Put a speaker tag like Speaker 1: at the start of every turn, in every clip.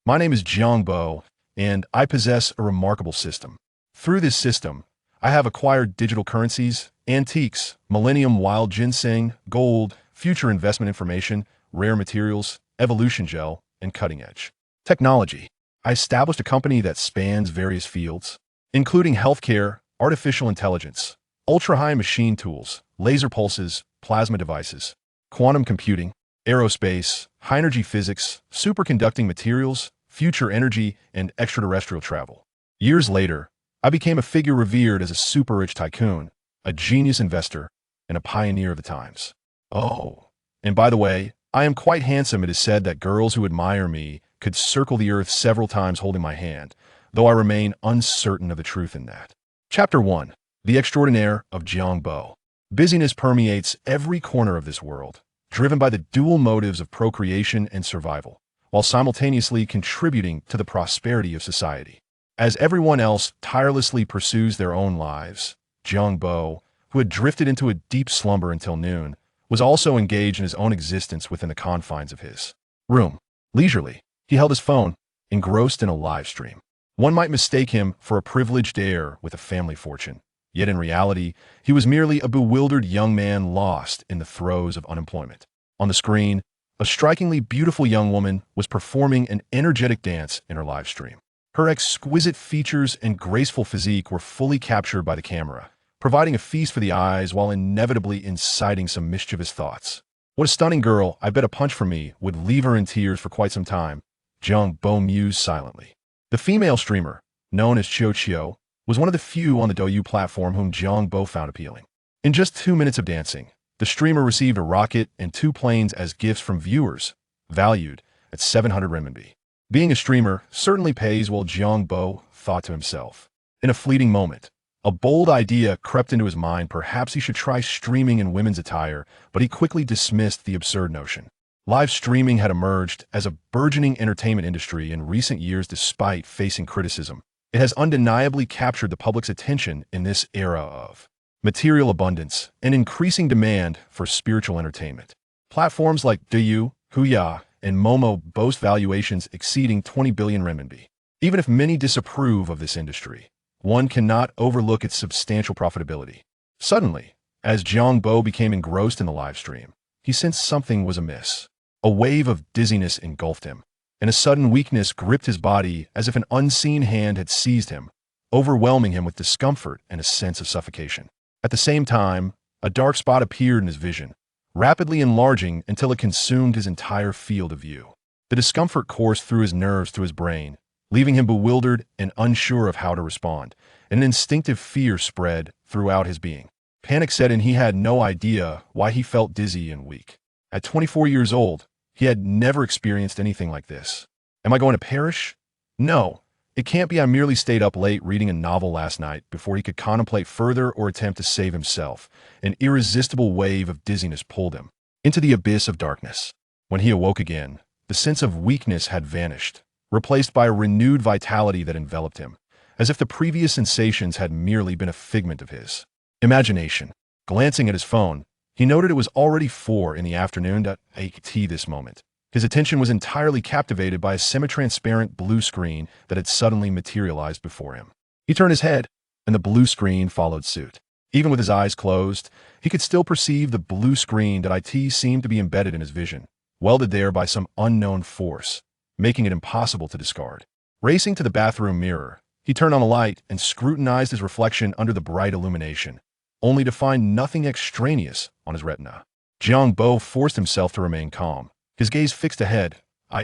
Speaker 1: My name is Jiang Bo, and I possess a remarkable system. Through this system, I have acquired digital currencies, antiques, millennium wild ginseng, gold, future investment information, rare materials, evolution gel, and cutting-edge technology. I established a company that spans various fields, including healthcare, artificial intelligence, ultra-high machine tools, laser pulses, plasma devices, quantum computing, aerospace, high-energy physics, superconducting materials, future energy, and extraterrestrial travel. Years later, I became a figure revered as a super-rich tycoon, a genius investor, and a pioneer of the times. Oh, and by the way, I am quite handsome. It is said that girls who admire me could circle the earth several times holding my hand, though I remain uncertain of the truth in that. Chapter 1. The Extraordinaire of Jiang Bo. Busyness permeates every corner of this world, driven by the dual motives of procreation and survival, while simultaneously contributing to the prosperity of society. As everyone else tirelessly pursues their own lives, Jiang Bo, who had drifted into a deep slumber until noon, was also engaged in his own existence within the confines of his room. Leisurely, he held his phone, engrossed in a live stream. One might mistake him for a privileged heir with a family fortune, yet in reality, he was merely a bewildered young man lost in the throes of unemployment. On the screen, a strikingly beautiful young woman was performing an energetic dance in her live stream. Her exquisite features and graceful physique were fully captured by the camera, providing a feast for the eyes while inevitably inciting some mischievous thoughts. What a stunning girl! I bet a punch from me would leave her in tears for quite some time, Jiang Bo mused silently. The female streamer, known as Chio, was one of the few on the Douyu platform whom Jiang Bo found appealing. In just 2 minutes of dancing, the streamer received a rocket and 2 planes as gifts from viewers, valued at 700 renminbi. Being a streamer certainly pays well, Jiang Bo thought to himself. In a fleeting moment, a bold idea crept into his mind. Perhaps he should try streaming in women's attire, but he quickly dismissed the absurd notion. Live streaming had emerged as a burgeoning entertainment industry in recent years. Despite facing criticism, it has undeniably captured the public's attention in this era of material abundance and increasing demand for spiritual entertainment. Platforms like Douyu, Huya, and Momo boast valuations exceeding 20 billion renminbi. Even if many disapprove of this industry, one cannot overlook its substantial profitability. Suddenly, as Jiang Bo became engrossed in the live stream, he sensed something was amiss. A wave of dizziness engulfed him, and a sudden weakness gripped his body as if an unseen hand had seized him, overwhelming him with discomfort and a sense of suffocation. At the same time, a dark spot appeared in his vision, rapidly enlarging until it consumed his entire field of view. The discomfort coursed through his nerves to his brain, leaving him bewildered and unsure of how to respond, and an instinctive fear spread throughout his being. Panic set in. He had no idea why he felt dizzy and weak. At 24 years old, he had never experienced anything like this. Am I going to perish? No, it can't be. I merely stayed up late reading a novel last night before he could contemplate further or attempt to save himself. An irresistible wave of dizziness pulled him into the abyss of darkness. When he awoke again, the sense of weakness had vanished, replaced by a renewed vitality that enveloped him, as if the previous sensations had merely been a figment of his imagination. Glancing at his phone, he noted it was already 4 in the afternoon at this moment. His attention was entirely captivated by a semi-transparent blue screen that had suddenly materialized before him. He turned his head, and the blue screen followed suit. Even with his eyes closed, he could still perceive the blue screen that seemed to be embedded in his vision, welded there by some unknown force, making it impossible to discard. Racing to the bathroom mirror, he turned on the light and scrutinized his reflection under the bright illumination, only to find nothing extraneous on his retina. Jiang Bo forced himself to remain calm, his gaze fixed ahead,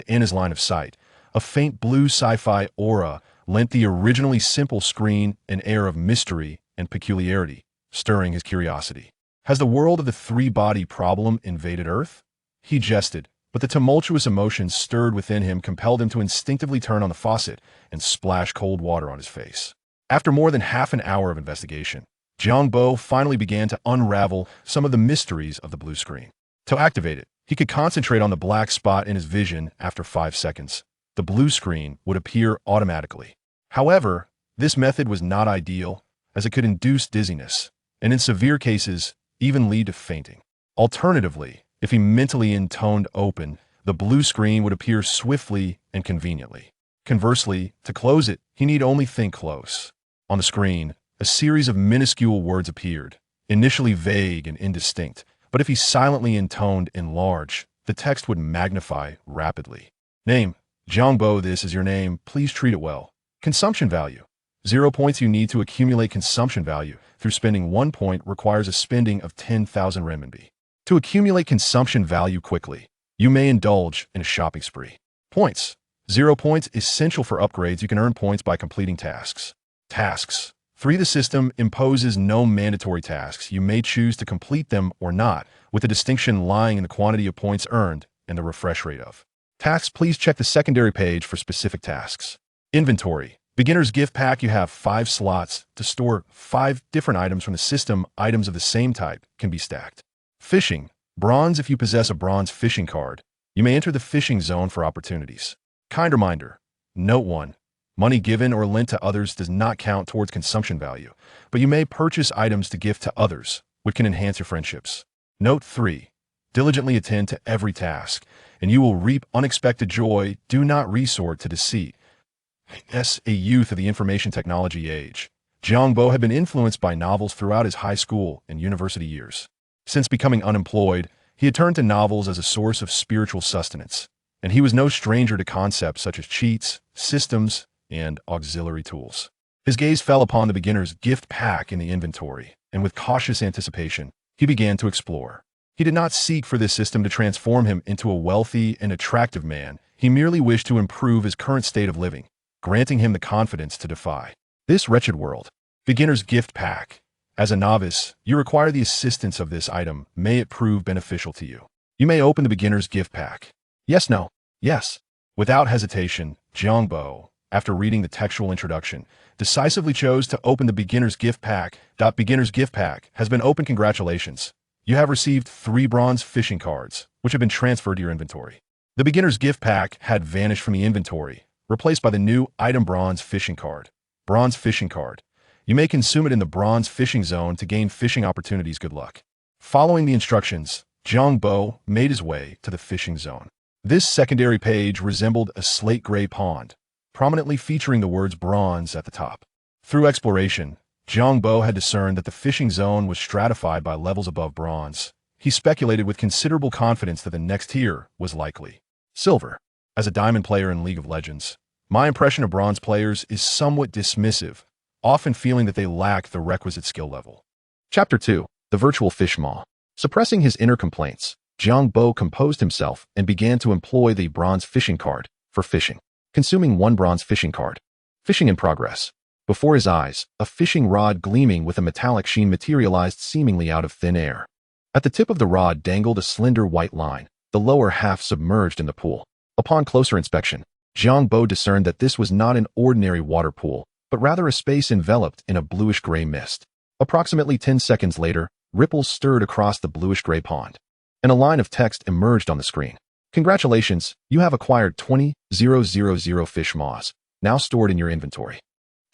Speaker 1: in his line of sight. A faint blue sci-fi aura lent the originally simple screen an air of mystery and peculiarity, stirring his curiosity. Has the world of the three-body problem invaded Earth? He jested, but the tumultuous emotions stirred within him compelled him to instinctively turn on the faucet and splash cold water on his face. After more than half an hour of investigation, Jiang Bo finally began to unravel some of the mysteries of the blue screen. To activate it, he could concentrate on the black spot in his vision. After 5 seconds, the blue screen would appear automatically. However, this method was not ideal, as it could induce dizziness, and in severe cases, even lead to fainting. Alternatively, if he mentally intoned open the blue screen would appear swiftly and conveniently. Conversely, to close it, he need only think close. On the screen, a series of minuscule words appeared, initially vague and indistinct, but if he silently intoned in large, the text would magnify rapidly. Name: Jiang Bo, this is your name, please treat it well. Consumption value: 0 points. You need to accumulate consumption value through spending 1 point requires a spending of 10,000 renminbi. To accumulate consumption value quickly, you may indulge in a shopping spree. Points: 0 points. Essential for upgrades. You can earn points by completing tasks. Tasks: 3. The system imposes no mandatory tasks. You may choose to complete them or not, with the distinction lying in the quantity of points earned and the refresh rate of tasks. Please check the secondary page for specific tasks. Inventory: Beginner's gift pack. You have 5 slots to store 5 different items from the system. Items of the same type can be stacked. Fishing: Bronze. If you possess a bronze fishing card, you may enter the fishing zone for opportunities. Kind reminder: Note 1. Money given or lent to others does not count towards consumption value, but you may purchase items to gift to others, which can enhance your friendships. Note 3. Diligently attend to every task, and you will reap unexpected joy. Do not resort to deceit. As a youth of the information technology age, Jiang Bo had been influenced by novels throughout his high school and university years. Since becoming unemployed, he had turned to novels as a source of spiritual sustenance, and he was no stranger to concepts such as cheats, systems, and auxiliary tools. His gaze fell upon the beginner's gift pack in the inventory, and with cautious anticipation, he began to explore. He did not seek for this system to transform him into a wealthy and attractive man. He merely wished to improve his current state of living, granting him the confidence to defy this wretched world. Beginner's gift pack. As a novice, you require the assistance of this item. May it prove beneficial to you. You may open the beginner's gift pack. Yes, no, yes. Without hesitation, Jiang Bo, after reading the textual introduction, decisively chose to open the beginner's gift pack. Beginner's gift pack has been opened. Congratulations. You have received 3 bronze fishing cards, which have been transferred to your inventory. The beginner's gift pack had vanished from the inventory, replaced by the new item bronze fishing card. Bronze fishing card. You may consume it in the bronze fishing zone to gain fishing opportunities. Good luck. Following the instructions, Jiang Bo made his way to the fishing zone. This secondary page resembled a slate gray pond, prominently featuring the words bronze at the top. Through exploration, Jiang Bo had discerned that the fishing zone was stratified by levels above bronze. He speculated with considerable confidence that the next tier was likely silver. As a diamond player in League of Legends, my impression of bronze players is somewhat dismissive, often feeling that they lack the requisite skill level. Chapter 2. The Virtual Fish Maw. Suppressing his inner complaints, Jiang Bo composed himself and began to employ the bronze fishing card for fishing. Consuming 1 bronze fishing card. Fishing in progress. Before his eyes, a fishing rod gleaming with a metallic sheen materialized seemingly out of thin air. At the tip of the rod dangled a slender white line, the lower half submerged in the pool. Upon closer inspection, Jiang Bo discerned that this was not an ordinary water pool, but rather a space enveloped in a bluish-gray mist. Approximately 10 seconds later, ripples stirred across the bluish-gray pond, and a line of text emerged on the screen. Congratulations, you have acquired 20,000 fish maws, now stored in your inventory.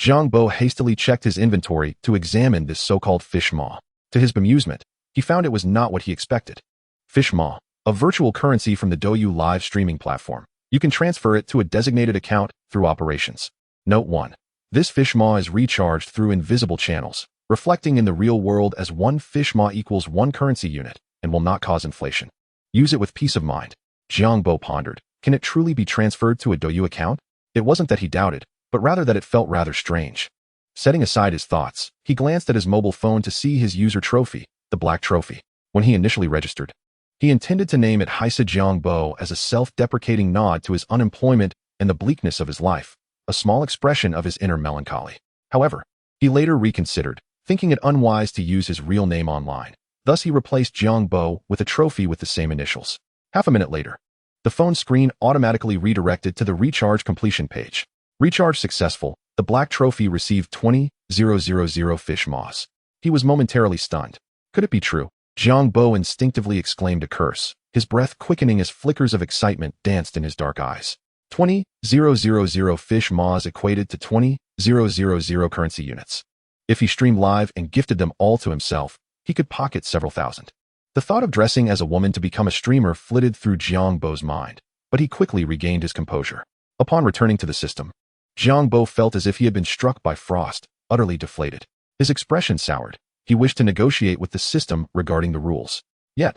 Speaker 1: Jiang Bo hastily checked his inventory to examine this so-called fish maw. To his bemusement, he found it was not what he expected. Fish maw, a virtual currency from the Douyu live streaming platform. You can transfer it to a designated account through operations. Note 1. This fish maw is recharged through invisible channels, reflecting in the real world as 1 fish maw equals 1 currency unit, and will not cause inflation. Use it with peace of mind. Jiang Bo pondered. Can it truly be transferred to a Douyu account? It wasn't that he doubted, but rather that it felt rather strange. Setting aside his thoughts, he glanced at his mobile phone to see his user trophy, the black trophy. When he initially registered, he intended to name it Heisa Jiang Bo as a self-deprecating nod to his unemployment and the bleakness of his life, a small expression of his inner melancholy. However, he later reconsidered, thinking it unwise to use his real name online. Thus he replaced Jiang Bo with a trophy with the same initials. Half a minute later, the phone screen automatically redirected to the recharge completion page. Recharge successful, the black trophy received 20,000 fish maws. He was momentarily stunned. Could it be true? Jiang Bo instinctively exclaimed a curse, his breath quickening as flickers of excitement danced in his dark eyes. 20,000 fish maws equated to 20,000 currency units. If he streamed live and gifted them all to himself, he could pocket several thousand. The thought of dressing as a woman to become a streamer flitted through Jiang Bo's mind, but he quickly regained his composure. Upon returning to the system, Jiang Bo felt as if he had been struck by frost, utterly deflated. His expression soured. He wished to negotiate with the system regarding the rules. Yet,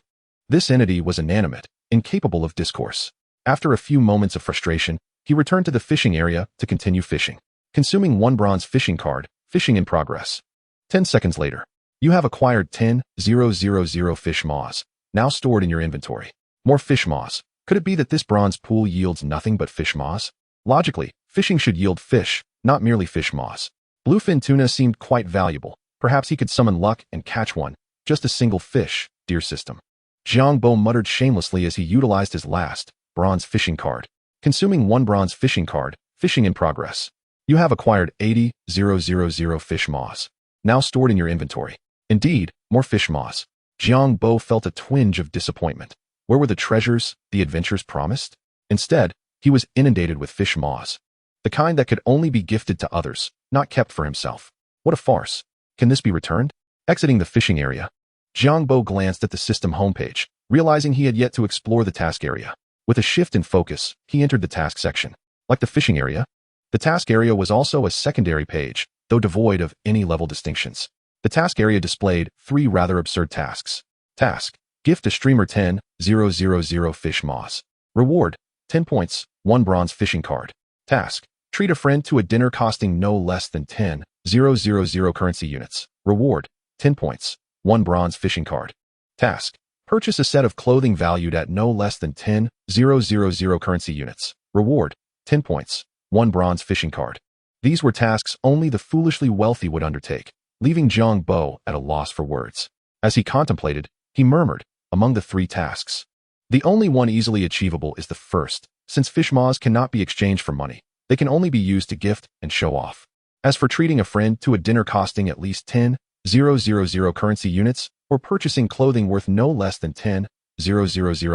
Speaker 1: this entity was inanimate, incapable of discourse. After a few moments of frustration, he returned to the fishing area to continue fishing. Consuming 1 bronze fishing card, fishing in progress. 10 seconds later, you have acquired 10,000 fish maws, now stored in your inventory. More fish maws. Could it be that this bronze pool yields nothing but fish maws? Logically, fishing should yield fish, not merely fish maws. Bluefin tuna seemed quite valuable. Perhaps he could summon luck and catch one. Just a single fish, dear system. Jiang Bo muttered shamelessly as he utilized his last bronze fishing card. Consuming 1 bronze fishing card, fishing in progress. You have acquired 80,000 fish maws, now stored in your inventory. Indeed, more fish maws. Jiang Bo felt a twinge of disappointment. Where were the treasures, the adventures promised? Instead, he was inundated with fish maws. The kind that could only be gifted to others, not kept for himself. What a farce. Can this be returned? Exiting the fishing area, Jiang Bo glanced at the system homepage, realizing he had yet to explore the task area. With a shift in focus, he entered the task section. Like the fishing area, the task area was also a secondary page, though devoid of any level distinctions. The task area displayed 3 rather absurd tasks. Task: gift a streamer 10,000 fish maws. Reward: 10 points, 1 bronze fishing card. Task: treat a friend to a dinner costing no less than 10,000 currency units. Reward: 10 points, 1 bronze fishing card. Task: purchase a set of clothing valued at no less than 10,000 currency units. Reward: 10 points, 1 bronze fishing card. These were tasks only the foolishly wealthy would undertake, leaving Jiang Bo at a loss for words. As he contemplated, he murmured, among the 3 tasks, the only one easily achievable is the first, since fish maws cannot be exchanged for money. They can only be used to gift and show off. As for treating a friend to a dinner costing at least 10,000 currency units, or purchasing clothing worth no less than 10,000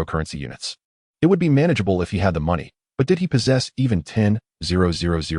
Speaker 1: currency units, it would be manageable if he had the money, but did he possess even 10,000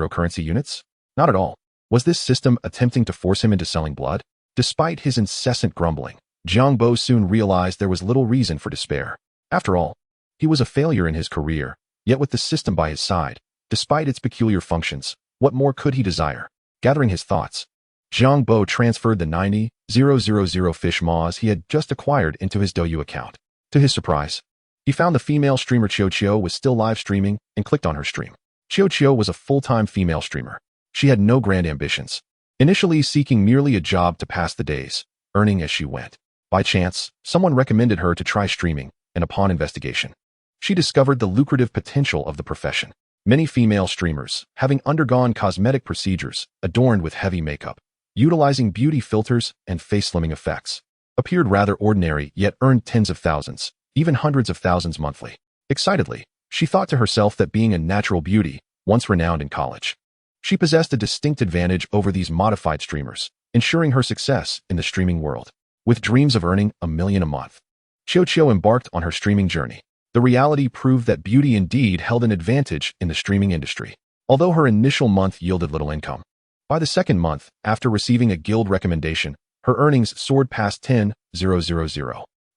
Speaker 1: currency units? Not at all. Was this system attempting to force him into selling blood? Despite his incessant grumbling, Jiang Bo soon realized there was little reason for despair. After all, he was a failure in his career, yet with the system by his side, despite its peculiar functions, what more could he desire? Gathering his thoughts, Jiang Bo transferred the 90,000 fish maws he had just acquired into his Douyu account. To his surprise, he found the female streamer Qiao was still live streaming and clicked on her stream. Qiao was a full-time female streamer. She had no grand ambitions, initially seeking merely a job to pass the days, earning as she went. By chance, someone recommended her to try streaming, and upon investigation, she discovered the lucrative potential of the profession. Many female streamers, having undergone cosmetic procedures adorned with heavy makeup, utilizing beauty filters and face slimming effects, appeared rather ordinary yet earned tens of thousands, even hundreds of thousands monthly. Excitedly, she thought to herself that being a natural beauty, once renowned in college, she possessed a distinct advantage over these modified streamers, ensuring her success in the streaming world. With dreams of earning $1 million a month, Qiao embarked on her streaming journey. The reality proved that beauty indeed held an advantage in the streaming industry. Although her initial month yielded little income, by the second month, after receiving a guild recommendation, her earnings soared past 10,000.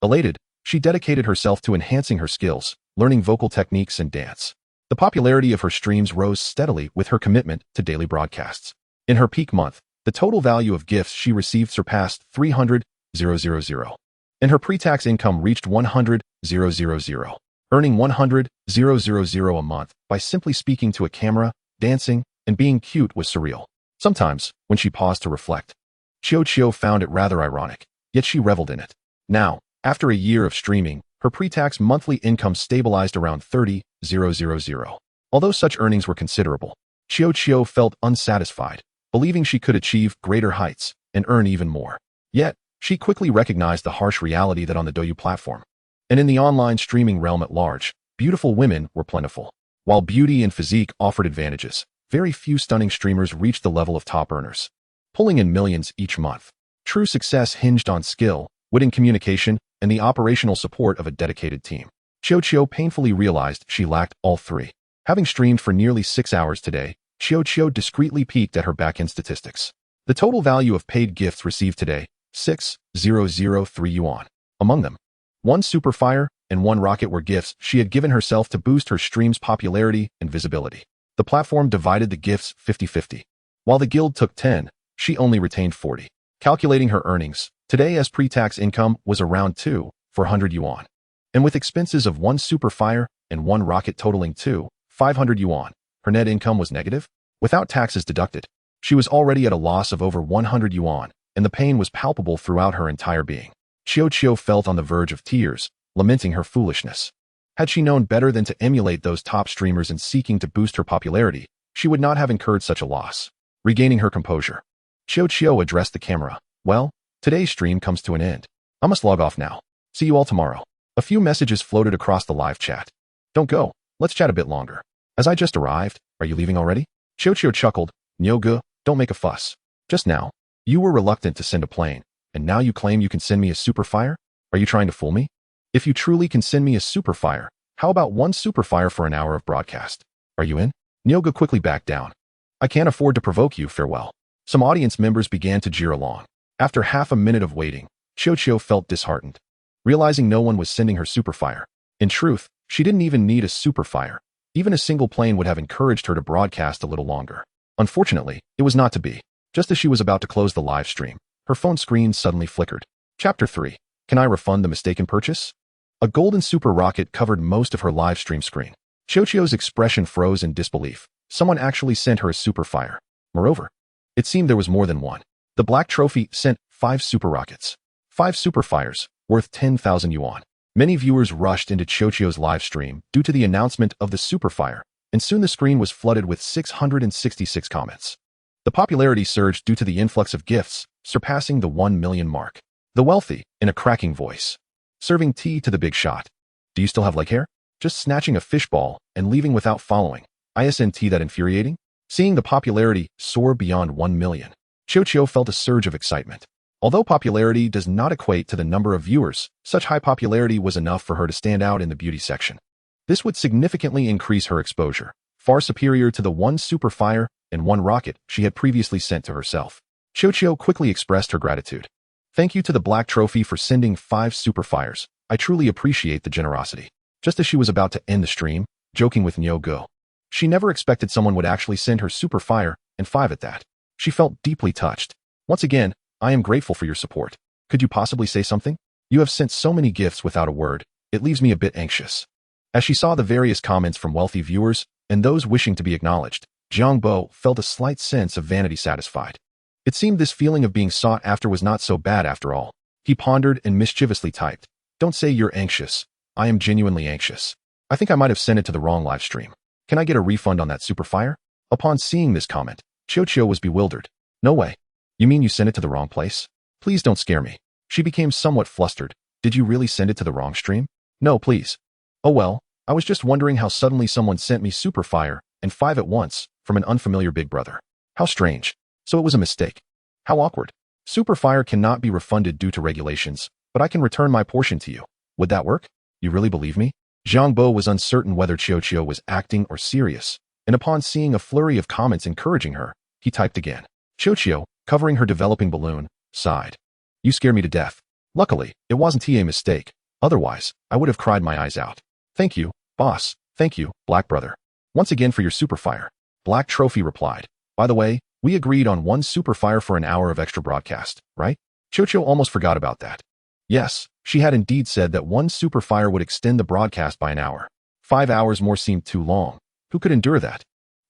Speaker 1: Elated, she dedicated herself to enhancing her skills, learning vocal techniques and dance. The popularity of her streams rose steadily with her commitment to daily broadcasts. In her peak month, the total value of gifts she received surpassed 300,000, and her pre-tax income reached 100,000, earning 100,000 a month by simply speaking to a camera, dancing, and being cute was surreal. Sometimes, when she paused to reflect, Qiao found it rather ironic, yet she reveled in it. Now, after a year of streaming, her pre-tax monthly income stabilized around 30,000. Although such earnings were considerable, Qiao felt unsatisfied, believing she could achieve greater heights and earn even more. Yet, she quickly recognized the harsh reality that on the Douyu platform, and in the online streaming realm at large, beautiful women were plentiful. While beauty and physique offered advantages, very few stunning streamers reached the level of top earners, pulling in millions each month. True success hinged on skill, witty communication, and the operational support of a dedicated team. Qiao painfully realized she lacked all 3. Having streamed for nearly 6 hours today, Qiao discreetly peeked at her back-end statistics. The total value of paid gifts received today, 6,003 yuan. Among them, 1 superfire and 1 rocket were gifts she had given herself to boost her stream's popularity and visibility. The platform divided the gifts 50-50. While the guild took 10, she only retained 40. Calculating her earnings, today as pre-tax income was around 400 yuan. And with expenses of 1 superfire and 1 rocket totaling 500 yuan, her net income was negative. Without taxes deducted, she was already at a loss of over 100 yuan, and the pain was palpable throughout her entire being. Qiu felt on the verge of tears, lamenting her foolishness. Had she known better than to emulate those top streamers and seeking to boost her popularity, she would not have incurred such a loss. Regaining her composure, Qiu addressed the camera. Well, today's stream comes to an end. I must log off now. See you all tomorrow. A few messages floated across the live chat. Don't go. Let's chat a bit longer. As I just arrived, are you leaving already? Qiu chuckled. Nyoge, don't make a fuss. Just now, you were reluctant to send a plane, and now you claim you can send me a superfire? Are you trying to fool me? If you truly can send me a superfire, how about 1 superfire for an hour of broadcast? Are you in? Nyoge quickly backed down. I can't afford to provoke you, farewell. Some audience members began to jeer along. After half a minute of waiting, Qiu felt disheartened, realizing no one was sending her superfire. In truth, she didn't even need a superfire. Even a single plane would have encouraged her to broadcast a little longer. Unfortunately, it was not to be. Just as she was about to close the live stream, her phone screen suddenly flickered. Chapter 3. Can I refund the mistaken purchase? A golden super rocket covered most of her live stream screen. Qiu's expression froze in disbelief. Someone actually sent her a superfire. Moreover, it seemed there was more than one. The black trophy sent 5 super rockets. 5 superfires, worth 10,000 yuan. Many viewers rushed into Qiu's live stream due to the announcement of the superfire, and soon the screen was flooded with 666 comments. The popularity surged due to the influx of gifts, surpassing the 1 million mark. The wealthy, in a cracking voice. Serving tea to the big shot. Do you still have leg hair? Just snatching a fishball and leaving without following. Isn't that infuriating? Seeing the popularity soar beyond 1 million, Qiu felt a surge of excitement. Although popularity does not equate to the number of viewers, such high popularity was enough for her to stand out in the beauty section. This would significantly increase her exposure, far superior to the 1 superfire and 1 rocket she had previously sent to herself. Qiu quickly expressed her gratitude. Thank you to the Black Trophy for sending 5 superfires. I truly appreciate the generosity. Just as she was about to end the stream, joking with Nyoge. She never expected someone would actually send her superfire, and 5 at that. She felt deeply touched. Once again, I am grateful for your support. Could you possibly say something? You have sent so many gifts without a word. It leaves me a bit anxious. As she saw the various comments from wealthy viewers and those wishing to be acknowledged, Jiang Bo felt a slight sense of vanity satisfied. It seemed this feeling of being sought after was not so bad after all. He pondered and mischievously typed, "Don't say you're anxious. I am genuinely anxious. I think I might have sent it to the wrong live stream. Can I get a refund on that superfire?" Upon seeing this comment, Qiu was bewildered. No way. You mean you sent it to the wrong place? Please don't scare me. She became somewhat flustered. Did you really send it to the wrong stream? No, please. Oh well, I was just wondering how suddenly someone sent me superfire and 5 at once from an unfamiliar big brother. How strange. So it was a mistake. How awkward. Superfire cannot be refunded due to regulations, but I can return my portion to you. Would that work? You really believe me? Jiang Bo was uncertain whether Qiu was acting or serious, and upon seeing a flurry of comments encouraging her, he typed again. Qiu, covering her developing balloon, sighed. You scare me to death. Luckily, it wasn't a mistake. Otherwise, I would have cried my eyes out. Thank you, boss. Thank you, Black Brother. Once again for your superfire. Black Trophy replied. By the way, we agreed on 1 superfire for an hour of extra broadcast, right? Qiu almost forgot about that. Yes, she had indeed said that 1 superfire would extend the broadcast by an hour. 5 hours more seemed too long. Who could endure that?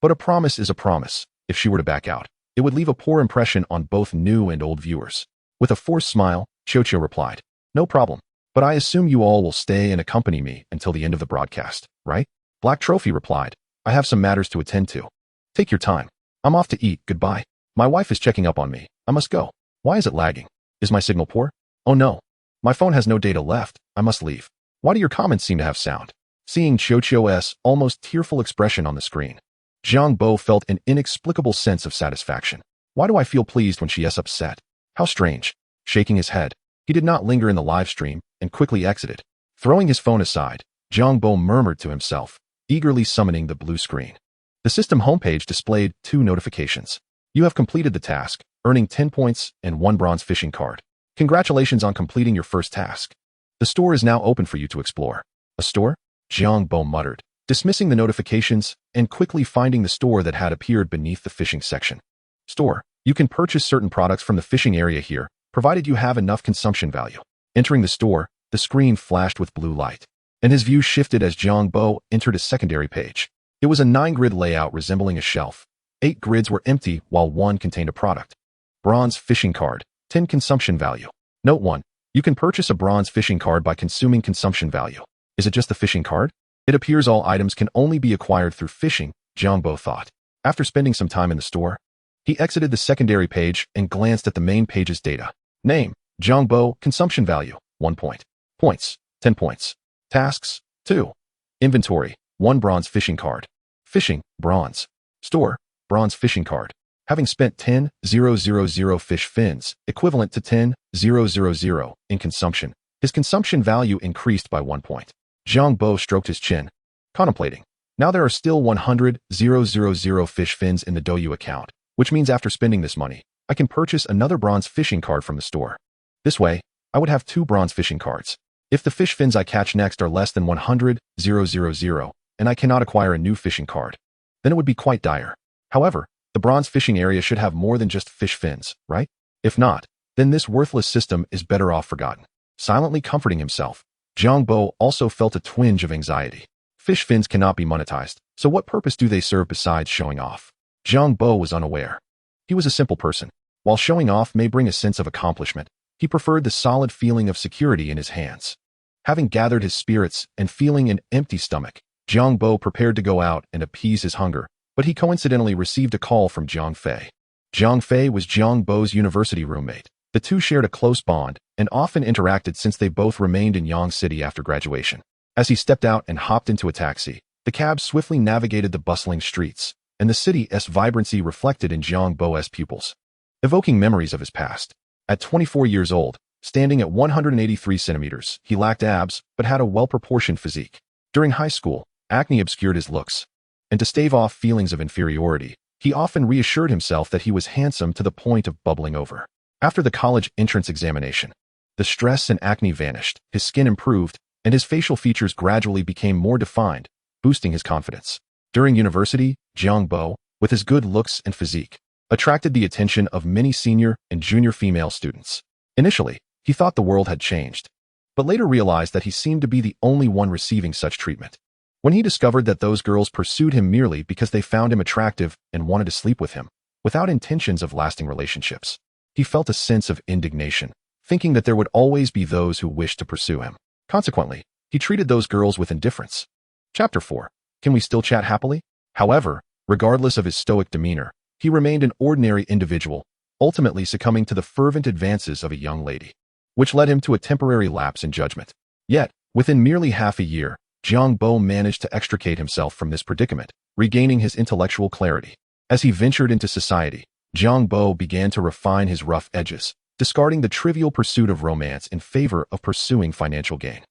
Speaker 1: But a promise is a promise. If she were to back out, it would leave a poor impression on both new and old viewers. With a forced smile, Qiu replied, No problem. But I assume you all will stay and accompany me until the end of the broadcast, right? Black Trophy replied, I have some matters to attend to. Take your time. I'm off to eat, goodbye. My wife is checking up on me. I must go. Why is it lagging? Is my signal poor? Oh no. My phone has no data left. I must leave. Why do your comments seem to have sound? Seeing Qiu's almost tearful expression on the screen, Jiang Bo felt an inexplicable sense of satisfaction. Why do I feel pleased when she is upset? How strange. Shaking his head, he did not linger in the live stream and quickly exited. Throwing his phone aside, Jiang Bo murmured to himself, eagerly summoning the blue screen. The system homepage displayed 2 notifications. You have completed the task, earning 10 points and 1 bronze fishing card. Congratulations on completing your first task. The store is now open for you to explore. A store? Jiang Bo muttered, dismissing the notifications and quickly finding the store that had appeared beneath the fishing section. Store. You can purchase certain products from the fishing area here, provided you have enough consumption value. Entering the store, the screen flashed with blue light, and his view shifted as Jiang Bo entered a secondary page. It was a 9-grid layout resembling a shelf. 8 grids were empty while 1 contained a product. Bronze fishing card, 10 consumption value. Note 1. You can purchase a bronze fishing card by consuming consumption value. Is it just the fishing card? It appears all items can only be acquired through fishing, Jiang Bo thought. After spending some time in the store, he exited the secondary page and glanced at the main page's data. Name, Jiang Bo, consumption value, 1 point. Points, 10 points. Tasks, 2. Inventory, 1 bronze fishing card. Fishing, bronze. Store, bronze fishing card. Having spent 10,000 fish fins, equivalent to 10,000 in consumption, his consumption value increased by 1 point. Jiang Bo stroked his chin, contemplating. Now there are still 100,000 fish fins in the Douyu account, which means after spending this money, I can purchase another bronze fishing card from the store. This way, I would have 2 bronze fishing cards. If the fish fins I catch next are less than 100,000 and I cannot acquire a new fishing card, then it would be quite dire. However, the bronze fishing area should have more than just fish fins, right? If not, then this worthless system is better off forgotten. Silently comforting himself, Jiang Bo also felt a twinge of anxiety. Fish fins cannot be monetized, so what purpose do they serve besides showing off? Jiang Bo was unaware. He was a simple person. While showing off may bring a sense of accomplishment, he preferred the solid feeling of security in his hands. Having gathered his spirits and feeling an empty stomach, Jiang Bo prepared to go out and appease his hunger, but he coincidentally received a call from Jiang Fei. Jiang Fei was Jiang Bo's university roommate. The two shared a close bond and often interacted since they both remained in Yang City after graduation. As he stepped out and hopped into a taxi, the cab swiftly navigated the bustling streets, and the city's vibrancy reflected in Jiang Bo's pupils, evoking memories of his past. At 24 years old, standing at 183 centimeters, he lacked abs but had a well-proportioned physique. During high school, acne obscured his looks, and to stave off feelings of inferiority, he often reassured himself that he was handsome to the point of bubbling over. After the college entrance examination, the stress and acne vanished, his skin improved, and his facial features gradually became more defined, boosting his confidence. During university, Jiang Bo, with his good looks and physique, attracted the attention of many senior and junior female students. Initially, he thought the world had changed, but later realized that he seemed to be the only one receiving such treatment. When he discovered that those girls pursued him merely because they found him attractive and wanted to sleep with him, without intentions of lasting relationships, he felt a sense of indignation, thinking that there would always be those who wished to pursue him. Consequently, he treated those girls with indifference. Chapter 4. Can we still chat happily? However, regardless of his stoic demeanor, he remained an ordinary individual, ultimately succumbing to the fervent advances of a young lady, which led him to a temporary lapse in judgment. Yet, within merely half a year, Jiang Bo managed to extricate himself from this predicament, regaining his intellectual clarity. As he ventured into society, Jiang Bo began to refine his rough edges, discarding the trivial pursuit of romance in favor of pursuing financial gain.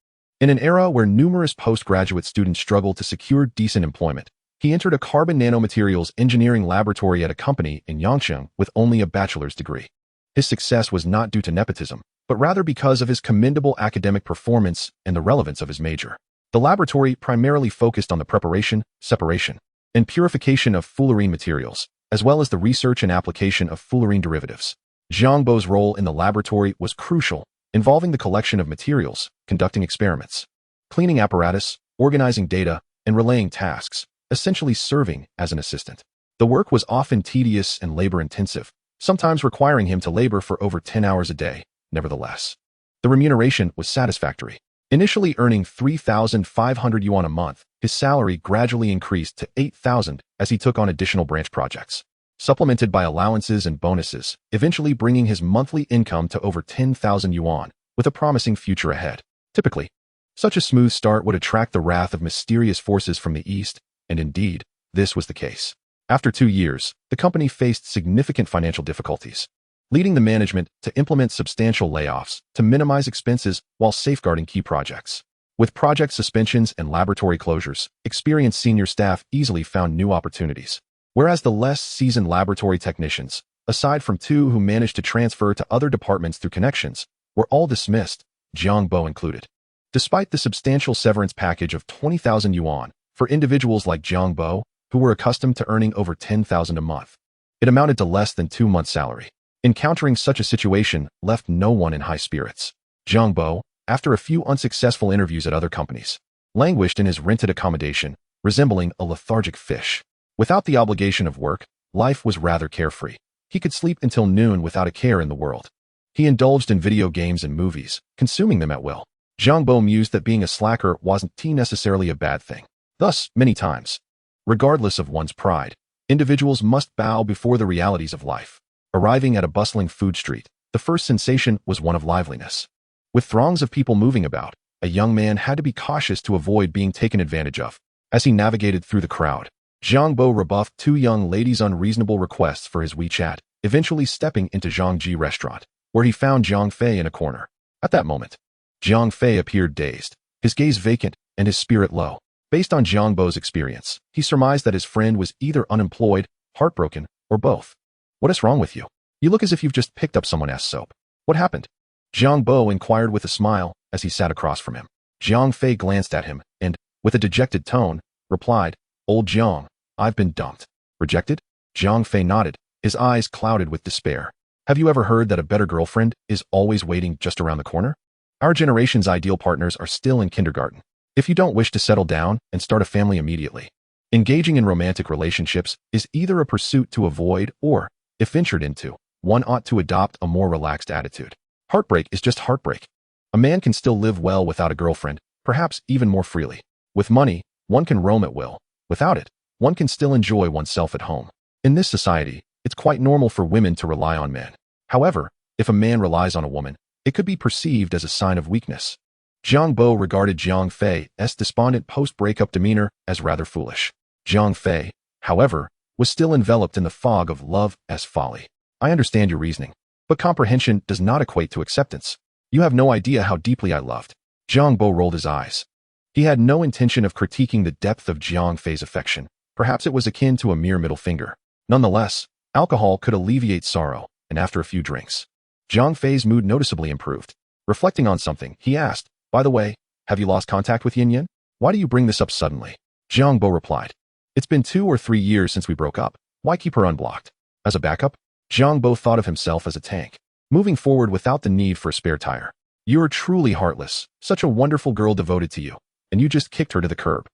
Speaker 1: In an era where numerous postgraduate students struggled to secure decent employment, he entered a carbon nanomaterials engineering laboratory at a company in Yangcheng with only a bachelor's degree. His success was not due to nepotism, but rather because of his commendable academic performance and the relevance of his major. The laboratory primarily focused on the preparation, separation, and purification of fullerene materials, as well as the research and application of fullerene derivatives. Jiang Bo's role in the laboratory was crucial, involving the collection of materials, conducting experiments, cleaning apparatus, organizing data, and relaying tasks, essentially serving as an assistant. The work was often tedious and labor-intensive, sometimes requiring him to labor for over 10 hours a day. Nevertheless, the remuneration was satisfactory. Initially earning 3,500 yuan a month, his salary gradually increased to 8,000 as he took on additional branch projects, supplemented by allowances and bonuses, eventually bringing his monthly income to over 10,000 yuan, with a promising future ahead. Typically, such a smooth start would attract the wrath of mysterious forces from the east, and indeed, this was the case. After 2 years, the company faced significant financial difficulties, leading the management to implement substantial layoffs to minimize expenses while safeguarding key projects. With project suspensions and laboratory closures, experienced senior staff easily found new opportunities, whereas the less seasoned laboratory technicians, aside from 2 who managed to transfer to other departments through connections, were all dismissed, Jiang Bo included. Despite the substantial severance package of 20,000 yuan for individuals like Jiang Bo, who were accustomed to earning over 10,000 a month, it amounted to less than 2 months' salary. Encountering such a situation left no one in high spirits. Jiang Bo, after a few unsuccessful interviews at other companies, languished in his rented accommodation, resembling a lethargic fish. Without the obligation of work, life was rather carefree. He could sleep until noon without a care in the world. He indulged in video games and movies, consuming them at will. Jiang Bo mused that being a slacker wasn't necessarily a bad thing. Thus, many times, regardless of one's pride, individuals must bow before the realities of life. Arriving at a bustling food street, the first sensation was one of liveliness. With throngs of people moving about, a young man had to be cautious to avoid being taken advantage of. As he navigated through the crowd, Jiang Bo rebuffed 2 young ladies' unreasonable requests for his WeChat, eventually stepping into Zhangji restaurant, where he found Jiang Fei in a corner. At that moment, Jiang Fei appeared dazed, his gaze vacant and his spirit low. Based on Jiang Bo's experience, he surmised that his friend was either unemployed, heartbroken, or both. "What is wrong with you? You look as if you've just picked up someone else's soap. What happened?" Jiang Bo inquired with a smile as he sat across from him. Jiang Fei glanced at him and, with a dejected tone, replied, "Old Jiang, I've been dumped." "Rejected?" Jiang Fei nodded, his eyes clouded with despair. "Have you ever heard that a better girlfriend is always waiting just around the corner? Our generation's ideal partners are still in kindergarten. If you don't wish to settle down and start a family immediately, engaging in romantic relationships is either a pursuit to avoid or, if ventured into, one ought to adopt a more relaxed attitude. Heartbreak is just heartbreak. A man can still live well without a girlfriend, perhaps even more freely. With money, one can roam at will. Without it, one can still enjoy oneself at home. In this society, it's quite normal for women to rely on men. However, if a man relies on a woman, it could be perceived as a sign of weakness." Jiang Bo regarded Jiang Fei's despondent post-breakup demeanor as rather foolish. Jiang Fei, however, was still enveloped in the fog of love as folly. "I understand your reasoning, but comprehension does not equate to acceptance. You have no idea how deeply I loved." Jiang Bo rolled his eyes. He had no intention of critiquing the depth of Jiang Fei's affection. Perhaps it was akin to a mere middle finger. Nonetheless, alcohol could alleviate sorrow, and after a few drinks, Jiang Fei's mood noticeably improved. Reflecting on something, he asked, "By the way, have you lost contact with Yin Yin? Why do you bring this up suddenly?" Jiang Bo replied, "It's been 2 or 3 years since we broke up. Why keep her unblocked?" As a backup, Jiang Bo thought of himself as a tank, moving forward without the need for a spare tire. "You're truly heartless, such a wonderful girl devoted to you, and you just kicked her to the curb."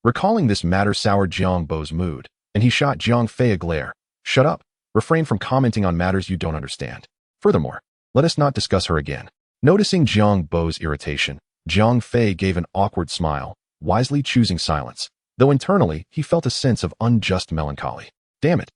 Speaker 1: Recalling this matter soured Jiang Bo's mood, and he shot Jiang Fei a glare. "Shut up. Refrain from commenting on matters you don't understand. Furthermore, let us not discuss her again." Noticing Jiang Bo's irritation, Jiang Fei gave an awkward smile, wisely choosing silence, though internally he felt a sense of unjust melancholy. Damn it,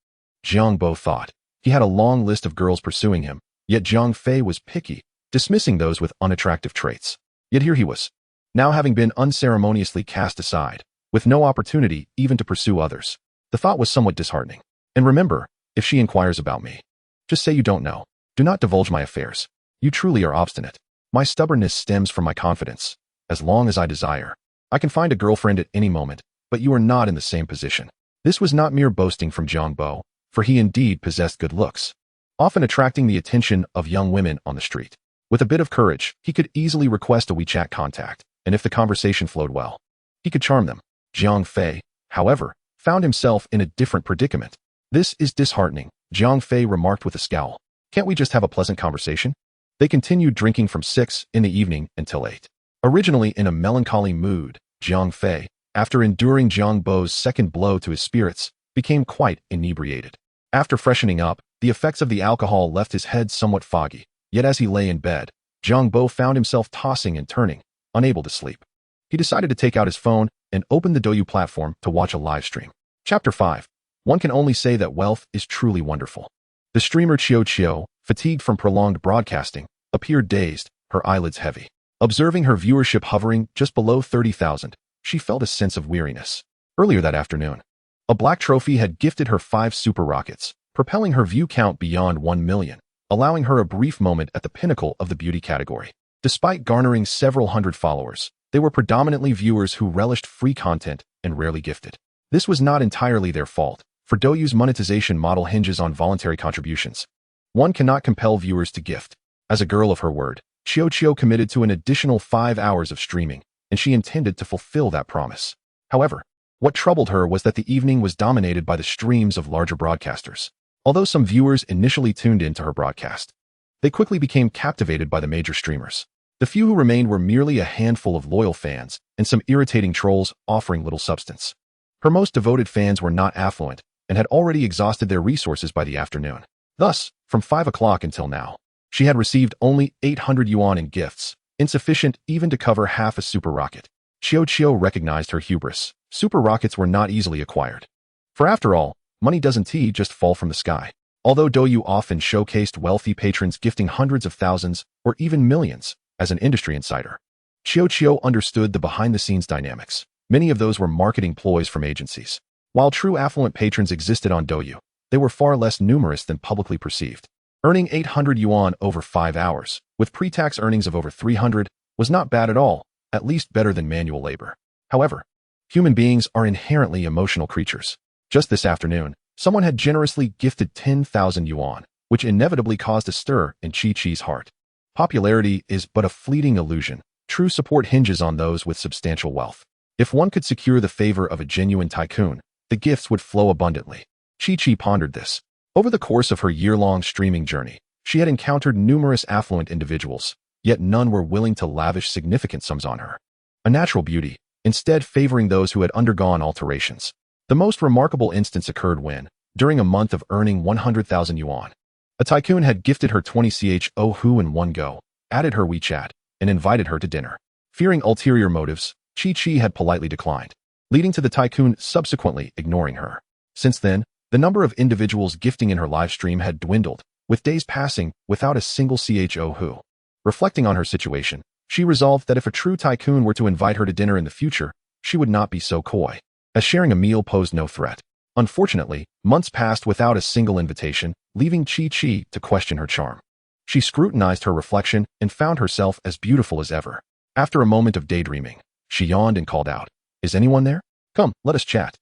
Speaker 1: Jiang Bo thought. He had a long list of girls pursuing him, yet Jiang Fei was picky, dismissing those with unattractive traits. Yet here he was, now having been unceremoniously cast aside, with no opportunity even to pursue others. The thought was somewhat disheartening. "And remember, if she inquires about me, just say you don't know. Do not divulge my affairs. You truly are obstinate. My stubbornness stems from my confidence. As long as I desire, I can find a girlfriend at any moment, but you are not in the same position." This was not mere boasting from Jiang Bo, for he indeed possessed good looks, often attracting the attention of young women on the street. With a bit of courage, he could easily request a WeChat contact, and if the conversation flowed well, he could charm them. Jiang Fei, however, found himself in a different predicament. "This is disheartening," Jiang Fei remarked with a scowl. "Can't we just have a pleasant conversation?" They continued drinking from 6 in the evening until 8. Originally in a melancholy mood, Jiang Fei, after enduring Jiang Bo's second blow to his spirits, became quite inebriated. After freshening up, the effects of the alcohol left his head somewhat foggy, yet as he lay in bed, Jiang Bo found himself tossing and turning, unable to sleep. He decided to take out his phone and open the Douyu platform to watch a live stream. Chapter 5. One can only say that wealth is truly wonderful. The streamer Chiao, fatigued from prolonged broadcasting, appeared dazed, her eyelids heavy. Observing her viewership hovering just below 30,000, she felt a sense of weariness. Earlier that afternoon, a black trophy had gifted her 5 super rockets, propelling her view count beyond 1 million, allowing her a brief moment at the pinnacle of the beauty category. Despite garnering several hundred followers, they were predominantly viewers who relished free content and rarely gifted. This was not entirely their fault, for Douyu's monetization model hinges on voluntary contributions. One cannot compel viewers to gift. As a girl of her word, Qiao committed to an additional 5 hours of streaming, and she intended to fulfill that promise. However, what troubled her was that the evening was dominated by the streams of larger broadcasters. Although some viewers initially tuned into her broadcast, they quickly became captivated by the major streamers. The few who remained were merely a handful of loyal fans and some irritating trolls offering little substance. Her most devoted fans were not affluent and had already exhausted their resources by the afternoon. Thus, from 5 o'clock until now, she had received only 800 yuan in gifts, insufficient even to cover half a super rocket. Qiao recognized her hubris. Super rockets were not easily acquired. For after all, money doesn't just fall from the sky. Although Douyu often showcased wealthy patrons gifting hundreds of thousands or even millions, as an industry insider, Qiao understood the behind-the-scenes dynamics. Many of those were marketing ploys from agencies. While true affluent patrons existed on Douyu, they were far less numerous than publicly perceived. Earning 800 yuan over 5 hours, with pre-tax earnings of over 300, was not bad at all, at least better than manual labor. However, human beings are inherently emotional creatures. Just this afternoon, someone had generously gifted 10,000 yuan, which inevitably caused a stir in Qi's heart. Popularity is but a fleeting illusion. True support hinges on those with substantial wealth. If one could secure the favor of a genuine tycoon, the gifts would flow abundantly. Qi pondered this. Over the course of her year-long streaming journey, she had encountered numerous affluent individuals, yet none were willing to lavish significant sums on her. A natural beauty, instead favoring those who had undergone alterations. The most remarkable instance occurred when, during a month of earning 100,000 yuan, a tycoon had gifted her 20 CHOHU in one go, added her WeChat, and invited her to dinner. Fearing ulterior motives, Qi had politely declined, leading to the tycoon subsequently ignoring her. Since then, the number of individuals gifting in her live stream had dwindled, with days passing without a single CHOHU. Reflecting on her situation, she resolved that if a true tycoon were to invite her to dinner in the future, she would not be so coy, as sharing a meal posed no threat. Unfortunately, months passed without a single invitation, leaving Qi to question her charm. She scrutinized her reflection and found herself as beautiful as ever. After a moment of daydreaming, she yawned and called out, "Is anyone there? Come, let us chat."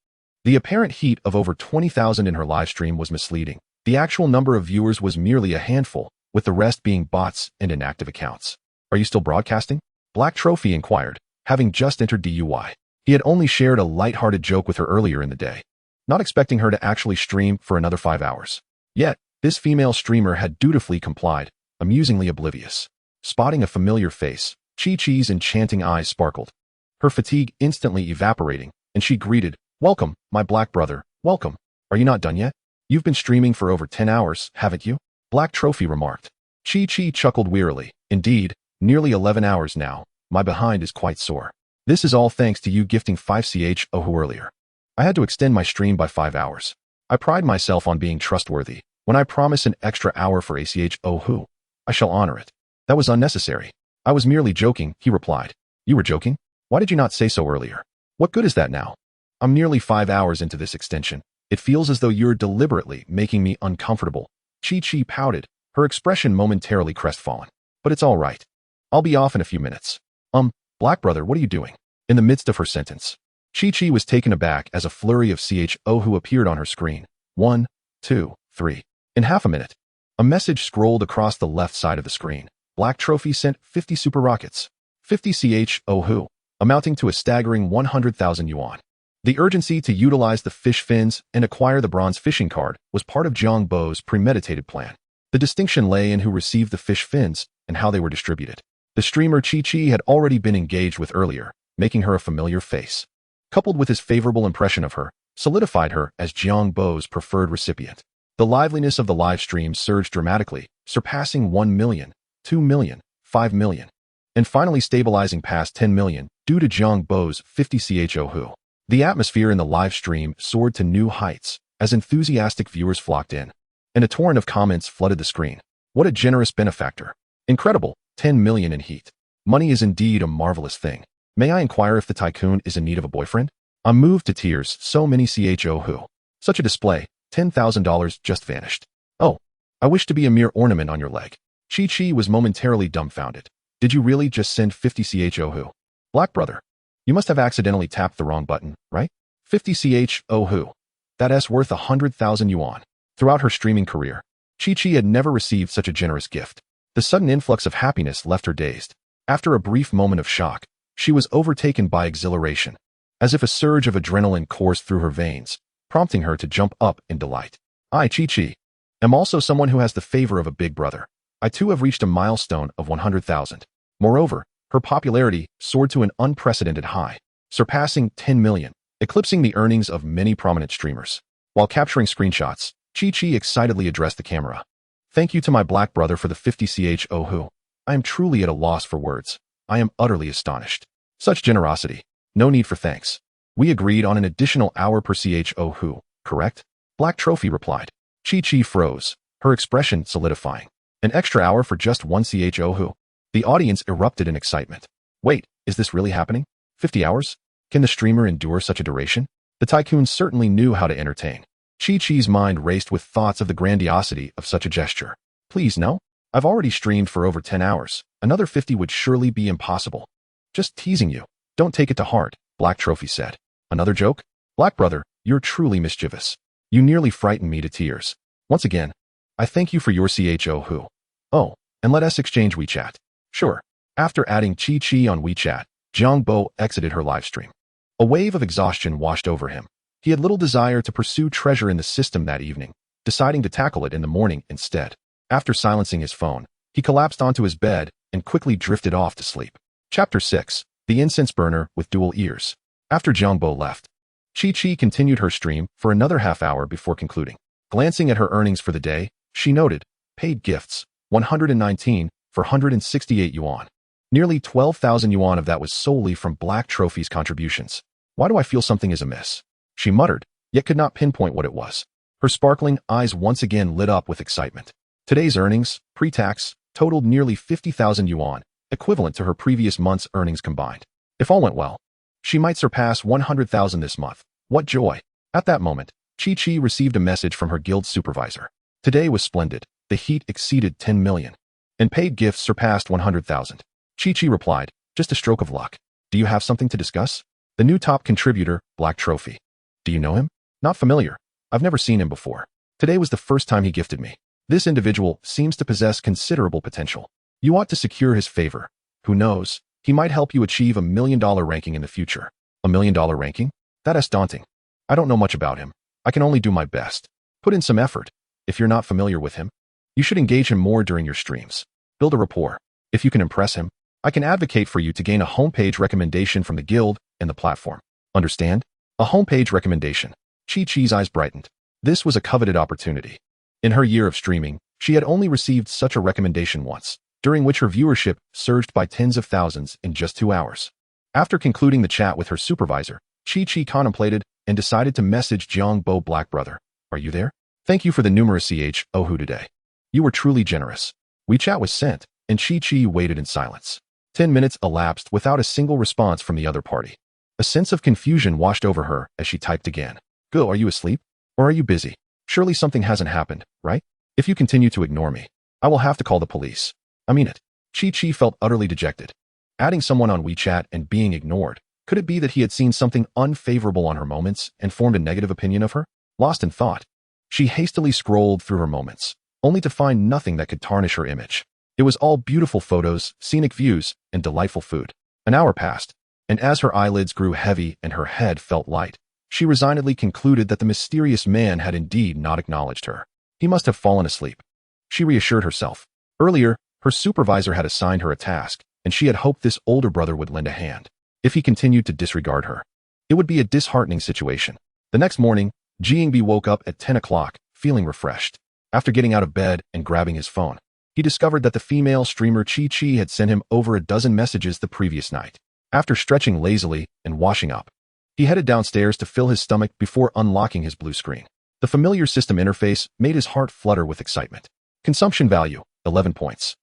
Speaker 1: The apparent heat of over 20,000 in her live stream was misleading. The actual number of viewers was merely a handful, with the rest being bots and inactive accounts. "Are you still broadcasting?" Black Trophy inquired, having just entered DUI. He had only shared a light-hearted joke with her earlier in the day, not expecting her to actually stream for another 5 hours. Yet, this female streamer had dutifully complied, amusingly oblivious. Spotting a familiar face, Qi's enchanting eyes sparkled, her fatigue instantly evaporating, and she greeted, "Welcome, my black brother, welcome. Are you not done yet? You've been streaming for over 10 hours, haven't you?" Black Trophy remarked. Qi chuckled wearily. "Indeed, nearly 11 hours now. My behind is quite sore. This is all thanks to you gifting 5 CHOHU earlier. I had to extend my stream by 5 hours. I pride myself on being trustworthy. When I promise an extra hour for a CHOHU, I shall honor it." "That was unnecessary. I was merely joking," he replied. "You were joking? Why did you not say so earlier? What good is that now? I'm nearly 5 hours into this extension. It feels as though you're deliberately making me uncomfortable." Qi pouted, her expression momentarily crestfallen. "But it's all right. I'll be off in a few minutes." Black brother, what are you doing?" In the midst of her sentence, Qi was taken aback as a flurry of CHOHU appeared on her screen. 1, 2, 3. In half a minute, a message scrolled across the left side of the screen. Black Trophy sent 50 super rockets, 50 CHOHU, amounting to a staggering 100,000 yuan. The urgency to utilize the fish fins and acquire the bronze fishing card was part of Jiang Bo's premeditated plan. The distinction lay in who received the fish fins and how they were distributed. The streamer Qi had already been engaged with earlier, making her a familiar face. Coupled with his favorable impression of her, solidified her as Jiang Bo's preferred recipient. The liveliness of the live stream surged dramatically, surpassing 1 million, 2 million, 5 million, and finally stabilizing past 10 million due to Jiang Bo's 50 CHOHU. The atmosphere in the live stream soared to new heights as enthusiastic viewers flocked in, and a torrent of comments flooded the screen. "What a generous benefactor. Incredible, 10 million in heat. Money is indeed a marvelous thing. May I inquire if the tycoon is in need of a boyfriend? I'm moved to tears, so many CHOHU. Such a display, $10,000 just vanished. Oh, I wish to be a mere ornament on your leg." Qi was momentarily dumbfounded. "Did you really just send 50 CHOHU? Black brother, you must have accidentally tapped the wrong button, right? 50 CHOHU. That's worth 100,000 yuan. Throughout her streaming career, Qi had never received such a generous gift. The sudden influx of happiness left her dazed. After a brief moment of shock, she was overtaken by exhilaration, as if a surge of adrenaline coursed through her veins, prompting her to jump up in delight. I, Chi-Chi, am also someone who has the favor of a big brother. I too have reached a milestone of 100,000. Moreover, her popularity soared to an unprecedented high, surpassing 10 million, eclipsing the earnings of many prominent streamers. While capturing screenshots, Chi-Chi excitedly addressed the camera. Thank you to my black brother for the 50 CHO. I am truly at a loss for words. I am utterly astonished. Such generosity. No need for thanks. We agreed on an additional hour per CHO, correct? Black Trophy replied. Chi-Chi froze, her expression solidifying. An extra hour for just one CHO. The audience erupted in excitement. Wait, is this really happening? 50 hours? Can the streamer endure such a duration? The tycoon certainly knew how to entertain. Chi-Chi's mind raced with thoughts of the grandiosity of such a gesture. Please, no? I've already streamed for over 10 hours. Another 50 would surely be impossible. Just teasing you. Don't take it to heart, Black Trophy said. Another joke? Black brother, you're truly mischievous. You nearly frightened me to tears. Once again, I thank you for your CHO. Oh, and let us exchange WeChat. Sure. After adding Chi-Chi on WeChat, Jiang Bo exited her livestream. A wave of exhaustion washed over him. He had little desire to pursue treasure in the system that evening, deciding to tackle it in the morning instead. After silencing his phone, he collapsed onto his bed and quickly drifted off to sleep. Chapter 6. The Incense Burner with Dual Ears. After Jiang Bo left, Chi-Chi continued her stream for another half hour before concluding. Glancing at her earnings for the day, she noted, paid gifts, 119 for 168 yuan. Nearly 12,000 yuan of that was solely from Black Trophy's contributions. Why do I feel something is amiss? She muttered, yet could not pinpoint what it was. Her sparkling eyes once again lit up with excitement. Today's earnings, pre-tax, totaled nearly 50,000 yuan, equivalent to her previous month's earnings combined. If all went well, she might surpass 100,000 this month. What joy! At that moment, Chi-Chi received a message from her guild supervisor. Today was splendid. The heat exceeded 10 million, and paid gifts surpassed 100,000. Chi-Chi replied, just a stroke of luck. Do you have something to discuss? The new top contributor, Black Trophy. Do you know him? Not familiar. I've never seen him before. Today was the first time he gifted me. This individual seems to possess considerable potential. You ought to secure his favor. Who knows? He might help you achieve $1 million ranking in the future. $1 million ranking? That is daunting. I don't know much about him. I can only do my best. Put in some effort. If you're not familiar with him, you should engage him more during your streams. Build a rapport. If you can impress him, I can advocate for you to gain a homepage recommendation from the guild and the platform. Understand? A homepage recommendation. Chi-Chi's eyes brightened. This was a coveted opportunity. In her year of streaming, she had only received such a recommendation once, during which her viewership surged by tens of thousands in just 2 hours. After concluding the chat with her supervisor, Chi-Chi contemplated and decided to message Jiang Bo. Black brother. Are you there? Thank you for the numerous CHO today. You were truly generous. WeChat was sent, and Chi-Chi waited in silence. 10 minutes elapsed without a single response from the other party. A sense of confusion washed over her as she typed again. Go, are you asleep? Or are you busy? Surely something hasn't happened, right? If you continue to ignore me, I will have to call the police. I mean it. Chi-Chi felt utterly dejected. Adding someone on WeChat and being ignored. Could it be that he had seen something unfavorable on her moments and formed a negative opinion of her? Lost in thought, she hastily scrolled through her moments, only to find nothing that could tarnish her image. It was all beautiful photos, scenic views, and delightful food. An hour passed, and as her eyelids grew heavy and her head felt light, she resignedly concluded that the mysterious man had indeed not acknowledged her. He must have fallen asleep. She reassured herself. Earlier, her supervisor had assigned her a task, and she had hoped this older brother would lend a hand. If he continued to disregard her, it would be a disheartening situation. The next morning, Jiang Bo woke up at 10 o'clock, feeling refreshed. After getting out of bed and grabbing his phone, he discovered that the female streamer Chi-Chi had sent him over a dozen messages the previous night. After stretching lazily and washing up, he headed downstairs to fill his stomach before unlocking his blue screen. The familiar system interface made his heart flutter with excitement. Consumption value, 11 points.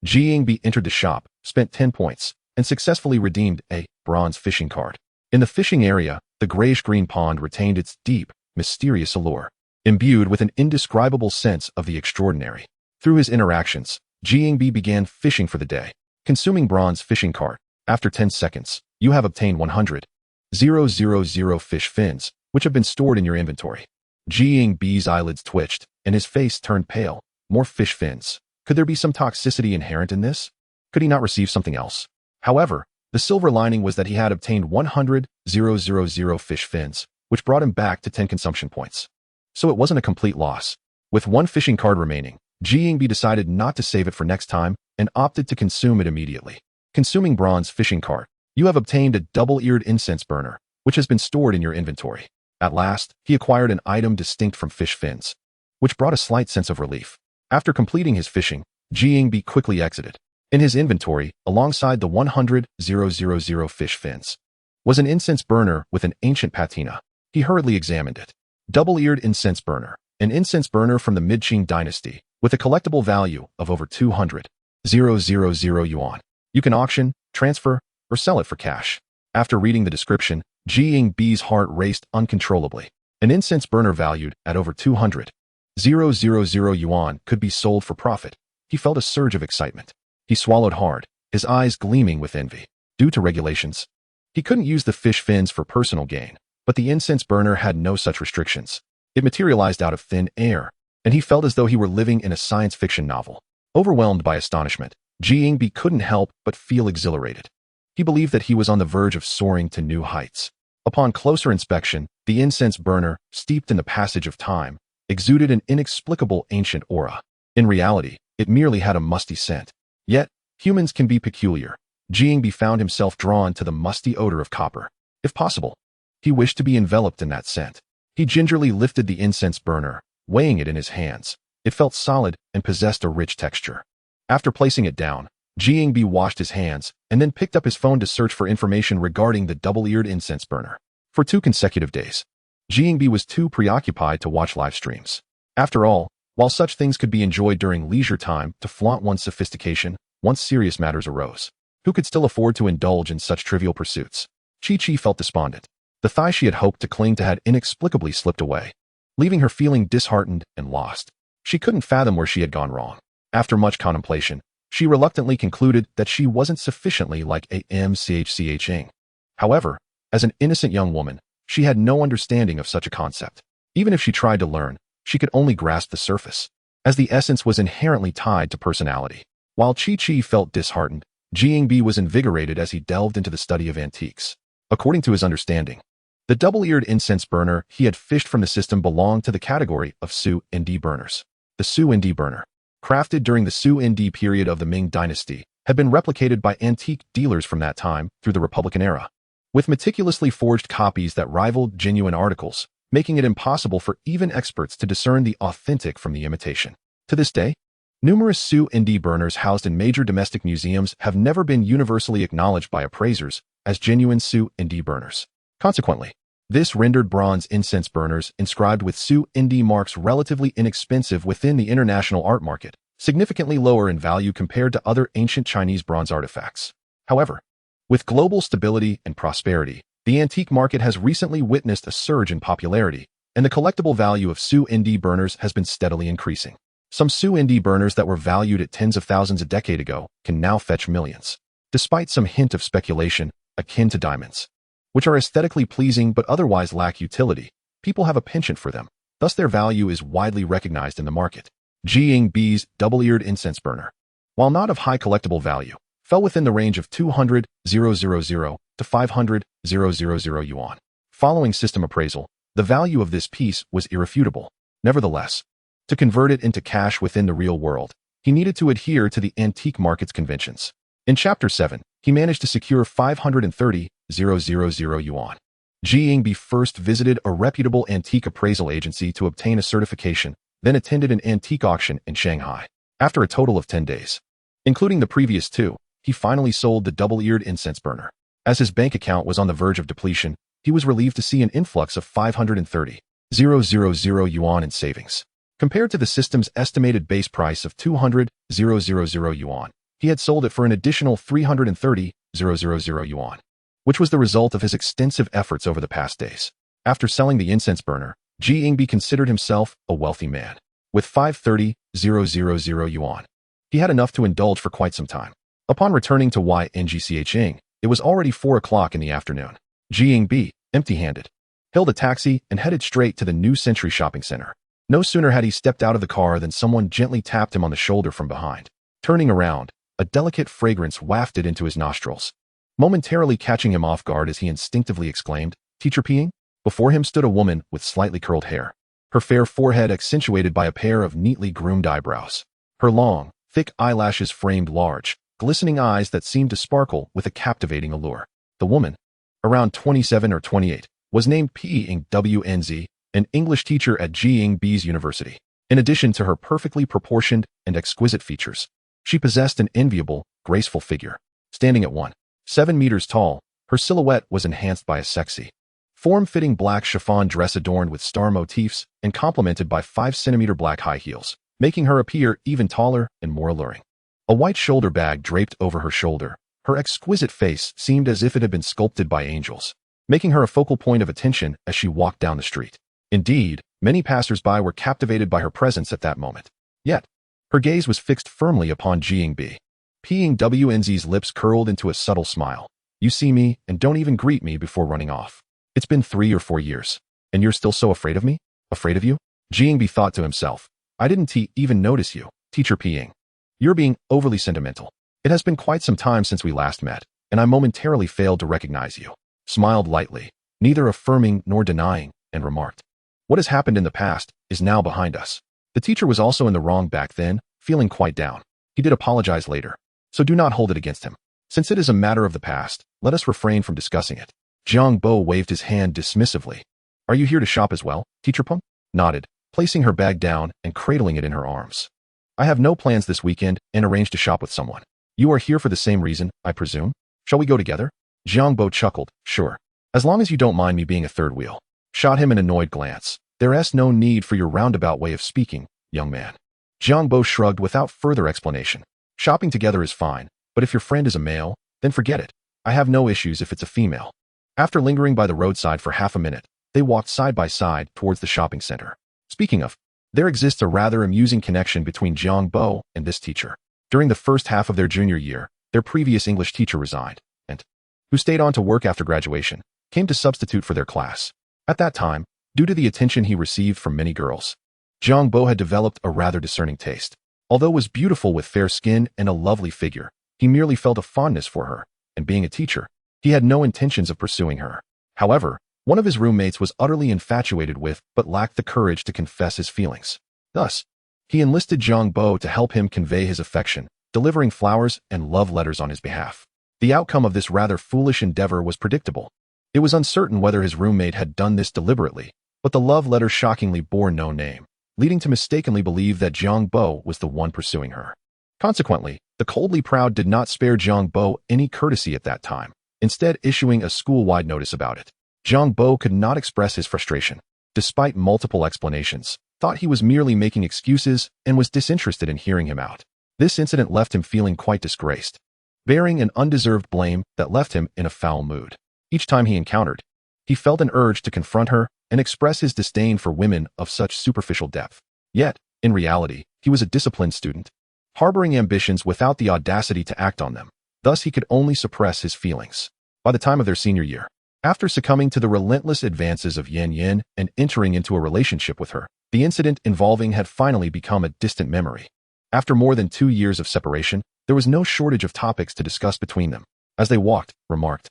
Speaker 1: Jiang Bo entered the shop, spent 10 points, and successfully redeemed a bronze fishing card. In the fishing area, the grayish-green pond retained its deep, mysterious allure, imbued with an indescribable sense of the extraordinary. Through his interactions, Jiang Bo began fishing for the day. Consuming bronze fishing card. After 10 seconds, you have obtained 100,000 fish fins, which have been stored in your inventory. Jiang Bo's eyelids twitched, and his face turned pale. More fish fins. Could there be some toxicity inherent in this? Could he not receive something else? However, the silver lining was that he had obtained 100,000 fish fins, which brought him back to 10 consumption points. So it wasn't a complete loss. With one fishing card remaining, Jiang Bo decided not to save it for next time and opted to consume it immediately. Consuming bronze fishing card, you have obtained a double-eared incense burner, which has been stored in your inventory. At last, he acquired an item distinct from fish fins, which brought a slight sense of relief. After completing his fishing, Jiang Bo quickly exited. In his inventory, alongside the 100,000 fish fins, was an incense burner with an ancient patina. He hurriedly examined it. Double-eared incense burner, an incense burner from the Mid-Qing dynasty, with a collectible value of over 200,000 yuan. You can auction, transfer, or sell it for cash. After reading the description, Jiang Bo's heart raced uncontrollably. An incense burner valued at over 200,000 yuan could be sold for profit. He felt a surge of excitement. He swallowed hard, his eyes gleaming with envy. Due to regulations, he couldn't use the fish fins for personal gain, but the incense burner had no such restrictions. It materialized out of thin air, and he felt as though he were living in a science fiction novel. Overwhelmed by astonishment, Jiang Bo couldn't help but feel exhilarated. He believed that he was on the verge of soaring to new heights. Upon closer inspection, the incense burner, steeped in the passage of time, exuded an inexplicable ancient aura. In reality, it merely had a musty scent. Yet, humans can be peculiar. Jiang Bo found himself drawn to the musty odor of copper. If possible, he wished to be enveloped in that scent. He gingerly lifted the incense burner, weighing it in his hands. It felt solid and possessed a rich texture. After placing it down, Jiang Bo washed his hands and then picked up his phone to search for information regarding the double-eared incense burner. For 2 consecutive days, Jiang Bo was too preoccupied to watch live streams. After all, while such things could be enjoyed during leisure time to flaunt one's sophistication, once serious matters arose, who could still afford to indulge in such trivial pursuits? Chi-Chi felt despondent. The thigh she had hoped to cling to had inexplicably slipped away, leaving her feeling disheartened and lost. She couldn't fathom where she had gone wrong. After much contemplation, she reluctantly concluded that she wasn't sufficiently like Amchching. However, as an innocent young woman, she had no understanding of such a concept. Even if she tried to learn, she could only grasp the surface, as the essence was inherently tied to personality. While Chi-Chi felt disheartened, Jiang Bo was invigorated as he delved into the study of antiques. According to his understanding, the double-eared incense burner he had fished from the system belonged to the category of Su-Nd burners. The Su-Nd burner, crafted during the Su-Nd period of the Ming dynasty, had been replicated by antique dealers from that time through the Republican era, with meticulously forged copies that rivaled genuine articles, making it impossible for even experts to discern the authentic from the imitation. To this day, numerous Su-Nd burners housed in major domestic museums have never been universally acknowledged by appraisers as genuine Su-Nd burners. Consequently, this rendered bronze incense burners inscribed with Su-Nd marks relatively inexpensive within the international art market, significantly lower in value compared to other ancient Chinese bronze artifacts. However, with global stability and prosperity, the antique market has recently witnessed a surge in popularity, and the collectible value of Su-Nd burners has been steadily increasing. Some Su-Nd burners that were valued at tens of thousands a decade ago can now fetch millions, despite some hint of speculation akin to diamonds, which are aesthetically pleasing but otherwise lack utility. People have a penchant for them, thus their value is widely recognized in the market. Jiang Bo's double-eared incense burner, while not of high collectible value, fell within the range of 200,000 to 500,000 yuan. Following system appraisal, the value of this piece was irrefutable. Nevertheless, to convert it into cash within the real world, he needed to adhere to the antique market's conventions. In Chapter 7, he managed to secure 530,000 yuan. Jiang Bo first visited a reputable antique appraisal agency to obtain a certification, then attended an antique auction in Shanghai. After a total of 10 days, including the previous 2, he finally sold the double-eared incense burner. As his bank account was on the verge of depletion, he was relieved to see an influx of 530,000 yuan in savings. Compared to the system's estimated base price of 200,000 yuan, he had sold it for an additional 330,000 yuan, which was the result of his extensive efforts over the past days. After selling the incense burner, Jiang Bo considered himself a wealthy man. With 530,000 yuan, he had enough to indulge for quite some time. Upon returning to Yangchching, it was already 4 o'clock in the afternoon. Jiang Bo, empty-handed, hailed a taxi and headed straight to the New Century shopping center. No sooner had he stepped out of the car than someone gently tapped him on the shoulder from behind. Turning around, a delicate fragrance wafted into his nostrils, momentarily catching him off guard as he instinctively exclaimed, "Teacher peeing?" Before him stood a woman with slightly curled hair, her fair forehead accentuated by a pair of neatly groomed eyebrows. Her long, thick eyelashes framed large, glistening eyes that seemed to sparkle with a captivating allure. The woman, around 27 or 28, was named P.W.N.Z., an English teacher at Jiang Bo's university. In addition to her perfectly proportioned and exquisite features, she possessed an enviable, graceful figure. Standing at 1.7 meters tall, her silhouette was enhanced by a sexy, form-fitting black chiffon dress adorned with star motifs and complemented by 5-centimeter black high heels, making her appear even taller and more alluring. A white shoulder bag draped over her shoulder, her exquisite face seemed as if it had been sculpted by angels, making her a focal point of attention as she walked down the street. Indeed, many passers-by were captivated by her presence at that moment. Yet, her gaze was fixed firmly upon Jiang Bo. P.W.N.Z.'s lips curled into a subtle smile. "You see me and don't even greet me before running off. It's been 3 or 4 years, and you're still so afraid of me? Afraid of you?" Jiang Bo thought to himself. "I didn't even notice you, Teacher Ping. You're being overly sentimental. It has been quite some time since we last met, and I momentarily failed to recognize you." Smiled lightly, neither affirming nor denying, and remarked, "What has happened in the past is now behind us." The teacher was also in the wrong back then, feeling quite down. He did apologize later, so do not hold it against him. Since it is a matter of the past, let us refrain from discussing it. Jiang Bo waved his hand dismissively. "Are you here to shop as well?" Teacher Peng nodded, placing her bag down and cradling it in her arms. "I have no plans this weekend and arranged to shop with someone. You are here for the same reason, I presume? Shall we go together?" Jiang Bo chuckled. "Sure. As long as you don't mind me being a third wheel." Shot him an annoyed glance. "There's no need for your roundabout way of speaking, young man." Jiang Bo shrugged without further explanation. "Shopping together is fine, but if your friend is a male, then forget it. I have no issues if it's a female." After lingering by the roadside for half a minute, they walked side by side towards the shopping center. Speaking of, there exists a rather amusing connection between Jiang Bo and this teacher. During the first half of their junior year, their previous English teacher resigned, and, who stayed on to work after graduation, came to substitute for their class. At that time, due to the attention he received from many girls, Jiang Bo had developed a rather discerning taste. Although was beautiful with fair skin and a lovely figure, he merely felt a fondness for her, and being a teacher, he had no intentions of pursuing her. However, one of his roommates was utterly infatuated with but lacked the courage to confess his feelings. Thus, he enlisted Jiang Bo to help him convey his affection, delivering flowers and love letters on his behalf. The outcome of this rather foolish endeavor was predictable. It was uncertain whether his roommate had done this deliberately, but the love letter shockingly bore no name, leading to mistakenly believe that Jiang Bo was the one pursuing her. Consequently, the coldly proud did not spare Jiang Bo any courtesy at that time, instead issuing a school-wide notice about it. Jiang Bo could not express his frustration, despite multiple explanations, thought he was merely making excuses, and was disinterested in hearing him out. This incident left him feeling quite disgraced, bearing an undeserved blame that left him in a foul mood. Each time he encountered, he felt an urge to confront her and express his disdain for women of such superficial depth. Yet, in reality, he was a disciplined student, harboring ambitions without the audacity to act on them. Thus he could only suppress his feelings. By the time of their senior year, after succumbing to the relentless advances of Yan Yan and entering into a relationship with her, the incident involving had finally become a distant memory. After more than 2 years of separation, there was no shortage of topics to discuss between them. As they walked, remarked,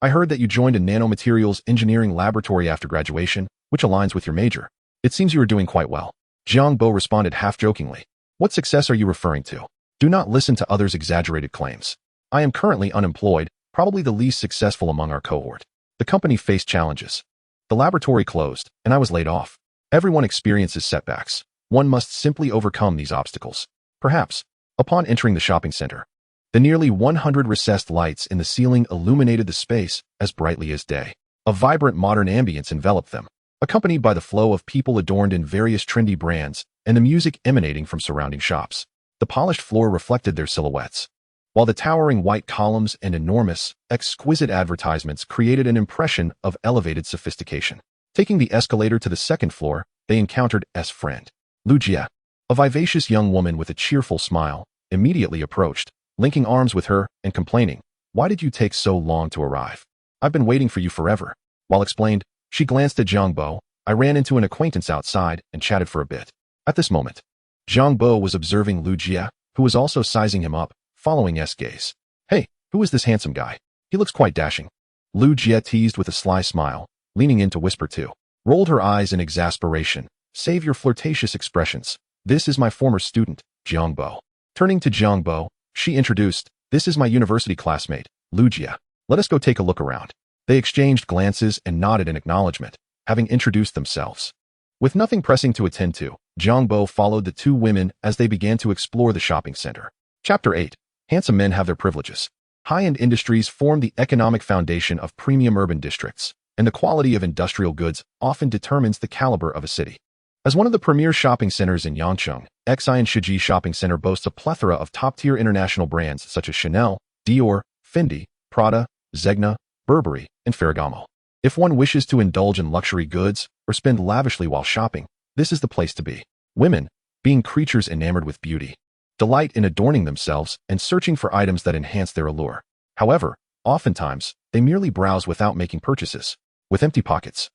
Speaker 1: "I heard that you joined a nanomaterials engineering laboratory after graduation, which aligns with your major. It seems you are doing quite well." Jiang Bo responded half-jokingly, "What success are you referring to? Do not listen to others' exaggerated claims. I am currently unemployed, probably the least successful among our cohort. The company faced challenges. The laboratory closed, and I was laid off. Everyone experiences setbacks. One must simply overcome these obstacles." Perhaps, upon entering the shopping center, the nearly 100 recessed lights in the ceiling illuminated the space as brightly as day. A vibrant modern ambience enveloped them, accompanied by the flow of people adorned in various trendy brands and the music emanating from surrounding shops. The polished floor reflected their silhouettes, while the towering white columns and enormous, exquisite advertisements created an impression of elevated sophistication. Taking the escalator to the second floor, they encountered S. friend. Lu Jie, a vivacious young woman with a cheerful smile, immediately approached, linking arms with her and complaining, "Why did you take so long to arrive? I've been waiting for you forever." While explained, she glanced at Jiang Bo. I ran into an acquaintance outside and chatted for a bit. At this moment, Jiang Bo was observing Lu Jie, who was also sizing him up, following his gaze. Hey, who is this handsome guy? He looks quite dashing. Lu Jie teased with a sly smile, leaning in to whisper too. Rolled her eyes in exasperation. Save your flirtatious expressions. This is my former student, Jiang Bo. Turning to Jiang Bo, she introduced, this is my university classmate, Lu Jie. Let us go take a look around. They exchanged glances and nodded in acknowledgement, having introduced themselves. With nothing pressing to attend to, Jiang Bo followed the two women as they began to explore the shopping center. Chapter 8. Handsome men have their privileges. High-end industries form the economic foundation of premium urban districts, and the quality of industrial goods often determines the caliber of a city. As one of the premier shopping centers in Yangcheng, Xi'an Shiji Shopping Center boasts a plethora of top-tier international brands such as Chanel, Dior, Fendi, Prada, Zegna, Burberry, and Ferragamo. If one wishes to indulge in luxury goods or spend lavishly while shopping, this is the place to be. Women, being creatures enamored with beauty, delight in adorning themselves and searching for items that enhance their allure. However, oftentimes, they merely browse without making purchases. With empty pockets,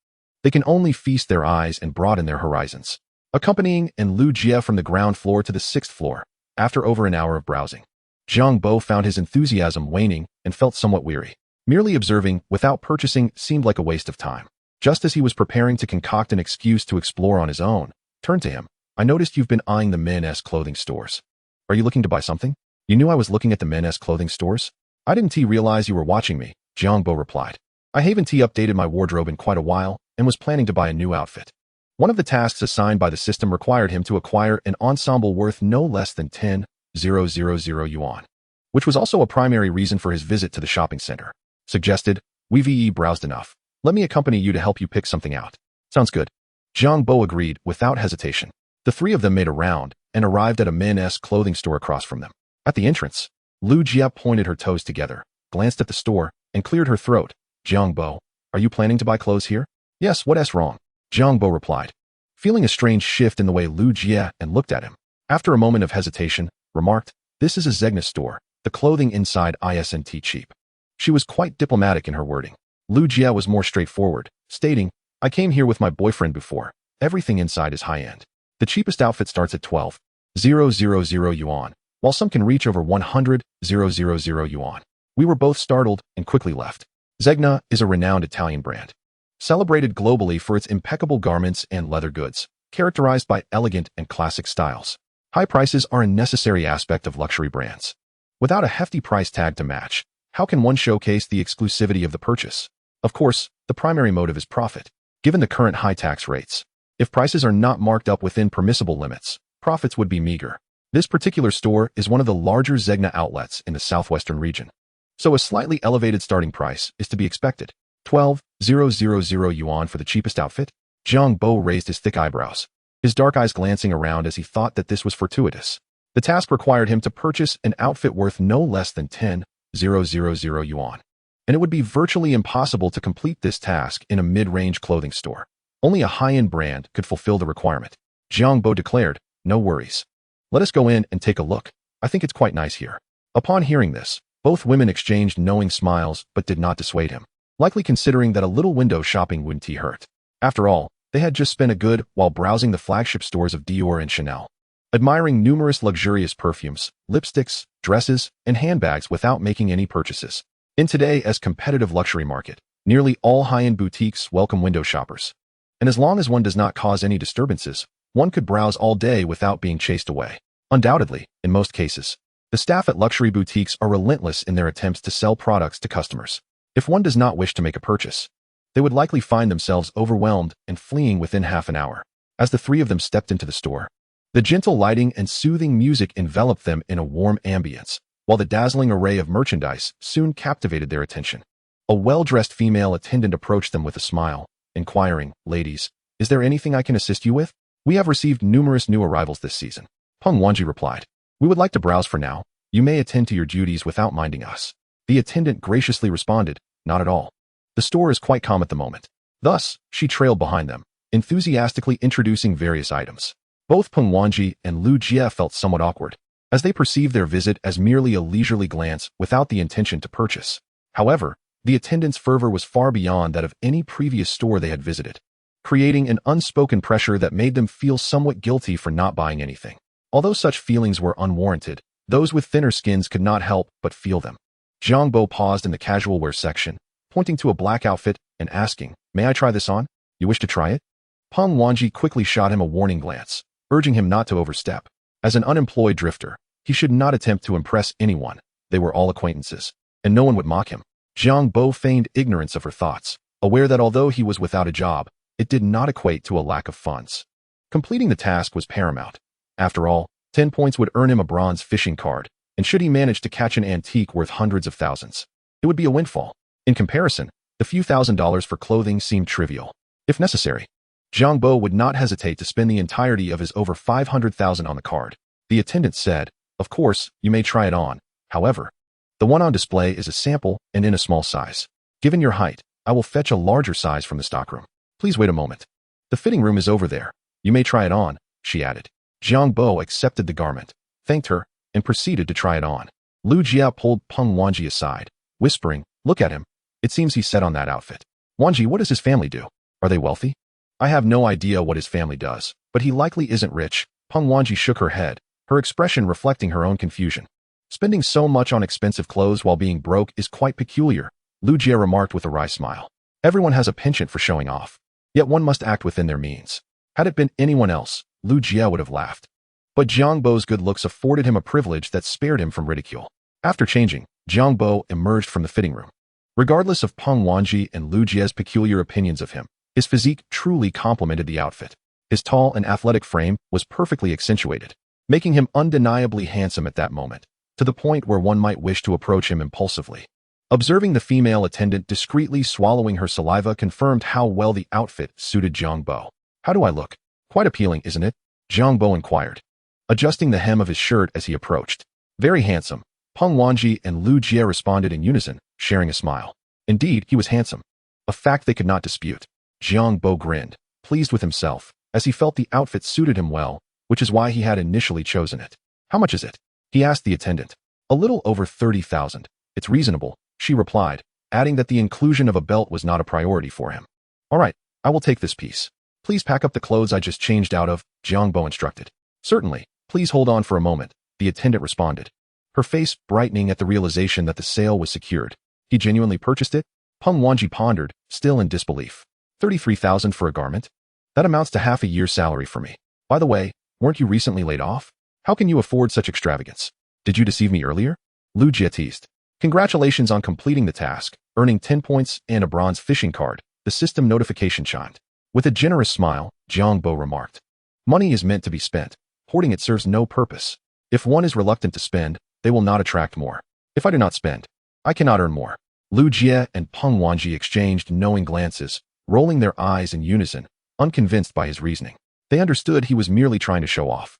Speaker 1: they can only feast their eyes and broaden their horizons. Accompanying Lu Jie from the ground floor to the 6th floor, after over an hour of browsing, Jiang Bo found his enthusiasm waning and felt somewhat weary. Merely observing without purchasing seemed like a waste of time. Just as he was preparing to concoct an excuse to explore on his own, turned to him. I noticed you've been eyeing the men's clothing stores. Are you looking to buy something? You knew I was looking at the men's clothing stores? I didn't realize you were watching me, Jiang Bo replied. I haven't updated my wardrobe in quite a while and was planning to buy a new outfit. One of the tasks assigned by the system required him to acquire an ensemble worth no less than 10,000 yuan, which was also a primary reason for his visit to the shopping center. Suggested, we've browsed enough. Let me accompany you to help you pick something out. Sounds good. Jiang Bo agreed without hesitation. The three of them made a round and arrived at a men's clothing store across from them. At the entrance, Lu Jie pointed her toes together, glanced at the store, and cleared her throat. Jiang Bo, are you planning to buy clothes here? Yes, what's wrong? Jiang Bo replied, feeling a strange shift in the way Lu Jie and looked at him. After a moment of hesitation, remarked, this is a Zegna store, the clothing inside isn't cheap. She was quite diplomatic in her wording. Lu Jie was more straightforward, stating, I came here with my boyfriend before. Everything inside is high-end. The cheapest outfit starts at 12,000 yuan, while some can reach over 100,000 yuan. We were both startled and quickly left. Zegna is a renowned Italian brand, celebrated globally for its impeccable garments and leather goods, characterized by elegant and classic styles. High prices are a necessary aspect of luxury brands. Without a hefty price tag to match, how can one showcase the exclusivity of the purchase? Of course, the primary motive is profit. Given the current high tax rates, if prices are not marked up within permissible limits, profits would be meager. This particular store is one of the larger Zegna outlets in the southwestern region, so a slightly elevated starting price is to be expected. 12,000 yuan for the cheapest outfit? Jiang Bo raised his thick eyebrows, his dark eyes glancing around as he thought that this was fortuitous. The task required him to purchase an outfit worth no less than 10,000 yuan, and it would be virtually impossible to complete this task in a mid-range clothing store. Only a high-end brand could fulfill the requirement. Jiang Bo declared, no worries. Let us go in and take a look. I think it's quite nice here. Upon hearing this, both women exchanged knowing smiles but did not dissuade him, likely considering that a little window shopping wouldn't hurt. After all, they had just spent a good while browsing the flagship stores of Dior and Chanel, admiring numerous luxurious perfumes, lipsticks, dresses, and handbags without making any purchases. In today's competitive luxury market, nearly all high-end boutiques welcome window shoppers. And as long as one does not cause any disturbances, one could browse all day without being chased away. Undoubtedly, in most cases, the staff at luxury boutiques are relentless in their attempts to sell products to customers. If one does not wish to make a purchase, they would likely find themselves overwhelmed and fleeing within half an hour. As the three of them stepped into the store, the gentle lighting and soothing music enveloped them in a warm ambience, while the dazzling array of merchandise soon captivated their attention. A well-dressed female attendant approached them with a smile, inquiring, ladies, is there anything I can assist you with? We have received numerous new arrivals this season. Peng Wanji replied, we would like to browse for now. You may attend to your duties without minding us. The attendant graciously responded, not at all. The store is quite calm at the moment. Thus, she trailed behind them, enthusiastically introducing various items. Both Peng Wanji and Lu Jie felt somewhat awkward, as they perceived their visit as merely a leisurely glance without the intention to purchase. However, the attendant's fervor was far beyond that of any previous store they had visited. creating an unspoken pressure that made them feel somewhat guilty for not buying anything. Although such feelings were unwarranted, those with thinner skins could not help but feel them. Jiang Bo paused in the casual wear section, pointing to a black outfit and asking, "May I try this on? You wish to try it?" Peng Wanji quickly shot him a warning glance, urging him not to overstep. As an unemployed drifter, he should not attempt to impress anyone. They were all acquaintances, and no one would mock him. Jiang Bo feigned ignorance of her thoughts, aware that although he was without a job, it did not equate to a lack of funds. Completing the task was paramount. After all, 10 points would earn him a bronze fishing card, and should he manage to catch an antique worth hundreds of thousands, it would be a windfall. In comparison, the few $1,000s for clothing seemed trivial. If necessary, Jiang Bo would not hesitate to spend the entirety of his over 500,000 on the card. The attendant said, "Of course, you may try it on. However, the one on display is a sample and in a small size. Given your height, I will fetch a larger size from the stockroom. Please wait a moment. The fitting room is over there. You may try it on," she added. Jiang Bo accepted the garment, thanked her, and proceeded to try it on. Lu Jia pulled Peng Wanji aside, whispering, "Look at him. It seems he's set on that outfit. Wanji, what does his family do? Are they wealthy?" "I have no idea what his family does, but he likely isn't rich." Peng Wanji shook her head, her expression reflecting her own confusion. "Spending so much on expensive clothes while being broke is quite peculiar," Lu Jia remarked with a wry smile. "Everyone has a penchant for showing off, yet one must act within their means." Had it been anyone else, Lu Jia would have laughed. But Jiang Bo's good looks afforded him a privilege that spared him from ridicule. After changing, Jiang Bo emerged from the fitting room. Regardless of Peng Wanji and Lu Jia's peculiar opinions of him, his physique truly complemented the outfit. His tall and athletic frame was perfectly accentuated, making him undeniably handsome at that moment, to the point where one might wish to approach him impulsively. Observing the female attendant discreetly swallowing her saliva confirmed how well the outfit suited Jiang Bo. "How do I look? Quite appealing, isn't it?" Jiang Bo inquired, adjusting the hem of his shirt as he approached. "Very handsome." Peng Wanji and Lu Jia responded in unison, sharing a smile. Indeed, he was handsome, a fact they could not dispute. Jiang Bo grinned, pleased with himself, as he felt the outfit suited him well, which is why he had initially chosen it. "How much is it?" he asked the attendant. "A little over 30,000. It's reasonable," she replied, adding that the inclusion of a belt was not a priority for him. "All right, I will take this piece. Please pack up the clothes I just changed out of," Jiang Bo instructed. "Certainly, please hold on for a moment," the attendant responded, her face brightening at the realization that the sale was secured. "He genuinely purchased it?" Peng Wanji pondered, still in disbelief. 33,000 for a garment? That amounts to half a year's salary for me. By the way, weren't you recently laid off? How can you afford such extravagance? Did you deceive me earlier?" Lu Jia teased. "Congratulations on completing the task, earning 10 points and a bronze fishing card," the system notification chimed. With a generous smile, Jiang Bo remarked, "Money is meant to be spent. Hoarding it serves no purpose. If one is reluctant to spend, they will not attract more. If I do not spend, I cannot earn more." Lu Jia and Peng Wanji exchanged knowing glances, rolling their eyes in unison, unconvinced by his reasoning. They understood he was merely trying to show off.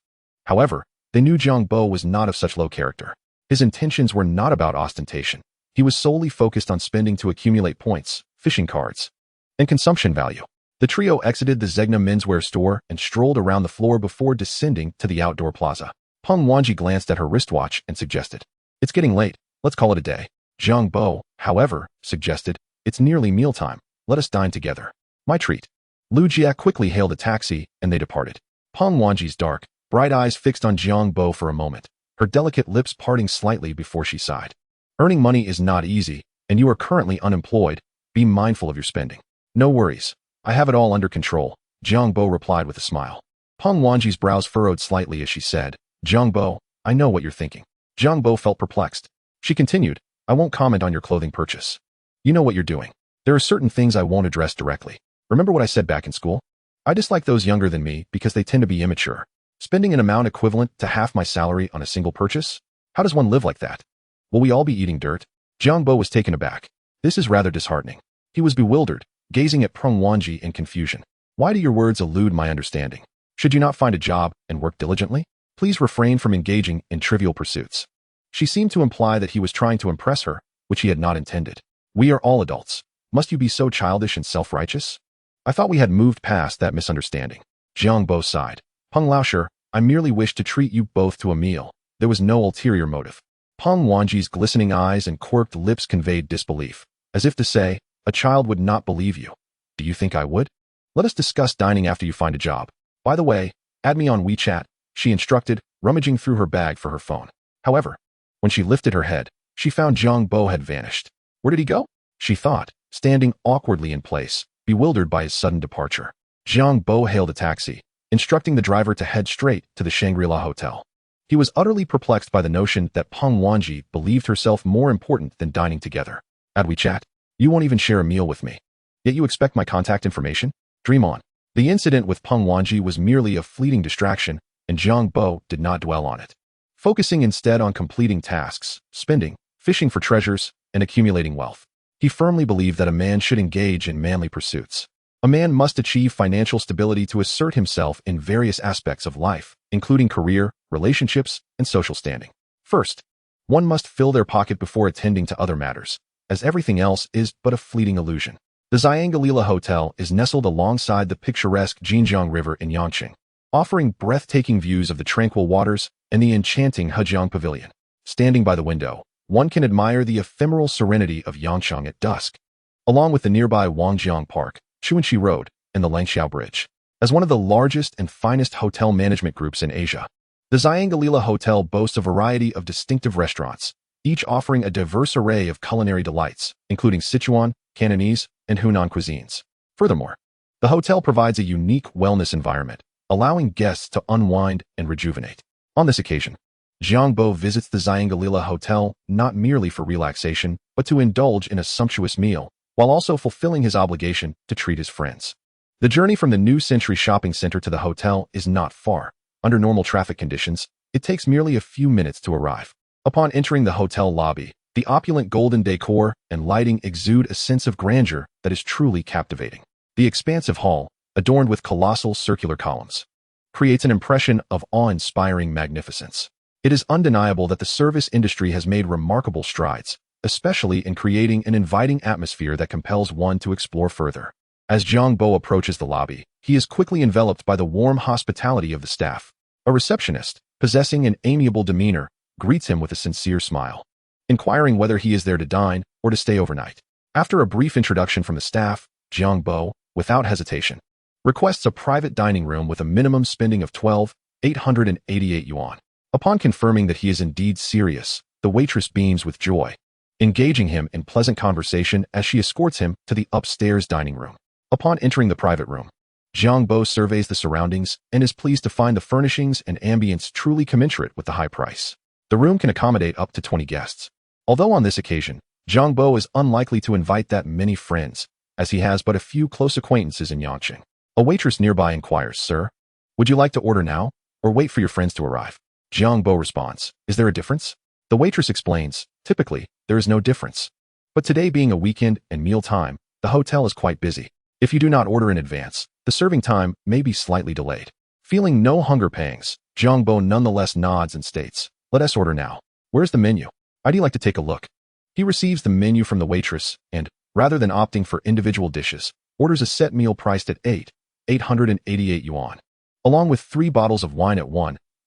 Speaker 1: However, they knew Jiang Bo was not of such low character. His intentions were not about ostentation. He was solely focused on spending to accumulate points, fishing cards, and consumption value. The trio exited the Zegna menswear store and strolled around the floor before descending to the outdoor plaza. Peng Wanji glanced at her wristwatch and suggested, "It's getting late. Let's call it a day." Jiang Bo, however, suggested, "It's nearly mealtime. Let us dine together." "My treat." Lu Jia quickly hailed a taxi, and they departed. Peng Wanji's dark, bright eyes fixed on Jiang Bo for a moment, her delicate lips parting slightly before she sighed. "Earning money is not easy, and you are currently unemployed. Be mindful of your spending." "No worries. I have it all under control," Jiang Bo replied with a smile. Peng Wanji's brows furrowed slightly as she said, "Jiang Bo, I know what you're thinking." Jiang Bo felt perplexed. She continued, "I won't comment on your clothing purchase. You know what you're doing. There are certain things I won't address directly. Remember what I said back in school? I dislike those younger than me because they tend to be immature. Spending an amount equivalent to half my salary on a single purchase? How does one live like that? Will we all be eating dirt?" Jiang Bo was taken aback. This is rather disheartening. He was bewildered, gazing at Peng Wanji in confusion. "Why do your words elude my understanding? Should you not find a job and work diligently? Please refrain from engaging in trivial pursuits." She seemed to imply that he was trying to impress her, which he had not intended. "We are all adults. Must you be so childish and self-righteous? I thought we had moved past that misunderstanding." Jiang Bo sighed. "Peng Laosher, I merely wished to treat you both to a meal. There was no ulterior motive." Peng Wanji's glistening eyes and quirked lips conveyed disbelief, as if to say, "A child would not believe you." "Do you think I would?" Let us discuss dining after you find a job. By the way, add me on WeChat, she instructed, rummaging through her bag for her phone. However, when she lifted her head, she found Jiang Bo had vanished. Where did he go? She thought, standing awkwardly in place, bewildered by his sudden departure. Jiang Bo hailed a taxi, instructing the driver to head straight to the Shangri-La Hotel. He was utterly perplexed by the notion that Peng Wanji believed herself more important than dining together. Add WeChat? You won't even share a meal with me. Yet you expect my contact information? Dream on. The incident with Peng Wanji was merely a fleeting distraction, and Jiang Bo did not dwell on it. Focusing instead on completing tasks, spending, fishing for treasures, and accumulating wealth. He firmly believed that a man should engage in manly pursuits. A man must achieve financial stability to assert himself in various aspects of life, including career, relationships, and social standing. First, one must fill their pocket before attending to other matters, as everything else is but a fleeting illusion. The Xiangalila Hotel is nestled alongside the picturesque Jinjiang River in Yangqing, offering breathtaking views of the tranquil waters and the enchanting Hejiang Pavilion. Standing by the window, one can admire the ephemeral serenity of Yangcheng at dusk, along with the nearby Wangjiang Park, Chuanxi Road, and the Langxiao Bridge. As one of the largest and finest hotel management groups in Asia, the Xiangalila Hotel boasts a variety of distinctive restaurants, each offering a diverse array of culinary delights, including Sichuan, Cantonese, and Hunan cuisines. Furthermore, the hotel provides a unique wellness environment, allowing guests to unwind and rejuvenate. On this occasion, Jiang Bo visits the Xiangalila Hotel not merely for relaxation, but to indulge in a sumptuous meal, while also fulfilling his obligation to treat his friends. The journey from the New Century Shopping Center to the hotel is not far. Under normal traffic conditions, it takes merely a few minutes to arrive. Upon entering the hotel lobby, the opulent golden decor and lighting exude a sense of grandeur that is truly captivating. The expansive hall, adorned with colossal circular columns, creates an impression of awe-inspiring magnificence. It is undeniable that the service industry has made remarkable strides, especially in creating an inviting atmosphere that compels one to explore further. As Jiang Bo approaches the lobby, he is quickly enveloped by the warm hospitality of the staff. A receptionist, possessing an amiable demeanor, greets him with a sincere smile, inquiring whether he is there to dine or to stay overnight. After a brief introduction from the staff, Jiang Bo, without hesitation, requests a private dining room with a minimum spending of 12,888 yuan. Upon confirming that he is indeed serious, the waitress beams with joy, engaging him in pleasant conversation as she escorts him to the upstairs dining room. Upon entering the private room, Jiang Bo surveys the surroundings and is pleased to find the furnishings and ambience truly commensurate with the high price. The room can accommodate up to 20 guests. Although on this occasion, Jiang Bo is unlikely to invite that many friends, as he has but a few close acquaintances in Yangqing. A waitress nearby inquires, "Sir, would you like to order now, or wait for your friends to arrive?" Jiang Bo responds, "Is there a difference?" The waitress explains, "Typically, there is no difference. But today being a weekend and meal time, the hotel is quite busy. If you do not order in advance, the serving time may be slightly delayed." Feeling no hunger pangs, Jiang Bo nonetheless nods and states, "Let us order now. Where's the menu? I'd like to take a look." He receives the menu from the waitress and, rather than opting for individual dishes, orders a set meal priced at 888 yuan, along with 3 bottles of wine at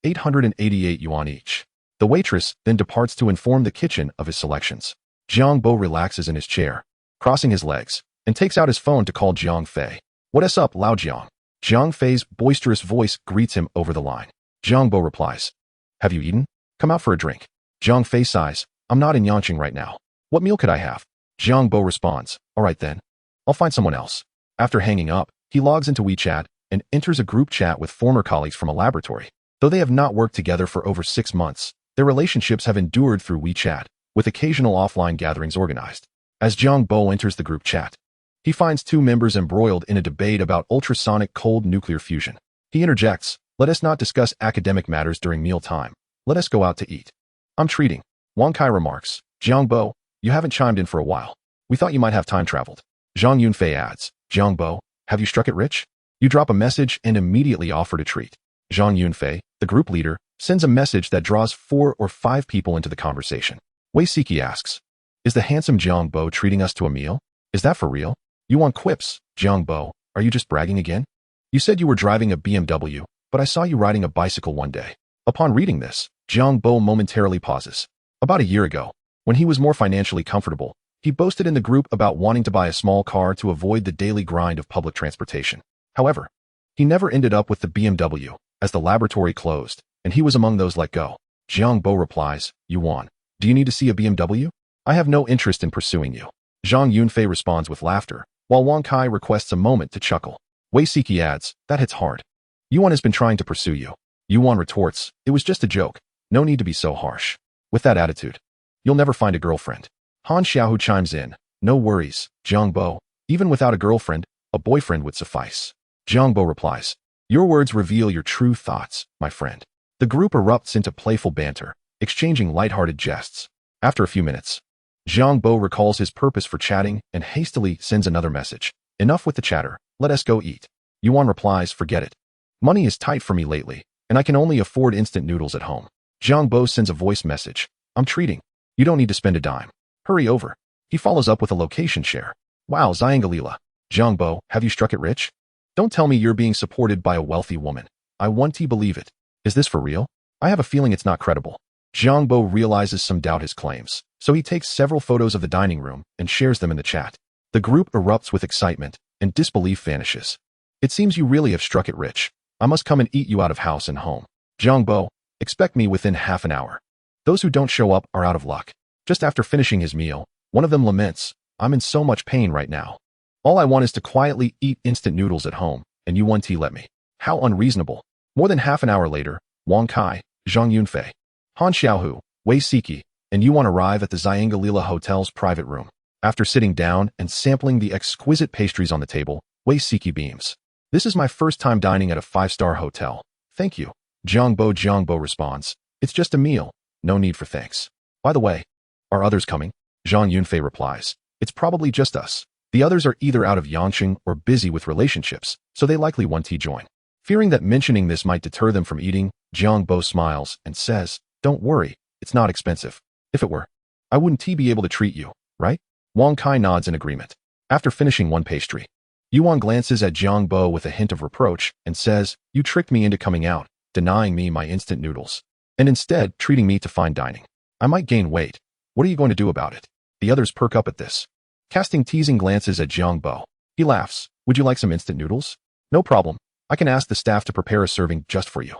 Speaker 1: 888 yuan each. The waitress then departs to inform the kitchen of his selections. Jiang Bo relaxes in his chair, crossing his legs, and takes out his phone to call Jiang Fei. "What's up, Lao Jiang?" Jiang Fei's boisterous voice greets him over the line. Jiang Bo replies, "Have you eaten? Come out for a drink." Jiang Fei sighs, "I'm not in Yangqing right now. What meal could I have?" Jiang Bo responds, "All right then. I'll find someone else." After hanging up, he logs into WeChat and enters a group chat with former colleagues from a laboratory. Though they have not worked together for over 6 months, their relationships have endured through WeChat, with occasional offline gatherings organized. As Jiang Bo enters the group chat, he finds 2 members embroiled in a debate about ultrasonic cold nuclear fusion. He interjects, "Let us not discuss academic matters during mealtime. Let us go out to eat." "I'm treating." Wang Kai remarks, "Jiang Bo, you haven't chimed in for a while. We thought you might have time traveled." Zhang Yunfei adds, "Jiang Bo, have you struck it rich? You drop a message and immediately offer to treat." Zhang Yunfei, the group leader, sends a message that draws 4 or 5 people into the conversation. Wei Siki asks, "Is the handsome Jiang Bo treating us to a meal? Is that for real?" Yuan quips, "Jiang Bo, are you just bragging again? You said you were driving a BMW, but I saw you riding a bicycle one day." Upon reading this, Jiang Bo momentarily pauses. About a year ago, when he was more financially comfortable, he boasted in the group about wanting to buy a small car to avoid the daily grind of public transportation. However, he never ended up with the BMW, as the laboratory closed, and he was among those let go. Jiang Bo replies, Yuan, do you need to see a BMW? I have no interest in pursuing you. Zhang Yunfei responds with laughter, while Wang Kai requests a moment to chuckle. Wei Siki adds, that hits hard. Yuan has been trying to pursue you. Yuan retorts, it was just a joke. No need to be so harsh. With that attitude, you'll never find a girlfriend. Han Xiaohu chimes in, no worries, Jiang Bo. Even without a girlfriend, a boyfriend would suffice. Jiang Bo replies, your words reveal your true thoughts, my friend. The group erupts into playful banter, exchanging lighthearted jests. After a few minutes, Jiang Bo recalls his purpose for chatting and hastily sends another message. Enough with the chatter, let us go eat. Yuan replies, forget it. Money is tight for me lately, and I can only afford instant noodles at home. Jiang Bo sends a voice message. I'm treating. You don't need to spend a dime. Hurry over. He follows up with a location share. Wow, Zyangalila. Jiang Bo, have you struck it rich? Don't tell me you're being supported by a wealthy woman. I want to believe it. Is this for real? I have a feeling it's not credible. Jiang Bo realizes some doubt his claims, so he takes several photos of the dining room and shares them in the chat. The group erupts with excitement, and disbelief vanishes. It seems you really have struck it rich. I must come and eat you out of house and home. Jiang Bo, expect me within half an hour. Those who don't show up are out of luck. Just after finishing his meal, one of them laments, I'm in so much pain right now. All I want is to quietly eat instant noodles at home, and you want to let me. How unreasonable. More than half an hour later, Wang Kai, Zhang Yunfei, Han Xiaohu, Wei Siki, and Yuan arrive at the Zyangalila Hotel's private room. After sitting down and sampling the exquisite pastries on the table, Wei Siki beams. This is my first time dining at a 5-star hotel. Thank you. Jiang Bo responds. It's just a meal. No need for thanks. By the way, are others coming? Zhang Yunfei replies. It's probably just us. The others are either out of Yangqing or busy with relationships, so they likely want to join. Fearing that mentioning this might deter them from eating, Jiang Bo smiles and says, don't worry, it's not expensive. If it were, I wouldn't be able to treat you, right? Wang Kai nods in agreement. After finishing one pastry, Yuan glances at Jiang Bo with a hint of reproach and says, you tricked me into coming out, denying me my instant noodles, and instead treating me to fine dining. I might gain weight. What are you going to do about it? The others perk up at this, casting teasing glances at Jiang Bo. He laughs. Would you like some instant noodles? No problem. I can ask the staff to prepare a serving just for you.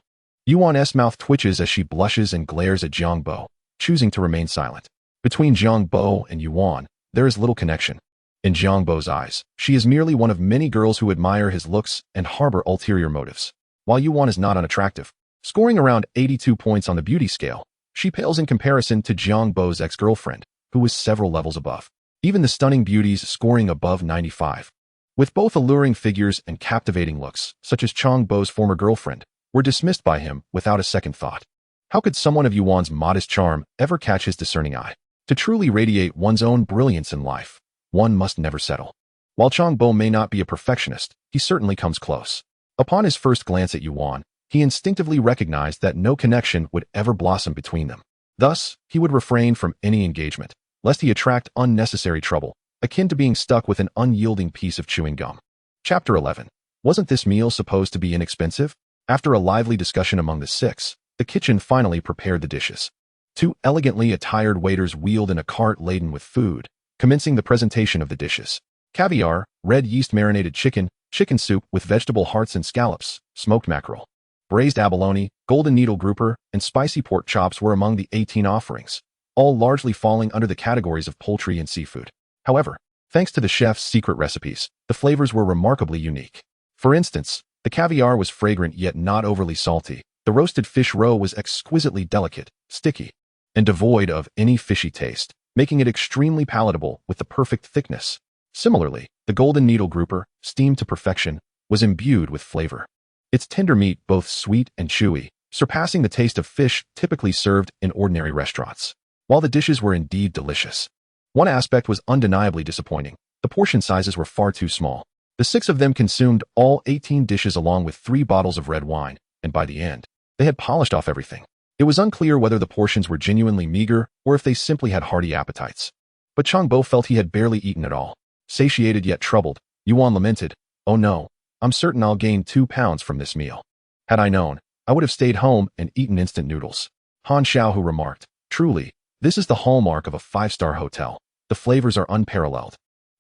Speaker 1: Yuan's mouth twitches as she blushes and glares at Jiang Bo, choosing to remain silent. Between Jiang Bo and Yuan, there is little connection. In Jiang Bo's eyes, she is merely one of many girls who admire his looks and harbor ulterior motives. While Yuan is not unattractive, scoring around 82 points on the beauty scale, she pales in comparison to Jiang Bo's ex-girlfriend, who was several levels above. Even the stunning beauties scoring above 95. With both alluring figures and captivating looks, such as Chang Bo's former girlfriend, were dismissed by him without a second thought. How could someone of Yuan's modest charm ever catch his discerning eye? To truly radiate one's own brilliance in life, one must never settle. While Chang Bo may not be a perfectionist, he certainly comes close. Upon his first glance at Yuan, he instinctively recognized that no connection would ever blossom between them. Thus, he would refrain from any engagement, lest he attract unnecessary trouble, akin to being stuck with an unyielding piece of chewing gum. Chapter 11. Wasn't this meal supposed to be inexpensive? After a lively discussion among the six, the kitchen finally prepared the dishes. Two elegantly attired waiters wheeled in a cart laden with food, commencing the presentation of the dishes. Caviar, red yeast marinated chicken, chicken soup with vegetable hearts and scallops, smoked mackerel, braised abalone, golden needle grouper, and spicy pork chops were among the 18 offerings, all largely falling under the categories of poultry and seafood. However, thanks to the chef's secret recipes, the flavors were remarkably unique. For instance, the caviar was fragrant yet not overly salty. The roasted fish roe was exquisitely delicate, sticky, and devoid of any fishy taste, making it extremely palatable with the perfect thickness. Similarly, the golden needle grouper, steamed to perfection, was imbued with flavor. Its tender meat both sweet and chewy, surpassing the taste of fish typically served in ordinary restaurants. While the dishes were indeed delicious, one aspect was undeniably disappointing. The portion sizes were far too small. The six of them consumed all 18 dishes along with 3 bottles of red wine, and by the end, they had polished off everything. It was unclear whether the portions were genuinely meager or if they simply had hearty appetites. But Chang Bo felt he had barely eaten at all. Satiated yet troubled, Yuan lamented, "Oh no, I'm certain I'll gain 2 pounds from this meal. Had I known, I would have stayed home and eaten instant noodles." Han Xiaohu remarked, "Truly, this is the hallmark of a 5-star hotel. The flavors are unparalleled.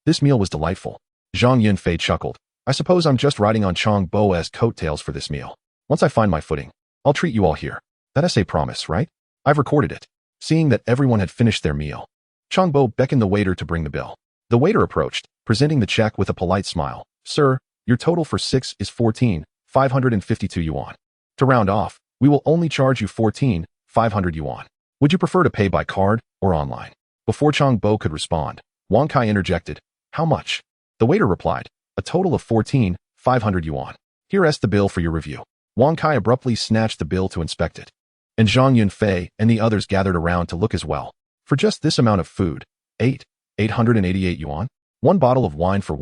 Speaker 1: This meal was delightful." Zhang Yunfei chuckled, I suppose I'm just riding on Jiang Bo's coattails for this meal. Once I find my footing, I'll treat you all here. That's a promise, right? I've recorded it. Seeing that everyone had finished their meal, Jiang Bo beckoned the waiter to bring the bill. The waiter approached, presenting the check with a polite smile. Sir, your total for 6 is 14,552 yuan. To round off, we will only charge you 14,500 yuan. Would you prefer to pay by card or online? Before Jiang Bo could respond, Wang Kai interjected. How much? The waiter replied, a total of 14,500 yuan. Here's the bill for your review. Wang Kai abruptly snatched the bill to inspect it. And Zhang Yunfei and the others gathered around to look as well. For just this amount of food, 888 yuan? One bottle of wine for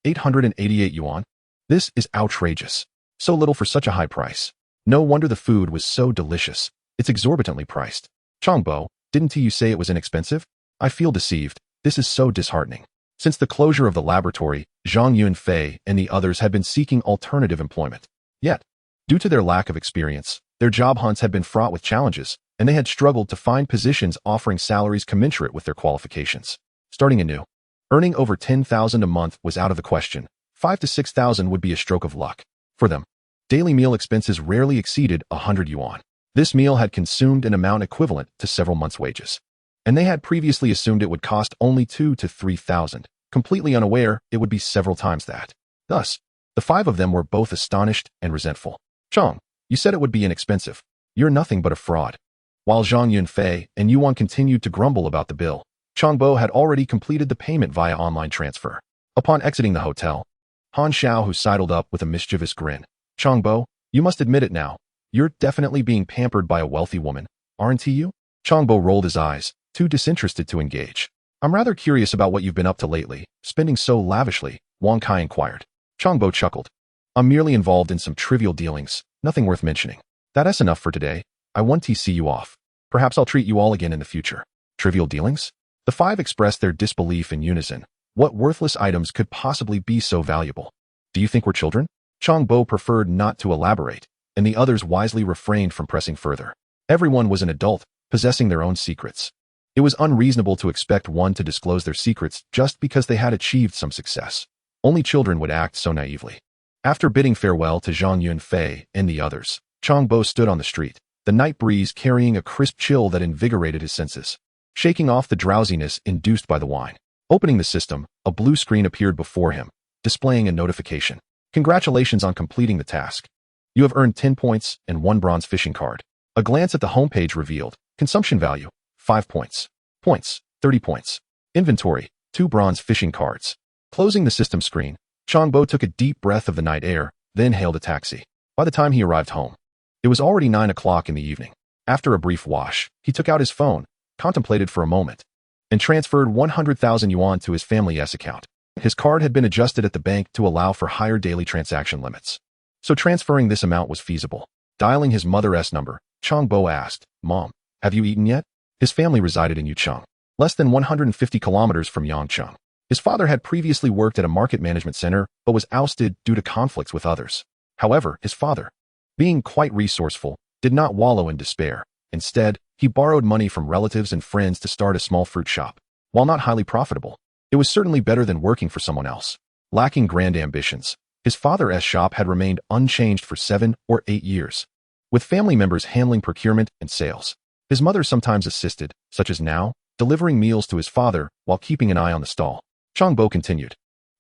Speaker 1: 888 yuan? This is outrageous. So little for such a high price. No wonder the food was so delicious. It's exorbitantly priced. Jiang Bo, didn't you say it was inexpensive? I feel deceived. This is so disheartening. Since the closure of the laboratory, Zhang Yunfei and the others had been seeking alternative employment. Yet, due to their lack of experience, their job hunts had been fraught with challenges, and they had struggled to find positions offering salaries commensurate with their qualifications. Starting anew, earning over 10,000 a month was out of the question. 5 to 6,000 would be a stroke of luck. For them, daily meal expenses rarely exceeded 100 yuan. This meal had consumed an amount equivalent to several months' wages. And they had previously assumed it would cost only 2 to 3,000, completely unaware it would be several times that. Thus, the 5 of them were both astonished and resentful. Chang, you said it would be inexpensive. You're nothing but a fraud. While Zhang Yunfei and Yuan continued to grumble about the bill, Jiang Bo had already completed the payment via online transfer. Upon exiting the hotel, Han Xiao, who sidled up with a mischievous grin. Jiang Bo, you must admit it now. You're definitely being pampered by a wealthy woman, aren't you? Jiang Bo rolled his eyes, too disinterested to engage. I'm rather curious about what you've been up to lately, spending so lavishly, Wang Kai inquired. Jiang Bo chuckled. I'm merely involved in some trivial dealings, nothing worth mentioning. That's enough for today. I want to see you off. Perhaps I'll treat you all again in the future. Trivial dealings? The 5 expressed their disbelief in unison. What worthless items could possibly be so valuable? Do you think we're children? Jiang Bo preferred not to elaborate, and the others wisely refrained from pressing further. Everyone was an adult, possessing their own secrets. It was unreasonable to expect one to disclose their secrets just because they had achieved some success. Only children would act so naively. After bidding farewell to Zhang Yunfei and the others, Jiang Bo stood on the street, the night breeze carrying a crisp chill that invigorated his senses. Shaking off the drowsiness induced by the wine. Opening the system, a blue screen appeared before him, displaying a notification. Congratulations on completing the task. You have earned 10 points and 1 bronze fishing card. A glance at the homepage revealed, consumption value, 5 points. Points, 30 points. Inventory, 2 bronze fishing cards. Closing the system screen, Jiang Bo took a deep breath of the night air, then hailed a taxi. By the time he arrived home, it was already 9 o'clock in the evening. After a brief wash, he took out his phone, contemplated for a moment, and transferred 100,000 yuan to his family's account. His card had been adjusted at the bank to allow for higher daily transaction limits. So transferring this amount was feasible. Dialing his mother's number, Jiang Bo asked, Mom, have you eaten yet? His family resided in Yucheng, less than 150 kilometers from Yangcheng. His father had previously worked at a market management center, but was ousted due to conflicts with others. However, his father, being quite resourceful, did not wallow in despair. Instead, he borrowed money from relatives and friends to start a small fruit shop. While not highly profitable, it was certainly better than working for someone else. Lacking grand ambitions, his father's shop had remained unchanged for 7 or 8 years, with family members handling procurement and sales. His mother sometimes assisted, such as now, delivering meals to his father while keeping an eye on the stall. Jiang Bo continued.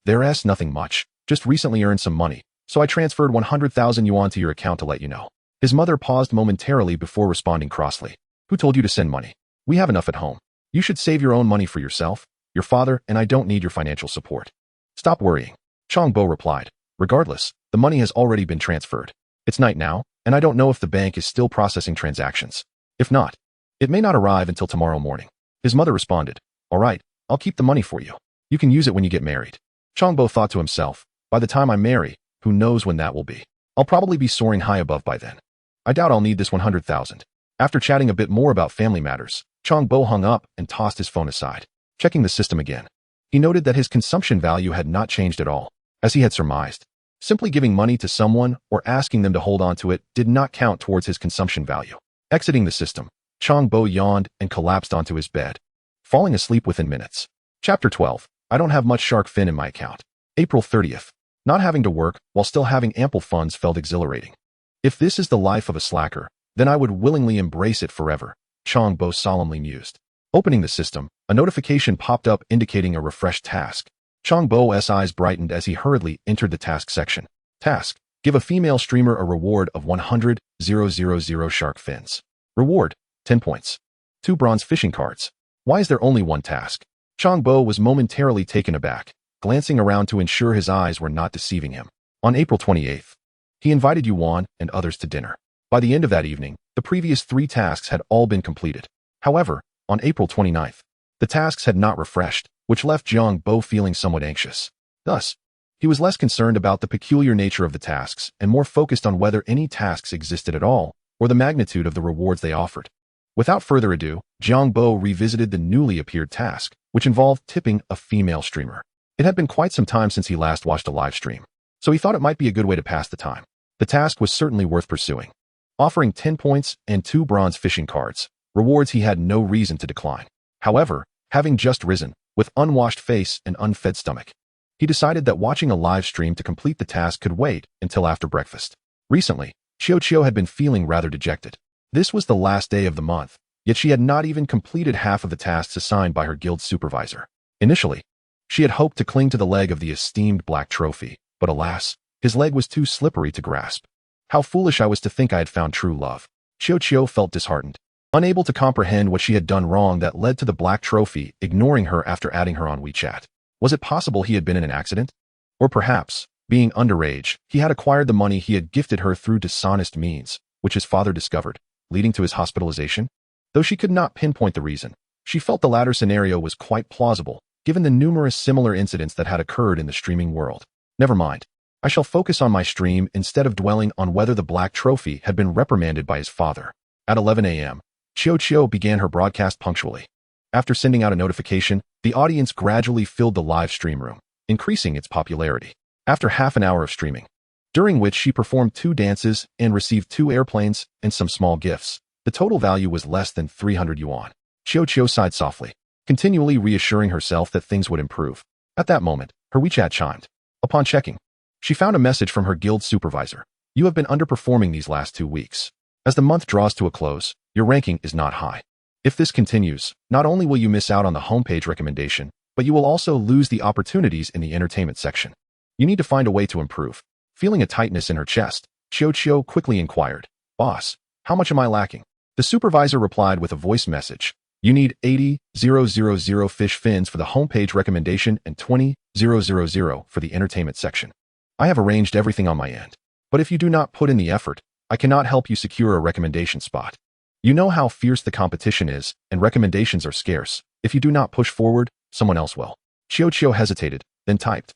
Speaker 1: There's nothing much, just recently earned some money, so I transferred 100,000 yuan to your account to let you know. His mother paused momentarily before responding crossly. Who told you to send money? We have enough at home. You should save your own money for yourself, your father, and I don't need your financial support. Stop worrying. Jiang Bo replied. Regardless, the money has already been transferred. It's night now, and I don't know if the bank is still processing transactions. If not, it may not arrive until tomorrow morning. His mother responded. All right, I'll keep the money for you. You can use it when you get married. Jiang Bo thought to himself, by the time I marry, who knows when that will be? I'll probably be soaring high above by then. I doubt I'll need this 100,000. After chatting a bit more about family matters, Jiang Bo hung up and tossed his phone aside. Checking the system again, he noted that his consumption value had not changed at all, as he had surmised. Simply giving money to someone or asking them to hold on to it did not count towards his consumption value. Exiting the system, Jiang Bo yawned and collapsed onto his bed, falling asleep within minutes. Chapter 12. I don't have much shark fin in my account. April 30th. Not having to work while still having ample funds felt exhilarating. If this is the life of a slacker, then I would willingly embrace it forever, Jiang Bo solemnly mused. Opening the system, a notification popped up indicating a refreshed task. Jiang Bo's eyes brightened as he hurriedly entered the task section. Task: give a female streamer a reward of 100,000 shark fins. Reward: 10 points. 2 bronze fishing cards. Why is there only one task? Jiang Bo was momentarily taken aback, glancing around to ensure his eyes were not deceiving him. On April 28th, he invited Yuan and others to dinner. By the end of that evening, the previous 3 tasks had all been completed. However, on April 29th, the tasks had not refreshed, which left Jiang Bo feeling somewhat anxious. Thus, he was less concerned about the peculiar nature of the tasks and more focused on whether any tasks existed at all, or the magnitude of the rewards they offered. Without further ado, Jiang Bo revisited the newly appeared task, which involved tipping a female streamer. It had been quite some time since he last watched a live stream, so he thought it might be a good way to pass the time. The task was certainly worth pursuing. Offering 10 points and 2 bronze fishing cards, rewards he had no reason to decline. However, having just risen, with unwashed face and unfed stomach, he decided that watching a live stream to complete the task could wait until after breakfast. Recently, Qiu had been feeling rather dejected. This was the last day of the month, yet she had not even completed half of the tasks assigned by her guild supervisor. Initially, she had hoped to cling to the leg of the esteemed black trophy, but alas, his leg was too slippery to grasp. How foolish I was to think I had found true love. Qiu felt disheartened, unable to comprehend what she had done wrong that led to the black trophy ignoring her after adding her on WeChat. Was it possible he had been in an accident? Or perhaps, being underage, he had acquired the money he had gifted her through dishonest means, which his father discovered, leading to his hospitalization? Though she could not pinpoint the reason, she felt the latter scenario was quite plausible, given the numerous similar incidents that had occurred in the streaming world. Never mind. I shall focus on my stream instead of dwelling on whether the black trophy had been reprimanded by his father. At 11 a.m., Qiu began her broadcast punctually. After sending out a notification, the audience gradually filled the live stream room, increasing its popularity. After half an hour of streaming, during which she performed 2 dances and received 2 airplanes and some small gifts, the total value was less than 300 yuan. Qiu sighed softly, continually reassuring herself that things would improve. At that moment, her WeChat chimed. Upon checking, she found a message from her guild supervisor. You have been underperforming these last 2 weeks. As the month draws to a close, your ranking is not high. If this continues, not only will you miss out on the homepage recommendation, but you will also lose the opportunities in the entertainment section. You need to find a way to improve. Feeling a tightness in her chest, Qiu quickly inquired, Boss, how much am I lacking? The supervisor replied with a voice message. You need 80,000 fish fins for the homepage recommendation and 20,000 for the entertainment section. I have arranged everything on my end, but if you do not put in the effort, I cannot help you secure a recommendation spot. You know how fierce the competition is, and recommendations are scarce. If you do not push forward, someone else will. Qiu hesitated, then typed,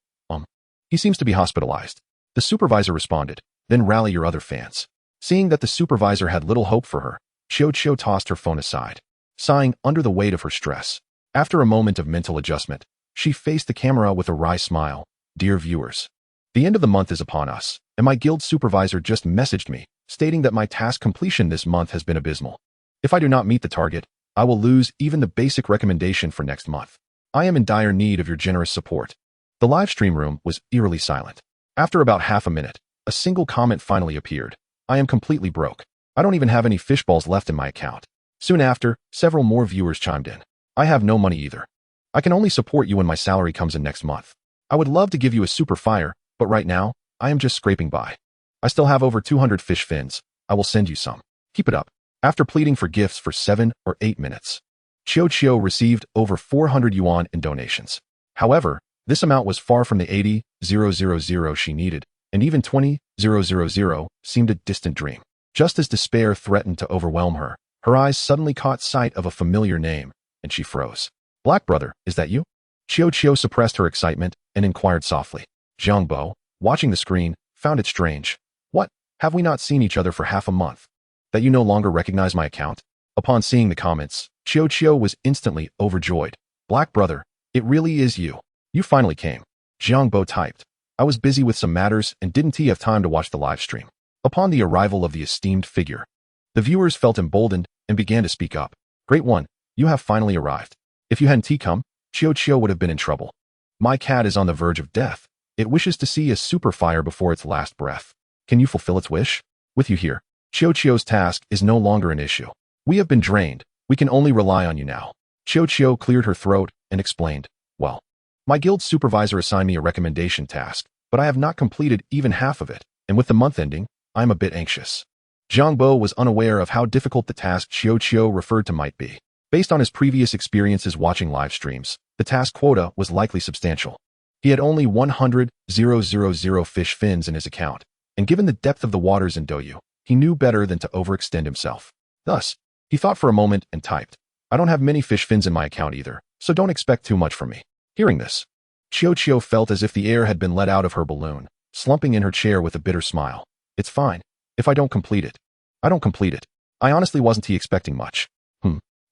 Speaker 1: He seems to be hospitalized. The supervisor responded, then rally your other fans. Seeing that the supervisor had little hope for her, Qiu tossed her phone aside, sighing under the weight of her stress. After a moment of mental adjustment, she faced the camera with a wry smile. Dear viewers, the end of the month is upon us, and my guild supervisor just messaged me, stating that my task completion this month has been abysmal. If I do not meet the target, I will lose even the basic recommendation for next month. I am in dire need of your generous support. The live stream room was eerily silent. After about half a minute, a single comment finally appeared. I am completely broke. I don't even have any fishballs left in my account. Soon after, several more viewers chimed in. I have no money either. I can only support you when my salary comes in next month. I would love to give you a super fire, but right now, I am just scraping by. I still have over 200 fish fins. I will send you some. Keep it up. After pleading for gifts for 7 or 8 minutes, Qiu received over 400 yuan in donations. However, this amount was far from the 80,000 she needed, and even 20,000 seemed a distant dream. Just as despair threatened to overwhelm her, her eyes suddenly caught sight of a familiar name, and she froze. Black brother, is that you? Qiu suppressed her excitement and inquired softly. Jiang Bo, watching the screen, found it strange. What, have we not seen each other for half a month? That you no longer recognize my account? Upon seeing the comments, Qiu was instantly overjoyed. Black brother, it really is you. You finally came. Jiang Bo typed. I was busy with some matters and didn't have time to watch the live stream. Upon the arrival of the esteemed figure, the viewers felt emboldened and began to speak up. Great one, you have finally arrived. If you hadn't come, Qiu would have been in trouble. My cat is on the verge of death. It wishes to see a super fire before its last breath. Can you fulfill its wish? With you here, Qiuqiu's task is no longer an issue. We have been drained. We can only rely on you now. Qiuqiu cleared her throat and explained, well, my guild supervisor assigned me a recommendation task, but I have not completed even half of it, and with the month ending, I am a bit anxious. Jiang Bo was unaware of how difficult the task Qiuqiu referred to might be. Based on his previous experiences watching live streams, the task quota was likely substantial. He had only 100,000 fish fins in his account, and given the depth of the waters in Douyu, he knew better than to overextend himself. Thus, he thought for a moment and typed, I don't have many fish fins in my account either, so don't expect too much from me. Hearing this, Qiuqiu felt as if the air had been let out of her balloon, slumping in her chair with a bitter smile. It's fine. If I don't complete it, I don't complete it. I honestly wasn't expecting much.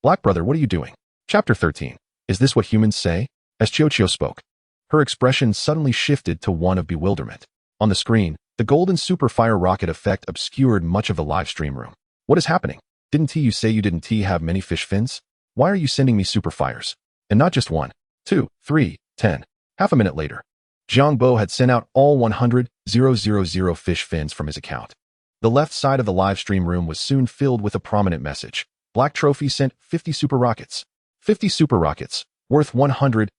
Speaker 1: Black brother, what are you doing? Chapter 13. Is this what humans say? As Qiuqiu spoke, her expression suddenly shifted to one of bewilderment. On the screen, the golden super fire rocket effect obscured much of the live stream room. What is happening? Didn't you say you didn't have many fish fins? Why are you sending me super fires? And not just 1, 2, 3, 10. Half a minute later, Jiang Bo had sent out all 100,000 fish fins from his account. The left side of the live stream room was soon filled with a prominent message. Black Trophy sent 50 super rockets. 50 super rockets, worth 100,000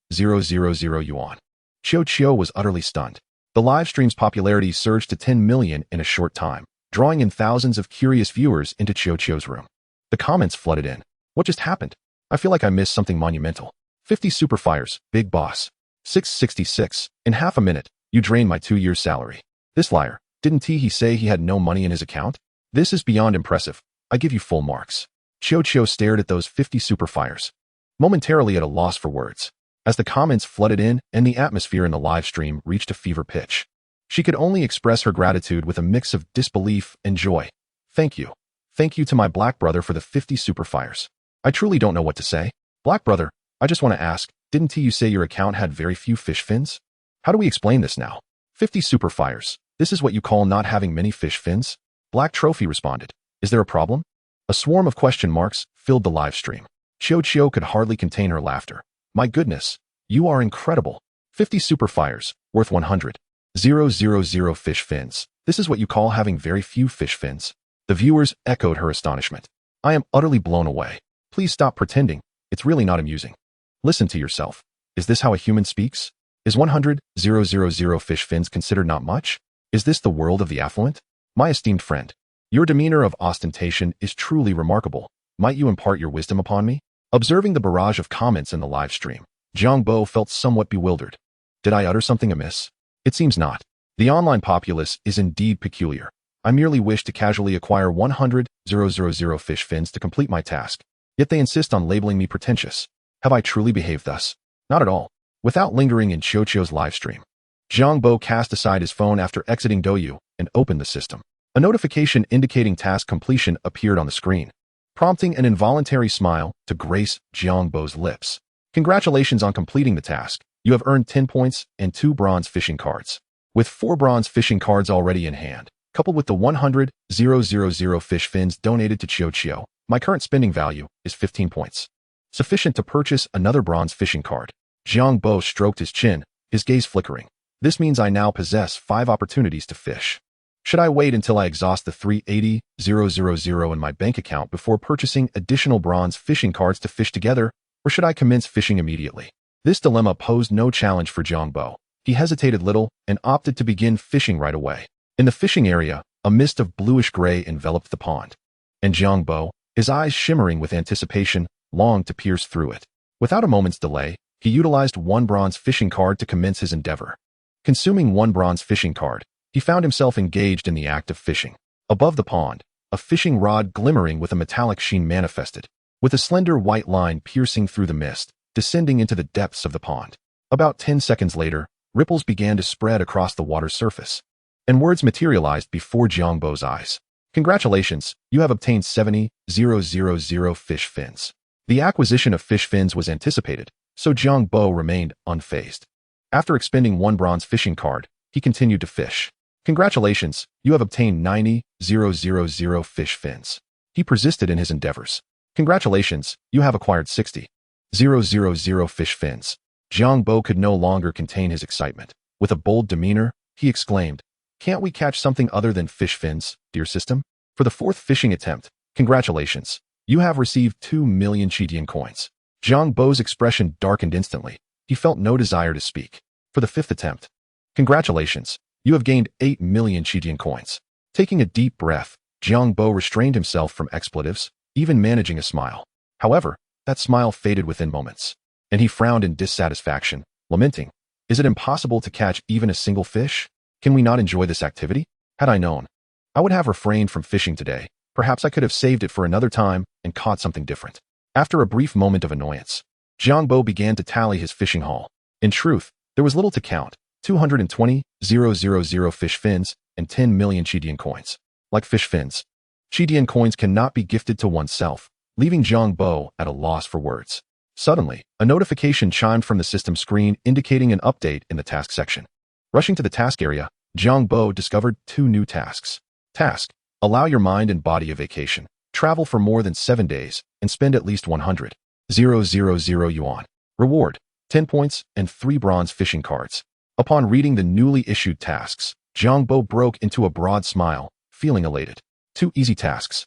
Speaker 1: yuan. Qiuqiu was utterly stunned. The live stream's popularity surged to 10 million in a short time, drawing in thousands of curious viewers into Qiuqiu's room. The comments flooded in. What just happened? I feel like I missed something monumental. 50 super fires, big boss. 666. In half a minute, you drained my 2 years' salary. This liar, didn't he say he had no money in his account? This is beyond impressive. I give you full marks. Qiuqiu stared at those 50 super fires, momentarily at a loss for words. As the comments flooded in and the atmosphere in the live stream reached a fever pitch, she could only express her gratitude with a mix of disbelief and joy. Thank you. Thank you to my black brother for the 50 super fires. I truly don't know what to say. Black brother, I just want to ask, didn't you say your account had very few fish fins? How do we explain this now? 50 super fires. This is what you call not having many fish fins? Black Trophy responded. Is there a problem? A swarm of question marks filled the live stream. Qiuqiu could hardly contain her laughter. My goodness, you are incredible. 50 super fires, worth 100,000 fish fins. This is what you call having very few fish fins? The viewers echoed her astonishment. I am utterly blown away. Please stop pretending. It's really not amusing. Listen to yourself. Is this how a human speaks? Is 100,000 fish fins considered not much? Is this the world of the affluent? My esteemed friend, your demeanor of ostentation is truly remarkable. Might you impart your wisdom upon me? Observing the barrage of comments in the live stream, Jiang Bo felt somewhat bewildered. Did I utter something amiss? It seems not. The online populace is indeed peculiar. I merely wish to casually acquire 100,000 fish fins to complete my task. Yet they insist on labeling me pretentious. Have I truly behaved thus? Not at all. Without lingering in Qiuqiu's live stream, Jiang Bo cast aside his phone after exiting Douyu and opened the system. A notification indicating task completion appeared on the screen, prompting an involuntary smile to grace Jiang Bo's lips. Congratulations on completing the task. You have earned 10 points and 2 bronze fishing cards. With 4 bronze fishing cards already in hand, coupled with the 100,000 fish fins donated to Qiuqiu, my current spending value is 15 points. Sufficient to purchase another bronze fishing card. Jiang Bo stroked his chin, his gaze flickering. This means I now possess 5 opportunities to fish. Should I wait until I exhaust the 380,000 in my bank account before purchasing additional bronze fishing cards to fish together, or should I commence fishing immediately? This dilemma posed no challenge for Jiang Bo. He hesitated little and opted to begin fishing right away. In the fishing area, a mist of bluish-gray enveloped the pond, and Jiang Bo, his eyes shimmering with anticipation, longed to pierce through it. Without a moment's delay, he utilized 1 bronze fishing card to commence his endeavor. Consuming 1 bronze fishing card, he found himself engaged in the act of fishing. Above the pond, a fishing rod glimmering with a metallic sheen manifested, with a slender white line piercing through the mist, descending into the depths of the pond. About 10 seconds later, ripples began to spread across the water's surface, and words materialized before Jiang Bo's eyes. Congratulations, you have obtained 70,000 fish fins. The acquisition of fish fins was anticipated, so Jiang Bo remained unfazed. After expending 1 bronze fishing card, he continued to fish. Congratulations, you have obtained 90,000 fish fins. He persisted in his endeavors. Congratulations, you have acquired 60,000 fish fins. Jiang Bo could no longer contain his excitement. With a bold demeanor, he exclaimed, "Can't we catch something other than fish fins, dear system? For the fourth fishing attempt, congratulations. You have received 2 million Chidian coins." Jiang Bo's expression darkened instantly. He felt no desire to speak. For the fifth attempt, congratulations. You have gained 8 million Chidian coins. Taking a deep breath, Jiang Bo restrained himself from expletives, even managing a smile. However, that smile faded within moments, and he frowned in dissatisfaction, lamenting, "Is it impossible to catch even a single fish? Can we not enjoy this activity? Had I known, I would have refrained from fishing today. Perhaps I could have saved it for another time and caught something different." After a brief moment of annoyance, Jiang Bo began to tally his fishing haul. In truth, there was little to count: 220,000 fish fins and 10 million Chidian coins. Like fish fins, Chidian coins cannot be gifted to oneself, leaving Jiang Bo at a loss for words. Suddenly, a notification chimed from the system screen indicating an update in the task section. Rushing to the task area, Jiang Bo discovered 2 new tasks. Task: allow your mind and body a vacation. Travel for more than 7 days and spend at least 100,000 yuan. Reward: 10 points and 3 bronze fishing cards. Upon reading the newly issued tasks, Jiang Bo broke into a broad smile, feeling elated. 2 easy tasks.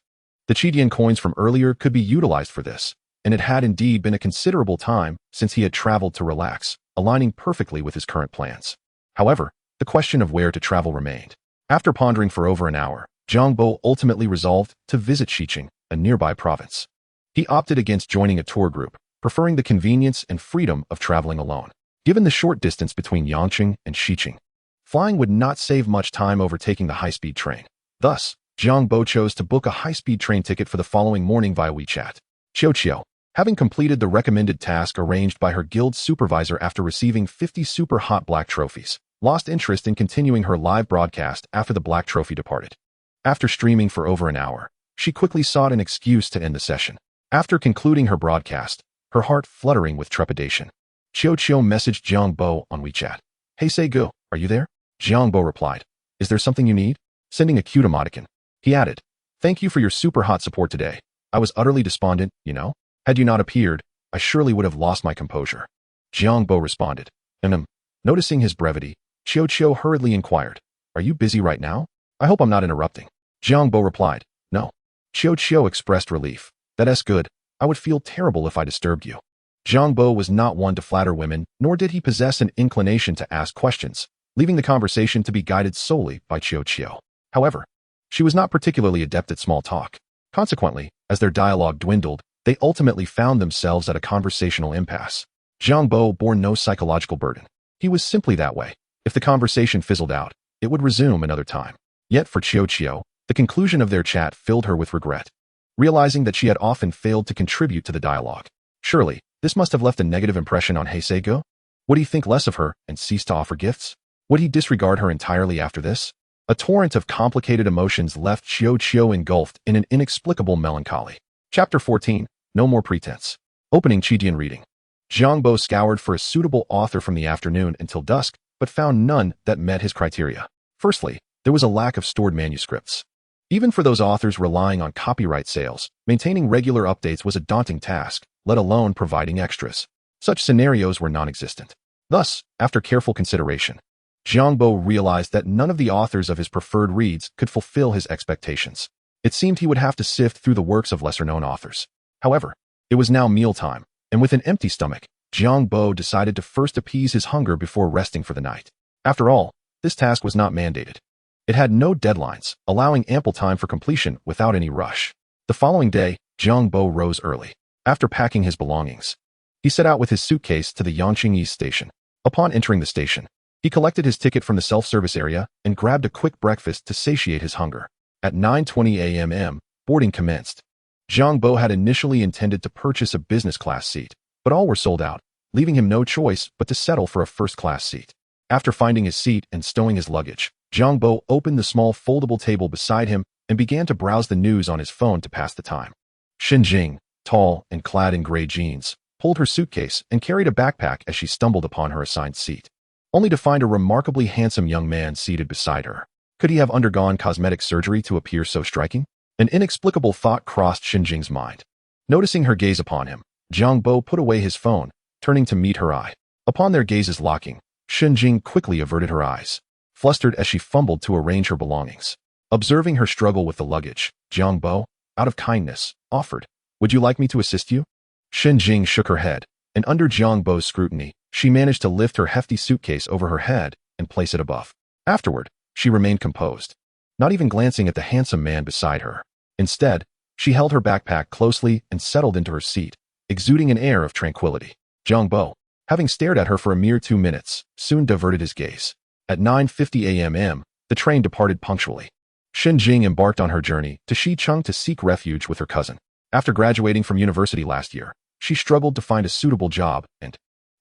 Speaker 1: The Chidian coins from earlier could be utilized for this, and it had indeed been a considerable time since he had traveled to relax, aligning perfectly with his current plans. However, the question of where to travel remained. After pondering for over an hour, Jiang Bo ultimately resolved to visit Xiqing, a nearby province. He opted against joining a tour group, preferring the convenience and freedom of traveling alone. Given the short distance between Yangqing and Xiqing, flying would not save much time overtaking the high-speed train. Thus, Jiang Bo chose to book a high-speed train ticket for the following morning via WeChat. Qiu, having completed the recommended task arranged by her guild supervisor after receiving 50 super hot black trophies, lost interest in continuing her live broadcast after the black trophy departed. After streaming for over an hour, she quickly sought an excuse to end the session. After concluding her broadcast, her heart fluttering with trepidation, Qiu messaged Jiang Bo on WeChat. "Hey Segu, are you there?" Jiang Bo replied, "Is there something you need?" Sending a cute emoticon. He added, "Thank you for your super hot support today. I was utterly despondent, you know? Had you not appeared, I surely would have lost my composure." Jiang Bo responded. Noticing his brevity, Qiu hurriedly inquired, "Are you busy right now? I hope I'm not interrupting." Jiang Bo replied, "No." Qiu expressed relief. "That's good. I would feel terrible if I disturbed you." Jiang Bo was not one to flatter women, nor did he possess an inclination to ask questions, leaving the conversation to be guided solely by Qiu. However, she was not particularly adept at small talk. Consequently, as their dialogue dwindled, they ultimately found themselves at a conversational impasse. Jiang Bo bore no psychological burden. He was simply that way. If the conversation fizzled out, it would resume another time. Yet for Qiu, the conclusion of their chat filled her with regret, realizing that she had often failed to contribute to the dialogue. Surely, this must have left a negative impression on Heisei-go? Would he think less of her and cease to offer gifts? Would he disregard her entirely after this? A torrent of complicated emotions left Qiu engulfed in an inexplicable melancholy. Chapter 14. No More Pretense. Opening Chidian reading. Jiang Bo scoured for a suitable author from the afternoon until dusk, but found none that met his criteria. Firstly, there was a lack of stored manuscripts. Even for those authors relying on copyright sales, maintaining regular updates was a daunting task, let alone providing extras. Such scenarios were non-existent. Thus, after careful consideration, Jiang Bo realized that none of the authors of his preferred reads could fulfill his expectations. It seemed he would have to sift through the works of lesser-known authors. However, it was now mealtime, and with an empty stomach, Jiang Bo decided to first appease his hunger before resting for the night. After all, this task was not mandated. It had no deadlines, allowing ample time for completion without any rush. The following day, Jiang Bo rose early. After packing his belongings, he set out with his suitcase to the Yangqing East station. Upon entering the station, he collected his ticket from the self-service area and grabbed a quick breakfast to satiate his hunger. At 9:20 a.m., boarding commenced. Jiang Bo had initially intended to purchase a business-class seat, but all were sold out, leaving him no choice but to settle for a first-class seat. After finding his seat and stowing his luggage, Jiang Bo opened the small foldable table beside him and began to browse the news on his phone to pass the time. Xinjing, tall and clad in gray jeans, pulled her suitcase and carried a backpack as she stumbled upon her assigned seat, only to find a remarkably handsome young man seated beside her. Could he have undergone cosmetic surgery to appear so striking? An inexplicable thought crossed Xinjing's mind. Noticing her gaze upon him, Jiang Bo put away his phone, turning to meet her eye. Upon their gazes locking, Jing quickly averted her eyes, flustered as she fumbled to arrange her belongings. Observing her struggle with the luggage, Jiang Bo, out of kindness, offered, "Would you like me to assist you?" Jing shook her head, and under Jiang Bo's scrutiny, she managed to lift her hefty suitcase over her head and place it above. Afterward, she remained composed, not even glancing at the handsome man beside her. Instead, she held her backpack closely and settled into her seat, exuding an air of tranquility. Jiang Bo, having stared at her for a mere 2 minutes, soon diverted his gaze. At 9:50 a.m., the train departed punctually. Jing embarked on her journey to Xicheng to seek refuge with her cousin. After graduating from university last year, she struggled to find a suitable job and,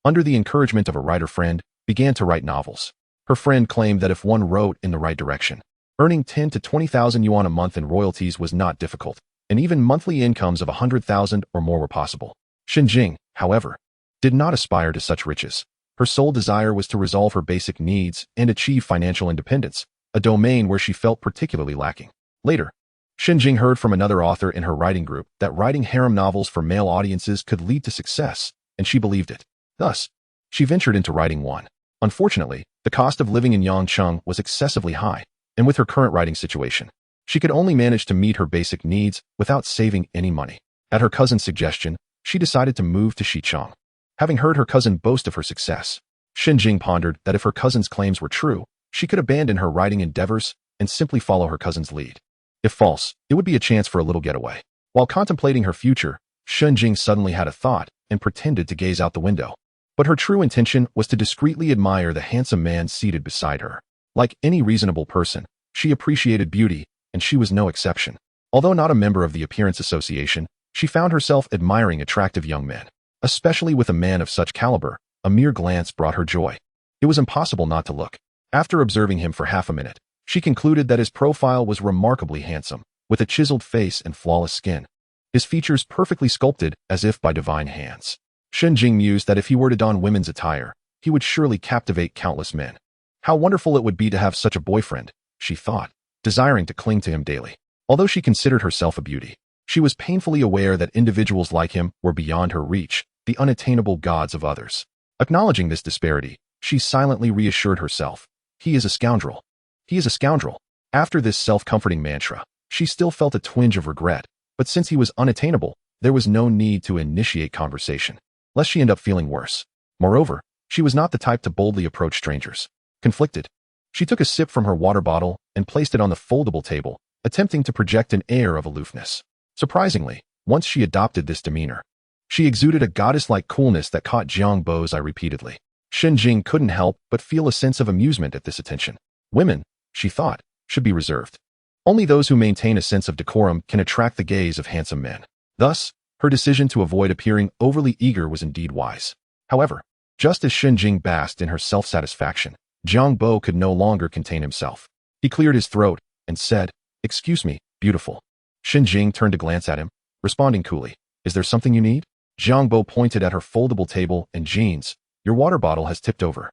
Speaker 1: under the encouragement of a writer friend, began to write novels. Her friend claimed that if one wrote in the right direction, earning 10 to 20,000 yuan a month in royalties was not difficult, and even monthly incomes of 100,000 or more were possible. Jing, however, did not aspire to such riches. Her sole desire was to resolve her basic needs and achieve financial independence, a domain where she felt particularly lacking. Later, Jing heard from another author in her writing group that writing harem novels for male audiences could lead to success, and she believed it. Thus, she ventured into writing one. Unfortunately, the cost of living in Yangcheng was excessively high, and with her current writing situation, she could only manage to meet her basic needs without saving any money. At her cousin's suggestion, she decided to move to Xicheng. Having heard her cousin boast of her success, Jing pondered that if her cousin's claims were true, she could abandon her writing endeavors and simply follow her cousin's lead. If false, it would be a chance for a little getaway. While contemplating her future, Jing suddenly had a thought and pretended to gaze out the window. But her true intention was to discreetly admire the handsome man seated beside her. Like any reasonable person, she appreciated beauty, and she was no exception. Although not a member of the Appearance Association, she found herself admiring attractive young men. Especially with a man of such caliber, a mere glance brought her joy. It was impossible not to look. After observing him for half a minute, she concluded that his profile was remarkably handsome, with a chiseled face and flawless skin. His features perfectly sculpted as if by divine hands. Jing mused that if he were to don women's attire, he would surely captivate countless men. How wonderful it would be to have such a boyfriend, she thought, desiring to cling to him daily. Although she considered herself a beauty, she was painfully aware that individuals like him were beyond her reach, the unattainable gods of others. Acknowledging this disparity, she silently reassured herself. He is a scoundrel. He is a scoundrel. After this self-comforting mantra, she still felt a twinge of regret, but since he was unattainable, there was no need to initiate conversation, lest she end up feeling worse. Moreover, she was not the type to boldly approach strangers. Conflicted, she took a sip from her water bottle and placed it on the foldable table, attempting to project an air of aloofness. Surprisingly, once she adopted this demeanor, she exuded a goddess-like coolness that caught Jiang Bo's eye repeatedly. Jing couldn't help but feel a sense of amusement at this attention. Women, she thought, should be reserved. Only those who maintain a sense of decorum can attract the gaze of handsome men. Thus, her decision to avoid appearing overly eager was indeed wise. However, just as Jing basked in her self-satisfaction, Jiang Bo could no longer contain himself. He cleared his throat and said, "Excuse me, beautiful." Jing turned to glance at him, responding coolly, "Is there something you need?" Jiang Bo pointed at her foldable table and jeans. "Your water bottle has tipped over.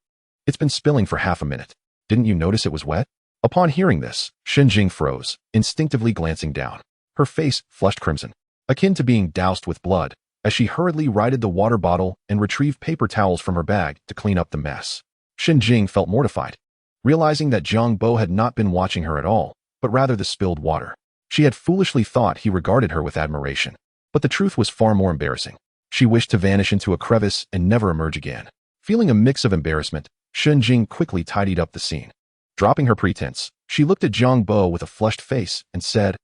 Speaker 1: It's been spilling for half a minute. Didn't you notice it was wet?" Upon hearing this, Jing froze, instinctively glancing down. Her face flushed crimson, akin to being doused with blood, as she hurriedly righted the water bottle and retrieved paper towels from her bag to clean up the mess. Jing felt mortified, realizing that Jiang Bo had not been watching her at all, but rather the spilled water. She had foolishly thought he regarded her with admiration, but the truth was far more embarrassing. She wished to vanish into a crevice and never emerge again. Feeling a mix of embarrassment, Jing quickly tidied up the scene. Dropping her pretense, she looked at Jiang Bo with a flushed face and said,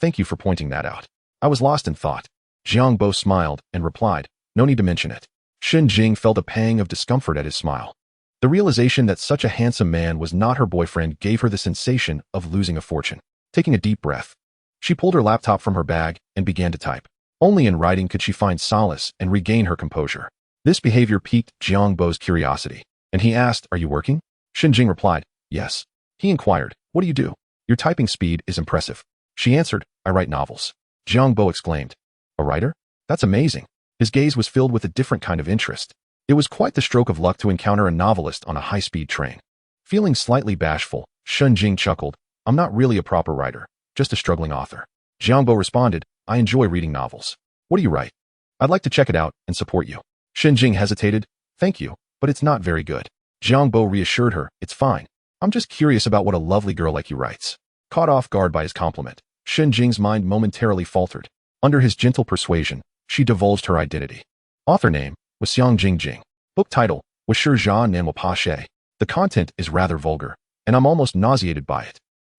Speaker 1: Thank you for pointing that out. I was lost in thought." Jiang Bo smiled and replied, "No need to mention it." Jing felt a pang of discomfort at his smile. The realization that such a handsome man was not her boyfriend gave her the sensation of losing a fortune. Taking a deep breath, she pulled her laptop from her bag and began to type. Only in writing could she find solace and regain her composure. This behavior piqued Jiang Bo's curiosity, and he asked, "Are you working?" Jing replied, "Yes." He inquired, "What do you do? Your typing speed is impressive." She answered, "I write novels." Jiang Bo exclaimed, "A writer? That's amazing." His gaze was filled with a different kind of interest. It was quite the stroke of luck to encounter a novelist on a high-speed train. Feeling slightly bashful, Jing chuckled, "I'm not really a proper writer, just a struggling author." Jiang Bo responded, "I enjoy reading novels. What do you write? I'd like to check it out and support you." Jing hesitated, "Thank you, but it's not very good." Jiang Bo reassured her, "It's fine. I'm just curious about what a lovely girl like you writes." Caught off guard by his compliment, Shen Jing's mind momentarily faltered. Under his gentle persuasion, she divulged her identity. Author name was Xiang Jing. Book title was Shi Zha Nan Pa She. The content is rather vulgar, and I'm almost nauseated by it.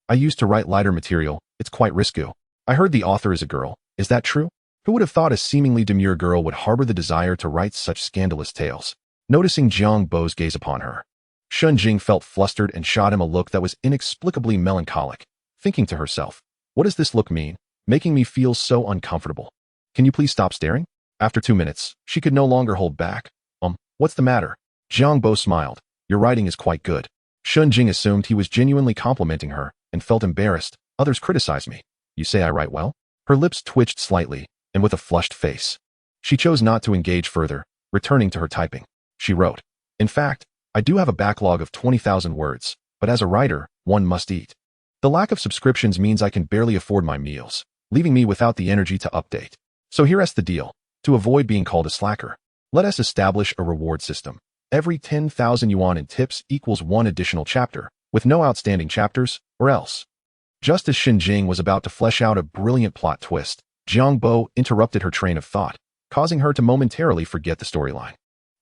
Speaker 1: I used to write lighter material. It's quite risky. I heard the author is a girl. Is that true? Who would have thought a seemingly demure girl would harbor the desire to write such scandalous tales? Noticing Jiang Bo's gaze upon her, Shen Jing felt flustered and shot him a look that was inexplicably melancholic, thinking to herself, "What does this look mean? Making me feel so uncomfortable. Can you please stop staring?" After 2 minutes, she could no longer hold back. What's the matter?" Jiang Bo smiled. "Your writing is quite good." Shen Jing assumed he was genuinely complimenting her and felt embarrassed. "Others criticize me. You say I write well?" Her lips twitched slightly, and with a flushed face, she chose not to engage further, returning to her typing. She wrote, "In fact, I do have a backlog of 20,000 words, but as a writer, one must eat. The lack of subscriptions means I can barely afford my meals, leaving me without the energy to update. So here's the deal. To avoid being called a slacker, let us establish a reward system. Every 10,000 yuan in tips equals 1 additional chapter, with no outstanding chapters, or else." Just as Shen Jing was about to flesh out a brilliant plot twist, Jiang Bo interrupted her train of thought, causing her to momentarily forget the storyline.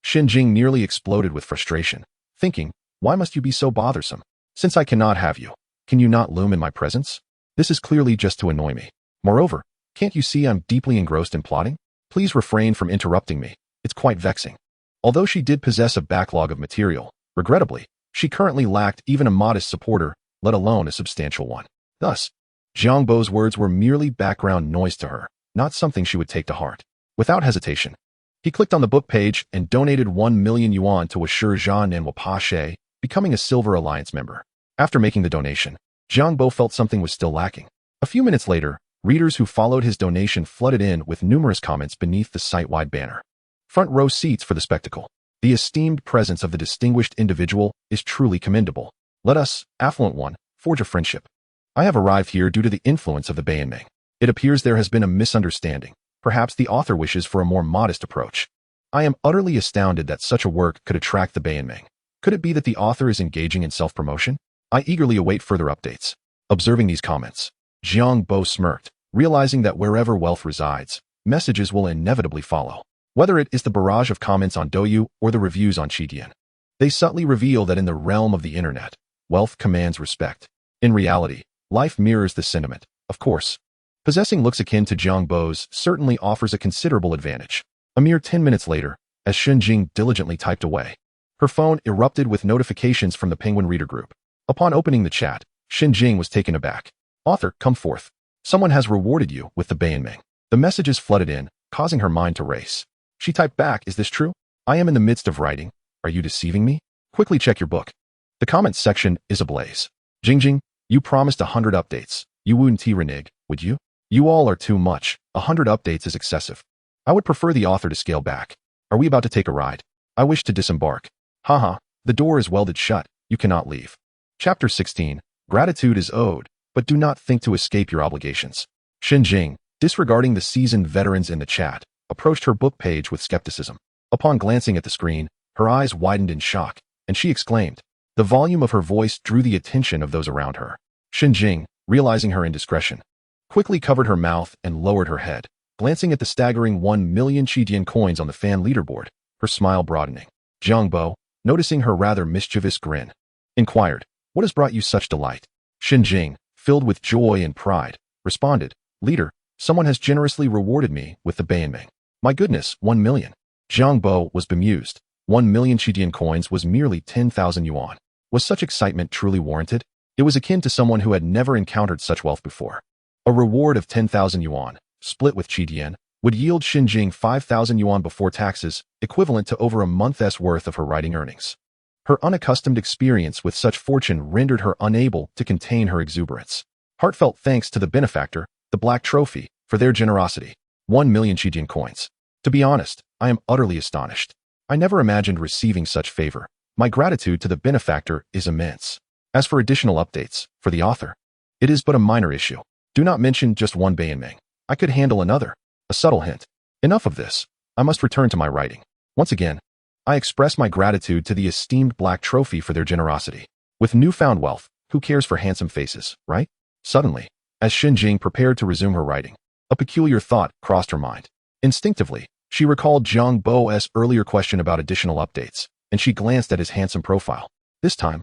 Speaker 1: Shen Jing nearly exploded with frustration, thinking, "Why must you be so bothersome? Since I cannot have you, can you not loom in my presence? This is clearly just to annoy me. Moreover, can't you see I'm deeply engrossed in plotting? Please refrain from interrupting me. It's quite vexing." Although she did possess a backlog of material, regrettably, she currently lacked even a modest supporter, let alone a substantial one. Thus, Jiang Bo's words were merely background noise to her, not something she would take to heart. Without hesitation, he clicked on the book page and donated 1 million yuan to Shi Zha Nan Pa She, becoming a Silver Alliance member. After making the donation, Jiang Bo felt something was still lacking. A few minutes later, readers who followed his donation flooded in with numerous comments beneath the site-wide banner. "Front row seats for the spectacle. The esteemed presence of the distinguished individual is truly commendable. Let us, affluent one, forge a friendship. I have arrived here due to the influence of the Bayanming. It appears there has been a misunderstanding. Perhaps the author wishes for a more modest approach. I am utterly astounded that such a work could attract the Bayanming. Could it be that the author is engaging in self-promotion? I eagerly await further updates." Observing these comments, Jiang Bo smirked, realizing that wherever wealth resides, messages will inevitably follow. Whether it is the barrage of comments on Douyu or the reviews on Qidian, they subtly reveal that in the realm of the internet, wealth commands respect. In reality, life mirrors this sentiment. Of course, possessing looks akin to Jiang Bo's certainly offers a considerable advantage. A mere 10 minutes later, as Shen Jing diligently typed away, her phone erupted with notifications from the Penguin Reader Group. Upon opening the chat, Shen Jing was taken aback. "Author, come forth. Someone has rewarded you with the Bayanming." The messages flooded in, causing her mind to race. She typed back, "Is this true? I am in the midst of writing. Are you deceiving me? Quickly check your book." The comments section is ablaze. "Jing, you promised 100 updates. You wouldn't renege, would you? You all are too much. 100 updates is excessive. I would prefer the author to scale back. Are we about to take a ride? I wish to disembark. Haha, the door is welded shut. You cannot leave." Chapter 16. Gratitude is owed, but do not think to escape your obligations. Shen Jing, disregarding the seasoned veterans in the chat, approached her book page with skepticism. Upon glancing at the screen, her eyes widened in shock, and she exclaimed. The volume of her voice drew the attention of those around her. Shen Jing, realizing her indiscretion, quickly covered her mouth and lowered her head, glancing at the staggering 1 million Qidian coins on the fan leaderboard, her smile broadening. Jiang Bo, noticing her rather mischievous grin, inquired, "What has brought you such delight?" Shen Jing, filled with joy and pride, responded, "Leader, someone has generously rewarded me with the Bayanming. My goodness, 1 million. Jiang Bo was bemused. 1 million Qidian coins was merely 10,000 yuan. Was such excitement truly warranted? It was akin to someone who had never encountered such wealth before. A reward of 10,000 yuan, split with Qidian, would yield Shen Jing 5,000 yuan before taxes, equivalent to over a month's worth of her writing earnings. Her unaccustomed experience with such fortune rendered her unable to contain her exuberance. Heartfelt thanks to the benefactor, the Black Trophy, for their generosity. 1 million Qidian coins. To be honest, I am utterly astonished. I never imagined receiving such favor. My gratitude to the benefactor is immense. As for additional updates, for the author, it is but a minor issue. Do not mention just one Bayanming. I could handle another. A subtle hint. Enough of this. I must return to my writing. Once again, I express my gratitude to the esteemed black trophy for their generosity. With newfound wealth, who cares for handsome faces, right? Suddenly, as Xinjing prepared to resume her writing, a peculiar thought crossed her mind. Instinctively, she recalled Jiang Bo's earlier question about additional updates, and she glanced at his handsome profile. This time,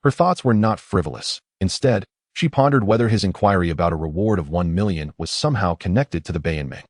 Speaker 1: her thoughts were not frivolous. Instead, she pondered whether his inquiry about a reward of 1 million was somehow connected to the Billionming.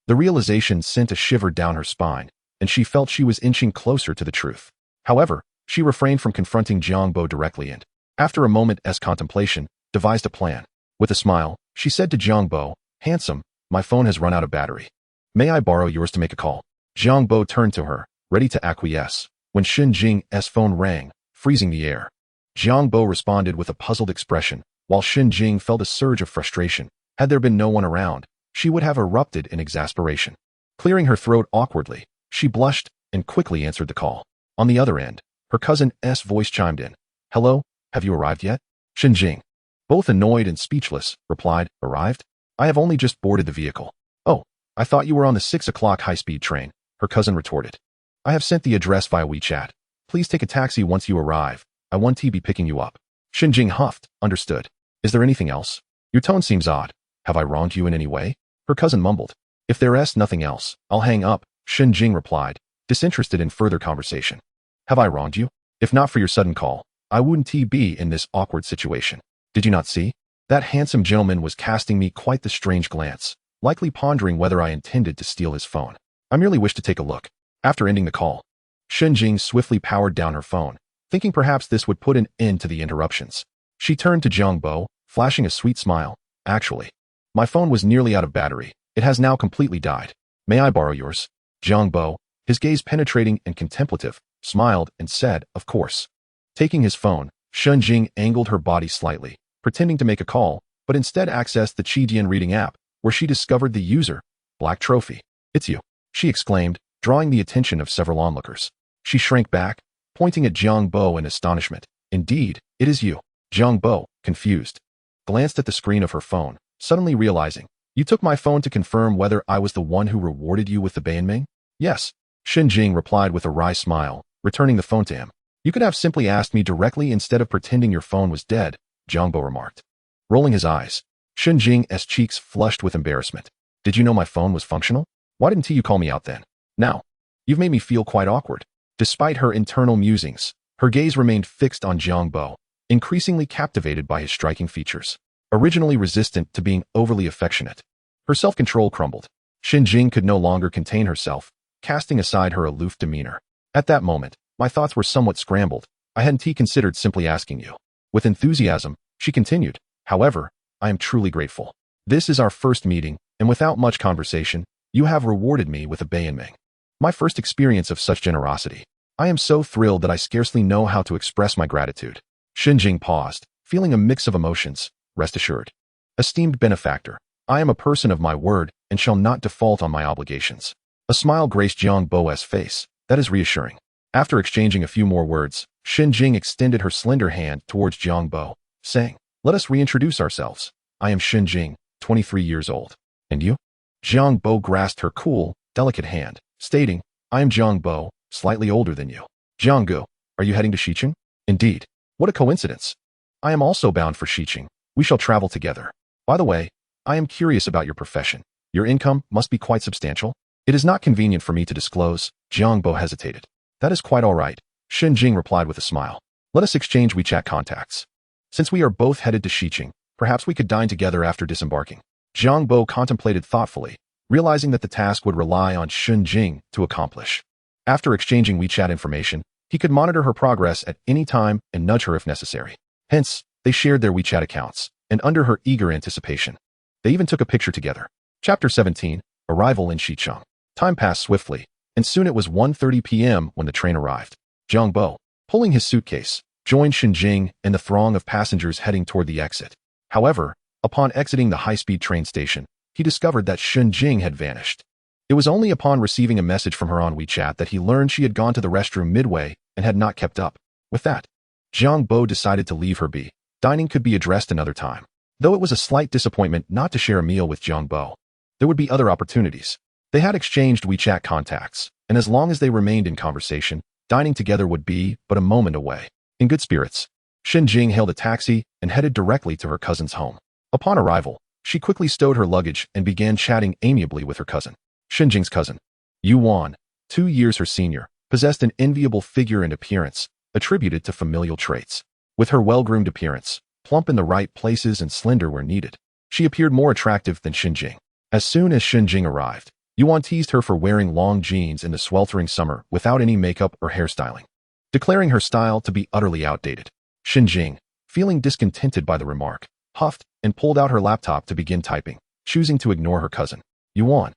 Speaker 1: The realization sent a shiver down her spine, and she felt she was inching closer to the truth. However, she refrained from confronting Jiang Bo directly and, after a moment's contemplation, devised a plan. With a smile, she said to Jiang Bo, "Handsome, my phone has run out of battery. May I borrow yours to make a call?" Jiang Bo turned to her, ready to acquiesce, when Xinjing's phone rang, freezing the air. Jiang Bo responded with a puzzled expression, while Xinjing felt a surge of frustration. Had there been no one around, she would have erupted in exasperation. Clearing her throat awkwardly, she blushed and quickly answered the call. On the other end, her cousin's voice chimed in. "Hello, have you arrived yet?" Xinjing, both annoyed and speechless, replied, "Arrived? I have only just boarded the vehicle." "Oh, I thought you were on the 6 o'clock high-speed train," her cousin retorted. "I have sent the address via WeChat. Please take a taxi once you arrive. I want to be picking you up." Xinjing huffed. "Understood. Is there anything else? Your tone seems odd. Have I wronged you in any way?" Her cousin mumbled. "If there's nothing else, I'll hang up," Xinjing replied, disinterested in further conversation. "Have I wronged you? If not for your sudden call, I wouldn't be in this awkward situation. Did you not see? That handsome gentleman was casting me quite the strange glance, likely pondering whether I intended to steal his phone. I merely wished to take a look." After ending the call, Xinjing swiftly powered down her phone, thinking perhaps this would put an end to the interruptions. She turned to Jiang Bo, flashing a sweet smile. "Actually, my phone was nearly out of battery. It has now completely died. May I borrow yours?" Jiang Bo, his gaze penetrating and contemplative, smiled and said, "Of course." Taking his phone, Xinjing angled her body slightly, pretending to make a call, but instead accessed the Qidian reading app, where she discovered the user, Black Trophy. "It's you," she exclaimed, drawing the attention of several onlookers. She shrank back, pointing at Jiang Bo in astonishment. "Indeed, it is you." Jiang Bo, confused, glanced at the screen of her phone, suddenly realizing, "You took my phone to confirm whether I was the one who rewarded you with the Billionming?" "Yes," Xinjing replied with a wry smile, returning the phone to him. "You could have simply asked me directly instead of pretending your phone was dead," Jiang Bo remarked. Rolling his eyes, Xinjing's cheeks flushed with embarrassment. "Did you know my phone was functional? Why didn't you call me out then? Now, you've made me feel quite awkward." Despite her internal musings, her gaze remained fixed on Jiang Bo, increasingly captivated by his striking features. Originally resistant to being overly affectionate, her self-control crumbled. Xinjing could no longer contain herself, casting aside her aloof demeanor. "At that moment, my thoughts were somewhat scrambled. I hadn't considered simply asking you." With enthusiasm, she continued, "However, I am truly grateful. This is our first meeting, and without much conversation, you have rewarded me with a Billionming. My first experience of such generosity. I am so thrilled that I scarcely know how to express my gratitude." Xinjing paused, feeling a mix of emotions. "Rest assured, esteemed benefactor, I am a person of my word and shall not default on my obligations." A smile graced Jiang Bo's face. "That is reassuring." After exchanging a few more words, Xinjing extended her slender hand towards Jiang Bo, saying, "Let us reintroduce ourselves. I am Xinjing, 23 years old. And you?" Jiang Bo grasped her cool, delicate hand, stating, "I am Jiang Bo, slightly older than you." "Jiang Gu, are you heading to Xiqing?" "Indeed. What a coincidence. I am also bound for Xiqing. We shall travel together. By the way, I am curious about your profession. Your income must be quite substantial." "It is not convenient for me to disclose." Jiang Bo hesitated. "That is quite all right," Xinjing replied with a smile. "Let us exchange WeChat contacts. Since we are both headed to Xiqing, perhaps we could dine together after disembarking." Jiang Bo contemplated thoughtfully, realizing that the task would rely on Xinjing to accomplish. After exchanging WeChat information, he could monitor her progress at any time and nudge her if necessary. Hence, they shared their WeChat accounts, and under her eager anticipation, they even took a picture together. Chapter 17, Arrival in Xicheng. Time passed swiftly, and soon it was 1:30 p.m. when the train arrived. Jiang Bo, pulling his suitcase, joined Xinjing and the throng of passengers heading toward the exit. However, upon exiting the high-speed train station, he discovered that Xinjing had vanished. It was only upon receiving a message from her on WeChat that he learned she had gone to the restroom midway and had not kept up. With that, Jiang Bo decided to leave her be. Dining could be addressed another time. Though it was a slight disappointment not to share a meal with Jiang Bo, there would be other opportunities. They had exchanged WeChat contacts, and as long as they remained in conversation, Dining together would be but a moment away. In good spirits, Jing hailed a taxi and headed directly to her cousin's home. Upon arrival, she quickly stowed her luggage and began chatting amiably with her cousin. Jing's cousin, Yuan, 2 years her senior, possessed an enviable figure and appearance, attributed to familial traits. With her well-groomed appearance, plump in the right places and slender where needed, she appeared more attractive than Jing. As soon as Jing arrived, Yuan teased her for wearing long jeans in the sweltering summer without any makeup or hairstyling, declaring her style to be utterly outdated. Jing, feeling discontented by the remark, huffed and pulled out her laptop to begin typing, choosing to ignore her cousin. Yuan,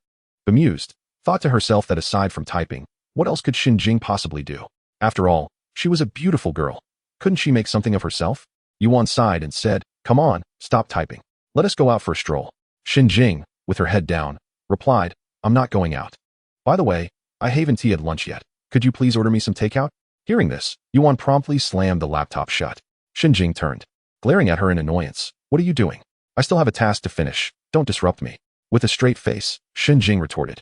Speaker 1: bemused, thought to herself that aside from typing, what else could Jing possibly do? After all, she was a beautiful girl. Couldn't she make something of herself? Yuan sighed and said, "Come on, stop typing. Let us go out for a stroll." Jing, with her head down, replied, "I'm not going out. By the way, I haven't had lunch yet. Could you please order me some takeout?" Hearing this, Yuan promptly slammed the laptop shut. Jing turned, glaring at her in annoyance. "What are you doing? I still have a task to finish. Don't disrupt me." With a straight face, Jing retorted,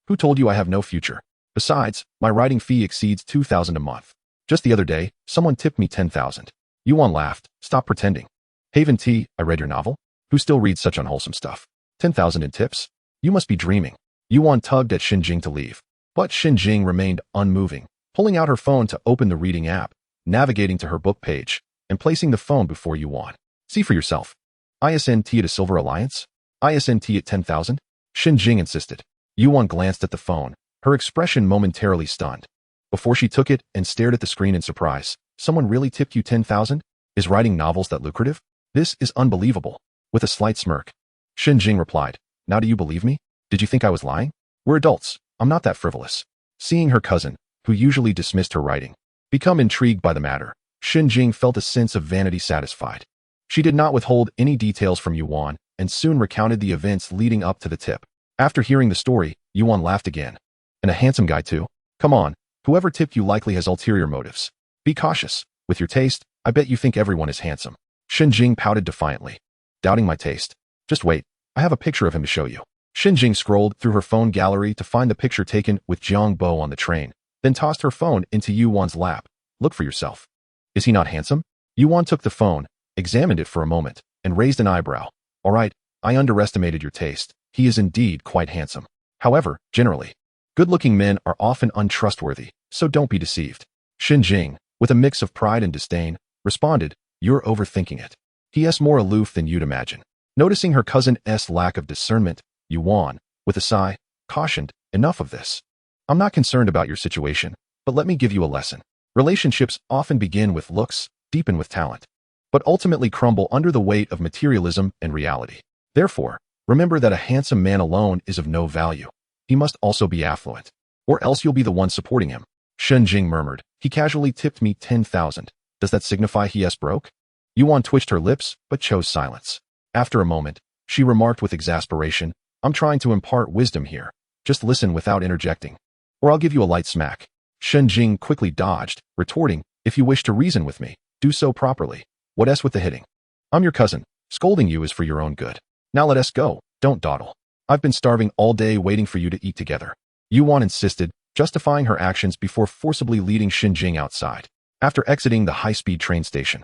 Speaker 1: "Who told you I have no future? Besides, my writing fee exceeds 2,000 a month. Just the other day, someone tipped me 10,000. Yuan laughed. "Stop pretending. Haven't I read your novel? Who still reads such unwholesome stuff? 10,000 in tips? You must be dreaming." Yuan tugged at Jing to leave, but Jing remained unmoving, pulling out her phone to open the reading app, navigating to her book page, and placing the phone before Yuan. "See for yourself. Isn't at a Silver Alliance? Isn't at 10,000? Jing insisted. Yuan glanced at the phone, her expression momentarily stunned. Before she took it and stared at the screen in surprise, "Someone really tipped you 10,000? Is writing novels that lucrative? This is unbelievable." With a slight smirk, Jing replied, "Now do you believe me? Did you think I was lying? We're adults. I'm not that frivolous." Seeing her cousin, who usually dismissed her writing, become intrigued by the matter, Jing felt a sense of vanity satisfied. She did not withhold any details from Yuan and soon recounted the events leading up to the tip. After hearing the story, Yuan laughed again. "And a handsome guy too? Come on, whoever tipped you likely has ulterior motives. Be cautious. With your taste, I bet you think everyone is handsome." Jing pouted defiantly. "Doubting my taste? Just wait, I have a picture of him to show you." Jing scrolled through her phone gallery to find the picture taken with Jiang Bo on the train, then tossed her phone into Yuan's lap. "Look for yourself. Is he not handsome?" Yuan took the phone, examined it for a moment, and raised an eyebrow. "All right, I underestimated your taste. He is indeed quite handsome. However, generally, good-looking men are often untrustworthy, so don't be deceived." Jing, with a mix of pride and disdain, responded, "You're overthinking it. He is more aloof than you'd imagine." Noticing her cousin's lack of discernment, Yuan, with a sigh, cautioned, "Enough of this. I'm not concerned about your situation, but let me give you a lesson. Relationships often begin with looks, deepen with talent, but ultimately crumble under the weight of materialism and reality. Therefore, remember that a handsome man alone is of no value. He must also be affluent, or else you'll be the one supporting him." Jing murmured, "He casually tipped me 10,000. Does that signify he is broke?" Yuan twitched her lips, but chose silence. After a moment, she remarked with exasperation, "I'm trying to impart wisdom here. Just listen without interjecting, or I'll give you a light smack." Jing quickly dodged, retorting, "If you wish to reason with me, do so properly. What's with the hitting? I'm your cousin. Scolding you is for your own good. Now let us go. Don't dawdle. I've been starving all day waiting for you to eat together." Yuan insisted, justifying her actions before forcibly leading Jing outside. After exiting the high-speed train station,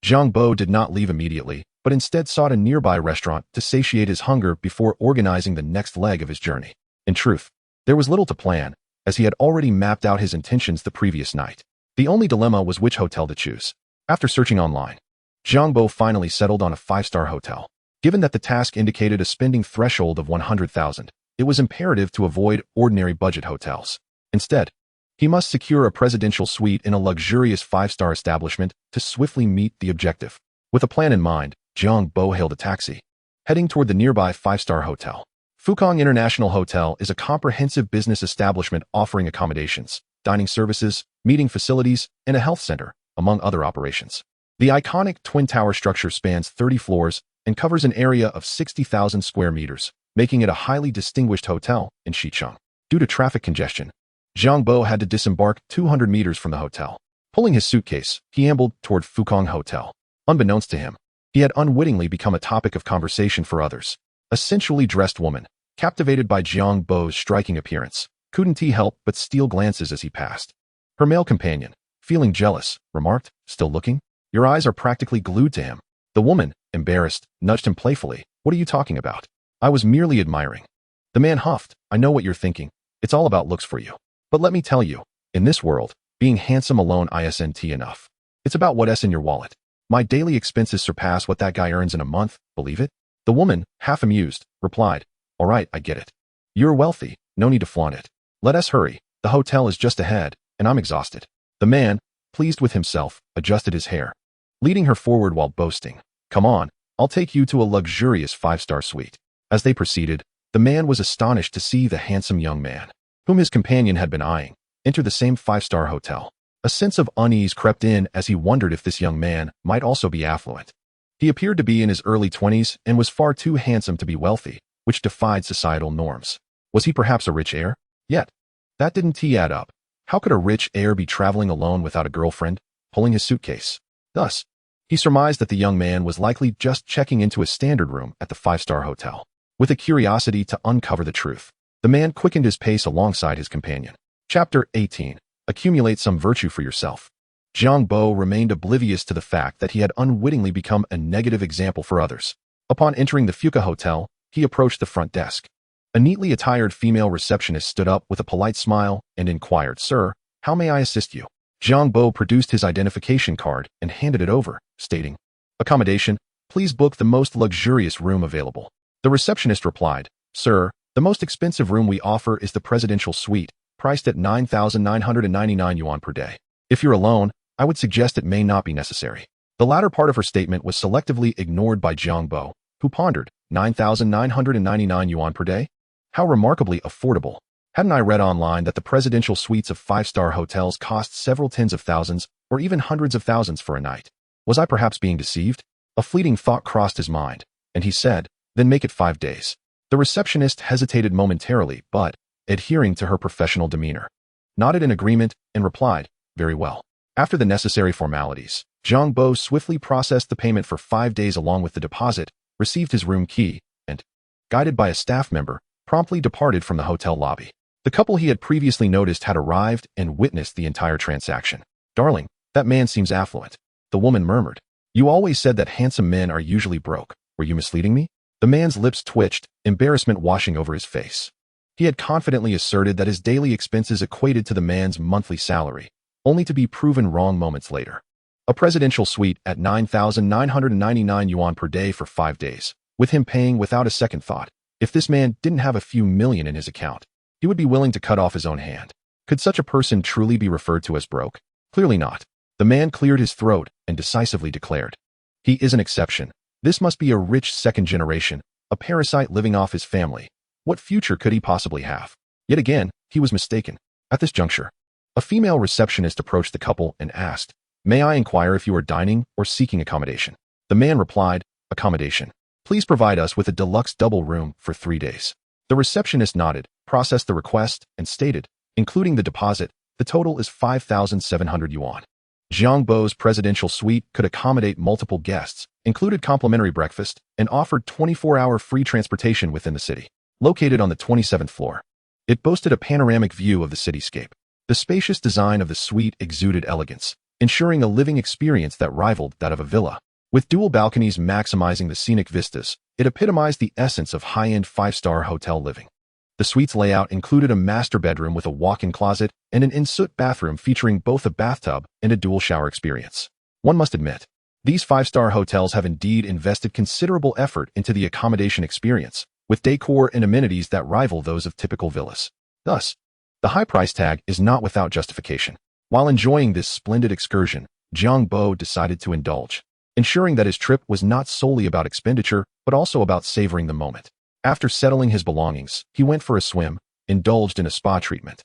Speaker 1: Jiang Bo did not leave immediately, but instead sought a nearby restaurant to satiate his hunger before organizing the next leg of his journey. In truth, there was little to plan, as he had already mapped out his intentions the previous night. The only dilemma was which hotel to choose. After searching online, Jiang Bo finally settled on a 5-star hotel. Given that the task indicated a spending threshold of 100,000, it was imperative to avoid ordinary budget hotels. Instead, he must secure a presidential suite in a luxurious 5-star establishment to swiftly meet the objective. With a plan in mind, Jiang Bo hailed a taxi, heading toward the nearby 5-star hotel. Fukong International Hotel is a comprehensive business establishment offering accommodations, dining services, meeting facilities, and a health center, among other operations. The iconic twin tower structure spans 30 floors and covers an area of 60,000 square meters, making it a highly distinguished hotel in Xicheng. Due to traffic congestion, Jiang Bo had to disembark 200 meters from the hotel. Pulling his suitcase, he ambled toward Fukong Hotel. Unbeknownst to him, he had unwittingly become a topic of conversation for others. A sensually dressed woman, captivated by Jiang Bo's striking appearance, couldn't he help but steal glances as he passed. Her male companion, feeling jealous, remarked, "Still looking? Your eyes are practically glued to him." The woman, embarrassed, nudged him playfully. "What are you talking about? I was merely admiring." The man huffed, "I know what you're thinking. It's all about looks for you. But let me tell you, in this world, being handsome alone isn't enough. It's about what's in your wallet. My daily expenses surpass what that guy earns in a month, believe it?" The woman, half amused, replied, "All right, I get it. You're wealthy, no need to flaunt it. Let us hurry, the hotel is just ahead, and I'm exhausted." The man, pleased with himself, adjusted his hair, leading her forward while boasting, "Come on, I'll take you to a luxurious 5-star suite." As they proceeded, the man was astonished to see the handsome young man, whom his companion had been eyeing, enter the same 5-star hotel. A sense of unease crept in as he wondered if this young man might also be affluent. He appeared to be in his early 20s and was far too handsome to be wealthy, which defied societal norms. Was he perhaps a rich heir? Yet, that didn't add up. How could a rich heir be traveling alone without a girlfriend, pulling his suitcase? Thus, he surmised that the young man was likely just checking into a standard room at the 5-star hotel. With a curiosity to uncover the truth, the man quickened his pace alongside his companion. Chapter 18. Accumulate some virtue for yourself. Jiang Bo remained oblivious to the fact that he had unwittingly become a negative example for others. Upon entering the Fuka Hotel, he approached the front desk. A neatly attired female receptionist stood up with a polite smile and inquired, "Sir, how may I assist you?" Jiang Bo produced his identification card and handed it over, stating, "Accommodation, please book the most luxurious room available." The receptionist replied, "Sir, the most expensive room we offer is the presidential suite, priced at 9,999 yuan per day. If you're alone, I would suggest it may not be necessary." The latter part of her statement was selectively ignored by Jiang Bo, who pondered, 9,999 yuan per day? How remarkably affordable. Hadn't I read online that the presidential suites of 5-star hotels cost several tens of thousands or even hundreds of thousands for a night? Was I perhaps being deceived? A fleeting thought crossed his mind, and he said, "Then make it 5 days." The receptionist hesitated momentarily, but, adhering to her professional demeanor, nodded in agreement and replied, "Very well." After the necessary formalities, Jiang Bo swiftly processed the payment for 5 days along with the deposit, received his room key, and, guided by a staff member, promptly departed from the hotel lobby. The couple he had previously noticed had arrived and witnessed the entire transaction. "Darling, that man seems affluent," the woman murmured. "You always said that handsome men are usually broke. Were you misleading me?" The man's lips twitched, embarrassment washing over his face. He had confidently asserted that his daily expenses equated to the man's monthly salary, only to be proven wrong moments later. A presidential suite at 9,999 yuan per day for 5 days, with him paying without a second thought. If this man didn't have a few million in his account, he would be willing to cut off his own hand. Could such a person truly be referred to as broke? Clearly not. The man cleared his throat and decisively declared, "He is an exception. This must be a rich second generation, a parasite living off his family. What future could he possibly have?" Yet again, he was mistaken. At this juncture, a female receptionist approached the couple and asked, "May I inquire if you are dining or seeking accommodation?" The man replied, "Accommodation. Please provide us with a deluxe double room for 3 days." The receptionist nodded, processed the request, and stated, including the deposit, the total is 5,700 yuan. Jiang Bo's presidential suite could accommodate multiple guests, included complimentary breakfast, and offered 24-hour free transportation within the city. Located on the 27th floor, it boasted a panoramic view of the cityscape. The spacious design of the suite exuded elegance, ensuring a living experience that rivaled that of a villa. With dual balconies maximizing the scenic vistas, it epitomized the essence of high-end 5-star hotel living. The suite's layout included a master bedroom with a walk-in closet and an en-suite bathroom featuring both a bathtub and a dual shower experience. One must admit, these 5-star hotels have indeed invested considerable effort into the accommodation experience, with decor and amenities that rival those of typical villas. Thus, the high price tag is not without justification. While enjoying this splendid excursion, Jiang Bo decided to indulge, ensuring that his trip was not solely about expenditure, but also about savoring the moment. After settling his belongings, he went for a swim, indulged in a spa treatment,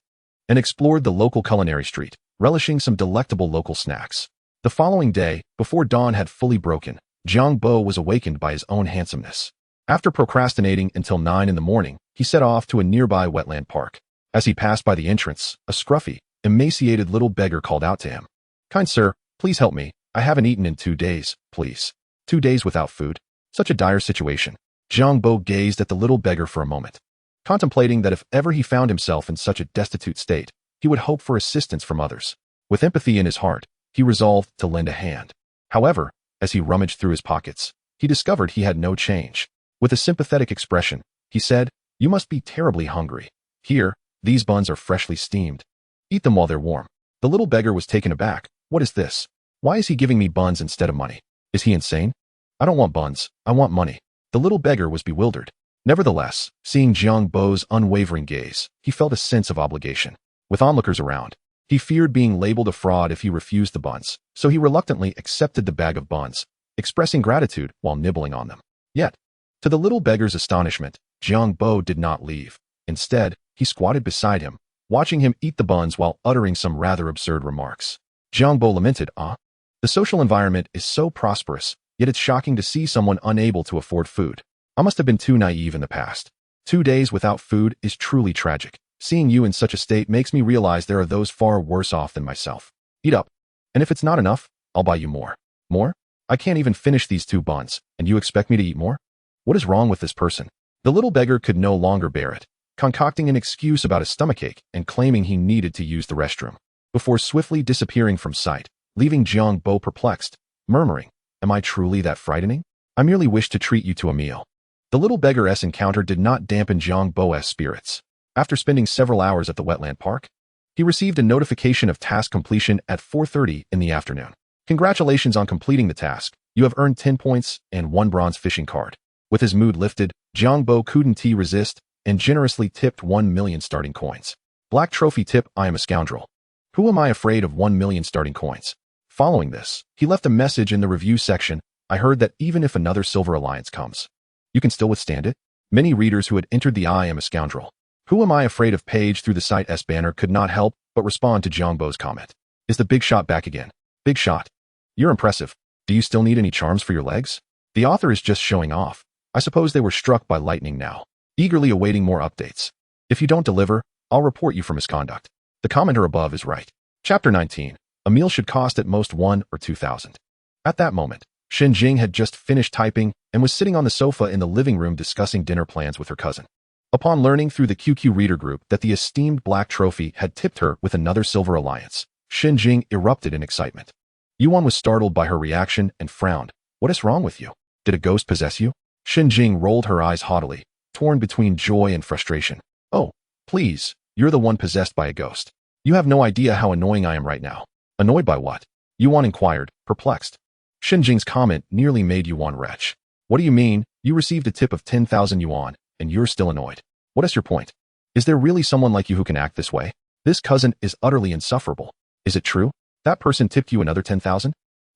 Speaker 1: and explored the local culinary street, relishing some delectable local snacks. The following day, before dawn had fully broken, Jiang Bo was awakened by his own handsomeness. After procrastinating until 9 in the morning, he set off to a nearby wetland park. As he passed by the entrance, a scruffy, emaciated little beggar called out to him, "Kind sir, please help me. I haven't eaten in 2 days, please." 2 days without food? Such a dire situation. Jiang Bo gazed at the little beggar for a moment, contemplating that if ever he found himself in such a destitute state, he would hope for assistance from others. With empathy in his heart, he resolved to lend a hand. However, as he rummaged through his pockets, he discovered he had no change. With a sympathetic expression, he said, "You must be terribly hungry. Here, these buns are freshly steamed. Eat them while they're warm." The little beggar was taken aback. "What is this? Why is he giving me buns instead of money? Is he insane? I don't want buns, I want money." The little beggar was bewildered. Nevertheless, seeing Jiang Bo's unwavering gaze, he felt a sense of obligation. With onlookers around, he feared being labeled a fraud if he refused the buns, so he reluctantly accepted the bag of buns, expressing gratitude while nibbling on them. Yet, to the little beggar's astonishment, Jiang Bo did not leave. Instead, he squatted beside him, watching him eat the buns while uttering some rather absurd remarks. Jiang Bo lamented, the social environment is so prosperous, yet it's shocking to see someone unable to afford food. I must have been too naive in the past. 2 days without food is truly tragic. Seeing you in such a state makes me realize there are those far worse off than myself. Eat up. And if it's not enough, I'll buy you more." "More? I can't even finish these 2 buns, and you expect me to eat more? What is wrong with this person?" The little beggar could no longer bear it, concocting an excuse about a stomachache and claiming he needed to use the restroom, before swiftly disappearing from sight, leaving Jiang Bo perplexed, murmuring, "Am I truly that frightening? I merely wish to treat you to a meal." The little beggar's encounter did not dampen Jiang Bo's spirits. After spending several hours at the wetland park, he received a notification of task completion at 4:30 in the afternoon. "Congratulations on completing the task. You have earned 10 points and 1 bronze fishing card." With his mood lifted, Jiang Bo couldn't resist and generously tipped 1 million starting coins. Black trophy tip: "I am a scoundrel. Who am I afraid of 1 million starting coins?" Following this, he left a message in the review section. "I heard that even if another Silver Alliance comes, you can still withstand it." Many readers who had entered the "I am a scoundrel, who am I afraid of" page through the site's banner could not help but respond to Jiang Bo's comment. "Is the big shot back again? Big shot. You're impressive. Do you still need any charms for your legs? The author is just showing off. I suppose they were struck by lightning now, eagerly awaiting more updates. If you don't deliver, I'll report you for misconduct." The commenter above is right. Chapter 19. A meal should cost at most 1 or 2,000. At that moment, Jing had just finished typing and was sitting on the sofa in the living room discussing dinner plans with her cousin. Upon learning through the QQ reader group that the esteemed Black Trophy had tipped her with another Silver Alliance, Jing erupted in excitement. Yuan was startled by her reaction and frowned. "What is wrong with you? Did a ghost possess you?" Jing rolled her eyes haughtily, torn between joy and frustration. "Oh, please, you're the one possessed by a ghost. You have no idea how annoying I am right now." "Annoyed by what?" Yuan inquired, perplexed. Jing's comment nearly made Yuan retch. "What do you mean? You received a tip of 10,000 yuan, and you're still annoyed. What is your point? Is there really someone like you who can act this way? This cousin is utterly insufferable. Is it true? That person tipped you another 10,000?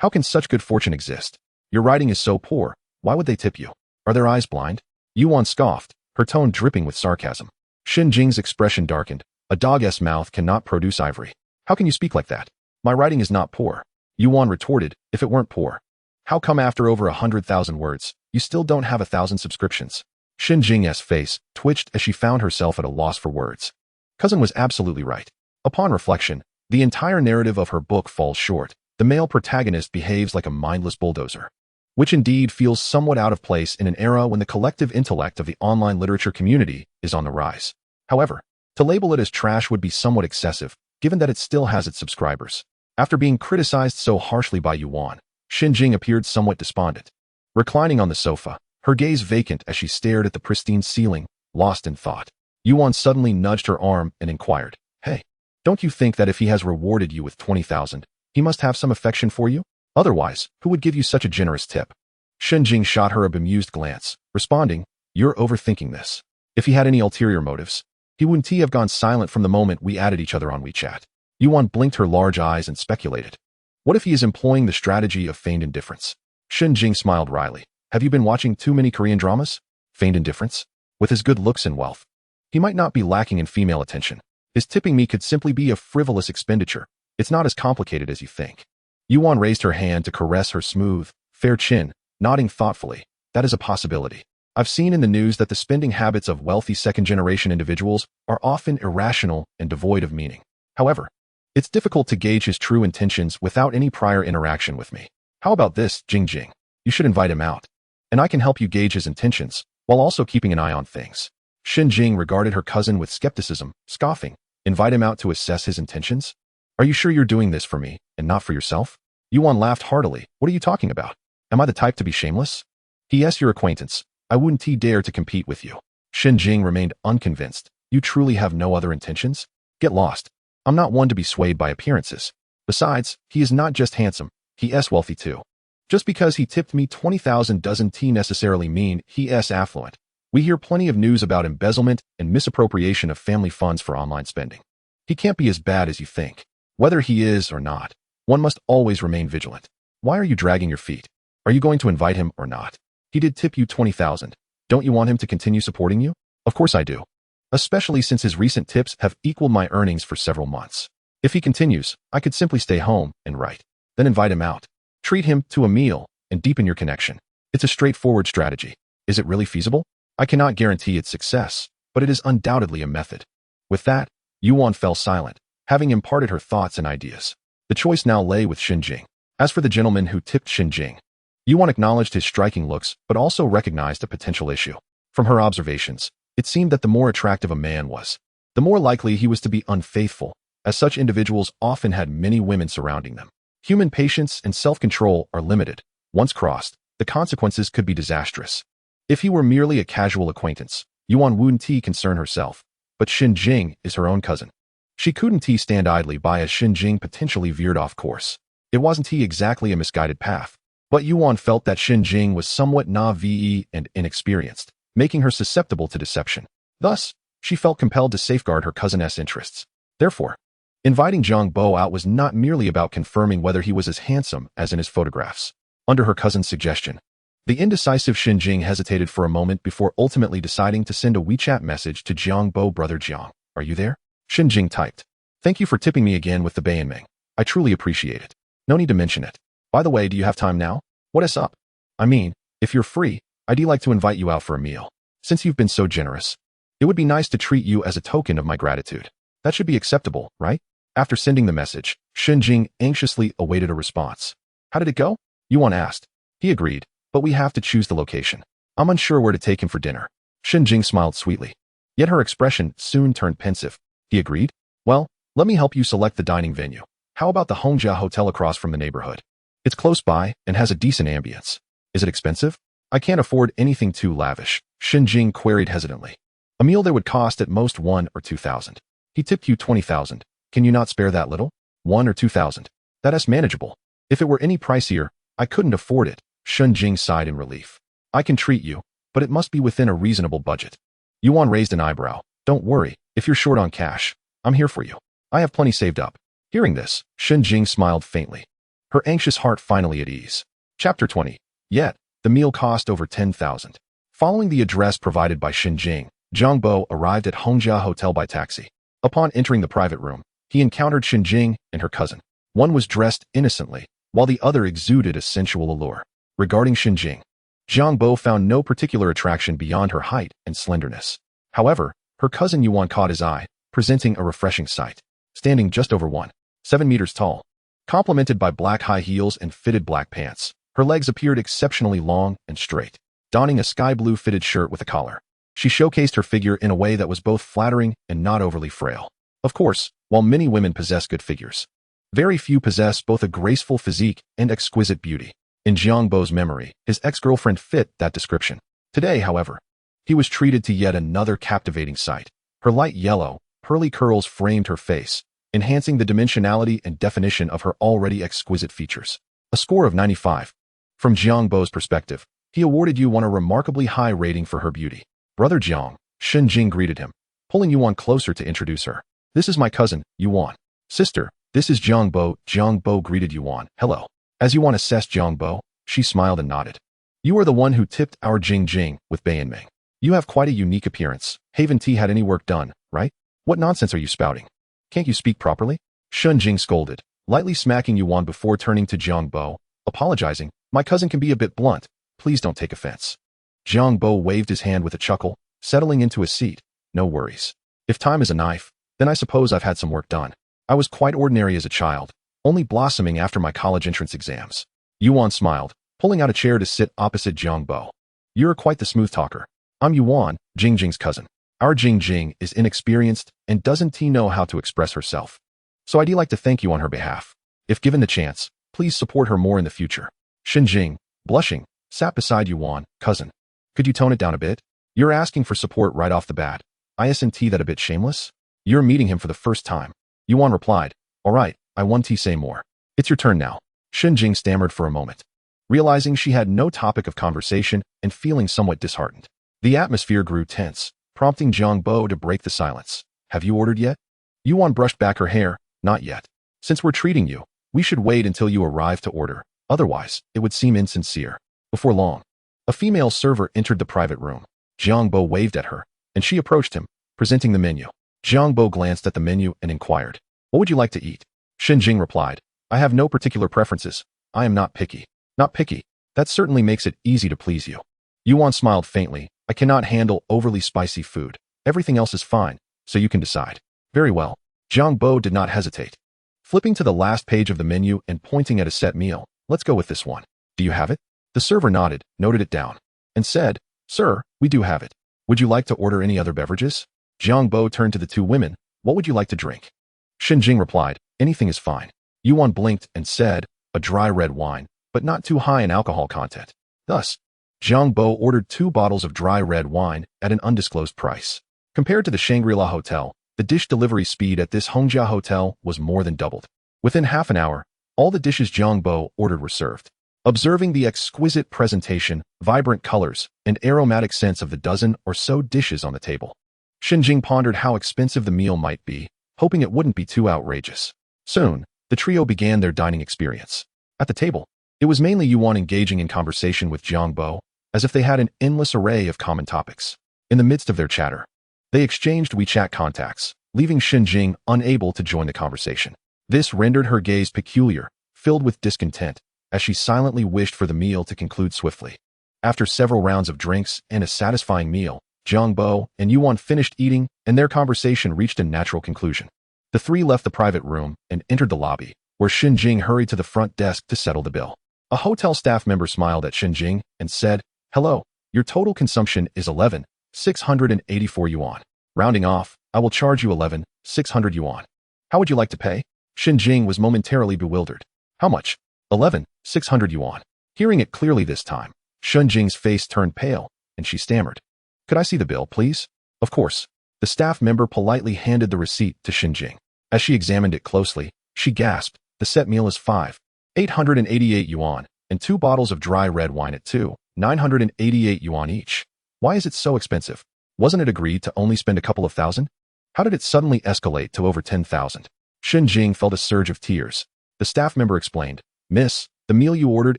Speaker 1: How can such good fortune exist? Your writing is so poor, why would they tip you? Are their eyes blind?" Yuan scoffed, her tone dripping with sarcasm. Jing's expression darkened. "A dog's mouth cannot produce ivory. How can you speak like that? My writing is not poor." Yuan retorted, "If it weren't poor, how come after over 100,000 words, you still don't have 1,000 subscriptions?" Jing's face twitched as she found herself at a loss for words. Cousin was absolutely right. Upon reflection, the entire narrative of her book falls short. The male protagonist behaves like a mindless bulldozer, which indeed feels somewhat out of place in an era when the collective intellect of the online literature community is on the rise. However, to label it as trash would be somewhat excessive, given that it still has its subscribers. After being criticized so harshly by Yuan, Jing appeared somewhat despondent. Reclining on the sofa, her gaze vacant as she stared at the pristine ceiling, lost in thought, Yuan suddenly nudged her arm and inquired, "Hey, don't you think that if he has rewarded you with 20,000, he must have some affection for you? Otherwise, who would give you such a generous tip?" Jing shot her a bemused glance, responding, "You're overthinking this. If he had any ulterior motives, he wouldn't have gone silent from the moment we added each other on WeChat." Yuan blinked her large eyes and speculated, "What if he is employing the strategy of feigned indifference?" Jing smiled wryly. "Have you been watching too many Korean dramas? Feigned indifference? With his good looks and wealth, he might not be lacking in female attention. His tipping me could simply be a frivolous expenditure. It's not as complicated as you think." Yuan raised her hand to caress her smooth, fair chin, nodding thoughtfully. "That is a possibility. I've seen in the news that the spending habits of wealthy second-generation individuals are often irrational and devoid of meaning. However, it's difficult to gauge his true intentions without any prior interaction with me. How about this, Jing? You should invite him out, and I can help you gauge his intentions, while also keeping an eye on things." Jing regarded her cousin with skepticism, scoffing. "Invite him out to assess his intentions? Are you sure you're doing this for me and not for yourself? Yuan laughed heartily. What are you talking about? Am I the type to be shameless? Yes, your acquaintance. I wouldn't dare to compete with you. Shen Jing remained unconvinced. You truly have no other intentions? Get lost. I'm not one to be swayed by appearances. Besides, he is not just handsome, he is wealthy too. Just because he tipped me 20,000 doesn't necessarily mean he is affluent. We hear plenty of news about embezzlement and misappropriation of family funds for online spending. He can't be as bad as you think. Whether he is or not, one must always remain vigilant. Why are you dragging your feet? Are you going to invite him or not? He did tip you 20,000. Don't you want him to continue supporting you? Of course I do. Especially since his recent tips have equaled my earnings for several months. If he continues, I could simply stay home and write. Then invite him out. Treat him to a meal and deepen your connection. It's a straightforward strategy. Is it really feasible? I cannot guarantee its success, but it is undoubtedly a method. With that, Yuan fell silent, having imparted her thoughts and ideas. The choice now lay with Shen Jing. As for the gentleman who tipped Shen Jing, Yuan acknowledged his striking looks, but also recognized a potential issue. From her observations, it seemed that the more attractive a man was, the more likely he was to be unfaithful, as such individuals often had many women surrounding them. Human patience and self-control are limited. Once crossed, the consequences could be disastrous. If he were merely a casual acquaintance, Yuan wouldn't concern herself, but Shen Jing is her own cousin. She couldn't stand idly by as Shen Jing potentially veered off course. It wasn't exactly a misguided path, but Yuan felt that Shen Jing was somewhat naive and inexperienced, making her susceptible to deception. Thus, she felt compelled to safeguard her cousin's interests. Therefore, inviting Jiang Bo out was not merely about confirming whether he was as handsome as in his photographs. Under her cousin's suggestion, the indecisive Shen Jing hesitated for a moment before ultimately deciding to send a WeChat message to Jiang Bo. Brother Jiang, are you there? Shen Jing typed. Thank you for tipping me again with the Bayanming. I truly appreciate it. No need to mention it. By the way, do you have time now? What is up? I mean, if you're free, I'd like to invite you out for a meal. Since you've been so generous, it would be nice to treat you as a token of my gratitude. That should be acceptable, right? After sending the message, Shen Jing anxiously awaited a response. How did it go? Yuan asked. He agreed, but we have to choose the location. I'm unsure where to take him for dinner. Shen Jing smiled sweetly. Yet her expression soon turned pensive. He agreed. Well, let me help you select the dining venue. How about the Hongjia Hotel across from the neighborhood? It's close by and has a decent ambience. Is it expensive? I can't afford anything too lavish, Shen Jing queried hesitantly. A meal there would cost at most 1,000 or 2,000. He tipped you 20,000. Can you not spare that little? 1,000 or 2,000. That is manageable. If it were any pricier, I couldn't afford it, Shen Jing sighed in relief. I can treat you, but it must be within a reasonable budget. Yuan raised an eyebrow. Don't worry, if you're short on cash, I'm here for you. I have plenty saved up. Hearing this, Shen Jing smiled faintly, her anxious heart finally at ease. Chapter 20. Yet, the meal cost over 10,000. Following the address provided by Shen Jing, Jiang Bo arrived at Hongjia Hotel by taxi. Upon entering the private room, he encountered Shen Jing and her cousin. One was dressed innocently, while the other exuded a sensual allure. Regarding Shen Jing, Jiang Bo found no particular attraction beyond her height and slenderness. However, her cousin Yuan caught his eye, presenting a refreshing sight. Standing just over 1.7 meters tall, complemented by black high heels and fitted black pants, her legs appeared exceptionally long and straight. Donning a sky blue fitted shirt with a collar, she showcased her figure in a way that was both flattering and not overly frail. Of course, while many women possess good figures, very few possess both a graceful physique and exquisite beauty. In Jiang Bo's memory, his ex-girlfriend fit that description. Today, however, he was treated to yet another captivating sight. Her light yellow, pearly curls framed her face, enhancing the dimensionality and definition of her already exquisite features. A score of 95. From Jiang Bo's perspective, he awarded Yuan a remarkably high rating for her beauty. Brother Jiang, Shen Jing greeted him, pulling Yuan closer to introduce her. This is my cousin, Yuan. Sister, this is Jiang Bo. Jiang Bo greeted Yuan. Hello. As Yuan assessed Jiang Bo, she smiled and nodded. You are the one who tipped our Jing Jing with Bayanming. You have quite a unique appearance. Haven't had any work done, right? What nonsense are you spouting? Can't you speak properly? Shen Jing scolded, lightly smacking Yuan before turning to Jiang Bo, apologizing. My cousin can be a bit blunt. Please don't take offense. Jiang Bo waved his hand with a chuckle, settling into a seat. No worries. If time is a knife, then I suppose I've had some work done. I was quite ordinary as a child, only blossoming after my college entrance exams. Yuan smiled, pulling out a chair to sit opposite Jiang Bo. You're quite the smooth talker. I'm Yuan, Jing Jing's cousin. Our Jing Jing is inexperienced and doesn't know how to express herself. so I'd like to thank you on her behalf. If given the chance, please support her more in the future. Jing, blushing, sat beside Yuan. Cousin, could you tone it down a bit? You're asking for support right off the bat. Isn't that a bit shameless? You're meeting him for the first time. Yuan replied, all right, I want to say more. It's your turn now. Jing stammered for a moment, realizing she had no topic of conversation and feeling somewhat disheartened. The atmosphere grew tense, prompting Jiang Bo to break the silence. Have you ordered yet? Yuan brushed back her hair. Not yet. Since we're treating you, we should wait until you arrive to order. Otherwise, it would seem insincere. Before long, a female server entered the private room. Jiang Bo waved at her, and she approached him, presenting the menu. Jiang Bo glanced at the menu and inquired, what would you like to eat? Jing replied, I have no particular preferences. I am not picky. Not picky. That certainly makes it easy to please you. Yuan smiled faintly. I cannot handle overly spicy food. Everything else is fine, so you can decide. Very well. Jiang Bo did not hesitate. Flipping to the last page of the menu and pointing at a set meal, let's go with this one. Do you have it? The server nodded, noted it down, and said, Sir, we do have it. Would you like to order any other beverages? Jiang Bo turned to the two women. What would you like to drink? Jing replied, anything is fine. Yuan blinked and said, a dry red wine, but not too high in alcohol content. Thus, Jiang Bo ordered 2 bottles of dry red wine at an undisclosed price. Compared to the Shangri-La Hotel, the dish delivery speed at this Hongjia hotel was more than doubled. Within half an hour, all the dishes Jiang Bo ordered were served. Observing the exquisite presentation, vibrant colors, and aromatic scents of the dozen or so dishes on the table, Jing pondered how expensive the meal might be, hoping it wouldn't be too outrageous. Soon, the trio began their dining experience. At the table, it was mainly Yuan engaging in conversation with Jiang Bo, as if they had an endless array of common topics. In the midst of their chatter, they exchanged WeChat contacts, leaving Jing unable to join the conversation. This rendered her gaze peculiar, filled with discontent, as she silently wished for the meal to conclude swiftly. After several rounds of drinks and a satisfying meal, Jiang Bo and Yuan finished eating, and their conversation reached a natural conclusion. The three left the private room and entered the lobby, where Jing hurried to the front desk to settle the bill. A hotel staff member smiled at Jing and said, Hello, your total consumption is 11,684 yuan. Rounding off, I will charge you 11,600 yuan. How would you like to pay? Jing was momentarily bewildered. How much? 11,600 yuan. Hearing it clearly this time, Jing's face turned pale, and she stammered. Could I see the bill, please? Of course. The staff member politely handed the receipt to Jing. As she examined it closely, she gasped, the set meal is 5,888 yuan, and 2 bottles of dry red wine at 2,988 yuan each. Why is it so expensive? Wasn't it agreed to only spend a couple of thousand? How did it suddenly escalate to over 10,000? Jing felt a surge of tears. The staff member explained, Miss, the meal you ordered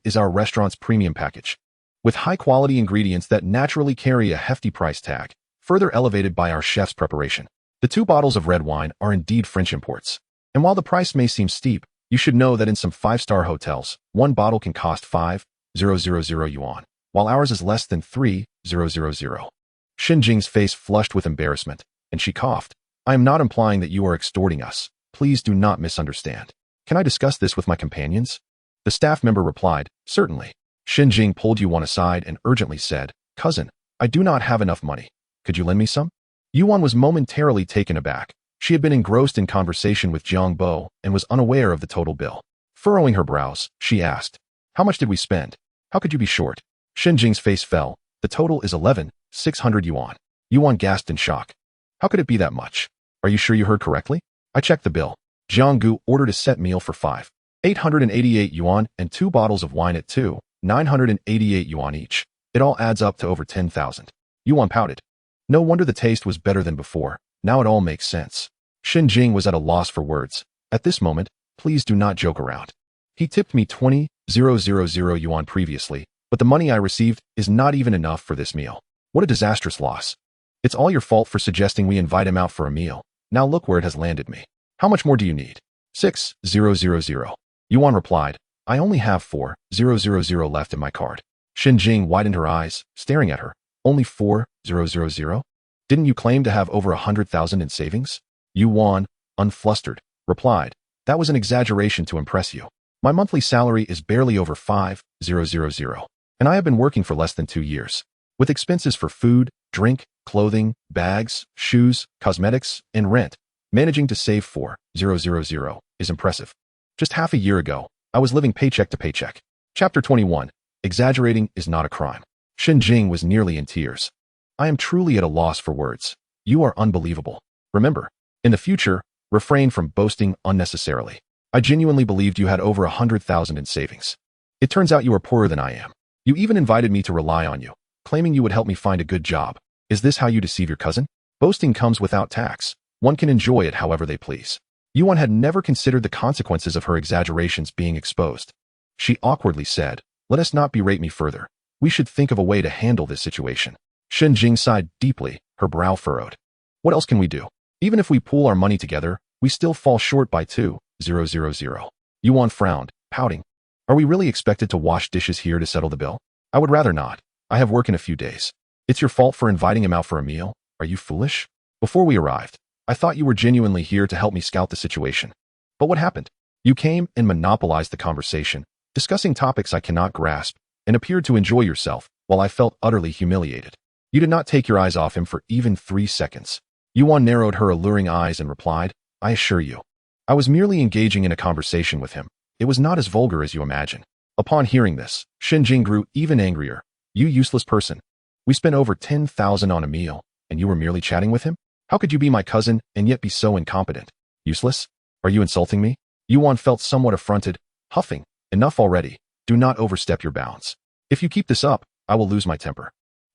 Speaker 1: is our restaurant's premium package, with high-quality ingredients that naturally carry a hefty price tag, further elevated by our chef's preparation. The 2 bottles of red wine are indeed French imports. And while the price may seem steep, you should know that in some 5-star hotels, 1 bottle can cost 5,000 yuan, while ours is less than 3,000. Jing's face flushed with embarrassment, and she coughed. I am not implying that you are extorting us. Please do not misunderstand. Can I discuss this with my companions? The staff member replied, Certainly. Jing pulled Yuan aside and urgently said, Cousin, I do not have enough money. Could you lend me some? Yuan was momentarily taken aback. She had been engrossed in conversation with Jiang Bo and was unaware of the total bill. Furrowing her brows, she asked, How much did we spend? How could you be short? Jing's face fell. The total is 11,600 yuan. Yuan gasped in shock. How could it be that much? Are you sure you heard correctly? I checked the bill. Jiang Gu ordered a set meal for 5,888 yuan and 2 bottles of wine at 2,988 yuan each. It all adds up to over 10,000. Yuan pouted. No wonder the taste was better than before. Now it all makes sense. Jing was at a loss for words. At this moment, please do not joke around. He tipped me 20,000 yuan previously, but the money I received is not even enough for this meal. What a disastrous loss. It's all your fault for suggesting we invite him out for a meal. Now look where it has landed me. How much more do you need? 6,000. Yuan replied, I only have 4,000 left in my card. Jing widened her eyes, staring at her. Only 4,000? Didn't you claim to have over 100,000 in savings? Yuan, unflustered, replied, That was an exaggeration to impress you. My monthly salary is barely over 5,000, and I have been working for less than 2 years. With expenses for food, drink, clothing, bags, shoes, cosmetics, and rent, Managing to save 4,000 is impressive. Just half a year ago, I was living paycheck to paycheck. Chapter 21. Exaggerating is not a crime. Jing was nearly in tears. I am truly at a loss for words. You are unbelievable. Remember, in the future, refrain from boasting unnecessarily. I genuinely believed you had over 100,000 in savings. It turns out you are poorer than I am. You even invited me to rely on you, claiming you would help me find a good job. Is this how you deceive your cousin? Boasting comes without tax. One can enjoy it however they please. Yuan had never considered the consequences of her exaggerations being exposed. She awkwardly said, "Let us not berate me further. We should think of a way to handle this situation." Jing sighed deeply, her brow furrowed. What else can we do? Even if we pool our money together, we still fall short by 2,000. Yuan frowned, pouting. Are we really expected to wash dishes here to settle the bill? I would rather not. I have work in a few days. It's your fault for inviting him out for a meal. Are you foolish? Before we arrived, I thought you were genuinely here to help me scout the situation. But what happened? You came and monopolized the conversation, discussing topics I cannot grasp, and appeared to enjoy yourself, while I felt utterly humiliated. You did not take your eyes off him for even 3 seconds. Yuan narrowed her alluring eyes and replied, I assure you. I was merely engaging in a conversation with him. It was not as vulgar as you imagine. Upon hearing this, Jing grew even angrier. You useless person. We spent over 10,000 on a meal, and you were merely chatting with him? How could you be my cousin and yet be so incompetent? Useless? Are you insulting me? Yuan felt somewhat affronted, huffing. Enough already. Do not overstep your bounds. If you keep this up, I will lose my temper.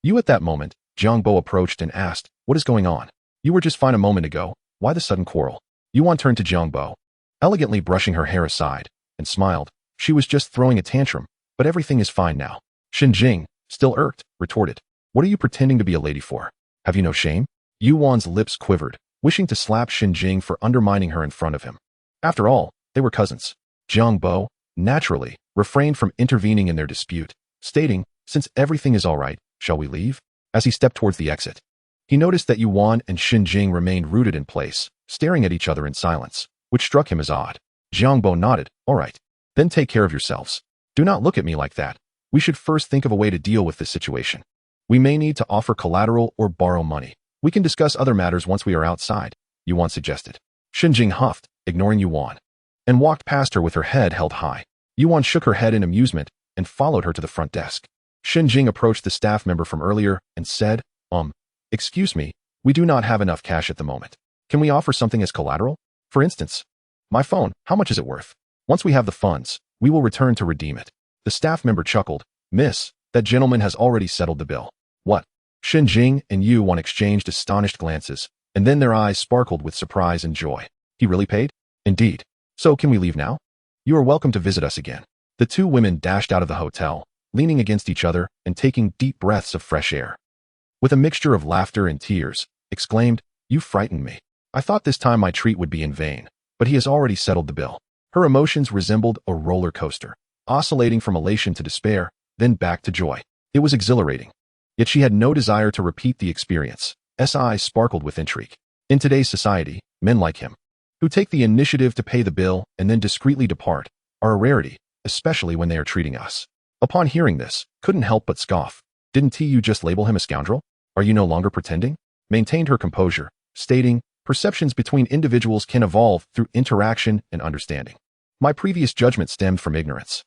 Speaker 1: At that moment, Jiang Bo approached and asked, what is going on? You were just fine a moment ago. Why the sudden quarrel? Yuan turned to Jiang Bo, elegantly brushing her hair aside, and smiled. She was just throwing a tantrum, but everything is fine now. Jing, still irked, retorted. What are you pretending to be a lady for? Have you no shame? Yuan's lips quivered, wishing to slap Jing for undermining her in front of him. After all, they were cousins. Jiang Bo, naturally, refrained from intervening in their dispute, stating, since everything is all right, shall we leave? As he stepped towards the exit. He noticed that Yuan and Jing remained rooted in place, staring at each other in silence, which struck him as odd. Jiang Bo nodded, all right. Then take care of yourselves. Do not look at me like that. We should first think of a way to deal with this situation. We may need to offer collateral or borrow money. We can discuss other matters once we are outside, Yuan suggested. Jing huffed, ignoring Yuan, and walked past her with her head held high. Yuan shook her head in amusement and followed her to the front desk. Jing approached the staff member from earlier and said, excuse me, we do not have enough cash at the moment. Can we offer something as collateral? For instance, my phone, how much is it worth? Once we have the funds, we will return to redeem it. The staff member chuckled, Miss, that gentleman has already settled the bill. What? Jing and Yuan exchanged astonished glances, and then their eyes sparkled with surprise and joy. He really paid? Indeed. So can we leave now? You are welcome to visit us again. The two women dashed out of the hotel, leaning against each other and taking deep breaths of fresh air. With a mixture of laughter and tears, exclaimed, You frightened me. I thought this time my treat would be in vain, but he has already settled the bill. Her emotions resembled a roller coaster, oscillating from elation to despair, then back to joy. It was exhilarating. Yet she had no desire to repeat the experience. S eyes sparkled with intrigue. In today's society, men like him, who take the initiative to pay the bill and then discreetly depart, are a rarity, especially when they are treating us. Upon hearing this, couldn't help but scoff. Didn't you just label him a scoundrel? Are you no longer pretending? Maintained her composure, stating, perceptions between individuals can evolve through interaction and understanding. My previous judgment stemmed from ignorance.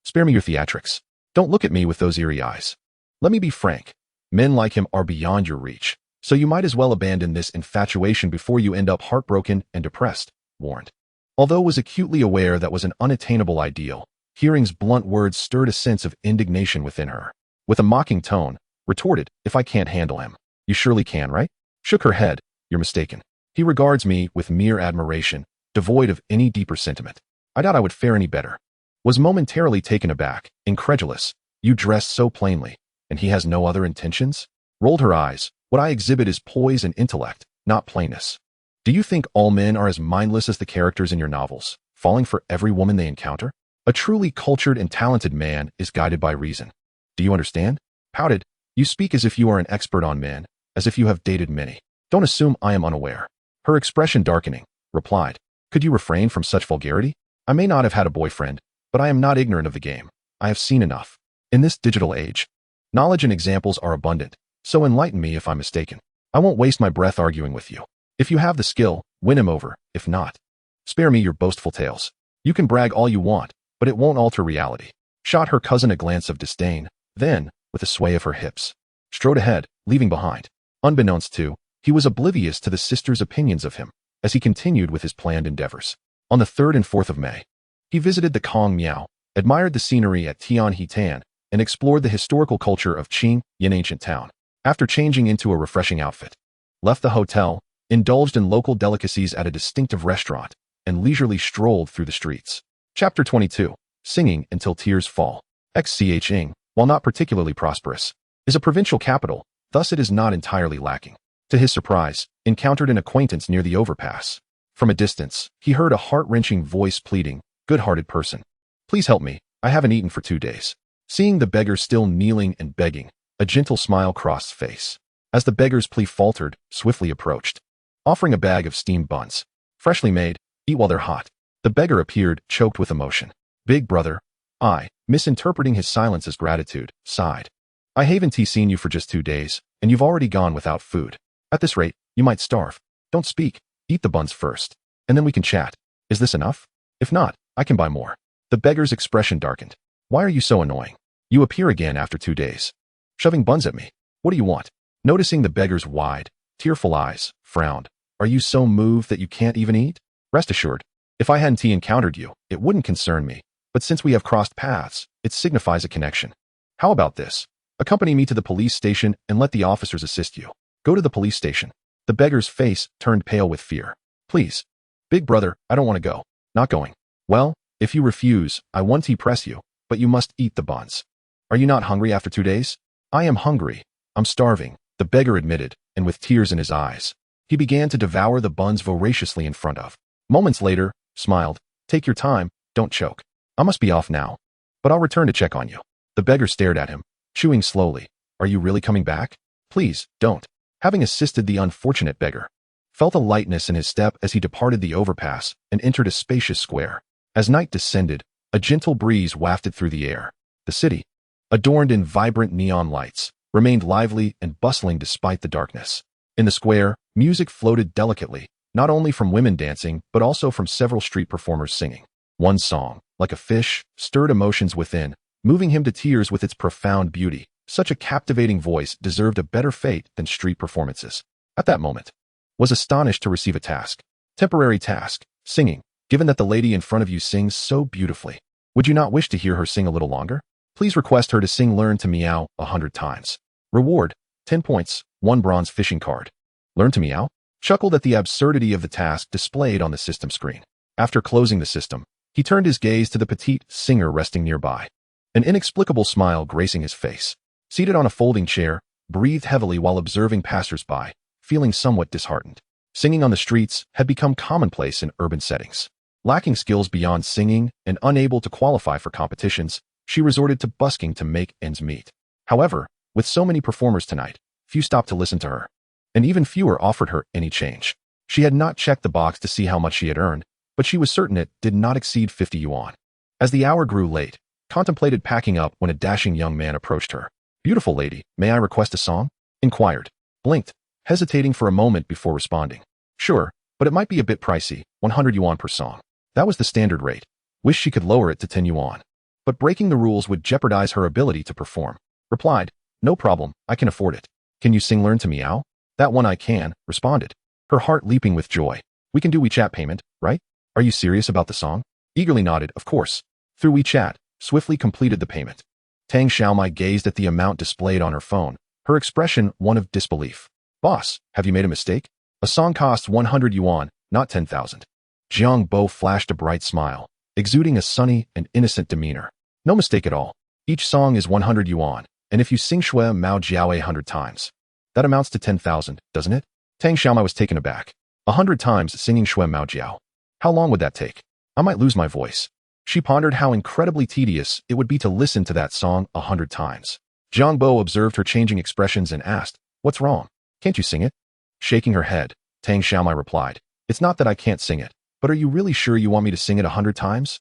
Speaker 1: Spare me your theatrics. Don't look at me with those eerie eyes. Let me be frank. Men like him are beyond your reach, so you might as well abandon this infatuation before you end up heartbroken and depressed, warned. Although was acutely aware that was an unattainable ideal, Hearing's blunt words stirred a sense of indignation within her. With a mocking tone, retorted, If I can't handle him, you surely can, right? Shook her head, You're mistaken. He regards me with mere admiration, devoid of any deeper sentiment. I doubt I would fare any better. Was momentarily taken aback, incredulous. You dress so plainly, and he has no other intentions? Rolled her eyes. What I exhibit is poise and intellect, not plainness. Do you think all men are as mindless as the characters in your novels, falling for every woman they encounter? A truly cultured and talented man is guided by reason. Do you understand? Pouted. You speak as if you are an expert on men, as if you have dated many. Don't assume I am unaware. Her expression darkening, replied, Could you refrain from such vulgarity? I may not have had a boyfriend, but I am not ignorant of the game. I have seen enough. In this digital age, knowledge and examples are abundant, so enlighten me if I'm mistaken. I won't waste my breath arguing with you. If you have the skill, win him over. If not, spare me your boastful tales. You can brag all you want, but it won't alter reality. Shot her cousin a glance of disdain, then, with a sway of her hips, strode ahead, leaving behind. Unbeknownst to, he was oblivious to the sister's opinions of him, as he continued with his planned endeavors. On the 3rd and 4th of May, he visited the Kong Miao, admired the scenery at Tianhetan, and explored the historical culture of Qing, an ancient town. After changing into a refreshing outfit, left the hotel, indulged in local delicacies at a distinctive restaurant, and leisurely strolled through the streets. Chapter 22. Singing Until Tears Fall. Xching, while not particularly prosperous, is a provincial capital, thus it is not entirely lacking. To his surprise, encountered an acquaintance near the overpass. From a distance, he heard a heart-wrenching voice pleading, "Good-hearted person, please help me, I haven't eaten for 2 days." Seeing the beggar still kneeling and begging, a gentle smile crossed face. As the beggar's plea faltered, swiftly approached, offering a bag of steamed buns. Freshly made, eat while they're hot. The beggar appeared, choked with emotion. Big brother, I, misinterpreting his silence as gratitude, sighed. I haven't seen you for just 2 days, and you've already gone without food. At this rate, you might starve. Don't speak, eat the buns first, and then we can chat. Is this enough? If not, I can buy more. The beggar's expression darkened. Why are you so annoying? You appear again after 2 days, shoving buns at me. What do you want? Noticing the beggar's wide, tearful eyes, frowned. Are you so moved that you can't even eat? Rest assured, if I hadn't encountered you, it wouldn't concern me, but since we have crossed paths, it signifies a connection. How about this? Accompany me to the police station and let the officers assist you. Go to the police station. The beggar's face turned pale with fear. Please. Big brother, I don't want to go. Not going. Well, if you refuse, I won't press you, but you must eat the buns. Are you not hungry after 2 days? I am hungry. I'm starving, the beggar admitted, and with tears in his eyes, he began to devour the buns voraciously in front of. Moments later, smiled. Take your time, don't choke. I must be off now, but I'll return to check on you. The beggar stared at him, chewing slowly. Are you really coming back? Please, don't. Having assisted the unfortunate beggar, felt a lightness in his step as he departed the overpass and entered a spacious square. As night descended, a gentle breeze wafted through the air. The city, adorned in vibrant neon lights, remained lively and bustling despite the darkness. In the square, music floated delicately, not only from women dancing, but also from several street performers singing. One song, like a fish, stirred emotions within, moving him to tears with its profound beauty. Such a captivating voice deserved a better fate than street performances. At that moment, was astonished to receive a task. Temporary task, singing. Given that the lady in front of you sings so beautifully, would you not wish to hear her sing a little longer? Please request her to sing Learn to Meow 100 times. Reward, 10 points, 1 bronze fishing card. Learn to Meow? Chuckled at the absurdity of the task displayed on the system screen. After closing the system, he turned his gaze to the petite singer resting nearby. An inexplicable smile gracing his face. Seated on a folding chair, breathed heavily while observing passers-by, feeling somewhat disheartened. Singing on the streets had become commonplace in urban settings. Lacking skills beyond singing and unable to qualify for competitions, she resorted to busking to make ends meet. However, with so many performers tonight, few stopped to listen to her, and even fewer offered her any change. She had not checked the box to see how much she had earned, but she was certain it did not exceed 50 yuan. As the hour grew late, contemplated packing up when a dashing young man approached her. Beautiful lady, may I request a song? Inquired. Blinked, hesitating for a moment before responding. Sure, but it might be a bit pricey, 100 yuan per song. That was the standard rate. Wish she could lower it to 10 yuan. But breaking the rules would jeopardize her ability to perform. Replied, no problem, I can afford it. Can you sing Learn to Meow? That one I can, responded. Her heart leaping with joy. We can do WeChat payment, right? Are you serious about the song? Eagerly nodded, of course. Through WeChat, swiftly completed the payment. Tang Xiaomai gazed at the amount displayed on her phone, her expression one of disbelief. Boss, have you made a mistake? A song costs 100 yuan, not 10,000. Jiang Bo flashed a bright smile, exuding a sunny and innocent demeanor. No mistake at all. Each song is 100 yuan, and if you sing Shui Mao Jiao 100 times, that amounts to 10,000, doesn't it? Tang Xiaomai was taken aback. 100 times singing Shui Mao Jiao. How long would that take? I might lose my voice. She pondered how incredibly tedious it would be to listen to that song 100 times. Jiang Bo observed her changing expressions and asked, what's wrong? Can't you sing it? Shaking her head, Tang Xiaomai replied, it's not that I can't sing it, but are you really sure you want me to sing it 100 times?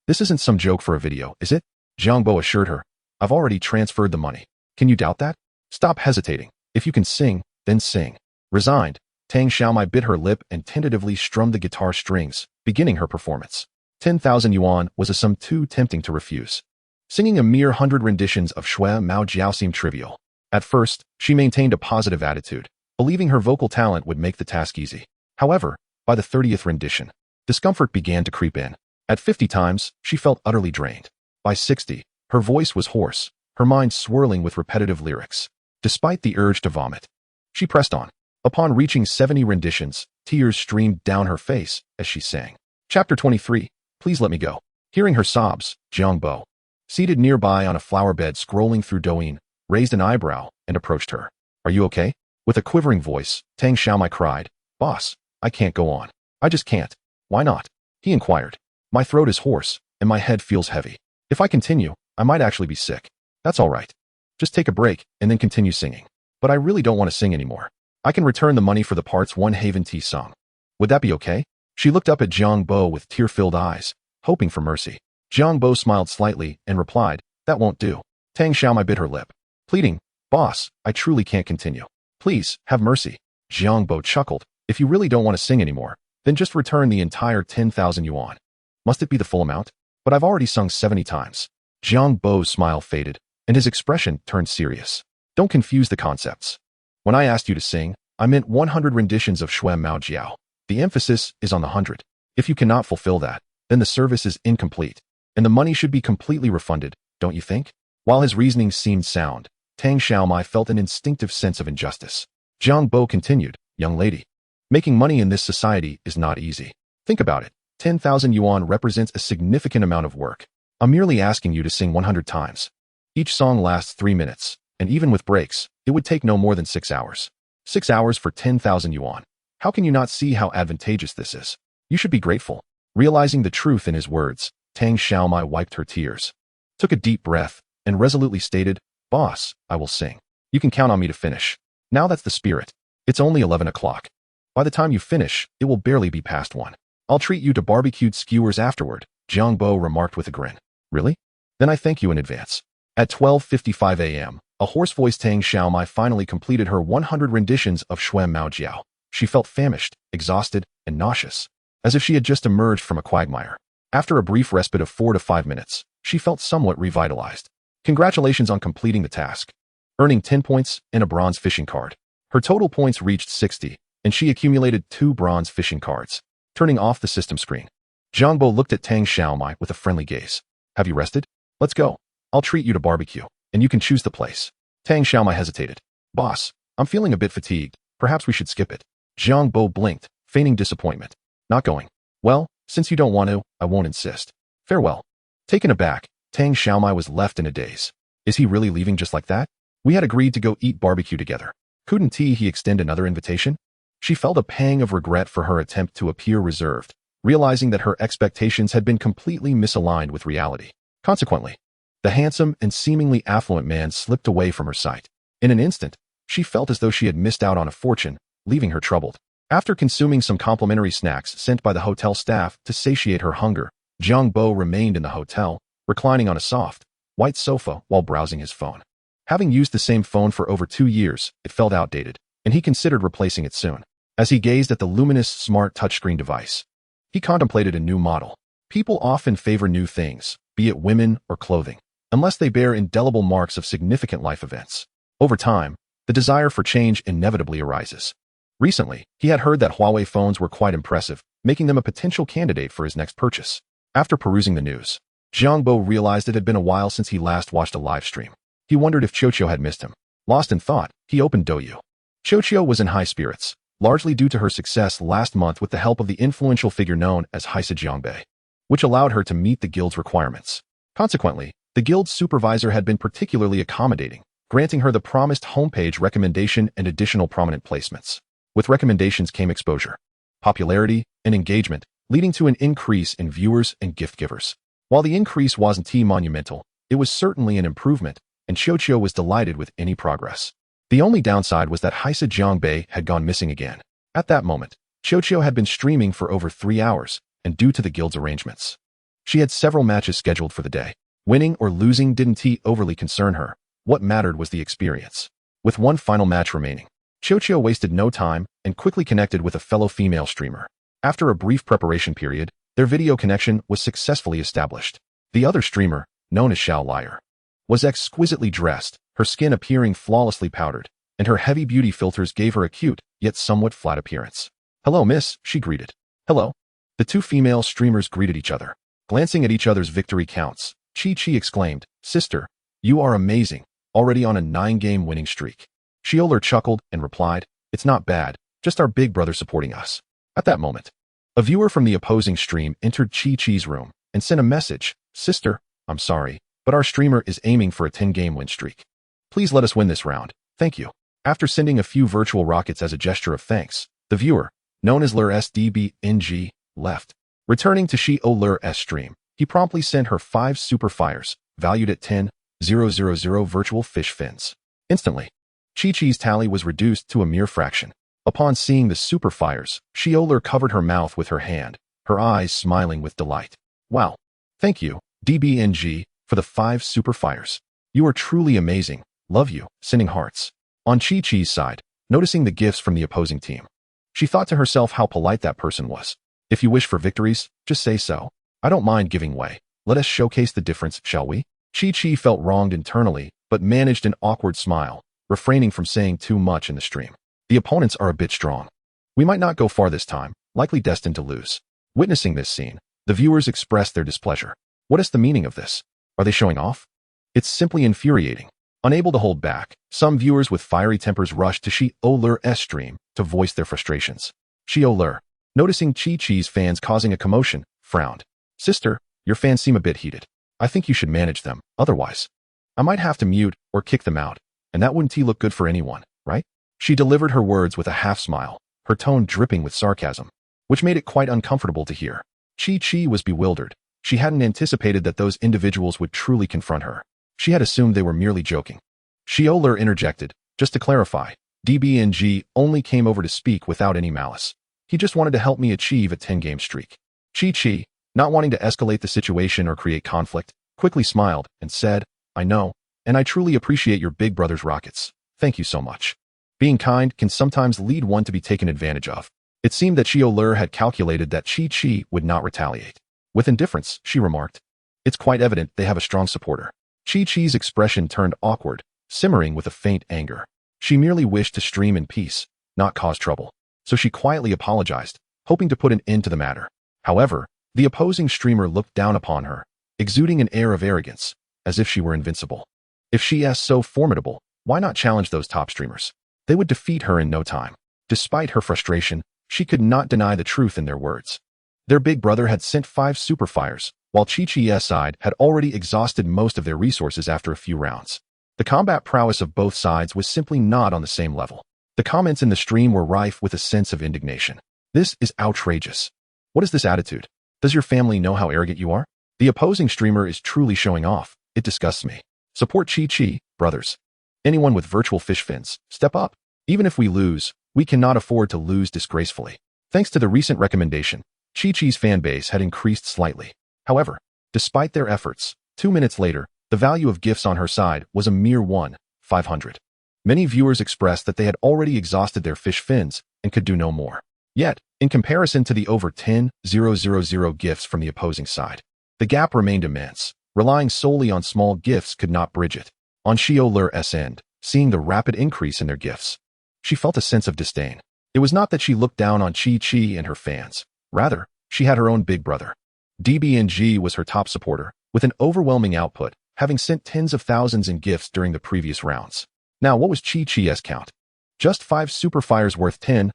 Speaker 1: This isn't some joke for a video, is it? Jiang Bo assured her, I've already transferred the money. Can you doubt that? Stop hesitating. If you can sing, then sing. Resigned, Tang Xiaomai bit her lip and tentatively strummed the guitar strings, beginning her performance. 10,000 yuan was a sum too tempting to refuse. Singing a mere 100 renditions of Shui Mao Jiao seemed trivial. At first, she maintained a positive attitude, believing her vocal talent would make the task easy. However, by the 30th rendition, discomfort began to creep in. At 50 times, she felt utterly drained. By 60, her voice was hoarse, her mind swirling with repetitive lyrics. Despite the urge to vomit, she pressed on. Upon reaching 70 renditions, tears streamed down her face as she sang. Chapter 23. Please let me go. Hearing her sobs, Jiang Bo, seated nearby on a flower bed scrolling through Douyin, raised an eyebrow and approached her. Are you okay? With a quivering voice, Tang Xiaomai cried, Boss, I can't go on. I just can't. Why not? He inquired. My throat is hoarse, and my head feels heavy. If I continue, I might actually be sick. That's all right. Just take a break and then continue singing. But I really don't want to sing anymore. I can return the money for the parts 1 Haven Tea song. Would that be okay? She looked up at Jiang Bo with tear-filled eyes, hoping for mercy. Jiang Bo smiled slightly and replied, That won't do. Tang Xiaomai bit her lip, pleading, Boss, I truly can't continue. Please, have mercy. Jiang Bo chuckled. If you really don't want to sing anymore, then just return the entire 10,000 yuan. Must it be the full amount? But I've already sung 70 times. Jiang Bo's smile faded, and his expression turned serious. Don't confuse the concepts. When I asked you to sing, I meant 100 renditions of Shui Mao Jiao. The emphasis is on the 100. If you cannot fulfill that, then the service is incomplete, and the money should be completely refunded, don't you think? While his reasoning seemed sound, Tang Xiaomai felt an instinctive sense of injustice. Jiang Bo continued, Young lady, making money in this society is not easy. Think about it. 10,000 yuan represents a significant amount of work. I'm merely asking you to sing 100 times. Each song lasts 3 minutes, and even with breaks, it would take no more than 6 hours. 6 hours for 10,000 yuan. How can you not see how advantageous this is? You should be grateful. Realizing the truth in his words, Tang Xiaomai wiped her tears, took a deep breath, and resolutely stated, Boss, I will sing. You can count on me to finish. Now that's the spirit. It's only 11 o'clock. By the time you finish, it will barely be past 1. I'll treat you to barbecued skewers afterward, Jiang Bo remarked with a grin. Really? Then I thank you in advance. At 12:55 a.m., a hoarse-voiced Tang Xiaomai finally completed her 100 renditions of Shui Mao Jiao. She felt famished, exhausted, and nauseous, as if she had just emerged from a quagmire. After a brief respite of 4 to 5 minutes, she felt somewhat revitalized. Congratulations on completing the task. Earning 10 points and a bronze fishing card. Her total points reached 60, and she accumulated 2 bronze fishing cards. Turning off the system screen, Jiang Bo looked at Tang Xiaomai with a friendly gaze. Have you rested? Let's go. I'll treat you to barbecue, and you can choose the place. Tang Xiaomai hesitated. Boss, I'm feeling a bit fatigued. Perhaps we should skip it. Jiang Bo blinked, feigning disappointment. Not going. Well, since you don't want to, I won't insist. Farewell. Taken aback, Tang Xiaomai was left in a daze. Is he really leaving just like that? We had agreed to go eat barbecue together. Couldn't he extend another invitation? She felt a pang of regret for her attempt to appear reserved, realizing that her expectations had been completely misaligned with reality. Consequently, the handsome and seemingly affluent man slipped away from her sight. In an instant, she felt as though she had missed out on a fortune, leaving her troubled. After consuming some complimentary snacks sent by the hotel staff to satiate her hunger, Jiang Bo remained in the hotel, reclining on a soft, white sofa while browsing his phone. Having used the same phone for over 2 years, it felt outdated, and he considered replacing it soon. As he gazed at the luminous, smart touchscreen device, he contemplated a new model. People often favor new things, be it women or clothing, unless they bear indelible marks of significant life events. Over time, the desire for change inevitably arises. Recently, he had heard that Huawei phones were quite impressive, making them a potential candidate for his next purchase. After perusing the news, Jiang Bo realized it had been a while since he last watched a live stream. He wondered if Qiuqiu had missed him. Lost in thought, he opened Douyu. Qiuqiu was in high spirits, largely due to her success last month with the help of the influential figure known as Heisa Jiangbei, which allowed her to meet the guild's requirements. Consequently, the guild's supervisor had been particularly accommodating, granting her the promised homepage recommendation and additional prominent placements. With recommendations came exposure, popularity, and engagement, leading to an increase in viewers and gift givers. While the increase wasn't monumental, it was certainly an improvement, and Qiuqiu was delighted with any progress. The only downside was that Heisa Jiangbei had gone missing again. At that moment, Qiuqiu had been streaming for over 3 hours, and due to the guild's arrangements, she had several matches scheduled for the day. Winning or losing didn't overly concern her. What mattered was the experience. With one final match remaining, Qiuqiu wasted no time and quickly connected with a fellow female streamer. After a brief preparation period, their video connection was successfully established. The other streamer, known as Xiao Liar, was exquisitely dressed, her skin appearing flawlessly powdered, and her heavy beauty filters gave her a cute, yet somewhat flat appearance. "Hello, miss," she greeted. "Hello." The two female streamers greeted each other. Glancing at each other's victory counts, Chi exclaimed, "Sister, you are amazing, already on a 9-game winning streak." Xiaoler chuckled and replied, "It's not bad, just our big brother supporting us." At that moment, a viewer from the opposing stream entered Chi's room and sent a message, "Sister, I'm sorry, but our streamer is aiming for a 10-game win streak. Please let us win this round. Thank you." After sending a few virtual rockets as a gesture of thanks, the viewer, known as LurSDBNG, left. Returning to Xiaoler's stream, he promptly sent her 5 super fires, valued at 10,000 virtual fish fins. Instantly, Chi's tally was reduced to a mere fraction. Upon seeing the super fires, Xiaoler covered her mouth with her hand, her eyes smiling with delight. "Wow. Thank you, DBNG, for the 5 super fires. You are truly amazing. Love you," sending hearts. On Chi's side, noticing the gifts from the opposing team, she thought to herself how polite that person was. "If you wish for victories, just say so. I don't mind giving way. Let us showcase the difference, shall we?" Chi felt wronged internally, but managed an awkward smile, refraining from saying too much in the stream. "The opponents are a bit strong. We might not go far this time, likely destined to lose." Witnessing this scene, the viewers expressed their displeasure. What is the meaning of this? Are they showing off? It's simply infuriating. Unable to hold back, some viewers with fiery tempers rushed to Xiaoler's stream to voice their frustrations. Xiaoler, noticing Chi's fans causing a commotion, frowned. "Sister, your fans seem a bit heated. I think you should manage them, otherwise I might have to mute or kick them out, and that wouldn't look good for anyone, right?" She delivered her words with a half-smile, her tone dripping with sarcasm, which made it quite uncomfortable to hear. Chi was bewildered. She hadn't anticipated that those individuals would truly confront her. She had assumed they were merely joking. Xiaoler interjected, "Just to clarify, DBNG only came over to speak without any malice. He just wanted to help me achieve a 10-game streak." Chi, not wanting to escalate the situation or create conflict, quickly smiled and said, "I know, and I truly appreciate your big brother's rockets. Thank you so much." Being kind can sometimes lead one to be taken advantage of. It seemed that Xiaoler had calculated that Chi would not retaliate. With indifference, she remarked, "It's quite evident they have a strong supporter." Chi's expression turned awkward, simmering with a faint anger. She merely wished to stream in peace, not cause trouble, so she quietly apologized, hoping to put an end to the matter. However, the opposing streamer looked down upon her, exuding an air of arrogance, as if she were invincible. If she is so formidable, why not challenge those top streamers? They would defeat her in no time. Despite her frustration, she could not deny the truth in their words. Their big brother had sent 5 super fires, while Chi's side had already exhausted most of their resources after a few rounds. The combat prowess of both sides was simply not on the same level. The comments in the stream were rife with a sense of indignation. "This is outrageous. What is this attitude? Does your family know how arrogant you are? The opposing streamer is truly showing off. It disgusts me. Support Chi, brothers. Anyone with virtual fish fins, step up. Even if we lose, we cannot afford to lose disgracefully." Thanks to the recent recommendation, Chi's fan base had increased slightly. However, despite their efforts, 2 minutes later, the value of gifts on her side was a mere 1,500. Many viewers expressed that they had already exhausted their fish fins and could do no more. Yet, in comparison to the over 10,000 gifts from the opposing side, the gap remained immense. Relying solely on small gifts could not bridge it. On Xiaoler's end, seeing the rapid increase in their gifts, she felt a sense of disdain. It was not that she looked down on Chi and her fans. Rather, she had her own big brother. DBNG was her top supporter, with an overwhelming output, having sent tens of thousands in gifts during the previous rounds. Now, what was Chi's count? Just 5 super fires worth 10,000.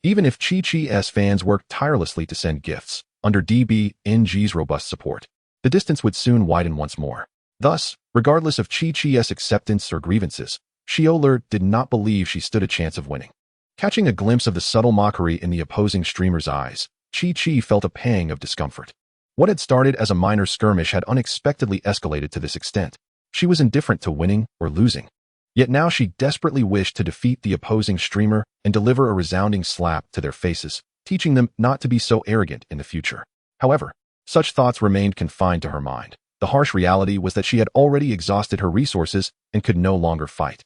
Speaker 1: Even if Chi's fans worked tirelessly to send gifts, under DBNG's robust support, the distance would soon widen once more. Thus, regardless of Chi's acceptance or grievances, Xiaoler did not believe she stood a chance of winning. Catching a glimpse of the subtle mockery in the opposing streamer's eyes, Chi felt a pang of discomfort. What had started as a minor skirmish had unexpectedly escalated to this extent. She was indifferent to winning or losing. Yet now she desperately wished to defeat the opposing streamer and deliver a resounding slap to their faces, teaching them not to be so arrogant in the future. However, such thoughts remained confined to her mind. The harsh reality was that she had already exhausted her resources and could no longer fight.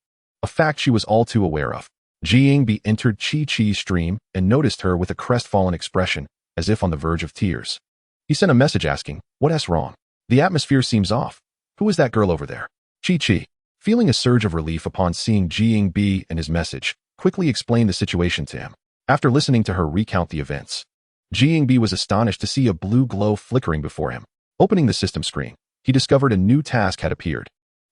Speaker 1: a fact she was all too aware of. Jiang Bo entered Chi-Chi's stream and noticed her with a crestfallen expression, as if on the verge of tears. He sent a message asking, "What's wrong? The atmosphere seems off. Who is that girl over there?" Chi-Chi, feeling a surge of relief upon seeing Jiang Bo and his message, quickly explained the situation to him. After listening to her recount the events, Jiang Bo was astonished to see a blue glow flickering before him. Opening the system screen, he discovered a new task had appeared.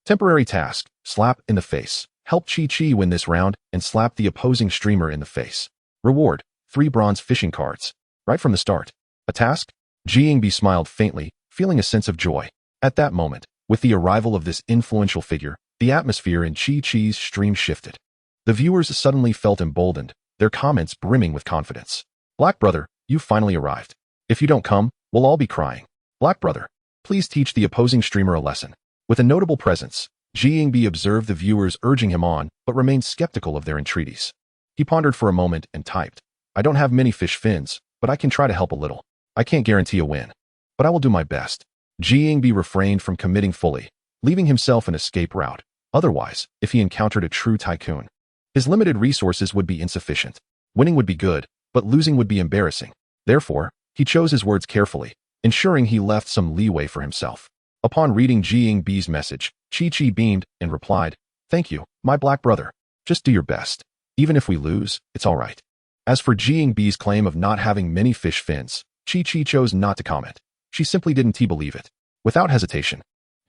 Speaker 1: Temporary task, slap in the face. Help Chi-Chi win this round and slap the opposing streamer in the face. Reward, 3 bronze fishing cards. Right from the start. A task? Jiang Bo smiled faintly, feeling a sense of joy. At that moment, with the arrival of this influential figure, the atmosphere in Chi-Chi's stream shifted. The viewers suddenly felt emboldened, their comments brimming with confidence. "Black brother, you finally arrived. If you don't come, we'll all be crying. Black brother, please teach the opposing streamer a lesson." With a notable presence, Jiang Bo observed the viewers urging him on, but remained skeptical of their entreaties. He pondered for a moment and typed, "I don't have many fish fins, but I can try to help a little. I can't guarantee a win, but I will do my best." Jiang Bo refrained from committing fully, leaving himself an escape route. Otherwise, if he encountered a true tycoon, his limited resources would be insufficient. Winning would be good, but losing would be embarrassing. Therefore, he chose his words carefully, ensuring he left some leeway for himself. Upon reading Jiang Bo's message, Chi-Chi beamed and replied, "Thank you, my black brother. Just do your best. Even if we lose, it's all right." As for Jiang Bo's claim of not having many fish fins, Chi-Chi chose not to comment. She simply didn't believe it. Without hesitation,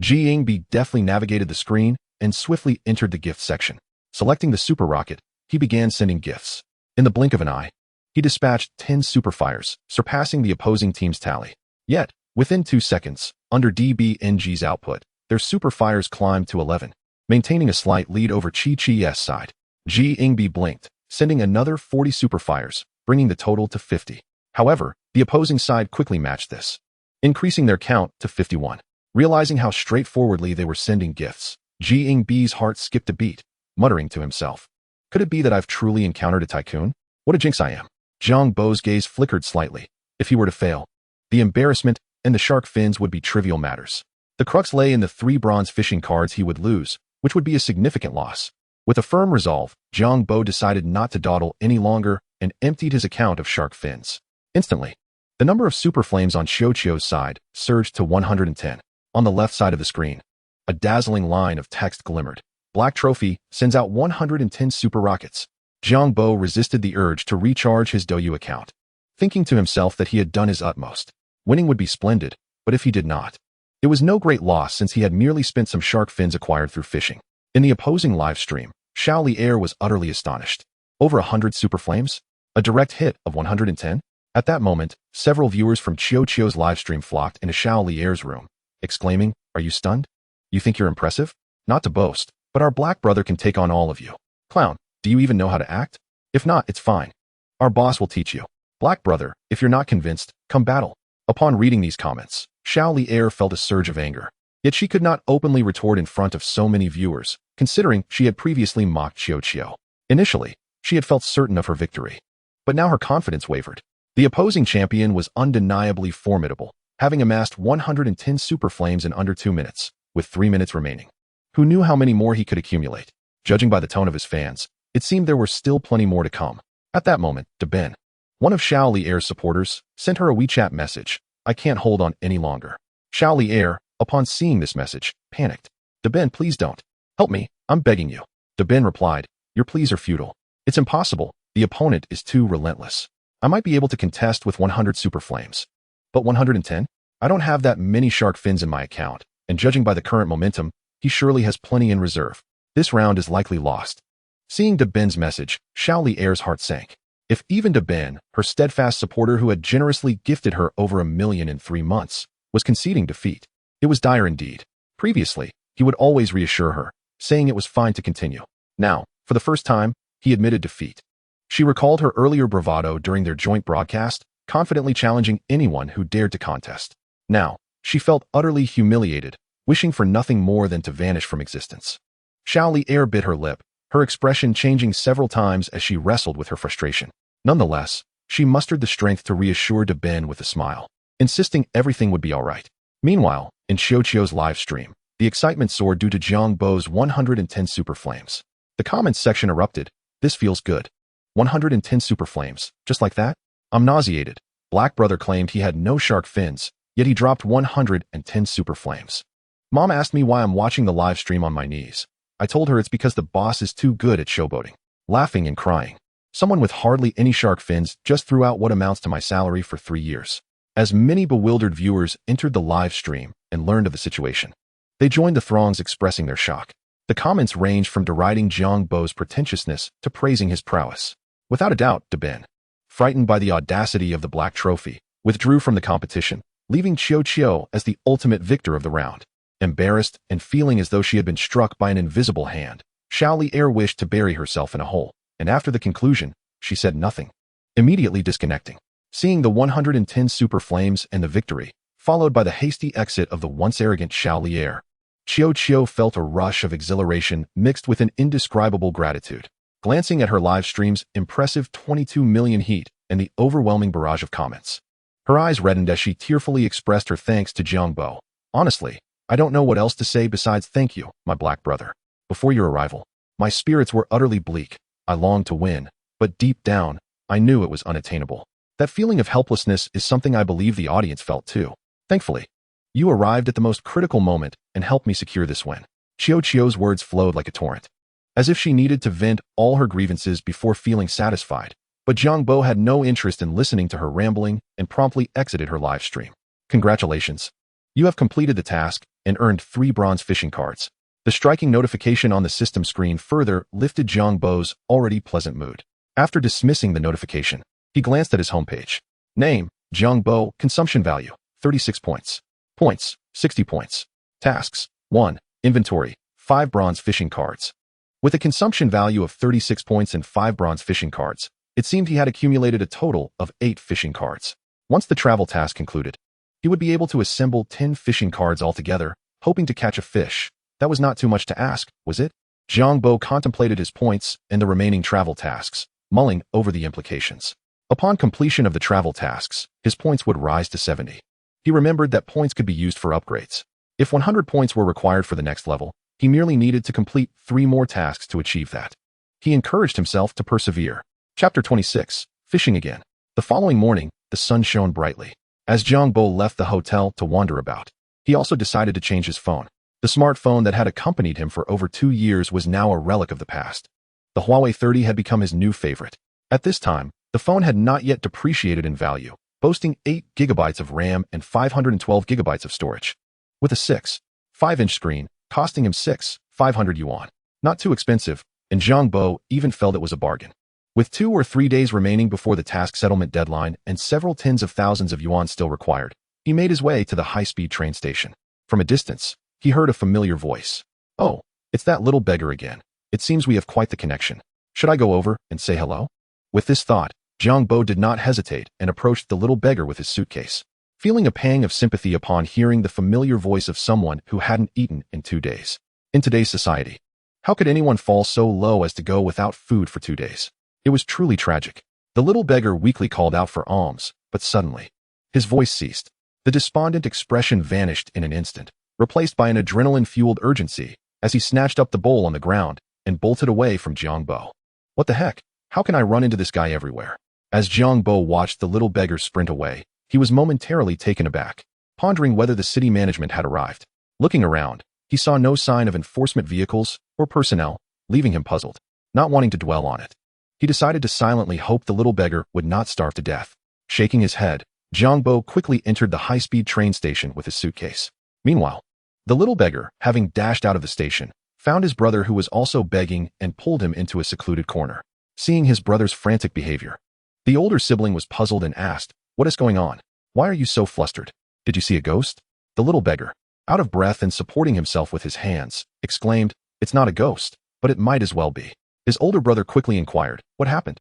Speaker 1: Jiang Bo deftly navigated the screen and swiftly entered the gift section. Selecting the super rocket, he began sending gifts. In the blink of an eye, he dispatched 10 super fires, surpassing the opposing team's tally. Yet, within 2 seconds, under DBNG's output, their super fires climbed to 11, maintaining a slight lead over Chi-Chi's side. Jiang Bo blinked, sending another 40 super fires, bringing the total to 50. However, the opposing side quickly matched this, increasing their count to 51. Realizing how straightforwardly they were sending gifts, Jiang Bo's heart skipped a beat, muttering to himself, "Could it be that I've truly encountered a tycoon? What a jinx I am." Jiang Bo's gaze flickered slightly. If he were to fail, the embarrassment and the shark fins would be trivial matters. The crux lay in the 3 bronze fishing cards he would lose, which would be a significant loss. With a firm resolve, Jiang Bo decided not to dawdle any longer and emptied his account of shark fins. Instantly, the number of super flames on Xiaoqiu's side surged to 110. On the left side of the screen, a dazzling line of text glimmered. "Black Trophy sends out 110 super rockets." Jiang Bo resisted the urge to recharge his Douyu account, thinking to himself that he had done his utmost. Winning would be splendid, but if he did not, it was no great loss since he had merely spent some shark fins acquired through fishing. In the opposing live stream, Xiao Li'er was utterly astonished. Over 100 super flames? A direct hit of 110? At that moment, several viewers from Qiuqiu's livestream flocked into Xiao Li'er's room, exclaiming, "Are you stunned? You think you're impressive? Not to boast, but our black brother can take on all of you. Clown, do you even know how to act? If not, it's fine. Our boss will teach you. Black brother, if you're not convinced, come battle." Upon reading these comments, Xiao Li'er felt a surge of anger. Yet she could not openly retort in front of so many viewers, considering she had previously mocked Qiuqiu. Initially, she had felt certain of her victory. But now her confidence wavered. The opposing champion was undeniably formidable, having amassed 110 super flames in under 2 minutes, with 3 minutes remaining. Who knew how many more he could accumulate? Judging by the tone of his fans, it seemed there were still plenty more to come. At that moment, Deben, one of Xiao Li'er's supporters, sent her a WeChat message, "I can't hold on any longer." Xiao Li'er, upon seeing this message, panicked. "Deben, please don't. Help me, I'm begging you." Deben replied, "Your pleas are futile. It's impossible, the opponent is too relentless. I might be able to contest with 100 super flames. But 110? I don't have that many shark fins in my account, and judging by the current momentum, he surely has plenty in reserve. This round is likely lost." Seeing Deben's message, Xiao Li'er's heart sank. If even Deben, her steadfast supporter who had generously gifted her over 1 million in 3 months, was conceding defeat, it was dire indeed. Previously, he would always reassure her, saying it was fine to continue. Now, for the first time, he admitted defeat. She recalled her earlier bravado during their joint broadcast, confidently challenging anyone who dared to contest. Now, she felt utterly humiliated, wishing for nothing more than to vanish from existence. Xiao Li'er bit her lip, her expression changing several times as she wrestled with her frustration. Nonetheless, she mustered the strength to reassure Deben with a smile, insisting everything would be all right. Meanwhile, in Xiuqiu's live stream, the excitement soared due to Jiang Bo's 110 super flames. The comments section erupted. This feels good. 110 super flames, just like that? I'm nauseated. Black brother claimed he had no shark fins, yet he dropped 110 super flames. Mom asked me why I'm watching the live stream on my knees. I told her it's because the boss is too good at showboating. Laughing and crying. Someone with hardly any shark fins just threw out what amounts to my salary for 3 years. As many bewildered viewers entered the live stream and learned of the situation, they joined the throngs expressing their shock. The comments ranged from deriding Jiang Bo's pretentiousness to praising his prowess. Without a doubt, Ben, frightened by the audacity of the black trophy, withdrew from the competition, leaving Qiu as the ultimate victor of the round. Embarrassed and feeling as though she had been struck by an invisible hand, Xiao Li'er wished to bury herself in a hole, and after the conclusion, she said nothing, immediately disconnecting. Seeing the 110 super flames and the victory, followed by the hasty exit of the once arrogant Xiao Li'er, Qiu felt a rush of exhilaration mixed with an indescribable gratitude. Glancing at her live stream's impressive 22 million heat and the overwhelming barrage of comments, her eyes reddened as she tearfully expressed her thanks to Jiang Bo. Honestly, I don't know what else to say besides thank you, my black brother. Before your arrival, my spirits were utterly bleak. I longed to win, but deep down, I knew it was unattainable. That feeling of helplessness is something I believe the audience felt too. Thankfully, you arrived at the most critical moment and helped me secure this win. Qiu's words flowed like a torrent, as if she needed to vent all her grievances before feeling satisfied. But Jiang Bo had no interest in listening to her rambling and promptly exited her live stream. Congratulations. You have completed the task and earned 3 bronze fishing cards. The striking notification on the system screen further lifted Jiang Bo's already pleasant mood. After dismissing the notification, he glanced at his homepage. Name, Jiang Bo. Consumption value, 36 points. Points, 60 points. Tasks, 1. Inventory, 5 bronze fishing cards. With a consumption value of 36 points and 5 bronze fishing cards, it seemed he had accumulated a total of 8 fishing cards. Once the travel task concluded, he would be able to assemble 10 fishing cards altogether, hoping to catch a fish. That was not too much to ask, was it? Jiang Bo contemplated his points and the remaining travel tasks, mulling over the implications. Upon completion of the travel tasks, his points would rise to 70. He remembered that points could be used for upgrades. If 100 points were required for the next level, he merely needed to complete 3 more tasks to achieve that. He encouraged himself to persevere. Chapter 26. Fishing again. The following morning, the sun shone brightly. As Jiang Bo left the hotel to wander about, he also decided to change his phone. The smartphone that had accompanied him for over 2 years was now a relic of the past. The Huawei 30 had become his new favorite. At this time, the phone had not yet depreciated in value, boasting 8 gigabytes of RAM and 512 gigabytes of storage. With a 6.5-inch screen, costing him 500 yuan. Not too expensive, and Jiang Bo even felt it was a bargain. With 2 or 3 days remaining before the task settlement deadline and several tens of thousands of yuan still required, he made his way to the high-speed train station. From a distance, he heard a familiar voice. Oh, it's that little beggar again. It seems we have quite the connection. Should I go over and say hello? With this thought, Jiang Bo did not hesitate and approached the little beggar with his suitcase. Feeling a pang of sympathy upon hearing the familiar voice of someone who hadn't eaten in 2 days. In today's society, how could anyone fall so low as to go without food for 2 days? It was truly tragic. The little beggar weakly called out for alms, but suddenly, his voice ceased. The despondent expression vanished in an instant, replaced by an adrenaline-fueled urgency as he snatched up the bowl on the ground and bolted away from Jiang Bo. What the heck? How can I run into this guy everywhere? As Jiang Bo watched the little beggar sprint away, he was momentarily taken aback, pondering whether the city management had arrived. Looking around, he saw no sign of enforcement vehicles or personnel, leaving him puzzled. Not wanting to dwell on it, he decided to silently hope the little beggar would not starve to death. Shaking his head, Jiang Bo quickly entered the high-speed train station with his suitcase. Meanwhile, the little beggar, having dashed out of the station, found his brother who was also begging and pulled him into a secluded corner. Seeing his brother's frantic behavior, the older sibling was puzzled and asked, "What is going on? Why are you so flustered? Did you see a ghost?" The little beggar, out of breath and supporting himself with his hands, exclaimed, "It's not a ghost, but it might as well be." His older brother quickly inquired, "What happened?"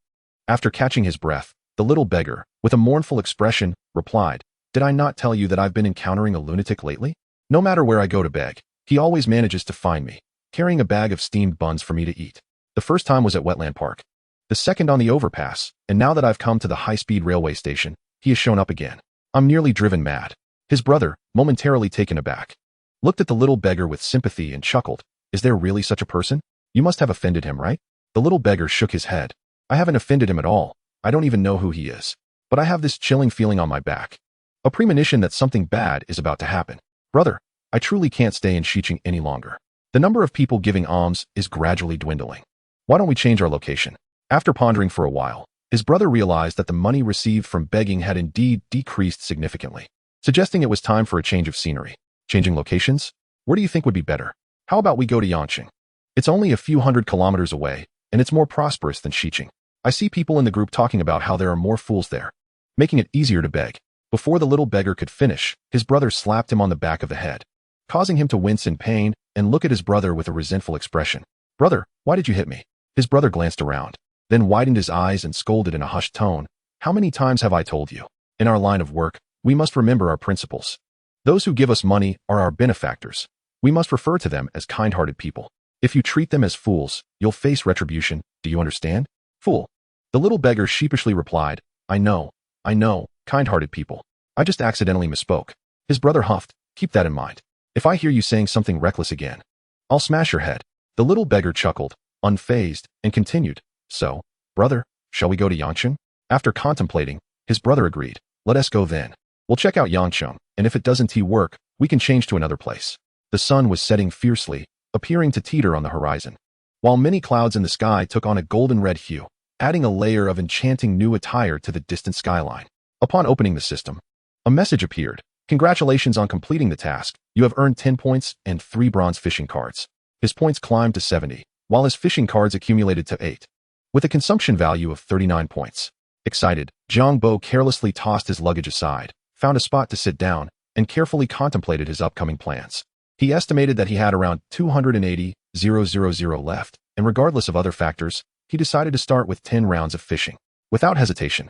Speaker 1: After catching his breath, the little beggar, with a mournful expression, replied, "Did I not tell you that I've been encountering a lunatic lately? No matter where I go to beg, he always manages to find me, carrying a bag of steamed buns for me to eat. The first time was at Wetland Park, the second on the overpass, and now that I've come to the high-speed railway station, he has shown up again. I'm nearly driven mad." His brother, momentarily taken aback, looked at the little beggar with sympathy and chuckled, "Is there really such a person?" You must have offended him, right? The little beggar shook his head. I haven't offended him at all. I don't even know who he is. But I have this chilling feeling on my back. A premonition that something bad is about to happen. Brother, I truly can't stay in Xiqing any longer. The number of people giving alms is gradually dwindling. Why don't we change our location? After pondering for a while, his brother realized that the money received from begging had indeed decreased significantly, suggesting it was time for a change of scenery. Changing locations? Where do you think would be better? How about we go to Yangqing? It's only a few hundred kilometers away, and it's more prosperous than Xiqing. I see people in the group talking about how there are more fools there, making it easier to beg. Before the little beggar could finish, his brother slapped him on the back of the head, causing him to wince in pain and look at his brother with a resentful expression. Brother, why did you hit me? His brother glanced around, then widened his eyes and scolded in a hushed tone. How many times have I told you? In our line of work, we must remember our principles. Those who give us money are our benefactors. We must refer to them as kind-hearted people. If you treat them as fools, you'll face retribution. Do you understand? Fool. The little beggar sheepishly replied, I know, kind-hearted people. I just accidentally misspoke. His brother huffed, keep that in mind. If I hear you saying something reckless again, I'll smash your head. The little beggar chuckled, unfazed, and continued, so, brother, shall we go to Yangqing? After contemplating, his brother agreed. Let us go then. We'll check out Yangqing, and if it doesn't work, we can change to another place. The sun was setting fiercely, appearing to teeter on the horizon, while many clouds in the sky took on a golden-red hue, adding a layer of enchanting new attire to the distant skyline. Upon opening the system, a message appeared. Congratulations on completing the task. You have earned 10 points and 3 bronze fishing cards. His points climbed to 70, while his fishing cards accumulated to 8, with a consumption value of 39 points. Excited, Jiang Bo carelessly tossed his luggage aside, found a spot to sit down, and carefully contemplated his upcoming plans. He estimated that he had around 280,000 left, and regardless of other factors, he decided to start with 10 rounds of fishing. Without hesitation,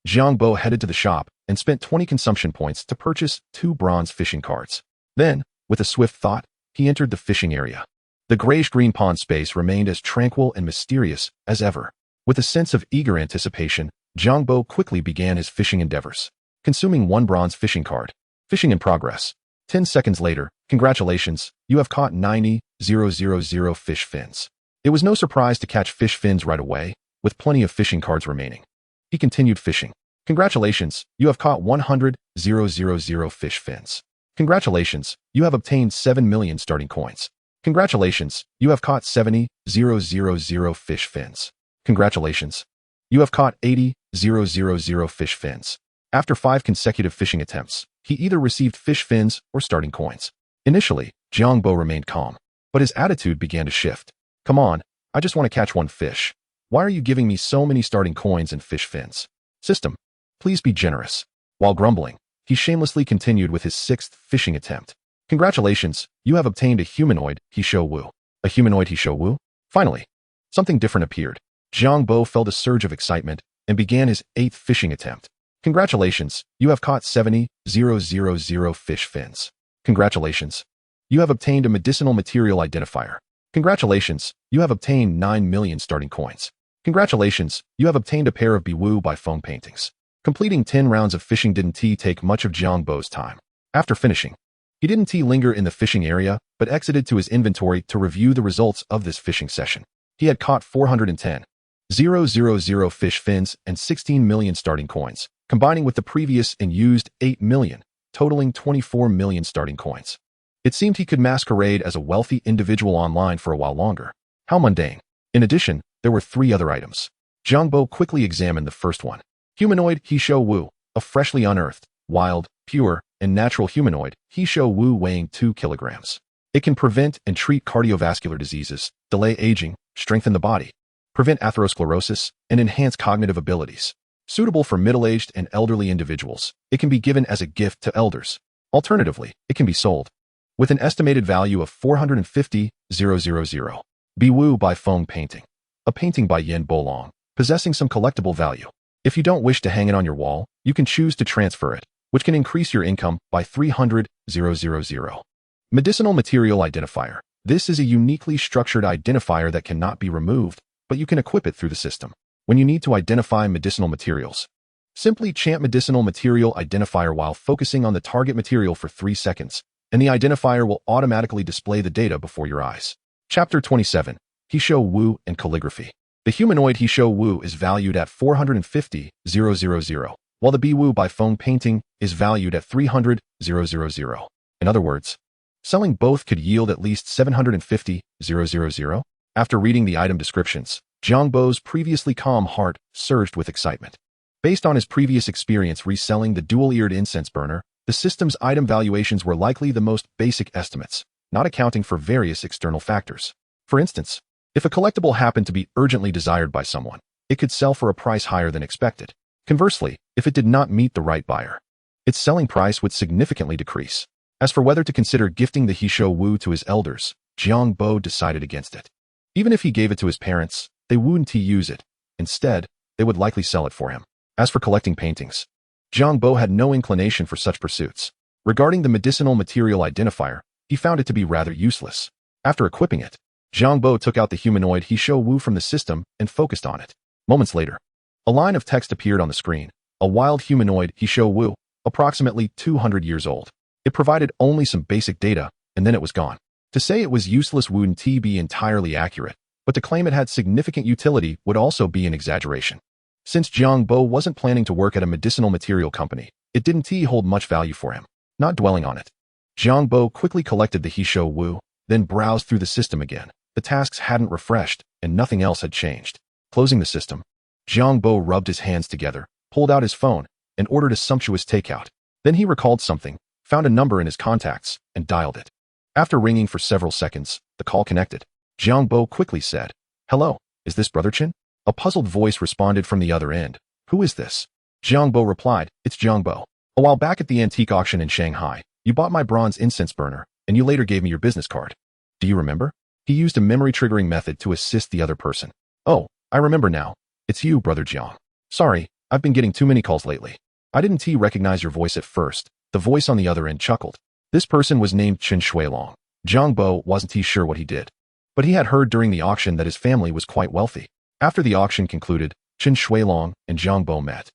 Speaker 1: Jiang Bo headed to the shop and spent 20 consumption points to purchase 2 bronze fishing cards. Then, with a swift thought, he entered the fishing area. The grayish-green pond space remained as tranquil and mysterious as ever. With a sense of eager anticipation, Jiang Bo quickly began his fishing endeavors, consuming 1 bronze fishing card. Fishing in progress. 10 seconds later, congratulations, you have caught 90,000 fish fins. It was no surprise to catch fish fins right away, with plenty of fishing cards remaining. He continued fishing. Congratulations, you have caught 100,000 fish fins. Congratulations, you have obtained 7 million starting coins. Congratulations, you have caught 70,000 fish fins. Congratulations, you have caught 80,000 fish fins. After 5 consecutive fishing attempts, he either received fish fins or starting coins. Initially, Jiang Bo remained calm, but his attitude began to shift. Come on, I just want to catch 1 fish. Why are you giving me so many starting coins and fish fins? System, please be generous. While grumbling, he shamelessly continued with his 6th fishing attempt. Congratulations, you have obtained a humanoid Hisho Wu. A humanoid Hisho Wu? Finally, something different appeared. Jiang Bo felt a surge of excitement and began his 8th fishing attempt. Congratulations, you have caught 70,000 fish fins. Congratulations, you have obtained a medicinal material identifier. Congratulations, you have obtained 9 million starting coins. Congratulations, you have obtained a pair of Biwu by foam paintings. Completing 10 rounds of fishing didn't take much of Jiang Bo's time. After finishing, he didn't linger in the fishing area, but exited to his inventory to review the results of this fishing session. He had caught 410,000 fish fins and 16 million starting coins, combining with the previous and used 8 million, totaling 24 million starting coins. It seemed he could masquerade as a wealthy individual online for a while longer. How mundane. In addition, there were 3 other items. Jiang Bo quickly examined the first one. Humanoid Hisho Wu, a freshly unearthed, wild, pure, and natural humanoid Hisho Wu weighing 2 kilograms. It can prevent and treat cardiovascular diseases, delay aging, strengthen the body, prevent atherosclerosis, and enhance cognitive abilities. Suitable for middle-aged and elderly individuals, it can be given as a gift to elders. Alternatively, it can be sold. With an estimated value of 450,000. Biwu by foam painting. A painting by Yan Bolong, possessing some collectible value. If you don't wish to hang it on your wall, you can choose to transfer it, which can increase your income by 300,000. Medicinal Material Identifier. This is a uniquely structured identifier that cannot be removed, but you can equip it through the system. When you need to identify medicinal materials, simply chant Medicinal Material Identifier while focusing on the target material for 3 seconds, and the identifier will automatically display the data before your eyes. Chapter 27. Hishou Wu, and calligraphy. The humanoid Hishou Wu is valued at 450,000, while the Bi Wu by Feng painting is valued at 300,000. In other words, selling both could yield at least 750,000. After reading the item descriptions, Jiang Bo's previously calm heart surged with excitement. Based on his previous experience reselling the dual-eared incense burner, the system's item valuations were likely the most basic estimates, not accounting for various external factors. For instance, if a collectible happened to be urgently desired by someone, it could sell for a price higher than expected. Conversely, if it did not meet the right buyer, its selling price would significantly decrease. As for whether to consider gifting the Hishou Wu to his elders, Jiang Bo decided against it. Even if he gave it to his parents, they wouldn't use it. Instead, they would likely sell it for him. As for collecting paintings, Jiang Bo had no inclination for such pursuits. Regarding the medicinal material identifier, he found it to be rather useless. After equipping it, Jiang Bo took out the humanoid Hishou Wu from the system and focused on it. Moments later, a line of text appeared on the screen. A wild humanoid Hishou Wu, approximately 200 years old. It provided only some basic data, and then it was gone. To say it was useless wouldn't be entirely accurate, but to claim it had significant utility would also be an exaggeration. Since Jiang Bo wasn't planning to work at a medicinal material company, it didn't hold much value for him. Not dwelling on it, Jiang Bo quickly collected the Hishou Wu, then browsed through the system again. The tasks hadn't refreshed, and nothing else had changed. Closing the system, Jiang Bo rubbed his hands together, pulled out his phone, and ordered a sumptuous takeout. Then he recalled something, found a number in his contacts, and dialed it. After ringing for several seconds, the call connected. Jiang Bo quickly said, "Hello, is this Brother Chen?" A puzzled voice responded from the other end. "Who is this?" Jiang Bo replied, "It's Jiang Bo. A while back at the antique auction in Shanghai, you bought my bronze incense burner, and you later gave me your business card. Do you remember?" He used a memory-triggering method to assist the other person. "Oh, I remember now. It's you, Brother Jiang. Sorry, I've been getting too many calls lately. I didn't recognize your voice at first." The voice on the other end chuckled. This person was named Chen Shuilong. Jiang Bo wasn't sure what he did, but he had heard during the auction that his family was quite wealthy. After the auction concluded, Chen Shuilong and Jiang Bo met,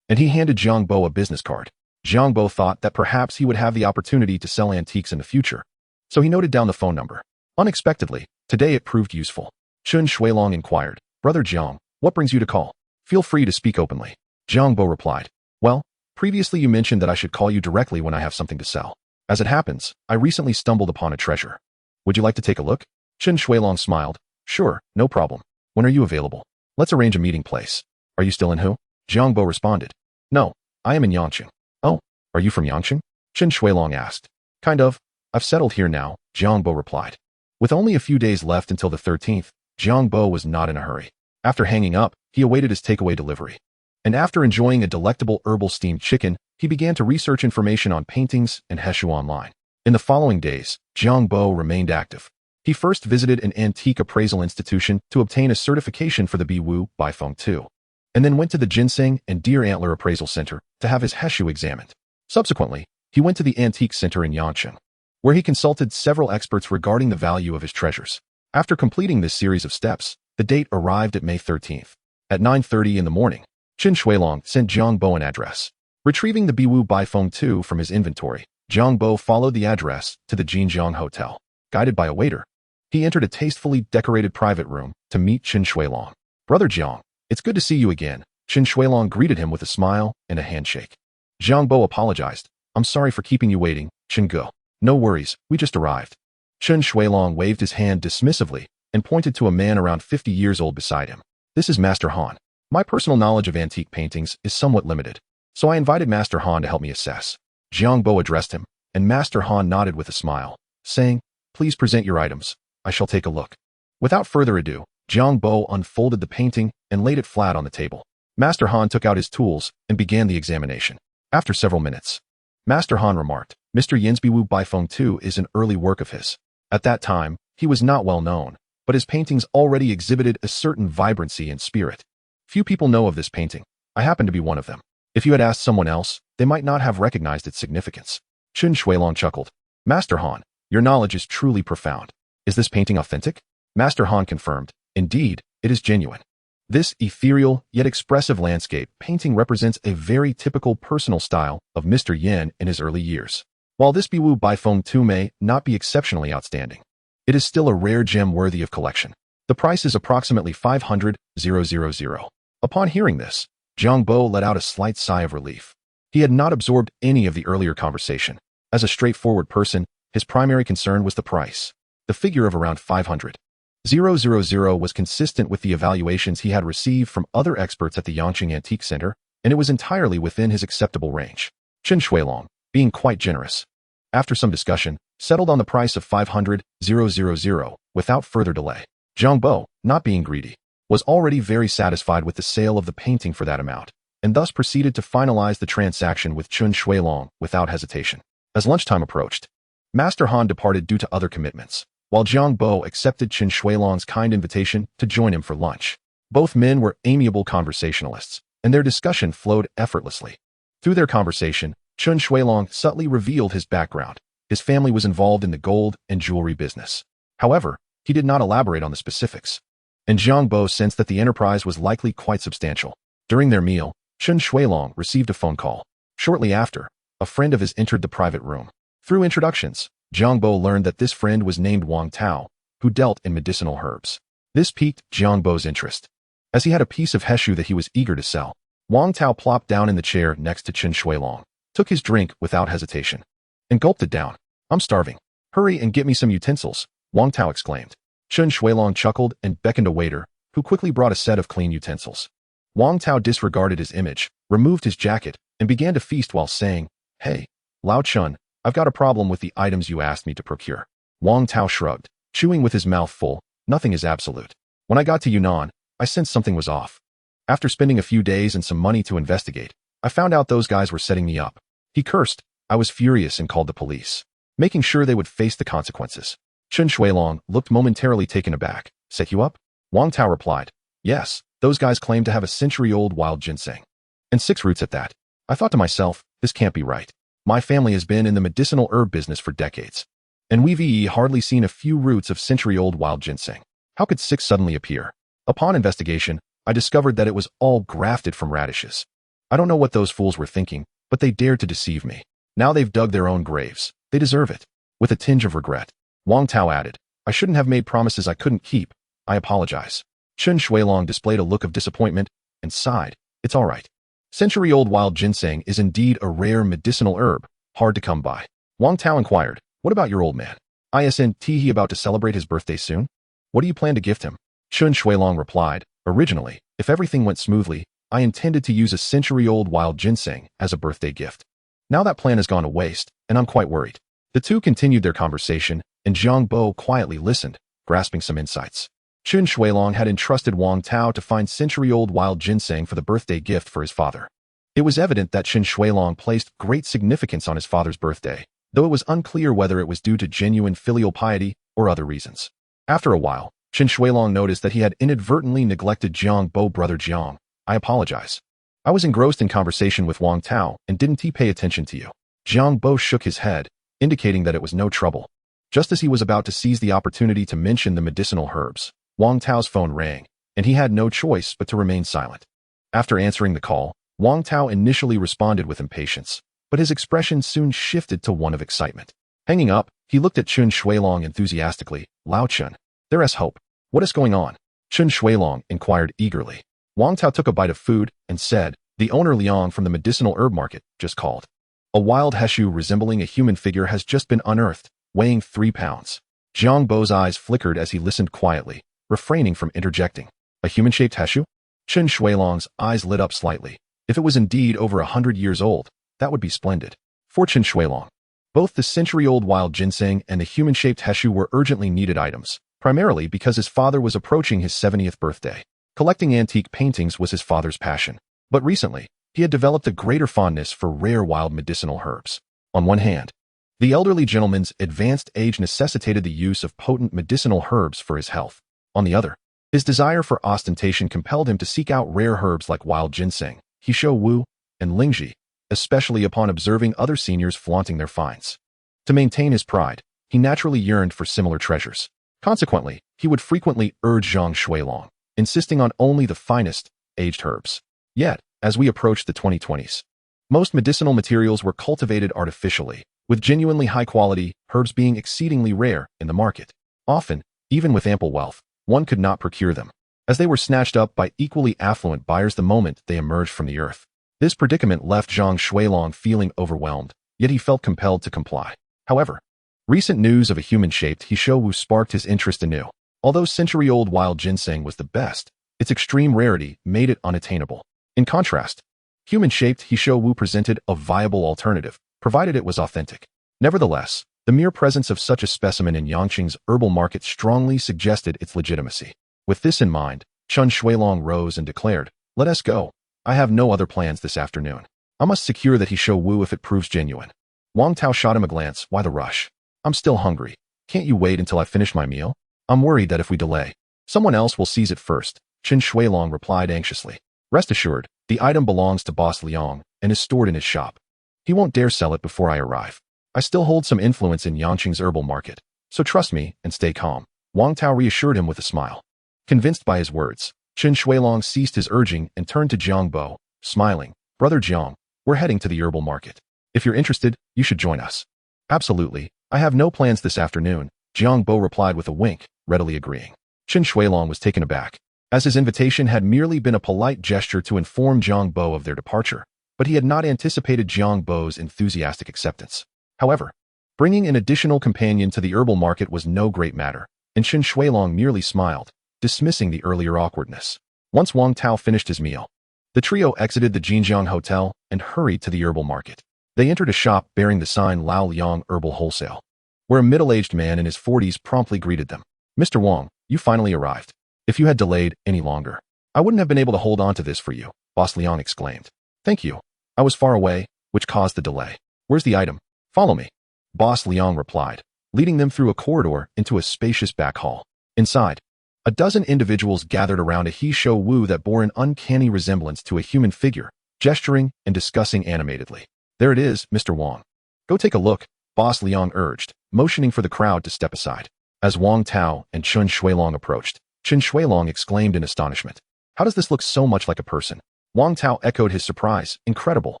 Speaker 1: and he handed Jiang Bo a business card. Jiang Bo thought that perhaps he would have the opportunity to sell antiques in the future, so he noted down the phone number. Unexpectedly, today it proved useful. Chen Shuilong inquired, "Brother Jiang, what brings you to call? Feel free to speak openly." Jiang Bo replied, "Well, previously you mentioned that I should call you directly when I have something to sell. As it happens, I recently stumbled upon a treasure. Would you like to take a look?" Chen Shuilong smiled. "Sure, no problem. When are you available? Let's arrange a meeting place." "Are you still in Hu?" Jiang Bo responded. "No, I am in Yangqing." "Oh, are you from Yangqing?" Chen Shuilong asked. "Kind of. I've settled here now," Jiang Bo replied. With only a few days left until the 13th, Jiang Bo was not in a hurry. After hanging up, he awaited his takeaway delivery. And after enjoying a delectable herbal steamed chicken, he began to research information on paintings and Heshu online. In the following days, Jiang Bo remained active. He first visited an antique appraisal institution to obtain a certification for the Bi Wu by Feng Tu, and then went to the Ginseng and Deer Antler Appraisal Center to have his Heshu examined. Subsequently, he went to the Antique Center in Yangqing, where he consulted several experts regarding the value of his treasures. After completing this series of steps, the date arrived at May 13th. At 9:30 in the morning, Chen Shuilong sent Jiang Bo an address. Retrieving the Bi Wu by Feng Tu from his inventory, Jiang Bo followed the address to the Jinjiang Hotel. Guided by a waiter, he entered a tastefully decorated private room to meet Chen Shuilong. "Brother Jiang, it's good to see you again." Chen Shuilong greeted him with a smile and a handshake. Jiang Bo apologized. "I'm sorry for keeping you waiting, Chen Ge." "No worries, we just arrived." Chen Shuilong waved his hand dismissively and pointed to a man around 50 years old beside him. "This is Master Han. My personal knowledge of antique paintings is somewhat limited, so I invited Master Han to help me assess." Jiang Bo addressed him, and Master Han nodded with a smile, saying, "Please present your items. I shall take a look." Without further ado, Jiang Bo unfolded the painting and laid it flat on the table. Master Han took out his tools and began the examination. After several minutes, Master Han remarked, "Mr. Yin's Bi Wu by Feng Tu is an early work of his. At that time, he was not well known, but his paintings already exhibited a certain vibrancy and spirit. Few people know of this painting. I happen to be one of them. If you had asked someone else, they might not have recognized its significance." Chen Shuilong chuckled. "Master Han, your knowledge is truly profound. Is this painting authentic?" Master Han confirmed, "Indeed, it is genuine." This ethereal yet expressive landscape painting represents a very typical personal style of Mr. Yin in his early years. While this Bi Wu by Feng Tu may not be exceptionally outstanding, it is still a rare gem worthy of collection. The price is approximately 500,000. Upon hearing this, Jiang Bo let out a slight sigh of relief. He had not absorbed any of the earlier conversation. As a straightforward person, his primary concern was the price. The figure of around 500,000 was consistent with the evaluations he had received from other experts at the Yangqing Antique Center, and it was entirely within his acceptable range. Chen Shuilong, being quite generous, after some discussion, settled on the price of 500,000 without further delay. Jiang Bo, not being greedy, was already very satisfied with the sale of the painting for that amount, and thus proceeded to finalize the transaction with Chen Shuilong without hesitation. As lunchtime approached, Master Han departed due to other commitments, while Jiang Bo accepted Chen Shuilong's kind invitation to join him for lunch. Both men were amiable conversationalists, and their discussion flowed effortlessly. Through their conversation, Chen Shuilong subtly revealed his background. His family was involved in the gold and jewelry business. However, he did not elaborate on the specifics, and Jiang Bo sensed that the enterprise was likely quite substantial. During their meal, Chen Shuilong received a phone call. Shortly after, a friend of his entered the private room. Through introductions, Jiang Bo learned that this friend was named Wang Tao, who dealt in medicinal herbs. This piqued Jiang Bo's interest, as he had a piece of heshu that he was eager to sell. Wang Tao plopped down in the chair next to Chen Shuilong, took his drink without hesitation, and gulped it down. "I'm starving. Hurry and get me some utensils," Wang Tao exclaimed. Chen Shuilong chuckled and beckoned a waiter, who quickly brought a set of clean utensils. Wang Tao disregarded his image, removed his jacket, and began to feast while saying, "Hey, Lao Chun, I've got a problem with the items you asked me to procure." Wang Tao shrugged, chewing with his mouth full. "Nothing is absolute. When I got to Yunnan, I sensed something was off. After spending a few days and some money to investigate, I found out those guys were setting me up." He cursed. I was furious and called the police, making sure they would face the consequences. Chen Shuilong looked momentarily taken aback. "Set you up?" Wang Tao replied, "Yes, those guys claim to have a century-old wild ginseng. And 6 roots at that." I thought to myself, this can't be right. My family has been in the medicinal herb business for decades, and we've hardly seen a few roots of century-old wild ginseng. How could 6 suddenly appear? Upon investigation, I discovered that it was all grafted from radishes. I don't know what those fools were thinking, but they dared to deceive me. Now they've dug their own graves. They deserve it. With a tinge of regret, Wang Tao added, "I shouldn't have made promises I couldn't keep. I apologize." Chen Shuilong displayed a look of disappointment and sighed. "It's all right. Century-old wild ginseng is indeed a rare medicinal herb, hard to come by." Wang Tao inquired, "What about your old man? Isn't he about to celebrate his birthday soon? What do you plan to gift him?" Chen Shuilong replied, "Originally, if everything went smoothly, I intended to use a century-old wild ginseng as a birthday gift. Now that plan has gone to waste, and I'm quite worried." The two continued their conversation, and Jiang Bo quietly listened, grasping some insights. Chen Shuilong had entrusted Wang Tao to find century-old wild ginseng for the birthday gift for his father. It was evident that Chen Shuilong placed great significance on his father's birthday, though it was unclear whether it was due to genuine filial piety or other reasons. After a while, Chen Shuilong noticed that he had inadvertently neglected Jiang Bo. "Brother Jiang, I apologize. I was engrossed in conversation with Wang Tao and didn't pay attention to you." Jiang Bo shook his head, indicating that it was no trouble. Just as he was about to seize the opportunity to mention the medicinal herbs, Wang Tao's phone rang, and he had no choice but to remain silent. After answering the call, Wang Tao initially responded with impatience, but his expression soon shifted to one of excitement. Hanging up, he looked at Chen Shuilong enthusiastically. "Lao Chun, there is hope. What is going on?" Chen Shuilong inquired eagerly. Wang Tao took a bite of food and said, "The owner Liang from the medicinal herb market just called. A wild heshu resembling a human figure has just been unearthed, weighing 3 pounds. Jiang Bo's eyes flickered as he listened quietly, refraining from interjecting. "A human-shaped heshu?" Chen Shuilong's eyes lit up slightly. If it was indeed over 100 years old, that would be splendid. For Chen Shuilong, both the century-old wild ginseng and the human-shaped heshu were urgently needed items, primarily because his father was approaching his 70th birthday. Collecting antique paintings was his father's passion, but recently, he had developed a greater fondness for rare wild medicinal herbs. On one hand, the elderly gentleman's advanced age necessitated the use of potent medicinal herbs for his health. On the other, his desire for ostentation compelled him to seek out rare herbs like wild ginseng, Heeshou Wu, and Lingji, especially upon observing other seniors flaunting their finds. To maintain his pride, he naturally yearned for similar treasures. Consequently, he would frequently urge Jiang Shuilong, insisting on only the finest, aged herbs. Yet, as we approached the 2020s, most medicinal materials were cultivated artificially, with genuinely high-quality herbs being exceedingly rare in the market. Often, even with ample wealth, one could not procure them, as they were snatched up by equally affluent buyers the moment they emerged from the earth. This predicament left Zhang Shuilong feeling overwhelmed, yet he felt compelled to comply. However, recent news of a human-shaped Hishowu sparked his interest anew. Although century-old wild ginseng was the best, its extreme rarity made it unattainable. In contrast, human-shaped Hishowu presented a viable alternative, provided it was authentic. Nevertheless, the mere presence of such a specimen in Yangqing's herbal market strongly suggested its legitimacy. With this in mind, Chun Shuilong rose and declared, "Let us go. I have no other plans this afternoon. I must secure that Hishowu if it proves genuine." Wang Tao shot him a glance. "Why the rush? I'm still hungry. Can't you wait until I finish my meal? I'm worried that if we delay, someone else will seize it first," Chun Shuilong replied anxiously. "Rest assured, the item belongs to Boss Liang and is stored in his shop. He won't dare sell it before I arrive. I still hold some influence in Yangqing's herbal market, so trust me and stay calm." Wang Tao reassured him with a smile. Convinced by his words, Chun Shuilong ceased his urging and turned to Jiang Bo, smiling. "Brother Jiang, we're heading to the herbal market. If you're interested, you should join us." "Absolutely. I have no plans this afternoon," Jiang Bo replied with a wink, readily agreeing. Chun Shuilong was taken aback, as his invitation had merely been a polite gesture to inform Jiang Bo of their departure, but he had not anticipated Jiang Bo's enthusiastic acceptance. However, bringing an additional companion to the herbal market was no great matter, and Chun Shuilong merely smiled, dismissing the earlier awkwardness. Once Wang Tao finished his meal, the trio exited the Jinjiang Hotel and hurried to the herbal market. They entered a shop bearing the sign Lao Liang Herbal Wholesale, where a middle-aged man in his 40s promptly greeted them. "Mr. Wang, you finally arrived. If you had delayed any longer, I wouldn't have been able to hold on to this for you," Boss Liang exclaimed. "Thank you. I was far away, which caused the delay. Where's the item?" "Follow me," Boss Liang replied, leading them through a corridor into a spacious back hall. Inside, a dozen individuals gathered around a Hishowu that bore an uncanny resemblance to a human figure, gesturing and discussing animatedly. "There it is, Mr. Wang. Go take a look," Boss Liang urged, motioning for the crowd to step aside. As Wang Tao and Chun Shuilong approached, Chun Shuilong exclaimed in astonishment, "How does this look so much like a person?" Wang Tao echoed his surprise. "Incredible.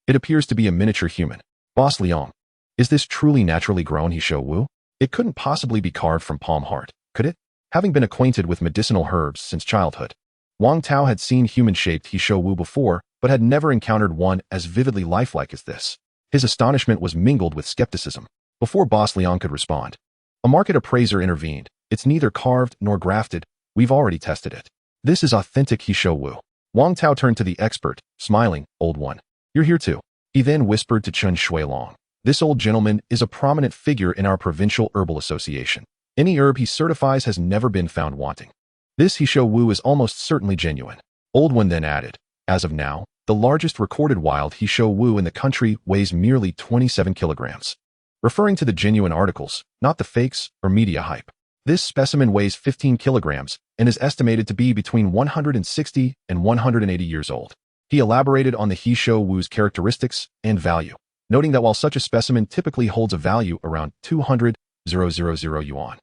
Speaker 1: It appears to be a miniature human." "Boss Liang, is this truly naturally grown Hishowu? It couldn't possibly be carved from palm heart, could it?" Having been acquainted with medicinal herbs since childhood, Wang Tao had seen human-shaped Hishowu before, but had never encountered one as vividly lifelike as this. His astonishment was mingled with skepticism. Before Boss Liang could respond, a market appraiser intervened. "It's neither carved nor grafted. We've already tested it. This is authentic Hishowu." Wang Tao turned to the expert, smiling. "Old one, you're here too." He then whispered to Chun Shuilong, "This old gentleman is a prominent figure in our provincial herbal association. Any herb he certifies has never been found wanting. This Hishowu is almost certainly genuine." Old One then added, "As of now, the largest recorded wild Hishowu in the country weighs merely 27 kilograms. Referring to the genuine articles, not the fakes or media hype. This specimen weighs 15 kilograms and is estimated to be between 160 and 180 years old." He elaborated on the Hishowu's characteristics and value, noting that while such a specimen typically holds a value around 200,000 yuan,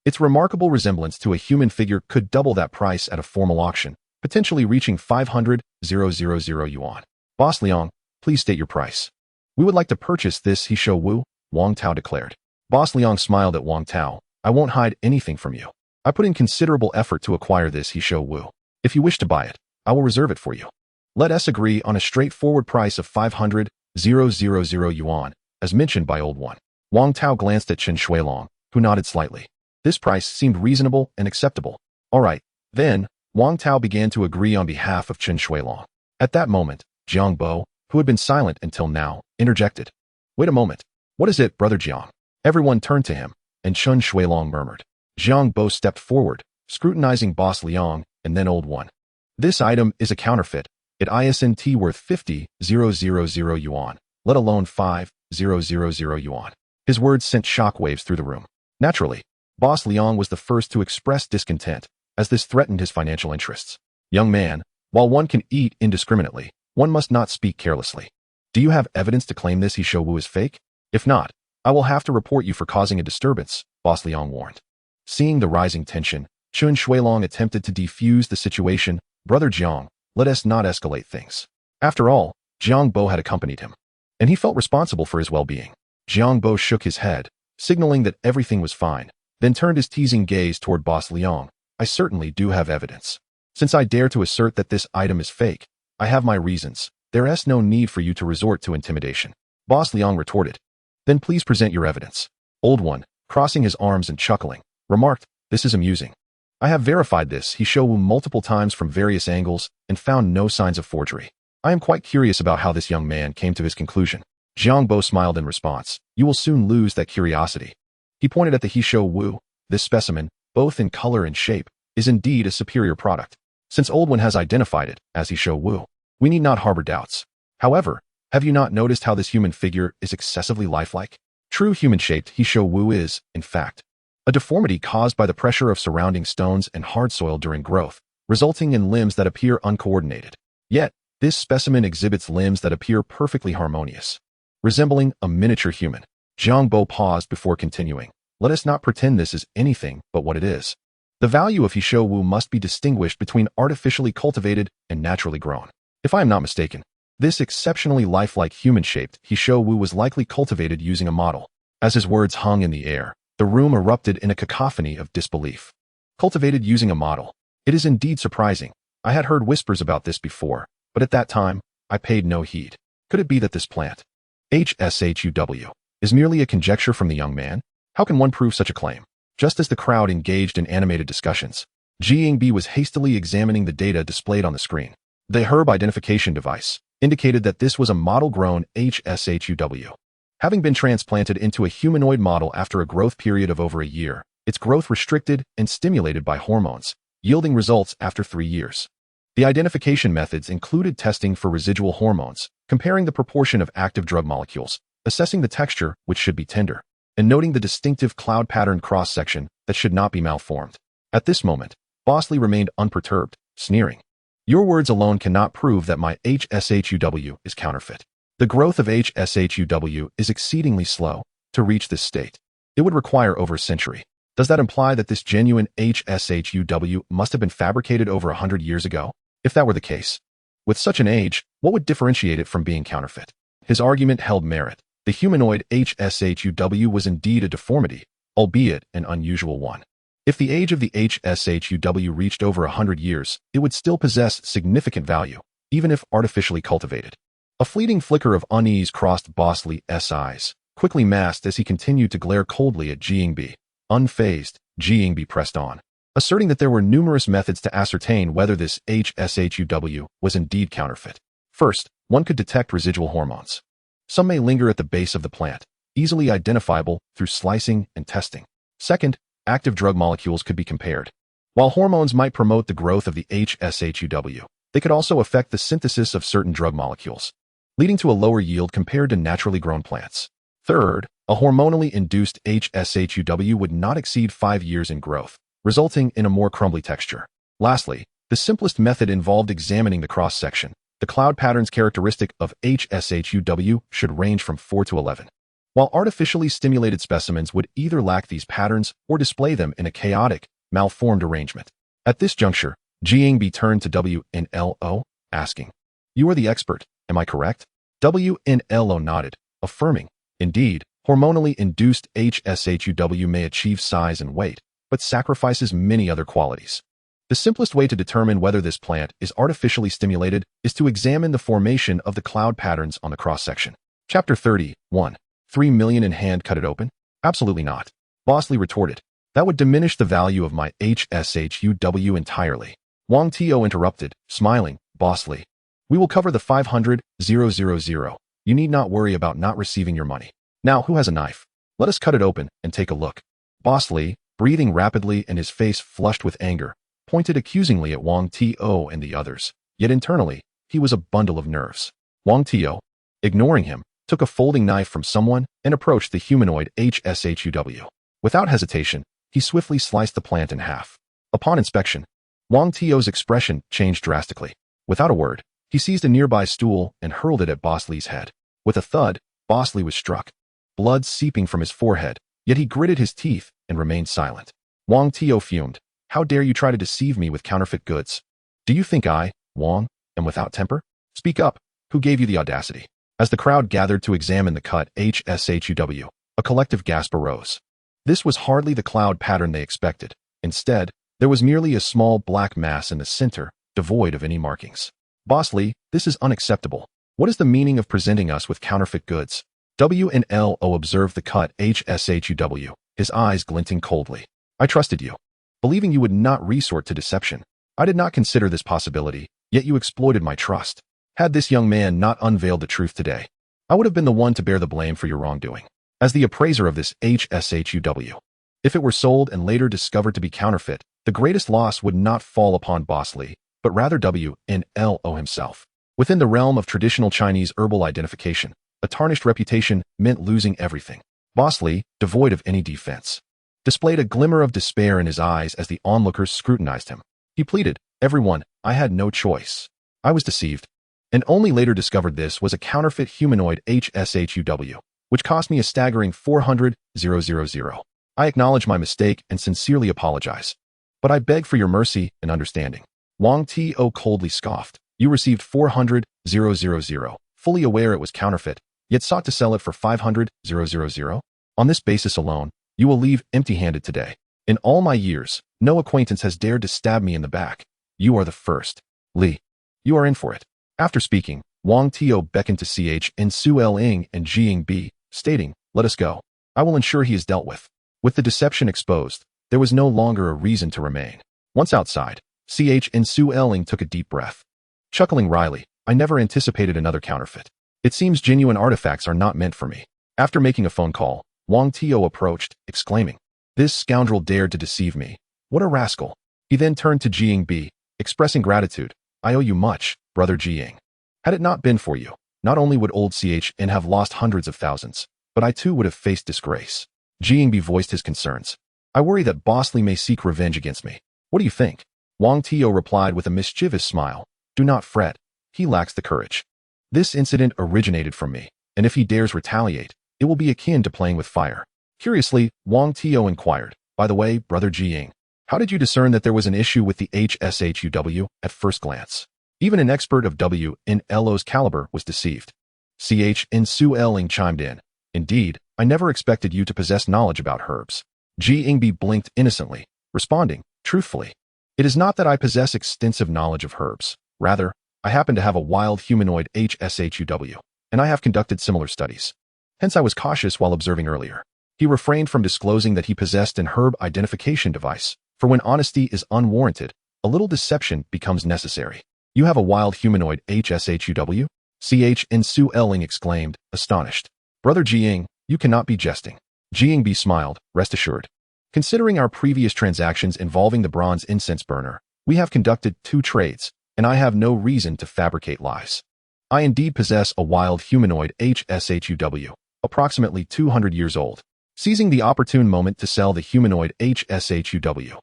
Speaker 1: its remarkable resemblance to a human figure could double that price at a formal auction, potentially reaching 500,000 yuan. "Boss Liang, please state your price." "We would like to purchase this Hishowu," Wang Tao declared. Boss Liang smiled at Wang Tao. "I won't hide anything from you. I put in considerable effort to acquire this Hishowu. If you wish to buy it, I will reserve it for you. Let us agree on a straightforward price of 500,000 yuan, as mentioned by Old One." Wang Tao glanced at Chun Shuilong, who nodded slightly. This price seemed reasonable and acceptable. "All right, then," Wang Tao began to agree on behalf of Chun Shuilong. At that moment, Jiang Bo, who had been silent until now, interjected. "Wait a moment. What is it, Brother Jiang?" Everyone turned to him, and Chun Shuilong murmured. Jiang Bo stepped forward, scrutinizing Boss Liang and then Old One. "This item is a counterfeit. It isn't worth 50,000 yuan, let alone 5,000 yuan. His words sent shockwaves through the room. Naturally, Boss Liang was the first to express discontent, as this threatened his financial interests. "Young man, while one can eat indiscriminately, one must not speak carelessly. Do you have evidence to claim this Hishowu is fake? If not, I will have to report you for causing a disturbance," Boss Liang warned. Seeing the rising tension, Chun Shuilong attempted to defuse the situation. "Brother Jiang, let us not escalate things." After all, Jiang Bo had accompanied him, and he felt responsible for his well-being. Jiang Bo shook his head, signaling that everything was fine, then turned his teasing gaze toward Boss Liang, I certainly do have evidence. Since I dare to assert that this item is fake, I have my reasons. There is no need for you to resort to intimidation. Boss Liang retorted. Then please present your evidence. Old One, crossing his arms and chuckling, remarked, this is amusing. I have verified this, he showed multiple times from various angles and found no signs of forgery. I am quite curious about how this young man came to his conclusion. Jiang Bo smiled in response. You will soon lose that curiosity. He pointed at the Hisho Wu. This specimen, both in color and shape, is indeed a superior product. Since Old One has identified it as Hisho Wu, we need not harbor doubts. However, have you not noticed how this human figure is excessively lifelike? True human-shaped Hisho Wu is, in fact, a deformity caused by the pressure of surrounding stones and hard soil during growth, resulting in limbs that appear uncoordinated. Yet, this specimen exhibits limbs that appear perfectly harmonious, resembling a miniature human. Jiang Bo paused before continuing. Let us not pretend this is anything but what it is. The value of Hisho Wu must be distinguished between artificially cultivated and naturally grown. If I am not mistaken, this exceptionally lifelike human-shaped Hisho Wu was likely cultivated using a model. As his words hung in the air, the room erupted in a cacophony of disbelief. Cultivated using a model. It is indeed surprising. I had heard whispers about this before, but at that time, I paid no heed. Could it be that this plant, HSHUW, is merely a conjecture from the young man? How can one prove such a claim? Just as the crowd engaged in animated discussions, Jiang Bo was hastily examining the data displayed on the screen. The herb identification device indicated that this was a model-grown HSHUW. Having been transplanted into a humanoid model after a growth period of over a year, its growth restricted and stimulated by hormones, yielding results after 3 years. The identification methods included testing for residual hormones, comparing the proportion of active drug molecules, assessing the texture, which should be tender, and noting the distinctive cloud pattern cross-section that should not be malformed. At this moment, Bosley remained unperturbed, sneering. Your words alone cannot prove that my HSHUW is counterfeit. The growth of HSHUW is exceedingly slow. To reach this state, it would require over a century. Does that imply that this genuine HSHUW must have been fabricated over 100 years ago? If that were the case, with such an age, what would differentiate it from being counterfeit? His argument held merit. The humanoid HSHUW was indeed a deformity, albeit an unusual one. If the age of the HSHUW reached over 100 years, it would still possess significant value, even if artificially cultivated. A fleeting flicker of unease crossed Bosley's eyes, quickly masked as he continued to glare coldly at Jiang Bo. Unfazed, Jiang Bo pressed on, asserting that there were numerous methods to ascertain whether this HSHUW was indeed counterfeit. First, one could detect residual hormones. Some may linger at the base of the plant, easily identifiable through slicing and testing. Second, active drug molecules could be compared. While hormones might promote the growth of the HSHUW, they could also affect the synthesis of certain drug molecules, leading to a lower yield compared to naturally grown plants. Third, a hormonally induced HSHUW would not exceed 5 years in growth, resulting in a more crumbly texture. Lastly, the simplest method involved examining the cross-section. The cloud patterns characteristic of HSHUW should range from 4 to 11. While artificially stimulated specimens would either lack these patterns or display them in a chaotic, malformed arrangement. At this juncture, Jiang Bo turned to WNLO, asking, You are the expert, am I correct? WNLO nodded, affirming, Indeed, hormonally induced HSHUW may achieve size and weight, but sacrifices many other qualities. The simplest way to determine whether this plant is artificially stimulated is to examine the formation of the cloud patterns on the cross-section. Chapter 31. 3 million in hand cut it open? Absolutely not. Bosley retorted. That would diminish the value of my HSHUW entirely. Wang Tio interrupted, smiling. Bosley, we will cover the 500,000. You need not worry about not receiving your money. Now, who has a knife? Let us cut it open and take a look. Bosley, breathing rapidly and his face flushed with anger, pointed accusingly at Wang Tio and the others. Yet internally, he was a bundle of nerves. Wang Tio, ignoring him, took a folding knife from someone and approached the humanoid HSHUW. Without hesitation, he swiftly sliced the plant in half. Upon inspection, Wang Tio's expression changed drastically. Without a word, he seized a nearby stool and hurled it at Bosley's head. With a thud, Bosley was struck, blood seeping from his forehead, yet he gritted his teeth and remained silent. Wang Tio fumed. How dare you try to deceive me with counterfeit goods? Do you think I, Wang, am without temper? Speak up. Who gave you the audacity? As the crowd gathered to examine the cut HSHUW, a collective gasp arose. This was hardly the cloud pattern they expected. Instead, There was merely a small black mass in the center, devoid of any markings. Boss Lee, this is unacceptable. What is the meaning of presenting us with counterfeit goods? W&Lo observed the cut HSHUW, his eyes glinting coldly. I trusted you, believing you would not resort to deception. I did not consider this possibility, yet you exploited my trust. Had this young man not unveiled the truth today, I would have been the one to bear the blame for your wrongdoing. As the appraiser of this HSHUW, if it were sold and later discovered to be counterfeit, the greatest loss would not fall upon Boss Lee, but rather W&Lo himself. Within the realm of traditional Chinese herbal identification, a tarnished reputation meant losing everything. Boss Lee, devoid of any defense, displayed a glimmer of despair in his eyes as the onlookers scrutinized him. He pleaded, "Everyone, I had no choice. I was deceived, and only later discovered this was a counterfeit humanoid HSHUW, which cost me a staggering 400,000. I acknowledge my mistake and sincerely apologize. But I beg for your mercy and understanding." Wang To coldly scoffed. You received 400,000, fully aware it was counterfeit, yet sought to sell it for 500,000? On this basis alone, you will leave empty-handed today. In all my years, no acquaintance has dared to stab me in the back. You are the first. Lee, you are in for it. After speaking, Wang To beckoned to Ch and and Jiang Bo, stating, "Let us go. I will ensure he is dealt with." With the deception exposed, there was no longer a reason to remain. Once outside, Ch and took a deep breath. Chuckling wryly, I never anticipated another counterfeit. It seems genuine artifacts are not meant for me. After making a phone call, Wang To approached, exclaiming, "This scoundrel dared to deceive me. What a rascal." He then turned to Jiang Bo, expressing gratitude. "I owe you much, brother Jiang. Had it not been for you, not only would old Ch and have lost hundreds of thousands, but I too would have faced disgrace." Jiang Bo voiced his concerns. "I worry that Boss Lee may seek revenge against me. What do you think?" Wang To replied with a mischievous smile. "Do not fret. He lacks the courage. This incident originated from me, and if he dares retaliate, it will be akin to playing with fire." Curiously, Wang To inquired, "By the way, brother Jiang, how did you discern that there was an issue with the HSHUW at first glance?" Even an expert of W&Lo's caliber was deceived. Ch and chimed in. "Indeed, I never expected you to possess knowledge about herbs." Jiang Bo blinked innocently, responding, "Truthfully, it is not that I possess extensive knowledge of herbs. Rather, I happen to have a wild humanoid HSHUW, and I have conducted similar studies. Hence I was cautious while observing earlier." He refrained from disclosing that he possessed an herb identification device, for when honesty is unwarranted, a little deception becomes necessary. "You have a wild humanoid HSHUW? Ch and exclaimed, astonished. "Brother Jiang, you cannot be jesting." Jiang Bo smiled, "Rest assured. Considering our previous transactions involving the bronze incense burner, we have conducted 2 trades, and I have no reason to fabricate lies. I indeed possess a wild humanoid HSHUW, approximately 200 years old." Seizing the opportune moment to sell the humanoid HSHUW,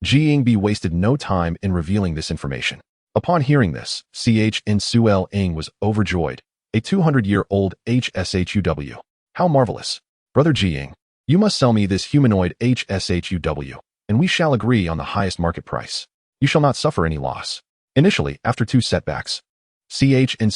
Speaker 1: Jiang Bo wasted no time in revealing this information. Upon hearing this, Ch and was overjoyed. A 200-year-old HSHUW. How marvelous. "Brother Jiang, you must sell me this humanoid HSHUW, and we shall agree on the highest market price. You shall not suffer any loss." Initially, after 2 setbacks, Ch and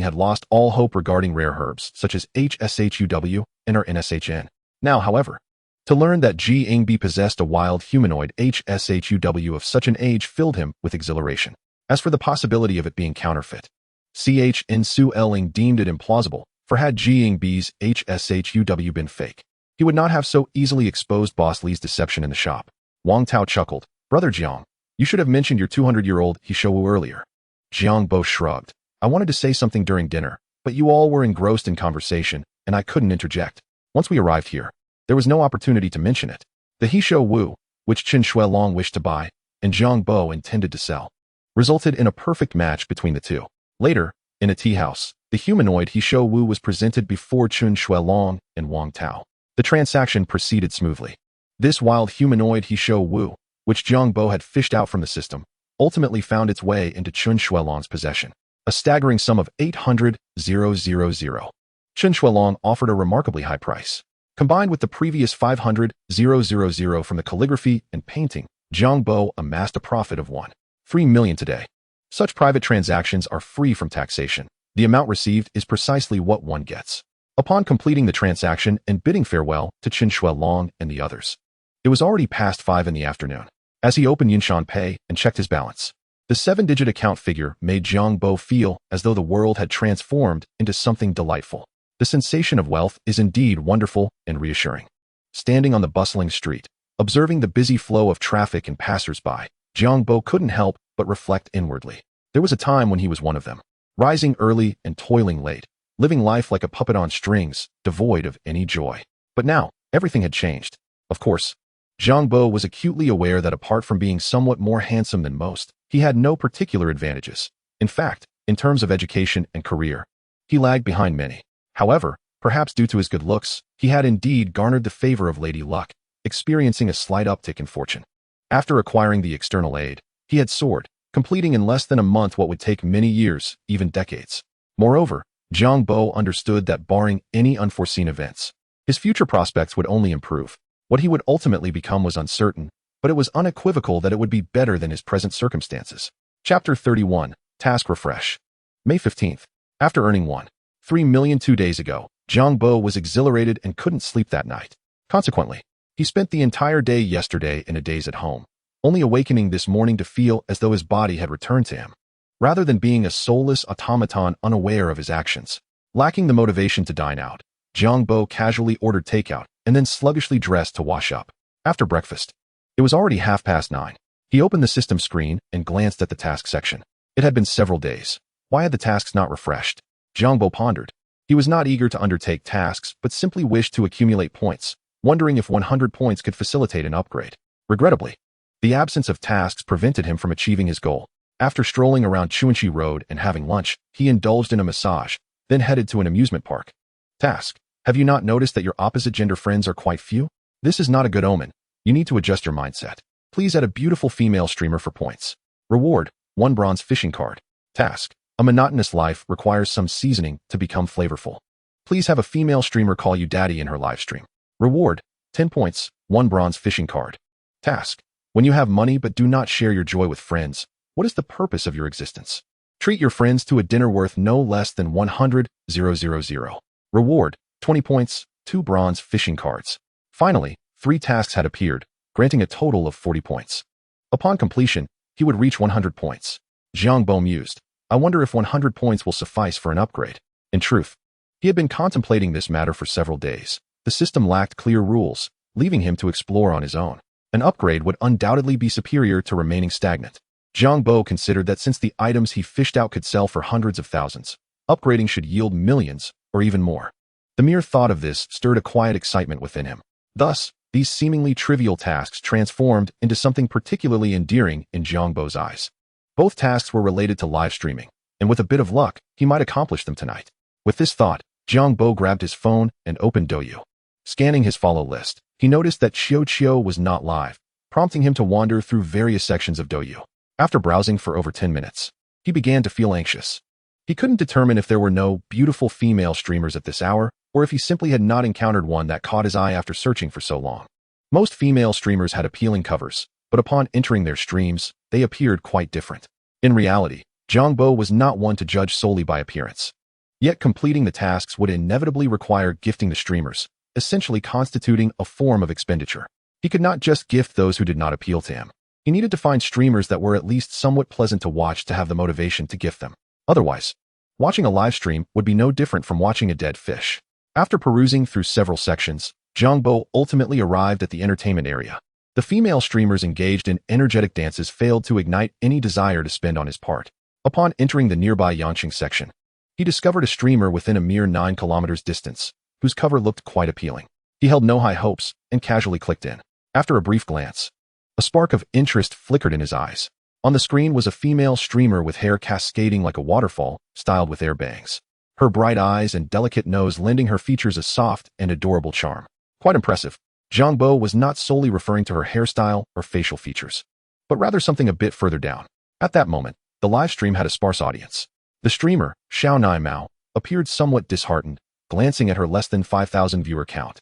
Speaker 1: had lost all hope regarding rare herbs such as HSHUW and or NSHN. Now, however, to learn that Jiang Bo possessed a wild humanoid HSHUW of such an age filled him with exhilaration. As for the possibility of it being counterfeit, Ch and deemed it implausible, for had Jiang Bo's HSHUW been fake, he would not have so easily exposed Boss Lee's deception in the shop. Wang To chuckled, "Brother Jiang, you should have mentioned your 200-year-old Hishowu earlier." Jiang Bo shrugged. "I wanted to say something during dinner, but you all were engrossed in conversation, and I couldn't interject. Once we arrived here, there was no opportunity to mention it. The Hishowu, which Chen Shuilong wished to buy, and Jiang Bo intended to sell, resulted in a perfect match between the two. Later, in a tea house, the humanoid Hishowu was presented before Chen Shuilong and Wang To. The transaction proceeded smoothly. This wild humanoid Hishowu, which Jiang Bo had fished out from the system, ultimately found its way into Chen Shuilong's possession. A staggering sum of 800,000. Chen Shuilong offered a remarkably high price. Combined with the previous 500,000 from the calligraphy and painting, Jiang Bo amassed a profit of 1.3 million today. Such private transactions are free from taxation. The amount received is precisely what one gets upon completing the transaction and bidding farewell to Chen Shuilong and the others. It was already past 5 in the afternoon. As he opened Yinshan Pay and checked his balance, the 7-digit account figure made Jiang Bo feel as though the world had transformed into something delightful. The sensation of wealth is indeed wonderful and reassuring. Standing on the bustling street, observing the busy flow of traffic and passers-by, Jiang Bo couldn't help but reflect inwardly. There was a time when he was one of them, rising early and toiling late, living life like a puppet on strings, devoid of any joy. But now, everything had changed. Of course, Jiang Bo was acutely aware that apart from being somewhat more handsome than most, he had no particular advantages. In fact, in terms of education and career, he lagged behind many. However, perhaps due to his good looks, he had indeed garnered the favor of Lady Luck, experiencing a slight uptick in fortune. After acquiring the external aid, he had soared, completing in less than a month what would take many years, even decades. Moreover, Jiang Bo understood that barring any unforeseen events, his future prospects would only improve. What he would ultimately become was uncertain, but it was unequivocal that it would be better than his present circumstances. Chapter 31, Task Refresh. May 15th. After earning 1.3 million 2 days ago, Jiang Bo was exhilarated and couldn't sleep that night. Consequently, he spent the entire day yesterday in a daze at home, only awakening this morning to feel as though his body had returned to him. Rather than being a soulless automaton unaware of his actions, lacking the motivation to dine out, Jiang Bo casually ordered takeout and then sluggishly dressed to wash up. After breakfast, it was already 9:30. He opened the system screen and glanced at the task section. It had been several days. Why had the tasks not refreshed? Jiang Bo pondered. He was not eager to undertake tasks, but simply wished to accumulate points, wondering if 100 points could facilitate an upgrade. Regrettably, the absence of tasks prevented him from achieving his goal. After strolling around Chuanxi Road and having lunch, he indulged in a massage, then headed to an amusement park. Task: have you not noticed that your opposite gender friends are quite few? This is not a good omen. You need to adjust your mindset. Please add a beautiful female streamer for points. Reward: 1 bronze fishing card. Task: a monotonous life requires some seasoning to become flavorful. Please have a female streamer call you daddy in her live stream. Reward: 10 points, 1 bronze fishing card. Task: when you have money but do not share your joy with friends, what is the purpose of your existence? Treat your friends to a dinner worth no less than 100,000. Reward: 20 points, 2 bronze fishing cards. Finally, 3 tasks had appeared, granting a total of 40 points. Upon completion, he would reach 100 points. Jiang Bo mused, I wonder if 100 points will suffice for an upgrade. In truth, he had been contemplating this matter for several days. The system lacked clear rules, leaving him to explore on his own. An upgrade would undoubtedly be superior to remaining stagnant. Jiang Bo considered that since the items he fished out could sell for hundreds of thousands, upgrading should yield millions, or even more. The mere thought of this stirred a quiet excitement within him. Thus, these seemingly trivial tasks transformed into something particularly endearing in Jiang Bo's eyes. Both tasks were related to live streaming, and with a bit of luck, he might accomplish them tonight. With this thought, Jiang Bo grabbed his phone and opened Douyu. Scanning his follow list, he noticed that Xiao was not live, prompting him to wander through various sections of Douyu. After browsing for over 10 minutes, he began to feel anxious. He couldn't determine if there were no beautiful female streamers at this hour, or if he simply had not encountered one that caught his eye after searching for so long. Most female streamers had appealing covers, but upon entering their streams, they appeared quite different. In reality, Jiang Bo was not one to judge solely by appearance. Yet completing the tasks would inevitably require gifting the streamers, essentially constituting a form of expenditure. He could not just gift those who did not appeal to him. He needed to find streamers that were at least somewhat pleasant to watch to have the motivation to gift them. Otherwise, watching a live stream would be no different from watching a dead fish. After perusing through several sections, Jiang Bo ultimately arrived at the entertainment area. The female streamers engaged in energetic dances failed to ignite any desire to spend on his part. Upon entering the nearby Yangqing section, he discovered a streamer within a mere 9 kilometers distance, whose cover looked quite appealing. He held no high hopes and casually clicked in. After a brief glance, a spark of interest flickered in his eyes. On the screen was a female streamer with hair cascading like a waterfall, styled with air bangs. Her bright eyes and delicate nose lending her features a soft and adorable charm. Quite impressive. Jiang Bo was not solely referring to her hairstyle or facial features, but rather something a bit further down. At that moment, the live stream had a sparse audience. The streamer, Xiao Nai Mao, appeared somewhat disheartened, glancing at her less than 5,000 viewer count.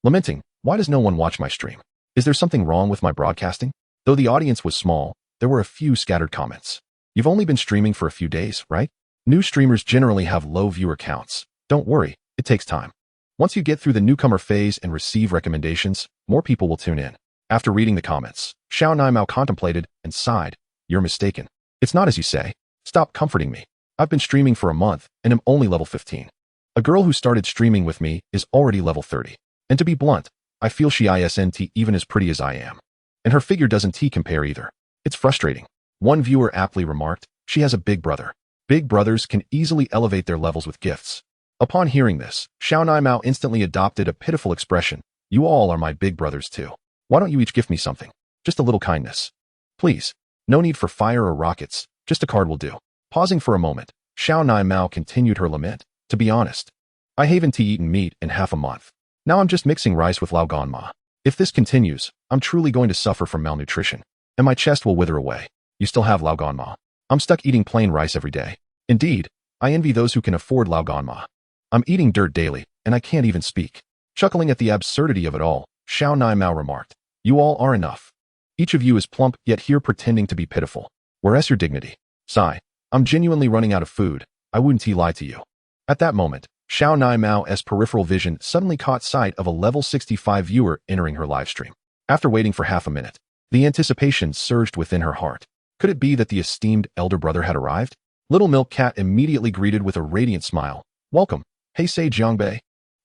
Speaker 1: Lamenting, why does no one watch my stream? Is there something wrong with my broadcasting? Though the audience was small, there were a few scattered comments. You've only been streaming for a few days, right? New streamers generally have low viewer counts. Don't worry, it takes time. Once you get through the newcomer phase and receive recommendations, more people will tune in. After reading the comments, Xiao Naimao contemplated and sighed. You're mistaken. It's not as you say. Stop comforting me. I've been streaming for a month and am only level 15. A girl who started streaming with me is already level 30. And to be blunt, I feel she isn't even as pretty as I am. And her figure doesn't compare either. It's frustrating. One viewer aptly remarked, she has a big brother. Big brothers can easily elevate their levels with gifts. Upon hearing this, Xiao Naimao instantly adopted a pitiful expression. You all are my big brothers too. Why don't you each gift me something? Just a little kindness. Please. No need for fire or rockets. Just a card will do. Pausing for a moment, Xiao Naimao continued her lament. To be honest, I haven't eaten meat in half a month. Now I'm just mixing rice with lao gan ma. If this continues, I'm truly going to suffer from malnutrition, and my chest will wither away. You still have lao gan ma. I'm stuck eating plain rice every day. Indeed, I envy those who can afford lao gan ma. I'm eating dirt daily, and I can't even speak. Chuckling at the absurdity of it all, Xiao Naimao remarked, you all are enough. Each of you is plump, yet here pretending to be pitiful. Where's your dignity? Sigh. I'm genuinely running out of food. I wouldn't lie to you. At that moment, Xiao Naimao's peripheral vision suddenly caught sight of a level 65 viewer entering her livestream. After waiting for half a minute, the anticipation surged within her heart. Could it be that the esteemed elder brother had arrived? Little Milk Cat immediately greeted with a radiant smile. Welcome. Hey, say Jiang Bo.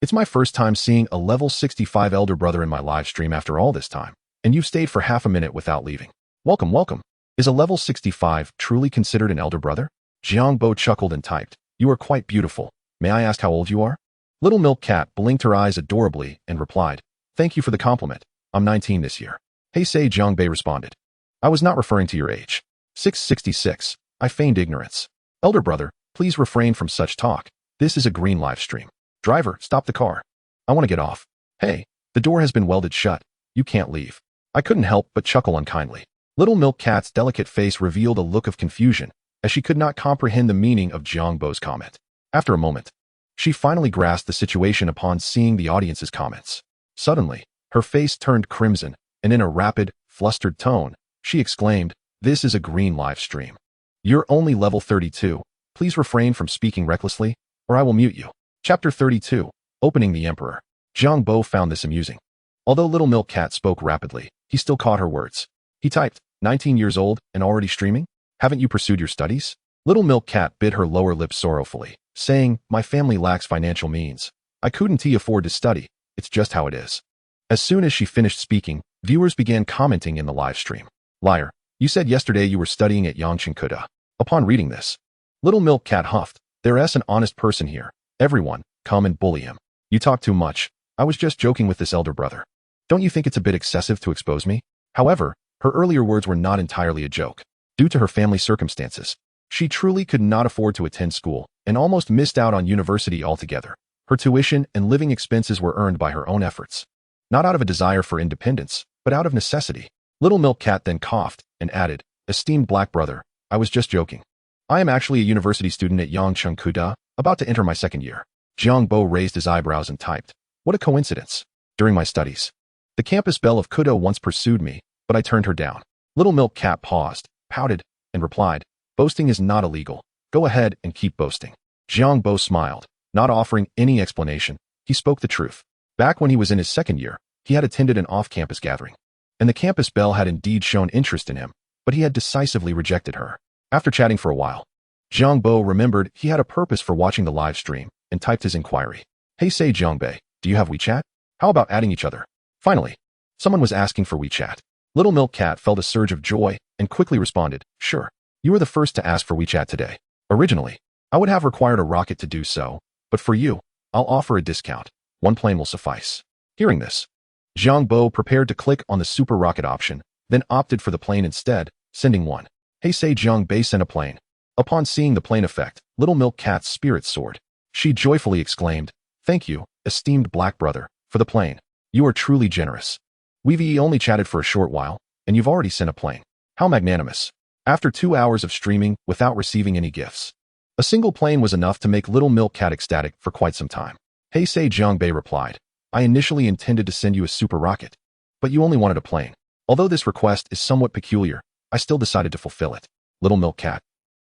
Speaker 1: It's my first time seeing a level 65 elder brother in my livestream after all this time, and you've stayed for half a minute without leaving. Welcome, welcome. Is a level 65 truly considered an elder brother? Jiang Bo chuckled and typed, you are quite beautiful. May I ask how old you are? Little Milk Cat blinked her eyes adorably and replied, thank you for the compliment. I'm 19 this year. Hey, say Jiang Bo responded. I was not referring to your age. 666. I feigned ignorance. Elder brother, please refrain from such talk. This is a green live stream. Driver, stop the car. I want to get off. Hey, the door has been welded shut. You can't leave. I couldn't help but chuckle unkindly. Little Milk Cat's delicate face revealed a look of confusion, as she could not comprehend the meaning of Jiang Bo's comment. After a moment, she finally grasped the situation upon seeing the audience's comments. Suddenly, her face turned crimson, and in a rapid, flustered tone, she exclaimed, this is a green live stream. You're only level 32. Please refrain from speaking recklessly, or I will mute you. Chapter 32. Opening the Emperor. Jiang Bo found this amusing. Although Little Milk Cat spoke rapidly, he still caught her words. He typed, 19 years old and already streaming? Haven't you pursued your studies? Little Milk Cat bit her lower lip sorrowfully, saying, my family lacks financial means. I couldn't afford to study. It's just how it is. As soon as she finished speaking, viewers began commenting in the live stream. Liar, you said yesterday you were studying at Yangchengkuda. Upon reading this, Little Milk Cat huffed, there's an honest person here. Everyone, come and bully him. You talk too much. I was just joking with this elder brother. Don't you think it's a bit excessive to expose me? However, her earlier words were not entirely a joke. Due to her family circumstances, she truly could not afford to attend school and almost missed out on university altogether. Her tuition and living expenses were earned by her own efforts. Not out of a desire for independence, but out of necessity. Little Milk Cat then coughed and added, esteemed black brother, I was just joking. I am actually a university student at Yangchengkuda, about to enter my second year. Jiang Bo raised his eyebrows and typed, what a coincidence. During my studies, the campus belle of Kudo once pursued me, but I turned her down. Little Milk Cat paused, pouted, and replied, boasting is not illegal. Go ahead and keep boasting. Jiang Bo smiled, not offering any explanation. He spoke the truth. Back when he was in his second year, he had attended an off-campus gathering, and the campus belle had indeed shown interest in him, but he had decisively rejected her. After chatting for a while, Jiang Bo remembered he had a purpose for watching the live stream and typed his inquiry. Hey, say Jiang Bo, do you have WeChat? How about adding each other? Finally, someone was asking for WeChat. Little Milk Cat felt a surge of joy and quickly responded, sure. You were the first to ask for WeChat today. Originally, I would have required a rocket to do so, but for you, I'll offer a discount. One plane will suffice. Hearing this, Jiang Bo prepared to click on the super rocket option, then opted for the plane instead, sending one. Hey, say Jiang Bo sent a plane. Upon seeing the plane effect, Little Milk Cat's spirits soared. She joyfully exclaimed, thank you, esteemed black brother, for the plane. You are truly generous. We've only chatted for a short while, and you've already sent a plane. How magnanimous. After 2 hours of streaming without receiving any gifts, a single plane was enough to make Little Milk Cat ecstatic for quite some time. Hey, say Jiang Bo replied, I initially intended to send you a super rocket, but you only wanted a plane. Although this request is somewhat peculiar, I still decided to fulfill it. Little Milk Cat.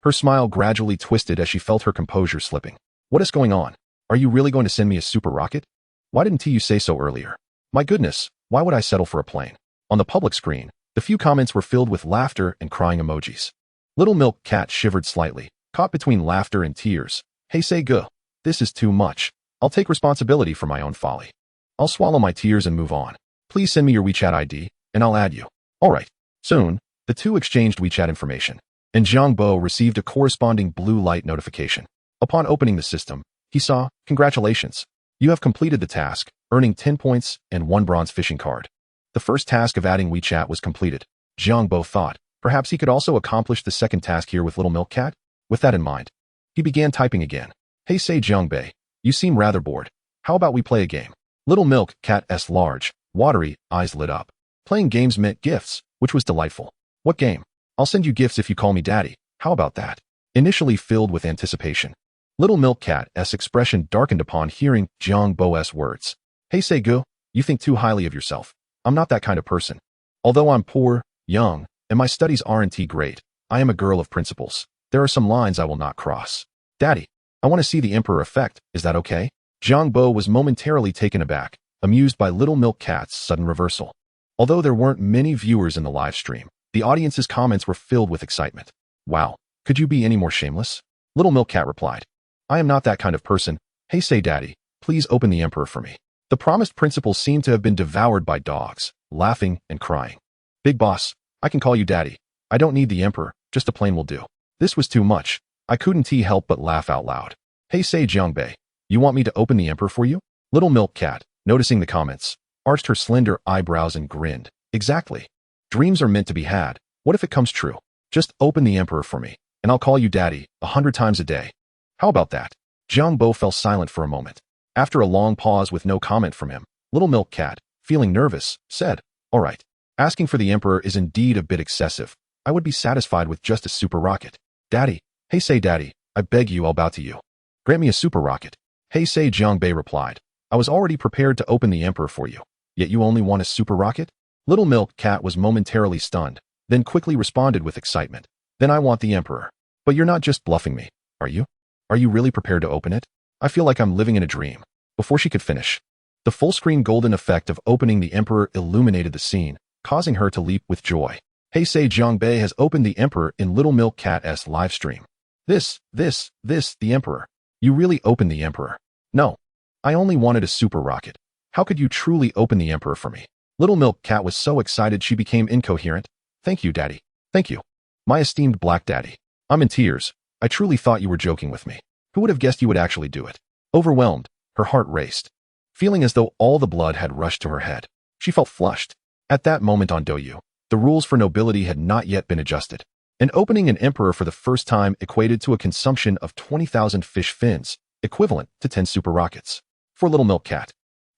Speaker 1: Her smile gradually twisted as she felt her composure slipping. What is going on? Are you really going to send me a super rocket? Why didn't you say so earlier? My goodness, why would I settle for a plane? On the public screen, the few comments were filled with laughter and crying emojis. Little Milk Cat shivered slightly, caught between laughter and tears. Hey say guh. This is too much. I'll take responsibility for my own folly. I'll swallow my tears and move on. Please send me your WeChat ID, and I'll add you. Alright. Soon, the two exchanged WeChat information, and Jiang Bo received a corresponding blue light notification. Upon opening the system, he saw, "Congratulations. You have completed the task, earning 10 points and 1 bronze fishing card." The first task of adding WeChat was completed. Jiang Bo thought, perhaps he could also accomplish the second task here with Little Milk Cat? With that in mind, he began typing again. Hey say Jiang Bei, you seem rather bored. How about we play a game? Little Milk Cat's large, watery eyes lit up. Playing games meant gifts, which was delightful. What game? I'll send you gifts if you call me daddy. How about that? Initially filled with anticipation, Little Milk Cat's expression darkened upon hearing Jiang Bo's words. Hey say gu, you think too highly of yourself. I'm not that kind of person. Although I'm poor, young, and my studies aren't great, I am a girl of principles. There are some lines I will not cross. Daddy, I want to see the Emperor effect, is that okay? Jiang Bo was momentarily taken aback, amused by Little Milk Cat's sudden reversal. Although there weren't many viewers in the live stream, the audience's comments were filled with excitement. Wow, could you be any more shameless? Little Milk Cat replied, I am not that kind of person. Hey say daddy, please open the Emperor for me. The promised principal seemed to have been devoured by dogs, laughing and crying. Big boss, I can call you daddy. I don't need the Emperor, just a plane will do. This was too much. I couldn't help but laugh out loud. Hey say Jiang Bei, you want me to open the Emperor for you? Little Milk Cat, noticing the comments, arched her slender eyebrows and grinned. Exactly. Dreams are meant to be had. What if it comes true? Just open the Emperor for me, and I'll call you daddy 100 times a day. How about that? Jiang Bo fell silent for a moment. After a long pause with no comment from him, Little Milk Cat, feeling nervous, said, All right. Asking for the Emperor is indeed a bit excessive. I would be satisfied with just a super rocket. Daddy, hey say daddy, I beg you, I'll bow to you. Grant me a super rocket. Hey say Jiang Bei replied, I was already prepared to open the Emperor for you, yet you only want a super rocket? Little Milk Cat was momentarily stunned, then quickly responded with excitement. Then I want the Emperor. But you're not just bluffing me, are you? Are you really prepared to open it? I feel like I'm living in a dream. Before she could finish, the full-screen golden effect of opening the Emperor illuminated the scene, causing her to leap with joy. Hey say Jiang Bei has opened the Emperor in Little Milk Cat's live stream. This, the Emperor. You really opened the Emperor. No. I only wanted a super rocket. How could you truly open the Emperor for me? Little Milk Cat was so excited she became incoherent. Thank you, Daddy. Thank you. My esteemed Black Daddy. I'm in tears. I truly thought you were joking with me. Who would have guessed you would actually do it? Overwhelmed, her heart raced. Feeling as though all the blood had rushed to her head, she felt flushed. At that moment on Douyu, the rules for nobility had not yet been adjusted, and opening an Emperor for the first time equated to a consumption of 20,000 fish fins, equivalent to 10 super rockets. For Little Milk Cat,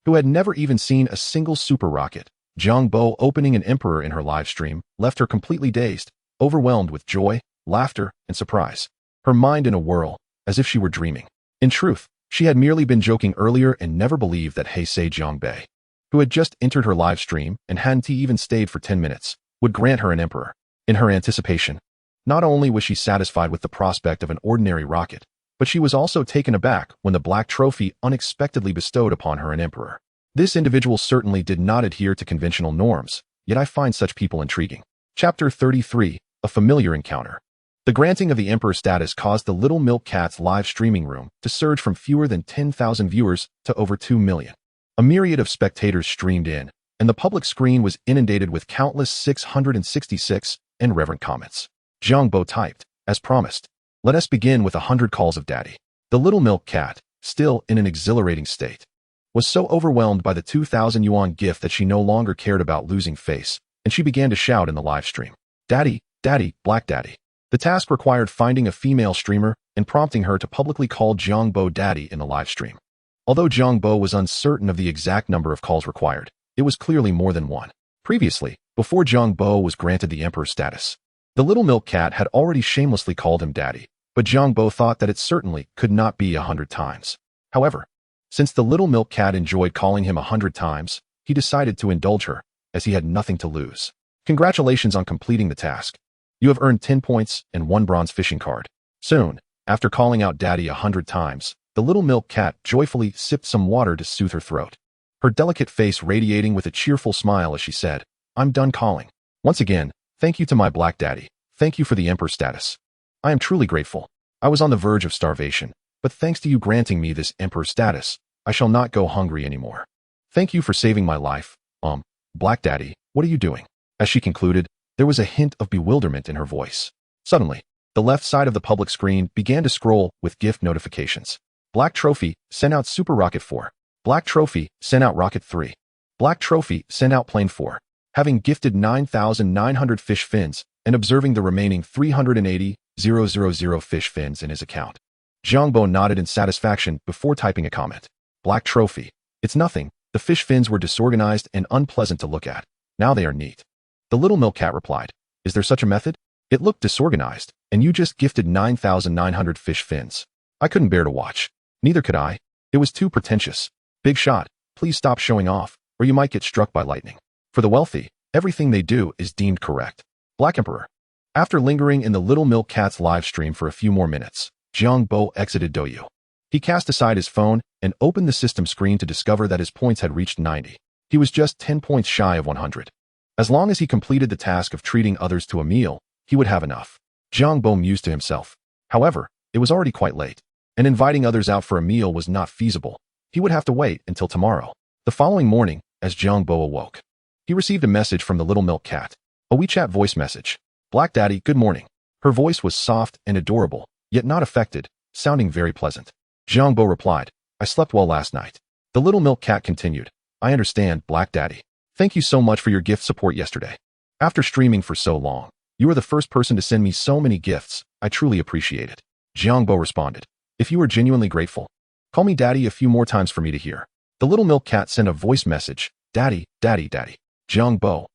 Speaker 1: who had never even seen a single super rocket, Jiang Bo opening an Emperor in her live stream left her completely dazed, overwhelmed with joy, laughter, and surprise. Her mind in a whirl, as if she were dreaming. In truth, she had merely been joking earlier and never believed that Heisei Jiang Bei, who had just entered her live stream and hadn't even stayed for 10 minutes, would grant her an Emperor. In her anticipation, not only was she satisfied with the prospect of an ordinary rocket, but she was also taken aback when the black trophy unexpectedly bestowed upon her an Emperor. This individual certainly did not adhere to conventional norms, yet I find such people intriguing. Chapter 33, A Familiar Encounter. The granting of the Emperor status caused the Little Milk Cat's live streaming room to surge from fewer than 10,000 viewers to over 2 million. A myriad of spectators streamed in, and the public screen was inundated with countless 666 and reverent comments. Jiang Bo typed, as promised, let us begin with 100 calls of daddy. The Little Milk Cat, still in an exhilarating state, was so overwhelmed by the 2,000 yuan gift that she no longer cared about losing face, and she began to shout in the live stream. Daddy, daddy, Black Daddy. The task required finding a female streamer and prompting her to publicly call Jiang Bo daddy in the live stream. Although Jiang Bo was uncertain of the exact number of calls required, it was clearly more than one. Previously, before Jiang Bo was granted the Emperor status, the Little Milk Cat had already shamelessly called him daddy, but Jiang Bo thought that it certainly could not be 100 times. However, since the Little Milk Cat enjoyed calling him 100 times, he decided to indulge her, as he had nothing to lose. Congratulations on completing the task. You have earned 10 points and 1 bronze fishing card. Soon, after calling out daddy 100 times, the Little Milk Cat joyfully sipped some water to soothe her throat. Her delicate face radiating with a cheerful smile as she said, I'm done calling. Once again, thank you to my black daddy. Thank you for the emperor status. I am truly grateful. I was on the verge of starvation, but thanks to you granting me this emperor status, I shall not go hungry anymore. Thank you for saving my life. Black daddy, what are you doing? As she concluded, there was a hint of bewilderment in her voice. Suddenly, the left side of the public screen began to scroll with gift notifications. Black Trophy, sent out Super Rocket 4. Black Trophy, sent out Rocket 3. Black Trophy, sent out Plane 4. Having gifted 9,900 fish fins and observing the remaining 380,000 fish fins in his account. Jiang Bo nodded in satisfaction before typing a comment. Black Trophy. It's nothing. The fish fins were disorganized and unpleasant to look at. Now they are neat. The little milk cat replied. Is there such a method? It looked disorganized, and you just gifted 9,900 fish fins. I couldn't bear to watch. Neither could I. It was too pretentious. Big shot, please stop showing off, or you might get struck by lightning. For the wealthy, everything they do is deemed correct. Black Emperor. After lingering in the little milk cat's live stream for a few more minutes, Jiang Bo exited Douyu. He cast aside his phone and opened the system screen to discover that his points had reached 90. He was just 10 points shy of 100. As long as he completed the task of treating others to a meal, he would have enough. Jiang Bo mused to himself. However, it was already quite late, and inviting others out for a meal was not feasible. He would have to wait until tomorrow. The following morning, as Jiang Bo awoke, he received a message from the little milk cat. A WeChat voice message. Black Daddy, good morning. Her voice was soft and adorable, yet not affected, sounding very pleasant. Jiang Bo replied, I slept well last night. The little milk cat continued, I understand, Black Daddy. Thank you so much for your gift support yesterday. After streaming for so long, you are the first person to send me so many gifts. I truly appreciate it. Jiang Bo responded, if you are genuinely grateful, call me Daddy a few more times for me to hear. The little milk cat sent a voice message, Daddy, Daddy, Daddy. Jiang Bo.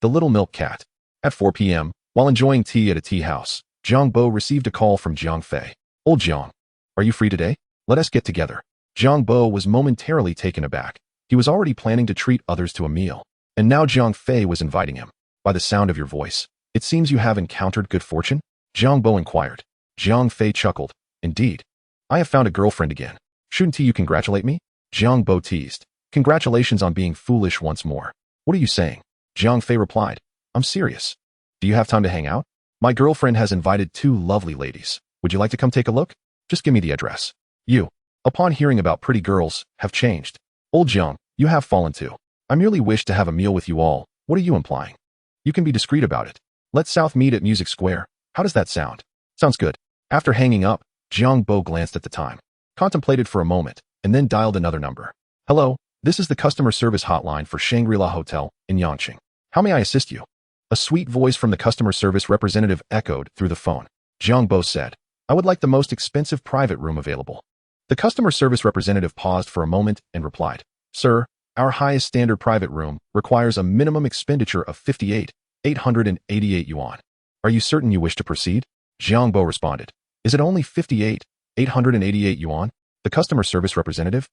Speaker 1: The little milk cat. At 4 p.m., while enjoying tea at a tea house, Jiang Bo received a call from Jiang Fei. Old Jiang, are you free today? Let us get together. Jiang Bo was momentarily taken aback. He was already planning to treat others to a meal, and now Jiang Fei was inviting him. By the sound of your voice, it seems you have encountered good fortune? Jiang Bo inquired. Jiang Fei chuckled. Indeed. I have found a girlfriend again. Shouldn't you congratulate me? Jiang Bo teased. Congratulations on being foolish once more. What are you saying? Jiang Fei replied. I'm serious. Do you have time to hang out? My girlfriend has invited 2 lovely ladies. Would you like to come take a look? Just give me the address. You, upon hearing about pretty girls, have changed. Old Jiang, you have fallen too. I merely wish to have a meal with you all. What are you implying? You can be discreet about it. Let's South meet at Music Square. How does that sound? Sounds good. After hanging up, Jiang Bo glanced at the time, contemplated for a moment, and then dialed another number. Hello, this is the customer service hotline for Shangri-La Hotel in Yangqing. How may I assist you? A sweet voice from the customer service representative echoed through the phone. Jiang Bo said, I would like the most expensive private room available. The customer service representative paused for a moment and replied, Sir, our highest standard private room requires a minimum expenditure of 58,888 yuan. Are you certain you wish to proceed? Jiang Bo responded, Is it only 58,888 yuan? The customer service representative?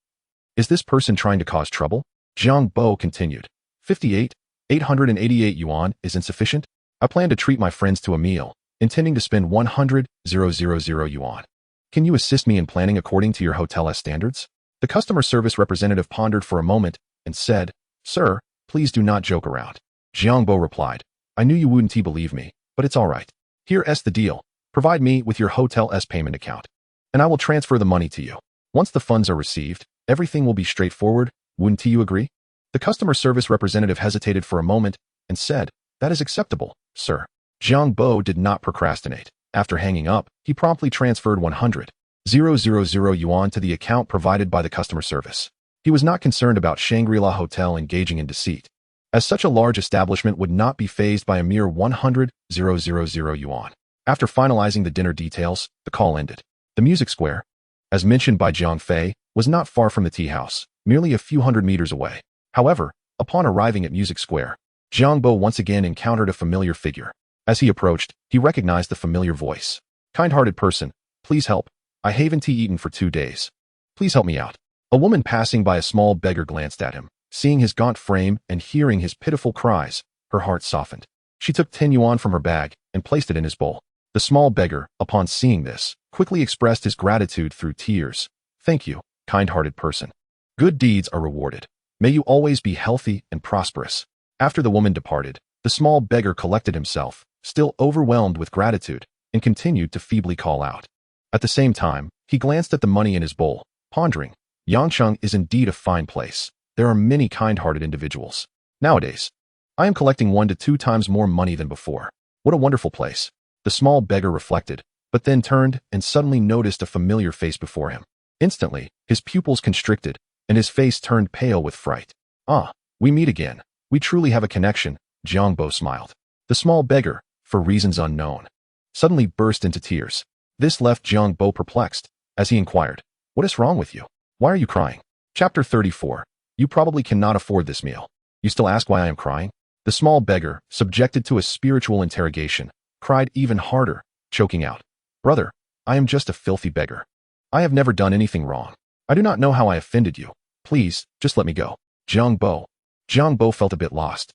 Speaker 1: Is this person trying to cause trouble? Jiang Bo continued, 58,888 yuan is insufficient? I plan to treat my friends to a meal, intending to spend 100,000 yuan. Can you assist me in planning according to your hotel's standards? The customer service representative pondered for a moment and said, Sir, please do not joke around. Jiang Bo replied, I knew you wouldn't believe me, but it's all right. Here's the deal. Provide me with your hotel's payment account, and I will transfer the money to you. Once the funds are received, everything will be straightforward. Wouldn't you agree? The customer service representative hesitated for a moment and said, That is acceptable, sir. Jiang Bo did not procrastinate. After hanging up, he promptly transferred 100,000 yuan to the account provided by the customer service. He was not concerned about Shangri-La Hotel engaging in deceit, as such a large establishment would not be fazed by a mere 100,000 yuan. After finalizing the dinner details, the call ended. The Music Square, as mentioned by Jiang Fei, was not far from the tea house, merely a few hundred meters away. However, upon arriving at Music Square, Jiang Bo once again encountered a familiar figure. As he approached, he recognized the familiar voice. Kind-hearted person, please help. I haven't eaten for 2 days. Please help me out. A woman passing by a small beggar glanced at him. Seeing his gaunt frame and hearing his pitiful cries, her heart softened. She took 10 yuan from her bag and placed it in his bowl. The small beggar, upon seeing this, quickly expressed his gratitude through tears. Thank you, kind-hearted person. Good deeds are rewarded. May you always be healthy and prosperous. After the woman departed, the small beggar collected himself, still overwhelmed with gratitude, and continued to feebly call out. At the same time, he glanced at the money in his bowl, pondering, Yangcheng is indeed a fine place. There are many kind-hearted individuals. Nowadays, I am collecting 1 to 2 times more money than before. What a wonderful place. The small beggar reflected, but then turned and suddenly noticed a familiar face before him. Instantly, his pupils constricted, and his face turned pale with fright. Ah, we meet again. We truly have a connection, Jiang Bo smiled. The small beggar, for reasons unknown, suddenly burst into tears. This left Jiang Bo perplexed, as he inquired, what is wrong with you? Why are you crying? Chapter 34. You probably cannot afford this meal. You still ask why I am crying? The small beggar, subjected to a spiritual interrogation, cried even harder, choking out, Brother, I am just a filthy beggar. I have never done anything wrong. I do not know how I offended you. Please, just let me go. Jiang Bo felt a bit lost.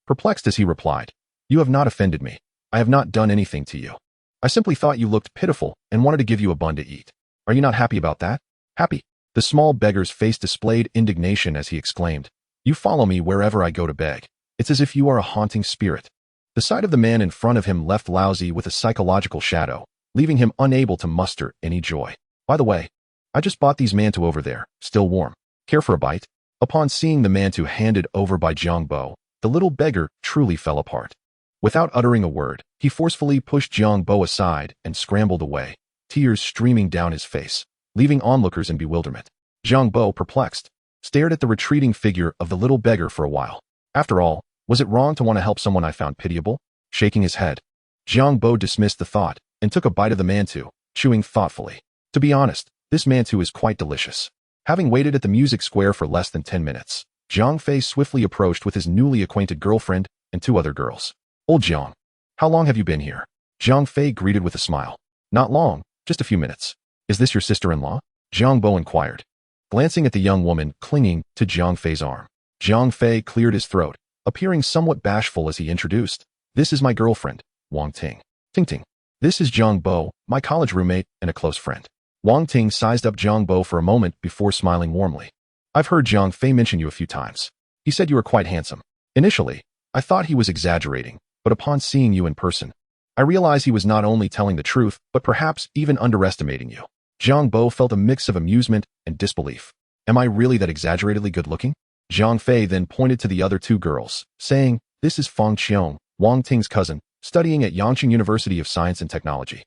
Speaker 1: Perplexed as he replied, You have not offended me. I have not done anything to you. I simply thought you looked pitiful and wanted to give you a bun to eat. Are you not happy about that? Happy? The small beggar's face displayed indignation as he exclaimed, You follow me wherever I go to beg. It's as if you are a haunting spirit. The sight of the man in front of him left Lousy with a psychological shadow, leaving him unable to muster any joy. By the way, I just bought these mantou over there, still warm. Care for a bite? Upon seeing the mantou handed over by Jiang Bo, the little beggar truly fell apart. Without uttering a word, he forcefully pushed Jiang Bo aside and scrambled away, tears streaming down his face, leaving onlookers in bewilderment. Jiang Bo, perplexed, stared at the retreating figure of the little beggar for a while. After all, was it wrong to want to help someone I found pitiable? Shaking his head, Jiang Bo dismissed the thought and took a bite of the mantou, chewing thoughtfully. To be honest, this mantou is quite delicious. Having waited at the music square for less than 10 minutes, Jiang Fei swiftly approached with his newly acquainted girlfriend and 2 other girls. Old Jiang, how long have you been here? Jiang Fei greeted with a smile. Not long, just a few minutes. Is this your sister-in-law? Jiang Bo inquired, glancing at the young woman clinging to Jiang Fei's arm. Jiang Fei cleared his throat, appearing somewhat bashful as he introduced, This is my girlfriend, Wang Ting. Ting. This is Jiang Bo, my college roommate and a close friend. Wang Ting sized up Jiang Bo for a moment before smiling warmly. I've heard Jiang Fei mention you a few times. He said you were quite handsome. Initially, I thought he was exaggerating, but upon seeing you in person, I realized he was not only telling the truth, but perhaps even underestimating you. Jiang Bo felt a mix of amusement and disbelief. Am I really that exaggeratedly good-looking? Jiang Fei then pointed to the other 2 girls, saying, This is Fang Qiong, Wang Ting's cousin, studying at Yangqing University of Science and Technology.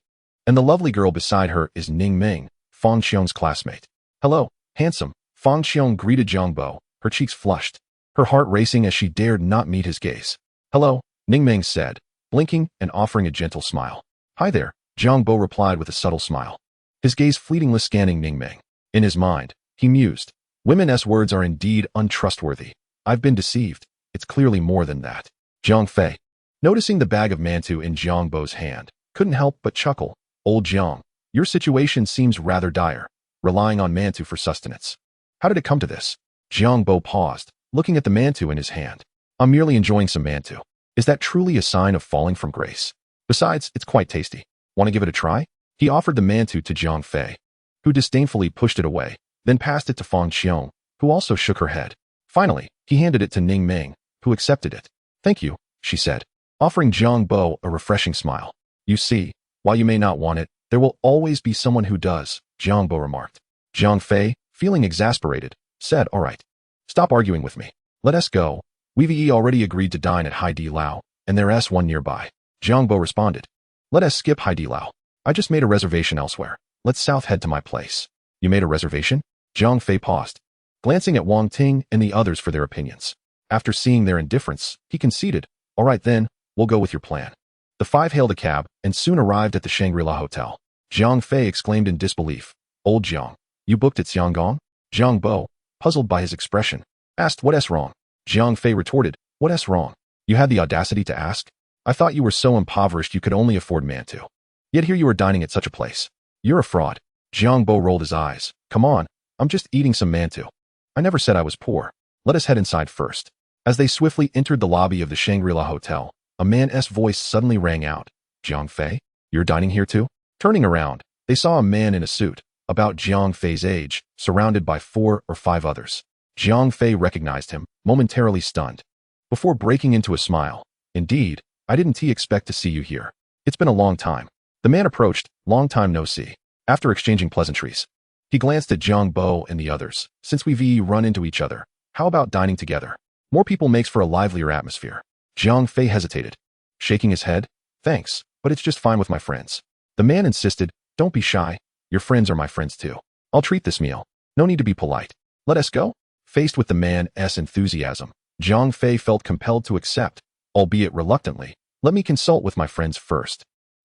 Speaker 1: And the lovely girl beside her is Ning Ming, Fang Qiong's classmate. Hello, handsome. Fang Qiong greeted Jiang Bo, her cheeks flushed, her heart racing as she dared not meet his gaze. Hello, Ning Ming said, blinking and offering a gentle smile. Hi there, Jiang Bo replied with a subtle smile, his gaze fleetingly scanning Ning Ming. In his mind, he mused, Women's words are indeed untrustworthy. I've been deceived. It's clearly more than that. Jiang Fei, noticing the bag of mantou in Jiang Bo's hand, couldn't help but chuckle. Old Jiang, your situation seems rather dire, relying on mantou for sustenance. How did it come to this? Jiang Bo paused, looking at the mantou in his hand. I'm merely enjoying some mantou. Is that truly a sign of falling from grace? Besides, it's quite tasty. Want to give it a try? He offered the mantou to Jiang Fei, who disdainfully pushed it away, then passed it to Fang Qiong, who also shook her head. Finally, he handed it to Ning Ming, who accepted it. Thank you, she said, offering Jiang Bo a refreshing smile. You see, while you may not want it, there will always be someone who does, Jiang Bo remarked. Jiang Fei, feeling exasperated, said, All right. Stop arguing with me. Let us go. We've already agreed to dine at Hai Di Lao, and there's one nearby. Jiang Bo responded. Let us skip Hai Di Lao. I just made a reservation elsewhere. Let's south head to my place. You made a reservation? Jiang Fei paused, glancing at Wang Ting and the others for their opinions. After seeing their indifference, he conceded, All right then, we'll go with your plan. The 5 hailed a cab and soon arrived at the Shangri-La Hotel. Jiang Fei exclaimed in disbelief, Old Jiang, you booked at Xianggong? Jiang Bo, puzzled by his expression, asked what's wrong. Jiang Fei retorted, What's wrong? You had the audacity to ask? I thought you were so impoverished you could only afford mantou. Yet here you are dining at such a place. You're a fraud. Jiang Bo rolled his eyes. Come on, I'm just eating some mantou. I never said I was poor. Let us head inside first. As they swiftly entered the lobby of the Shangri-La Hotel, a man's voice suddenly rang out. Jiang Fei, you're dining here too? Turning around, they saw a man in a suit, about Jiang Fei's age, surrounded by 4 or 5 others. Jiang Fei recognized him, momentarily stunned. before breaking into a smile. Indeed, I didn't expect to see you here. It's been a long time. The man approached, long time no see. After exchanging pleasantries, he glanced at Jiang Bo and the others. Since we've run into each other, how about dining together? More people makes for a livelier atmosphere. Jiang Fei hesitated, shaking his head. Thanks, but it's just fine with my friends. The man insisted, don't be shy. Your friends are my friends too. I'll treat this meal. No need to be polite. Let us go. Faced with the man's enthusiasm, Jiang Fei felt compelled to accept, albeit reluctantly. Let me consult with my friends first.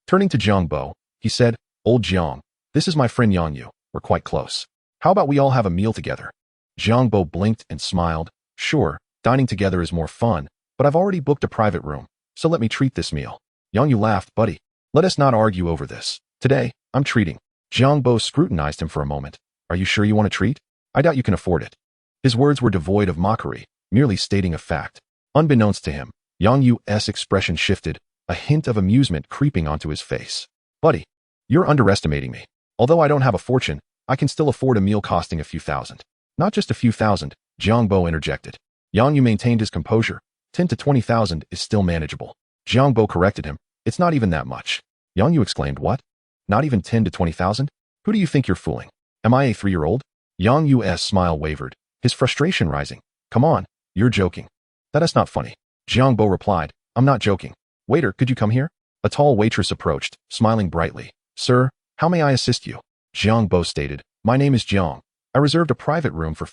Speaker 1: Turning to Jiang Bo, he said, Old Jiang, this is my friend Yang Yu. We're quite close. How about we all have a meal together? Jiang Bo blinked and smiled. Sure, dining together is more fun, but I've already booked a private room, so let me treat this meal. Yang Yu laughed. Buddy, let us not argue over this. Today, I'm treating. Jiang Bo scrutinized him for a moment. Are you sure you want to treat? I doubt you can afford it. His words were devoid of mockery, merely stating a fact. Unbeknownst to him, Yang Yu's expression shifted, a hint of amusement creeping onto his face. Buddy, you're underestimating me. Although I don't have a fortune, I can still afford a meal costing a few thousand. Not just a few thousand, Jiang Bo interjected. Yang Yu maintained his composure. 10 to 20,000 is still manageable. Jiang Bo corrected him. It's not even that much. Yang Yu exclaimed, what? Not even 10 to 20,000? Who do you think you're fooling? Am I a 3-year-old? Yang Yu's smile wavered, his frustration rising. Come on, you're joking. That's not funny. Jiang Bo replied, I'm not joking. Waiter, could you come here? A tall waitress approached, smiling brightly. Sir, how may I assist you? Jiang Bo stated, my name is Jiang. I reserved a private room for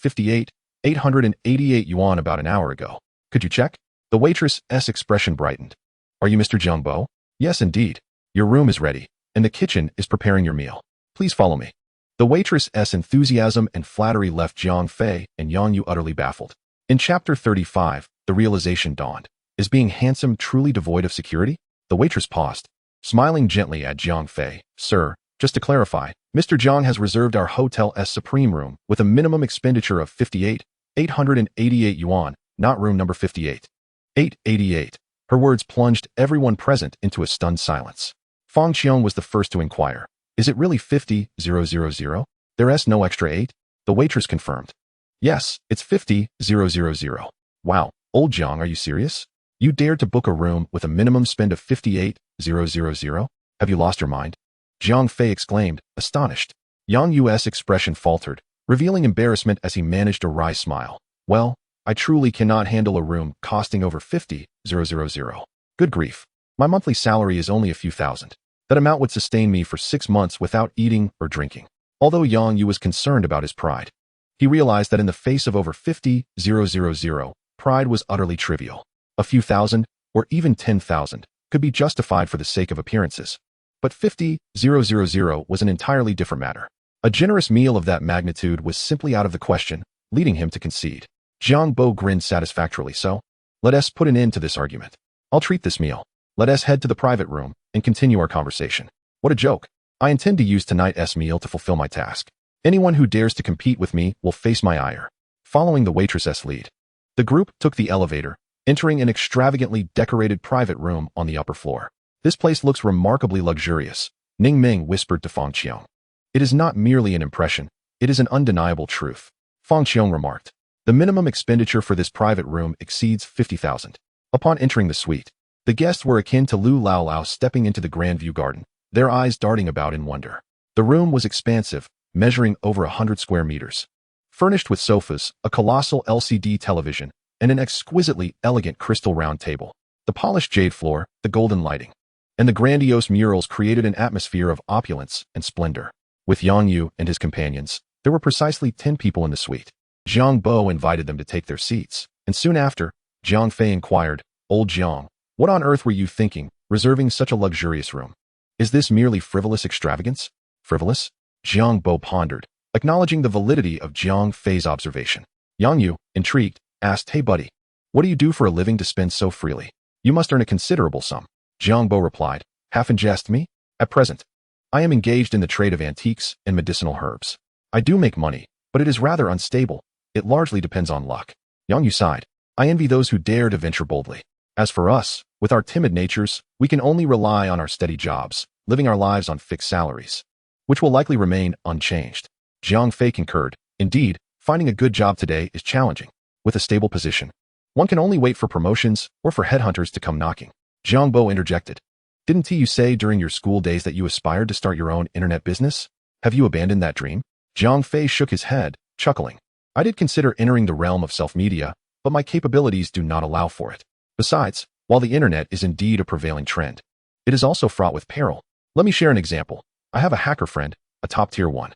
Speaker 1: 888 yuan about an hour ago. Could you check? The waitress's expression brightened. Are you Mr. Jiang Bo? Yes, indeed. Your room is ready, and the kitchen is preparing your meal. Please follow me. The waitress's enthusiasm and flattery left Jiang Fei and Yang Yu utterly baffled. In chapter 35, the realization dawned. Is being handsome truly devoid of security? The waitress paused, smiling gently at Jiang Fei. Sir, just to clarify, Mr. Jiang has reserved our hotel's supreme room with a minimum expenditure of 888 yuan, not room number 58. 888. Her words plunged everyone present into a stunned silence. Fang Qiong was the first to inquire. Is it really 50,000? There's no extra 8? The waitress confirmed. Yes, it's 50,000. Wow, old Jiang, are you serious? You dared to book a room with a minimum spend of 58,000? Have you lost your mind? Jiang Fei exclaimed, astonished. Yang Yu's expression faltered, revealing embarrassment as he managed a wry smile. Well, I truly cannot handle a room costing over 50,000. Good grief. My monthly salary is only a few thousand. That amount would sustain me for 6 months without eating or drinking. Although Yang Yu was concerned about his pride, he realized that in the face of over 50,000, pride was utterly trivial. A few thousand, or even 10,000, could be justified for the sake of appearances. But 50,000 was an entirely different matter. A generous meal of that magnitude was simply out of the question, leading him to concede. Jiang Bo grinned satisfactorily. So, let us put an end to this argument. I'll treat this meal. Let us head to the private room and continue our conversation. What a joke. I intend to use tonight's meal to fulfill my task. Anyone who dares to compete with me will face my ire. Following the waitress's lead, the group took the elevator, entering an extravagantly decorated private room on the upper floor. This place looks remarkably luxurious, Ning Ming whispered to Fang Qiong. It is not merely an impression, it is an undeniable truth. Fang Qiong remarked. The minimum expenditure for this private room exceeds 50,000. Upon entering the suite, the guests were akin to Lu Lao Lao stepping into the Grandview Garden, their eyes darting about in wonder. The room was expansive, measuring over 100 square meters. Furnished with sofas, a colossal LCD television, and an exquisitely elegant crystal round table. The polished jade floor, the golden lighting, and the grandiose murals created an atmosphere of opulence and splendor. With Yang Yu and his companions, there were precisely 10 people in the suite. Jiang Bo invited them to take their seats, and soon after, Jiang Fei inquired, Old Jiang, what on earth were you thinking, reserving such a luxurious room? Is this merely frivolous extravagance? Frivolous? Jiang Bo pondered, acknowledging the validity of Jiang Fei's observation. Yang Yu, intrigued, asked, Hey buddy, what do you do for a living to spend so freely? You must earn a considerable sum. Jiang Bo replied, half in jest me? At present, I am engaged in the trade of antiques and medicinal herbs. I do make money, but it is rather unstable. It largely depends on luck. Yang Yu sighed. I envy those who dare to venture boldly. As for us, with our timid natures, we can only rely on our steady jobs, living our lives on fixed salaries, which will likely remain unchanged. Jiang Fei concurred. Indeed, finding a good job today is challenging. With a stable position, One can only wait for promotions or for headhunters to come knocking. Jiang Bo interjected. Didn't you say during your school days that you aspired to start your own internet business? Have you abandoned that dream? Jiang Fei shook his head, chuckling. I did consider entering the realm of self-media, but my capabilities do not allow for it. Besides, while the internet is indeed a prevailing trend, it is also fraught with peril. Let me share an example. I have a hacker friend, a top-tier one,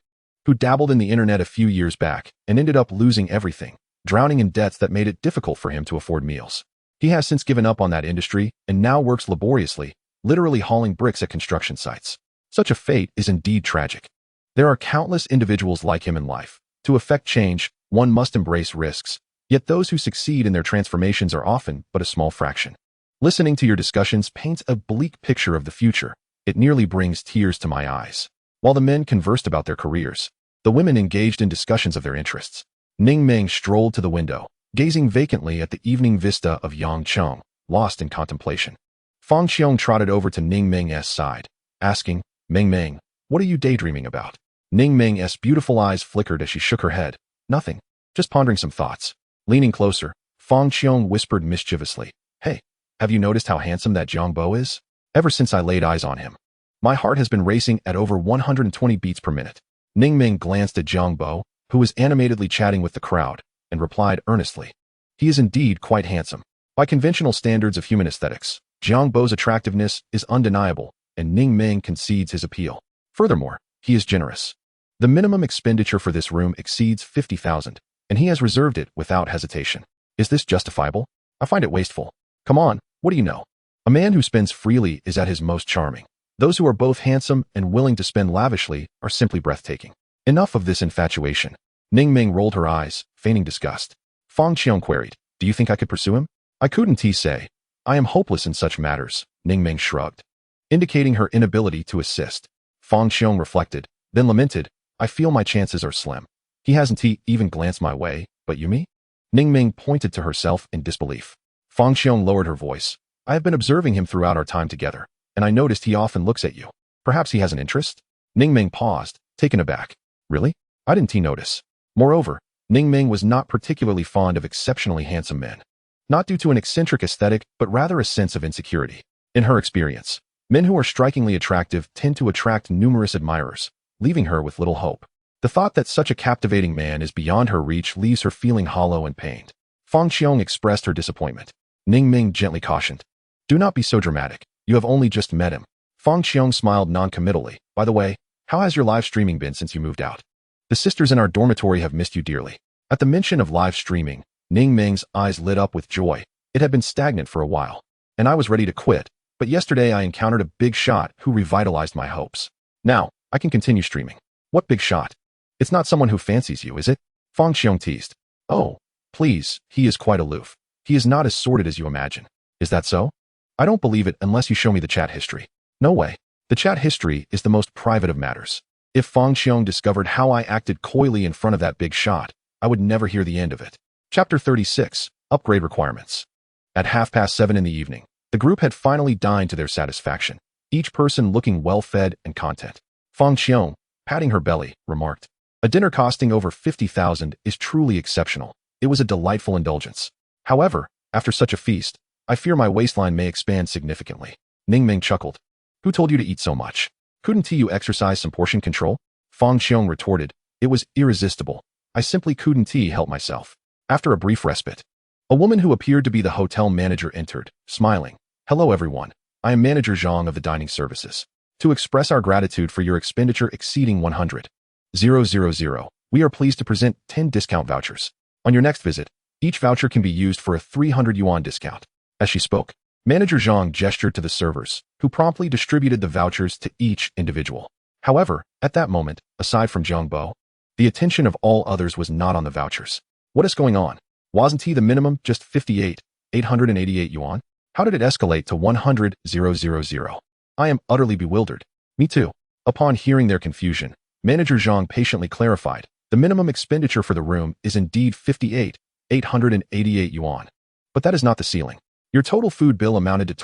Speaker 1: who dabbled in the internet a few years back and ended up losing everything, drowning in debts that made it difficult for him to afford meals. He has since given up on that industry and now works laboriously, literally hauling bricks at construction sites. Such a fate is indeed tragic. There are countless individuals like him in life. To effect change, one must embrace risks, yet those who succeed in their transformations are often but a small fraction. Listening to your discussions paints a bleak picture of the future. It nearly brings tears to my eyes. While the men conversed about their careers, the women engaged in discussions of their interests. Ning Ming strolled to the window, gazing vacantly at the evening vista of Yangcheng, lost in contemplation. Fang Xiong trotted over to Ning Ming's side, asking, Ming Ming, what are you daydreaming about? Ning Ming's beautiful eyes flickered as she shook her head. Nothing, just pondering some thoughts. Leaning closer, Fang Xiong whispered mischievously, Hey, have you noticed how handsome that Jiang Bo is? Ever since I laid eyes on him, my heart has been racing at over 120 beats per minute. Ning Ming glanced at Jiang Bo, who was animatedly chatting with the crowd, and replied earnestly, He is indeed quite handsome. By conventional standards of human aesthetics, Jiang Bo's attractiveness is undeniable, and Ning Ming concedes his appeal. Furthermore, he is generous. The minimum expenditure for this room exceeds 50,000, and he has reserved it without hesitation. Is this justifiable? I find it wasteful. Come on, what do you know? A man who spends freely is at his most charming. Those who are both handsome and willing to spend lavishly are simply breathtaking. Enough of this infatuation. Ning Ming rolled her eyes, feigning disgust. Fang Qiong queried, Do you think I could pursue him? I couldn't say. I am hopeless in such matters, Ning Ming shrugged, indicating her inability to assist. Fang Qiong reflected, then lamented, I feel my chances are slim. He hasn't even glanced my way, but you me? Ning Ming pointed to herself in disbelief. Fang Qiong lowered her voice. I have been observing him throughout our time together, and I noticed he often looks at you. Perhaps he has an interest? Ning Ming paused, taken aback. Really? I didn't notice. Moreover, Ning Ming was not particularly fond of exceptionally handsome men. Not due to an eccentric aesthetic, but rather a sense of insecurity. In her experience, men who are strikingly attractive tend to attract numerous admirers, leaving her with little hope. The thought that such a captivating man is beyond her reach leaves her feeling hollow and pained. Fang Qiong expressed her disappointment. Ning Ming gently cautioned, Do not be so dramatic. You have only just met him. Fang Qiong smiled non-committally. By the way, how has your live streaming been since you moved out? The sisters in our dormitory have missed you dearly. At the mention of live streaming, Ning Ming's eyes lit up with joy. It had been stagnant for a while, and I was ready to quit, but yesterday I encountered a big shot who revitalized my hopes. Now, I can continue streaming. What big shot? It's not someone who fancies you, is it? Fang Qiong teased. Oh, please, he is quite aloof. He is not as sordid as you imagine. Is that so? I don't believe it unless you show me the chat history. No way. The chat history is the most private of matters. If Fang Qiong discovered how I acted coyly in front of that big shot, I would never hear the end of it. Chapter 36, Upgrade Requirements. At 7:30 in the evening, the group had finally dined to their satisfaction, each person looking well-fed and content. Fang Qiong, patting her belly, remarked, A dinner costing over 50,000 is truly exceptional. It was a delightful indulgence. However, after such a feast, I fear my waistline may expand significantly. Ning Ming chuckled. Who told you to eat so much? Couldn't you exercise some portion control? Fang Qiong retorted. It was irresistible. I simply couldn't help myself. After a brief respite, a woman who appeared to be the hotel manager entered, smiling. Hello everyone. I am Manager Zhang of the dining services. To express our gratitude for your expenditure exceeding 100,000, we are pleased to present 10 discount vouchers. On your next visit, each voucher can be used for a 300 yuan discount. As she spoke, Manager Zhang gestured to the servers, who promptly distributed the vouchers to each individual. However, at that moment, aside from Jiang Bo, the attention of all others was not on the vouchers. What is going on? Wasn't the minimum just 888 yuan? How did it escalate to 100,000? I am utterly bewildered. Me too. Upon hearing their confusion, Manager Zhang patiently clarified, the minimum expenditure for the room is indeed 888 yuan. But that is not the ceiling. Your total food bill amounted to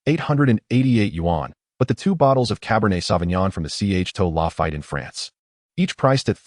Speaker 1: 888 yuan, but the 2 bottles of Cabernet Sauvignon from the Chateau Lafite in France, each priced at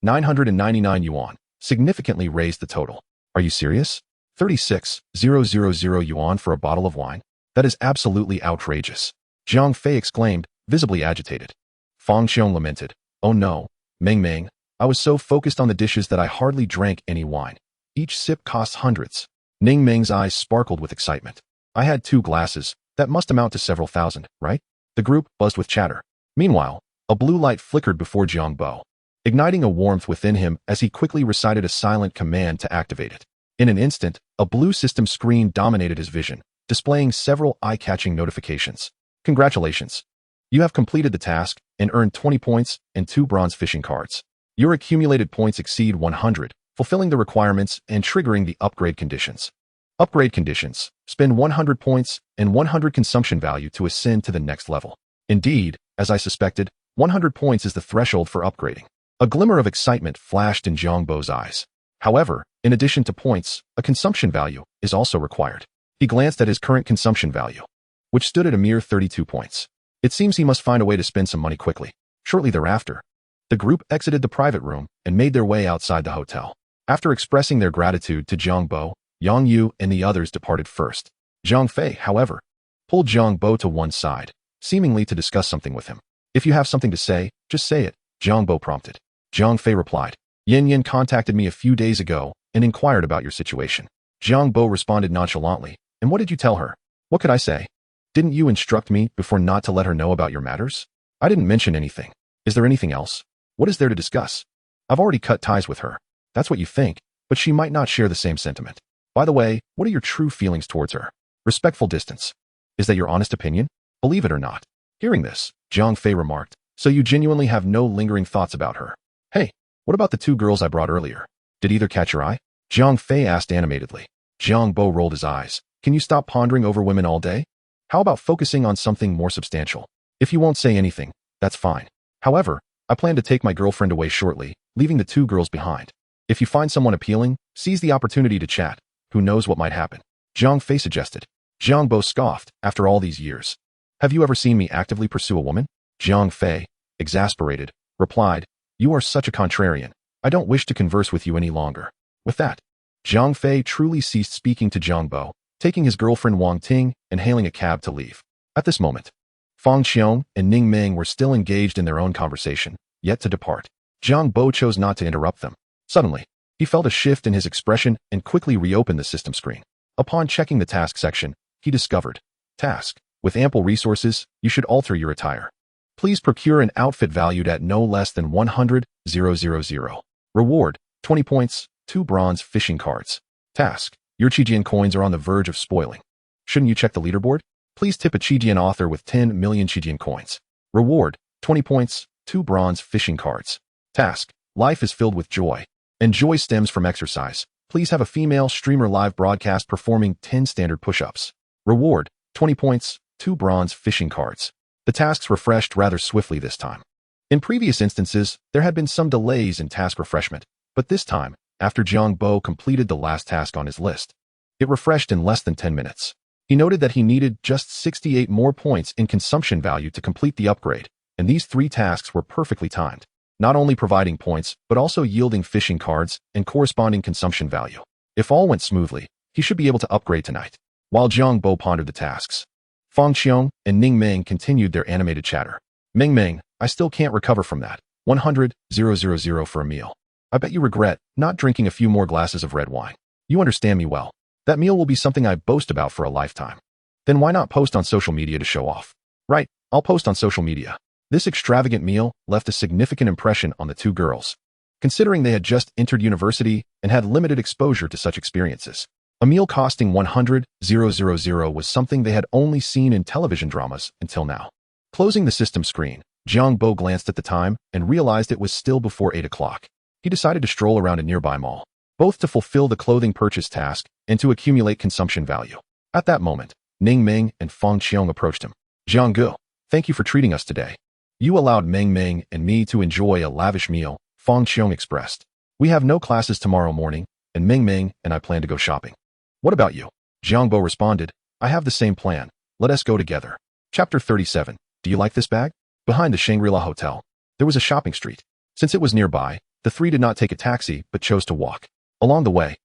Speaker 1: 999 yuan, significantly raised the total. Are you serious? 36,000 yuan for a bottle of wine? That is absolutely outrageous. Jiang Fei exclaimed, visibly agitated. Fang Xiong lamented. Oh no, Meng Meng, I was so focused on the dishes that I hardly drank any wine. Each sip costs hundreds. Ning Meng's eyes sparkled with excitement. I had 2 glasses. That must amount to several thousand, right? The group buzzed with chatter. Meanwhile, a blue light flickered before Jiang Bo, igniting a warmth within him as he quickly recited a silent command to activate it. In an instant, a blue system screen dominated his vision, displaying several eye-catching notifications. Congratulations! You have completed the task and earned 20 points and 2 bronze fishing cards. Your accumulated points exceed 100, fulfilling the requirements and triggering the upgrade conditions. Upgrade conditions: spend 100 points and 100 consumption value to ascend to the next level. Indeed, as I suspected, 100 points is the threshold for upgrading. A glimmer of excitement flashed in Jiang Bo's eyes. However, in addition to points, a consumption value is also required. He glanced at his current consumption value, which stood at a mere 32 points. It seems he must find a way to spend some money quickly. Shortly thereafter, the group exited the private room and made their way outside the hotel. After expressing their gratitude to Jiang Bo, Yang Yu and the others departed first. Jiang Fei, however, pulled Jiang Bo to one side, seemingly to discuss something with him. If you have something to say, just say it, Jiang Bo prompted. Jiang Fei replied. Yin Yin contacted me a few days ago and inquired about your situation. Jiang Bo responded nonchalantly. And what did you tell her? What could I say? Didn't you instruct me before not to let her know about your matters? I didn't mention anything. Is there anything else? What is there to discuss? I've already cut ties with her. That's what you think, but she might not share the same sentiment. By the way, what are your true feelings towards her? Respectful distance. Is that your honest opinion? Believe it or not. Hearing this, Jiang Fei remarked, so you genuinely have no lingering thoughts about her. Hey, what about the 2 girls I brought earlier? Did either catch your eye? Jiang Fei asked animatedly. Jiang Bo rolled his eyes. Can you stop pondering over women all day? How about focusing on something more substantial? If you won't say anything, that's fine. However, I plan to take my girlfriend away shortly, leaving the 2 girls behind. If you find someone appealing, seize the opportunity to chat. Who knows what might happen? Jiang Fei suggested. Jiang Bo scoffed. After all these years, have you ever seen me actively pursue a woman? Jiang Fei, exasperated, replied, you are such a contrarian. I don't wish to converse with you any longer. With that, Jiang Fei truly ceased speaking to Jiang Bo, taking his girlfriend Wang Ting and hailing a cab to leave. At this moment, Fang Xiong and Ning Meng were still engaged in their own conversation, yet to depart. Jiang Bo chose not to interrupt them. Suddenly, he felt a shift in his expression and quickly reopened the system screen. Upon checking the task section, he discovered, task, with ample resources, you should alter your attire. Please procure an outfit valued at no less than 100,000. Reward, 20 points, 2 bronze fishing cards. Task, your Qijian coins are on the verge of spoiling. Shouldn't you check the leaderboard? Please tip a Qijian author with 10 million Qijian coins. Reward, 20 points, 2 bronze fishing cards. Task, life is filled with joy, and joy stems from exercise. Please have a female streamer live broadcast performing 10 standard push-ups. Reward, 20 points, 2 bronze fishing cards. The tasks refreshed rather swiftly this time. In previous instances, there had been some delays in task refreshment, but this time, after Jiang Bo completed the last task on his list, it refreshed in less than 10 minutes. He noted that he needed just 68 more points in consumption value to complete the upgrade, and these 3 tasks were perfectly timed, not only providing points, but also yielding fishing cards and corresponding consumption value. If all went smoothly, he should be able to upgrade tonight. While Jiang Bo pondered the tasks, Fang Xiong and Ning Meng continued their animated chatter. Meng Meng, I still can't recover from that. 100,000 for a meal. I bet you regret not drinking a few more glasses of red wine. You understand me well. That meal will be something I boast about for a lifetime. Then why not post on social media to show off? Right, I'll post on social media. This extravagant meal left a significant impression on the 2 girls, considering they had just entered university and had limited exposure to such experiences. A meal costing 100,000 was something they had only seen in television dramas until now. Closing the system screen, Jiang Bo glanced at the time and realized it was still before 8 o'clock. He decided to stroll around a nearby mall, both to fulfill the clothing purchase task and to accumulate consumption value. At that moment, Ning Meng and Fang Qiong approached him. Jiang Gu, thank you for treating us today. You allowed Meng Meng and me to enjoy a lavish meal, Fang Qiong expressed. We have no classes tomorrow morning, and Meng Meng and I plan to go shopping. What about you? Jiang Bo responded, I have the same plan. Let us go together. Chapter 37. Do you like this bag? Behind the Shangri-La Hotel, there was a shopping street. Since it was nearby, the 3 did not take a taxi but chose to walk. Along the way,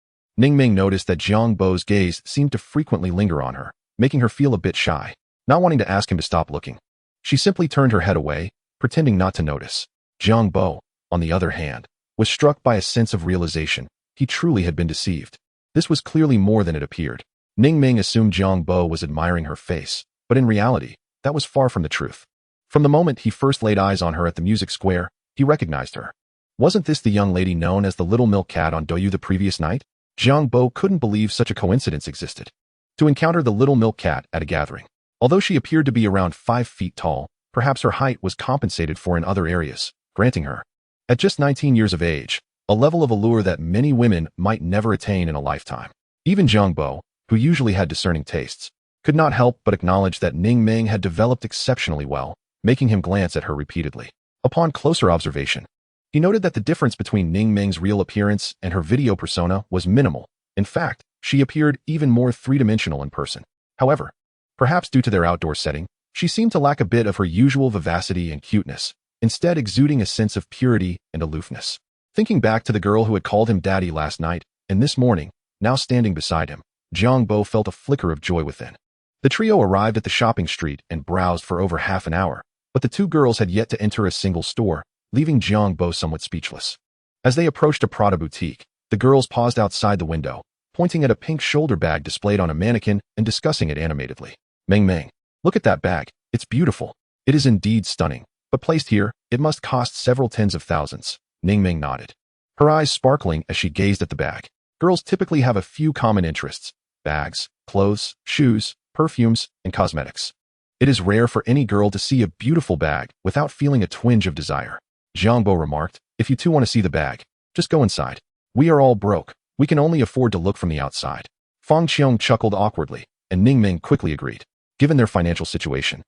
Speaker 1: Ningming noticed that Jiang Bo's gaze seemed to frequently linger on her, making her feel a bit shy. Not wanting to ask him to stop looking, she simply turned her head away, pretending not to notice. Jiang Bo, on the other hand, was struck by a sense of realization. He truly had been deceived. This was clearly more than it appeared. Ningming assumed Jiang Bo was admiring her face, but in reality, that was far from the truth. From the moment he first laid eyes on her at the music square, he recognized her. Wasn't this the young lady known as the Little Milk Cat on Douyu the previous night? Jiang Bo couldn't believe such a coincidence existed. To encounter the Little Milk Cat at a gathering. Although she appeared to be around 5 feet tall, perhaps her height was compensated for in other areas, granting her, at just 19 years of age, a level of allure that many women might never attain in a lifetime. Even Jiang Bo, who usually had discerning tastes, could not help but acknowledge that Ningming had developed exceptionally well, making him glance at her repeatedly. Upon closer observation, he noted that the difference between Ningming's real appearance and her video persona was minimal. In fact, she appeared even more three-dimensional in person. However, perhaps due to their outdoor setting, she seemed to lack a bit of her usual vivacity and cuteness, instead exuding a sense of purity and aloofness. Thinking back to the girl who had called him daddy last night, and this morning, now standing beside him, Jiang Bo felt a flicker of joy within. The trio arrived at the shopping street and browsed for over half an hour, but the two girls had yet to enter a single store, leaving Jiang Bo somewhat speechless. As they approached a Prada boutique, the girls paused outside the window, pointing at a pink shoulder bag displayed on a mannequin and discussing it animatedly. Ming, look at that bag. It's beautiful. It is indeed stunning, but placed here, it must cost several tens of thousands. Ningming nodded, her eyes sparkling as she gazed at the bag. Girls typically have a few common interests: bags, clothes, shoes, perfumes, and cosmetics. It is rare for any girl to see a beautiful bag without feeling a twinge of desire. Jiang Bo remarked, if you two want to see the bag, just go inside. We are all broke. We can only afford to look from the outside. Fang Qiong chuckled awkwardly, and Ningming quickly agreed. Given their financial situation,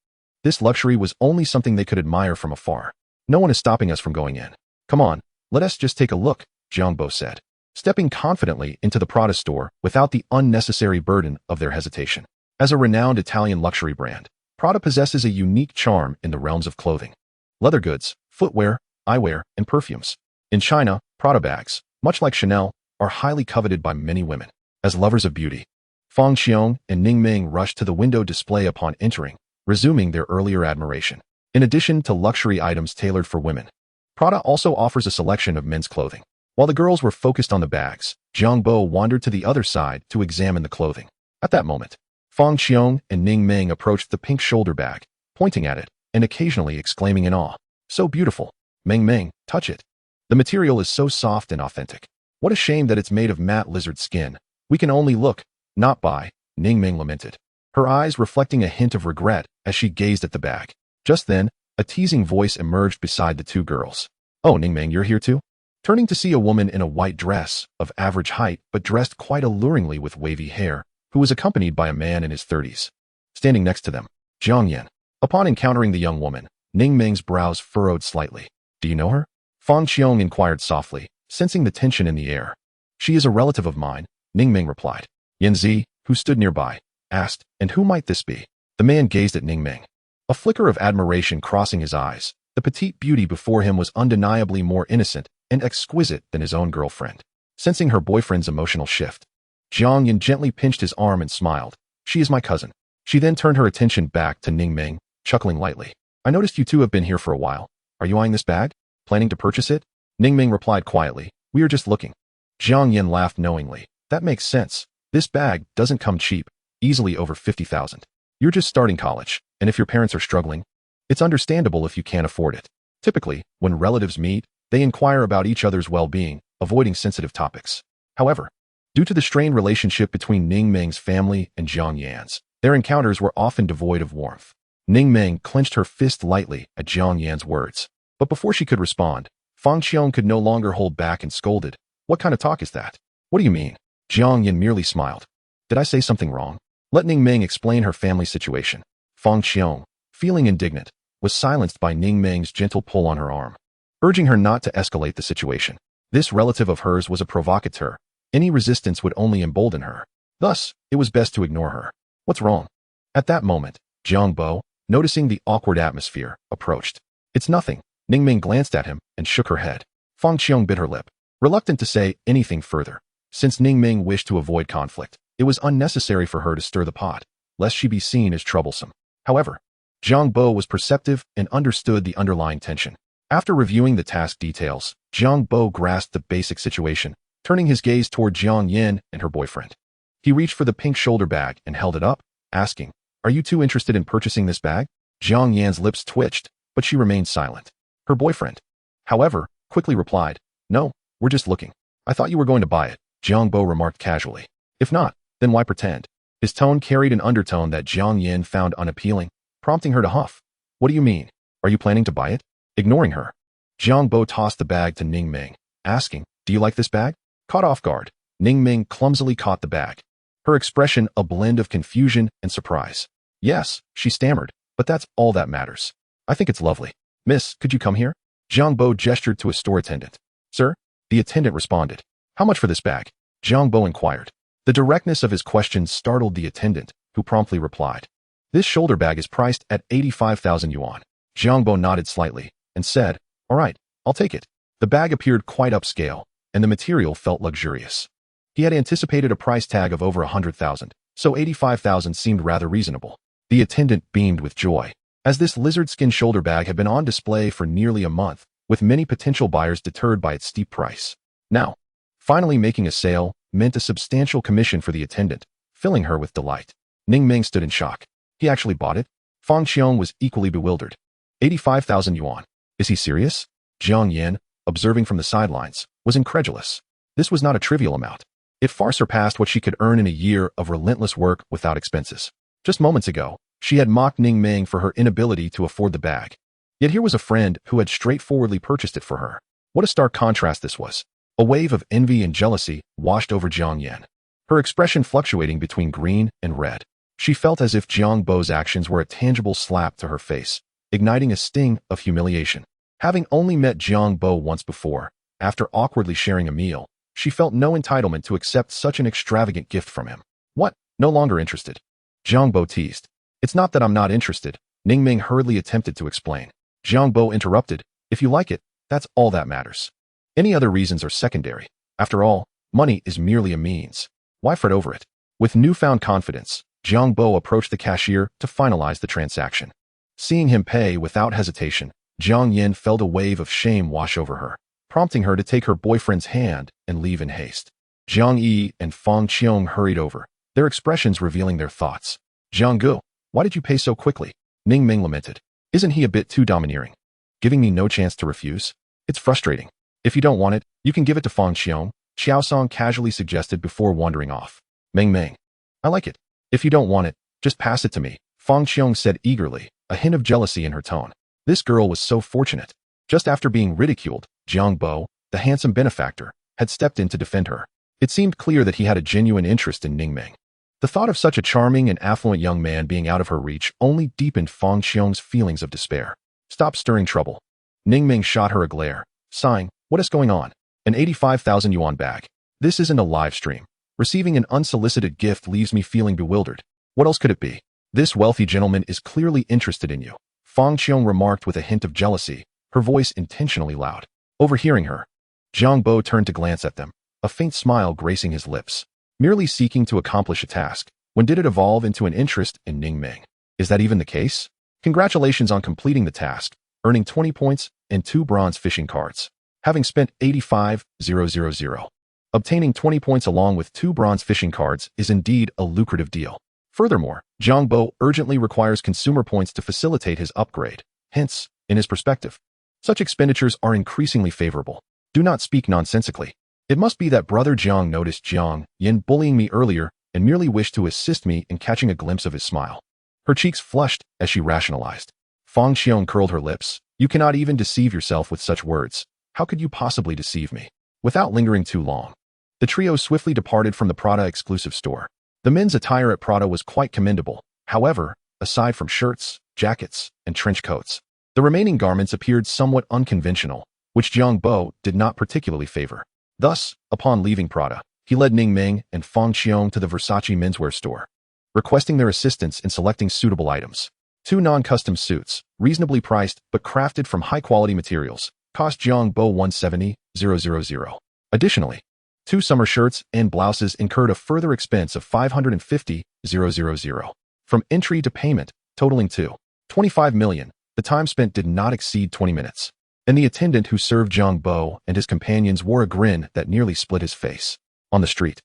Speaker 1: this luxury was only something they could admire from afar. No one is stopping us from going in. Come on, let us just take a look, Jiang Bo said, stepping confidently into the Prada store without the unnecessary burden of their hesitation. As a renowned Italian luxury brand, Prada possesses a unique charm in the realms of clothing, leather goods, footwear, eyewear, and perfumes. In China, Prada bags, much like Chanel, are highly coveted by many women. As lovers of beauty, Fang Qiong and Ningming rushed to the window display upon entering, resuming their earlier admiration. In addition to luxury items tailored for women, Prada also offers a selection of men's clothing. While the girls were focused on the bags, Jiang Bo wandered to the other side to examine the clothing. At that moment, Fang Qiong and Ningming approached the pink shoulder bag, pointing at it and occasionally exclaiming in awe, "So beautiful! Ming, touch it. The material is so soft and authentic. What a shame that it's made of matte lizard skin. We can only look, not buy," Ningming lamented, her eyes reflecting a hint of regret as she gazed at the bag. Just then, a teasing voice emerged beside the two girls. "Oh, Ningming, you're here too?" Turning to see a woman in a white dress, of average height but dressed quite alluringly with wavy hair, who was accompanied by a man in his 30s. Standing next to them, Jiang Yan. Upon encountering the young woman, Ningming's brows furrowed slightly. "Do you know her?" Fang Qiong inquired softly, sensing the tension in the air. "She is a relative of mine," Ningming replied. Yan Zi, who stood nearby, asked, "And who might this be?" The man gazed at Ningming, a flicker of admiration crossing his eyes. The petite beauty before him was undeniably more innocent and exquisite than his own girlfriend. Sensing her boyfriend's emotional shift, Jiang Yan gently pinched his arm and smiled. "She is my cousin." She then turned her attention back to Ningming, chuckling lightly. "I noticed you two have been here for a while. Are you eyeing this bag? Planning to purchase it?" Ningming replied quietly, "We are just looking." Jiang Yan laughed knowingly. "That makes sense. This bag doesn't come cheap, easily over 50,000. You're just starting college, and if your parents are struggling, it's understandable if you can't afford it. Typically, when relatives meet, they inquire about each other's well-being, avoiding sensitive topics. However, due to the strained relationship between Ningming's family and Jiang Yan's, their encounters were often devoid of warmth. Ningming clenched her fist lightly at Jiang Yan's words. But before she could respond, Fang Qiong could no longer hold back and scolded. "What kind of talk is that? What do you mean?" Jiang Yan merely smiled. "Did I say something wrong?" Let Ningming explain her family situation. Fang Qiong, feeling indignant, was silenced by Ningming's gentle pull on her arm, urging her not to escalate the situation. This relative of hers was a provocateur. Any resistance would only embolden her. Thus, it was best to ignore her. "What's wrong?" At that moment, Jiang Bo, noticing the awkward atmosphere, approached. "It's nothing." Ningming glanced at him and shook her head. Fang Qiong bit her lip, reluctant to say anything further. Since Ning Ming wished to avoid conflict, it was unnecessary for her to stir the pot, lest she be seen as troublesome. However, Jiang Bo was perceptive and understood the underlying tension. After reviewing the task details, Jiang Bo grasped the basic situation, turning his gaze toward Jiang Yin and her boyfriend. He reached for the pink shoulder bag and held it up, asking, "Are you two interested in purchasing this bag?" Jiang Yan's lips twitched, but she remained silent. Her boyfriend, however, quickly replied, "No, we're just looking. I thought you were going to buy it," Jiang Bo remarked casually. "If not, then why pretend?" His tone carried an undertone that Jiang Yin found unappealing, prompting her to huff. "What do you mean? Are you planning to buy it?" Ignoring her, Jiang Bo tossed the bag to Ning Ming, asking, "Do you like this bag?" Caught off guard, Ning Ming clumsily caught the bag, her expression a blend of confusion and surprise. "Yes," she stammered, "but that's all that matters. I think it's lovely. Miss, could you come here?" Jiang Bo gestured to a store attendant. "Sir?" The attendant responded. "How much for this bag?" Jiang Bo inquired. The directness of his question startled the attendant, who promptly replied, "This shoulder bag is priced at 85,000 yuan. Jiang Bo nodded slightly and said, "All right, I'll take it." The bag appeared quite upscale, and the material felt luxurious. He had anticipated a price tag of over 100,000, so 85,000 seemed rather reasonable. The attendant beamed with joy, as this lizard skin shoulder bag had been on display for nearly a month, with many potential buyers deterred by its steep price. Now, finally making a sale meant a substantial commission for the attendant, filling her with delight. Ning Ming stood in shock. He actually bought it? Fang Qiong was equally bewildered. 85,000 yuan. Is he serious? Jiang Yin, observing from the sidelines, was incredulous. This was not a trivial amount. It far surpassed what she could earn in a year of relentless work without expenses. Just moments ago, she had mocked Ning Ming for her inability to afford the bag. Yet here was a friend who had straightforwardly purchased it for her. What a stark contrast this was. A wave of envy and jealousy washed over Jiang Yin, her expression fluctuating between green and red. She felt as if Jiang Bo's actions were a tangible slap to her face, igniting a sting of humiliation. Having only met Jiang Bo once before, after awkwardly sharing a meal, she felt no entitlement to accept such an extravagant gift from him. "What? No longer interested?" Jiang Bo teased. "It's not that I'm not interested," Ning Ming hurriedly attempted to explain. Jiang Bo interrupted, "If you like it, that's all that matters. Any other reasons are secondary. After all, money is merely a means. Why fret over it?" With newfound confidence, Jiang Bo approached the cashier to finalize the transaction. Seeing him pay without hesitation, Jiang Yin felt a wave of shame wash over her, prompting her to take her boyfriend's hand and leave in haste. Jiang Yi and Fang Qiong hurried over, their expressions revealing their thoughts. "Jiang Gu, why did you pay so quickly?" Ning Ming lamented. "Isn't he a bit too domineering? Giving me no chance to refuse? It's frustrating. If you don't want it, you can give it to Fang Qiong," Xiaosong casually suggested before wandering off. "Ming Ming, I like it. If you don't want it, just pass it to me," Fang Qiong said eagerly, a hint of jealousy in her tone. This girl was so fortunate. Just after being ridiculed, Jiang Bo, the handsome benefactor, had stepped in to defend her. It seemed clear that he had a genuine interest in Ning Ming. The thought of such a charming and affluent young man being out of her reach only deepened Fang Qiong's feelings of despair. "Stop stirring trouble." Ning Ming shot her a glare, sighing, "What is going on? An 85,000 yuan bag. This isn't a live stream. Receiving an unsolicited gift leaves me feeling bewildered. What else could it be? This wealthy gentleman is clearly interested in you," Fang Qiong remarked with a hint of jealousy, her voice intentionally loud. Overhearing her, Jiang Bo turned to glance at them, a faint smile gracing his lips. Merely seeking to accomplish a task, when did it evolve into an interest in Ning Ming? Is that even the case? Congratulations on completing the task, earning 20 points and 2 bronze fishing cards. Having spent 85,000. Obtaining 20 points along with 2 bronze fishing cards is indeed a lucrative deal. Furthermore, Jiang Bo urgently requires consumer points to facilitate his upgrade. Hence, in his perspective, such expenditures are increasingly favorable. Do not speak nonsensically. It must be that brother Jiang noticed Jiang Yin bullying me earlier and merely wished to assist me in catching a glimpse of his smile. Her cheeks flushed as she rationalized. Fang Qiong curled her lips. "You cannot even deceive yourself with such words. How could you possibly deceive me?" Without lingering too long, the trio swiftly departed from the Prada exclusive store. The men's attire at Prada was quite commendable. However, aside from shirts, jackets, and trench coats, the remaining garments appeared somewhat unconventional, which Jiang Bo did not particularly favor. Thus, upon leaving Prada, he led Ning Ming and Fang Qiong to the Versace menswear store, requesting their assistance in selecting suitable items. 2 non-custom suits, reasonably priced but crafted from high-quality materials, cost Jiang Bo 170,000. Additionally, 2 summer shirts and blouses incurred a further expense of 550,000. From entry to payment, totaling to 25 million, the time spent did not exceed 20 minutes. And the attendant who served Jiang Bo and his companions wore a grin that nearly split his face. On the street,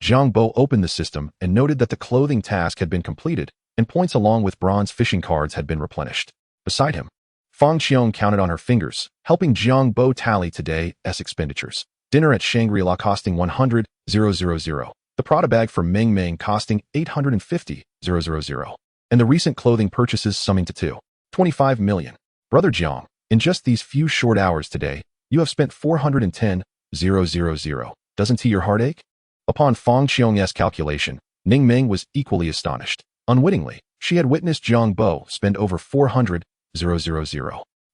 Speaker 1: Jiang Bo opened the system and noted that the clothing task had been completed and points along with bronze fishing cards had been replenished. Beside him, Fang Qiong counted on her fingers, helping Jiang Bo tally today's expenditures. Dinner at Shangri-La costing 100,000. The Prada bag for Meng Meng costing 850,000. And the recent clothing purchases summing to 25 million. Brother Jiang, in just these few short hours today, you have spent 410,000. Doesn't he your heartache? Upon Fang Qiong's calculation, Ning Meng was equally astonished. Unwittingly, she had witnessed Jiang Bo spend over 400,000.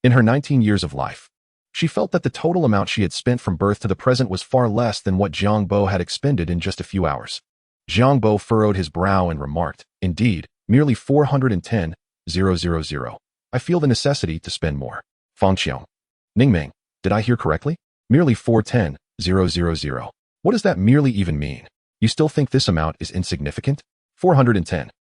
Speaker 1: In her 19 years of life, she felt that the total amount she had spent from birth to the present was far less than what Jiang Bo had expended in just a few hours. Jiang Bo furrowed his brow and remarked, indeed, merely 410,000. I feel the necessity to spend more. Fang Qiong. Ning Meng, did I hear correctly? Merely 410,000. What does that merely even mean? You still think this amount is insignificant? 410,000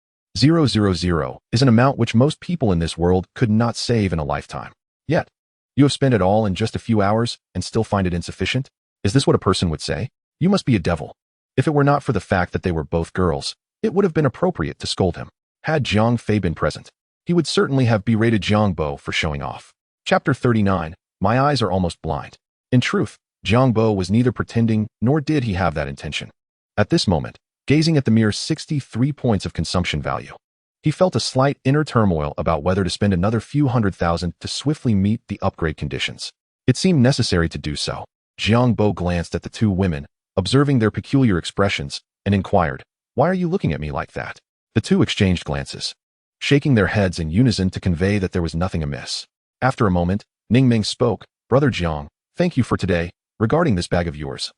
Speaker 1: is an amount which most people in this world could not save in a lifetime. Yet, you have spent it all in just a few hours and still find it insufficient? Is this what a person would say? You must be a devil. If it were not for the fact that they were both girls, it would have been appropriate to scold him. Had Jiang Fei been present, he would certainly have berated Jiang Bo for showing off. Chapter 39. My eyes are almost blind. In truth, Jiang Bo was neither pretending nor did he have that intention. At this moment, gazing at the mere 63 points of consumption value, he felt a slight inner turmoil about whether to spend another few 100,000 to swiftly meet the upgrade conditions. It seemed necessary to do so. Jiang Bo glanced at the two women, observing their peculiar expressions, and inquired, "Why are you looking at me like that?" The two exchanged glances, shaking their heads in unison to convey that there was nothing amiss. After a moment, Ning Meng spoke, "Brother Jiang, thank you for today. Regarding this bag of yours,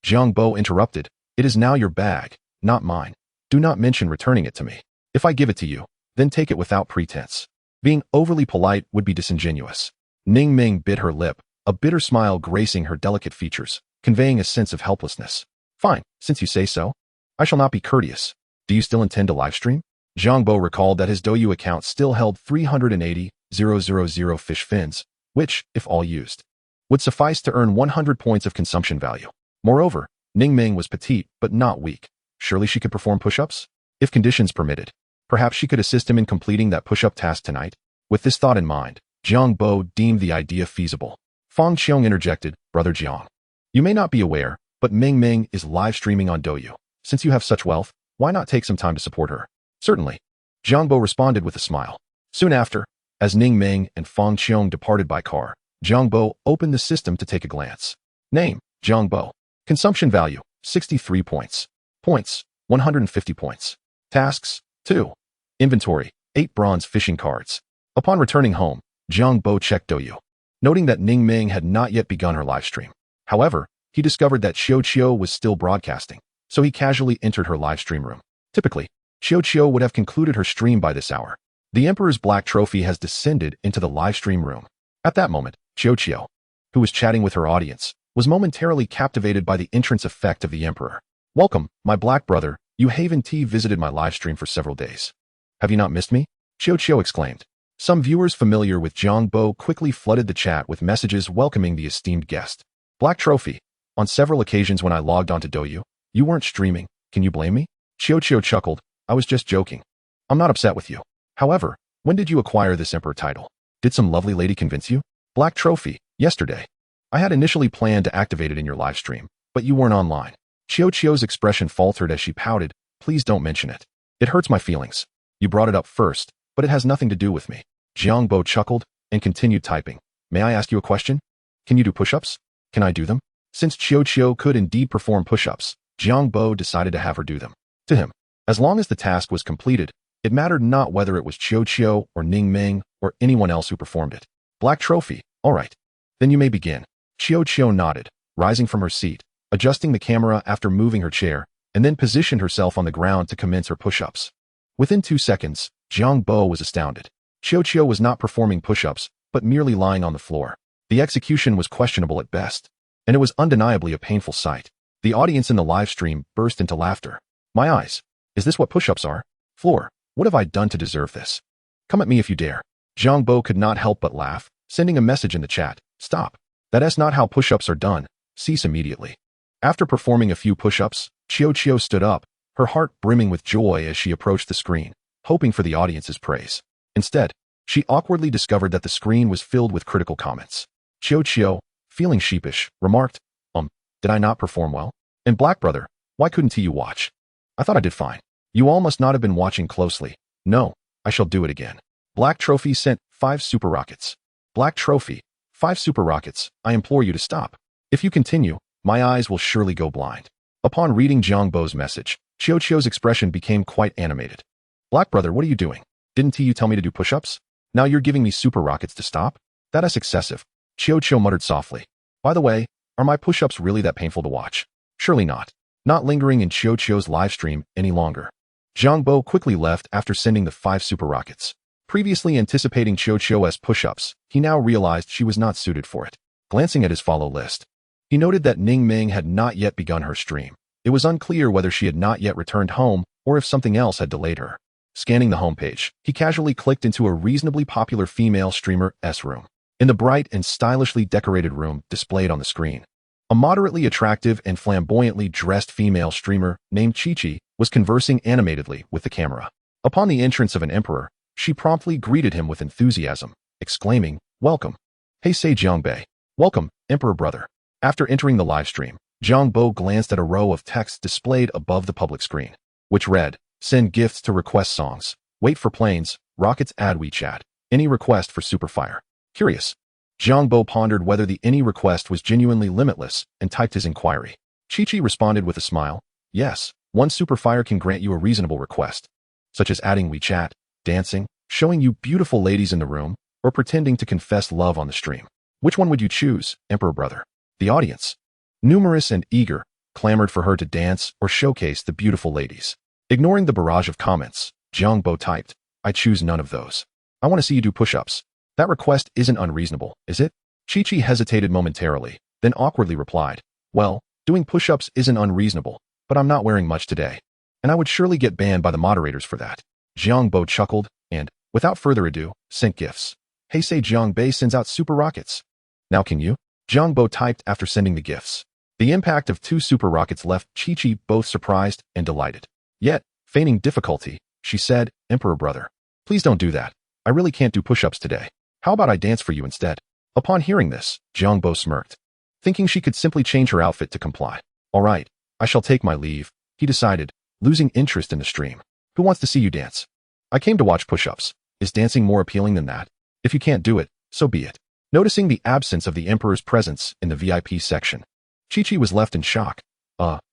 Speaker 1: Jiang Bo interrupted, "It is now your bag, not mine. Do not mention returning it to me. If I give it to you, then take it without pretense. Being overly polite would be disingenuous." Ning Meng bit her lip, a bitter smile gracing her delicate features, conveying a sense of helplessness. "Fine, since you say so. I shall not be courteous. Do you still intend to livestream?" Jiang Bo recalled that his Douyu account still held 380,000 fish fins, which, if all used, would suffice to earn 100 points of consumption value. Moreover, Ning Meng was petite but not weak. Surely she could perform push-ups? If conditions permitted, perhaps she could assist him in completing that push-up task tonight. With this thought in mind, Jiang Bo deemed the idea feasible. Fang Qiong interjected, "Brother Jiang, you may not be aware, but Meng Meng is live streaming on Douyu. Since you have such wealth, why not take some time to support her?" "Certainly." Jiang Bo responded with a smile. Soon after, as Ning Meng and Fang Qiong departed by car, Jiang Bo opened the system to take a glance. Name, Jiang Bo. Consumption value, 63 points. Points, 150 points. Tasks, 2. Inventory, 8 bronze fishing cards. Upon returning home, Jiang Bo checked Douyu, noting that Ning Meng had not yet begun her livestream. However, he discovered that Xiao was still broadcasting, so he casually entered her livestream room. Typically, Xiao would have concluded her stream by this hour. The Emperor's Black Trophy has descended into the livestream room. At that moment, Xiao, who was chatting with her audience, was momentarily captivated by the entrance effect of the Emperor. "Welcome, my black brother. You haven't visited my livestream for several days. Have you not missed me?" Xiao exclaimed. Some viewers familiar with Jiang Bo quickly flooded the chat with messages welcoming the esteemed guest. "Black Trophy. On several occasions when I logged onto Douyu, you weren't streaming. Can you blame me?" Xiao chuckled. "I was just joking. I'm not upset with you. However, when did you acquire this Emperor title? Did some lovely lady convince you?" "Black Trophy. Yesterday. I had initially planned to activate it in your live stream, but you weren't online." Xiao's expression faltered as she pouted. "Please don't mention it. It hurts my feelings. You brought it up first, but it has nothing to do with me." Jiang Bo chuckled and continued typing. "May I ask you a question? Can you do push-ups?" "Can I do them?" Since Xiao could indeed perform push-ups, Jiang Bo decided to have her do them. To him, as long as the task was completed, it mattered not whether it was Xiao or Ning Meng or anyone else who performed it. "Black Trophy. All right. Then you may begin." Xiao nodded, rising from her seat, adjusting the camera after moving her chair, and then positioned herself on the ground to commence her push-ups. Within 2 seconds, Jiang Bo was astounded. Xiao was not performing push-ups, but merely lying on the floor. The execution was questionable at best, and it was undeniably a painful sight. The audience in the live stream burst into laughter. My eyes. Is this what push-ups are? Floor. What have I done to deserve this? Come at me if you dare. Jiang Bo could not help but laugh, sending a message in the chat. Stop. That's not how push-ups are done. Cease immediately. After performing a few push-ups, Chio stood up, her heart brimming with joy as she approached the screen, hoping for the audience's praise. Instead, she awkwardly discovered that the screen was filled with critical comments. Chio, feeling sheepish, remarked, did I not perform well? And Black Brother, why couldn't you watch? I thought I did fine. You all must not have been watching closely. No, I shall do it again. Black Trophy sent 5 super rockets. Black Trophy, 5 super rockets, I implore you to stop. If you continue, my eyes will surely go blind. Upon reading Jiang Bo's message, Chio's expression became quite animated. Black Brother, what are you doing? Didn't you tell me to do push-ups? Now you're giving me super rockets to stop? That's excessive. Chio muttered softly. By the way, are my push-ups really that painful to watch? Surely not. Not lingering in Chio's live stream any longer. Jiang Bo quickly left after sending the 5 super rockets. Previously anticipating Chio's push-ups, he now realized she was not suited for it. Glancing at his follow list, he noted that Ning Ming had not yet begun her stream. It was unclear whether she had not yet returned home or if something else had delayed her. Scanning the homepage, he casually clicked into a reasonably popular female streamer's room. In the bright and stylishly decorated room displayed on the screen, a moderately attractive and flamboyantly dressed female streamer named Chi was conversing animatedly with the camera. Upon the entrance of an emperor, she promptly greeted him with enthusiasm, exclaiming, "Welcome. Hey, say Jiang Bei. Welcome, Emperor Brother." After entering the live stream, Jiang Bo glanced at a row of text displayed above the public screen, which read, "Send gifts to request songs. Wait for planes. Rockets add WeChat. Any request for Superfire." Curious, Jiang Bo pondered whether the any request was genuinely limitless and typed his inquiry. Chi responded with a smile, "Yes, one Superfire can grant you a reasonable request, such as adding WeChat, dancing, showing you beautiful ladies in the room, or pretending to confess love on the stream. Which one would you choose, Emperor Brother?" The audience, numerous and eager, clamored for her to dance or showcase the beautiful ladies. Ignoring the barrage of comments, Jiang Bo typed, "I choose none of those. I want to see you do push-ups. That request isn't unreasonable, is it?" Chi hesitated momentarily, then awkwardly replied, "Well, doing push-ups isn't unreasonable, but I'm not wearing much today, and I would surely get banned by the moderators for that." Jiang Bo chuckled and, without further ado, sent gifts. "Hey, say Jiang Bei sends out super rockets. Now can you?" Jiang Bo typed after sending the gifts. The impact of 2 super rockets left Chi both surprised and delighted. Yet, feigning difficulty, she said, "Emperor Brother, please don't do that. I really can't do push-ups today. How about I dance for you instead?" Upon hearing this, Jiang Bo smirked, thinking she could simply change her outfit to comply. "All right, I shall take my leave," he decided, losing interest in the stream. "Who wants to see you dance? I came to watch push-ups. Is dancing more appealing than that? If you can't do it, so be it." Noticing the absence of the Emperor's presence in the VIP section, Chi was left in shock.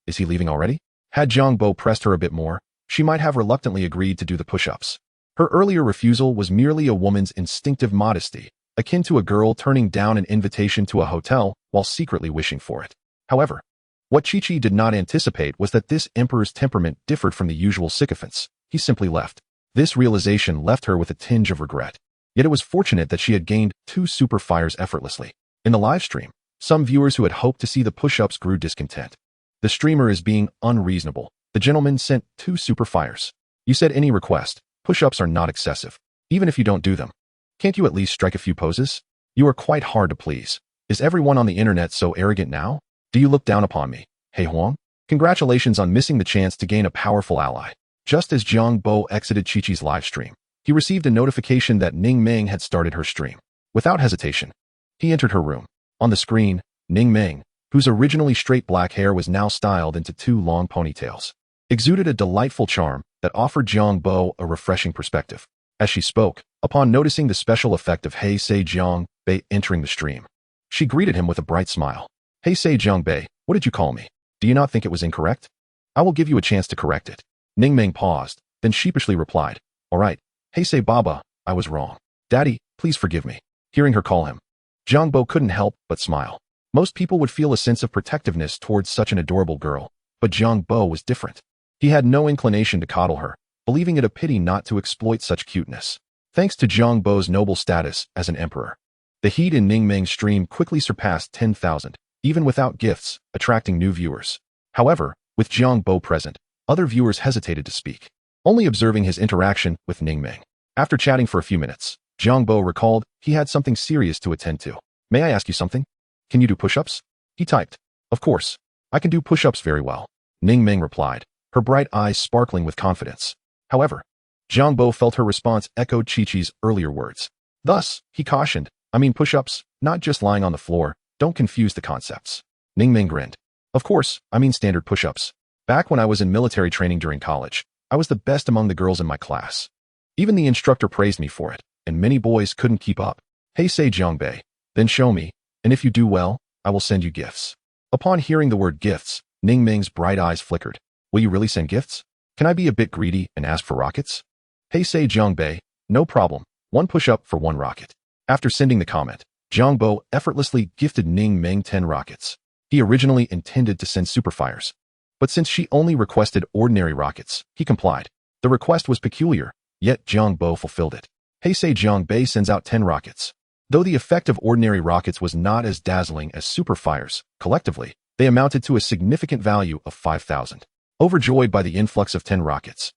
Speaker 1: Is he leaving already? Had Jiang Bo pressed her a bit more, she might have reluctantly agreed to do the push-ups. Her earlier refusal was merely a woman's instinctive modesty, akin to a girl turning down an invitation to a hotel while secretly wishing for it. However, what Chi did not anticipate was that this Emperor's temperament differed from the usual sycophants. He simply left. This realization left her with a tinge of regret. Yet it was fortunate that she had gained 2 super fires effortlessly. In the live stream, some viewers who had hoped to see the push-ups grew discontent. The streamer is being unreasonable. The gentleman sent 2 super fires. You said any request. Push-ups are not excessive, even if you don't do them. Can't you at least strike a few poses? You are quite hard to please. Is everyone on the internet so arrogant now? Do you look down upon me? Hey Huang? Congratulations on missing the chance to gain a powerful ally. Just as Jiang Bo exited Chi-Chi's live stream, he received a notification that Ning Ming had started her stream. Without hesitation, he entered her room. On the screen, Ning Ming, whose originally straight black hair was now styled into 2 long ponytails, exuded a delightful charm that offered Jiang Bo a refreshing perspective. As she spoke, upon noticing the special effect of Hey Say Jiang Bei entering the stream, she greeted him with a bright smile. "Hey Say Jiang Bei, what did you call me? Do you not think it was incorrect? I will give you a chance to correct it." Ning Ming paused, then sheepishly replied, "All right. Hey say Baba, I was wrong. Daddy, please forgive me." Hearing her call him, Jiang Bo couldn't help but smile. Most people would feel a sense of protectiveness towards such an adorable girl, but Jiang Bo was different. He had no inclination to coddle her, believing it a pity not to exploit such cuteness. Thanks to Jiang Bo's noble status as an emperor, the heat in Ning Ming's stream quickly surpassed 10,000, even without gifts, attracting new viewers. However, with Jiang Bo present, other viewers hesitated to speak, only observing his interaction with Ningming. After chatting for a few minutes, Jiang Bo recalled he had something serious to attend to. May I ask you something? Can you do push-ups? He typed. Of course. I can do push-ups very well. Ningming replied, her bright eyes sparkling with confidence. However, Jiang Bo felt her response echoed Chi-Chi's earlier words. Thus, he cautioned, I mean push-ups, not just lying on the floor, don't confuse the concepts. Ningming grinned. Of course, I mean standard push-ups. Back when I was in military training during college, I was the best among the girls in my class. Even the instructor praised me for it, and many boys couldn't keep up. Hey, say Jiangbei, then show me, and if you do well, I will send you gifts. Upon hearing the word gifts, Ningming's bright eyes flickered. Will you really send gifts? Can I be a bit greedy and ask for rockets? Hey, say Jiangbei, no problem, one push-up for one rocket. After sending the comment, Jiang Bo effortlessly gifted Ningming 10 rockets. He originally intended to send superfires, but since she only requested ordinary rockets, he complied. The request was peculiar, yet Jiang Bo fulfilled it. Heisei Jiangbei sends out 10 rockets. Though the effect of ordinary rockets was not as dazzling as superfires, collectively, they amounted to a significant value of 5,000. Overjoyed by the influx of 10 rockets,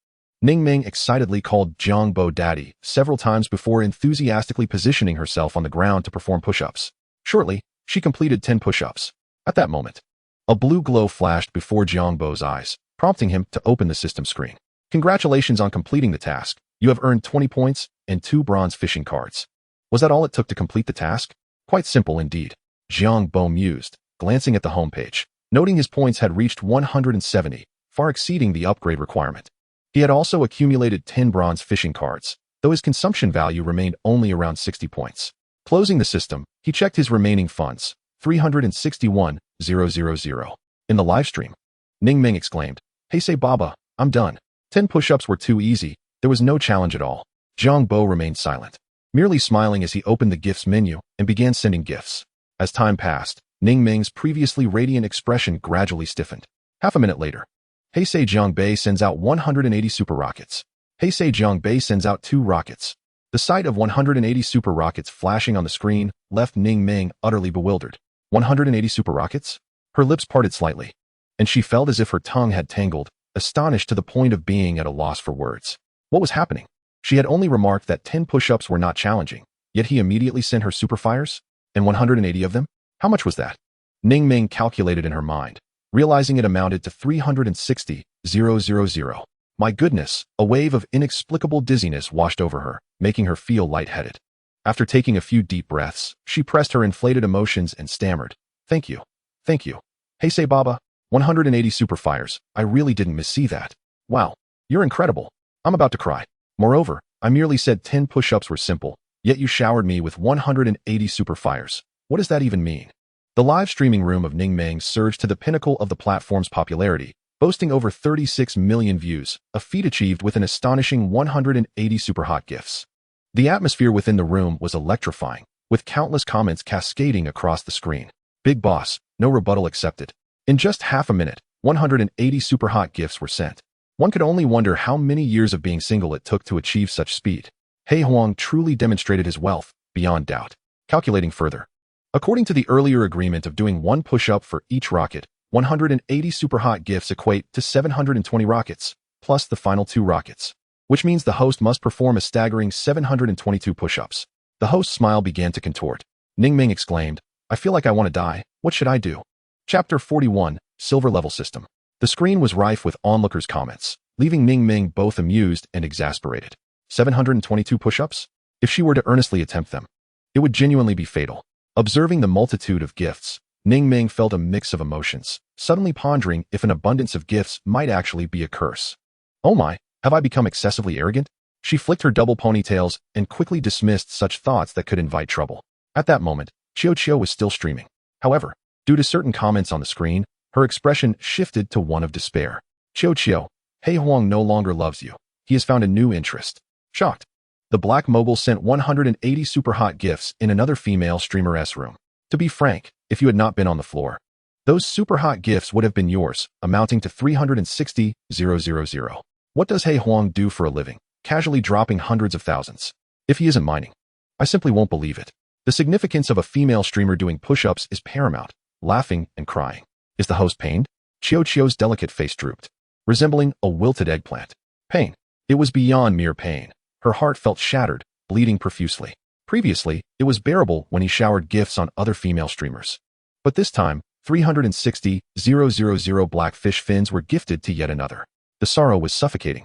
Speaker 1: Ningming excitedly called Jiang Bo daddy several times before enthusiastically positioning herself on the ground to perform push-ups. Shortly, she completed 10 push-ups. At that moment, a blue glow flashed before Jiang Bo's eyes, prompting him to open the system screen. Congratulations on completing the task. You have earned 20 points and 2 bronze fishing cards. Was that all it took to complete the task? Quite simple indeed. Jiang Bo mused, glancing at the homepage, noting his points had reached 170, far exceeding the upgrade requirement. He had also accumulated 10 bronze fishing cards, though his consumption value remained only around 60 points. Closing the system, he checked his remaining funds, 361,000. In the live stream, Ningming exclaimed, Hey say Baba, I'm done. 10 push-ups were too easy, there was no challenge at all. Jiang Bo remained silent, merely smiling as he opened the gifts menu and began sending gifts. As time passed, Ningming's previously radiant expression gradually stiffened. Half a minute later, Heisei Jiangbei sends out 180 super rockets. Heisei Jiangbei sends out 2 rockets. The sight of 180 super rockets flashing on the screen left Ningming utterly bewildered. 180 super rockets? Her lips parted slightly, and she felt as if her tongue had tangled, astonished to the point of being at a loss for words. What was happening? She had only remarked that 10 push-ups were not challenging, yet he immediately sent her superfires? And 180 of them? How much was that? Ningming calculated in her mind, realizing it amounted to 360,000. My goodness, a wave of inexplicable dizziness washed over her, making her feel lightheaded. After taking a few deep breaths, she pressed her inflated emotions and stammered, Thank you. Thank you. Heisei Baba, 180 superfires, I really didn't missee that. Wow, you're incredible. I'm about to cry. Moreover, I merely said 10 push-ups were simple, yet you showered me with 180 superfires. What does that even mean? The live streaming room of Ningming surged to the pinnacle of the platform's popularity, boasting over 36 million views, a feat achieved with an astonishing 180 superhot gifts. The atmosphere within the room was electrifying, with countless comments cascading across the screen. Big boss, no rebuttal accepted. In just half a minute, 180 superhot gifts were sent. One could only wonder how many years of being single it took to achieve such speed. He Huang truly demonstrated his wealth, beyond doubt. Calculating further, according to the earlier agreement of doing 1 push-up for each rocket, 180 superhot gifts equate to 720 rockets, plus the final 2 rockets, which means the host must perform a staggering 722 push-ups. The host's smile began to contort. Ningming exclaimed, I feel like I want to die. What should I do? Chapter 41, Silver Level System. The screen was rife with onlookers' comments, leaving Ningming both amused and exasperated. 722 push-ups? If she were to earnestly attempt them, it would genuinely be fatal. Observing the multitude of gifts, Ningming felt a mix of emotions, suddenly pondering if an abundance of gifts might actually be a curse. Oh my, have I become excessively arrogant? She flicked her double ponytails and quickly dismissed such thoughts that could invite trouble. At that moment, Chiao was still streaming. However, due to certain comments on the screen, her expression shifted to one of despair. Chiao, He Huang no longer loves you. He has found a new interest. Shocked, the Black Mogul sent 180 superhot gifts in another female streamer's room. To be frank, if you had not been on the floor, those superhot gifts would have been yours, amounting to 360,000. What does He Huang do for a living? Casually dropping hundreds of thousands. If he isn't mining, I simply won't believe it. The significance of a female streamer doing push-ups is paramount, laughing and crying. Is the host pained? Chio's delicate face drooped, resembling a wilted eggplant. Pain. It was beyond mere pain. Her heart felt shattered, bleeding profusely. Previously, it was bearable when he showered gifts on other female streamers. But this time, 360,000 black fish fins were gifted to yet another. The sorrow was suffocating,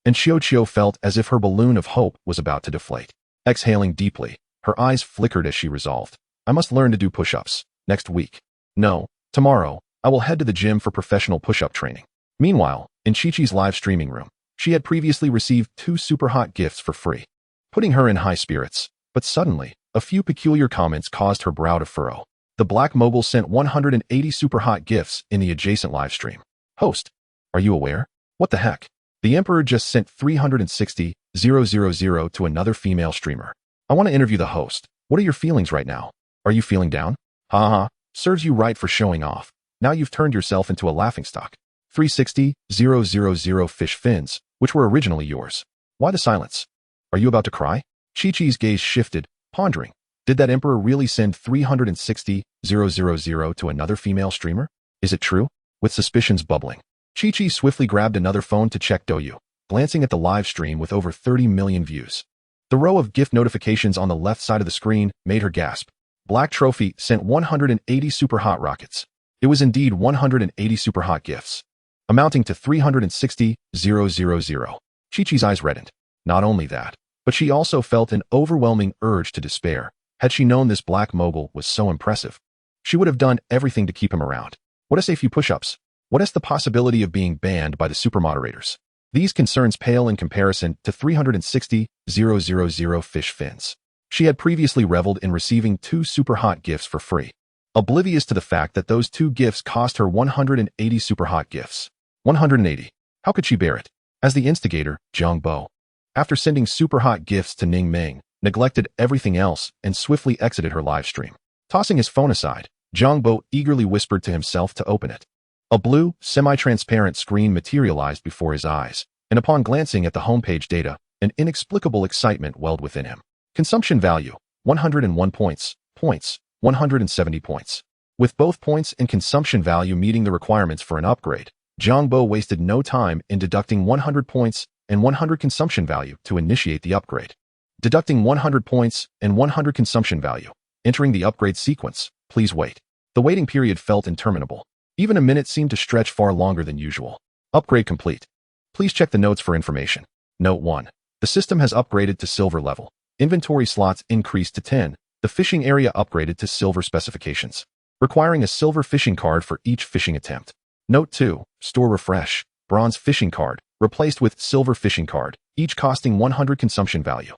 Speaker 1: and Chio felt as if her balloon of hope was about to deflate. Exhaling deeply, her eyes flickered as she resolved, I must learn to do push-ups. Next week. No, tomorrow, I will head to the gym for professional push-up training. Meanwhile, in Chi-Chi's live streaming room, she had previously received 2 super hot gifts for free, putting her in high spirits. But suddenly, a few peculiar comments caused her brow to furrow. The Black Mogul sent 180 super hot gifts in the adjacent live stream. Host, are you aware? What the heck? The Emperor just sent 360,000 to another female streamer. I want to interview the host. What are your feelings right now? Are you feeling down? Haha, serves you right for showing off. Now you've turned yourself into a laughingstock. 360,000 fish fins, which were originally yours. Why the silence? Are you about to cry? Chi-Chi's gaze shifted, pondering. Did that Emperor really send 360,000 to another female streamer? Is it true? With suspicions bubbling, Chi-Chi swiftly grabbed another phone to check Douyu, glancing at the live stream with over 30 million views. The row of gift notifications on the left side of the screen made her gasp. Black Trophy sent 180 super hot rockets. It was indeed 180 super hot gifts, amounting to 360,000. Chi-Chi's eyes reddened. Not only that, but she also felt an overwhelming urge to despair. Had she known this Black Mogul was so impressive, she would have done everything to keep him around. What a few push-ups? What is the possibility of being banned by the super moderators? These concerns pale in comparison to 360,000 fish fins. She had previously reveled in receiving 2 super hot gifts for free, oblivious to the fact that those 2 gifts cost her 180 super hot gifts. 180. How could she bear it? As the instigator, Jiang Bo, after sending super hot gifts to Ning Ming, neglected everything else and swiftly exited her live stream. Tossing his phone aside, Jiang Bo eagerly whispered to himself to open it. A blue, semi-transparent screen materialized before his eyes, and upon glancing at the homepage data, an inexplicable excitement welled within him. Consumption value, 101 points, 170 points. With both points and consumption value meeting the requirements for an upgrade, Jiang Bo wasted no time in deducting 100 points and 100 consumption value to initiate the upgrade. Deducting 100 points and 100 consumption value, entering the upgrade sequence. Please wait. The waiting period felt interminable. Even a minute seemed to stretch far longer than usual. Upgrade complete. Please check the notes for information. Note 1. The system has upgraded to silver level. Inventory slots increased to 10. The fishing area upgraded to silver specifications, requiring a silver fishing card for each fishing attempt. Note 2. Store refresh. Bronze fishing card, replaced with silver fishing card, each costing 100 consumption value.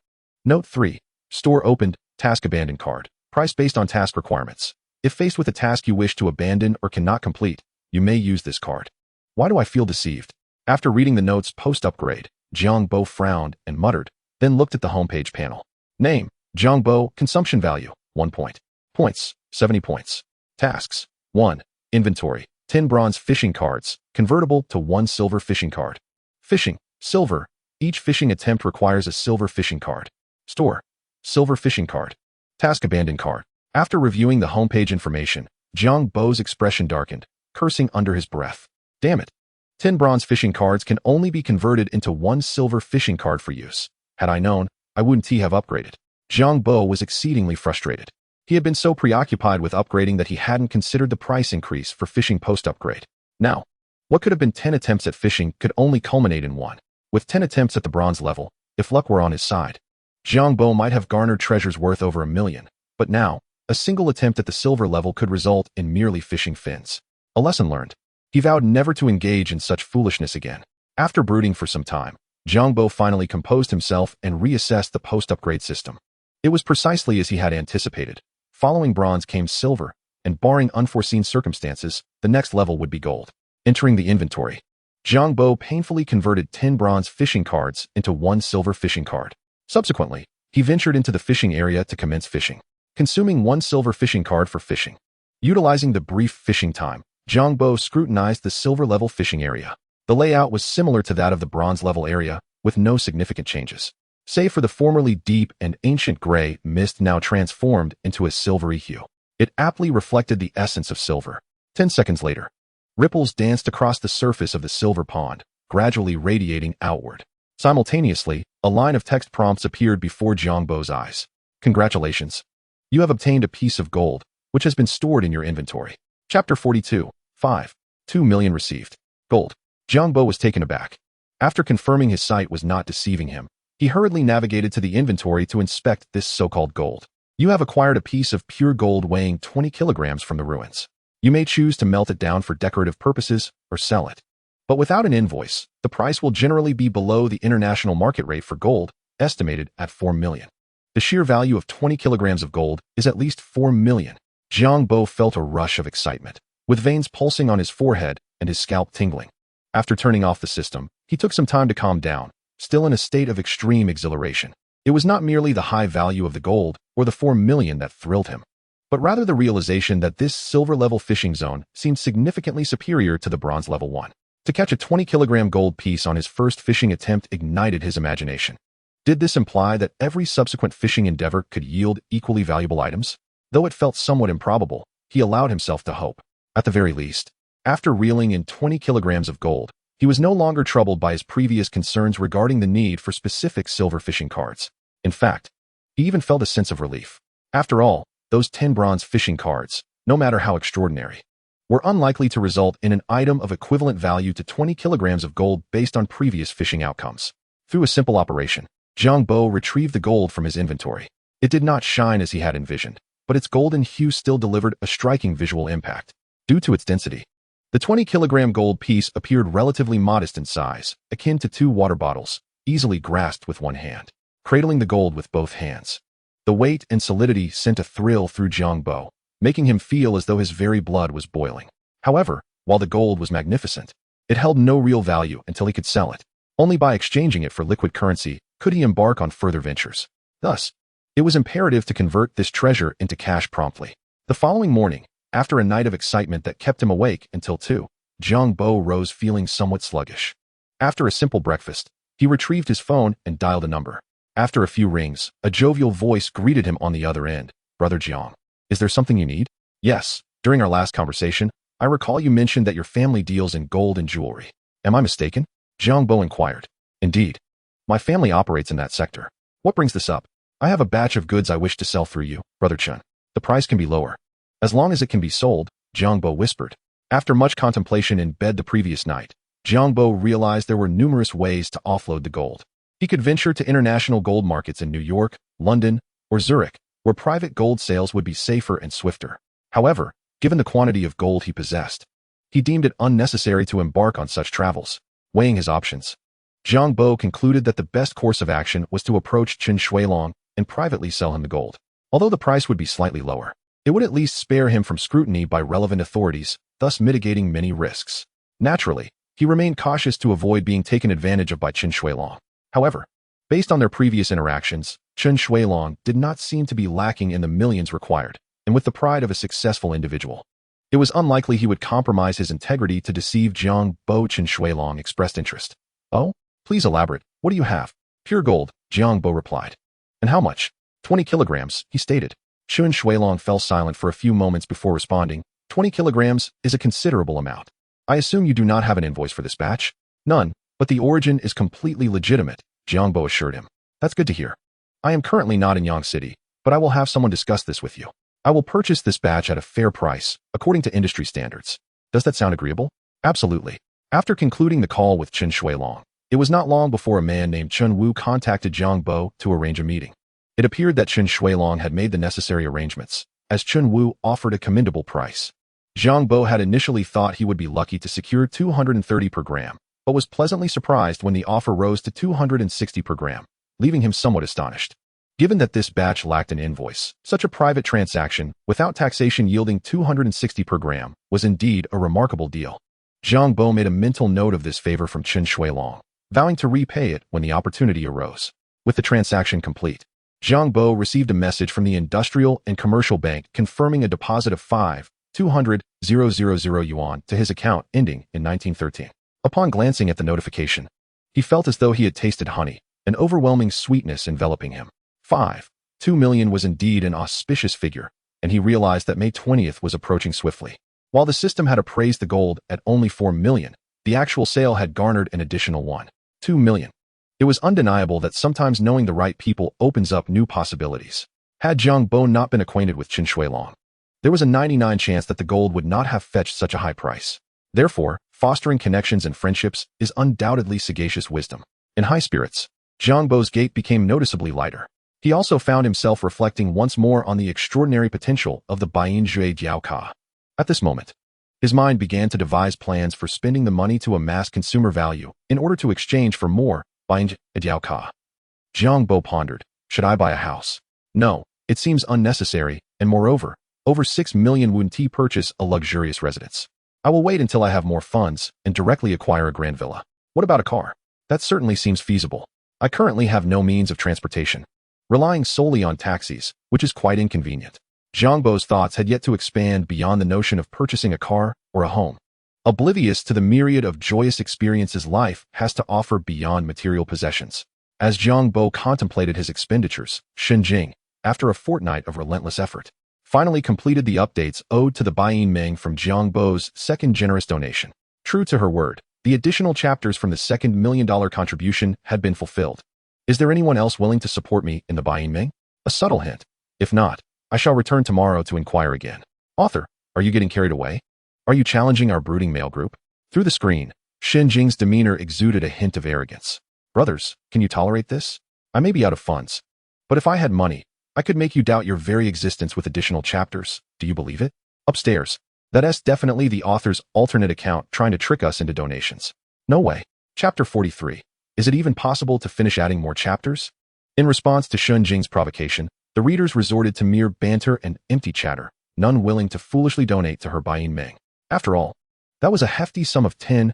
Speaker 1: Note 3. Store opened. Task abandoned card. Price based on task requirements. If faced with a task you wish to abandon or cannot complete, you may use this card. Why do I feel deceived? After reading the notes post-upgrade, Jiang Bo frowned and muttered, then looked at the homepage panel. Name, Jiang Bo. Consumption value, 1 point. Points, 70 points. Tasks, 1. Inventory, 10 bronze fishing cards, convertible to 1 silver fishing card. Fishing, silver. Each fishing attempt requires a silver fishing card. Store, silver fishing card. Task abandoned card. After reviewing the homepage information, Jiang Bo's expression darkened, cursing under his breath. Damn it. 10 bronze fishing cards can only be converted into 1 silver fishing card for use. Had I known, I wouldn't have upgraded. Jiang Bo was exceedingly frustrated. He had been so preoccupied with upgrading that he hadn't considered the price increase for fishing post-upgrade. Now, what could have been 10 attempts at fishing could only culminate in 1. With 10 attempts at the bronze level, if luck were on his side, Jiang Bo might have garnered treasures worth over 1 million. But now, a single attempt at the silver level could result in merely fishing fins. A lesson learned. He vowed never to engage in such foolishness again. After brooding for some time, Jiang Bo finally composed himself and reassessed the post-upgrade system. It was precisely as he had anticipated. Following bronze came silver, and barring unforeseen circumstances, the next level would be gold. Entering the inventory, Jiang Bo painfully converted 10 bronze fishing cards into 1 silver fishing card. Subsequently, he ventured into the fishing area to commence fishing, consuming 1 silver fishing card for fishing. Utilizing the brief fishing time, Jiang Bo scrutinized the silver-level fishing area. The layout was similar to that of the bronze-level area, with no significant changes, save for the formerly deep and ancient gray mist now transformed into a silvery hue. It aptly reflected the essence of silver. 10 seconds later, Ripples danced across the surface of the silver pond, gradually radiating outward. Simultaneously, a line of text prompts appeared before Jiang Bo's eyes. Congratulations. You have obtained a piece of gold, which has been stored in your inventory. Chapter 42. 5. 2 million received. Gold. Jiang Bo was taken aback. After confirming his sight was not deceiving him, he hurriedly navigated to the inventory to inspect this so-called gold. You have acquired a piece of pure gold weighing 20 kilograms from the ruins. You may choose to melt it down for decorative purposes or sell it. But without an invoice, the price will generally be below the international market rate for gold, estimated at 4 million. The sheer value of 20 kilograms of gold is at least 4 million. Jiang Bo felt a rush of excitement, with veins pulsing on his forehead and his scalp tingling. After turning off the system, he took some time to calm down, still in a state of extreme exhilaration. It was not merely the high value of the gold or the 4 million that thrilled him, but rather the realization that this silver-level fishing zone seemed significantly superior to the bronze level one. To catch a 20-kilogram gold piece on his first fishing attempt ignited his imagination. Did this imply that every subsequent fishing endeavor could yield equally valuable items? Though it felt somewhat improbable, he allowed himself to hope. At the very least, after reeling in 20 kilograms of gold, he was no longer troubled by his previous concerns regarding the need for specific silver fishing cards. In fact, he even felt a sense of relief. After all, those 10 bronze fishing cards, no matter how extraordinary, were unlikely to result in an item of equivalent value to 20 kilograms of gold based on previous fishing outcomes. Through a simple operation, Jiang Bo retrieved the gold from his inventory. It did not shine as he had envisioned, but its golden hue still delivered a striking visual impact. Due to its density, the 20-kilogram gold piece appeared relatively modest in size, akin to 2 water bottles, easily grasped with one hand. Cradling the gold with both hands, the weight and solidity sent a thrill through Jiang Bo, making him feel as though his very blood was boiling. However, while the gold was magnificent, it held no real value until he could sell it. Only by exchanging it for liquid currency could he embark on further ventures. Thus, it was imperative to convert this treasure into cash promptly. The following morning, after a night of excitement that kept him awake until 2, Jiang Bo rose feeling somewhat sluggish. After a simple breakfast, he retrieved his phone and dialed a number. After a few rings, a jovial voice greeted him on the other end. Brother Jiang, is there something you need? Yes, during our last conversation, I recall you mentioned that your family deals in gold and jewelry. Am I mistaken? Jiang Bo inquired. Indeed. My family operates in that sector. What brings this up? I have a batch of goods I wish to sell through you, Brother Chen. The price can be lower, as long as it can be sold, Jiang Bo whispered. After much contemplation in bed the previous night, Jiang Bo realized there were numerous ways to offload the gold. He could venture to international gold markets in New York, London, or Zurich, where private gold sales would be safer and swifter. However, given the quantity of gold he possessed, he deemed it unnecessary to embark on such travels. Weighing his options, Jiang Bo concluded that the best course of action was to approach Chen Shuilong and privately sell him the gold. Although the price would be slightly lower, it would at least spare him from scrutiny by relevant authorities, thus mitigating many risks. Naturally, he remained cautious to avoid being taken advantage of by Chen Shuilong. However, based on their previous interactions, Chen Shuilong did not seem to be lacking in the millions required, and with the pride of a successful individual, it was unlikely he would compromise his integrity to deceive Jiang Bo. Chen Shuilong expressed interest. Oh? Please elaborate. What do you have? Pure gold, Jiang Bo replied. And how much? 20 kilograms, he stated. Chen Shuilong fell silent for a few moments before responding. 20 kilograms is a considerable amount. I assume you do not have an invoice for this batch? None, but the origin is completely legitimate, Jiang Bo assured him. That's good to hear. I am currently not in Yang City, but I will have someone discuss this with you. I will purchase this batch at a fair price, according to industry standards. Does that sound agreeable? Absolutely. After concluding the call with Chen Shuilong, it was not long before a man named Chen Wu contacted Jiang Bo to arrange a meeting. It appeared that Chen Shuilong had made the necessary arrangements, as Chen Wu offered a commendable price. Jiang Bo had initially thought he would be lucky to secure 230 per gram, but was pleasantly surprised when the offer rose to 260 per gram, leaving him somewhat astonished. Given that this batch lacked an invoice, such a private transaction, without taxation yielding 260 per gram, was indeed a remarkable deal. Jiang Bo made a mental note of this favor from Chen Shuilong, vowing to repay it when the opportunity arose. With the transaction complete, Jiang Bo received a message from the Industrial and Commercial Bank confirming a deposit of 5,200,000 yuan to his account ending in 1913. Upon glancing at the notification, he felt as though he had tasted honey, an overwhelming sweetness enveloping him. 2 million was indeed an auspicious figure, and he realized that May 20th was approaching swiftly. While the system had appraised the gold at only 4 million, the actual sale had garnered an additional 1.2 million. It was undeniable that sometimes knowing the right people opens up new possibilities. Had Jiang Bo not been acquainted with Qin Shuilong, there was a 99 chance that the gold would not have fetched such a high price. Therefore, fostering connections and friendships is undoubtedly sagacious wisdom. In high spirits, Jiang Bo's gait became noticeably lighter. He also found himself reflecting once more on the extraordinary potential of the Baiyin Jue Jiaoka. At this moment, his mind began to devise plans for spending the money to amass consumer value in order to exchange for more Baiyin Jiaoka. Jiang Bo pondered, should I buy a house? No, it seems unnecessary, and moreover, over 6 million won to purchase a luxurious residence. I will wait until I have more funds and directly acquire a grand villa. What about a car? That certainly seems feasible. I currently have no means of transportation, relying solely on taxis, which is quite inconvenient. Jiang Bo's thoughts had yet to expand beyond the notion of purchasing a car or a home. Oblivious to the myriad of joyous experiences life has to offer beyond material possessions. As Jiang Bo contemplated his expenditures, Shenjing, after a fortnight of relentless effort, finally completed the updates owed to the Baiyin Ming from Jiang Bo's second generous donation. True to her word, the additional chapters from the second $1 million contribution had been fulfilled. Is there anyone else willing to support me in the Baiyin Ming? A subtle hint. If not, I shall return tomorrow to inquire again. Author, are you getting carried away? Are you challenging our brooding male group? Through the screen, Shenjing's demeanor exuded a hint of arrogance. Brothers, can you tolerate this? I may be out of funds, but if I had money, I could make you doubt your very existence with additional chapters. Do you believe it? Upstairs. That's definitely the author's alternate account trying to trick us into donations. No way. Chapter 43. Is it even possible to finish adding more chapters? In response to Shenjing's provocation, the readers resorted to mere banter and empty chatter, none willing to foolishly donate to her Baiyin Ming. After all, that was a hefty sum of 10,000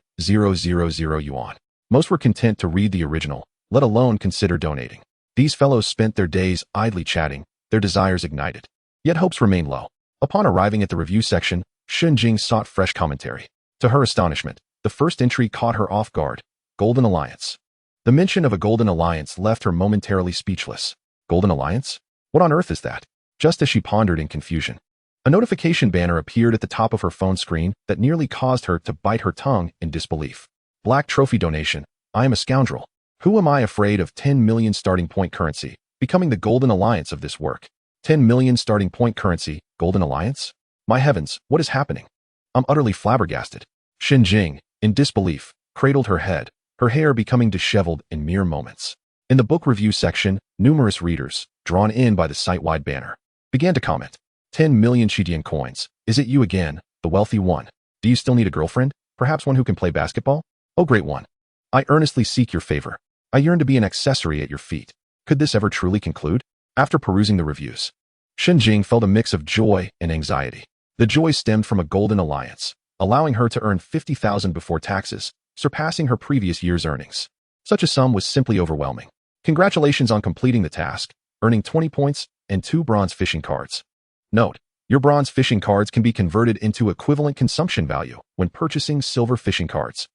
Speaker 1: yuan. Most were content to read the original, let alone consider donating. These fellows spent their days idly chatting, their desires ignited. Yet hopes remained low. Upon arriving at the review section, Shenjing sought fresh commentary. To her astonishment, the first entry caught her off guard. Golden Alliance. The mention of a Golden Alliance left her momentarily speechless. Golden Alliance? What on earth is that? Just as she pondered in confusion, a notification banner appeared at the top of her phone screen that nearly caused her to bite her tongue in disbelief. Black trophy donation. I am a scoundrel. Who am I afraid of 10 million starting point currency, becoming the Golden Alliance of this work? 10 million starting point currency, Golden Alliance? My heavens, what is happening? I'm utterly flabbergasted. Shenjing, in disbelief, cradled her head, her hair becoming disheveled in mere moments. In the book review section, numerous readers, drawn in by the site-wide banner, began to comment. 10 million Shijian coins. Is it you again, the wealthy one? Do you still need a girlfriend? Perhaps one who can play basketball? Oh, great one. I earnestly seek your favor. I yearn to be an accessory at your feet. Could this ever truly conclude? After perusing the reviews, Shenjing felt a mix of joy and anxiety. The joy stemmed from a Golden Alliance, allowing her to earn 50,000 before taxes, surpassing her previous year's earnings. Such a sum was simply overwhelming. Congratulations on completing the task, earning 20 points and 2 bronze fishing cards. Note, your bronze fishing cards can be converted into equivalent consumption value when purchasing silver fishing cards.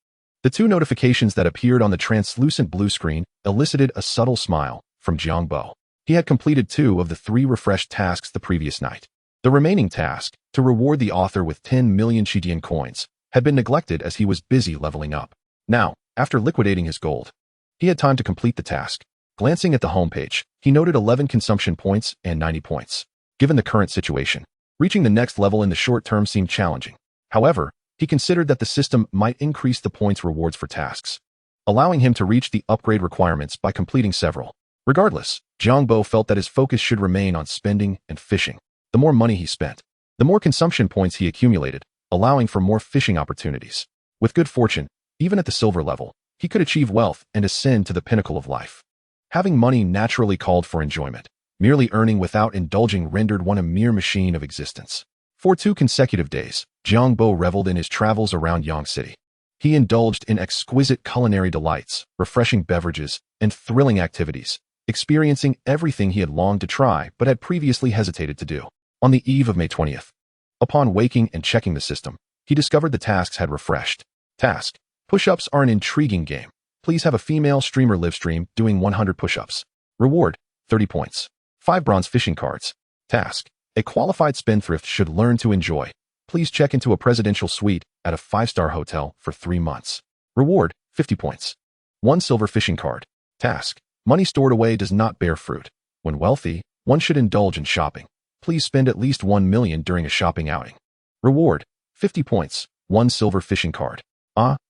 Speaker 1: The 2 notifications that appeared on the translucent blue screen elicited a subtle smile from Jiang Bo. He had completed 2 of the 3 refreshed tasks the previous night. The remaining task, to reward the author with 10 million Shijian coins, had been neglected as he was busy leveling up. Now, after liquidating his gold, he had time to complete the task. Glancing at the homepage, he noted 11 consumption points and 90 points. Given the current situation, reaching the next level in the short term seemed challenging. However, he considered that the system might increase the points rewards for tasks, allowing him to reach the upgrade requirements by completing several. Regardless, Jiang Bo felt that his focus should remain on spending and fishing. The more money he spent, the more consumption points he accumulated, allowing for more fishing opportunities. With good fortune, even at the silver level, he could achieve wealth and ascend to the pinnacle of life. Having money naturally called for enjoyment. Merely earning without indulging rendered one a mere machine of existence. For 2 consecutive days, Jiang Bo reveled in his travels around Yang City. He indulged in exquisite culinary delights, refreshing beverages, and thrilling activities, experiencing everything he had longed to try but had previously hesitated to do. On the eve of May 20th, upon waking and checking the system, he discovered the tasks had refreshed. Task: push-ups are an intriguing game. Please have a female streamer live stream doing 100 push-ups. Reward: 30 points. 5 bronze fishing cards. Task: a qualified spendthrift should learn to enjoy. Please check into a presidential suite at a 5-star hotel for 3 months. Reward, 50 points. 1 silver fishing card. Task. Money stored away does not bear fruit. When wealthy, one should indulge in shopping. Please spend at least 1 million during a shopping outing. Reward, 50 points. 1 silver fishing card.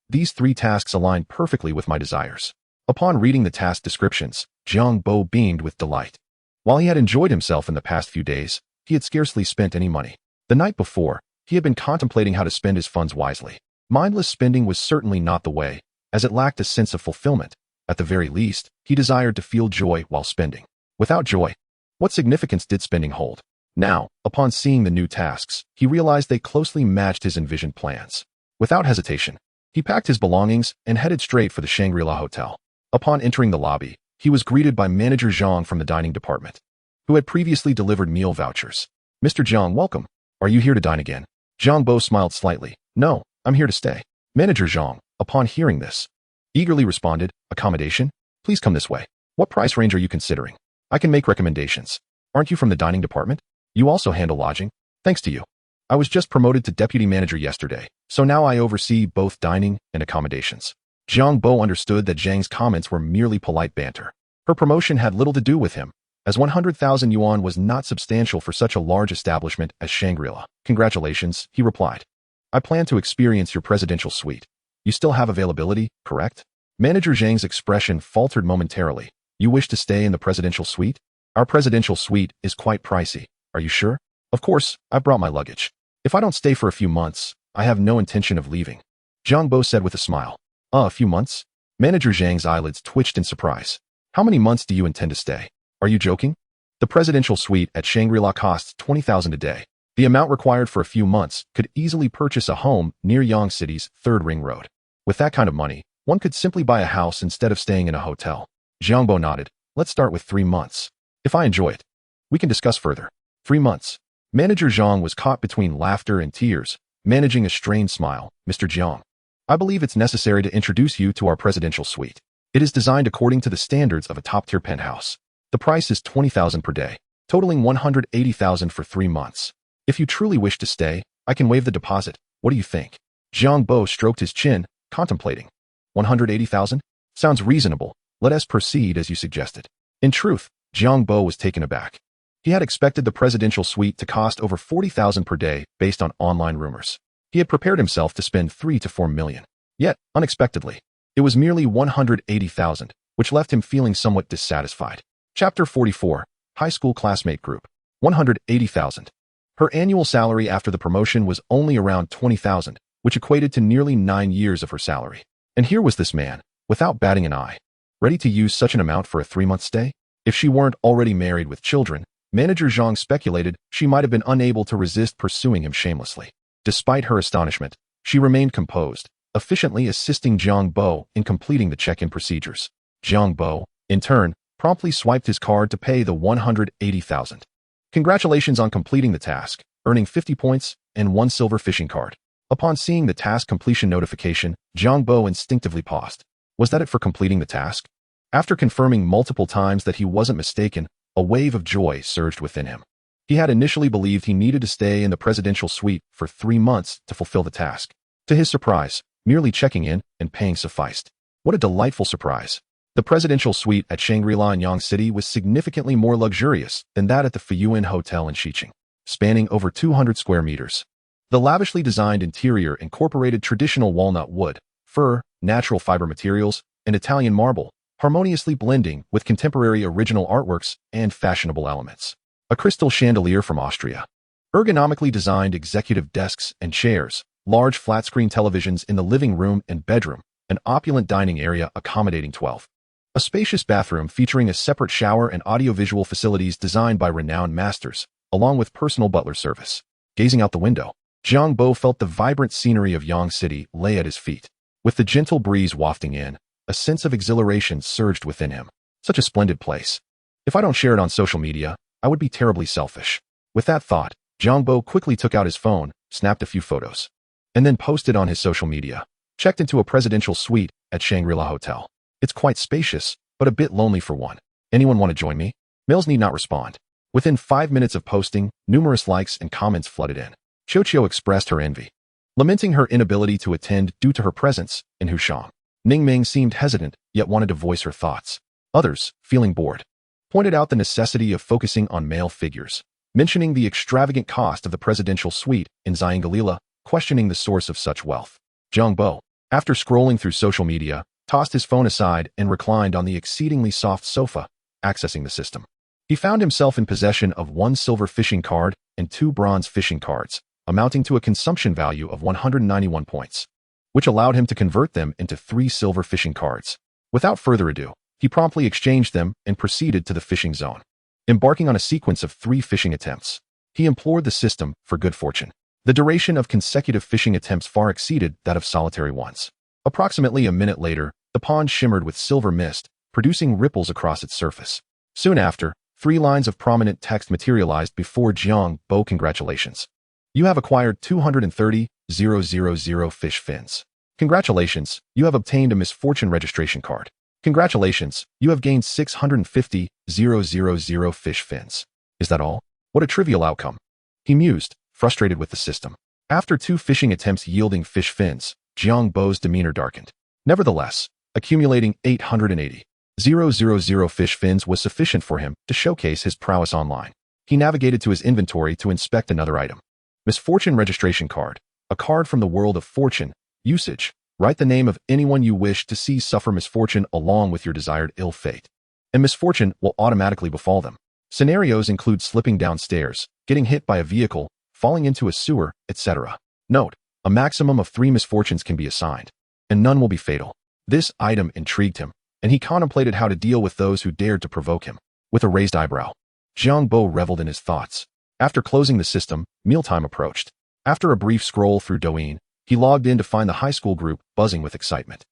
Speaker 1: These 3 tasks align perfectly with my desires. Upon reading the task descriptions, Jiang Bo beamed with delight. While he had enjoyed himself in the past few days, he had scarcely spent any money. The night before, he had been contemplating how to spend his funds wisely. Mindless spending was certainly not the way, as it lacked a sense of fulfillment. At the very least, he desired to feel joy while spending. Without joy, what significance did spending hold? Now, upon seeing the new tasks, he realized they closely matched his envisioned plans. Without hesitation, he packed his belongings and headed straight for the Shangri-La Hotel. Upon entering the lobby, he was greeted by Manager Zhang from the dining department, who had previously delivered meal vouchers. Mr. Zhang, welcome. Are you here to dine again? Jiang Bo smiled slightly. No, I'm here to stay. Manager Zhang, upon hearing this, eagerly responded, accommodation? Please come this way. What price range are you considering? I can make recommendations. Aren't you from the dining department? You also handle lodging? Thanks to you. I was just promoted to deputy manager yesterday, so now I oversee both dining and accommodations. Jiang Bo understood that Zhang's comments were merely polite banter. Her promotion had little to do with him, as 100,000 yuan was not substantial for such a large establishment as Shangri-La. Congratulations, he replied. I plan to experience your presidential suite. You still have availability, correct? Manager Zhang's expression faltered momentarily. You wish to stay in the presidential suite? Our presidential suite is quite pricey. Are you sure? Of course, I brought my luggage. If I don't stay for a few months, I have no intention of leaving. Jiang Bo said with a smile. A few months? Manager Zhang's eyelids twitched in surprise. How many months do you intend to stay? Are you joking? The presidential suite at Shangri-La costs 20,000 a day. The amount required for a few months could easily purchase a home near Yang City's 3rd Ring Road. With that kind of money, one could simply buy a house instead of staying in a hotel. Jiang Bo nodded. Let's start with 3 months. If I enjoy it, we can discuss further. 3 months. Manager Zhang was caught between laughter and tears, managing a strained smile. Mr. Jiang, I believe it's necessary to introduce you to our presidential suite. It is designed according to the standards of a top-tier penthouse. The price is 20,000 per day, totaling 180,000 for 3 months. If you truly wish to stay, I can waive the deposit. What do you think? Jiang Bo stroked his chin, contemplating. 180,000? Sounds reasonable. Let us proceed as you suggested. In truth, Jiang Bo was taken aback. He had expected the presidential suite to cost over 40,000 per day based on online rumors. He had prepared himself to spend 3 to 4 million. Yet, unexpectedly, it was merely 180,000, which left him feeling somewhat dissatisfied. Chapter 44, High School Classmate Group. 180,000. Her annual salary after the promotion was only around 20,000, which equated to nearly 9 years of her salary. And here was this man, without batting an eye, ready to use such an amount for a 3-month stay? If she weren't already married with children, Manager Zhang speculated she might have been unable to resist pursuing him shamelessly. Despite her astonishment, she remained composed, efficiently assisting Jiang Bo in completing the check-in procedures. Jiang Bo, in turn, promptly swiped his card to pay the 180,000. Congratulations on completing the task, earning 50 points and 1 silver fishing card. Upon seeing the task completion notification, Jiang Bo instinctively paused. Was that it for completing the task? After confirming multiple times that he wasn't mistaken, a wave of joy surged within him. He had initially believed he needed to stay in the presidential suite for 3 months to fulfill the task. To his surprise, merely checking in and paying sufficed. What a delightful surprise. The presidential suite at Shangri-La in Yang City was significantly more luxurious than that at the Fuyuan Hotel in Xiqing, spanning over 200 square meters. The lavishly designed interior incorporated traditional walnut wood, fur, natural fiber materials, and Italian marble, harmoniously blending with contemporary original artworks and fashionable elements. A crystal chandelier from Austria. Ergonomically designed executive desks and chairs, large flat-screen televisions in the living room and bedroom, an opulent dining area accommodating 12. A spacious bathroom featuring a separate shower and audiovisual facilities designed by renowned masters, along with personal butler service. Gazing out the window, Jiang Bo felt the vibrant scenery of Yang City lay at his feet. With the gentle breeze wafting in, a sense of exhilaration surged within him. Such a splendid place. If I don't share it on social media, I would be terribly selfish. With that thought, Jiang Bo quickly took out his phone, snapped a few photos, and then posted on his social media. Checked into a presidential suite at Shangri-La Hotel. It's quite spacious, but a bit lonely for one. Anyone want to join me? Males need not respond. Within 5 minutes of posting, numerous likes and comments flooded in. Qiuqiu expressed her envy, lamenting her inability to attend due to her presence in Hushang. Ningming seemed hesitant, yet wanted to voice her thoughts. Others, feeling bored, pointed out the necessity of focusing on male figures, mentioning the extravagant cost of the presidential suite in Xiangalila, questioning the source of such wealth. Jiang Bo, after scrolling through social media, tossed his phone aside and reclined on the exceedingly soft sofa, accessing the system. He found himself in possession of 1 silver fishing card and 2 bronze fishing cards, amounting to a consumption value of 191 points, which allowed him to convert them into 3 silver fishing cards. Without further ado, he promptly exchanged them and proceeded to the fishing zone. Embarking on a sequence of 3 fishing attempts, he implored the system for good fortune. The duration of consecutive fishing attempts far exceeded that of solitary ones. Approximately a minute later, the pond shimmered with silver mist, producing ripples across its surface. Soon after, 3 lines of prominent text materialized before Jiang Bo. Congratulations. You have acquired 230,000 fish fins. Congratulations, you have obtained a misfortune registration card. Congratulations, you have gained 650,000 fish fins. Is that all? What a trivial outcome. He mused, frustrated with the system. After 2 fishing attempts yielding fish fins, Jiang Bo's demeanor darkened. Nevertheless, accumulating 880,000 fish fins was sufficient for him to showcase his prowess online. He navigated to his inventory to inspect another item. Misfortune registration card, a card from the world of fortune. Usage: write the name of anyone you wish to see suffer misfortune along with your desired ill fate, and misfortune will automatically befall them. Scenarios include slipping downstairs, getting hit by a vehicle, falling into a sewer, etc. Note: a maximum of 3 misfortunes can be assigned, and none will be fatal. This item intrigued him, and he contemplated how to deal with those who dared to provoke him. With a raised eyebrow, Jiang Bo reveled in his thoughts. After closing the system, mealtime approached. After a brief scroll through Douyin, he logged in to find the high school group buzzing with excitement.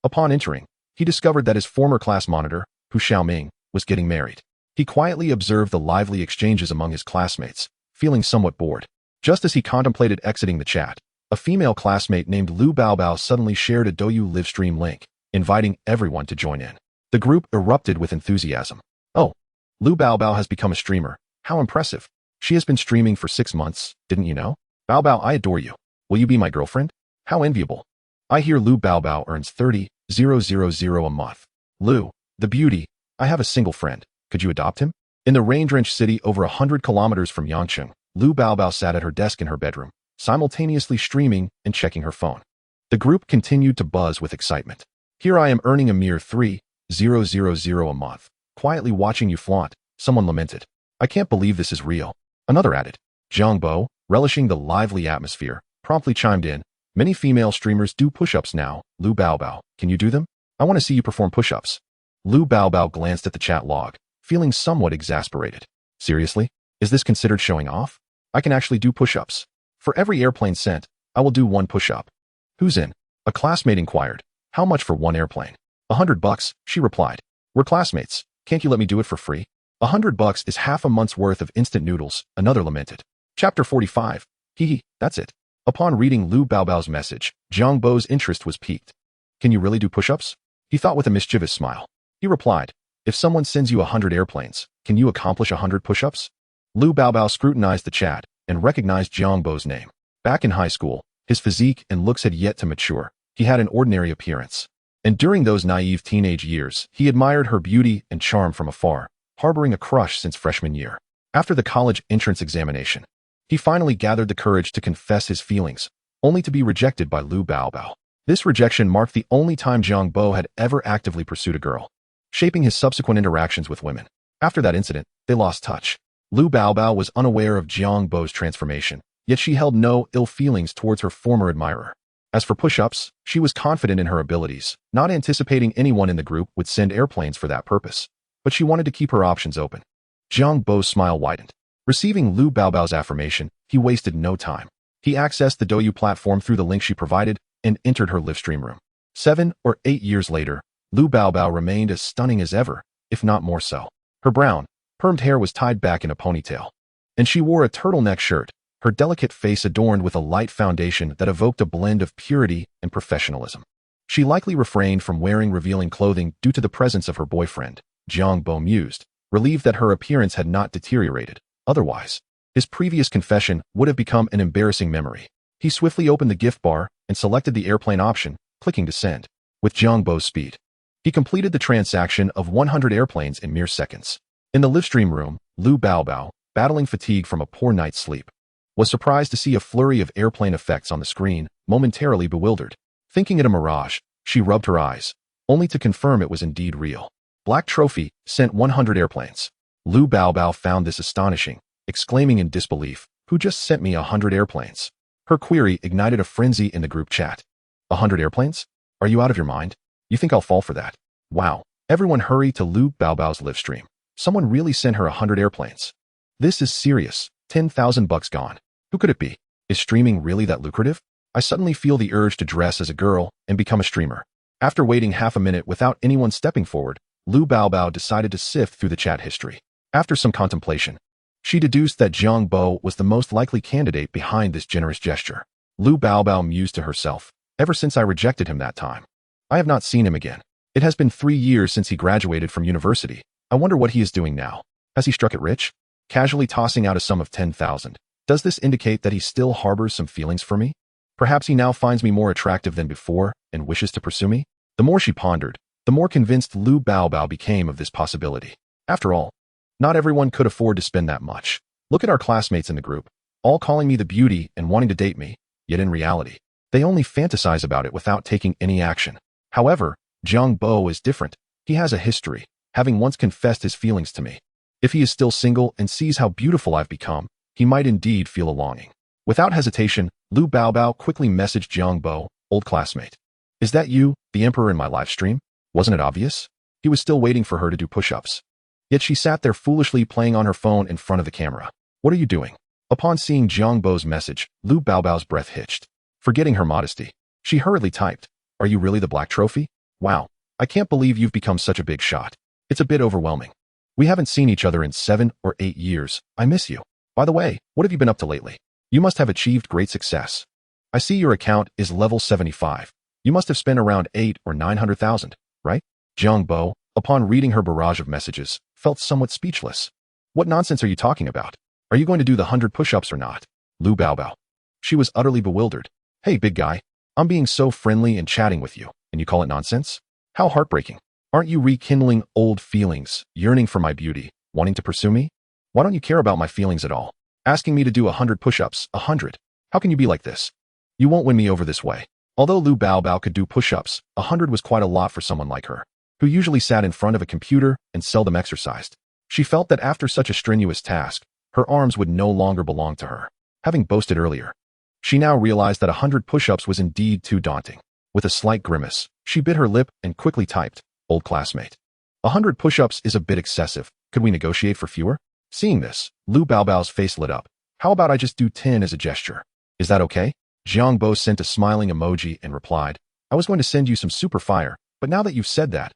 Speaker 1: Upon entering, he discovered that his former class monitor, Hu Xiaoming, was getting married. He quietly observed the lively exchanges among his classmates, feeling somewhat bored. Just as he contemplated exiting the chat, a female classmate named Lu Baobao suddenly shared a Douyu livestream link, inviting everyone to join in. The group erupted with enthusiasm. Oh, Lu Baobao has become a streamer. How impressive. She has been streaming for 6 months, didn't you know? Baobao, I adore you. Will you be my girlfriend? How enviable. I hear Lu Baobao earns 30,000 a month. Lu, the beauty, I have a single friend. Could you adopt him? In the rain-drenched city over 100 kilometers from Yangcheng, Lu Baobao sat at her desk in her bedroom, simultaneously streaming and checking her phone. The group continued to buzz with excitement. Here I am earning a mere 3,000 a month, quietly watching you flaunt, someone lamented. I can't believe this is real. Another added. Jiang Bo, relishing the lively atmosphere, promptly chimed in. Many female streamers do push-ups now. Lu Baobao, can you do them? I want to see you perform push-ups. Lu Baobao glanced at the chat log, feeling somewhat exasperated. Seriously? Is this considered showing off? I can actually do push-ups. For every airplane sent, I will do 1 push-up. Who's in? A classmate inquired. How much for 1 airplane? $100, she replied. We're classmates. Can't you let me do it for free? $100 is half a month's worth of instant noodles, another lamented. Chapter 45. Hee, that's it. Upon reading Lu Baobao's message, Jiang Bo's interest was piqued. Can you really do push-ups? He thought with a mischievous smile. He replied, if someone sends you 100 airplanes, can you accomplish 100 push-ups? Lu Baobao scrutinized the chat and recognized Jiang Bo's name. Back in high school, his physique and looks had yet to mature. He had an ordinary appearance. And during those naive teenage years, he admired her beauty and charm from afar, harboring a crush since freshman year. After the college entrance examination, he finally gathered the courage to confess his feelings, only to be rejected by Lu Baobao. This rejection marked the only time Jiang Bo had ever actively pursued a girl, shaping his subsequent interactions with women. After that incident, they lost touch. Lu Baobao was unaware of Jiang Bo's transformation, yet she held no ill feelings towards her former admirer. As for push-ups, she was confident in her abilities, not anticipating anyone in the group would send airplanes for that purpose. But she wanted to keep her options open. Jiang Bo's smile widened. Receiving Lu Baobao's affirmation, he wasted no time. He accessed the Douyu platform through the link she provided and entered her livestream room. 7 or 8 years later, Lu Baobao remained as stunning as ever, if not more so. Her brown, permed hair was tied back in a ponytail, and she wore a turtleneck shirt, her delicate face adorned with a light foundation that evoked a blend of purity and professionalism. She likely refrained from wearing revealing clothing due to the presence of her boyfriend, Jiang Bo mused, relieved that her appearance had not deteriorated. Otherwise, His previous confession would have become an embarrassing memory. He swiftly opened the gift bar and selected the airplane option, clicking to send. With Jiang Bo's speed, he completed the transaction of 100 airplanes in mere seconds. In the livestream room, Lu Baobao, battling fatigue from a poor night's sleep, was surprised to see a flurry of airplane effects on the screen, momentarily bewildered. Thinking it a mirage, she rubbed her eyes, only to confirm it was indeed real. Black Trophy sent 100 airplanes. Lu Baobao found this astonishing, exclaiming in disbelief, "Who just sent me 100 airplanes?" Her query ignited a frenzy in the group chat. 100 airplanes? Are you out of your mind? You think I'll fall for that? Wow. Everyone hurry to Lu Baobao's livestream. Someone really sent her 100 airplanes. This is serious. 10,000 bucks gone. Who could it be? Is streaming really that lucrative? I suddenly feel the urge to dress as a girl and become a streamer. After waiting half a minute without anyone stepping forward, Lu Baobao decided to sift through the chat history. After some contemplation, she deduced that Jiang Bo was the most likely candidate behind this generous gesture. Lu Baobao mused to herself, "Ever since I rejected him that time, I have not seen him again. It has been 3 years since he graduated from university. I wonder what he is doing now. Has he struck it rich?" Casually tossing out a sum of 10,000. Does this indicate that he still harbors some feelings for me? Perhaps he now finds me more attractive than before and wishes to pursue me? The more she pondered, the more convinced Lu Baobao became of this possibility. After all, not everyone could afford to spend that much. Look at our classmates in the group, all calling me the beauty and wanting to date me, yet in reality, they only fantasize about it without taking any action. However, Jiang Bo is different. He has a history, having once confessed his feelings to me. If he is still single and sees how beautiful I've become, he might indeed feel a longing. Without hesitation, Lu Baobao quickly messaged Jiang Bo, "Old classmate. Is that you, the emperor in my live stream? Wasn't it obvious?" He was still waiting for her to do push-ups. Yet she sat there foolishly playing on her phone in front of the camera. "What are you doing?" Upon seeing Jiang Bo's message, Lu Baobao's breath hitched. Forgetting her modesty, she hurriedly typed, "Are you really the Black Trophy? Wow, I can't believe you've become such a big shot. It's a bit overwhelming. We haven't seen each other in 7 or 8 years. I miss you. By the way, what have you been up to lately? You must have achieved great success. I see your account is level 75. You must have spent around 8 or 900,000, right?" Jiang Bo, upon reading her barrage of messages, felt somewhat speechless. "What nonsense are you talking about? Are you going to do the 100 push-ups or not?" Lu Baobao. She was utterly bewildered. "Hey, big guy, I'm being so friendly and chatting with you, and you call it nonsense? How heartbreaking. Aren't you rekindling old feelings, yearning for my beauty, wanting to pursue me? Why don't you care about my feelings at all? Asking me to do 100 push-ups, 100. How can you be like this? You won't win me over this way." Although Lu Baobao could do push-ups, 100 was quite a lot for someone like her, who usually sat in front of a computer and seldom exercised. She felt that after such a strenuous task, her arms would no longer belong to her. Having boasted earlier, she now realized that 100 push-ups was indeed too daunting. With a slight grimace, she bit her lip and quickly typed, "Old classmate. 100 push-ups is a bit excessive. Could we negotiate for fewer?" Seeing this, Lu Baobao's face lit up. "How about I just do 10 as a gesture? Is that okay?" Jiang Bo sent a smiling emoji and replied, "I was going to send you some super fire, but now that you've said that,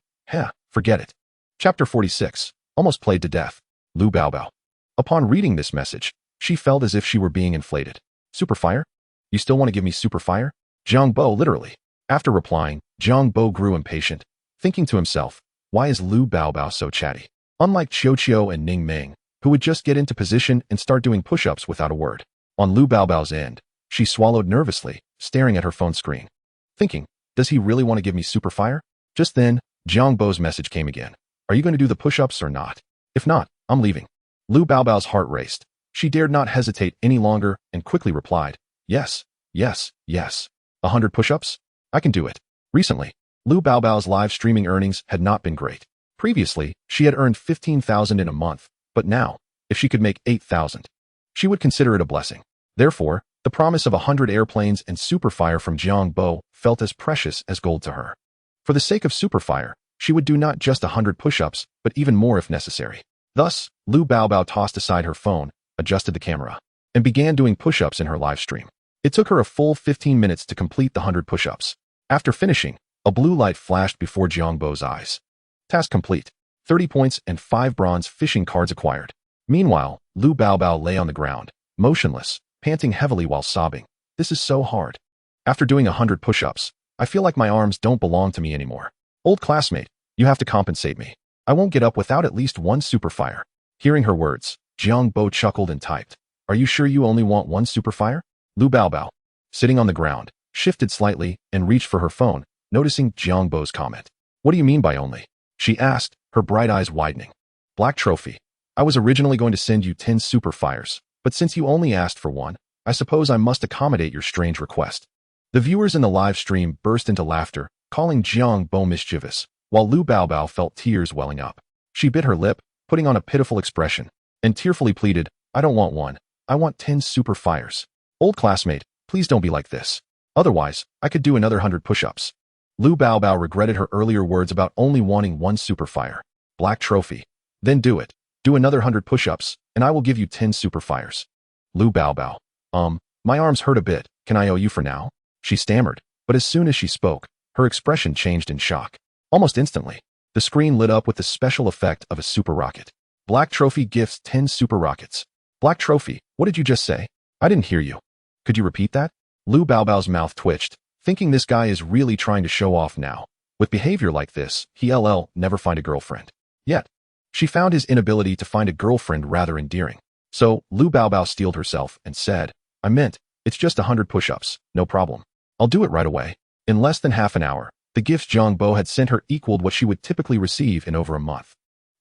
Speaker 1: forget it." Chapter 46. Almost played to death. Lu Baobao. Upon reading this message, she felt as if she were being inflated. "Super fire? You still want to give me super fire?" Jiang Bo literally. After replying, Jiang Bo grew impatient, thinking to himself, why is Lu Baobao so chatty? Unlike Qiu and Ning Ming, who would just get into position and start doing push-ups without a word. On Lu Baobao's end, she swallowed nervously, staring at her phone screen, thinking, does he really want to give me super fire? Just then, Jiang Bo's message came again. "Are you going to do the push-ups or not? If not, I'm leaving." Lu Baobao's heart raced. She dared not hesitate any longer and quickly replied, "Yes, yes, yes. 100 push-ups? I can do it." Recently, Lu Baobao's live streaming earnings had not been great. Previously, she had earned 15,000 in a month, but now, if she could make 8,000, she would consider it a blessing. Therefore, the promise of 100 airplanes and superfire from Jiang Bo felt as precious as gold to her. For the sake of superfire, she would do not just 100 push-ups, but even more if necessary. Thus, Lu Baobao tossed aside her phone, adjusted the camera, and began doing push-ups in her live stream. It took her a full 15 minutes to complete the 100 push-ups. After finishing, a blue light flashed before Jiang Bo's eyes. Task complete. 30 points and 5 bronze fishing cards acquired. Meanwhile, Lu Baobao lay on the ground, motionless, panting heavily while sobbing. "This is so hard. After doing 100 push-ups, I feel like my arms don't belong to me anymore. Old classmate, you have to compensate me. I won't get up without at least one superfire." Hearing her words, Jiang Bo chuckled and typed, Are you sure you only want one superfire? Lu Baobao, sitting on the ground, shifted slightly and reached for her phone, noticing Jiang Bo's comment. What do you mean by only? She asked, her bright eyes widening. Black trophy. I was originally going to send you 10 superfires, but since you only asked for one, I suppose I must accommodate your strange request. The viewers in the live stream burst into laughter, calling Jiang Bo mischievous, while Lu Baobao felt tears welling up. She bit her lip, putting on a pitiful expression, and tearfully pleaded, I don't want one. I want 10 superfires. Old classmate, please don't be like this. Otherwise, I could do another 100 push-ups. Lu Baobao regretted her earlier words about only wanting one superfire. Black trophy. Then do it. Do another 100 push-ups, and I will give you 10 superfires. Lu Baobao. My arms hurt a bit. Can I owe you for now? She stammered, but as soon as she spoke, her expression changed in shock. Almost instantly, the screen lit up with the special effect of a super rocket. Black trophy gifts 10 super rockets. Black trophy, what did you just say? I didn't hear you. Could you repeat that? Lu Baobao's mouth twitched, thinking this guy is really trying to show off now. With behavior like this, he'll never find a girlfriend. Yet, she found his inability to find a girlfriend rather endearing. So, Lu Baobao steeled herself and said, I meant, it's just 100 push-ups, no problem. I'll do it right away. In less than half an hour, the gifts Jiang Bo had sent her equaled what she would typically receive in over a month.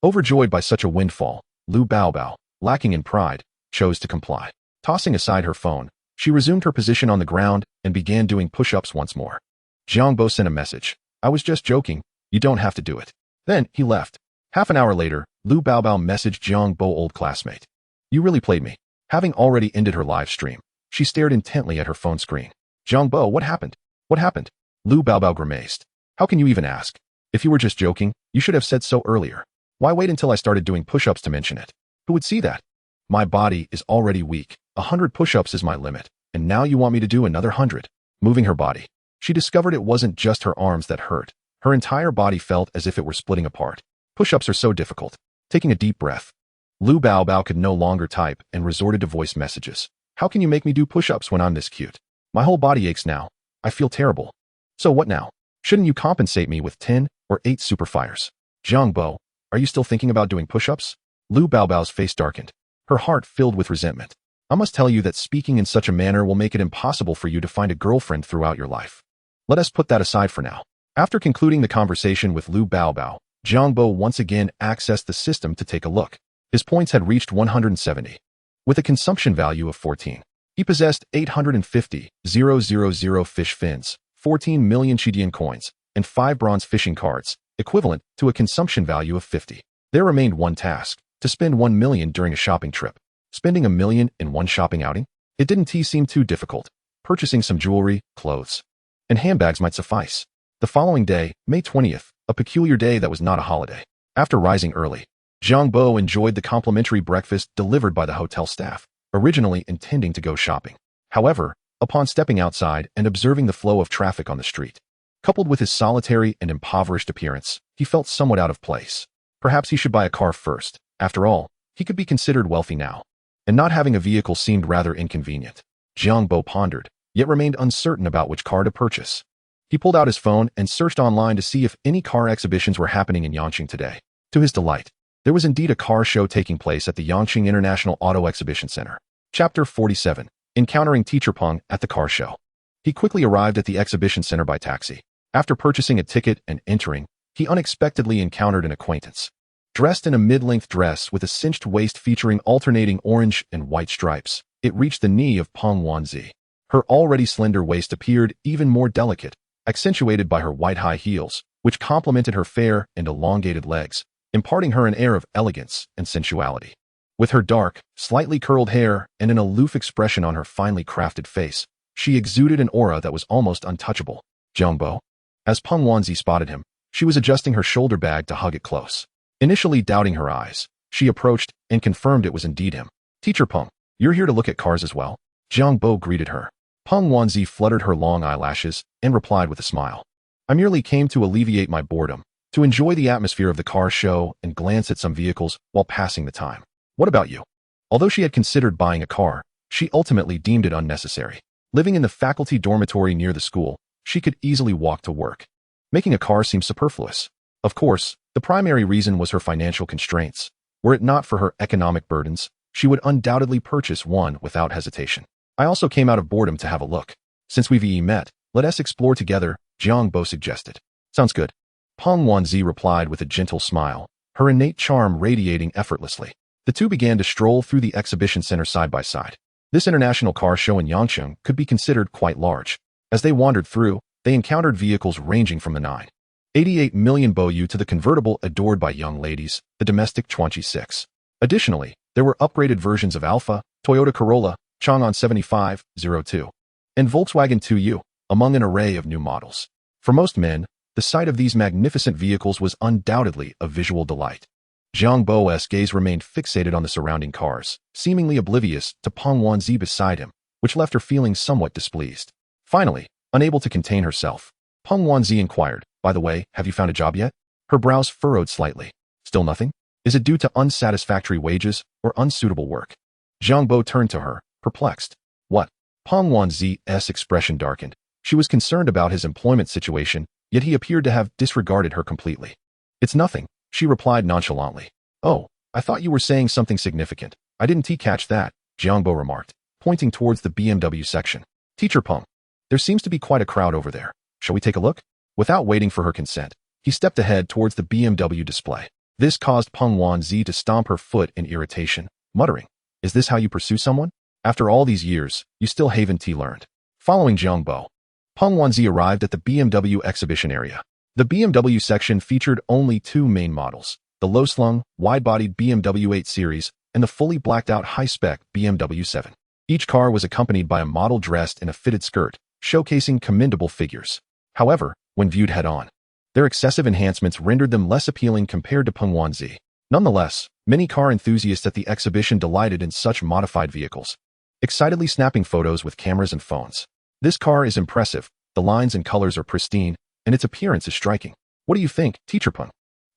Speaker 1: Overjoyed by such a windfall, Lu Baobao, lacking in pride, chose to comply. Tossing aside her phone, she resumed her position on the ground and began doing push-ups once more. Jiang Bo sent a message. I was just joking. You don't have to do it. Then, he left. Half an hour later, Lu Baobao messaged Jiang Bo, old classmate. You really played me. Having already ended her live stream, she stared intently at her phone screen. Jiang Bo, what happened? What happened? Lu Baobao grimaced. How can you even ask? If you were just joking, you should have said so earlier. Why wait until I started doing push-ups to mention it? Who would see that? My body is already weak. 100 push-ups is my limit, and now you want me to do another 100. Moving her body, she discovered it wasn't just her arms that hurt. Her entire body felt as if it were splitting apart. Push-ups are so difficult. Taking a deep breath, Lu Baobao could no longer type and resorted to voice messages. How can you make me do push-ups when I'm this cute? My whole body aches now. I feel terrible. So what now? Shouldn't you compensate me with 10 or 8 superfires? Jiang Bo, are you still thinking about doing push-ups? Lu Baobao's face darkened, her heart filled with resentment. I must tell you that speaking in such a manner will make it impossible for you to find a girlfriend throughout your life. Let us put that aside for now. After concluding the conversation with Lu Baobao, Jiang Bo once again accessed the system to take a look. His points had reached 170. With a consumption value of 14. He possessed 850,000 fish fins, 14 million Chidian coins, and 5 bronze fishing cards, equivalent to a consumption value of 50. There remained one task, to spend 1 million during a shopping trip. Spending 1 million in one shopping outing? It didn't seem too difficult. Purchasing some jewelry, clothes, and handbags might suffice. The following day, May 20th, a peculiar day that was not a holiday. After rising early, Jiang Bo enjoyed the complimentary breakfast delivered by the hotel staff, originally intending to go shopping. However, upon stepping outside and observing the flow of traffic on the street, coupled with his solitary and impoverished appearance, he felt somewhat out of place. Perhaps he should buy a car first. After all, he could be considered wealthy now, and not having a vehicle seemed rather inconvenient. Jiang Bo pondered, yet remained uncertain about which car to purchase. He pulled out his phone and searched online to see if any car exhibitions were happening in Yangqing today. To his delight, there was indeed a car show taking place at the Yangqing International Auto Exhibition Center. Chapter 47. Encountering Teacher Peng at the car show. He quickly arrived at the exhibition center by taxi. After purchasing a ticket and entering, he unexpectedly encountered an acquaintance. Dressed in a mid-length dress with a cinched waist featuring alternating orange and white stripes, it reached the knee of Peng Wanzi. Her already slender waist appeared even more delicate, accentuated by her white high heels, which complemented her fair and elongated legs, imparting her an air of elegance and sensuality. With her dark, slightly curled hair and an aloof expression on her finely crafted face, she exuded an aura that was almost untouchable. Jiang Bo. As Peng Wanzi spotted him, she was adjusting her shoulder bag to hug it close. Initially doubting her eyes, she approached and confirmed it was indeed him. Teacher Peng, you're here to look at cars as well? Jiang Bo greeted her. Peng Wanzi fluttered her long eyelashes and replied with a smile. I merely came to alleviate my boredom, to enjoy the atmosphere of the car show and glance at some vehicles while passing the time. What about you? Although she had considered buying a car, she ultimately deemed it unnecessary. Living in the faculty dormitory near the school, she could easily walk to work. Making a car seemed superfluous. Of course, the primary reason was her financial constraints. Were it not for her economic burdens, she would undoubtedly purchase one without hesitation. I also came out of boredom to have a look. Since we've met, let us explore together, Jiang Bo suggested. Sounds good. Peng Wanzi replied with a gentle smile, her innate charm radiating effortlessly. The two began to stroll through the exhibition center side by side. This international car show in Yangcheng could be considered quite large. As they wandered through, they encountered vehicles ranging from the 9.88 million Boyu to the convertible adored by young ladies, the domestic Chuanqi 6. Additionally, there were upgraded versions of Alpha, Toyota Corolla, Chang'an 7502, and Volkswagen 2U, among an array of new models. For most men, the sight of these magnificent vehicles was undoubtedly a visual delight. Jiang Bo's gaze remained fixated on the surrounding cars, seemingly oblivious to Peng Wanzi beside him, which left her feeling somewhat displeased. Finally, unable to contain herself, Peng Wanzi inquired, "By the way, have you found a job yet?" Her brows furrowed slightly. "Still nothing? Is it due to unsatisfactory wages or unsuitable work?" Jiang Bo turned to her, perplexed. "What?" Peng Wanzi's expression darkened. She was concerned about his employment situation, yet he appeared to have disregarded her completely. "It's nothing," she replied nonchalantly. "Oh, I thought you were saying something significant. I didn't catch that," Jiang Bo remarked, pointing towards the BMW section. "Teacher Peng, there seems to be quite a crowd over there. Shall we take a look?" Without waiting for her consent, he stepped ahead towards the BMW display. This caused Peng Wanzi to stomp her foot in irritation, muttering, "Is this how you pursue someone? After all these years, you still haven't learned." Following Jiang Bo, Peng Wanzi arrived at the BMW exhibition area. The BMW section featured only two main models, the low-slung, wide-bodied BMW 8 Series and the fully blacked-out high-spec BMW 7. Each car was accompanied by a model dressed in a fitted skirt, showcasing commendable figures. However, when viewed head-on, their excessive enhancements rendered them less appealing compared to Peng Wanzi. Nonetheless, many car enthusiasts at the exhibition delighted in such modified vehicles, excitedly snapping photos with cameras and phones. "This car is impressive, the lines and colors are pristine, and its appearance is striking. What do you think, Teacher Peng?"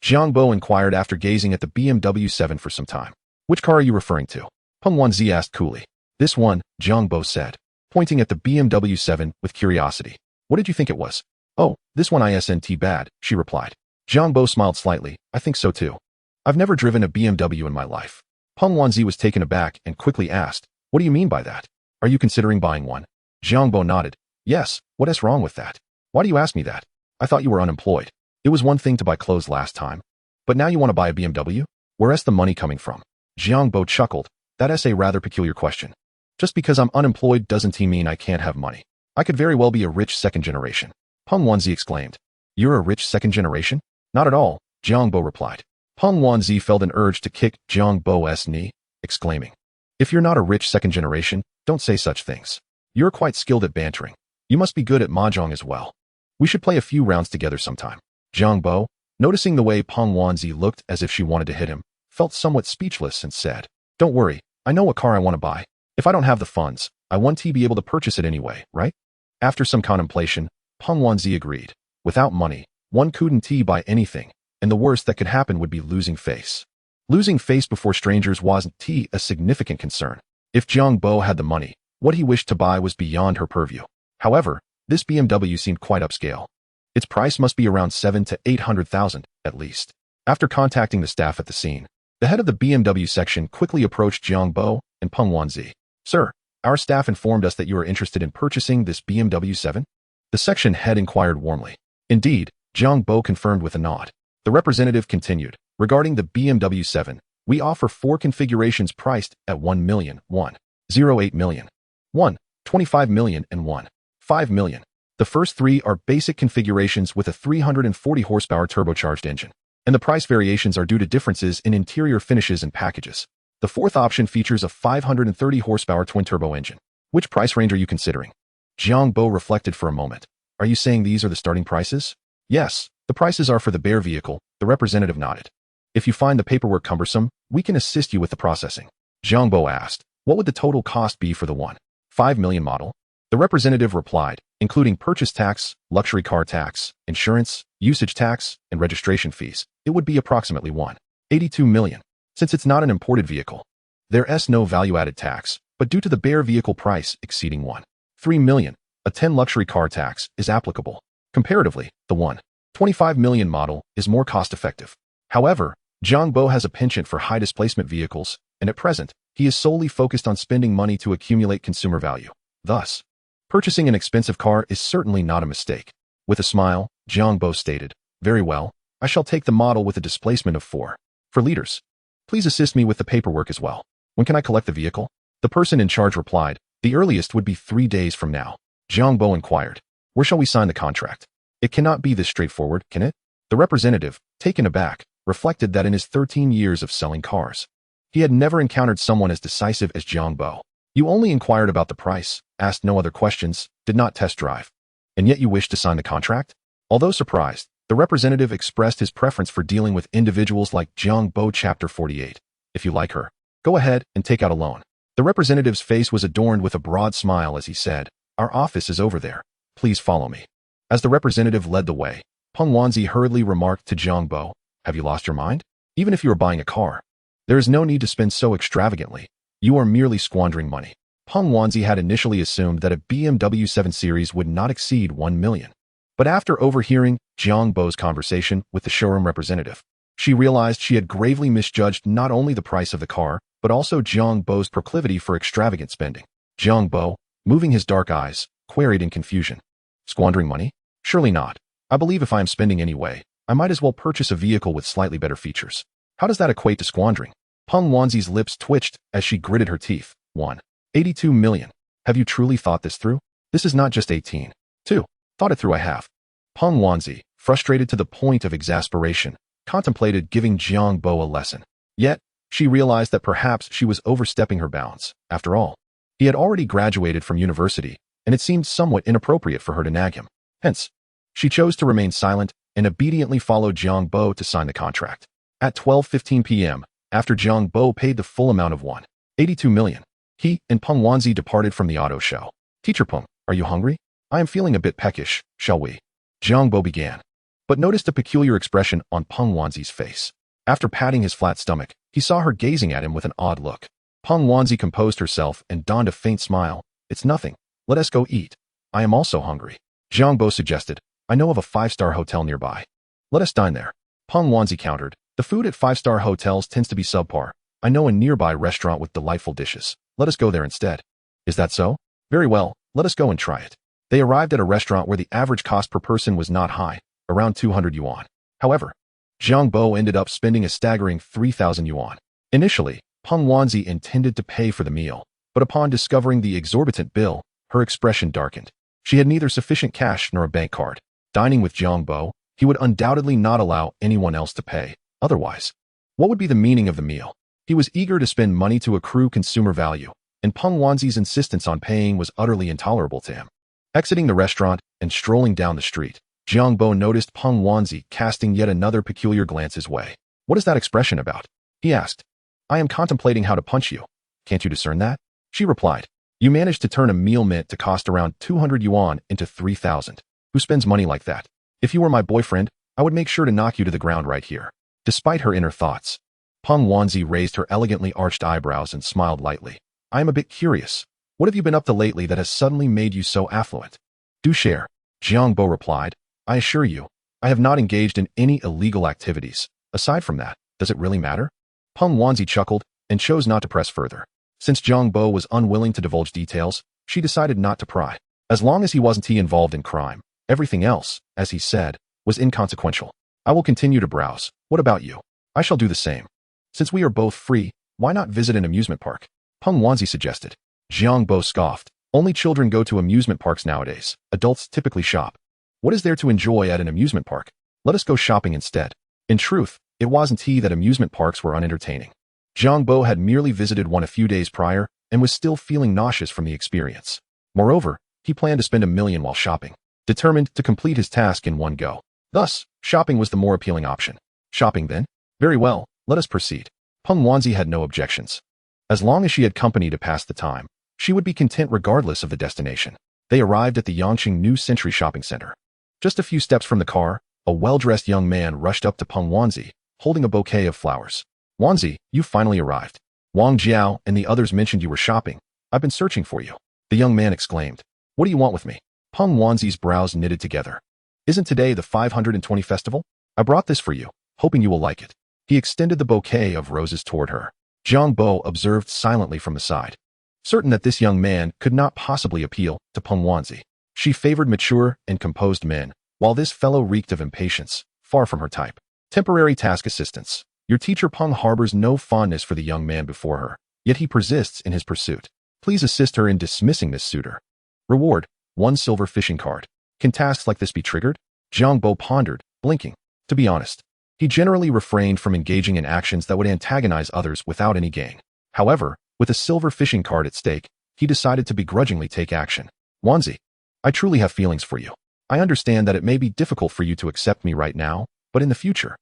Speaker 1: Jiang Bo inquired after gazing at the BMW 7 for some time. "Which car are you referring to?" Peng Wanzi asked coolly. "This one," Jiang Bo said, pointing at the BMW 7 with curiosity. "What did you think it was?" "Oh, this one isn't bad," she replied. Jiang Bo smiled slightly. "I think so too. I've never driven a BMW in my life." Peng Wanzi was taken aback and quickly asked, "What do you mean by that? Are you considering buying one?" Jiang Bo nodded. "Yes, what is wrong with that? Why do you ask me that? I thought you were unemployed. It was one thing to buy clothes last time, but now you want to buy a BMW? Where's the money coming from?" Jiang Bo chuckled. "That's a rather peculiar question. Just because I'm unemployed doesn't mean I can't have money. I could very well be a rich second generation." Peng Wanzi exclaimed. "You're a rich second generation?" "Not at all," Jiang Bo replied. Peng Wanzi felt an urge to kick Jiang Bo's knee, exclaiming, "If you're not a rich second generation, don't say such things. You're quite skilled at bantering. You must be good at mahjong as well. We should play a few rounds together sometime." Jiang Bo, noticing the way Peng Wanzi looked as if she wanted to hit him, felt somewhat speechless and said, "Don't worry, I know what car I want to buy. If I don't have the funds, I want to be able to purchase it anyway, right?" After some contemplation, Peng Wanzi agreed. Without money, one couldn't buy anything, and the worst that could happen would be losing face. Losing face before strangers wasn't a significant concern. If Jiang Bo had the money, what he wished to buy was beyond her purview. However, this BMW seemed quite upscale. Its price must be around 7 to 800,000, at least. After contacting the staff at the scene, the head of the BMW section quickly approached Jiang Bo and Peng Wanzi. "Sir, our staff informed us that you are interested in purchasing this BMW 7? The section head inquired warmly. "Indeed," Jiang Bo confirmed with a nod. The representative continued, "Regarding the BMW 7, we offer 4 configurations priced at 1 million, 1.08 million, 1.25 million, and 1.5 million. The first 3 are basic configurations with a 340 horsepower turbocharged engine, and the price variations are due to differences in interior finishes and packages. The 4th option features a 530 horsepower twin-turbo engine. Which price range are you considering?" Jiang Bo reflected for a moment. "Are you saying these are the starting prices?" "Yes, the prices are for the bare vehicle," the representative nodded. "If you find the paperwork cumbersome, we can assist you with the processing." Jiang Bo asked, "What would the total cost be for the 1.5 million model?" The representative replied, "Including purchase tax, luxury car tax, insurance, usage tax, and registration fees, it would be approximately 1.82 million. Since it's not an imported vehicle, there's no value-added tax, but due to the bare vehicle price exceeding 1.3 million, a 10 luxury car tax is applicable. Comparatively, the 1.25 million model is more cost-effective." However, Jiang Bo has a penchant for high-displacement vehicles, and at present, He is solely focused on spending money to accumulate consumer value. Thus, purchasing an expensive car is certainly not a mistake. With a smile, Jiang Bo stated, "Very well, I shall take the model with a displacement of 4. For liters. Please assist me with the paperwork as well. When can I collect the vehicle?" The person in charge replied, "The earliest would be 3 days from now." Jiang Bo inquired, "Where shall we sign the contract?" "It cannot be this straightforward, can it?" The representative, taken aback, reflected that in his 13 years of selling cars, he had never encountered someone as decisive as Jiang Bo. "You only inquired about the price, asked no other questions, did not test drive. And yet you wish to sign the contract?" Although surprised, the representative expressed his preference for dealing with individuals like Jiang Bo. Chapter 48. "If you like her, go ahead and take out a loan." The representative's face was adorned with a broad smile as he said, "Our office is over there. Please follow me." As the representative led the way, Peng Wanzi hurriedly remarked to Jiang Bo, "Have you lost your mind? Even if you are buying a car, there is no need to spend so extravagantly. You are merely squandering money." Peng Wanzi had initially assumed that a BMW 7 Series would not exceed 1 million. But after overhearing Jiang Bo's conversation with the showroom representative, she realized she had gravely misjudged not only the price of the car, but also Jiang Bo's proclivity for extravagant spending. Jiang Bo, moving his dark eyes, queried in confusion, "Squandering money? Surely not. I believe if I am spending anyway, I might as well purchase a vehicle with slightly better features. How does that equate to squandering?" Peng Wanzi's lips twitched as she gritted her teeth. 1.82 million. Have you truly thought this through? This is not just 18. 2. Thought it through I have. Peng Wanzi, frustrated to the point of exasperation, contemplated giving Jiang Bo a lesson. Yet, she realized that perhaps she was overstepping her bounds. After all, he had already graduated from university, and it seemed somewhat inappropriate for her to nag him. Hence, she chose to remain silent and obediently followed Jiang Bo to sign the contract. At 12:15 p.m., after Jiang Bo paid the full amount of 1.82 million, he and Peng Wanzi departed from the auto show. "Teacher Peng, are you hungry? I am feeling a bit peckish, shall we?" Jiang Bo began, but noticed a peculiar expression on Peng Wanzi's face. After patting his flat stomach, he saw her gazing at him with an odd look. Peng Wanzi composed herself and donned a faint smile. "It's nothing. Let us go eat. I am also hungry." Jiang Bo suggested, "I know of a 5-star hotel nearby. Let us dine there." Peng Wanzi countered, "The food at 5-star hotels tends to be subpar. I know a nearby restaurant with delightful dishes. Let us go there instead." "Is that so? Very well, let us go and try it." They arrived at a restaurant where the average cost per person was not high, around 200 yuan. However, Jiang Bo ended up spending a staggering 3,000 yuan. Initially, Peng Wanzi intended to pay for the meal, but upon discovering the exorbitant bill, her expression darkened. She had neither sufficient cash nor a bank card. Dining with Jiang Bo, he would undoubtedly not allow anyone else to pay. Otherwise, what would be the meaning of the meal? He was eager to spend money to accrue consumer value, and Peng Wanzi's insistence on paying was utterly intolerable to him. Exiting the restaurant and strolling down the street, Jiang Bo noticed Peng Wanzi casting yet another peculiar glance his way. "What is that expression about?" he asked. "I am contemplating how to punch you. Can't you discern that?" She replied, "You managed to turn a meal meant to cost around 200 yuan into 3,000. Who spends money like that? If you were my boyfriend, I would make sure to knock you to the ground right here." Despite her inner thoughts, Peng Wanzi raised her elegantly arched eyebrows and smiled lightly. "I am a bit curious. What have you been up to lately that has suddenly made you so affluent?" "Do share," Jiang Bo replied. "I assure you, I have not engaged in any illegal activities. Aside from that, does it really matter?" Peng Wanzi chuckled and chose not to press further. Since Jiang Bo was unwilling to divulge details, she decided not to pry. As long as he wasn't involved in crime, everything else, as he said, was inconsequential. "I will continue to browse. What about you?" "I shall do the same. Since we are both free, why not visit an amusement park?" Peng Wanzi suggested. Jiang Bo scoffed. "Only children go to amusement parks nowadays. Adults typically shop. What is there to enjoy at an amusement park? Let us go shopping instead." In truth, it wasn't he that amusement parks were unentertaining. Jiang Bo had merely visited one a few days prior and was still feeling nauseous from the experience. Moreover, he planned to spend 1 million while shopping, determined to complete his task in one go. Thus, shopping was the more appealing option. "Shopping then? Very well, let us proceed." Peng Wanzi had no objections. As long as she had company to pass the time, she would be content regardless of the destination. They arrived at the Yangqing New Century Shopping Center. Just a few steps from the car, a well-dressed young man rushed up to Peng Wanzi, holding a bouquet of flowers. "Wanzi, you finally arrived. Wang Jiao and the others mentioned you were shopping. I've been searching for you." The young man exclaimed. "What do you want with me?" Peng Wanzi's brows knitted together. "Isn't today the 520 festival? I brought this for you, hoping you will like it." He extended the bouquet of roses toward her. Jiang Bo observed silently from the side. Certain that this young man could not possibly appeal to Peng Wanzi. She favored mature and composed men, while this fellow reeked of impatience, far from her type. Temporary task assistance. Your teacher Peng harbors no fondness for the young man before her, yet he persists in his pursuit. Please assist her in dismissing this suitor. Reward, 1 silver fishing card. Can tasks like this be triggered? Jiang Bo pondered, blinking. To be honest, he generally refrained from engaging in actions that would antagonize others without any gain. However, with a silver fishing card at stake, he decided to begrudgingly take action. Wanzi, I truly have feelings for you. I understand that it may be difficult for you to accept me right now, but in the future.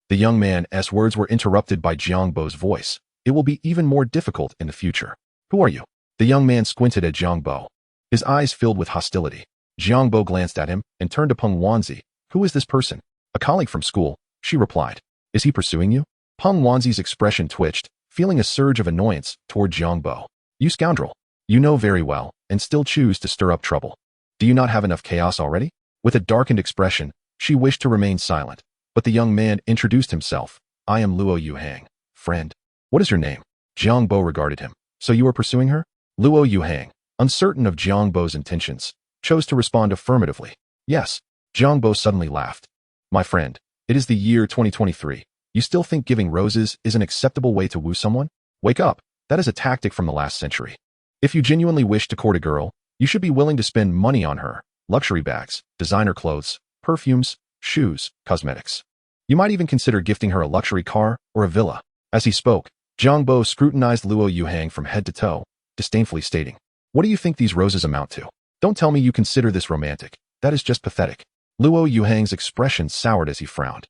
Speaker 1: The young man's words were interrupted by Jiang Bo's voice. It will be even more difficult in the future. Who are you? The young man squinted at Jiang Bo. His eyes filled with hostility. Jiang Bo glanced at him and turned to Peng Wanzi. Who is this person? A colleague from school, she replied. Is he pursuing you? Peng Wanzi's expression twitched, feeling a surge of annoyance toward Jiang Bo. You scoundrel. You know very well, and still choose to stir up trouble. Do you not have enough chaos already? With a darkened expression, she wished to remain silent, but the young man introduced himself. I am Luo Yuhang, friend. What is your name? Jiang Bo regarded him. So you are pursuing her? Luo Yuhang, uncertain of Jiang Bo's intentions, chose to respond affirmatively. Yes. Jiang Bo suddenly laughed. My friend, it is the year 2023. You still think giving roses is an acceptable way to woo someone? Wake up. That is a tactic from the last century. If you genuinely wish to court a girl, you should be willing to spend money on her. Luxury bags, designer clothes, perfumes, shoes, cosmetics. You might even consider gifting her a luxury car or a villa. As he spoke, Jiang Bo scrutinized Luo Yuhang from head to toe, disdainfully stating, what do you think these roses amount to? Don't tell me you consider this romantic. That is just pathetic. Luo Yuhang's expression soured as he frowned.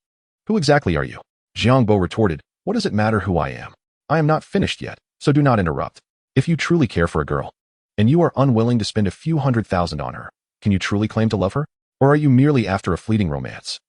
Speaker 1: Who exactly are you? Jiang Bo retorted, what does it matter who I am? I am not finished yet, so do not interrupt. If you truly care for a girl, and you are unwilling to spend a few $100,000 on her, can you truly claim to love her? Or are you merely after a fleeting romance?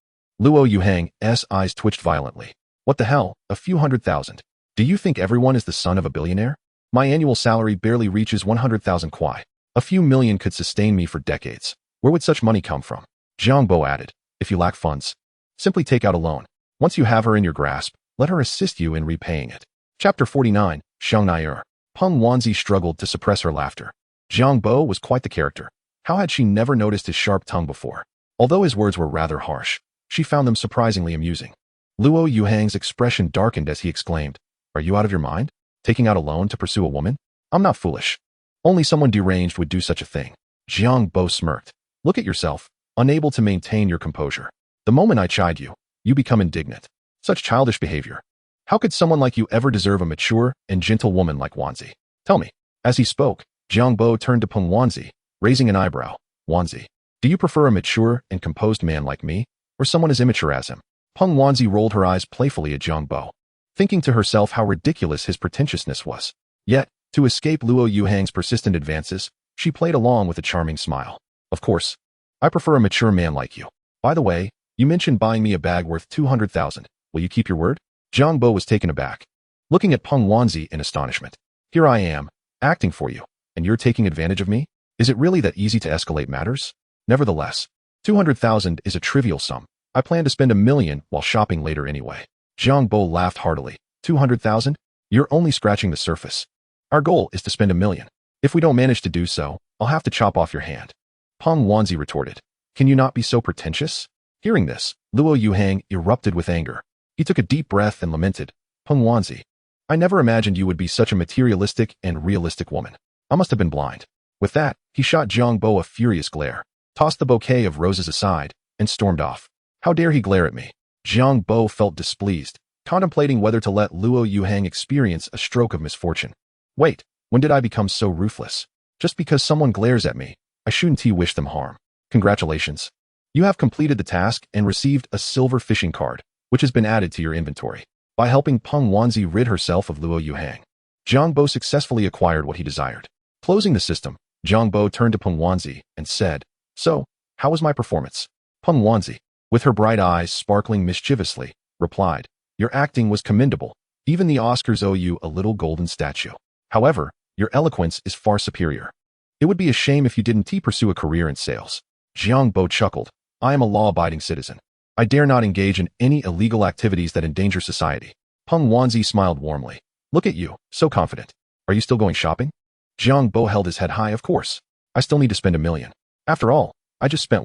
Speaker 1: Luo Yuhang's eyes twitched violently. What the hell, a few $100,000? Do you think everyone is the son of a billionaire? My annual salary barely reaches 100,000 kwai. A few million could sustain me for decades. Where would such money come from? Jiang Bo added, if you lack funds, simply take out a loan. Once you have her in your grasp, let her assist you in repaying it. Chapter 49, Shangnair. Peng Wanzi struggled to suppress her laughter. Jiang Bo was quite the character. How had she never noticed his sharp tongue before? Although his words were rather harsh, she found them surprisingly amusing. Luo Yuhang's expression darkened as he exclaimed, are you out of your mind? Taking out a loan to pursue a woman? I'm not foolish. Only someone deranged would do such a thing. Jiang Bo smirked. Look at yourself, unable to maintain your composure. The moment I chide you, you become indignant. Such childish behavior. How could someone like you ever deserve a mature and gentle woman like Wanzi? Tell me. As he spoke, Jiang Bo turned to Peng Wanzi, raising an eyebrow. Wanzi, do you prefer a mature and composed man like me, or someone as immature as him? Peng Wanzi rolled her eyes playfully at Jiang Bo, thinking to herself how ridiculous his pretentiousness was. Yet, to escape Luo Yuhang's persistent advances, she played along with a charming smile. Of course, I prefer a mature man like you. By the way, you mentioned buying me a bag worth 200,000. Will you keep your word? Jiang Bo was taken aback, looking at Peng Wanzi in astonishment. Here I am, acting for you, and you're taking advantage of me? Is it really that easy to escalate matters? Nevertheless, 200,000 is a trivial sum. I plan to spend 1,000,000 while shopping later anyway. Jiang Bo laughed heartily. 200,000? You're only scratching the surface. Our goal is to spend 1,000,000. If we don't manage to do so, I'll have to chop off your hand. Peng Wanzi retorted. Can you not be so pretentious? Hearing this, Luo Yuhang erupted with anger. He took a deep breath and lamented. Peng Wanzi, I never imagined you would be such a materialistic and realistic woman. I must have been blind. With that, he shot Jiang Bo a furious glare, tossed the bouquet of roses aside, and stormed off. How dare he glare at me? Jiang Bo felt displeased, contemplating whether to let Luo Yuhang experience a stroke of misfortune. Wait, when did I become so ruthless? Just because someone glares at me, I shouldn't wish them harm. Congratulations. You have completed the task and received a silver fishing card, which has been added to your inventory. By helping Peng Wanzi rid herself of Luo Yuhang, Jiang Bo successfully acquired what he desired. Closing the system, Jiang Bo turned to Peng Wanzi and said, So, how was my performance? Peng Wanzi, with her bright eyes sparkling mischievously, replied, Your acting was commendable. Even the Oscars owe you a little golden statue. However, your eloquence is far superior. It would be a shame if you didn't pursue a career in sales. Jiang Bo chuckled. I am a law-abiding citizen. I dare not engage in any illegal activities that endanger society. Peng Wanzi smiled warmly. Look at you, so confident. Are you still going shopping? Jiang Bo held his head high. Of course. I still need to spend $1 million. After all, I just spent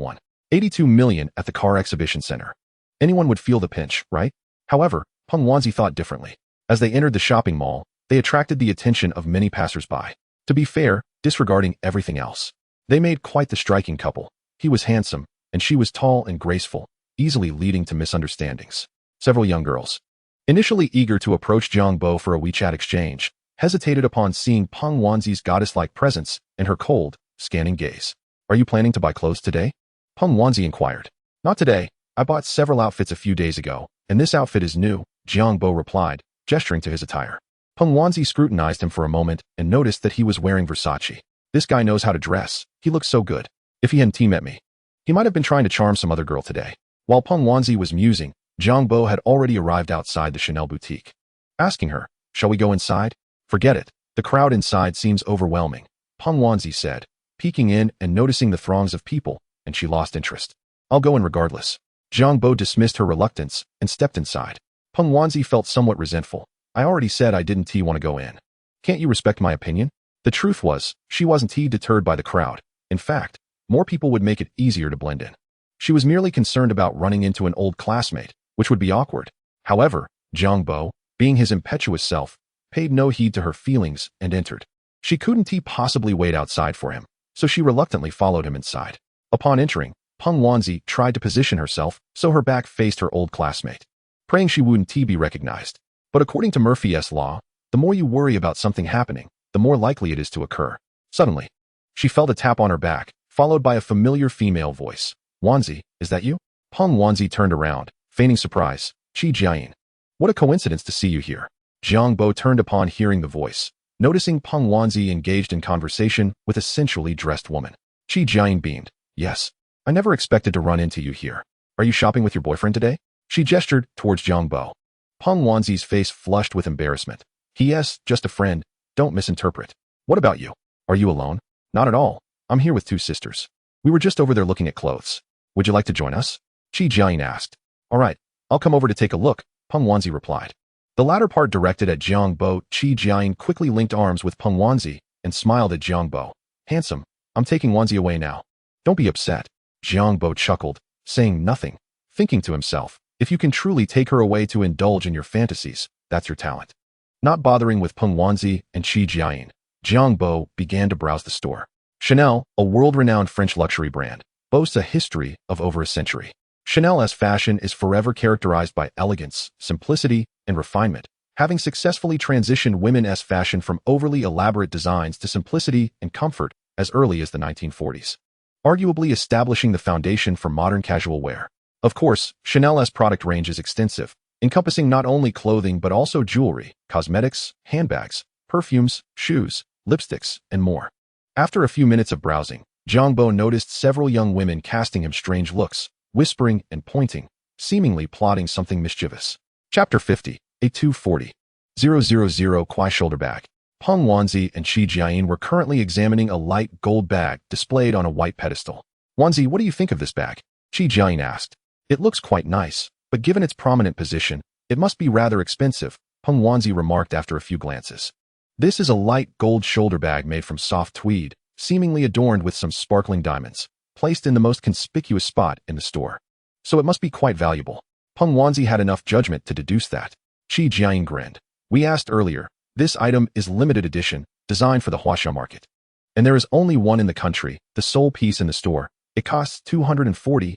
Speaker 1: $82 million at the car exhibition center. Anyone would feel the pinch, right? However, Peng Wanzi thought differently. As they entered the shopping mall, they attracted the attention of many passers-by. To be fair, disregarding everything else. They made quite the striking couple. He was handsome, and she was tall and graceful, easily leading to misunderstandings. Several young girls, initially eager to approach Jiang Bo for a WeChat exchange, hesitated upon seeing Peng Wanzi's goddess-like presence and her cold, scanning gaze. Are you planning to buy clothes today? Peng Wanzi inquired. Not today. I bought several outfits a few days ago, and this outfit is new, Jiang Bo replied, gesturing to his attire. Peng Wanzi scrutinized him for a moment and noticed that he was wearing Versace. This guy knows how to dress. He looks so good. If he hadn't met me, he might have been trying to charm some other girl today. While Peng Wanzi was musing, Jiang Bo had already arrived outside the Chanel boutique. Asking her, shall we go inside? Forget it. The crowd inside seems overwhelming, Peng Wanzi said, peeking in and noticing the throngs of people, and she lost interest. I'll go in regardless. Jiang Bo dismissed her reluctance and stepped inside. Peng Wanzi felt somewhat resentful. I already said I didn't want to go in. Can't you respect my opinion? The truth was, she wasn't deterred by the crowd. In fact, more people would make it easier to blend in. She was merely concerned about running into an old classmate, which would be awkward. However, Jiang Bo, being his impetuous self, paid no heed to her feelings and entered. She couldn't possibly wait outside for him, so she reluctantly followed him inside. Upon entering, Peng Wanzi tried to position herself so her back faced her old classmate, praying she wouldn't be recognized. But according to Murphy's law, the more you worry about something happening, the more likely it is to occur. Suddenly, she felt a tap on her back, followed by a familiar female voice. Wanzi, is that you? Peng Wanzi turned around, feigning surprise. Qi Jiayin. What a coincidence to see you here. Jiang Bo turned upon hearing the voice, noticing Peng Wanzi engaged in conversation with a sensually dressed woman. Qi Jiayin beamed. Yes. I never expected to run into you here. Are you shopping with your boyfriend today? She gestured towards Jiang Bo. Peng Wanzi's face flushed with embarrassment. Yes, just a friend. Don't misinterpret. What about you? Are you alone? Not at all. I'm here with 2 sisters. We were just over there looking at clothes. Would you like to join us? Qi Jiayin asked. All right, I'll come over to take a look, Peng Wanzi replied. The latter part directed at Jiang Bo. Qi Jiayin quickly linked arms with Peng Wanzi and smiled at Jiang Bo. Handsome, I'm taking Wanzi away now. Don't be upset. Jiang Bo chuckled, saying nothing, thinking to himself, if you can truly take her away to indulge in your fantasies, that's your talent. Not bothering with Peng Wanzi and Qi Jiayin, Jiang Bo began to browse the store. Chanel, a world-renowned French luxury brand, boasts a history of over a century. Chanel's fashion is forever characterized by elegance, simplicity, and refinement, having successfully transitioned women's fashion from overly elaborate designs to simplicity and comfort as early as the 1940s, arguably establishing the foundation for modern casual wear. Of course, Chanel's product range is extensive, encompassing not only clothing but also jewelry, cosmetics, handbags, perfumes, shoes, lipsticks, and more. After a few minutes of browsing, Jiang Bo noticed several young women casting him strange looks, whispering and pointing, seemingly plotting something mischievous. Chapter 50, a 240. 000 Kwai shoulder bag. Peng Wanzi and Qi Jiayin were currently examining a light gold bag displayed on a white pedestal. Wanzi, what do you think of this bag? Qi Jiayin asked. It looks quite nice, but given its prominent position, it must be rather expensive, Peng Wanzi remarked after a few glances. This is a light gold shoulder bag made from soft tweed, seemingly adorned with some sparkling diamonds, placed in the most conspicuous spot in the store. So it must be quite valuable. Peng Wanzi had enough judgment to deduce that. Qi Jiayin grinned. We asked earlier, this item is limited edition, designed for the Huaxia market. And there is only one in the country, the sole piece in the store. It costs 240,000.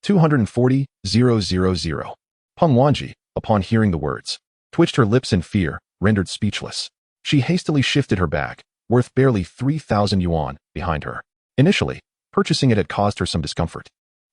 Speaker 1: 240,000. Peng Wanzi, upon hearing the words, twitched her lips in fear, rendered speechless. She hastily shifted her bag, worth barely 3,000 yuan, behind her. Initially, purchasing it had caused her some discomfort,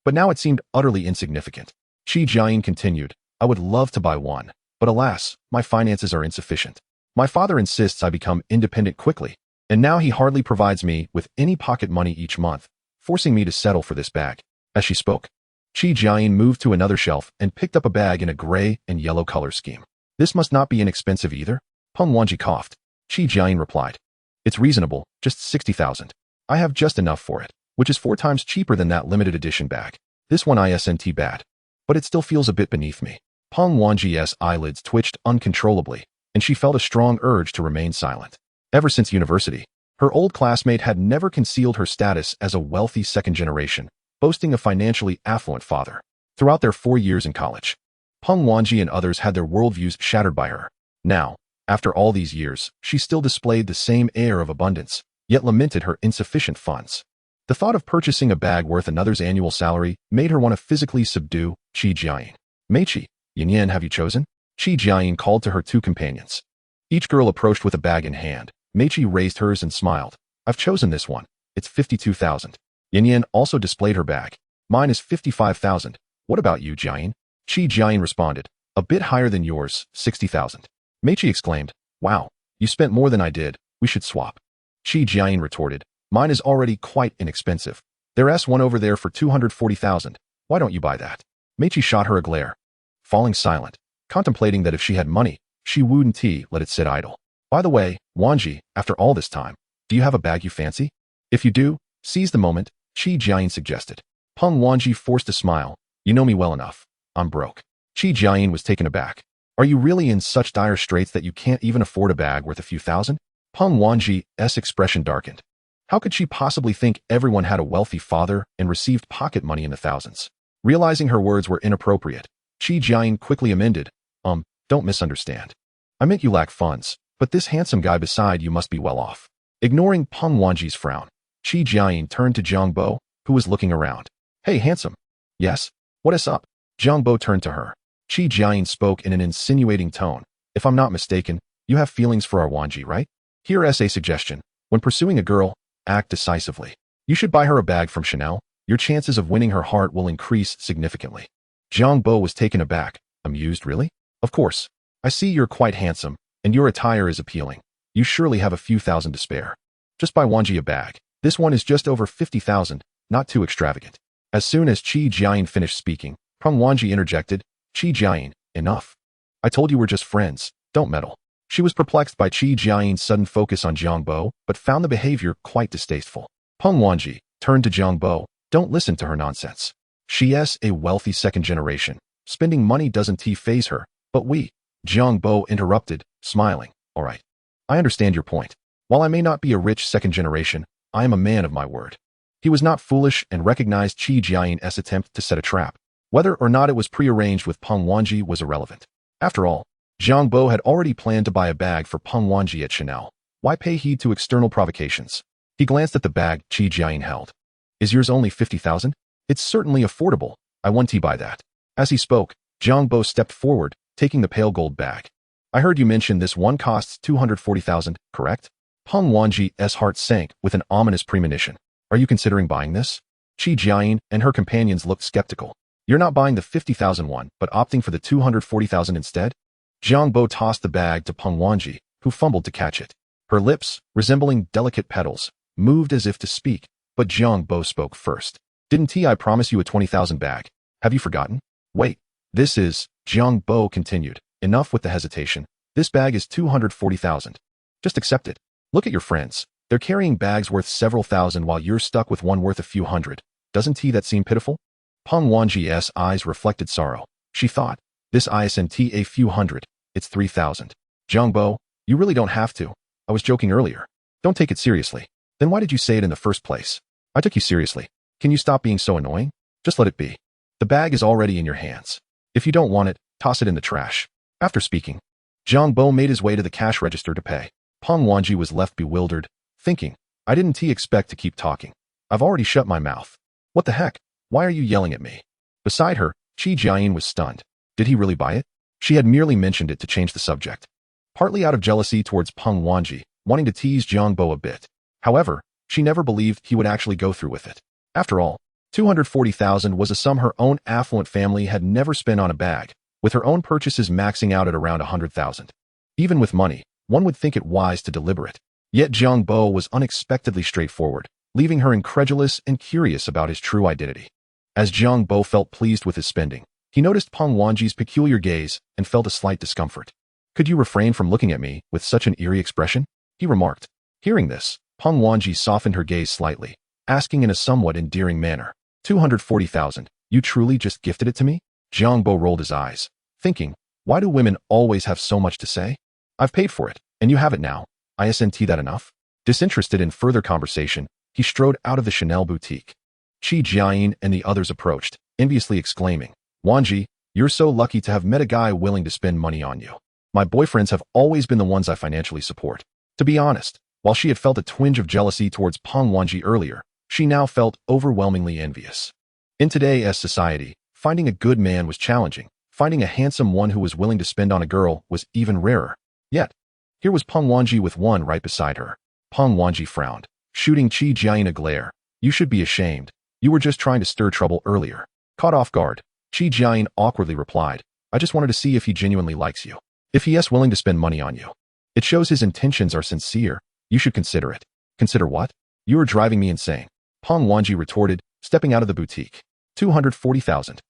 Speaker 1: but now it seemed utterly insignificant. Qi Jiayin continued, I would love to buy one, but alas, my finances are insufficient. My father insists I become independent quickly, and now he hardly provides me with any pocket money each month, forcing me to settle for this bag. As she spoke, Qi Jiayin moved to another shelf and picked up a bag in a gray and yellow color scheme. This must not be inexpensive either? Peng Wanzi coughed. Qi Jiayin replied. It's reasonable, just 60,000. I have just enough for it, which is 4 times cheaper than that limited edition bag. This one isn't bad, but it still feels a bit beneath me. Peng Wanzi's eyelids twitched uncontrollably, and she felt a strong urge to remain silent. Ever since university, her old classmate had never concealed her status as a wealthy second generation, boasting a financially affluent father. Throughout their 4 years in college, Peng Wanji and others had their worldviews shattered by her. Now, after all these years, she still displayed the same air of abundance, yet lamented her insufficient funds. The thought of purchasing a bag worth another's annual salary made her want to physically subdue Qi Jiayin. Meiqi, Yan, have you chosen? Qi Jiayin called to her 2 companions. Each girl approached with a bag in hand. Meiqi raised hers and smiled. I've chosen this one. It's 52,000. Yan also displayed her bag. Mine is 55,000. What about you, Jiayin? Qi Jiayin responded. A bit higher than yours, 60,000. Meiqi exclaimed. Wow, you spent more than I did. We should swap. Qi Jiayin retorted. Mine is already quite inexpensive. There's one over there for 240,000. Why don't you buy that? Meiqi shot her a glare. Falling silent, contemplating that if she had money, she wouldn't let it sit idle. By the way, Wanji, after all this time, do you have a bag you fancy? If you do, seize the moment, Qi Jiayin suggested. Peng Wanji forced a smile. You know me well enough. I'm broke. Qi Jiayin was taken aback. Are you really in such dire straits that you can't even afford a bag worth a few thousand? Peng Wanji's expression darkened. How could she possibly think everyone had a wealthy father and received pocket money in the thousands? Realizing her words were inappropriate, Qi Jiayin quickly amended. Don't misunderstand. I meant you lack funds, but this handsome guy beside you must be well off. Ignoring Peng Wanji's frown, Qi Jiayin turned to Jiang Bo, who was looking around. Hey, handsome. Yes? What is up? Jiang Bo turned to her. Qi Jiayin spoke in an insinuating tone. If I'm not mistaken, you have feelings for our Wanji, right? Here's a suggestion. When pursuing a girl, act decisively. You should buy her a bag from Chanel. Your chances of winning her heart will increase significantly. Jiang Bo was taken aback. Amused, really? Of course. I see you're quite handsome, and your attire is appealing. You surely have a few thousand to spare. Just buy Wanji a bag. This one is just over 50,000, not too extravagant. As soon as Qi Jiayin finished speaking, Peng Wanji interjected. Qi Jiayin, enough. I told you we're just friends. Don't meddle. She was perplexed by Qi Jiayin's sudden focus on Jiang Bo, but found the behavior quite distasteful. Peng Wanji turned to Jiang Bo. Don't listen to her nonsense. She's a wealthy second generation. Spending money doesn't faze her, but we. Jiang Bo interrupted, smiling. All right. I understand your point. While I may not be a rich second generation, I am a man of my word. He was not foolish and recognized Qi Jiayin's attempt to set a trap. Whether or not it was prearranged with Peng Wanji was irrelevant. After all, Jiang Bo had already planned to buy a bag for Peng Wanji at Chanel. Why pay heed to external provocations? He glanced at the bag Qi Jiayin held. Is yours only 50,000? It's certainly affordable. I won't buy that. As he spoke, Jiang Bo stepped forward, taking the pale gold bag. I heard you mention this one costs 240,000, correct? Peng Wanji's heart sank with an ominous premonition. Are you considering buying this? Qi Jiayin and her companions looked skeptical. You're not buying the 50,000 one, but opting for the 240,000 instead? Jiang Bo tossed the bag to Peng Wanji, who fumbled to catch it. Her lips, resembling delicate petals, moved as if to speak, but Jiang Bo spoke first. Didn't I promise you a 20,000 bag? Have you forgotten? Wait, this is, Jiang Bo continued. Enough with the hesitation. This bag is 240,000. Just accept it. Look at your friends. They're carrying bags worth several thousand while you're stuck with one worth a few hundred. Doesn't that seem pitiful? Peng Wanji's eyes reflected sorrow. She thought, this isn't a few hundred, it's 3,000. Jiang Bo, you really don't have to. I was joking earlier. Don't take it seriously. Then why did you say it in the first place? I took you seriously. Can you stop being so annoying? Just let it be. The bag is already in your hands. If you don't want it, toss it in the trash. After speaking, Jiang Bo made his way to the cash register to pay. Peng Wanji was left bewildered, thinking, I didn't expect to keep talking. I've already shut my mouth. What the heck? Why are you yelling at me? Beside her, Qi Jiayin was stunned. Did he really buy it? She had merely mentioned it to change the subject. Partly out of jealousy towards Peng Wanji, wanting to tease Jiang Bo a bit. However, she never believed he would actually go through with it. After all, 240,000 was a sum her own affluent family had never spent on a bag, with her own purchases maxing out at around 100,000. Even with money, one would think it wise to deliberate. Yet Jiang Bo was unexpectedly straightforward, leaving her incredulous and curious about his true identity. As Jiang Bo felt pleased with his spending, he noticed Peng Wanji's peculiar gaze and felt a slight discomfort. Could you refrain from looking at me with such an eerie expression? He remarked. Hearing this, Peng Wanji softened her gaze slightly, asking in a somewhat endearing manner, 240,000, you truly just gifted it to me? Jiang Bo rolled his eyes, thinking, why do women always have so much to say? I've paid for it, and you have it now. Isn't that enough? Disinterested in further conversation, he strode out of the Chanel boutique. Qi Jiayin and the others approached, enviously exclaiming, Wanji, you're so lucky to have met a guy willing to spend money on you. My boyfriends have always been the ones I financially support. To be honest, while she had felt a twinge of jealousy towards Peng Wanji earlier, she now felt overwhelmingly envious. In today's society, finding a good man was challenging. Finding a handsome one who was willing to spend on a girl was even rarer. Yet, here was Peng Wanji with one right beside her. Peng Wanji frowned, shooting Qi Jiayin a glare. You should be ashamed. You were just trying to stir trouble earlier. Caught off guard, Qi Jiayin awkwardly replied, I just wanted to see if he genuinely likes you. If he is willing to spend money on you. It shows his intentions are sincere. You should consider it. Consider what? You are driving me insane. Peng Wanji retorted, stepping out of the boutique. 240,000.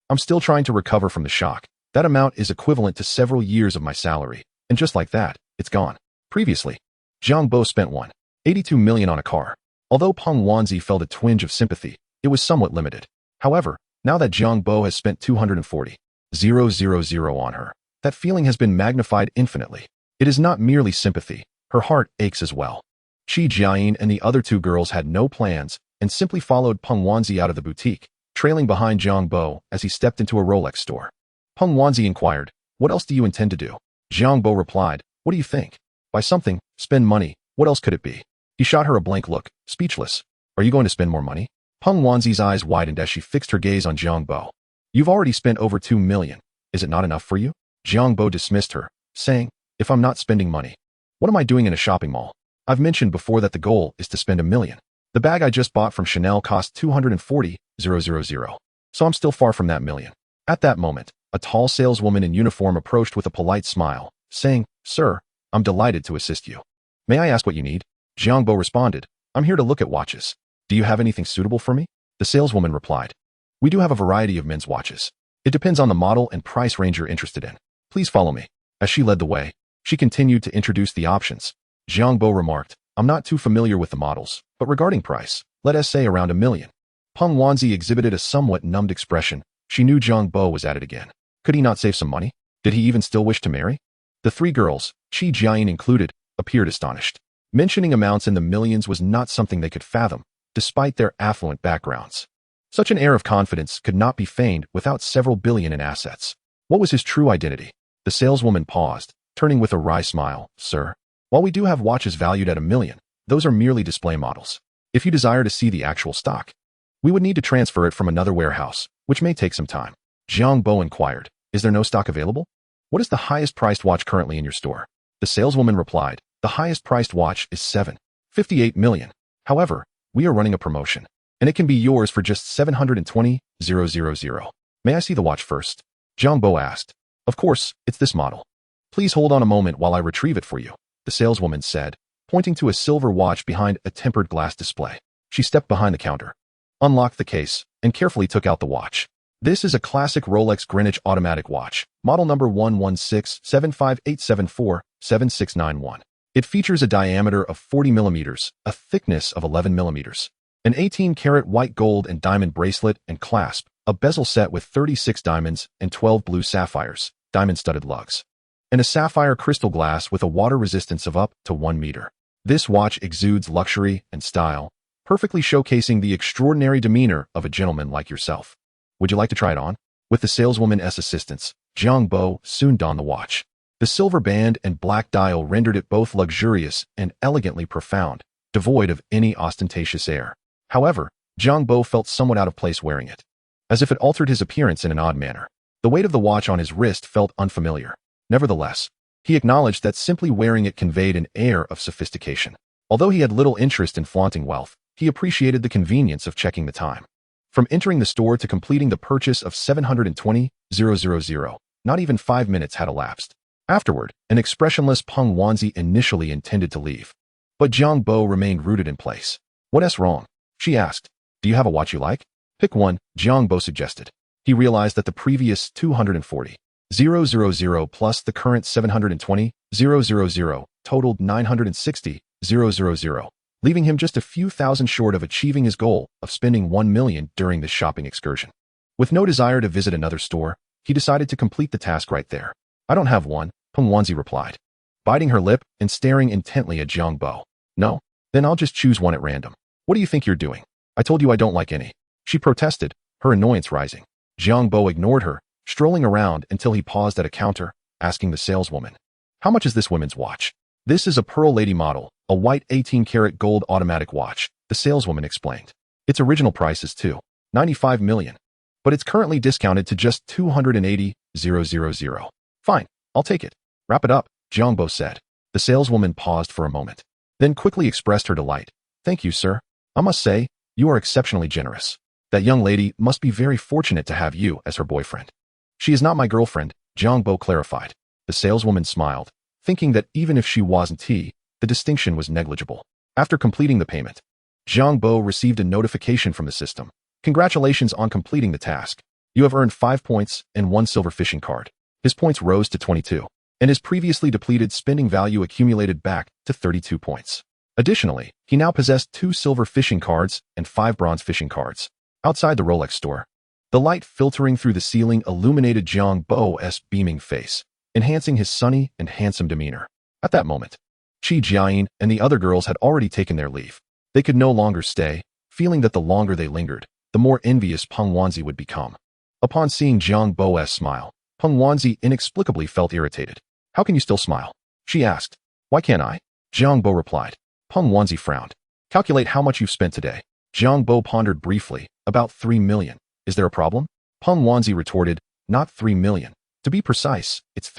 Speaker 1: I'm still trying to recover from the shock. That amount is equivalent to several years of my salary. And just like that, it's gone. Previously, Jiang Bo spent 182 million on a car. Although Peng Wanji felt a twinge of sympathy, it was somewhat limited. However, now that Jiang Bo has spent 240,000 on her, that feeling has been magnified infinitely. It is not merely sympathy, her heart aches as well. Qi Jiayin and the other two girls had no plans and simply followed Peng Wanji out of the boutique, trailing behind Jiang Bo as he stepped into a Rolex store. Peng Wanji inquired, what else do you intend to do? Jiang Bo replied, what do you think? Buy something, spend money, what else could it be? He shot her a blank look, speechless. Are you going to spend more money? Peng Wanji's eyes widened as she fixed her gaze on Jiang Bo. You've already spent over 2 million. Is it not enough for you? Jiang Bo dismissed her, saying, if I'm not spending money, what am I doing in a shopping mall? I've mentioned before that the goal is to spend 1 million. The bag I just bought from Chanel cost 240,000, so I'm still far from that million. At that moment, a tall saleswoman in uniform approached with a polite smile, saying, Sir, I'm delighted to assist you. May I ask what you need? Jiang Bo responded, I'm here to look at watches. Do you have anything suitable for me? The saleswoman replied, we do have a variety of men's watches. It depends on the model and price range you're interested in. Please follow me. As she led the way, she continued to introduce the options. Jiang Bo remarked, I'm not too familiar with the models, but regarding price, let us say around 1 million. Peng Wanji exhibited a somewhat numbed expression. She knew Jiang Bo was at it again. Could he not save some money? Did he even still wish to marry? The three girls, Qi Jiayin included, appeared astonished. Mentioning amounts in the millions was not something they could fathom, despite their affluent backgrounds. Such an air of confidence could not be feigned without several billion in assets. What was his true identity? The saleswoman paused, turning with a wry smile. Sir, while we do have watches valued at 1 million, those are merely display models. If you desire to see the actual stock, we would need to transfer it from another warehouse, which may take some time. Jiang Bo inquired, is there no stock available? What is the highest priced watch currently in your store? The saleswoman replied, the highest priced watch is 758 million. However, we are running a promotion, and it can be yours for just 720,000. May I see the watch first? Jiang Bo asked. Of course, it's this model. Please hold on a moment while I retrieve it for you, the saleswoman said, pointing to a silver watch behind a tempered glass display. She stepped behind the counter, unlocked the case, and carefully took out the watch. This is a classic Rolex Greenwich automatic watch, model number 116-75874-7691. It features a diameter of 40 millimeters, a thickness of 11 millimeters, an 18-karat white gold and diamond bracelet and clasp, a bezel set with 36 diamonds and 12 blue sapphires, diamond-studded lugs, and a sapphire crystal glass with a water resistance of up to 1 meter. This watch exudes luxury and style, perfectly showcasing the extraordinary demeanor of a gentleman like yourself. Would you like to try it on? With the saleswoman's assistance, Jiang Bo soon donned the watch. The silver band and black dial rendered it both luxurious and elegantly profound, devoid of any ostentatious air. However, Jiang Bo felt somewhat out of place wearing it, as if it altered his appearance in an odd manner. The weight of the watch on his wrist felt unfamiliar. Nevertheless, he acknowledged that simply wearing it conveyed an air of sophistication. Although he had little interest in flaunting wealth, he appreciated the convenience of checking the time. From entering the store to completing the purchase of 720,000, not even 5 minutes had elapsed. Afterward, an expressionless Peng Wanji initially intended to leave, but Jiang Bo remained rooted in place. What's wrong? She asked. Do you have a watch you like? Pick one, Jiang Bo suggested. He realized that the previous 240,000 plus the current 720,000 totaled 960,000, leaving him just a few thousand short of achieving his goal of spending 1 million during this shopping excursion. With no desire to visit another store, he decided to complete the task right there. I don't have one, Peng Wanji replied. biting her lip and staring intently at Jiang Bo. No? Then I'll just choose one at random. What do you think you're doing? I told you I don't like any. She protested, her annoyance rising. Jiang Bo ignored her, strolling around until he paused at a counter, asking the saleswoman, "How much is this women's watch?" "This is a Pearl Lady model, a white 18-karat gold automatic watch," the saleswoman explained. "Its original price is $2.95 million, but it's currently discounted to just $280,000. Fine, I'll take it. Wrap it up," Jiang Bo said. The saleswoman paused for a moment, then quickly expressed her delight. "Thank you, sir. I must say, you are exceptionally generous. That young lady must be very fortunate to have you as her boyfriend." "She is not my girlfriend," Jiang Bo clarified. The saleswoman smiled, thinking that even if she wasn't the distinction was negligible. After completing the payment, Jiang Bo received a notification from the system. "Congratulations on completing the task. You have earned 5 points and 1 silver fishing card." His points rose to 22, and his previously depleted spending value accumulated back to 32 points. Additionally, he now possessed 2 silver fishing cards and 5 bronze fishing cards. Outside the Rolex store, the light filtering through the ceiling illuminated Jiang Bo's beaming face, enhancing his sunny and handsome demeanor. At that moment, Qi Jiayin and the other girls had already taken their leave. They could no longer stay, feeling that the longer they lingered, the more envious Peng Wanzi would become. Upon seeing Jiang Bo's smile, Peng Wanzi inexplicably felt irritated. "How can you still smile?" she asked. "Why can't I?" Jiang Bo replied. Peng Wanzi frowned. "Calculate how much you've spent today." Jiang Bo pondered briefly. "About 3 million. Is there a problem?" Peng Wanzi retorted, "Not 3 million. To be precise, it's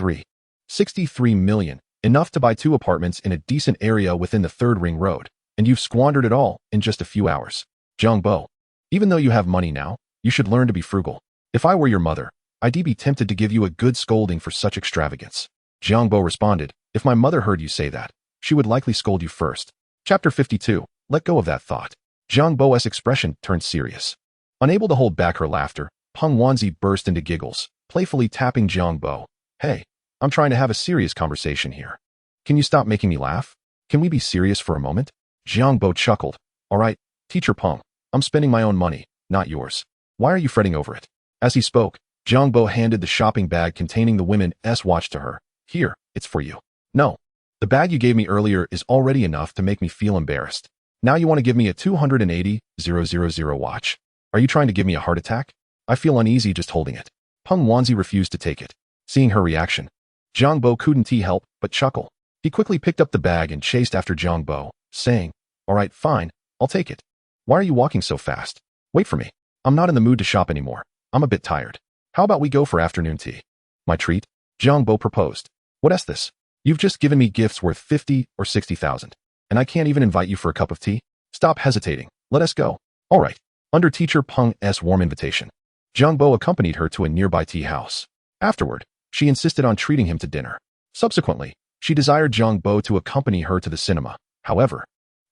Speaker 1: 63 million, enough to buy 2 apartments in a decent area within the 3rd Ring Road, and you've squandered it all in just a few hours. Jiang Bo, even though you have money now, you should learn to be frugal. If I were your mother, I'd be tempted to give you a good scolding for such extravagance." Jiang Bo responded, "If my mother heard you say that, she would likely scold you first." Chapter 52. Let go of that thought. Jiang Bo's expression turned serious. Unable to hold back her laughter, Peng Wanzi burst into giggles, playfully tapping Jiang Bo. "Hey, I'm trying to have a serious conversation here. Can you stop making me laugh? Can we be serious for a moment?" Jiang Bo chuckled. "All right, Teacher Peng, I'm spending my own money, not yours. Why are you fretting over it?" As he spoke, Jiang Bo handed the shopping bag containing the women's watch to her. "Here, it's for you." "No. The bag you gave me earlier is already enough to make me feel embarrassed. Now you want to give me a 280,000 watch. Are you trying to give me a heart attack? I feel uneasy just holding it." Peng Wanzi refused to take it. Seeing her reaction, Jiang Bo couldn't help but chuckle. He quickly picked up the bag and chased after Jiang Bo, saying, "All right, fine, I'll take it. Why are you walking so fast? Wait for me. I'm not in the mood to shop anymore. I'm a bit tired. How about we go for afternoon tea?" "My treat?" Jiang Bo proposed. "What's this? You've just given me gifts worth 50 or 60,000, and I can't even invite you for a cup of tea? Stop hesitating. Let us go." "All right." Under Teacher Peng's warm invitation, Jiang Bo accompanied her to a nearby tea house. Afterward, she insisted on treating him to dinner. Subsequently, she desired Jiang Bo to accompany her to the cinema. However,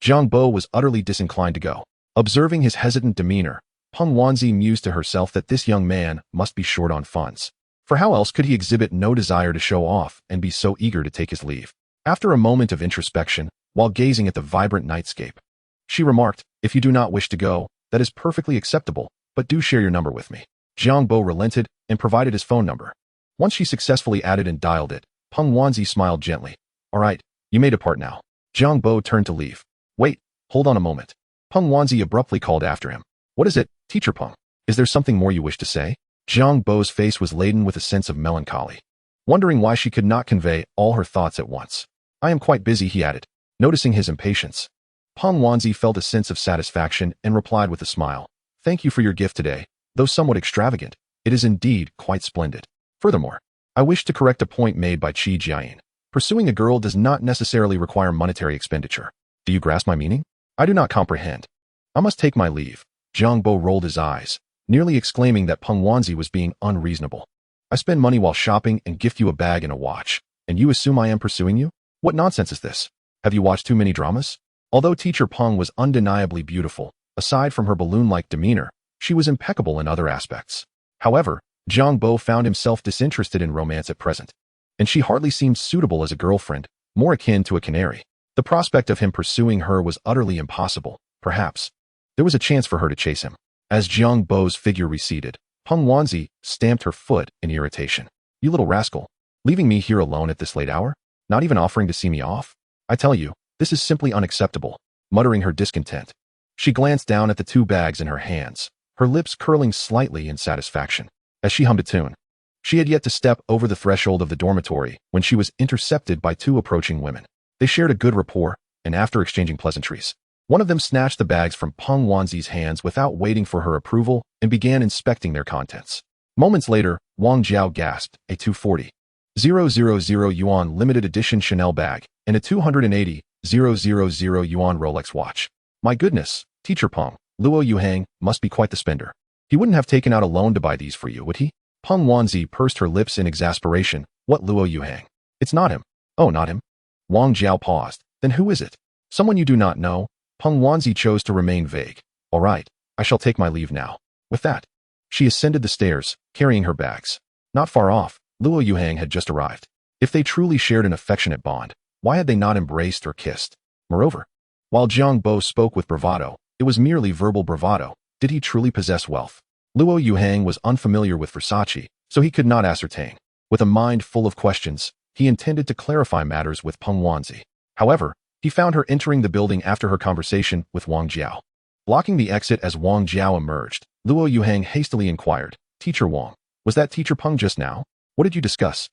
Speaker 1: Jiang Bo was utterly disinclined to go. Observing his hesitant demeanor, Peng Wanzi mused to herself that this young man must be short on funds. For how else could he exhibit no desire to show off and be so eager to take his leave? After a moment of introspection, while gazing at the vibrant nightscape, she remarked, "If you do not wish to go, that is perfectly acceptable, but do share your number with me." Jiang Bo relented and provided his phone number. Once she successfully added and dialed it, Peng Wanzi smiled gently. "All right, you may depart now." Jiang Bo turned to leave. "Wait, hold on a moment." Peng Wanzi abruptly called after him. "What is it, Teacher Peng? Is there something more you wish to say?" Jiang Bo's face was laden with a sense of melancholy, wondering why she could not convey all her thoughts at once. "I am quite busy," he added, noticing his impatience. Peng Wanzi felt a sense of satisfaction and replied with a smile. "Thank you for your gift today. Though somewhat extravagant, it is indeed quite splendid. Furthermore, I wish to correct a point made by Qi Jiayin. Pursuing a girl does not necessarily require monetary expenditure. Do you grasp my meaning?" "I do not comprehend." "I must take my leave." Jiang Bo rolled his eyes, nearly exclaiming that Peng Wanzi was being unreasonable. "I spend money while shopping and gift you a bag and a watch, and you assume I am pursuing you? What nonsense is this? Have you watched too many dramas?" Although Teacher Peng was undeniably beautiful, aside from her balloon-like demeanor, she was impeccable in other aspects. However, Jiang Bo found himself disinterested in romance at present, and she hardly seemed suitable as a girlfriend, more akin to a canary. The prospect of him pursuing her was utterly impossible. Perhaps there was a chance for her to chase him. As Jiang Bo's figure receded, Peng Wanzi stamped her foot in irritation. "You little rascal, leaving me here alone at this late hour? Not even offering to see me off? I tell you, this is simply unacceptable, muttering her discontent. She glanced down at the 2 bags in her hands, her lips curling slightly in satisfaction, as she hummed a tune. She had yet to step over the threshold of the dormitory when she was intercepted by 2 approaching women. They shared a good rapport, and after exchanging pleasantries, one of them snatched the bags from Peng Wanzi's hands without waiting for her approval and began inspecting their contents. Moments later, Wang Jiao gasped, a 240,000 yuan limited edition Chanel bag and a 280,000 yuan Rolex watch. My goodness, Teacher Peng, Luo Yuhang must be quite the spender. He wouldn't have taken out a loan to buy these for you, would he? Peng Wanzi pursed her lips in exasperation. What Luo Yuhang? It's not him. Oh, not him? Wang Jiao paused. Then who is it? Someone you do not know? Peng Wanzi chose to remain vague. All right, I shall take my leave now. With that, she ascended the stairs, carrying her bags. Not far off, Luo Yuhang had just arrived. If they truly shared an affectionate bond, why had they not embraced or kissed? Moreover, while Jiang Bo spoke with bravado, it was merely verbal bravado. Did he truly possess wealth? Luo Yuhang was unfamiliar with Versace, so he could not ascertain. With a mind full of questions, he intended to clarify matters with Peng Wanzi. However, he found her entering the building after her conversation with Wang Jiao. Blocking the exit as Wang Jiao emerged, Luo Yuhang hastily inquired, Teacher Wang, was that Teacher Peng just now? What did you discuss?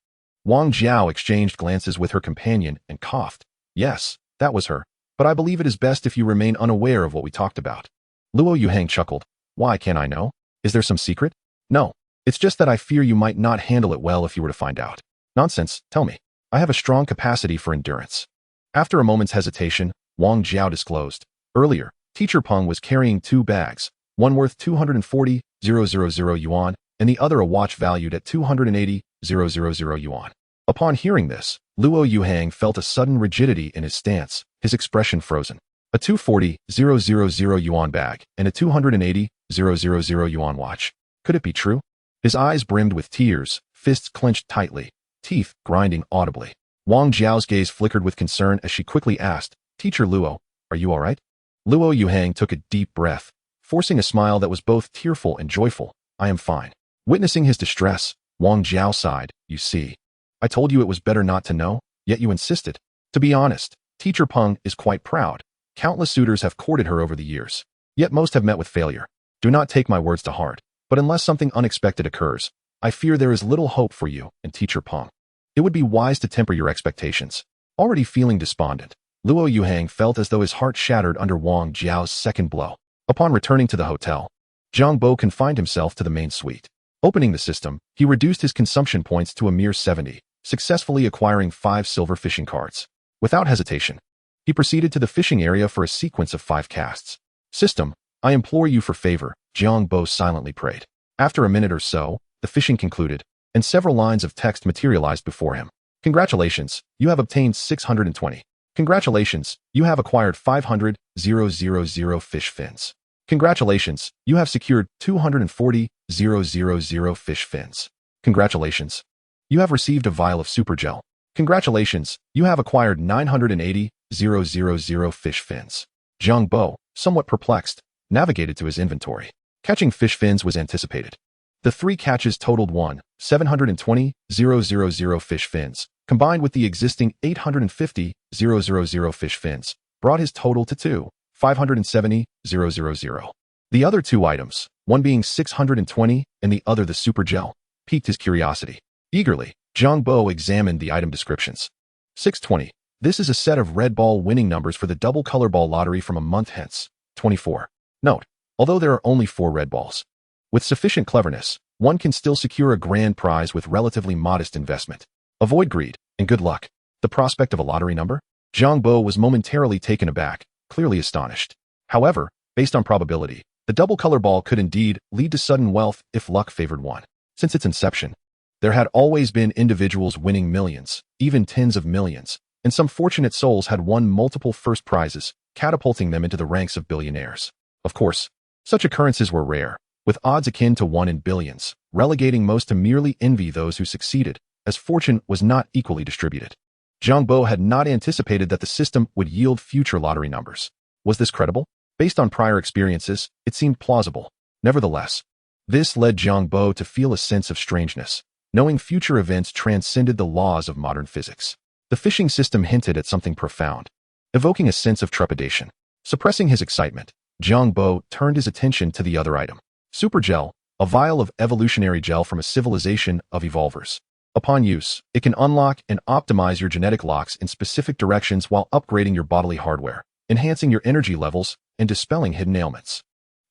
Speaker 1: Wang Jiao exchanged glances with her companion and coughed. Yes, that was her, but I believe it is best if you remain unaware of what we talked about. Luo Yuhang chuckled. Why can't I know? Is there some secret? No, it's just that I fear you might not handle it well if you were to find out. Nonsense, tell me. I have a strong capacity for endurance. After a moment's hesitation, Wang Jiao disclosed. Earlier, Teacher Peng was carrying 2 bags, one worth 240,000 yuan, and the other a watch valued at 280,000 yuan. Upon hearing this, Luo Yuhang felt a sudden rigidity in his stance, his expression frozen. A 240,000 yuan bag and a 280,000 yuan watch. Could it be true? His eyes brimmed with tears, fists clenched tightly, teeth grinding audibly. Wang Jiao's gaze flickered with concern as she quickly asked, Teacher Luo, are you all right? Luo Yuhang took a deep breath, forcing a smile that was both tearful and joyful. I am fine. Witnessing his distress, Wang Jiao sighed. You see, I told you it was better not to know, yet you insisted. To be honest, Teacher Peng is quite proud. Countless suitors have courted her over the years, yet most have met with failure. Do not take my words to heart, but unless something unexpected occurs, I fear there is little hope for you and Teacher Peng. It would be wise to temper your expectations. Already feeling despondent, Luo Yuhang felt as though his heart shattered under Wang Jiao's second blow. Upon returning to the hotel, Jiang Bo confined himself to the main suite. Opening the system, he reduced his consumption points to a mere 70, successfully acquiring 5 silver fishing cards. Without hesitation, he proceeded to the fishing area for a sequence of 5 casts. System, I implore you for favor, Jiang Bo silently prayed. After a minute or so, the fishing concluded, and several lines of text materialized before him. Congratulations, you have obtained 620. Congratulations, you have acquired 500,000 fish fins. Congratulations, you have secured 240,000 fish fins. Congratulations, you have received a vial of super gel. Congratulations, you have acquired 980,000 fish fins. Jiang Bo, somewhat perplexed, navigated to his inventory. Catching fish fins was anticipated. The 3 catches totaled 1,720,000 fish fins, combined with the existing 850,000 fish fins, brought his total to 2,570,000. The other 2 items, one being 620 and the other the super gel, piqued his curiosity. Eagerly, Jiang Bo examined the item descriptions. 620. This is a set of red ball winning numbers for the double color ball lottery from a month hence. 24. Note, although there are only 4 red balls, with sufficient cleverness, one can still secure a grand prize with relatively modest investment. Avoid greed, and good luck. The prospect of a lottery number? Jiang Bo was momentarily taken aback, clearly astonished. However, based on probability, the double color ball could indeed lead to sudden wealth if luck favored one. Since its inception, there had always been individuals winning millions, even tens of millions, and some fortunate souls had won multiple first prizes, catapulting them into the ranks of billionaires. Of course, such occurrences were rare, with odds akin to 1 in billions, relegating most to merely envy those who succeeded, as fortune was not equally distributed. Jiang Bo had not anticipated that the system would yield future lottery numbers. Was this credible? Based on prior experiences, it seemed plausible. Nevertheless, this led Jiang Bo to feel a sense of strangeness, knowing future events transcended the laws of modern physics. The fishing system hinted at something profound, evoking a sense of trepidation. Suppressing his excitement, Jiang Bo turned his attention to the other item. Super Gel, a vial of evolutionary gel from a civilization of evolvers. Upon use, it can unlock and optimize your genetic locks in specific directions while upgrading your bodily hardware, enhancing your energy levels, and dispelling hidden ailments.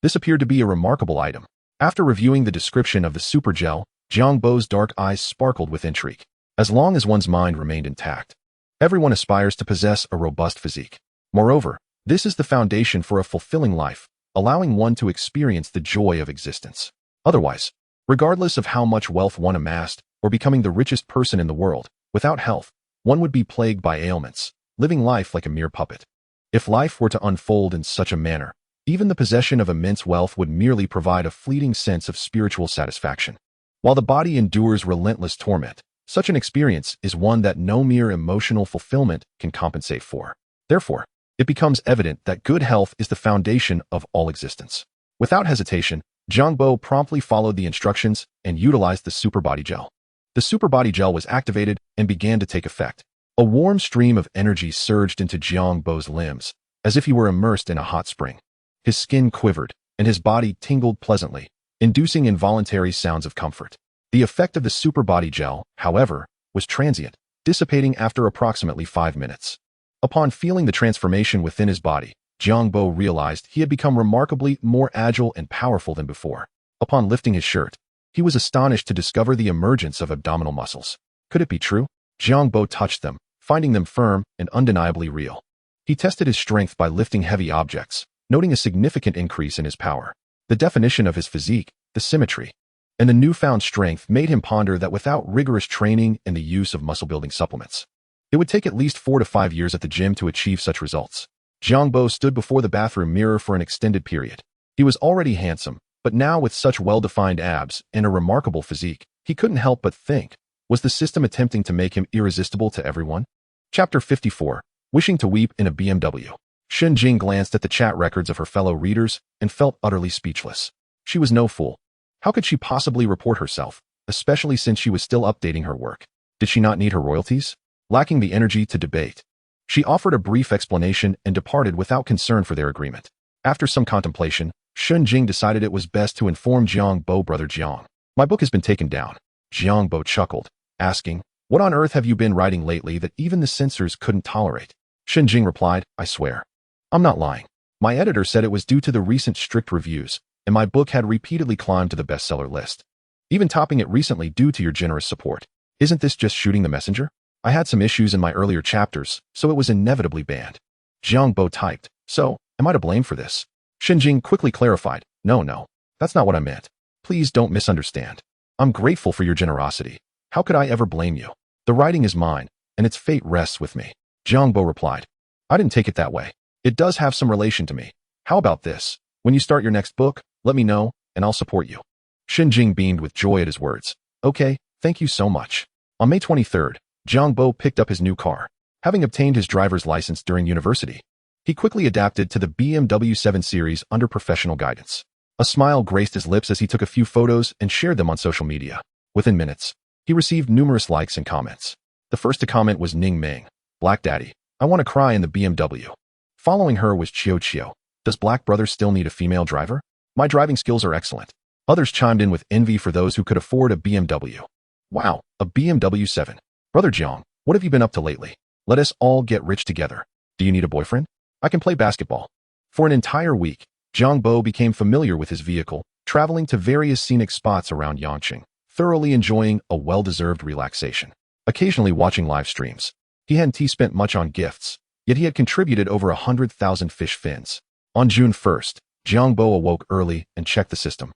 Speaker 1: This appeared to be a remarkable item. After reviewing the description of the Super Gel, Jiang Bo's dark eyes sparkled with intrigue. As long as one's mind remained intact, everyone aspires to possess a robust physique. Moreover, this is the foundation for a fulfilling life, allowing one to experience the joy of existence. Otherwise, regardless of how much wealth one amassed or becoming the richest person in the world, without health, one would be plagued by ailments, living life like a mere puppet. If life were to unfold in such a manner, even the possession of immense wealth would merely provide a fleeting sense of spiritual satisfaction. While the body endures relentless torment, such an experience is one that no mere emotional fulfillment can compensate for. Therefore, it becomes evident that good health is the foundation of all existence. Without hesitation, Jiang Bo promptly followed the instructions and utilized the Super Body Gel. The Super Body Gel was activated and began to take effect. A warm stream of energy surged into Jiang Bo's limbs, as if he were immersed in a hot spring. His skin quivered, and his body tingled pleasantly, inducing involuntary sounds of comfort. The effect of the Super Body Gel, however, was transient, dissipating after approximately 5 minutes. Upon feeling the transformation within his body, Jiang Bo realized he had become remarkably more agile and powerful than before. Upon lifting his shirt, he was astonished to discover the emergence of abdominal muscles. Could it be true? Jiang Bo touched them, finding them firm and undeniably real. He tested his strength by lifting heavy objects, noting a significant increase in his power. The definition of his physique, the symmetry, and the newfound strength made him ponder that without rigorous training and the use of muscle-building supplements, it would take at least 4 to 5 years at the gym to achieve such results. Jiang Bo stood before the bathroom mirror for an extended period. He was already handsome, but now with such well-defined abs and a remarkable physique, he couldn't help but think, was the system attempting to make him irresistible to everyone? Chapter 54, Wishing to Weep in a BMW. Shen Jing glanced at the chat records of her fellow readers and felt utterly speechless. She was no fool. How could she possibly report herself, especially since she was still updating her work? Did she not need her royalties? Lacking the energy to debate, she offered a brief explanation and departed without concern for their agreement. After some contemplation, Shen Jing decided it was best to inform Jiang Bo. Brother Jiang, my book has been taken down. Jiang Bo chuckled, asking, what on earth have you been writing lately that even the censors couldn't tolerate? Shen Jing replied, I swear. I'm not lying. My editor said it was due to the recent strict reviews, and my book had repeatedly climbed to the bestseller list, even topping it recently due to your generous support. Isn't this just shooting the messenger? I had some issues in my earlier chapters, so it was inevitably banned. Jiang Bo typed, so, am I to blame for this? Shen Jing quickly clarified, no, that's not what I meant. Please don't misunderstand. I'm grateful for your generosity. How could I ever blame you? The writing is mine, and its fate rests with me. Jiang Bo replied, I didn't take it that way. It does have some relation to me. How about this? When you start your next book, let me know, and I'll support you. Shen Jing beamed with joy at his words. Okay, thank you so much. On May 23rd, Jiang Bo picked up his new car. Having obtained his driver's license during university, he quickly adapted to the BMW 7 Series under professional guidance. A smile graced his lips as he took a few photos and shared them on social media. Within minutes, he received numerous likes and comments. The first to comment was Ning Meng. Black Daddy, I want to cry in the BMW. Following her was Chio. Does Black Brother still need a female driver? My driving skills are excellent. Others chimed in with envy for those who could afford a BMW. Wow, a BMW 7. Brother Jiang, what have you been up to lately? Let us all get rich together. Do you need a boyfriend? I can play basketball. For an entire week, Jiang Bo became familiar with his vehicle, traveling to various scenic spots around Yangqing, thoroughly enjoying a well-deserved relaxation. Occasionally watching live streams. He hadn't spent much on gifts, yet he had contributed over 100,000 fish fins. On June 1st, Jiang Bo awoke early and checked the system.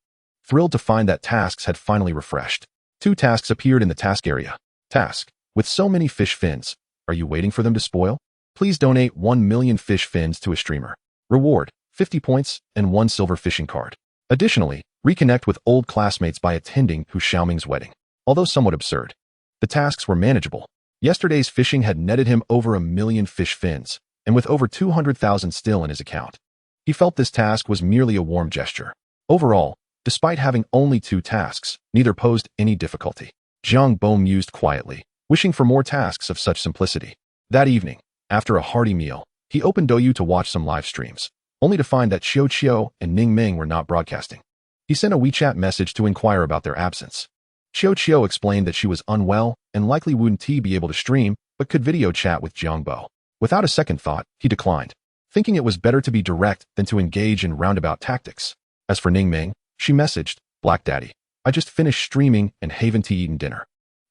Speaker 1: Thrilled to find that tasks had finally refreshed. 2 tasks appeared in the task area. Task: with so many fish fins, are you waiting for them to spoil? Please donate 1 million fish fins to a streamer. Reward: 50 points and 1 silver fishing card. Additionally, reconnect with old classmates by attending Hu Xiaoming's wedding. Although somewhat absurd, the tasks were manageable. Yesterday's fishing had netted him over 1 million fish fins, and with over 200,000 still in his account, he felt this task was merely a warm gesture. Overall, despite having only 2 tasks, neither posed any difficulty. Jiang Bo mused quietly, wishing for more tasks of such simplicity. That evening, after a hearty meal, he opened Douyu to watch some live streams, only to find that Xiao and Ning Ming were not broadcasting. He sent a WeChat message to inquire about their absence. Xiao explained that she was unwell and likely wouldn't be able to stream, but could video chat with Jiang Bo. Without a second thought, he declined, thinking it was better to be direct than to engage in roundabout tactics. As for Ning Ming, she messaged, "Black Daddy, I just finished streaming and haven't eaten dinner.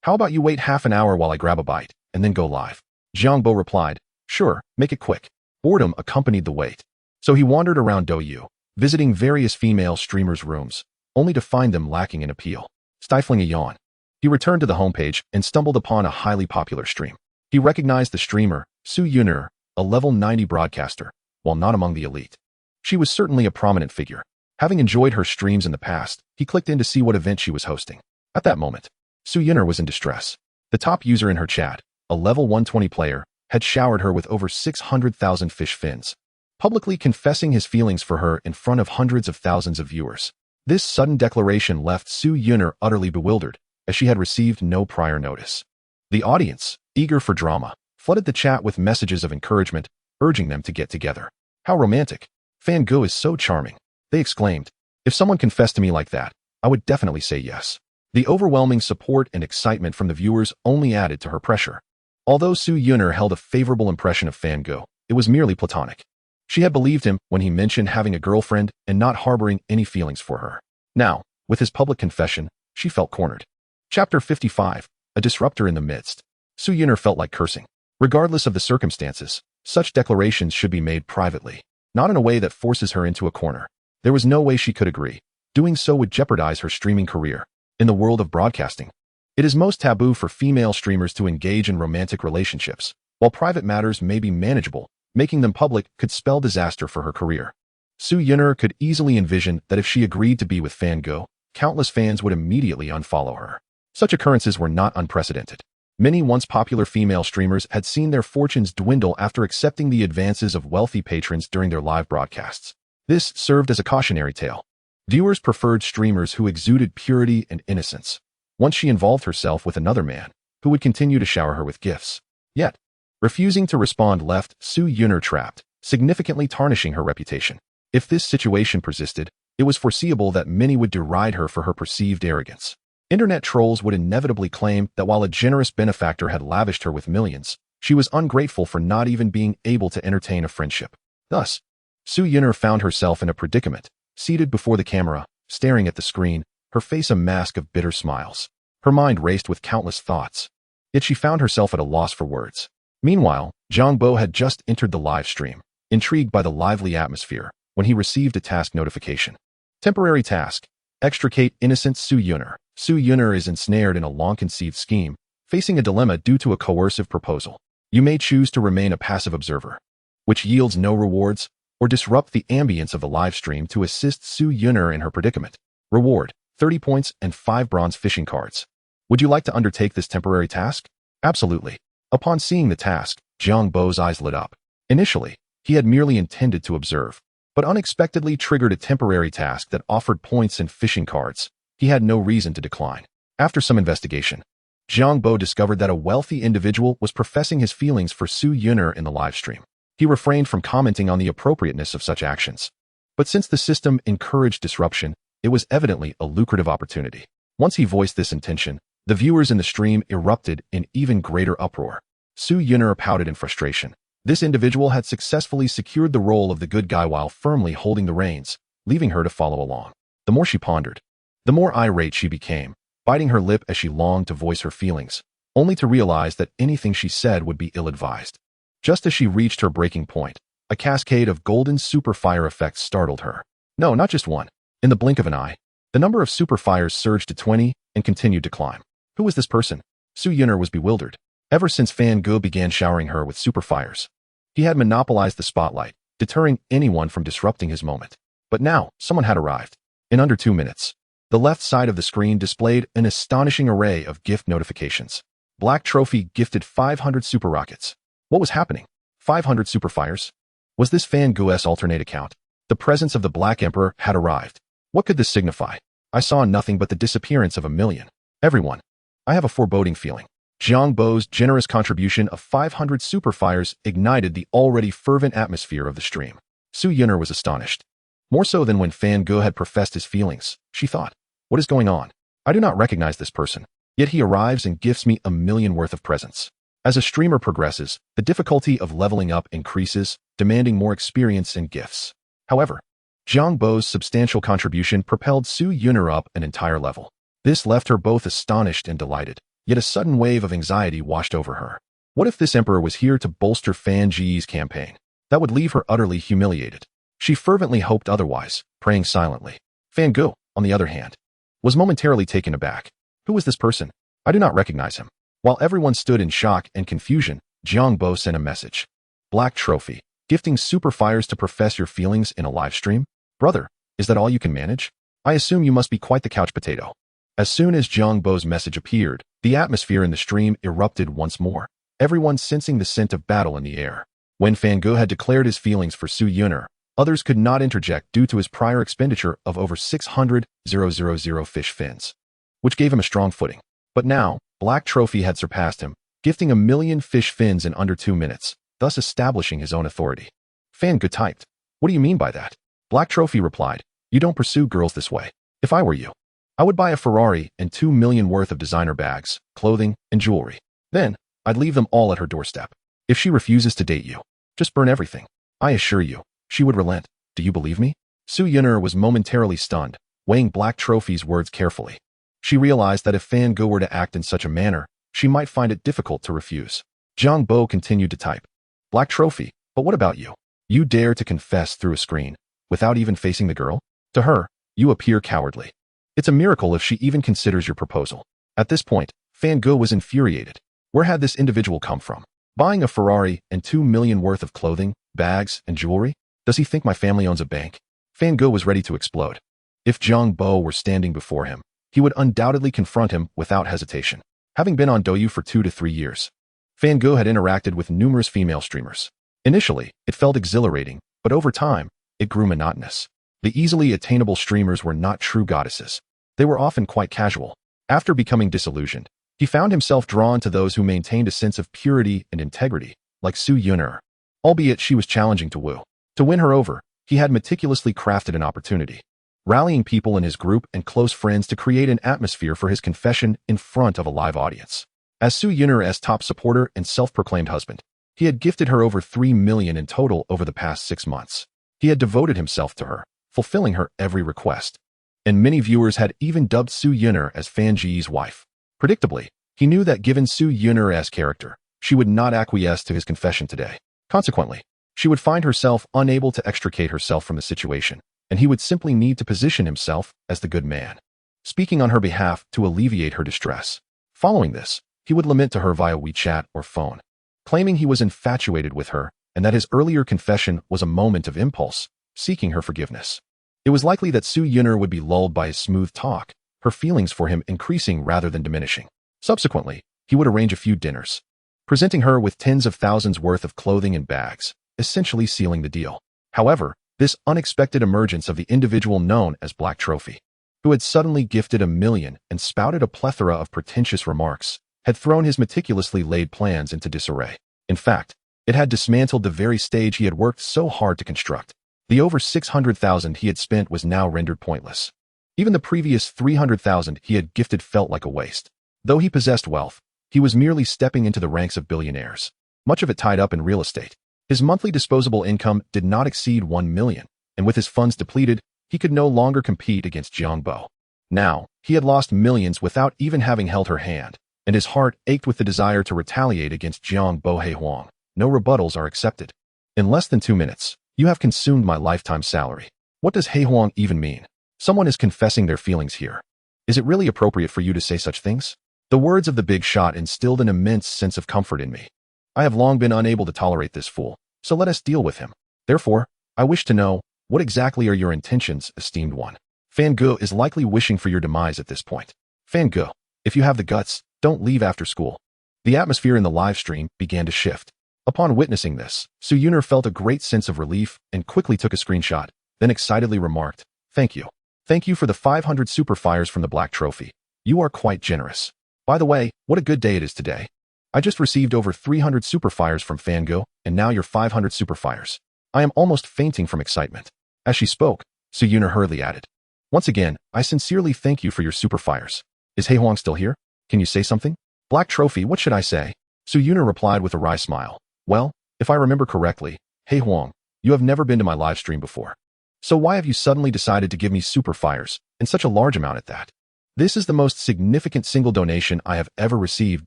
Speaker 1: How about you wait half an hour while I grab a bite, and then go live?" Jiang Bo replied, "Sure, make it quick." Boredom accompanied the wait. So he wandered around Douyu, visiting various female streamers' rooms, only to find them lacking in appeal. Stifling a yawn, he returned to the homepage and stumbled upon a highly popular stream. He recognized the streamer, Su Yuner, a level 90 broadcaster, while not among the elite. She was certainly a prominent figure. Having enjoyed her streams in the past, he clicked in to see what event she was hosting. At that moment, Su Yuner was in distress. The top user in her chat, a level 120 player, had showered her with over 600,000 fish fins, publicly confessing his feelings for her in front of hundreds of thousands of viewers. This sudden declaration left Su Yuner utterly bewildered, as she had received no prior notice. The audience, eager for drama, flooded the chat with messages of encouragement, urging them to get together. "How romantic! Fan Gu is so charming," they exclaimed. "If someone confessed to me like that, I would definitely say yes." The overwhelming support and excitement from the viewers only added to her pressure. Although Su Yuner held a favorable impression of Fan Gu, it was merely platonic. She had believed him when he mentioned having a girlfriend and not harboring any feelings for her. Now, with his public confession, she felt cornered. Chapter 55, A Disruptor in the Midst. Su Yuner felt like cursing. Regardless of the circumstances, such declarations should be made privately, not in a way that forces her into a corner. There was no way she could agree. Doing so would jeopardize her streaming career. In the world of broadcasting, it is most taboo for female streamers to engage in romantic relationships. While private matters may be manageable, making them public could spell disaster for her career. Su Yuner could easily envision that if she agreed to be with Fan Gu, countless fans would immediately unfollow her. Such occurrences were not unprecedented. Many once popular female streamers had seen their fortunes dwindle after accepting the advances of wealthy patrons during their live broadcasts. This served as a cautionary tale. Viewers preferred streamers who exuded purity and innocence. Once she involved herself with another man, who would continue to shower her with gifts. Yet, refusing to respond left Su Yuner trapped, significantly tarnishing her reputation. If this situation persisted, it was foreseeable that many would deride her for her perceived arrogance. Internet trolls would inevitably claim that while a generous benefactor had lavished her with millions, she was ungrateful for not even being able to entertain a friendship. Thus, Su Yuner found herself in a predicament, seated before the camera, staring at the screen, her face a mask of bitter smiles. Her mind raced with countless thoughts. Yet she found herself at a loss for words. Meanwhile, Jiang Bo had just entered the live stream, intrigued by the lively atmosphere, when he received a task notification. Temporary task. Extricate innocent Su Yuner. Su Yuner is ensnared in a long-conceived scheme, facing a dilemma due to a coercive proposal. You may choose to remain a passive observer, which yields no rewards, or disrupt the ambience of the live stream to assist Su Yuner in her predicament. Reward, 30 points and 5 bronze fishing cards. Would you like to undertake this temporary task? Absolutely. Upon seeing the task, Jiang Bo's eyes lit up. Initially, he had merely intended to observe, but unexpectedly triggered a temporary task that offered points and fishing cards. He had no reason to decline. After some investigation, Jiang Bo discovered that a wealthy individual was professing his feelings for Su Yuner in the live stream. He refrained from commenting on the appropriateness of such actions. But since the system encouraged disruption, it was evidently a lucrative opportunity. Once he voiced this intention, the viewers in the stream erupted in even greater uproar. Su Yuner pouted in frustration. This individual had successfully secured the role of the good guy while firmly holding the reins, leaving her to follow along. The more she pondered, the more irate she became, biting her lip as she longed to voice her feelings, only to realize that anything she said would be ill-advised. Just as she reached her breaking point, a cascade of golden super fire effects startled her. No, not just one. In the blink of an eye, the number of super fires surged to 20 and continued to climb. Who was this person? Su Yuner was bewildered. Ever since Fan Gu began showering her with super fires, he had monopolized the spotlight, deterring anyone from disrupting his moment. But now, someone had arrived. In under 2 minutes, the left side of the screen displayed an astonishing array of gift notifications. Black Trophy gifted 500 super rockets. What was happening? 500 super fires? Was this Fan Gu's alternate account? The presence of the Black Emperor had arrived. What could this signify? I saw nothing but the disappearance of 1 million. Everyone. I have a foreboding feeling. Jiang Bo's generous contribution of 500 superfires ignited the already fervent atmosphere of the stream. Su Yun'er was astonished. More so than when Fan Ge had professed his feelings, she thought, what is going on? I do not recognize this person, yet he arrives and gifts me 1,000,000 worth of presents. As a streamer progresses, the difficulty of leveling up increases, demanding more experience and gifts. However, Jiang Bo's substantial contribution propelled Su Yun'er up an entire level. This left her both astonished and delighted, yet a sudden wave of anxiety washed over her. What if this emperor was here to bolster Fan Ge's campaign? That would leave her utterly humiliated. She fervently hoped otherwise, praying silently. Fan Ge, on the other hand, was momentarily taken aback. Who was this person? I do not recognize him. While everyone stood in shock and confusion, Jiang Bo sent a message. Black Trophy, gifting superfires to profess your feelings in a live stream? Brother, is that all you can manage? I assume you must be quite the couch potato. As soon as Jiang Bo's message appeared, the atmosphere in the stream erupted once more, everyone sensing the scent of battle in the air. When Fan Ge had declared his feelings for Su Yun'er, others could not interject due to his prior expenditure of over 600,000 fish fins, which gave him a strong footing. But now, Black Trophy had surpassed him, gifting 1,000,000 fish fins in under 2 minutes, thus establishing his own authority. Fan Ge typed, what do you mean by that? Black Trophy replied, you don't pursue girls this way. If I were you, I would buy a Ferrari and 2 million worth of designer bags, clothing, and jewelry. Then, I'd leave them all at her doorstep. If she refuses to date you, just burn everything. I assure you, she would relent. Do you believe me? Su Yun'er was momentarily stunned, weighing Black Trophy's words carefully. She realized that if Fan Ge were to act in such a manner, she might find it difficult to refuse. Jiang Bo continued to type. Black Trophy, but what about you? You dare to confess through a screen, without even facing the girl? To her, you appear cowardly. It's a miracle if she even considers your proposal. At this point, Fan Ge was infuriated. Where had this individual come from? Buying a Ferrari and 2 million worth of clothing, bags, and jewelry? Does he think my family owns a bank? Fan Ge was ready to explode. If Jiang Bo were standing before him, he would undoubtedly confront him without hesitation. Having been on Douyu for 2 to 3 years, Fan Ge had interacted with numerous female streamers. Initially, it felt exhilarating, but over time, it grew monotonous. The easily attainable streamers were not true goddesses. They were often quite casual. After becoming disillusioned, he found himself drawn to those who maintained a sense of purity and integrity, like Su Yun'er. Albeit she was challenging to woo. To win her over, he had meticulously crafted an opportunity, rallying people in his group and close friends to create an atmosphere for his confession in front of a live audience. As Su Yun'er's top supporter and self-proclaimed husband, he had gifted her over 3 million in total over the past 6 months. He had devoted himself to her, fulfilling her every request. And many viewers had even dubbed Su Yun'er as Fan Ge's wife. Predictably, he knew that given Su Yun'er's character, she would not acquiesce to his confession today. Consequently, she would find herself unable to extricate herself from the situation, and he would simply need to position himself as the good man, speaking on her behalf to alleviate her distress. Following this, he would lament to her via WeChat or phone, claiming he was infatuated with her and that his earlier confession was a moment of impulse, seeking her forgiveness. It was likely that Su Yun'er would be lulled by his smooth talk, her feelings for him increasing rather than diminishing. Subsequently, he would arrange a few dinners, presenting her with tens of thousands worth of clothing and bags, essentially sealing the deal. However, this unexpected emergence of the individual known as Black Trophy, who had suddenly gifted 1,000,000 and spouted a plethora of pretentious remarks, had thrown his meticulously laid plans into disarray. In fact, it had dismantled the very stage he had worked so hard to construct. The over 600,000 he had spent was now rendered pointless. Even the previous 300,000 he had gifted felt like a waste. Though he possessed wealth, he was merely stepping into the ranks of billionaires, much of it tied up in real estate. His monthly disposable income did not exceed 1 million, and with his funds depleted, he could no longer compete against Jiang Bo. Now, he had lost millions without even having held her hand, and his heart ached with the desire to retaliate against Jiang Bo Huang. No rebuttals are accepted. In less than 2 minutes, you have consumed my lifetime salary. What does Huang even mean? Someone is confessing their feelings here. Is it really appropriate for you to say such things? The words of the big shot instilled an immense sense of comfort in me. I have long been unable to tolerate this fool, so let us deal with him. Therefore, I wish to know, what exactly are your intentions, esteemed one? Fan Ge is likely wishing for your demise at this point. Fan Ge, if you have the guts, don't leave after school. The atmosphere in the live stream began to shift. Upon witnessing this, Su Yun'er felt a great sense of relief and quickly took a screenshot, then excitedly remarked, Thank you. Thank you for the 500 super fires from the Black Trophy. You are quite generous. By the way, what a good day it is today. I just received over 300 superfires from Fango, and now you're 500 superfires. I am almost fainting from excitement. As she spoke, Su Yuner hurriedly added, once again, I sincerely thank you for your superfires. Is He Huang still here? Can you say something? Black Trophy, what should I say? Su Yuner replied with a wry smile. Well, if I remember correctly, He Huang, you have never been to my live stream before. So why have you suddenly decided to give me superfires, and such a large amount at that? This is the most significant single donation I have ever received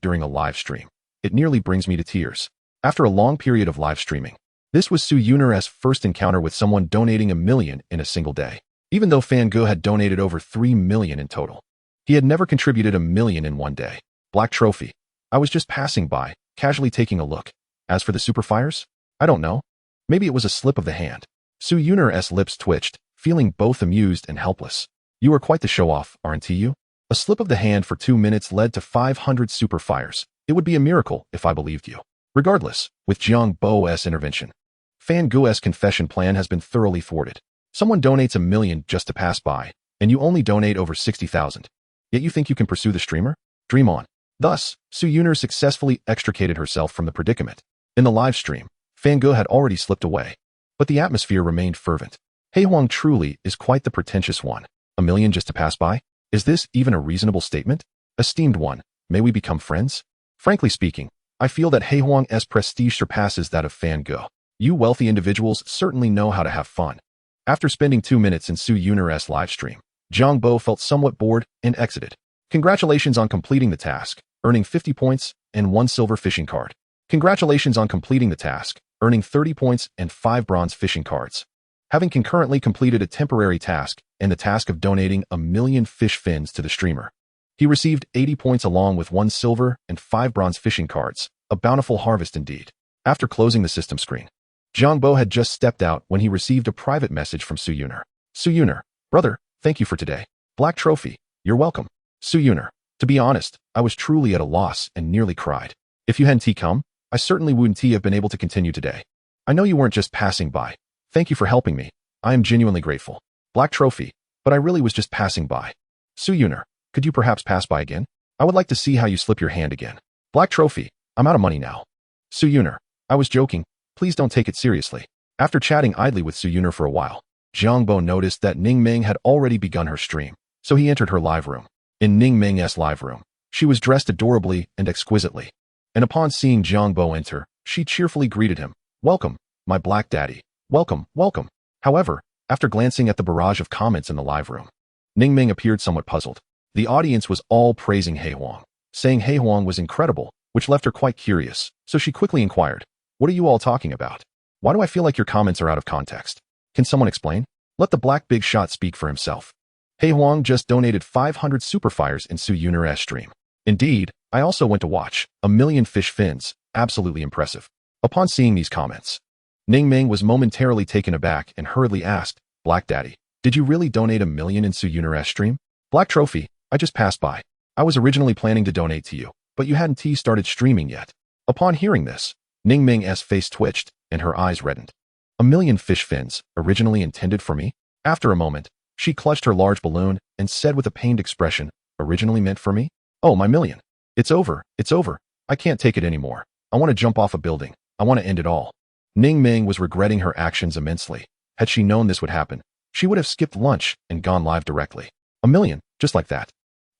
Speaker 1: during a live stream. It nearly brings me to tears. After a long period of live streaming, this was Su Yuner's first encounter with someone donating $1 million in a single day. Even though Fango had donated over $3 million in total, he had never contributed $1 million in one day. Black Trophy. I was just passing by, casually taking a look. As for the superfires, I don't know. Maybe it was a slip of the hand. Su Yuner's lips twitched, feeling both amused and helpless. You are quite the show-off, aren't you? A slip of the hand for 2 minutes led to 500 superfires. It would be a miracle if I believed you. Regardless, with Jiang Bo's intervention, Fango's confession plan has been thoroughly thwarted. Someone donates $1 million just to pass by, and you only donate over 60,000. Yet you think you can pursue the streamer? Dream on. Thus, Su Yuner successfully extricated herself from the predicament. In the live stream, Fango had already slipped away, but the atmosphere remained fervent. He Huang truly is quite the pretentious one. $1 million just to pass by? Is this even a reasonable statement? Esteemed one, may we become friends? Frankly speaking, I feel that He Huang's prestige surpasses that of Fango. You wealthy individuals certainly know how to have fun. After spending 2 minutes in Su Yuner's live stream, Jiang Bo felt somewhat bored and exited. Congratulations on completing the task, earning 50 points and 1 silver fishing card. Congratulations on completing the task, earning 30 points and 5 bronze fishing cards. Having concurrently completed a temporary task and the task of donating 1 million fish fins to the streamer, he received 80 points along with 1 silver and 5 bronze fishing cards, a bountiful harvest indeed. After closing the system screen, Jiang Bo had just stepped out when he received a private message from Su Yuner. Su Yuner, brother, thank you for today. Black Trophy, you're welcome. Su Yuner, to be honest, I was truly at a loss and nearly cried. If you hadn't come, I certainly wouldn't have been able to continue today. I know you weren't just passing by. Thank you for helping me. I am genuinely grateful. Black Trophy, but I really was just passing by. Su Yuner, could you perhaps pass by again? I would like to see how you slip your hand again. Black Trophy, I'm out of money now. Su Yuner, I was joking. Please don't take it seriously. After chatting idly with Su Yuner for a while, Jiang Bo noticed that Ning Ming had already begun her stream, so he entered her live room. In Ning Ming's live room, she was dressed adorably and exquisitely, and upon seeing Jiang Bo enter, she cheerfully greeted him. Welcome, my black daddy. Welcome, welcome. However, after glancing at the barrage of comments in the live room, Ning Ming appeared somewhat puzzled. The audience was all praising He Huang, saying He Huang was incredible, which left her quite curious, so she quickly inquired, what are you all talking about? Why do I feel like your comments are out of context? Can someone explain? Let the black big shot speak for himself. He Huang just donated 500 superfires in Su Yuner's stream. Indeed, I also went to watch 1 million fish fins. Absolutely impressive. Upon seeing these comments, Ning Ming was momentarily taken aback and hurriedly asked, Black Daddy, did you really donate 1 million in Su Yuner's stream? Black Trophy, I just passed by. I was originally planning to donate to you, but you hadn't started streaming yet. Upon hearing this, Ning Ming's face twitched and her eyes reddened. 1 million fish fins, originally intended for me? After a moment, she clutched her large balloon and said with a pained expression, originally meant for me? Oh, my million. It's over, it's over. I can't take it anymore. I want to jump off a building. I want to end it all. Ning Ming was regretting her actions immensely. Had she known this would happen, she would have skipped lunch and gone live directly. 1 million, just like that.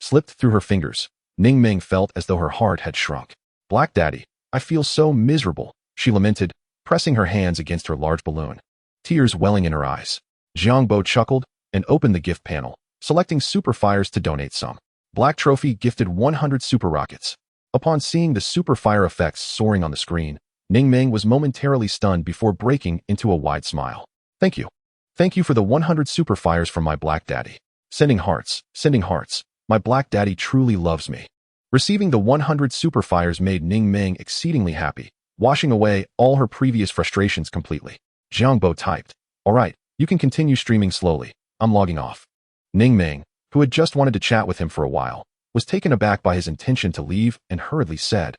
Speaker 1: Slipped through her fingers, Ning Ming felt as though her heart had shrunk. Black Daddy, I feel so miserable, she lamented, pressing her hands against her large balloon, tears welling in her eyes. Jiang Bo chuckled and opened the gift panel, selecting superfires to donate some. Black Trophy gifted 100 super rockets. Upon seeing the superfire effects soaring on the screen, Ning Ming was momentarily stunned before breaking into a wide smile. Thank you. Thank you for the 100 superfires from my Black Daddy. Sending hearts, sending hearts. My Black Daddy truly loves me. Receiving the 100 superfires made Ning Ming exceedingly happy, washing away all her previous frustrations completely. Jiang Bo typed, alright, you can continue streaming slowly. I'm logging off. Ning Ming, who had just wanted to chat with him for a while, was taken aback by his intention to leave and hurriedly said,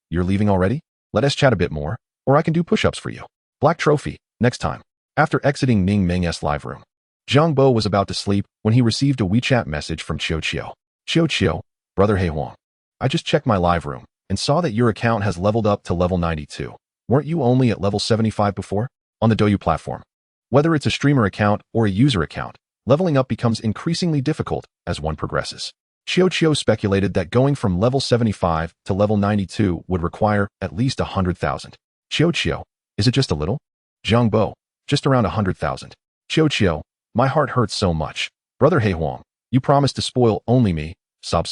Speaker 1: you're leaving already? Let us chat a bit more, or I can do push-ups for you. Black Trophy, next time. After exiting Ning Ming's live room, Jiang Bo was about to sleep when he received a WeChat message from Chio Chio. Chio Chio, brother He Huang. I just checked my live room and saw that your account has leveled up to level 92. Weren't you only at level 75 before? On the Douyu platform. Whether it's a streamer account or a user account, leveling up becomes increasingly difficult as one progresses. Xiao speculated that going from level 75 to level 92 would require at least 100,000. Xiao, is it just a little? Jiang Bo, just around 100,000. Xiao, my heart hurts so much. Brother He Huang, you promised to spoil only me. Sob.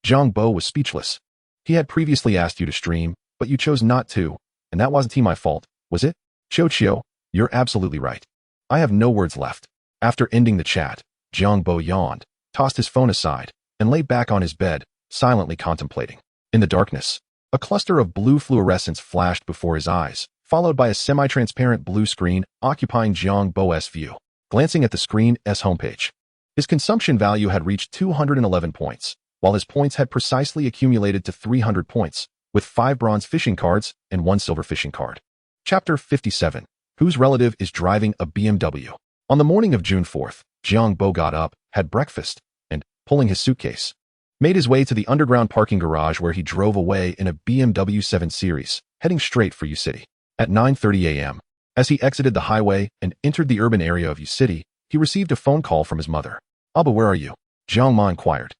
Speaker 1: Jiang Bo was speechless. He had previously asked you to stream, but you chose not to, and that wasn't my fault, was it? Xiao, you're absolutely right. I have no words left. After ending the chat, Jiang Bo yawned, tossed his phone aside, and lay back on his bed, silently contemplating. In the darkness, a cluster of blue fluorescence flashed before his eyes, followed by a semi-transparent blue screen occupying Jiang Bo's view. Glancing at the screen's homepage, his consumption value had reached 211 points, while his points had precisely accumulated to 300 points, with 5 bronze fishing cards and 1 silver fishing card. Chapter 57. Whose relative is driving a BMW? On the morning of June 4th, Jiang Bo got up, had breakfast, and, pulling his suitcase, made his way to the underground parking garage where he drove away in a BMW 7 Series, heading straight for U-City. At 9:30 a.m., as he exited the highway and entered the urban area of U-City, he received a phone call from his mother. Abba, where are you? Jiang Ma inquired.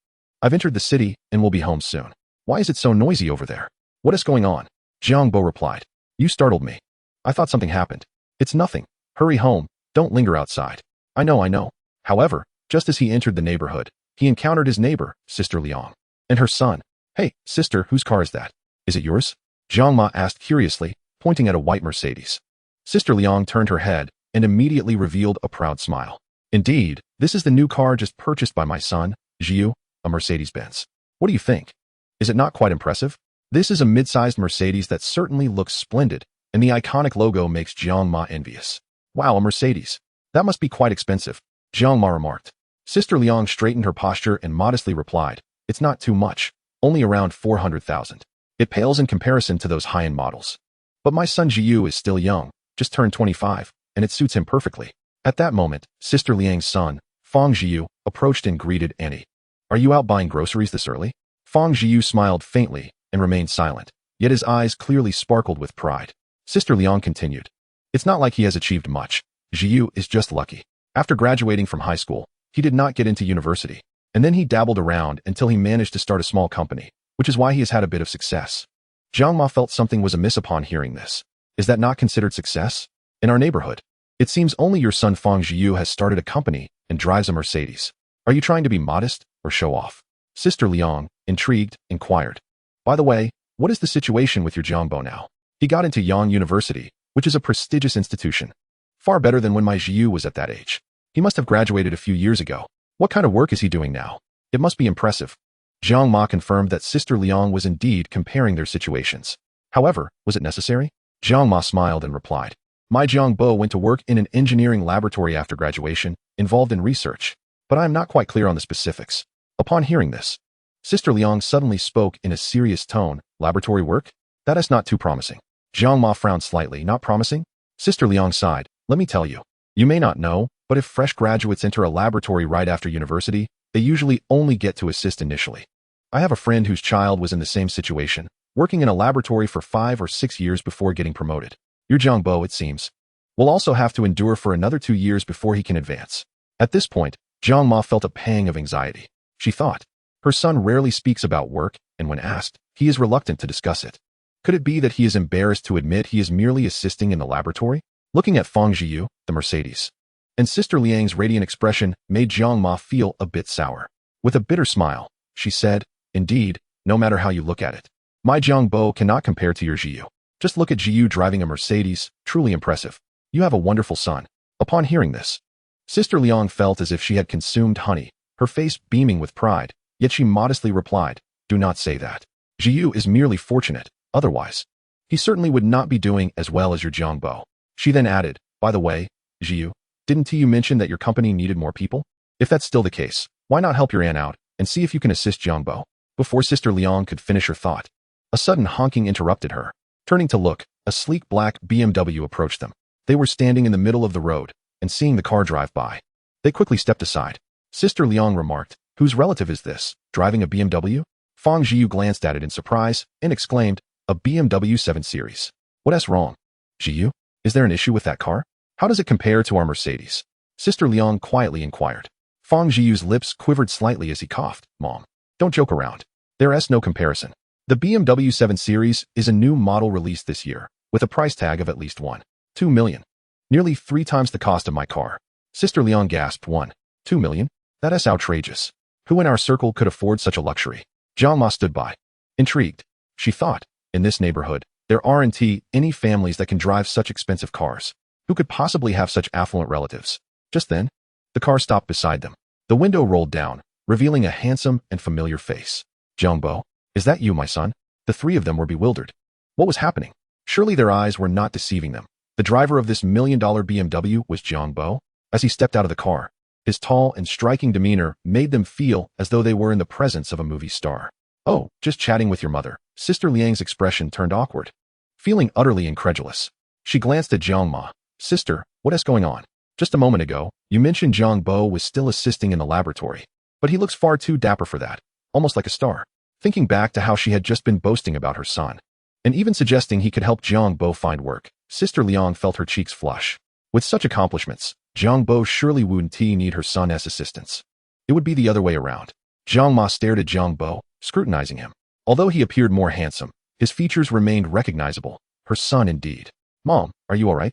Speaker 1: I've entered the city and will be home soon. Why is it so noisy over there? What is going on? Jiang Bo replied. You startled me. I thought something happened. It's nothing. Hurry home. Don't linger outside. I know. However, just as he entered the neighborhood, he encountered his neighbor, Sister Liang, and her son. Hey, sister, whose car is that? Is it yours? Jiang Ma asked curiously, pointing at a white Mercedes. Sister Liang turned her head and immediately revealed a proud smile. Indeed, this is the new car just purchased by my son, Jiu, a Mercedes-Benz. What do you think? Is it not quite impressive? This is a mid-sized Mercedes that certainly looks splendid, and the iconic logo makes Jiang Ma envious. Wow, a Mercedes. That must be quite expensive, Jiang Ma remarked. Sister Liang straightened her posture and modestly replied, it's not too much, only around 400,000. It pales in comparison to those high-end models. But my son Jiu is still young, just turned 25, and it suits him perfectly. At that moment, Sister Liang's son, Fang Jiu, approached and greeted Annie. Are you out buying groceries this early? Fang Jiu smiled faintly and remained silent, yet his eyes clearly sparkled with pride. Sister Liang continued. It's not like he has achieved much. Jiu is just lucky. After graduating from high school, he did not get into university, and then he dabbled around until he managed to start a small company, which is why he has had a bit of success. Jiang Ma felt something was amiss upon hearing this. Is that not considered success? In our neighborhood, it seems only your son Fang Jiu has started a company and drives a Mercedes. Are you trying to be modest or show off? Sister Liang, intrigued, inquired. By the way, what is the situation with your Jiang Bo now? He got into Yang University, which is a prestigious institution. Far better than when my Jiu was at that age. He must have graduated a few years ago. What kind of work is he doing now? It must be impressive. Jiang Ma confirmed that Sister Liang was indeed comparing their situations. However, was it necessary? Jiang Ma smiled and replied. My Jiang Bo went to work in an engineering laboratory after graduation, involved in research, but I am not quite clear on the specifics. Upon hearing this, Sister Liang suddenly spoke in a serious tone. Laboratory work? That is not too promising. Jiang Ma frowned slightly. Not promising? Sister Liang sighed. Let me tell you. You may not know, but if fresh graduates enter a laboratory right after university, they usually only get to assist initially. I have a friend whose child was in the same situation, working in a laboratory for 5 or 6 years before getting promoted. Your Jiang Bo, it seems, will also have to endure for another 2 years before he can advance. At this point, Jiang Ma felt a pang of anxiety. She thought, her son rarely speaks about work, and when asked, he is reluctant to discuss it. Could it be that he is embarrassed to admit he is merely assisting in the laboratory? Looking at Fang Jiu, the Mercedes, and Sister Liang's radiant expression made Jiang Ma feel a bit sour. With a bitter smile, she said, indeed, no matter how you look at it, my Jiang Bo cannot compare to your Jiu. Just look at Jiu driving a Mercedes, truly impressive. You have a wonderful son. Upon hearing this, Sister Liang felt as if she had consumed honey, her face beaming with pride, yet she modestly replied, do not say that. Jiu is merely fortunate, otherwise, he certainly would not be doing as well as your Jiang Bo. She then added, by the way, Jiu, didn't you mention that your company needed more people? If that's still the case, why not help your aunt out and see if you can assist Jiang Bo? Before Sister Liang could finish her thought, a sudden honking interrupted her. Turning to look, a sleek black BMW approached them. They were standing in the middle of the road, and seeing the car drive by, they quickly stepped aside. Sister Liang remarked, whose relative is this, driving a BMW? Fang Jiu glanced at it in surprise and exclaimed, a BMW 7 Series. What's wrong? Jiu, is there an issue with that car? How does it compare to our Mercedes? Sister Liang quietly inquired. Fang Jiu's lips quivered slightly as he coughed. Mom, don't joke around. There's no comparison. The BMW 7 Series is a new model released this year, with a price tag of at least $1.2 million. Nearly 3 times the cost of my car. Sister Liang gasped. $1.2 million? That's outrageous. Who in our circle could afford such a luxury? Jiang Bo stood by. Intrigued. She thought, in this neighborhood, there aren't any families that can drive such expensive cars. Who could possibly have such affluent relatives? Just then, the car stopped beside them. The window rolled down, revealing a handsome and familiar face. Jiang Bo, is that you, my son? The 3 of them were bewildered. What was happening? Surely their eyes were not deceiving them. The driver of this $1 million BMW was Jiang Bo. As he stepped out of the car, his tall and striking demeanor made them feel as though they were in the presence of a movie star. Oh, just chatting with your mother. Sister Liang's expression turned awkward. Feeling utterly incredulous, she glanced at Jiang Ma. Sister, what is going on? Just a moment ago, you mentioned Jiang Bo was still assisting in the laboratory, but he looks far too dapper for that, almost like a star. Thinking back to how she had just been boasting about her son, and even suggesting he could help Jiang Bo find work, Sister Liang felt her cheeks flush. With such accomplishments, Jiang Bo surely wouldn't need her son's assistance. It would be the other way around. Jiang Ma stared at Jiang Bo, scrutinizing him. Although he appeared more handsome, his features remained recognizable. Her son indeed. Mom, are you all right?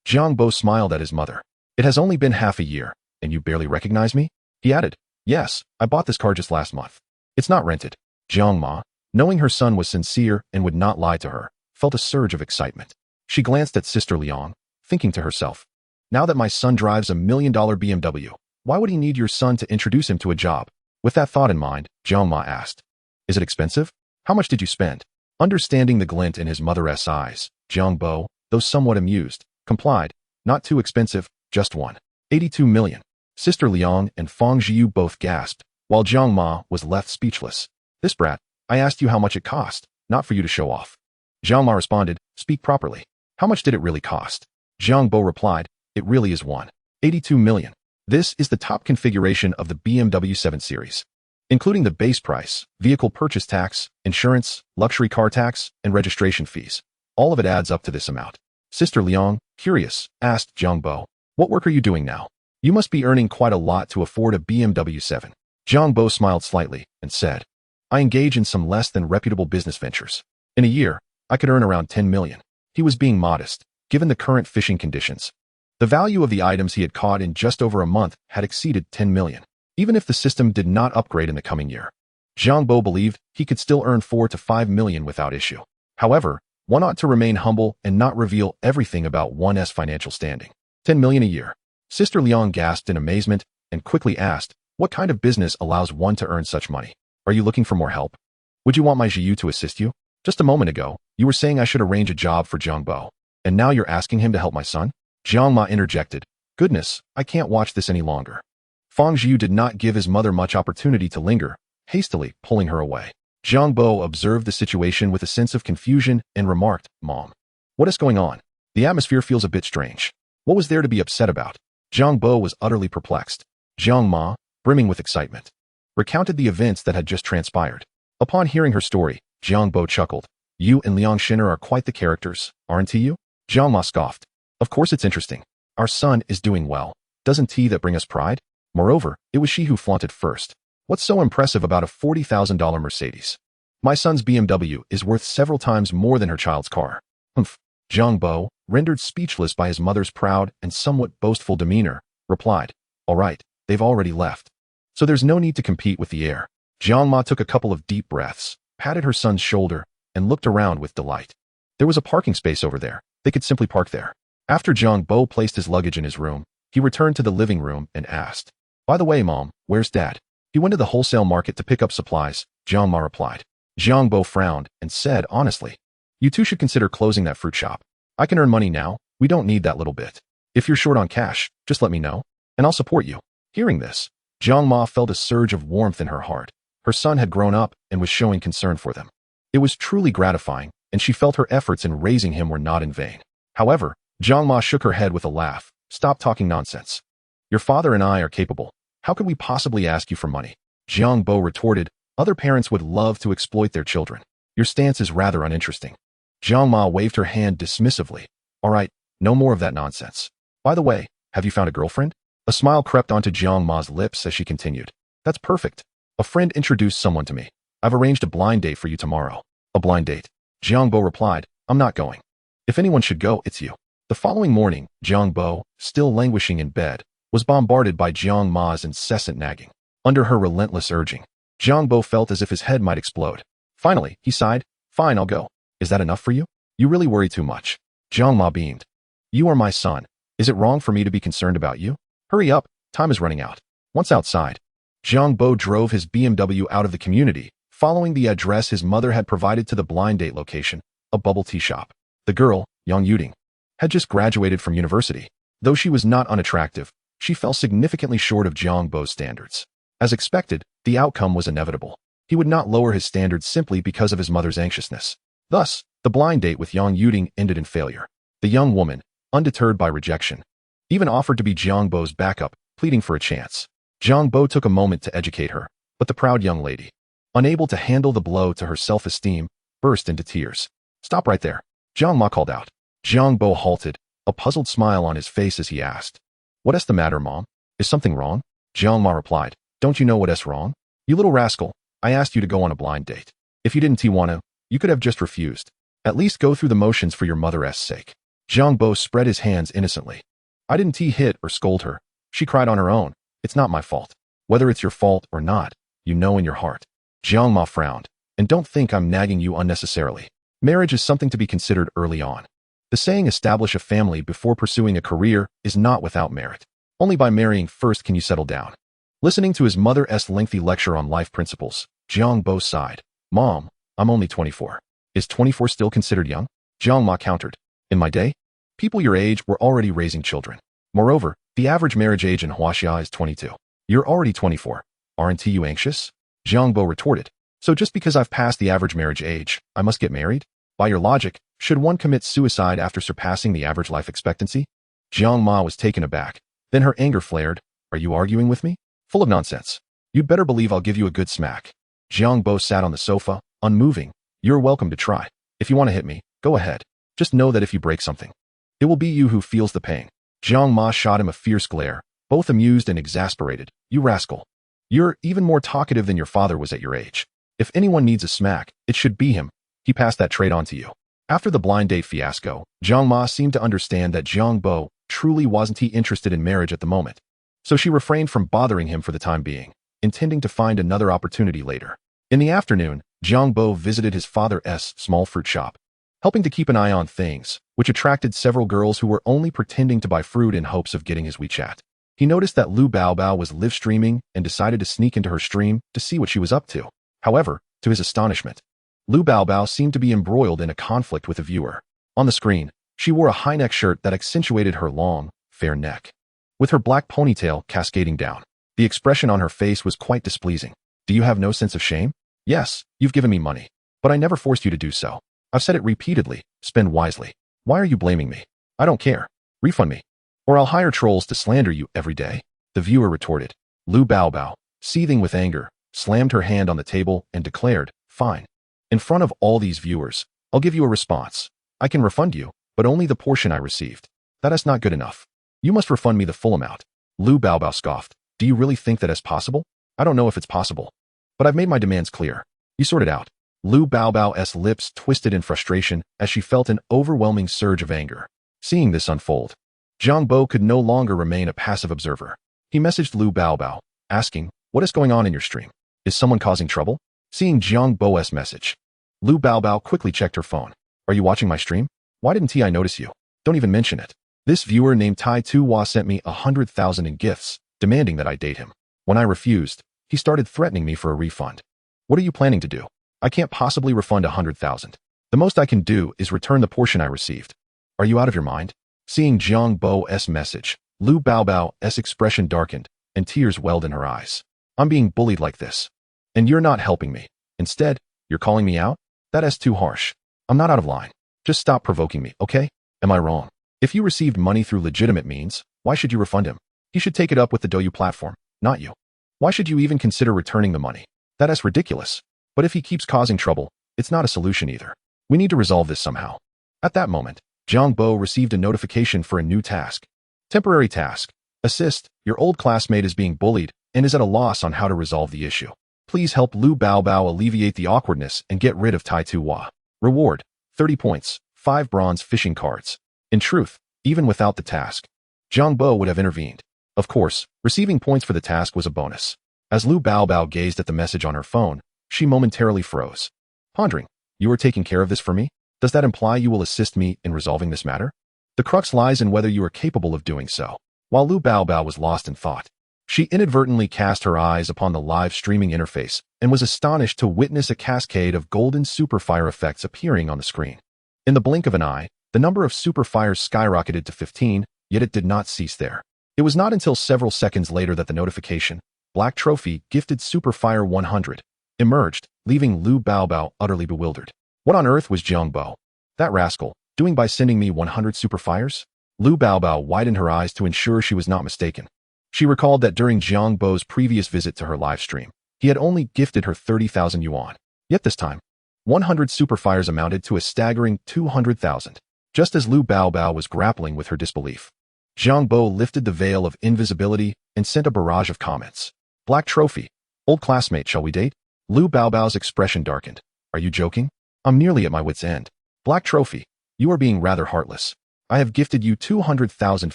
Speaker 1: Jiang Bo smiled at his mother. It has only been half a year, and you barely recognize me? He added, yes, I bought this car just last month. It's not rented. Jiang Ma, knowing her son was sincere and would not lie to her, felt a surge of excitement. She glanced at Sister Liang, thinking to herself, now that my son drives a $1 million BMW, why would he need your son to introduce him to a job? With that thought in mind, Jiang Ma asked, is it expensive? How much did you spend? Understanding the glint in his mother's eyes, Jiang Bo, though somewhat amused, complied, not too expensive, just $1.82 million. Sister Liang and Fang Jiu both gasped, while Jiang Ma was left speechless. This brat, I asked you how much it cost, not for you to show off. Jiang Ma responded, speak properly. How much did it really cost? Jiang Bo replied, it really is $1.82 million. This is the top configuration of the BMW 7 Series, including the base price, vehicle purchase tax, insurance, luxury car tax, and registration fees. All of it adds up to this amount. Sister Liang, curious, asked Jiang Bo, what work are you doing now? You must be earning quite a lot to afford a BMW 7. Jiang Bo smiled slightly and said, I engage in some less than reputable business ventures. In a year, I could earn around 10 million. He was being modest, given the current fishing conditions. The value of the items he had caught in just over a month had exceeded 10 million, even if the system did not upgrade in the coming year. Jiang Bo believed he could still earn 4 to 5 million without issue. However, one ought to remain humble and not reveal everything about one's financial standing. 10 million a year. Sister Liang gasped in amazement and quickly asked, what kind of business allows one to earn such money? Are you looking for more help? Would you want my Jiu to assist you? Just a moment ago, you were saying I should arrange a job for Jiang Bo, and now you're asking him to help my son? Jiang Ma interjected, goodness, I can't watch this any longer. Fang Jiu did not give his mother much opportunity to linger, hastily pulling her away. Jiang Bo observed the situation with a sense of confusion and remarked, Mom, what is going on? The atmosphere feels a bit strange. What was there to be upset about? Jiang Bo was utterly perplexed. Jiang Ma, brimming with excitement, recounted the events that had just transpired. Upon hearing her story, Jiang Bo chuckled. You and Liang Shinner are quite the characters, aren't you? Jiang Ma scoffed. Of course it's interesting. Our son is doing well. Doesn't that bring us pride? Moreover, it was she who flaunted first. What's so impressive about a $40,000 Mercedes? My son's BMW is worth several times more than her child's car. Humph. Jiang Bo, rendered speechless by his mother's proud and somewhat boastful demeanor, replied, all right, they've already left. So there's no need to compete with the air. Jiang Ma took a couple of deep breaths, patted her son's shoulder, and looked around with delight. There was a parking space over there. They could simply park there. After Jiang Bo placed his luggage in his room, he returned to the living room and asked, by the way, Mom, where's Dad? He went to the wholesale market to pick up supplies, Jiang Ma replied. Jiang Bo frowned and said honestly, you two should consider closing that fruit shop. I can earn money now. We don't need that little bit. If you're short on cash, just let me know, and I'll support you. Hearing this, Jiang Ma felt a surge of warmth in her heart. Her son had grown up and was showing concern for them. It was truly gratifying, and she felt her efforts in raising him were not in vain. However, Jiang Ma shook her head with a laugh. Stop talking nonsense. Your father and I are capable. How could we possibly ask you for money? Jiang Bo retorted, Other parents would love to exploit their children. Your stance is rather uninteresting. Jiang Ma waved her hand dismissively. All right, no more of that nonsense. By the way, have you found a girlfriend? A smile crept onto Jiang Ma's lips as she continued. That's perfect. A friend introduced someone to me. I've arranged a blind date for you tomorrow. A blind date? Jiang Bo replied, I'm not going. If anyone should go, it's you. The following morning, Jiang Bo, still languishing in bed, was bombarded by Jiang Ma's incessant nagging. Under her relentless urging, Jiang Bo felt as if his head might explode. Finally, he sighed, Fine, I'll go. Is that enough for you? You really worry too much. Jiang Ma beamed. You are my son. Is it wrong for me to be concerned about you? Hurry up, time is running out. Once outside, Jiang Bo drove his BMW out of the community, following the address his mother had provided to the blind date location, a bubble tea shop. The girl, Yang Yuding, had just graduated from university. Though she was not unattractive, she fell significantly short of Jiang Bo's standards. As expected, the outcome was inevitable. He would not lower his standards simply because of his mother's anxiousness. Thus, the blind date with Yang Yuding ended in failure. The young woman, undeterred by rejection, even offered to be Jiang Bo's backup, pleading for a chance. Jiang Bo took a moment to educate her, but the proud young lady, unable to handle the blow to her self-esteem, burst into tears. Stop right there, Jiang Ma called out. Jiang Bo halted, a puzzled smile on his face as he asked, What's the matter, Mom? Is something wrong? Jiang Ma replied, Don't you know what's wrong? You little rascal, I asked you to go on a blind date. If you didn't want to, you could have just refused. At least go through the motions for your mother's sake. Jiang Bo spread his hands innocently. I didn't hit or scold her. She cried on her own. It's not my fault. Whether it's your fault or not, you know in your heart. Jiang Ma frowned. And don't think I'm nagging you unnecessarily. Marriage is something to be considered early on. The saying establish a family before pursuing a career is not without merit. Only by marrying first can you settle down. Listening to his mother's lengthy lecture on life principles, Jiang Bo sighed. Mom, I'm only 24. Is 24 still considered young? Jiang Ma countered. In my day, people your age were already raising children. Moreover, the average marriage age in Huaxia is 22. You're already 24. Aren't you anxious? Jiang Bo retorted. So just because I've passed the average marriage age, I must get married? By your logic, should one commit suicide after surpassing the average life expectancy? Jiang Ma was taken aback. Then her anger flared. Are you arguing with me? Full of nonsense. You'd better believe I'll give you a good smack. Jiang Bo sat on the sofa, unmoving. You're welcome to try. If you want to hit me, go ahead. Just know that if you break something, it will be you who feels the pain. Jiang Ma shot him a fierce glare, both amused and exasperated. You rascal. You're even more talkative than your father was at your age. If anyone needs a smack, it should be him. He passed that trait on to you. After the blind date fiasco, Jiang Ma seemed to understand that Jiang Bo truly wasn't interested in marriage at the moment. So she refrained from bothering him for the time being, intending to find another opportunity later. In the afternoon, Jiang Bo visited his father's small fruit shop, helping to keep an eye on things, which attracted several girls who were only pretending to buy fruit in hopes of getting his WeChat. He noticed that Lu Baobao was live streaming and decided to sneak into her stream to see what she was up to. However, to his astonishment, Lu Baobao seemed to be embroiled in a conflict with a viewer. On the screen, she wore a high-neck shirt that accentuated her long, fair neck, with her black ponytail cascading down. The expression on her face was quite displeasing. Do you have no sense of shame? Yes, you've given me money, but I never forced you to do so. I've said it repeatedly, spend wisely. Why are you blaming me? I don't care. Refund me, or I'll hire trolls to slander you every day. The viewer retorted. Lu Baobao, seething with anger, slammed her hand on the table and declared, Fine. In front of all these viewers, I'll give you a response. I can refund you, but only the portion I received. That is not good enough. You must refund me the full amount. Lu Baobao scoffed. Do you really think that is possible? I don't know if it's possible, but I've made my demands clear. You sort it out. Lu Baobao's lips twisted in frustration as she felt an overwhelming surge of anger. Seeing this unfold, Jiang Bo could no longer remain a passive observer. He messaged Lu Baobao, asking, What is going on in your stream? Is someone causing trouble? Seeing Jiang Bo's message, Lu Baobao quickly checked her phone. Are you watching my stream? Why didn't I notice you? Don't even mention it. This viewer named Tai Tuwa sent me 100,000 in gifts, demanding that I date him. When I refused, he started threatening me for a refund. What are you planning to do? I can't possibly refund 100,000. The most I can do is return the portion I received. Are you out of your mind? Seeing Jiang Bo's message, Lu Baobao's expression darkened, and tears welled in her eyes. I'm being bullied like this, and you're not helping me. Instead, you're calling me out? That is too harsh. I'm not out of line. Just stop provoking me, okay? Am I wrong? If you received money through legitimate means, why should you refund him? He should take it up with the Douyu platform, not you. Why should you even consider returning the money? That is ridiculous. But if he keeps causing trouble, it's not a solution either. We need to resolve this somehow. At that moment, Jiang Bo received a notification for a new task. Temporary task. Assist, your old classmate is being bullied and is at a loss on how to resolve the issue. Please help Lu Baobao alleviate the awkwardness and get rid of Tai Tuwa. Reward, 30 points, 5 bronze fishing cards. In truth, even without the task, Jiang Bo would have intervened. Of course, receiving points for the task was a bonus. As Lu Baobao gazed at the message on her phone, she momentarily froze. Pondering, you are taking care of this for me? Does that imply you will assist me in resolving this matter? The crux lies in whether you are capable of doing so. While Lu Baobao was lost in thought, she inadvertently cast her eyes upon the live streaming interface and was astonished to witness a cascade of golden superfire effects appearing on the screen. In the blink of an eye, the number of superfires skyrocketed to 15, yet it did not cease there. It was not until several seconds later that the notification, Black Trophy Gifted Superfire 100, emerged, leaving Lu Baobao utterly bewildered. What on earth was Jiang Bo, that rascal, doing by sending me 100 superfires? Lu Baobao widened her eyes to ensure she was not mistaken. She recalled that during Jiang Bo's previous visit to her live stream, he had only gifted her 30,000 yuan. Yet this time, 100 superfires amounted to a staggering 200,000. Just as Lu Baobao was grappling with her disbelief, Jiang Bo lifted the veil of invisibility and sent a barrage of comments. Black Trophy, old classmate, shall we date? Lu Baobao's expression darkened. Are you joking? I'm nearly at my wit's end. Black Trophy, you are being rather heartless. I have gifted you 200,000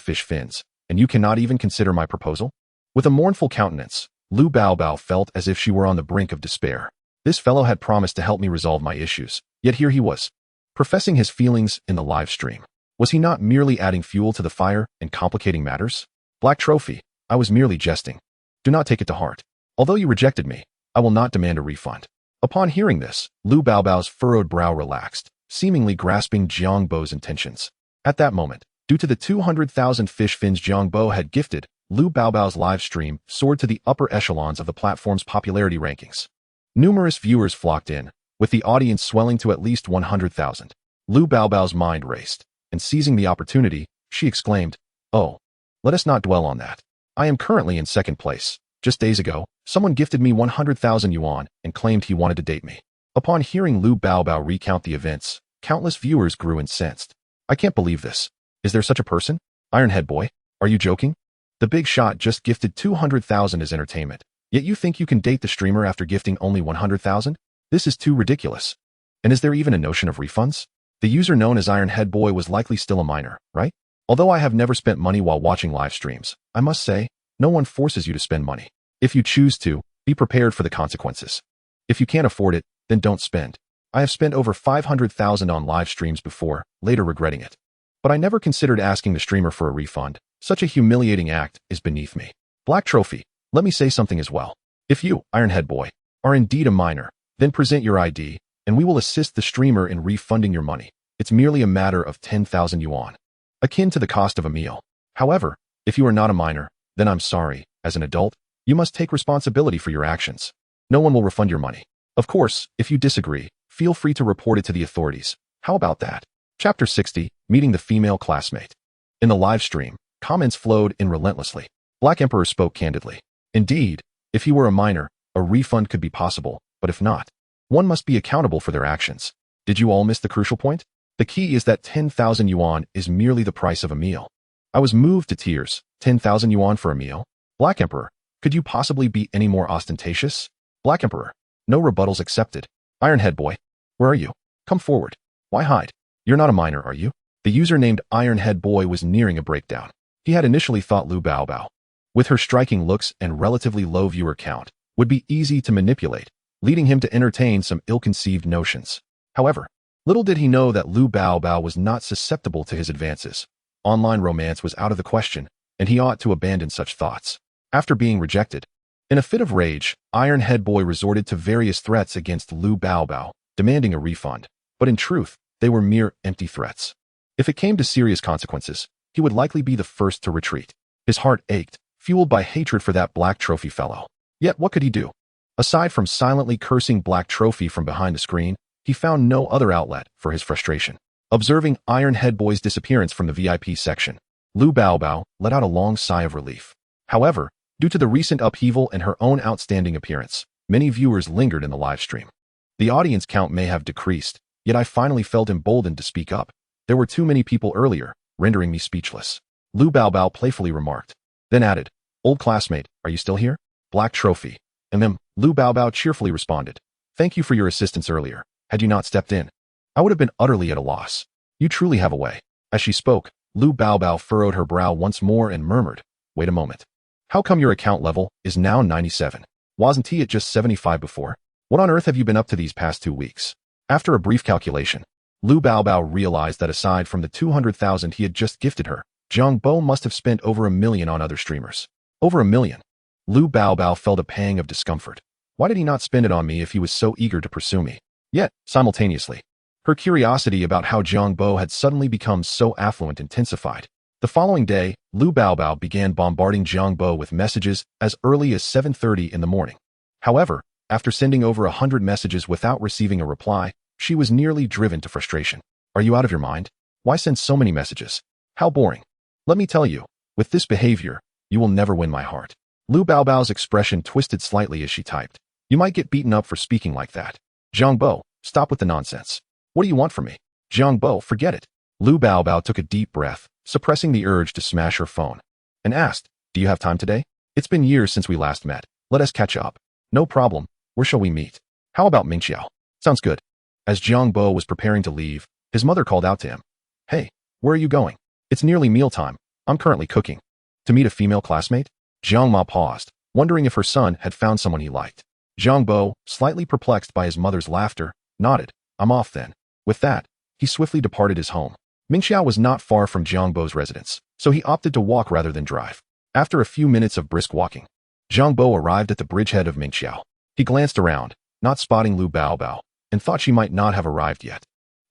Speaker 1: fish fins, and you cannot even consider my proposal? With a mournful countenance, Lu Baobao felt as if she were on the brink of despair. This fellow had promised to help me resolve my issues, yet here he was, professing his feelings in the live stream. Was he not merely adding fuel to the fire and complicating matters? Black Trophy, I was merely jesting. Do not take it to heart. Although you rejected me, I will not demand a refund. Upon hearing this, Lu Baobao's furrowed brow relaxed, seemingly grasping Jiang Bo's intentions. At that moment, due to the 200,000 fish fins Jiang Bo had gifted, Lu Baobao's live stream soared to the upper echelons of the platform's popularity rankings. Numerous viewers flocked in, with the audience swelling to at least 100,000. Lu Baobao's mind raced, and seizing the opportunity, she exclaimed, "Oh, let us not dwell on that. I am currently in second place. Just days ago, someone gifted me 100,000 yuan and claimed he wanted to date me." Upon hearing Lu Baobao recount the events, countless viewers grew incensed. I can't believe this. Is there such a person? Ironhead boy, are you joking? The big shot just gifted 200,000 as entertainment, yet you think you can date the streamer after gifting only 100,000? This is too ridiculous. And is there even a notion of refunds? The user known as Ironhead Boy was likely still a minor, right? Although I have never spent money while watching live streams, I must say, no one forces you to spend money. If you choose to, be prepared for the consequences. If you can't afford it, then don't spend. I have spent over 500,000 on live streams before, later regretting it. But I never considered asking the streamer for a refund. Such a humiliating act is beneath me. Black Trophy, let me say something as well. If you, Ironhead Boy, are indeed a minor, then present your ID, and we will assist the streamer in refunding your money. It's merely a matter of 10,000 yuan, akin to the cost of a meal. However, if you are not a minor, then I'm sorry, as an adult, you must take responsibility for your actions. No one will refund your money. Of course, if you disagree, feel free to report it to the authorities. How about that? Chapter 60, Meeting the Female Classmate. In the live stream, comments flowed in relentlessly. Black Emperor spoke candidly. Indeed, if he were a minor, a refund could be possible, but if not, one must be accountable for their actions. Did you all miss the crucial point? The key is that 10,000 yuan is merely the price of a meal. I was moved to tears. 10,000 yuan for a meal? Black Emperor, could you possibly be any more ostentatious? Black Emperor, no rebuttals accepted. Ironhead Boy, where are you? Come forward. Why hide? You're not a minor, are you? The user named Ironhead Boy was nearing a breakdown. He had initially thought Lu Baobao, with her striking looks and relatively low viewer count, would be easy to manipulate, leading him to entertain some ill-conceived notions. However, little did he know that Lu Baobao was not susceptible to his advances. Online romance was out of the question, and he ought to abandon such thoughts. After being rejected, in a fit of rage, Ironhead Boy resorted to various threats against Lu Baobao, demanding a refund. But in truth, they were mere empty threats. If it came to serious consequences, he would likely be the first to retreat. His heart ached, fueled by hatred for that Black Trophy fellow. Yet what could he do? Aside from silently cursing Black Trophy from behind the screen, he found no other outlet for his frustration. Observing Ironhead Boy's disappearance from the VIP section, Lu Baobao let out a long sigh of relief. However, due to the recent upheaval and her own outstanding appearance, Many viewers lingered in the live stream. The audience count may have decreased, yet I finally felt emboldened to speak up. There were too many people earlier, rendering me speechless. Lu Baobao playfully remarked, then added, old classmate, are you still here? Black trophy. And then, Lu Baobao cheerfully responded, thank you for your assistance earlier. Had you not stepped in, I would have been utterly at a loss. You truly have a way. As she spoke, Lu Baobao furrowed her brow once more and murmured, wait a moment. How come your account level is now 97? Wasn't he at just 75 before? What on earth have you been up to these past 2 weeks? After a brief calculation, Lu Baobao realized that aside from the 200,000 he had just gifted her, Jiang Bo must have spent over $1 million on other streamers. Over $1 million. Lu Baobao felt a pang of discomfort. Why did he not spend it on me if he was so eager to pursue me? Yet, simultaneously, her curiosity about how Jiang Bo had suddenly become so affluent intensified. The following day, Lu Baobao began bombarding Jiang Bo with messages as early as 7:30 in the morning. However, after sending over 100 messages without receiving a reply, she was nearly driven to frustration. Are you out of your mind? Why send so many messages? How boring. Let me tell you, with this behavior, you will never win my heart. Lu Baobao's expression twisted slightly as she typed. You might get beaten up for speaking like that. Jiang Bo, stop with the nonsense. What do you want from me? Jiang Bo, forget it. Lu Baobao took a deep breath, suppressing the urge to smash her phone, and asked, do you have time today? It's been years since we last met. Let us catch up. No problem. Where shall we meet? How about Mingqiao? Sounds good. As Jiang Bo was preparing to leave, his mother called out to him. Hey, where are you going? It's nearly mealtime. I'm currently cooking. To meet a female classmate? Jiang Ma paused, wondering if her son had found someone he liked. Jiang Bo, slightly perplexed by his mother's laughter, nodded. I'm off then. With that, he swiftly departed his home. Mingqiao was not far from Jiang Bo's residence, so he opted to walk rather than drive. After a few minutes of brisk walking, Jiang Bo arrived at the bridgehead of Mingqiao. He glanced around, not spotting Lu Baobao, and thought she might not have arrived yet.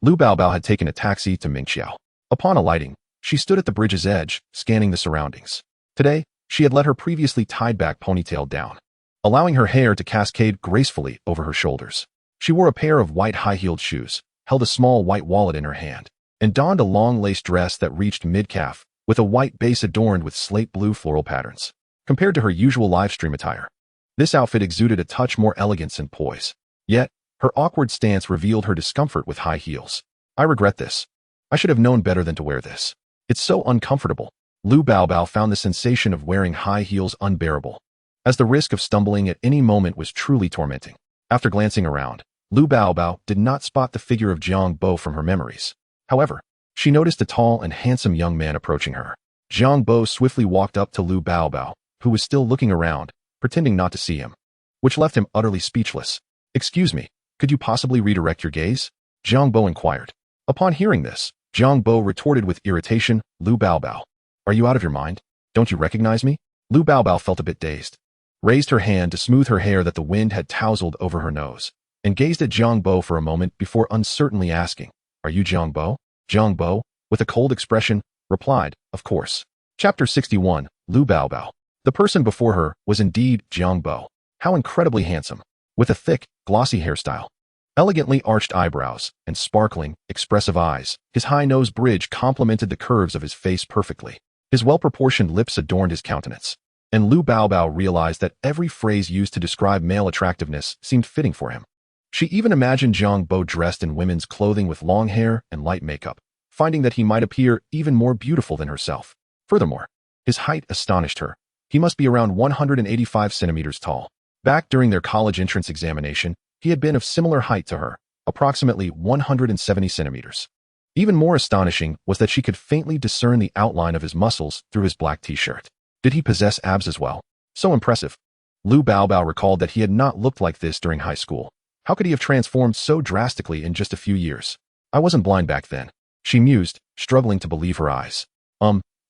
Speaker 1: Lu Baobao had taken a taxi to Mingqiao. Upon alighting, she stood at the bridge's edge, scanning the surroundings. Today, she had let her previously tied-back ponytail down, allowing her hair to cascade gracefully over her shoulders. She wore a pair of white high-heeled shoes, held a small white wallet in her hand, and donned a long lace dress that reached mid-calf, with a white base adorned with slate blue floral patterns. Compared to her usual live-stream attire, this outfit exuded a touch more elegance and poise. Yet, her awkward stance revealed her discomfort with high heels. I regret this. I should have known better than to wear this. It's so uncomfortable. Lu Baobao found the sensation of wearing high heels unbearable, as the risk of stumbling at any moment was truly tormenting. After glancing around, Lu Baobao did not spot the figure of Jiang Bo from her memories. However, she noticed a tall and handsome young man approaching her. Jiang Bo swiftly walked up to Lu Baobao, who was still looking around, pretending not to see him, which left him utterly speechless. Excuse me, could you possibly redirect your gaze? Jiang Bo inquired. Upon hearing this, Jiang Bo retorted with irritation, Lu Baobao. Are you out of your mind? Don't you recognize me? Lu Baobao felt a bit dazed, raised her hand to smooth her hair that the wind had tousled over her nose, and gazed at Jiang Bo for a moment before uncertainly asking, Are you Jiang Bo? Jiang Bo, with a cold expression, replied, Of course. Chapter 61, Lu Baobao. The person before her was indeed Jiang Bo. How incredibly handsome, with a thick, glossy hairstyle, elegantly arched eyebrows, and sparkling, expressive eyes. His high nose bridge complemented the curves of his face perfectly. His well-proportioned lips adorned his countenance, and Lu Baobao realized that every phrase used to describe male attractiveness seemed fitting for him. She even imagined Jiang Bo dressed in women's clothing with long hair and light makeup, finding that he might appear even more beautiful than herself. Furthermore, his height astonished her. He must be around 185 centimeters tall. Back during their college entrance examination, he had been of similar height to her, approximately 170 centimeters. Even more astonishing was that she could faintly discern the outline of his muscles through his black t-shirt. Did he possess abs as well? So impressive. Lu Baobao recalled that he had not looked like this during high school. How could he have transformed so drastically in just a few years? I wasn't blind back then, she mused, struggling to believe her eyes.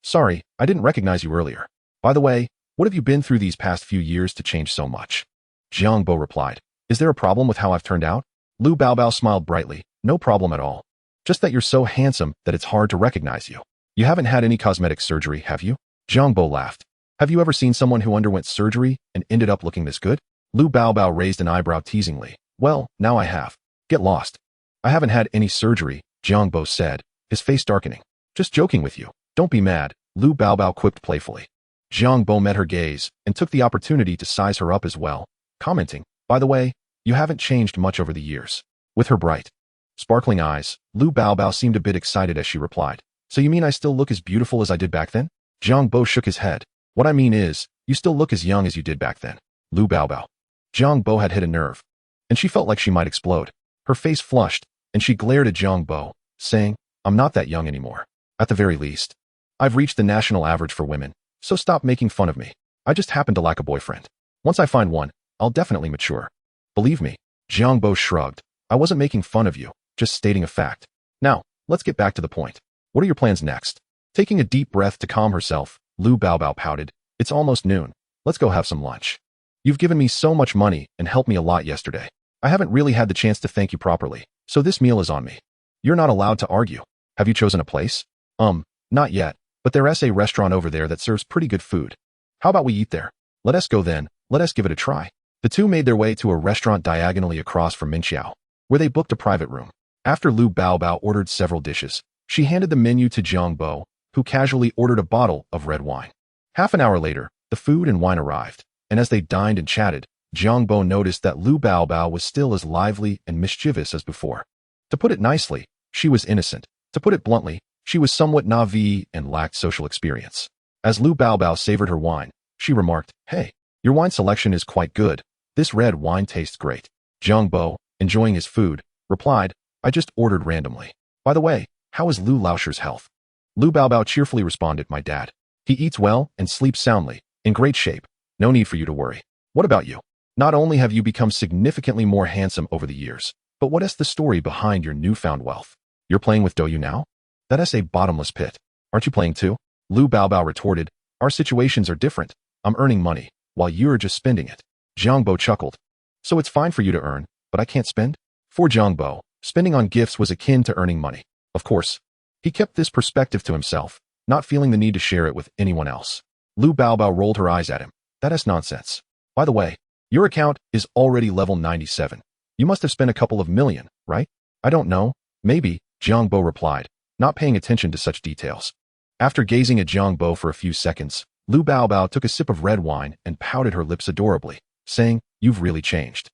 Speaker 1: Sorry, I didn't recognize you earlier. By the way, what have you been through these past few years to change so much? Jiang Bo replied. Is there a problem with how I've turned out? Lu Baobao smiled brightly. No problem at all. Just that you're so handsome that it's hard to recognize you. You haven't had any cosmetic surgery, have you? Jiang Bo laughed. Have you ever seen someone who underwent surgery and ended up looking this good? Lu Baobao raised an eyebrow teasingly. Well, now I have. Get lost. I haven't had any surgery, Jiang Bo said, his face darkening. Just joking with you. Don't be mad, Lu Baobao quipped playfully. Jiang Bo met her gaze and took the opportunity to size her up as well, commenting, By the way, you haven't changed much over the years. With her bright, sparkling eyes, Lu Baobao seemed a bit excited as she replied. So you mean I still look as beautiful as I did back then? Jiang Bo shook his head. What I mean is, you still look as young as you did back then. Lu Baobao. Jiang Bo had hit a nerve, and she felt like she might explode. Her face flushed, and she glared at Jiang Bo, saying, I'm not that young anymore. At the very least, I've reached the national average for women, so stop making fun of me. I just happen to lack a boyfriend. Once I find one, I'll definitely mature. Believe me. Jiang Bo shrugged. I wasn't making fun of you, just stating a fact. Now, let's get back to the point. What are your plans next? Taking a deep breath to calm herself, Lu Baobao pouted. It's almost noon. Let's go have some lunch. You've given me so much money and helped me a lot yesterday. I haven't really had the chance to thank you properly, so this meal is on me. You're not allowed to argue. Have you chosen a place? Not yet, but there's a restaurant over there that serves pretty good food. How about we eat there? Let us go then, let us give it a try. The two made their way to a restaurant diagonally across from Minxiao, where they booked a private room. After Lu Baobao ordered several dishes, she handed the menu to Jiang Bo, who casually ordered a bottle of red wine. Half an hour later, the food and wine arrived, and as they dined and chatted, Jiang Bo noticed that Lu Baobao was still as lively and mischievous as before. To put it nicely, she was innocent. To put it bluntly, she was somewhat naive and lacked social experience. As Lu Baobao savored her wine, she remarked, Hey, your wine selection is quite good. This red wine tastes great. Jiang Bo, enjoying his food, replied, I just ordered randomly. By the way, how is Lu Laoshir's health? Lu Baobao cheerfully responded, My dad. He eats well and sleeps soundly, in great shape. No need for you to worry. What about you? Not only have you become significantly more handsome over the years, but what is the story behind your newfound wealth? You're playing with Douyu now? That is a bottomless pit. Aren't you playing too? Lu Baobao retorted, Our situations are different. I'm earning money, while you're just spending it. Jiang Bo chuckled. So it's fine for you to earn, but I can't spend? For Jiang Bo, spending on gifts was akin to earning money. Of course, he kept this perspective to himself, not feeling the need to share it with anyone else. Lu Baobao rolled her eyes at him. That is nonsense. By the way, your account is already level 97. You must have spent a couple of million, right? I don't know. Maybe, Jiang Bo replied, not paying attention to such details. After gazing at Jiang Bo for a few seconds, Lu Baobao took a sip of red wine and pouted her lips adorably, saying, You've really changed.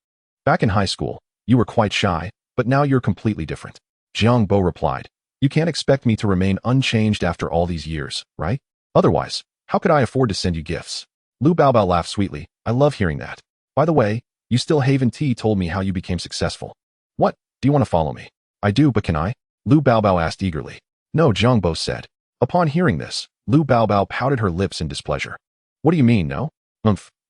Speaker 1: Back in high school, you were quite shy, but now you're completely different. Jiang Bo replied, You can't expect me to remain unchanged after all these years, right? Otherwise, how could I afford to send you gifts? Lu Baobao laughed sweetly. I love hearing that. By the way, you still haven't told me how you became successful. What? Do you want to follow me? I do, but can I? Lu Baobao asked eagerly. No, Jiang Bo said. Upon hearing this, Lu Baobao pouted her lips in displeasure. What do you mean, no?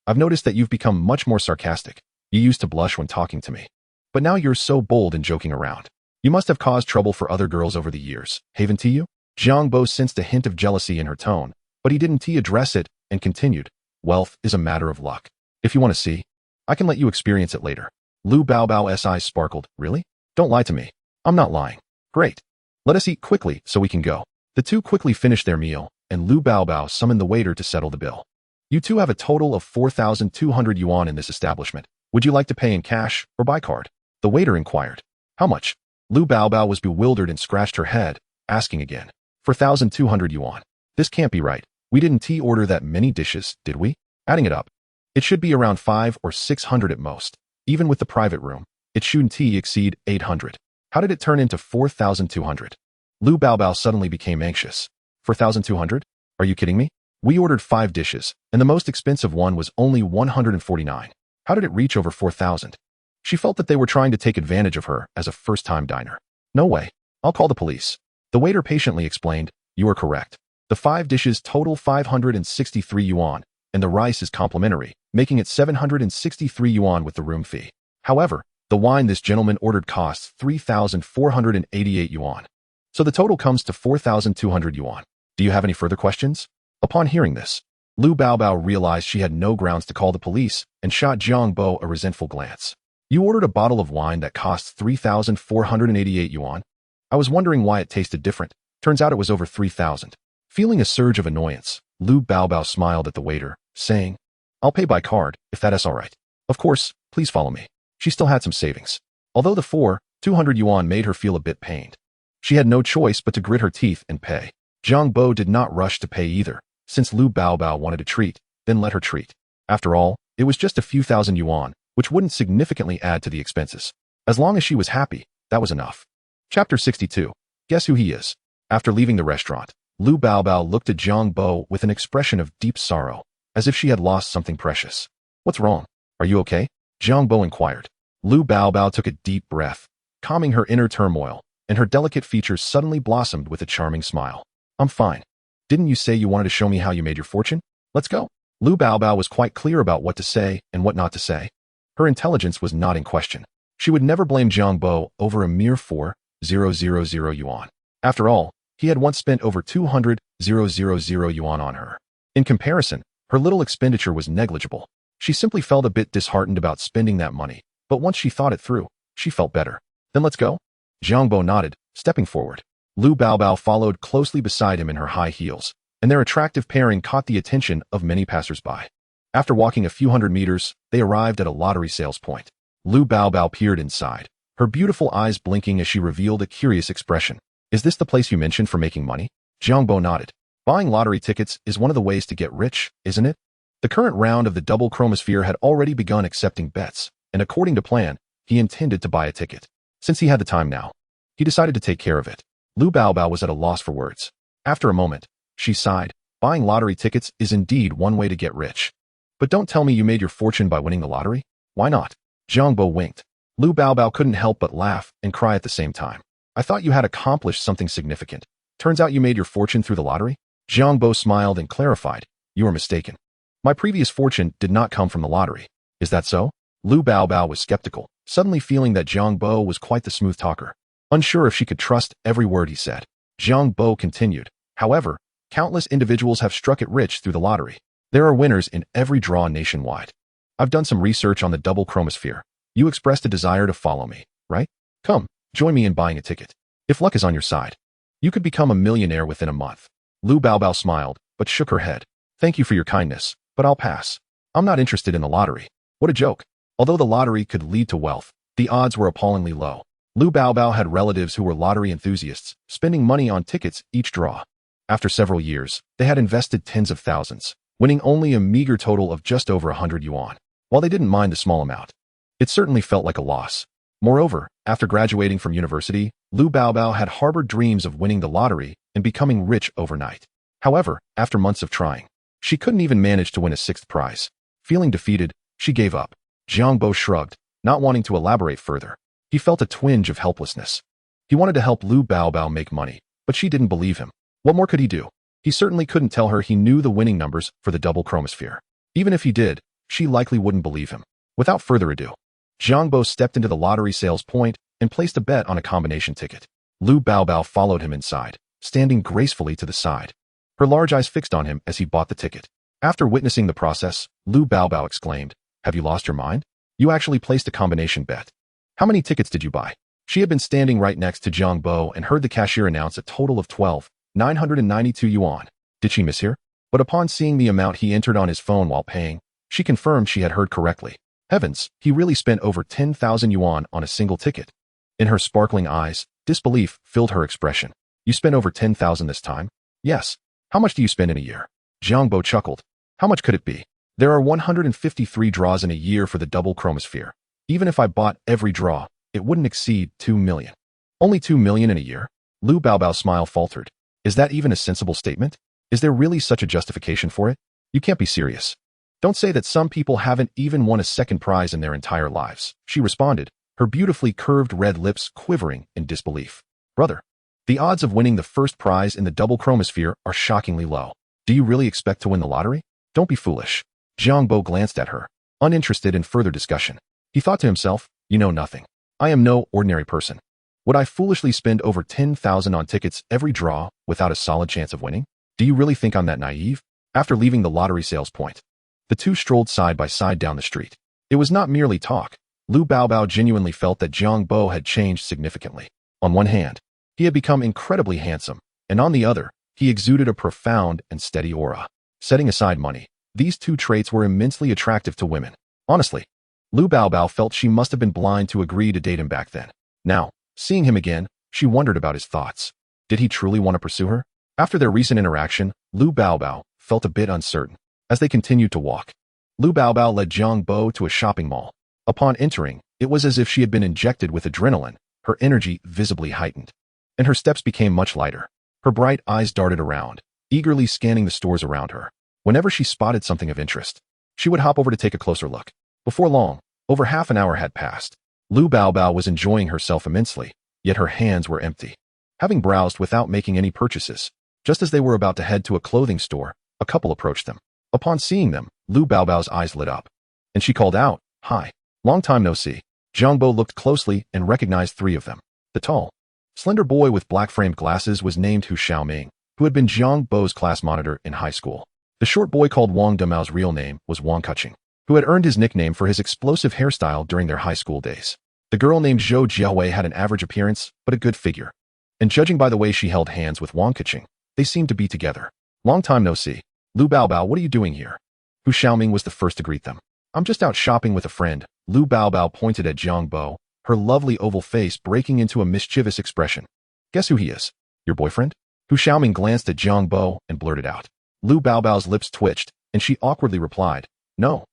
Speaker 1: I've noticed that you've become much more sarcastic. You used to blush when talking to me. But now you're so bold and joking around. You must have caused trouble for other girls over the years, haven't you? Jiang Bo sensed a hint of jealousy in her tone, but he didn't address it and continued. Wealth is a matter of luck. If you want to see, I can let you experience it later. Lu Baobao's eyes sparkled. Really? Don't lie to me. I'm not lying. Great. Let us eat quickly so we can go. The two quickly finished their meal, and Lu Baobao summoned the waiter to settle the bill. You two have a total of 4,200 yuan in this establishment. Would you like to pay in cash or by card? The waiter inquired. How much? Lu Baobao was bewildered and scratched her head, asking again. 4,200 yuan. This can't be right. We didn't order that many dishes, did we? Adding it up, it should be around 500 or 600 at most. Even with the private room, it shouldn't exceed 800. How did it turn into 4,200? Lu Baobao suddenly became anxious. 4,200? Are you kidding me? We ordered 5 dishes, and the most expensive one was only 149. How did it reach over 4,000? She felt that they were trying to take advantage of her as a first-time diner. No way. I'll call the police. The waiter patiently explained, You are correct. The 5 dishes total 563 yuan, and the rice is complimentary, making it 763 yuan with the room fee. However, the wine this gentleman ordered costs 3,488 yuan. So the total comes to 4,200 yuan. Do you have any further questions? Upon hearing this, Lu Baobao realized she had no grounds to call the police and shot Jiang Bo a resentful glance. You ordered a bottle of wine that costs 3,488 yuan. I was wondering why it tasted different. Turns out it was over 3,000. Feeling a surge of annoyance, Lu Baobao smiled at the waiter, saying, I'll pay by card, if that is all right. Of course, please follow me. She still had some savings. Although the 200 yuan made her feel a bit pained. She had no choice but to grit her teeth and pay. Jiang Bo did not rush to pay either, since Lu Baobao wanted a treat, then let her treat. After all, it was just a few thousand yuan, which wouldn't significantly add to the expenses. As long as she was happy, that was enough. Chapter 62. Guess who he is? After leaving the restaurant, Lu Baobao looked at Jiang Bo with an expression of deep sorrow, as if she had lost something precious. What's wrong? Are you okay? Jiang Bo inquired. Lu Baobao took a deep breath, calming her inner turmoil, and her delicate features suddenly blossomed with a charming smile. I'm fine. Didn't you say you wanted to show me how you made your fortune? Let's go. Lu Baobao was quite clear about what to say and what not to say. Her intelligence was not in question. She would never blame Jiang Bo over a mere 4,000 yuan. After all, he had once spent over 200,000 yuan on her. In comparison, her little expenditure was negligible. She simply felt a bit disheartened about spending that money, but once she thought it through, she felt better. Then let's go. Jiang Bo nodded, stepping forward. Lu Baobao followed closely beside him in her high heels, and their attractive pairing caught the attention of many passers-by. After walking a few hundred meters, they arrived at a lottery sales point. Lu Baobao peered inside, her beautiful eyes blinking as she revealed a curious expression. Is this the place you mentioned for making money? Jiang Bo nodded. Buying lottery tickets is one of the ways to get rich, isn't it? The current round of the double chromosphere had already begun accepting bets, and according to plan, he intended to buy a ticket. Since he had the time now, he decided to take care of it. Lu Baobao was at a loss for words. After a moment, she sighed. Buying lottery tickets is indeed one way to get rich. But don't tell me you made your fortune by winning the lottery? Why not? Jiang Bo winked. Lu Baobao couldn't help but laugh and cry at the same time. I thought you had accomplished something significant. Turns out you made your fortune through the lottery? Jiang Bo smiled and clarified. You were mistaken. My previous fortune did not come from the lottery. Is that so? Lu Baobao was skeptical, suddenly feeling that Jiang Bo was quite the smooth talker. Unsure if she could trust every word he said. Jiang Bo continued. However, countless individuals have struck it rich through the lottery. There are winners in every draw nationwide. I've done some research on the double chromosphere. You expressed a desire to follow me, right? Come, join me in buying a ticket. If luck is on your side, you could become a millionaire within a month. Lu Baobao smiled, but shook her head. Thank you for your kindness, but I'll pass. I'm not interested in the lottery. What a joke. Although the lottery could lead to wealth, the odds were appallingly low. Lu Baobao had relatives who were lottery enthusiasts, spending money on tickets each draw. After several years, they had invested tens of thousands, winning only a meager total of just over 100 yuan. While they didn't mind the small amount, it certainly felt like a loss. Moreover, after graduating from university, Lu Baobao had harbored dreams of winning the lottery and becoming rich overnight. However, after months of trying, she couldn't even manage to win a sixth prize. Feeling defeated, she gave up. Jiang Bo shrugged, not wanting to elaborate further. He felt a twinge of helplessness. He wanted to help Lu Baobao make money, but she didn't believe him. What more could he do? He certainly couldn't tell her he knew the winning numbers for the double chromosphere. Even if he did, she likely wouldn't believe him. Without further ado, Jiang Bo stepped into the lottery sales point and placed a bet on a combination ticket. Lu Baobao followed him inside, standing gracefully to the side. Her large eyes fixed on him as he bought the ticket. After witnessing the process, Lu Baobao exclaimed, "Have you lost your mind? You actually placed a combination bet. How many tickets did you buy?" She had been standing right next to Jiang Bo and heard the cashier announce a total of 12,992 yuan. Did she mishear? But upon seeing the amount he entered on his phone while paying, she confirmed she had heard correctly. Heavens, he really spent over 10,000 yuan on a single ticket. In her sparkling eyes, disbelief filled her expression. You spent over 10,000 this time? Yes. How much do you spend in a year? Jiang Bo chuckled. How much could it be? There are 153 draws in a year for the double chromosphere. Even if I bought every draw, it wouldn't exceed 2 million. Only 2 million in a year? Lu Baobao's smile faltered. Is that even a sensible statement? Is there really such a justification for it? You can't be serious. Don't say that some people haven't even won a second prize in their entire lives, she responded, her beautifully curved red lips quivering in disbelief. Brother, the odds of winning the first prize in the double chromosphere are shockingly low. Do you really expect to win the lottery? Don't be foolish. Jiang Bo glanced at her, uninterested in further discussion. He thought to himself, you know nothing. I am no ordinary person. Would I foolishly spend over 10,000 on tickets every draw without a solid chance of winning? Do you really think I'm that naive? After leaving the lottery sales point, the two strolled side by side down the street. It was not merely talk. Lu Baobao genuinely felt that Jiang Bo had changed significantly. On one hand, he had become incredibly handsome, and on the other, he exuded a profound and steady aura. Setting aside money, these two traits were immensely attractive to women. Honestly, Lu Baobao felt she must have been blind to agree to date him back then. Now, seeing him again, she wondered about his thoughts. Did he truly want to pursue her? After their recent interaction, Lu Baobao felt a bit uncertain. As they continued to walk, Lu Baobao led Jiang Bo to a shopping mall. Upon entering, it was as if she had been injected with adrenaline, her energy visibly heightened. And her steps became much lighter. Her bright eyes darted around, eagerly scanning the stores around her. Whenever she spotted something of interest, she would hop over to take a closer look. Before long, over half an hour had passed. Lu Baobao was enjoying herself immensely, yet her hands were empty. Having browsed without making any purchases, just as they were about to head to a clothing store, a couple approached them. Upon seeing them, Lu Baobao's eyes lit up, and she called out, "Hi, long time no see." Jiang Bo looked closely and recognized three of them. The tall, slender boy with black-framed glasses was named Hu Xiaoming, who had been Jiang Bo's class monitor in high school. The short boy called Wang Demao's real name was Wang Kuching, who had earned his nickname for his explosive hairstyle during their high school days. The girl named Zhou Jiaowei had an average appearance, but a good figure. And judging by the way she held hands with Wang Kuching, they seemed to be together. "Long time no see. Lu Baobao, what are you doing here?" Hu Xiaoming was the first to greet them. "I'm just out shopping with a friend." Lu Baobao pointed at Jiang Bo, her lovely oval face breaking into a mischievous expression. "Guess who he is? Your boyfriend?" Hu Xiaoming glanced at Jiang Bo and blurted out. Lu Baobao's lips twitched, and she awkwardly replied, No,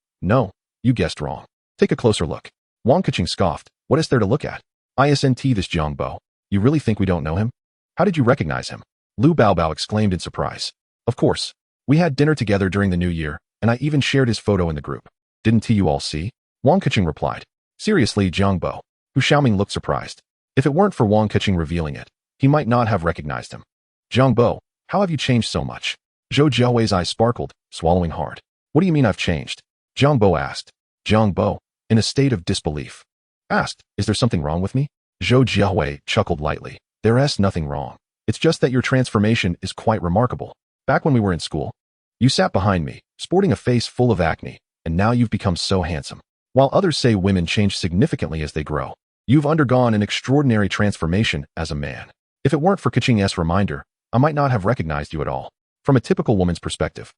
Speaker 1: you guessed wrong. Take a closer look." Wang Kuching scoffed. "What is there to look at? Isn't this Jiang Bo? You really think we don't know him? How did you recognize him?" Lu Baobao exclaimed in surprise. "Of course. We had dinner together during the New Year, and I even shared his photo in the group. Didn't you all see?" Wang Kuching replied. "Seriously, Jiang Bo?" Hu Xiaoming looked surprised. If it weren't for Wang Kuching revealing it, he might not have recognized him. "Jiang Bo, how have you changed so much?" Zhou Jiaowei's eyes sparkled, swallowing hard. "What do you mean I've changed?" Jiang Bo asked. Jiang Bo, in a state of disbelief, asked, "Is there something wrong with me?" Zhou Jiaowei chuckled lightly. "There's nothing wrong. It's just that your transformation is quite remarkable. Back when we were in school, you sat behind me, sporting a face full of acne, and now you've become so handsome. While others say women change significantly as they grow, you've undergone an extraordinary transformation as a man. If it weren't for Kuching's reminder, I might not have recognized you at all." From a typical woman's perspective,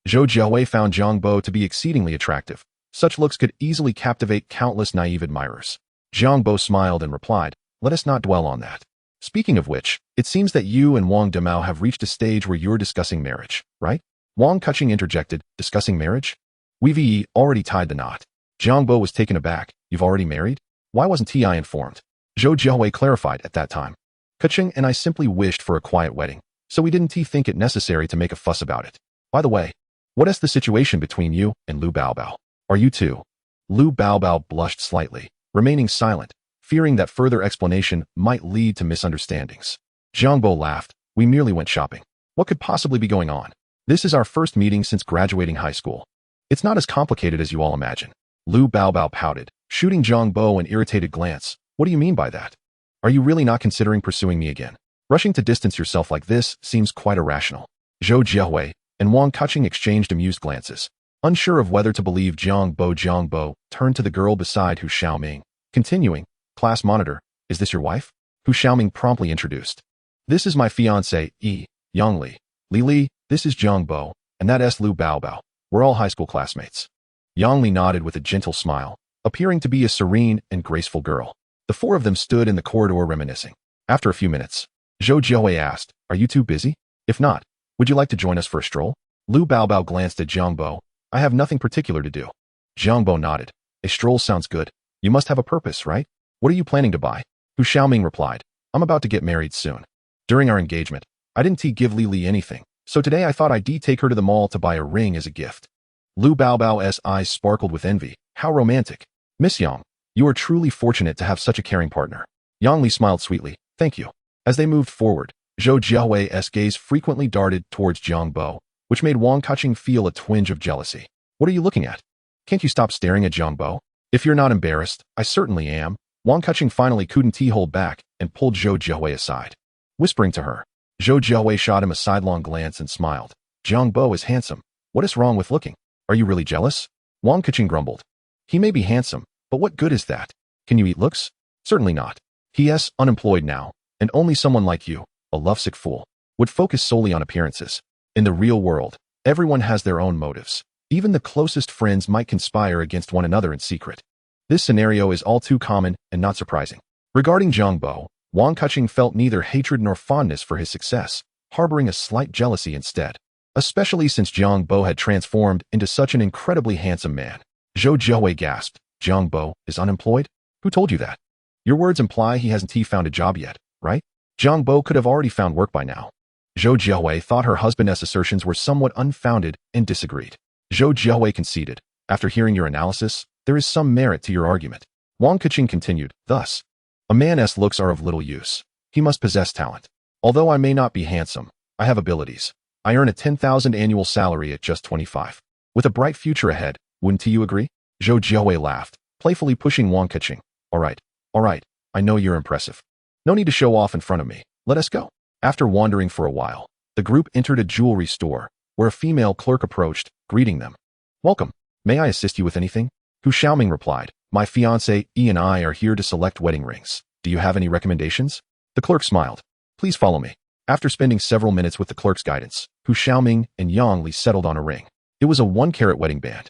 Speaker 1: Zhou Jiaowei found Jiang Bo to be exceedingly attractive. Such looks could easily captivate countless naive admirers. Jiang Bo smiled and replied, "Let us not dwell on that. Speaking of which, it seems that you and Wang Demao have reached a stage where you're discussing marriage, right?" Wang Kuching interjected, "Discussing marriage? We've already tied the knot." Jiang Bo was taken aback. "You've already married? Why wasn't I informed?" Zhou Jiaowei clarified at that time. "Kuching and I simply wished for a quiet wedding, so we didn't think it necessary to make a fuss about it. By the way, what is the situation between you and Lu Baobao? Are you two?" Lu Baobao blushed slightly, remaining silent, fearing that further explanation might lead to misunderstandings. Jiang Bo laughed. "We merely went shopping. What could possibly be going on? This is our first meeting since graduating high school. It's not as complicated as you all imagine." Lu Baobao pouted, shooting Jiang Bo an irritated glance. "What do you mean by that? Are you really not considering pursuing me again? Rushing to distance yourself like this seems quite irrational." Zhou Jiaowei and Wang Kuching exchanged amused glances. Unsure of whether to believe Jiang Bo turned to the girl beside Hu Xiaoming, continuing, "Class monitor, is this your wife?" Hu Xiaoming promptly introduced. "This is my fiancée, Yang Li. Li, this is Jiang Bo, and that's Lu Baobao. We're all high school classmates." Yang Li nodded with a gentle smile, appearing to be a serene and graceful girl. The four of them stood in the corridor reminiscing. After a few minutes, Zhou Jiaowei asked, "Are you two busy? If not, would you like to join us for a stroll?" Lu Baobao glanced at Jiang Bo. "I have nothing particular to do." Jiang Bo nodded. "A stroll sounds good. You must have a purpose, right? What are you planning to buy?" Hu Xiaoming replied, "I'm about to get married soon. During our engagement, I didn't give Li anything, so today I thought I'd take her to the mall to buy a ring as a gift." Lu Baobao's eyes sparkled with envy. "How romantic. Miss Yang, you are truly fortunate to have such a caring partner." Yang Li smiled sweetly. "Thank you." As they moved forward, Zhou Jiaowei's gaze frequently darted towards Jiang Bo, which made Wang Kuching feel a twinge of jealousy. "What are you looking at? Can't you stop staring at Jiang Bo?" "If you're not embarrassed, I certainly am." Wang Kuching finally couldn't hold back and pulled Zhou Jiaowei aside. Whispering to her, Zhou Jiaowei shot him a sidelong glance and smiled. "Jiang Bo is handsome. What is wrong with looking? Are you really jealous?" Wang Kuching grumbled. "He may be handsome, but what good is that? Can you eat looks?" "Certainly not. He is unemployed now, and only someone like you, a lovesick fool, would focus solely on appearances. In the real world, everyone has their own motives. Even the closest friends might conspire against one another in secret. This scenario is all too common and not surprising." Regarding Jiang Bo, Wang Kuching felt neither hatred nor fondness for his success, harboring a slight jealousy instead, especially since Jiang Bo had transformed into such an incredibly handsome man. Zhou Jiaowei gasped. Jiang Bo is unemployed? Who told you that? Your words imply he hasn't found a job yet, right? Jiang Bo could have already found work by now. Zhou Jiahui thought her husband's assertions were somewhat unfounded and disagreed. Zhou Jiahui conceded, after hearing your analysis, there is some merit to your argument. Wang Keqing continued, thus, a man's looks are of little use. He must possess talent. Although I may not be handsome, I have abilities. I earn a 10,000 annual salary at just 25. With a bright future ahead, wouldn't you agree? Zhou Jiahui laughed, playfully pushing Wang Keqing. All right, I know you're impressive. No need to show off in front of me. Let us go. After wandering for a while, the group entered a jewelry store, where a female clerk approached, greeting them. Welcome. May I assist you with anything? Hu Xiaoming replied, my fiancé Yi and I are here to select wedding rings. Do you have any recommendations? The clerk smiled. Please follow me. After spending several minutes with the clerk's guidance, Hu Xiaoming and Yang Li settled on a ring. It was a 1-carat wedding band,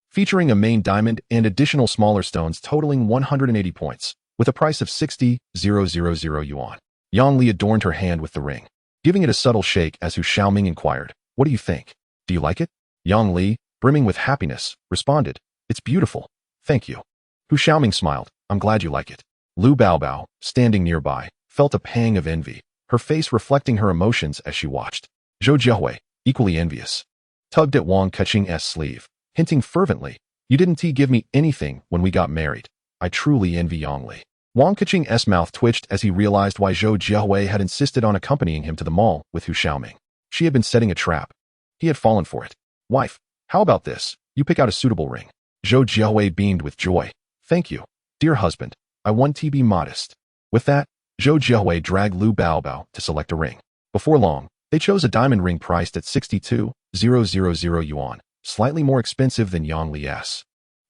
Speaker 1: featuring a main diamond and additional smaller stones totaling 180 points, with a price of 60,000 yuan. Yang Li adorned her hand with the ring, giving it a subtle shake as Hu Xiaoming inquired, what do you think? Do you like it? Yang Li, brimming with happiness, responded, it's beautiful. Thank you. Hu Xiaoming smiled, I'm glad you like it. Lu Baobao, standing nearby, felt a pang of envy, her face reflecting her emotions as she watched. Zhou Jiahui, equally envious, tugged at Wang Keqing's sleeve, hinting fervently, you didn't give me anything when we got married. I truly envy Yang Li. Wang Keqing's mouth twitched as he realized why Zhou Jiahui had insisted on accompanying him to the mall with Hu Xiaoming. She had been setting a trap. He had fallen for it. Wife, how about this? You pick out a suitable ring. Zhou Jiahui beamed with joy. Thank you, dear husband. I want to be modest. With that, Zhou Jiahui dragged Lu Baobao to select a ring. Before long, they chose a diamond ring priced at 62,000 yuan, slightly more expensive than Yang Li's.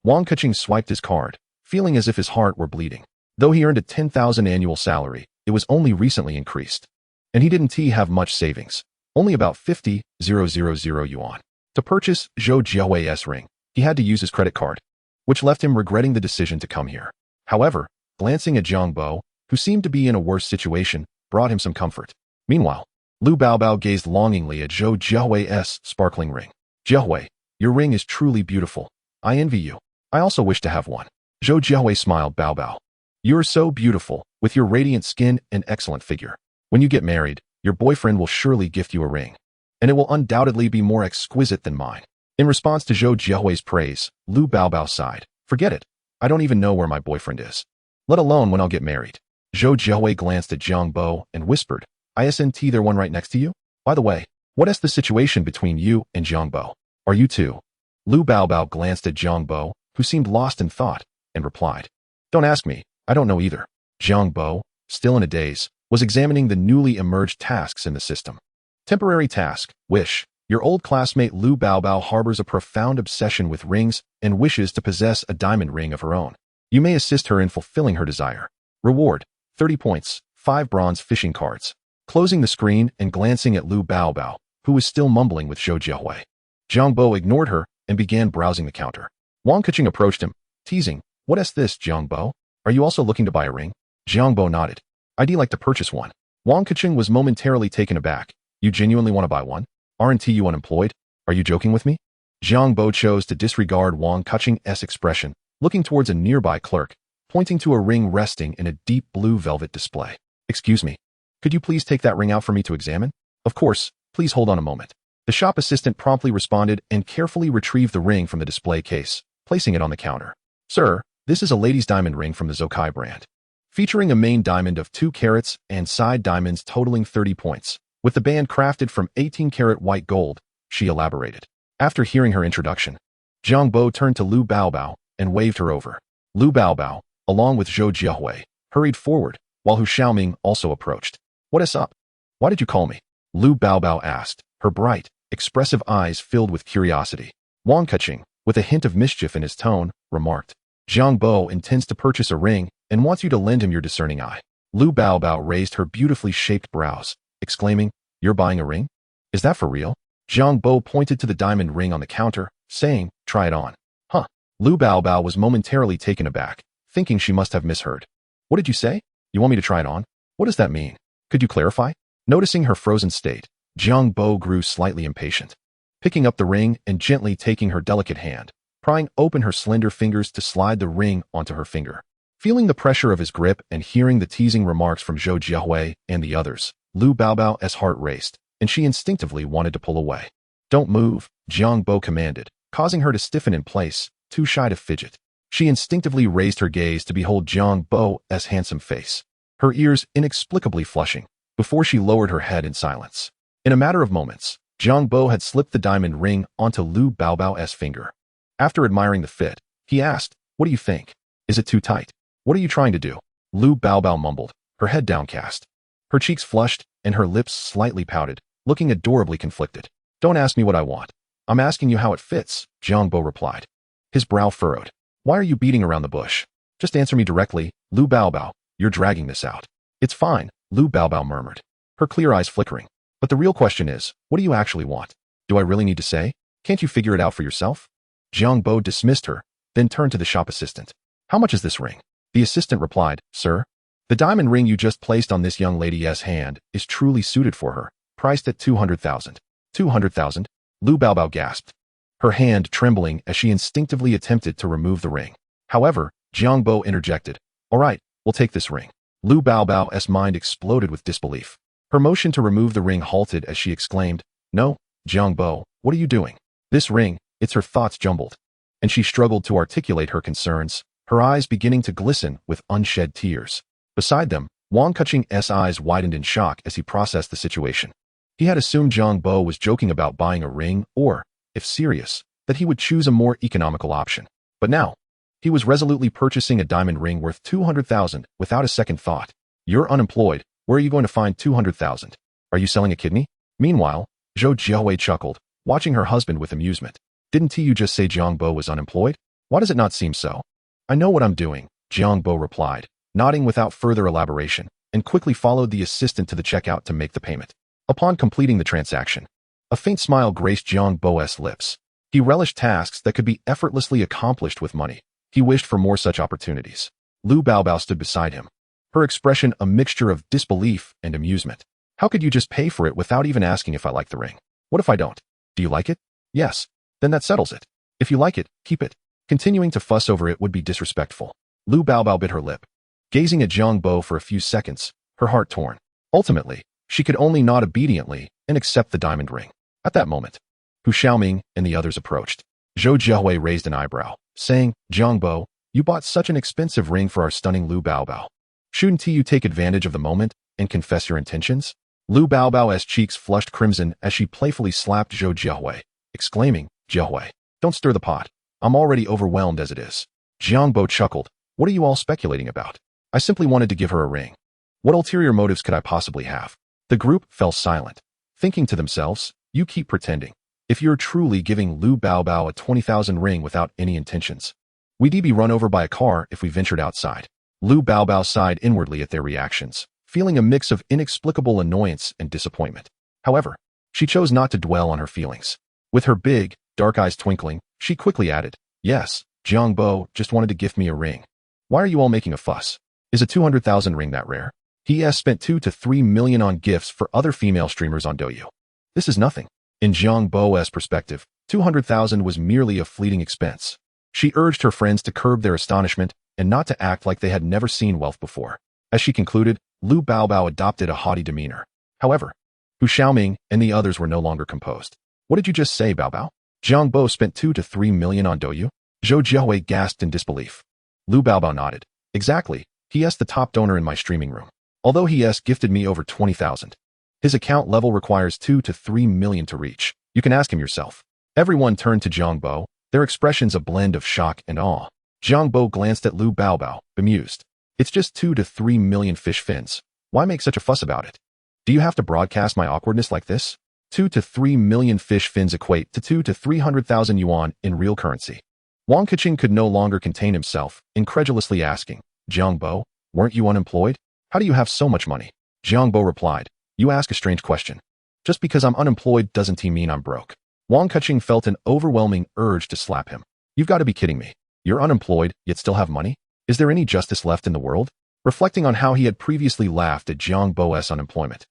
Speaker 1: Wang Keqing swiped his card, feeling as if his heart were bleeding. Though he earned a 10,000 annual salary, it was only recently increased. And he didn't have much savings, only about 50,000 yuan. To purchase Zhou Jiahui's ring, he had to use his credit card, which left him regretting the decision to come here. However, glancing at Jiang Bo, who seemed to be in a worse situation, brought him some comfort. Meanwhile, Lu Baobao gazed longingly at Zhou Jiahui's sparkling ring. Jiahui, your ring is truly beautiful. I envy you. I also wish to have one. Zhou Jiahui smiled. Baobao, you are so beautiful, with your radiant skin and excellent figure. When you get married, your boyfriend will surely gift you a ring, and it will undoubtedly be more exquisite than mine. In response to Zhou Jiahui's praise, Lu Baobao sighed. Forget it. I don't even know where my boyfriend is, let alone when I'll get married. Zhou Jiahui glanced at Jiang Bo and whispered, Isn't there one right next to you? By the way, what is the situation between you and Jiang Bo? Are you two? Lu Baobao glanced at Jiang Bo, who seemed lost in thought, and replied, Don't ask me, I don't know either. Jiang Bo, still in a daze, was examining the newly emerged tasks in the system. Temporary task, wish. Your old classmate Lu Baobao harbors a profound obsession with rings and wishes to possess a diamond ring of her own. You may assist her in fulfilling her desire. Reward, 30 points, 5 bronze fishing cards. Closing the screen and glancing at Lu Baobao, who was still mumbling with Zhou Jiahui. Jiang Bo ignored her and began browsing the counter. Wang Keqing approached him, teasing, What is this, Jiang Bo? Are you also looking to buy a ring? Jiang Bo nodded. I'd like to purchase one. Wang Keqing was momentarily taken aback. You genuinely want to buy one? Aren't you unemployed? Are you joking with me? Jiang Bo chose to disregard Wang Keqing's expression, looking towards a nearby clerk, pointing to a ring resting in a deep blue velvet display. Excuse me. Could you please take that ring out for me to examine? Of course, please hold on a moment. The shop assistant promptly responded and carefully retrieved the ring from the display case, placing it on the counter. Sir, this is a lady's diamond ring from the Zokai brand, featuring a main diamond of 2 carats and side diamonds totaling 30 points. With the band crafted from 18-karat white gold, she elaborated. After hearing her introduction, Jiang Bo turned to Lu Baobao and waved her over. Lu Baobao, along with Zhou Jiahui, hurried forward, while Hu Xiaoming also approached. What is up? Why did you call me? Lu Baobao asked, her bright, expressive eyes filled with curiosity. Wang Keqing, with a hint of mischief in his tone, remarked, Jiang Bo intends to purchase a ring and wants you to lend him your discerning eye. Lu Baobao raised her beautifully shaped brows, exclaiming, You're buying a ring? Is that for real? Jiang Bo pointed to the diamond ring on the counter, saying, Try it on. Huh. Lu Baobao was momentarily taken aback, thinking she must have misheard. What did you say? You want me to try it on? What does that mean? Could you clarify? Noticing her frozen state, Jiang Bo grew slightly impatient. Picking up the ring and gently taking her delicate hand, prying open her slender fingers to slide the ring onto her finger. Feeling the pressure of his grip and hearing the teasing remarks from Zhou Jiahui and the others, Lu Baobao's heart raced, and she instinctively wanted to pull away. "Don't move," Jiang Bo commanded, causing her to stiffen in place, too shy to fidget. She instinctively raised her gaze to behold Jiang Bo's handsome face, her ears inexplicably flushing, before she lowered her head in silence. In a matter of moments, Jiang Bo had slipped the diamond ring onto Lu Baobao's finger. After admiring the fit, he asked, "What do you think? Is it too tight? What are you trying to do?" Lu Baobao mumbled, her head downcast. Her cheeks flushed and her lips slightly pouted, looking adorably conflicted. "Don't ask me what I want. I'm asking you how it fits," Jiang Bo replied. His brow furrowed. "Why are you beating around the bush? Just answer me directly, Lu Baobao. You're dragging this out." "It's fine," Lu Baobao murmured, her clear eyes flickering. "But the real question is, what do you actually want? Do I really need to say? Can't you figure it out for yourself?" Jiang Bo dismissed her, then turned to the shop assistant. "How much is this ring?" The assistant replied, "Sir, the diamond ring you just placed on this young lady's hand is truly suited for her, priced at 200,000. 200,000? Lu Baobao gasped, her hand trembling as she instinctively attempted to remove the ring. However, Jiang Bo interjected, "All right, we'll take this ring." Lu Baobao's mind exploded with disbelief. Her motion to remove the ring halted as she exclaimed, "No, Jiang Bo, what are you doing? This ring," her thoughts jumbled, and she struggled to articulate her concerns, her eyes beginning to glisten with unshed tears. Beside them, Wang Keqing's eyes widened in shock as he processed the situation. He had assumed Jiang Bo was joking about buying a ring or, if serious, that he would choose a more economical option. But now, he was resolutely purchasing a diamond ring worth 200,000 without a second thought. "You're unemployed. Where are you going to find 200,000? Are you selling a kidney?" Meanwhile, Zhou Jiahui chuckled, watching her husband with amusement. "Didn't you just say Jiang Bo was unemployed? Why does it not seem so?" "I know what I'm doing," Jiang Bo replied, nodding without further elaboration, and quickly followed the assistant to the checkout to make the payment. Upon completing the transaction, a faint smile graced Jiang Bo's lips. He relished tasks that could be effortlessly accomplished with money. He wished for more such opportunities. Lu Baobao stood beside him, her expression a mixture of disbelief and amusement. "How could you just pay for it without even asking if I like the ring? What if I don't? Do you like it? Yes. Then that settles it. If you like it, keep it. Continuing to fuss over it would be disrespectful." Lu Baobao bit her lip, gazing at Jiang Bo for a few seconds, her heart torn. Ultimately, she could only nod obediently and accept the diamond ring. At that moment, Hu Xiaoming and the others approached. Zhou Jiahui raised an eyebrow, saying, "Jiang Bo, you bought such an expensive ring for our stunning Lu Baobao. Shouldn't you take advantage of the moment and confess your intentions?" Lu Baobao's cheeks flushed crimson as she playfully slapped Zhou Jiahui, exclaiming, "Jiahui, don't stir the pot. I'm already overwhelmed as it is." Jiang Bo chuckled. "What are you all speculating about? I simply wanted to give her a ring. What ulterior motives could I possibly have?" The group fell silent, thinking to themselves, "You keep pretending. If you're truly giving Lu Baobao a 20,000 ring without any intentions, we'd be run over by a car if we ventured outside." Lu Baobao sighed inwardly at their reactions, feeling a mix of inexplicable annoyance and disappointment. However, she chose not to dwell on her feelings. With her big, dark eyes twinkling, she quickly added, "Yes, Jiang Bo just wanted to gift me a ring. Why are you all making a fuss? Is a 200,000 ring that rare? He has spent 2 to 3 million on gifts for other female streamers on Douyu. This is nothing." In Jiang Bo's perspective, 200,000 was merely a fleeting expense. She urged her friends to curb their astonishment and not to act like they had never seen wealth before. As she concluded, Lu Baobao adopted a haughty demeanor. However, Hu Xiaoming and the others were no longer composed. "What did you just say, Baobao? Jiang Bo spent 2 to 3 million on Douyu?" Zhou Jiahui gasped in disbelief. Lu Baobao nodded. "Exactly. He is the top donor in my streaming room. Although he has gifted me over 20,000. His account level requires 2 to 3 million to reach. You can ask him yourself." Everyone turned to Jiang Bo, their expressions a blend of shock and awe. Jiang Bo glanced at Lu Baobao, bemused. "It's just 2 to 3 million fish fins. Why make such a fuss about it? Do you have to broadcast my awkwardness like this? 2 to 3 million fish fins equate to 2 to 300,000 yuan in real currency." Wang Keqing could no longer contain himself, incredulously asking, "Jiang Bo, weren't you unemployed? How do you have so much money?" Jiang Bo replied, "You ask a strange question. Just because I'm unemployed doesn't mean I'm broke." Wang Keqing felt an overwhelming urge to slap him. "You've got to be kidding me. You're unemployed, yet still have money? Is there any justice left in the world?" Reflecting on how he had previously laughed at Jiang Bo's unemployment,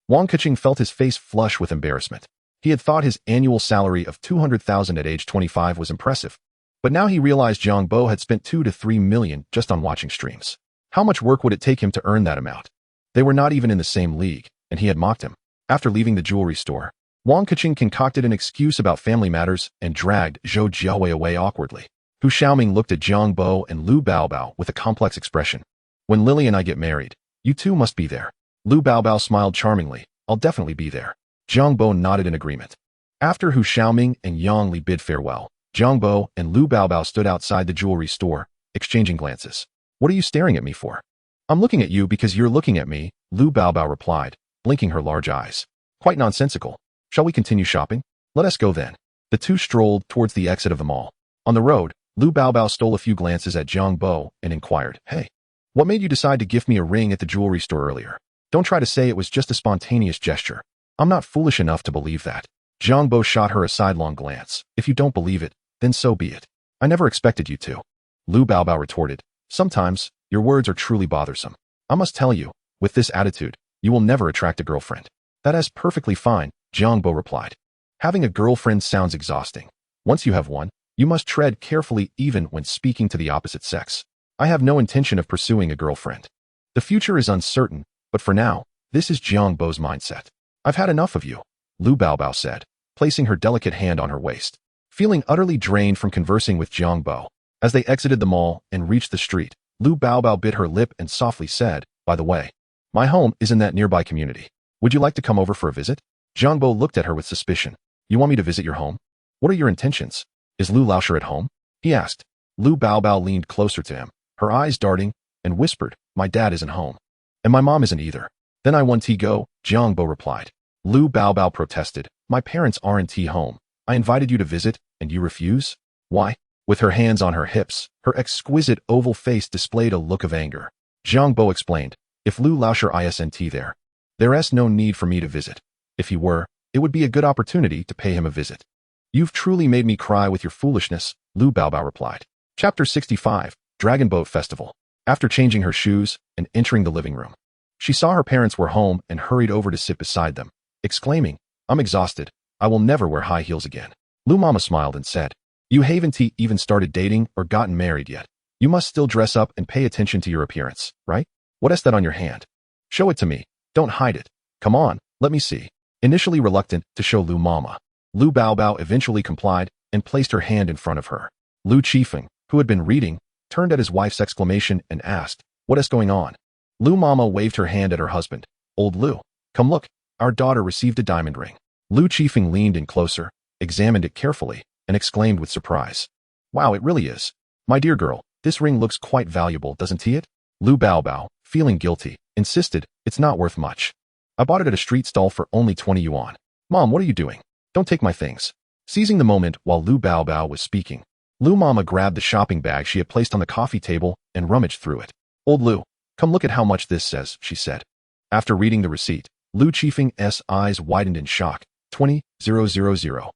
Speaker 1: Wang Keqing felt his face flush with embarrassment. He had thought his annual salary of 200,000 at age 25 was impressive, But now he realized Jiang Bo had spent 2 to 3 million just on watching streams. How much work would it take him to earn that amount? They were not even in the same league, and he had mocked him. After leaving the jewelry store, Wang Keqing concocted an excuse about family matters and dragged Zhou Jiaowei away awkwardly. Hu Xiaoming looked at Jiang Bo and Lu Baobao with a complex expression. When Lily and I get married, you two must be there. Lu Baobao smiled charmingly. I'll definitely be there. Jiang Bo nodded in agreement. After Hu Xiaoming and Yang Li bid farewell, Jiang Bo and Lu Baobao stood outside the jewelry store, exchanging glances. What are you staring at me for? I'm looking at you because you're looking at me, Lu Baobao replied, blinking her large eyes. Quite nonsensical. Shall we continue shopping? Let us go then. The two strolled towards the exit of the mall. On the road, Lu Baobao stole a few glances at Jiang Bo and inquired, Hey, what made you decide to gift me a ring at the jewelry store earlier? Don't try to say it was just a spontaneous gesture. I'm not foolish enough to believe that. Jiang Bo shot her a sidelong glance. If you don't believe it, then so be it. I never expected you to. Lu Baobao retorted. Sometimes, your words are truly bothersome. I must tell you, with this attitude, you will never attract a girlfriend. That is perfectly fine, Jiang Bo replied. Having a girlfriend sounds exhausting. Once you have one, you must tread carefully even when speaking to the opposite sex. I have no intention of pursuing a girlfriend. The future is uncertain, but for now, this is Jiang Bo's mindset. I've had enough of you, Lu Baobao said, placing her delicate hand on her waist. Feeling utterly drained from conversing with Jiang Bo, as they exited the mall and reached the street, Lu Baobao bit her lip and softly said, By the way, my home is in that nearby community. Would you like to come over for a visit? Jiang Bo looked at her with suspicion. You want me to visit your home? What are your intentions? Is Lu Laoshi at home? He asked. Lu Baobao leaned closer to him, her eyes darting, and whispered, My dad isn't home. And my mom isn't either. Then I want to go, Jiang Bo replied. Lu Baobao protested. My parents aren't home. I invited you to visit, and you refuse? Why? With her hands on her hips, her exquisite oval face displayed a look of anger. Jiang Bo explained, If Lu Laoshi isn't there's no need for me to visit. If he were, it would be a good opportunity to pay him a visit. You've truly made me cry with your foolishness, Lu Baobao replied. Chapter 65, Dragon Boat Festival. After changing her shoes and entering the living room, she saw her parents were home and hurried over to sit beside them, exclaiming, I'm exhausted. I will never wear high heels again. Lu Mama smiled and said, You haven't even started dating or gotten married yet. You must still dress up and pay attention to your appearance, right? What is that on your hand? Show it to me. Don't hide it. Come on, let me see. Initially reluctant to show Lu Mama, Lu Baobao eventually complied and placed her hand in front of her. Lu Qifeng, who had been reading, turned at his wife's exclamation and asked, What is going on? Lu Mama waved her hand at her husband. Old Lu, come look. Our daughter received a diamond ring. Lu Qifeng leaned in closer, examined it carefully, and exclaimed with surprise. Wow, it really is. My dear girl, this ring looks quite valuable, doesn't it? Lu Baobao, feeling guilty, insisted, It's not worth much. I bought it at a street stall for only 20 yuan. Mom, what are you doing? Don't take my things. Seizing the moment while Lu Baobao was speaking, Lu Mama grabbed the shopping bag she had placed on the coffee table and rummaged through it. Old Lu, come look at how much this says, she said. After reading the receipt, Lu Qifeng's eyes widened in shock. 20,000.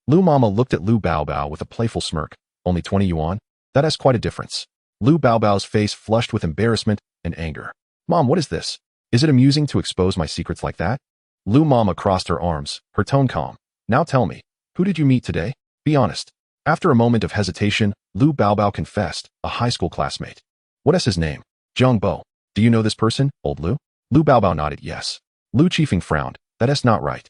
Speaker 1: Lu Mama looked at Lu Baobao with a playful smirk. Only 20 yuan? That has quite a difference. Lu Baobao's face flushed with embarrassment and anger. Mom, what is this? Is it amusing to expose my secrets like that? Lu Mama crossed her arms, her tone calm. Now tell me, who did you meet today? Be honest. After a moment of hesitation, Lu Baobao confessed, a high school classmate. What is his name? Jiang Bo. Do you know this person, old Lu? Lu Baobao nodded yes. Lu Qifeng frowned. That is not right.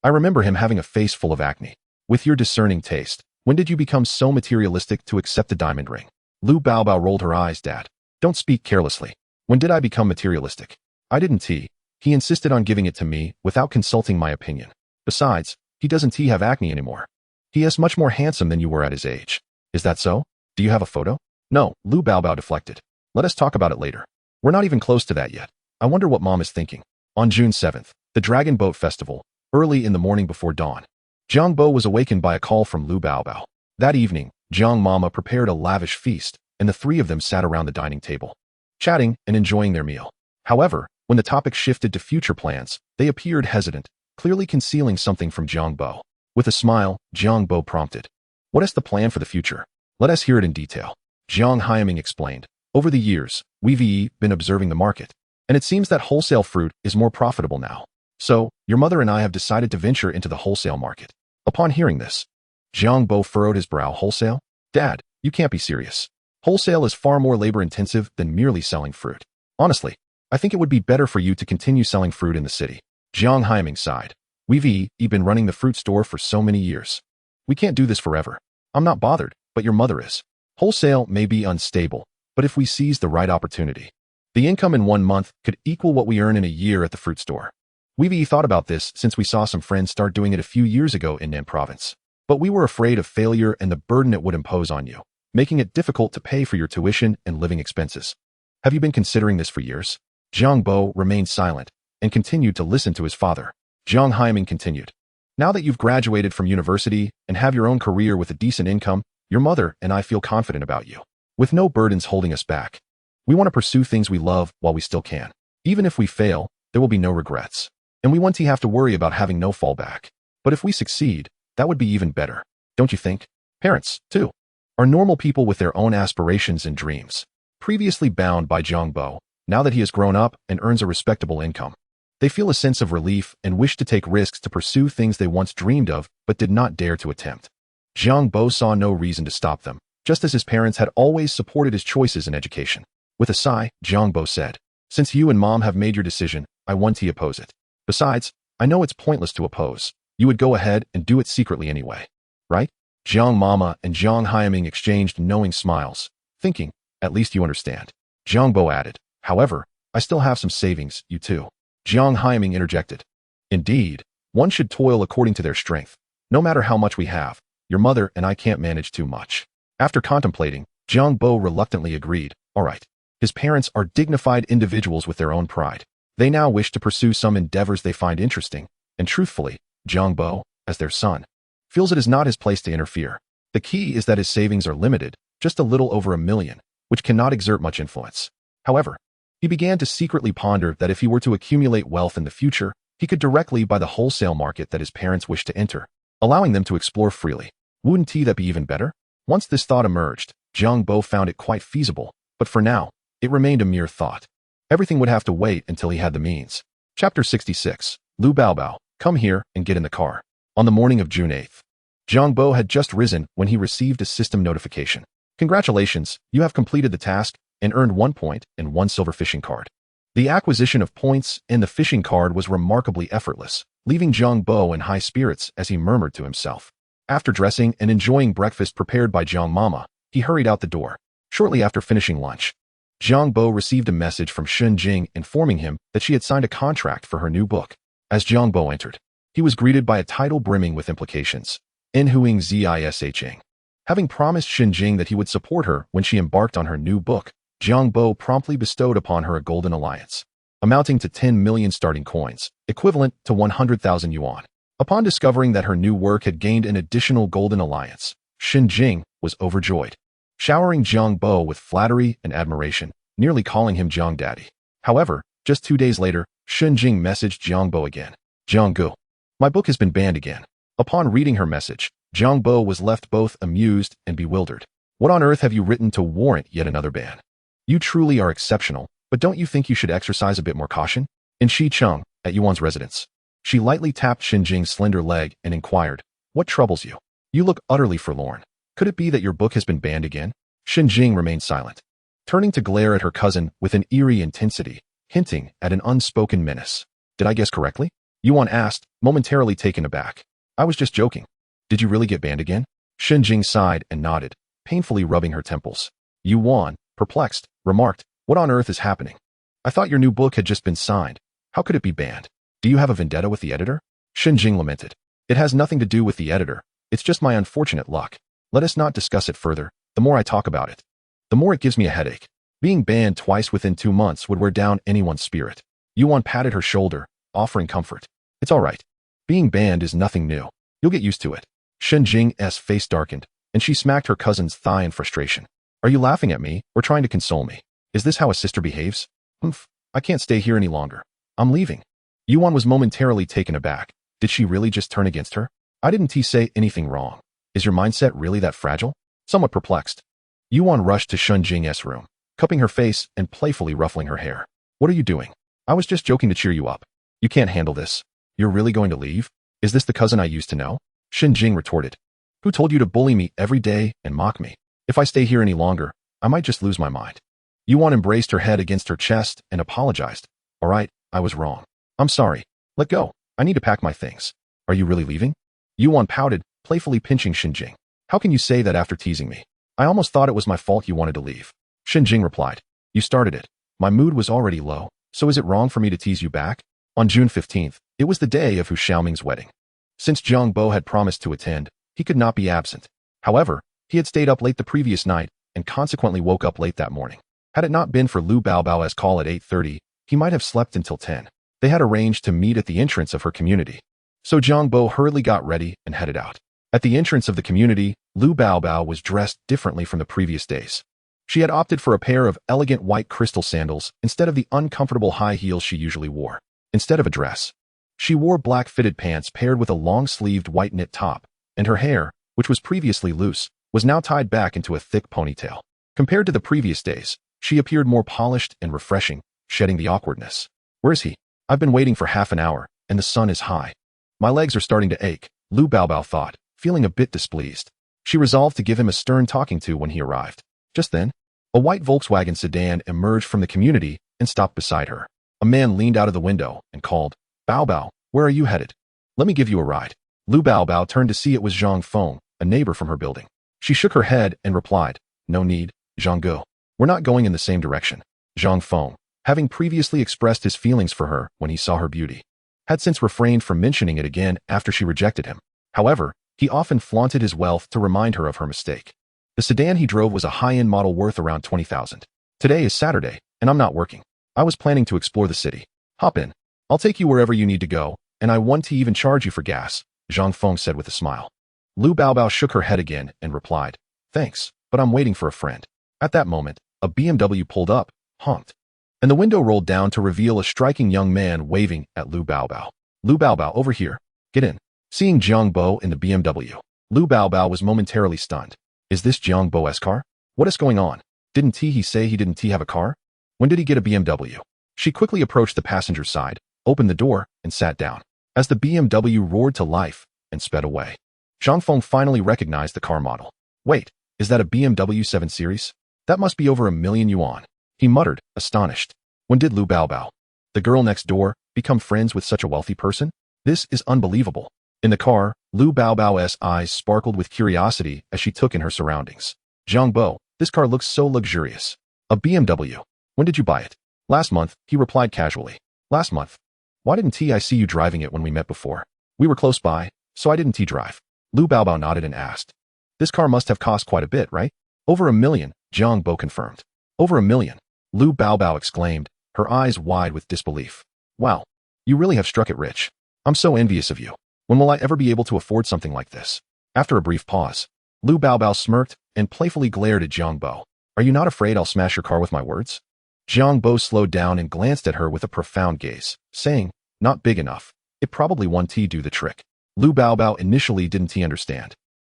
Speaker 1: I remember him having a face full of acne. With your discerning taste, when did you become so materialistic to accept a diamond ring? Lu Baobao rolled her eyes. Dad, don't speak carelessly. When did I become materialistic? I didn't. He insisted on giving it to me without consulting my opinion. Besides, he doesn't have acne anymore. He is much more handsome than you were at his age. Is that so? Do you have a photo? No, Lu Baobao deflected. Let us talk about it later. We're not even close to that yet. I wonder what Mom is thinking. On June 7th, the Dragon Boat Festival, early in the morning before dawn, Jiang Bo was awakened by a call from Lu Baobao. That evening, Jiang Mama prepared a lavish feast, and the three of them sat around the dining table, chatting and enjoying their meal. However, when the topic shifted to future plans, they appeared hesitant, clearly concealing something from Jiang Bo. With a smile, Jiang Bo prompted, What is the plan for the future? Let us hear it in detail. Jiang Haiming explained, Over the years, we've been observing the market, and it seems that wholesale fruit is more profitable now. So, your mother and I have decided to venture into the wholesale market. Upon hearing this, Jiang Bo furrowed his brow. Wholesale? Dad, You can't be serious. Wholesale is far more labor-intensive than merely selling fruit. Honestly, I think it would be better for you to continue selling fruit in the city. Jiang Haiming sighed. We've been running the fruit store for so many years. We can't do this forever. I'm not bothered, but your mother is. Wholesale may be unstable, but if we seize the right opportunity, the income in 1 month could equal what we earn in a year at the fruit store. We've thought about this since we saw some friends start doing it a few years ago in Nan province. But we were afraid of failure and the burden it would impose on you, making it difficult to pay for your tuition and living expenses. Have you been considering this for years? Jiang Bo remained silent and continued to listen to his father. Jiang Haiming continued. Now that you've graduated from university and have your own career with a decent income, your mother and I feel confident about you. With no burdens holding us back. We want to pursue things we love while we still can. Even if we fail, there will be no regrets. And we won't have to worry about having no fallback. But if we succeed, that would be even better. Don't you think? Parents, too, are normal people with their own aspirations and dreams. Previously bound by Jiang Bo, now that he has grown up and earns a respectable income, they feel a sense of relief and wish to take risks to pursue things they once dreamed of but did not dare to attempt. Jiang Bo saw no reason to stop them, just as his parents had always supported his choices in education. With a sigh, Jiang Bo said, "Since you and Mom have made your decision, I won't oppose it. Besides, I know it's pointless to oppose. You would go ahead and do it secretly anyway, right?" Jiang Mama and Jiang Haiming exchanged knowing smiles, thinking, "At least you understand." Jiang Bo added, "However, I still have some savings, you too." Jiang Haiming interjected, "Indeed, one should toil according to their strength. No matter how much we have, your mother and I can't manage too much." After contemplating, Jiang Bo reluctantly agreed, "All right." His parents are dignified individuals with their own pride. They now wish to pursue some endeavors they find interesting, and truthfully, Jiang Bo, as their son, feels it is not his place to interfere. The key is that his savings are limited, just a little over $1 million, which cannot exert much influence. However, he began to secretly ponder that if he were to accumulate wealth in the future, he could directly buy the wholesale market that his parents wished to enter, allowing them to explore freely. Wouldn't that be even better? Once this thought emerged, Jiang Bo found it quite feasible, but for now, it remained a mere thought. Everything would have to wait until he had the means. Chapter 66. Lu Baobao, come here and get in the car. On the morning of June 8th, Jiang Bo had just risen when he received a system notification. Congratulations, you have completed the task and earned 1 point and 1 silver fishing card. The acquisition of points and the fishing card was remarkably effortless, leaving Jiang Bo in high spirits as he murmured to himself. After dressing and enjoying breakfast prepared by Jiang Mama, he hurried out the door. Shortly after finishing lunch, Jiang Bo received a message from Shun Jing informing him that she had signed a contract for her new book. As Jiang Bo entered, he was greeted by a title brimming with implications. Enhuing Zisheng. Having promised Shun Jing that he would support her when she embarked on her new book, Jiang Bo promptly bestowed upon her a golden alliance, amounting to 10 million starting coins, equivalent to 100,000 yuan. Upon discovering that her new work had gained an additional golden alliance, Shun Jing was overjoyed, showering Jiang Bo with flattery and admiration, nearly calling him Jiang Daddy. However, just 2 days later, Shun Jing messaged Jiang Bo again. "Jiang Gu, my book has been banned again." Upon reading her message, Jiang Bo was left both amused and bewildered. "What on earth have you written to warrant yet another ban? You truly are exceptional, but don't you think you should exercise a bit more caution?" In Xicheng, at Yuan's residence, she lightly tapped Shun Jing's slender leg and inquired, "What troubles you? You look utterly forlorn. Could it be that your book has been banned again?" Shun Jing remained silent, turning to glare at her cousin with an eerie intensity, hinting at an unspoken menace. "Did I guess correctly?" Yuan asked, momentarily taken aback. "I was just joking. Did you really get banned again?" Shun Jing sighed and nodded, painfully rubbing her temples. Yuan, perplexed, remarked, "What on earth is happening? I thought your new book had just been signed. How could it be banned? Do you have a vendetta with the editor?" Shun Jing lamented. "It has nothing to do with the editor. It's just my unfortunate luck. Let us not discuss it further. The more I talk about it, the more it gives me a headache. Being banned twice within 2 months would wear down anyone's spirit." Yuan patted her shoulder, offering comfort. "It's all right. Being banned is nothing new. You'll get used to it." Shun Jing's face darkened, and she smacked her cousin's thigh in frustration. "Are you laughing at me or trying to console me? Is this how a sister behaves? Humph, I can't stay here any longer. I'm leaving." Yuan was momentarily taken aback. Did she really just turn against her? "I didn't say anything wrong. Is your mindset really that fragile?" Somewhat perplexed, Yuan rushed to Shun Jing's room, cupping her face and playfully ruffling her hair. "What are you doing? I was just joking to cheer you up. You can't handle this. You're really going to leave? Is this the cousin I used to know?" Shun Jing retorted. "Who told you to bully me every day and mock me? If I stay here any longer, I might just lose my mind. Yuan embraced her head against her chest and apologized. All right, I was wrong. I'm sorry. Let go. I need to pack my things. Are you really leaving? Yuan pouted, playfully pinching Xinjing. How can you say that after teasing me? I almost thought it was my fault you wanted to leave. Xinjing replied. You started it. My mood was already low, so is it wrong for me to tease you back? On June 15th, it was the day of Hu Xiaoming's wedding. Since Jiang Bo had promised to attend, he could not be absent. However, he had stayed up late the previous night and consequently woke up late that morning. Had it not been for Lu Baobao's call at 8:30, he might have slept until 10. They had arranged to meet at the entrance of her community. So Jiang Bo hurriedly got ready and headed out. At the entrance of the community, Lu Baobao was dressed differently from the previous days. She had opted for a pair of elegant white crystal sandals instead of the uncomfortable high heels she usually wore. Instead of a dress, she wore black fitted pants paired with a long-sleeved white knit top, and her hair, which was previously loose, was now tied back into a thick ponytail. Compared to the previous days, she appeared more polished and refreshing, shedding the awkwardness. Where is he? I've been waiting for half an hour, and the sun is high. My legs are starting to ache, Lu Baobao thought, feeling a bit displeased. She resolved to give him a stern talking to when he arrived. Just then, a white Volkswagen sedan emerged from the community and stopped beside her. A man leaned out of the window and called, Baobao, where are you headed? Let me give you a ride. Lu Baobao turned to see it was Zhang Feng, a neighbor from her building. She shook her head and replied, No need, Zhang Go. We're not going in the same direction. Zhang Feng, having previously expressed his feelings for her when he saw her beauty, had since refrained from mentioning it again after she rejected him. However, he often flaunted his wealth to remind her of her mistake. The sedan he drove was a high-end model worth around 20,000. Today is Saturday, and I'm not working. I was planning to explore the city. Hop in. I'll take you wherever you need to go, and I want to even charge you for gas, Zhang Feng said with a smile. Lu Baobao shook her head again and replied, Thanks, but I'm waiting for a friend. At that moment, a BMW pulled up, honked, and the window rolled down to reveal a striking young man waving at Lu Baobao. Lu Baobao, over here. Get in. Seeing Jiang Bo in the BMW, Lu Baobao was momentarily stunned. Is this Jiang Bo's car? What is going on? Didn't he say he didn't have a car? When did he get a BMW? She quickly approached the passenger side, opened the door, and sat down. As the BMW roared to life and sped away, Zhang Feng finally recognized the car model. Wait, is that a BMW 7 Series? That must be over £1,000,000, he muttered, astonished. When did Lu Baobao, the girl next door, become friends with such a wealthy person? This is unbelievable. In the car, Lu Baobao's eyes sparkled with curiosity as she took in her surroundings. Jiang Bo, this car looks so luxurious. A BMW. When did you buy it? Last month, he replied casually. Last month? Why didn't I see you driving it when we met before? We were close by, so I didn't drive. Lu Baobao nodded and asked. This car must have cost quite a bit, right? Over £1,000,000, Jiang Bo confirmed. Over £1,000,000, Lu Baobao exclaimed, her eyes wide with disbelief. Wow, you really have struck it rich. I'm so envious of you. When will I ever be able to afford something like this? After a brief pause, Lu Baobao smirked and playfully glared at Jiang Bo. Are you not afraid I'll smash your car with my words? Jiang Bo slowed down and glanced at her with a profound gaze, saying, Not big enough. It probably won't do the trick. Lu Baobao initially didn't understand.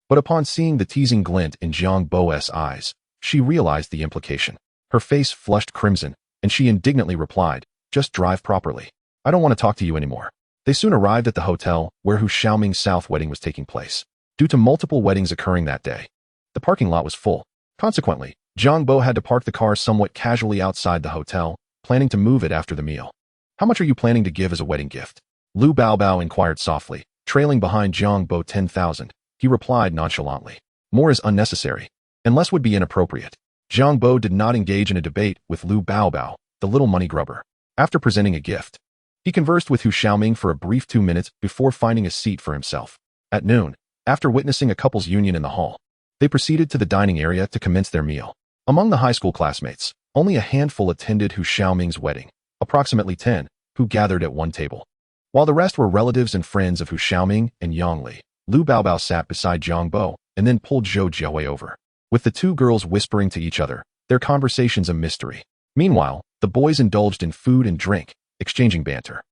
Speaker 1: But upon seeing the teasing glint in Jiang Bo's eyes, she realized the implication. Her face flushed crimson, and she indignantly replied, Just drive properly. I don't want to talk to you anymore. They soon arrived at the hotel where Hu Xiaoming's South wedding was taking place. Due to multiple weddings occurring that day, the parking lot was full. Consequently, Jiang Bo had to park the car somewhat casually outside the hotel, planning to move it after the meal. How much are you planning to give as a wedding gift? Lu Baobao inquired softly, trailing behind Jiang Bo 10,000. He replied nonchalantly. More is unnecessary, and less would be inappropriate. Jiang Bo did not engage in a debate with Lu Baobao, the little money grubber. After presenting a gift, he conversed with Hu Xiaoming for a brief 2 minutes before finding a seat for himself. At noon, after witnessing a couple's union in the hall, they proceeded to the dining area to commence their meal. Among the high school classmates, only a handful attended Hu Xiaoming's wedding, approximately 10, who gathered at one table. While the rest were relatives and friends of Hu Xiaoming and Yang Li, Lu Baobao sat beside Jiang Bo and then pulled Zhou Jiaowei over. With the two girls whispering to each other, their conversations a mystery. Meanwhile, the boys indulged in food and drink, exchanging banter.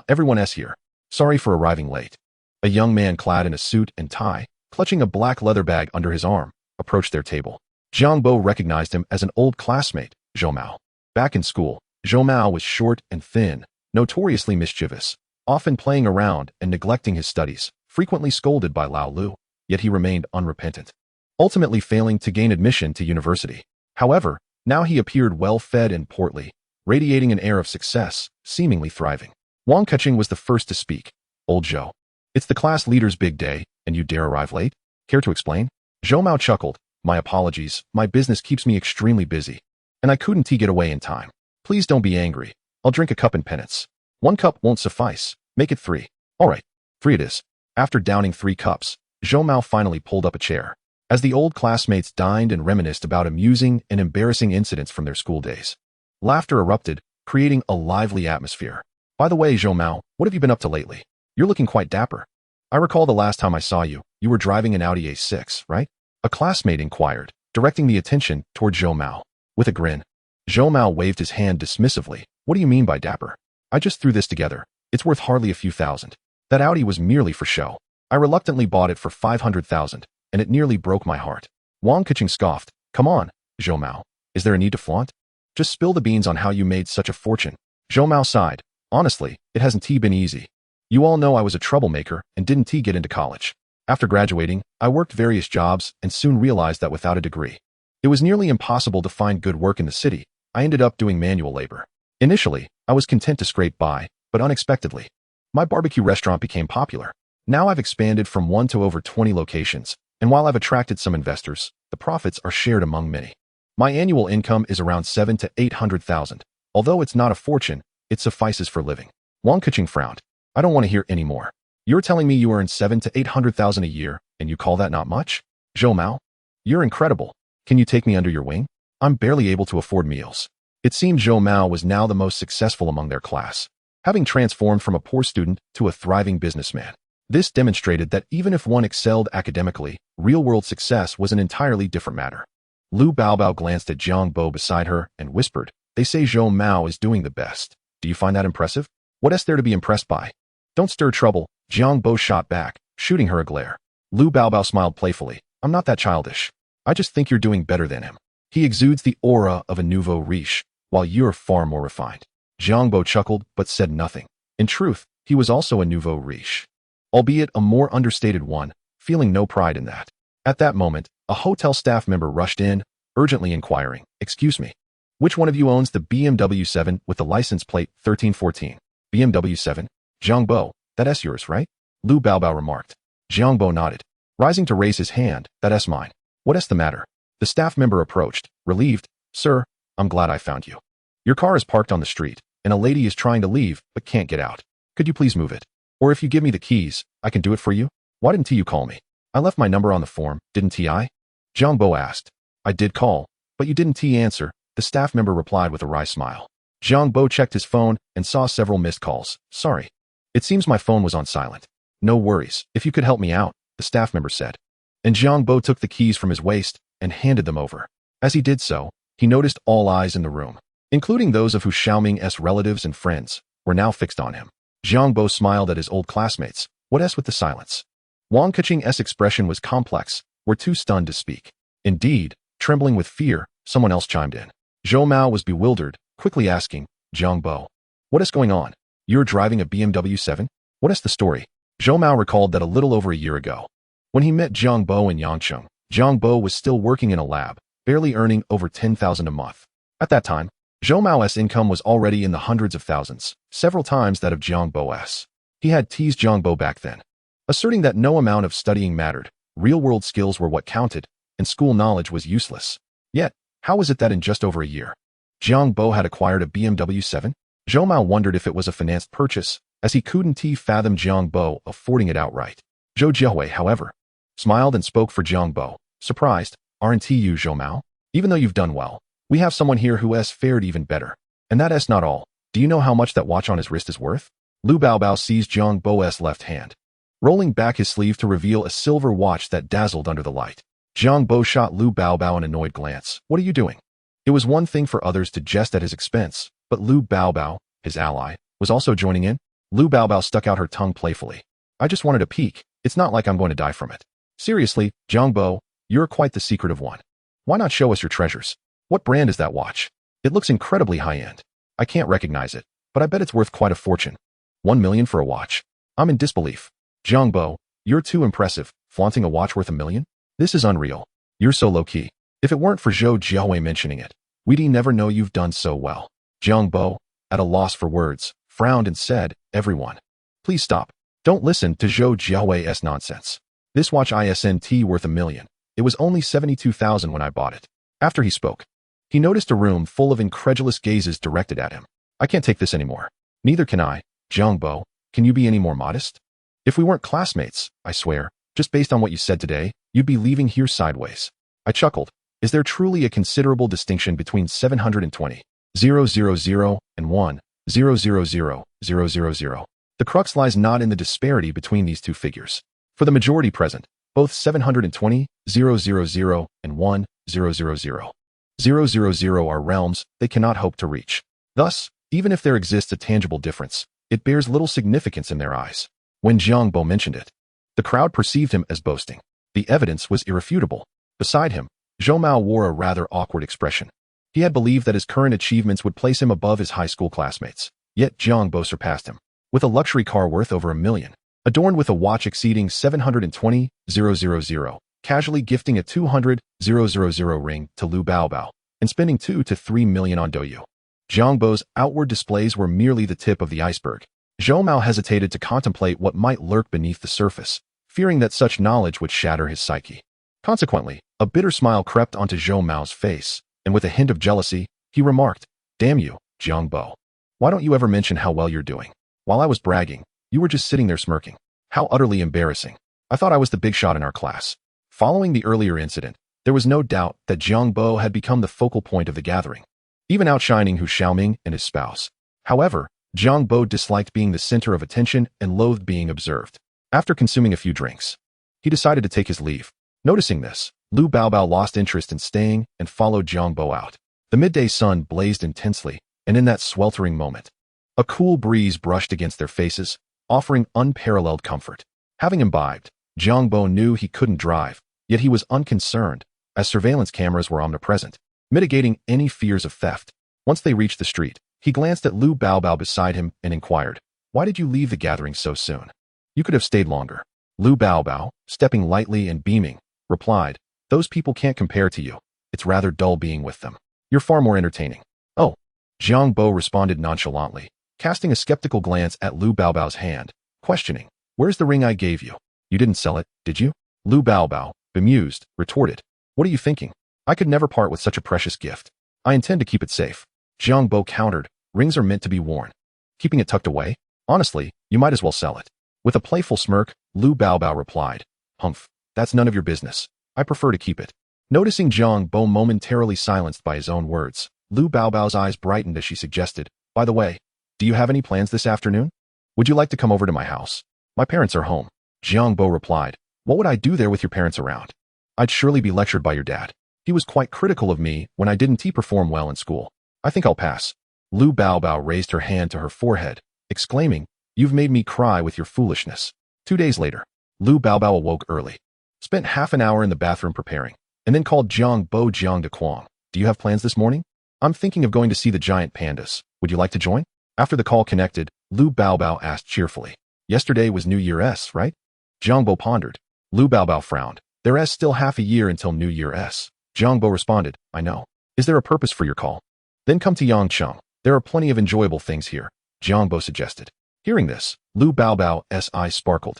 Speaker 1: Everyone's here. Sorry for arriving late. A young man clad in a suit and tie, clutching a black leather bag under his arm, approached their table. Jiang Bo recognized him as an old classmate, Zhou Mao. Back in school, Zhou Mao was short and thin, notoriously mischievous, often playing around and neglecting his studies, frequently scolded by Lao Lu, yet he remained unrepentant. ultimately failing to gain admission to university. However, now he appeared well-fed and portly, radiating an air of success, seemingly thriving. Wang Keqing was the first to speak. Old Zhou. It's the class leader's big day, and you dare arrive late? Care to explain? Zhou Mao chuckled. My apologies, my business keeps me extremely busy, and I couldn't get away in time. Please don't be angry. I'll drink a cup in penance. 1 cup won't suffice. Make it 3. All right, 3 it is. After downing 3 cups, Zhou Mao finally pulled up a chair. As the old classmates dined and reminisced about amusing and embarrassing incidents from their school days, laughter erupted, creating a lively atmosphere. By the way, Zhou Mao, what have you been up to lately? You're looking quite dapper. I recall the last time I saw you, you were driving an Audi A6, right? A classmate inquired, directing the attention toward Zhou Mao. With a grin, Zhou Mao waved his hand dismissively. What do you mean by dapper? I just threw this together. It's worth hardly a few thousand. That Audi was merely for show. I reluctantly bought it for 500,000, and it nearly broke my heart. Wang Keqing scoffed. Come on, Zhou Mao. Is there a need to flaunt? Just spill the beans on how you made such a fortune. Zhou Mao sighed. Honestly, it hasn't been easy. You all know I was a troublemaker and didn't get into college. After graduating, I worked various jobs and soon realized that without a degree, it was nearly impossible to find good work in the city. I ended up doing manual labor. Initially, I was content to scrape by, but unexpectedly, my barbecue restaurant became popular. Now I've expanded from 1 to over 20 locations, and while I've attracted some investors, the profits are shared among many. My annual income is around 7 to 800,000. Although it's not a fortune, it suffices for living. Wang Keqing frowned. I don't want to hear any more. You're telling me you earn 7 to 800,000 a year, and you call that not much? Zhou Mao? You're incredible. Can you take me under your wing? I'm barely able to afford meals. It seemed Zhou Mao was now the most successful among their class, having transformed from a poor student to a thriving businessman. This demonstrated that even if one excelled academically, real-world success was an entirely different matter. Lu Baobao glanced at Jiang Bo beside her and whispered, They say Zhou Mao is doing the best. Do you find that impressive? What is there to be impressed by? Don't stir trouble, Jiang Bo shot back, shooting her a glare. Lu Baobao smiled playfully. I'm not that childish. I just think you're doing better than him. He exudes the aura of a nouveau riche, while you're far more refined. Jiang Bo chuckled but said nothing. In truth, he was also a nouveau riche, albeit a more understated one, feeling no pride in that. At that moment, a hotel staff member rushed in, urgently inquiring, Excuse me, which one of you owns the BMW 7 with the license plate 1314? BMW 7? Jiang Bo, that's yours, right? Lu Baobao remarked. Jiang Bo nodded, rising to raise his hand. That's mine. What's the matter? The staff member approached, relieved. Sir, I'm glad I found you. Your car is parked on the street, and a lady is trying to leave but can't get out. Could you please move it? Or if you give me the keys, I can do it for you? Why didn't you call me? I left my number on the form, didn't I? Jiang Bo asked. I did call, but you didn't answer, the staff member replied with a wry smile. Jiang Bo checked his phone and saw several missed calls. Sorry. It seems my phone was on silent. No worries, if you could help me out, the staff member said. And Jiang Bo took the keys from his waist and handed them over. As he did so, he noticed all eyes in the room, including those of Hu Xiaoming's relatives and friends, were now fixed on him. Jiang Bo smiled at his old classmates. What's with the silence? Wang Keqing's expression was complex, were too stunned to speak. Indeed, trembling with fear, someone else chimed in. Zhou Mao was bewildered, quickly asking, Jiang Bo, what is going on? You're driving a BMW 7? What is the story? Zhou Mao recalled that a little over a year ago, when he met Jiang Bo in Yangcheng, Jiang Bo was still working in a lab, barely earning over 10,000 a month. At that time, Zhou Mao's income was already in the hundreds of thousands, several times that of Jiang Bo's. He had teased Jiang Bo back then, asserting that no amount of studying mattered, real-world skills were what counted, and school knowledge was useless. Yet, how was it that in just over a year, Jiang Bo had acquired a BMW 7? Zhou Mao wondered if it was a financed purchase, as he couldn't fathom Jiang Bo affording it outright. Zhou Jiahui, however, smiled and spoke for Jiang Bo. Surprised, aren't you, Zhou Mao? Even though you've done well, we have someone here who has fared even better. And that's not all. Do you know how much that watch on his wrist is worth? Lu Baobao seized Jiang Bo's left hand, rolling back his sleeve to reveal a silver watch that dazzled under the light. Jiang Bo shot Lu Baobao an annoyed glance. What are you doing? It was one thing for others to jest at his expense, but Lu Baobao, his ally, was also joining in. Lu Baobao stuck out her tongue playfully. I just wanted a peek. It's not like I'm going to die from it. Seriously, Jiang Bo, you're quite the secretive one. Why not show us your treasures? What brand is that watch? It looks incredibly high-end. I can't recognize it, but I bet it's worth quite a fortune. 1 million for a watch? I'm in disbelief. Jiang Bo, you're too impressive, flaunting a watch worth $1 million? This is unreal. You're so low-key. If it weren't for Zhou Jiaowei mentioning it, we'd never know you've done so well. Jiang Bo, at a loss for words, frowned and said, everyone, please stop. Don't listen to Zhou Jiaowei's nonsense. This watch isn't worth $1 million. It was only 72,000 when I bought it. After he spoke, he noticed a room full of incredulous gazes directed at him. I can't take this anymore. Neither can I. Jiang Bo, can you be any more modest? If we weren't classmates, I swear, just based on what you said today, you'd be leaving here sideways. I chuckled. Is there truly a considerable distinction between 720,000 and 1,000,000? The crux lies not in the disparity between these two figures. For the majority present, both 720,000 and 1,000,000 are realms they cannot hope to reach. Thus, even if there exists a tangible difference, it bears little significance in their eyes. When Jiang Bo mentioned it, the crowd perceived him as boasting. The evidence was irrefutable. Beside him, Zhou Mao wore a rather awkward expression. He had believed that his current achievements would place him above his high school classmates. Yet Jiang Bo surpassed him. With a luxury car worth over $1 million, adorned with a watch exceeding 720,000, casually gifting a 200,000 ring to Lu Baobao, and spending 2 to 3 million on Douyu. Jiang Bo's outward displays were merely the tip of the iceberg. Zhou Mao hesitated to contemplate what might lurk beneath the surface, fearing that such knowledge would shatter his psyche. Consequently, a bitter smile crept onto Zhou Mao's face, and with a hint of jealousy, he remarked, damn you, Jiang Bo. Why don't you ever mention how well you're doing? While I was bragging, you were just sitting there smirking. How utterly embarrassing. I thought I was the big shot in our class. Following the earlier incident, there was no doubt that Jiang Bo had become the focal point of the gathering, even outshining Hu Xiaoming and his spouse. However, Jiang Bo disliked being the center of attention and loathed being observed. After consuming a few drinks, he decided to take his leave. Noticing this, Lu Baobao lost interest in staying and followed Jiang Bo out. The midday sun blazed intensely, and in that sweltering moment, a cool breeze brushed against their faces, offering unparalleled comfort. Having imbibed, Jiang Bo knew he couldn't drive, yet he was unconcerned, as surveillance cameras were omnipresent, mitigating any fears of theft. Once they reached the street, he glanced at Lu Baobao beside him and inquired, why did you leave the gathering so soon? You could have stayed longer. Lu Baobao, stepping lightly and beaming, replied, those people can't compare to you. It's rather dull being with them. You're far more entertaining. Oh, Jiang Bo responded nonchalantly, casting a skeptical glance at Lu Baobao's hand, questioning, where's the ring I gave you? You didn't sell it, did you? Lu Baobao, bemused, retorted, what are you thinking? I could never part with such a precious gift. I intend to keep it safe. Jiang Bo countered, rings are meant to be worn. Keeping it tucked away? Honestly, you might as well sell it. With a playful smirk, Lu Baobao replied, humph, that's none of your business. I prefer to keep it. Noticing Jiang Bo momentarily silenced by his own words, Lu Baobao's eyes brightened as she suggested, by the way, do you have any plans this afternoon? Would you like to come over to my house? My parents are home. Jiang Bo replied, what would I do there with your parents around? I'd surely be lectured by your dad. He was quite critical of me when I didn't perform well in school. I think I'll pass. Lu Baobao raised her hand to her forehead, exclaiming, you've made me cry with your foolishness. 2 days later, Lu Baobao awoke early, spent half an hour in the bathroom preparing, and then called Jiang Bo Jiang de Quang. Do you have plans this morning? I'm thinking of going to see the giant pandas. Would you like to join? After the call connected, Lu Baobao asked cheerfully, yesterday was New Year's, right? Jiang Bo pondered. Lu Baobao frowned. There is still half a year until New Year's. Jiang Bo responded, I know. Is there a purpose for your call? Then come to Yangcheng. There are plenty of enjoyable things here, Jiang Bo suggested. Hearing this, Lu Baobao's eyes sparkled.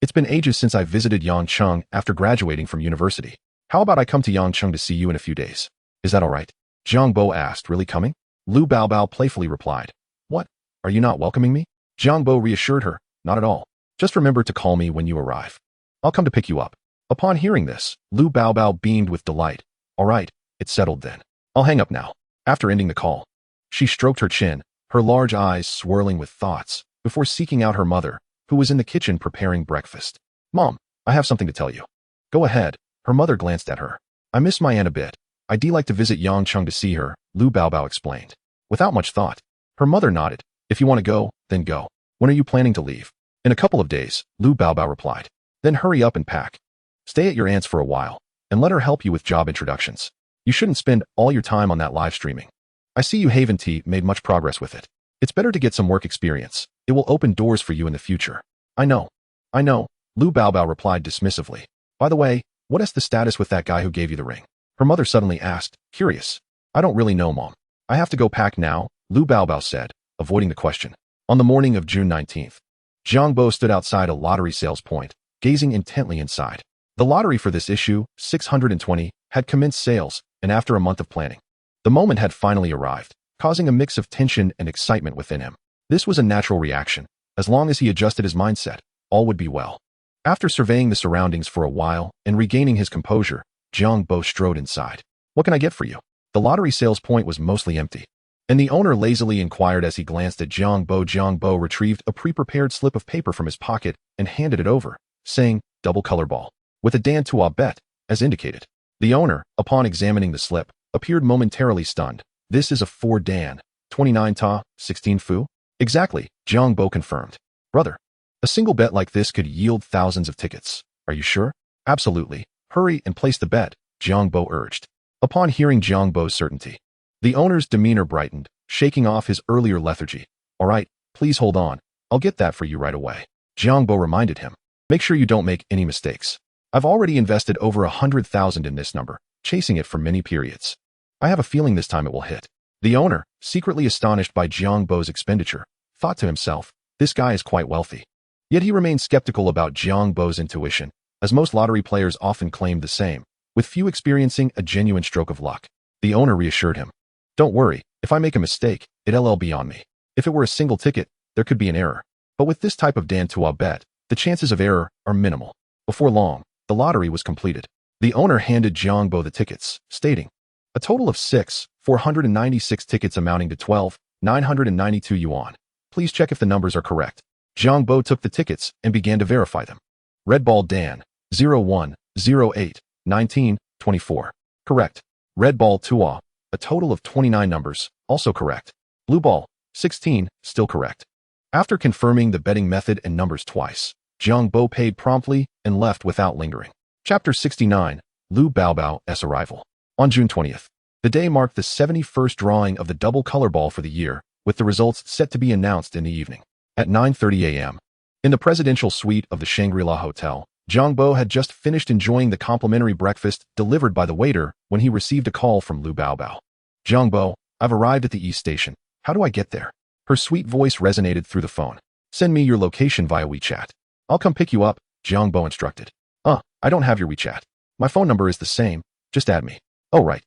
Speaker 1: It's been ages since I visited Yangcheng after graduating from university. How about I come to Yangcheng to see you in a few days? Is that all right? Jiang Bo asked, really coming? Lu Baobao playfully replied, what? Are you not welcoming me? Jiang Bo reassured her, not at all. Just remember to call me when you arrive. I'll come to pick you up. Upon hearing this, Lu Baobao beamed with delight. All right, it's settled then. I'll hang up now. After ending the call, she stroked her chin, her large eyes swirling with thoughts, before seeking out her mother, who was in the kitchen preparing breakfast. Mom, I have something to tell you. Go ahead. Her mother glanced at her. I miss my aunt a bit. I'd like to visit Yangcheng to see her, Lu Baobao explained. Without much thought, her mother nodded. If you want to go, then go. When are you planning to leave? In a couple of days, Lu Baobao replied. Then hurry up and pack. Stay at your aunt's for a while, and let her help you with job introductions. You shouldn't spend all your time on that live streaming. I see you haven't made much progress with it. It's better to get some work experience. It will open doors for you in the future. I know. Lu Baobao replied dismissively. By the way, What's the status with that guy who gave you the ring? Her mother suddenly asked, curious. I don't really know, Mom. I have to go pack now, Lu Baobao said, avoiding the question. On the morning of June 19th, Jiang Bo stood outside a lottery sales point, gazing intently inside. The lottery for this issue, 620, had commenced sales, and after a month of planning, the moment had finally arrived, causing a mix of tension and excitement within him. This was a natural reaction. As long as he adjusted his mindset, all would be well. After surveying the surroundings for a while and regaining his composure, Jiang Bo strode inside. What can I get for you? The lottery sales point was mostly empty, and the owner lazily inquired as he glanced at Jiang Bo. Jiang Bo retrieved a pre-prepared slip of paper from his pocket and handed it over, saying, double color ball, with a Dan Tua bet, as indicated. The owner, upon examining the slip, appeared momentarily stunned. This is a 4 Dan, 29 Ta, 16 Fu? Exactly, Jiang Bo confirmed. Brother, a single bet like this could yield thousands of tickets. Are you sure? Absolutely. Hurry and place the bet, Jiang Bo urged. Upon hearing Jiang Bo's certainty, the owner's demeanor brightened, shaking off his earlier lethargy. All right, please hold on. I'll get that for you right away. Jiang Bo reminded him. Make sure you don't make any mistakes. I've already invested over 100,000 in this number, chasing it for many periods. I have a feeling this time it will hit. The owner, secretly astonished by Jiang Bo's expenditure, thought to himself, this guy is quite wealthy. Yet he remained skeptical about Jiang Bo's intuition, as most lottery players often claimed the same, with few experiencing a genuine stroke of luck. The owner reassured him. Don't worry, if I make a mistake, it'll be on me. If it were a single ticket, there could be an error. But with this type of Dan Tua bet, the chances of error are minimal. Before long, the lottery was completed. The owner handed Jiang Bo the tickets, stating, a total of 496 tickets amounting to 12,992 yuan. Please check if the numbers are correct. Jiang Bo took the tickets and began to verify them. Red ball Dan, 01, 08, 19, 24. Correct. Red ball Tua, a total of 29 numbers, also correct. Blue ball, 16, still correct. After confirming the betting method and numbers twice, Jiang Bo paid promptly and left without lingering. Chapter 69, Lu Baobao's arrival. On June 20th, the day marked the 71st drawing of the double color ball for the year, with the results set to be announced in the evening. At 9:30 a.m., in the presidential suite of the Shangri-La Hotel, Jiang Bo had just finished enjoying the complimentary breakfast delivered by the waiter when he received a call from Lu Baobao. Jiang Bo, I've arrived at the East Station. How do I get there? Her sweet voice resonated through the phone. Send me your location via WeChat. I'll come pick you up, Jiang Bo instructed. I don't have your WeChat. My phone number is the same. Just add me. Oh, right.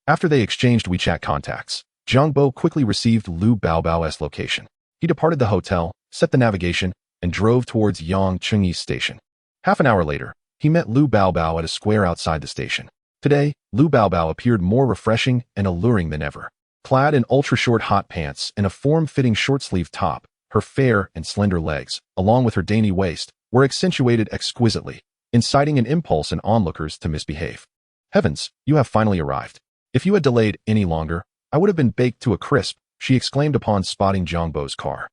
Speaker 1: After they exchanged WeChat contacts, Jiang Bo quickly received Lu Baobao's location. He departed the hotel, set the navigation, and drove towards Yangcheng East Station. Half an hour later, he met Lu Baobao at a square outside the station. Today, Lu Baobao appeared more refreshing and alluring than ever. Clad in ultra-short hot pants and a form-fitting short-sleeved top, her fair and slender legs, along with her dainty waist, were accentuated exquisitely, inciting an impulse in onlookers to misbehave. Heavens, you have finally arrived. If you had delayed any longer, I would have been baked to a crisp, she exclaimed upon spotting Jiang Bo's car.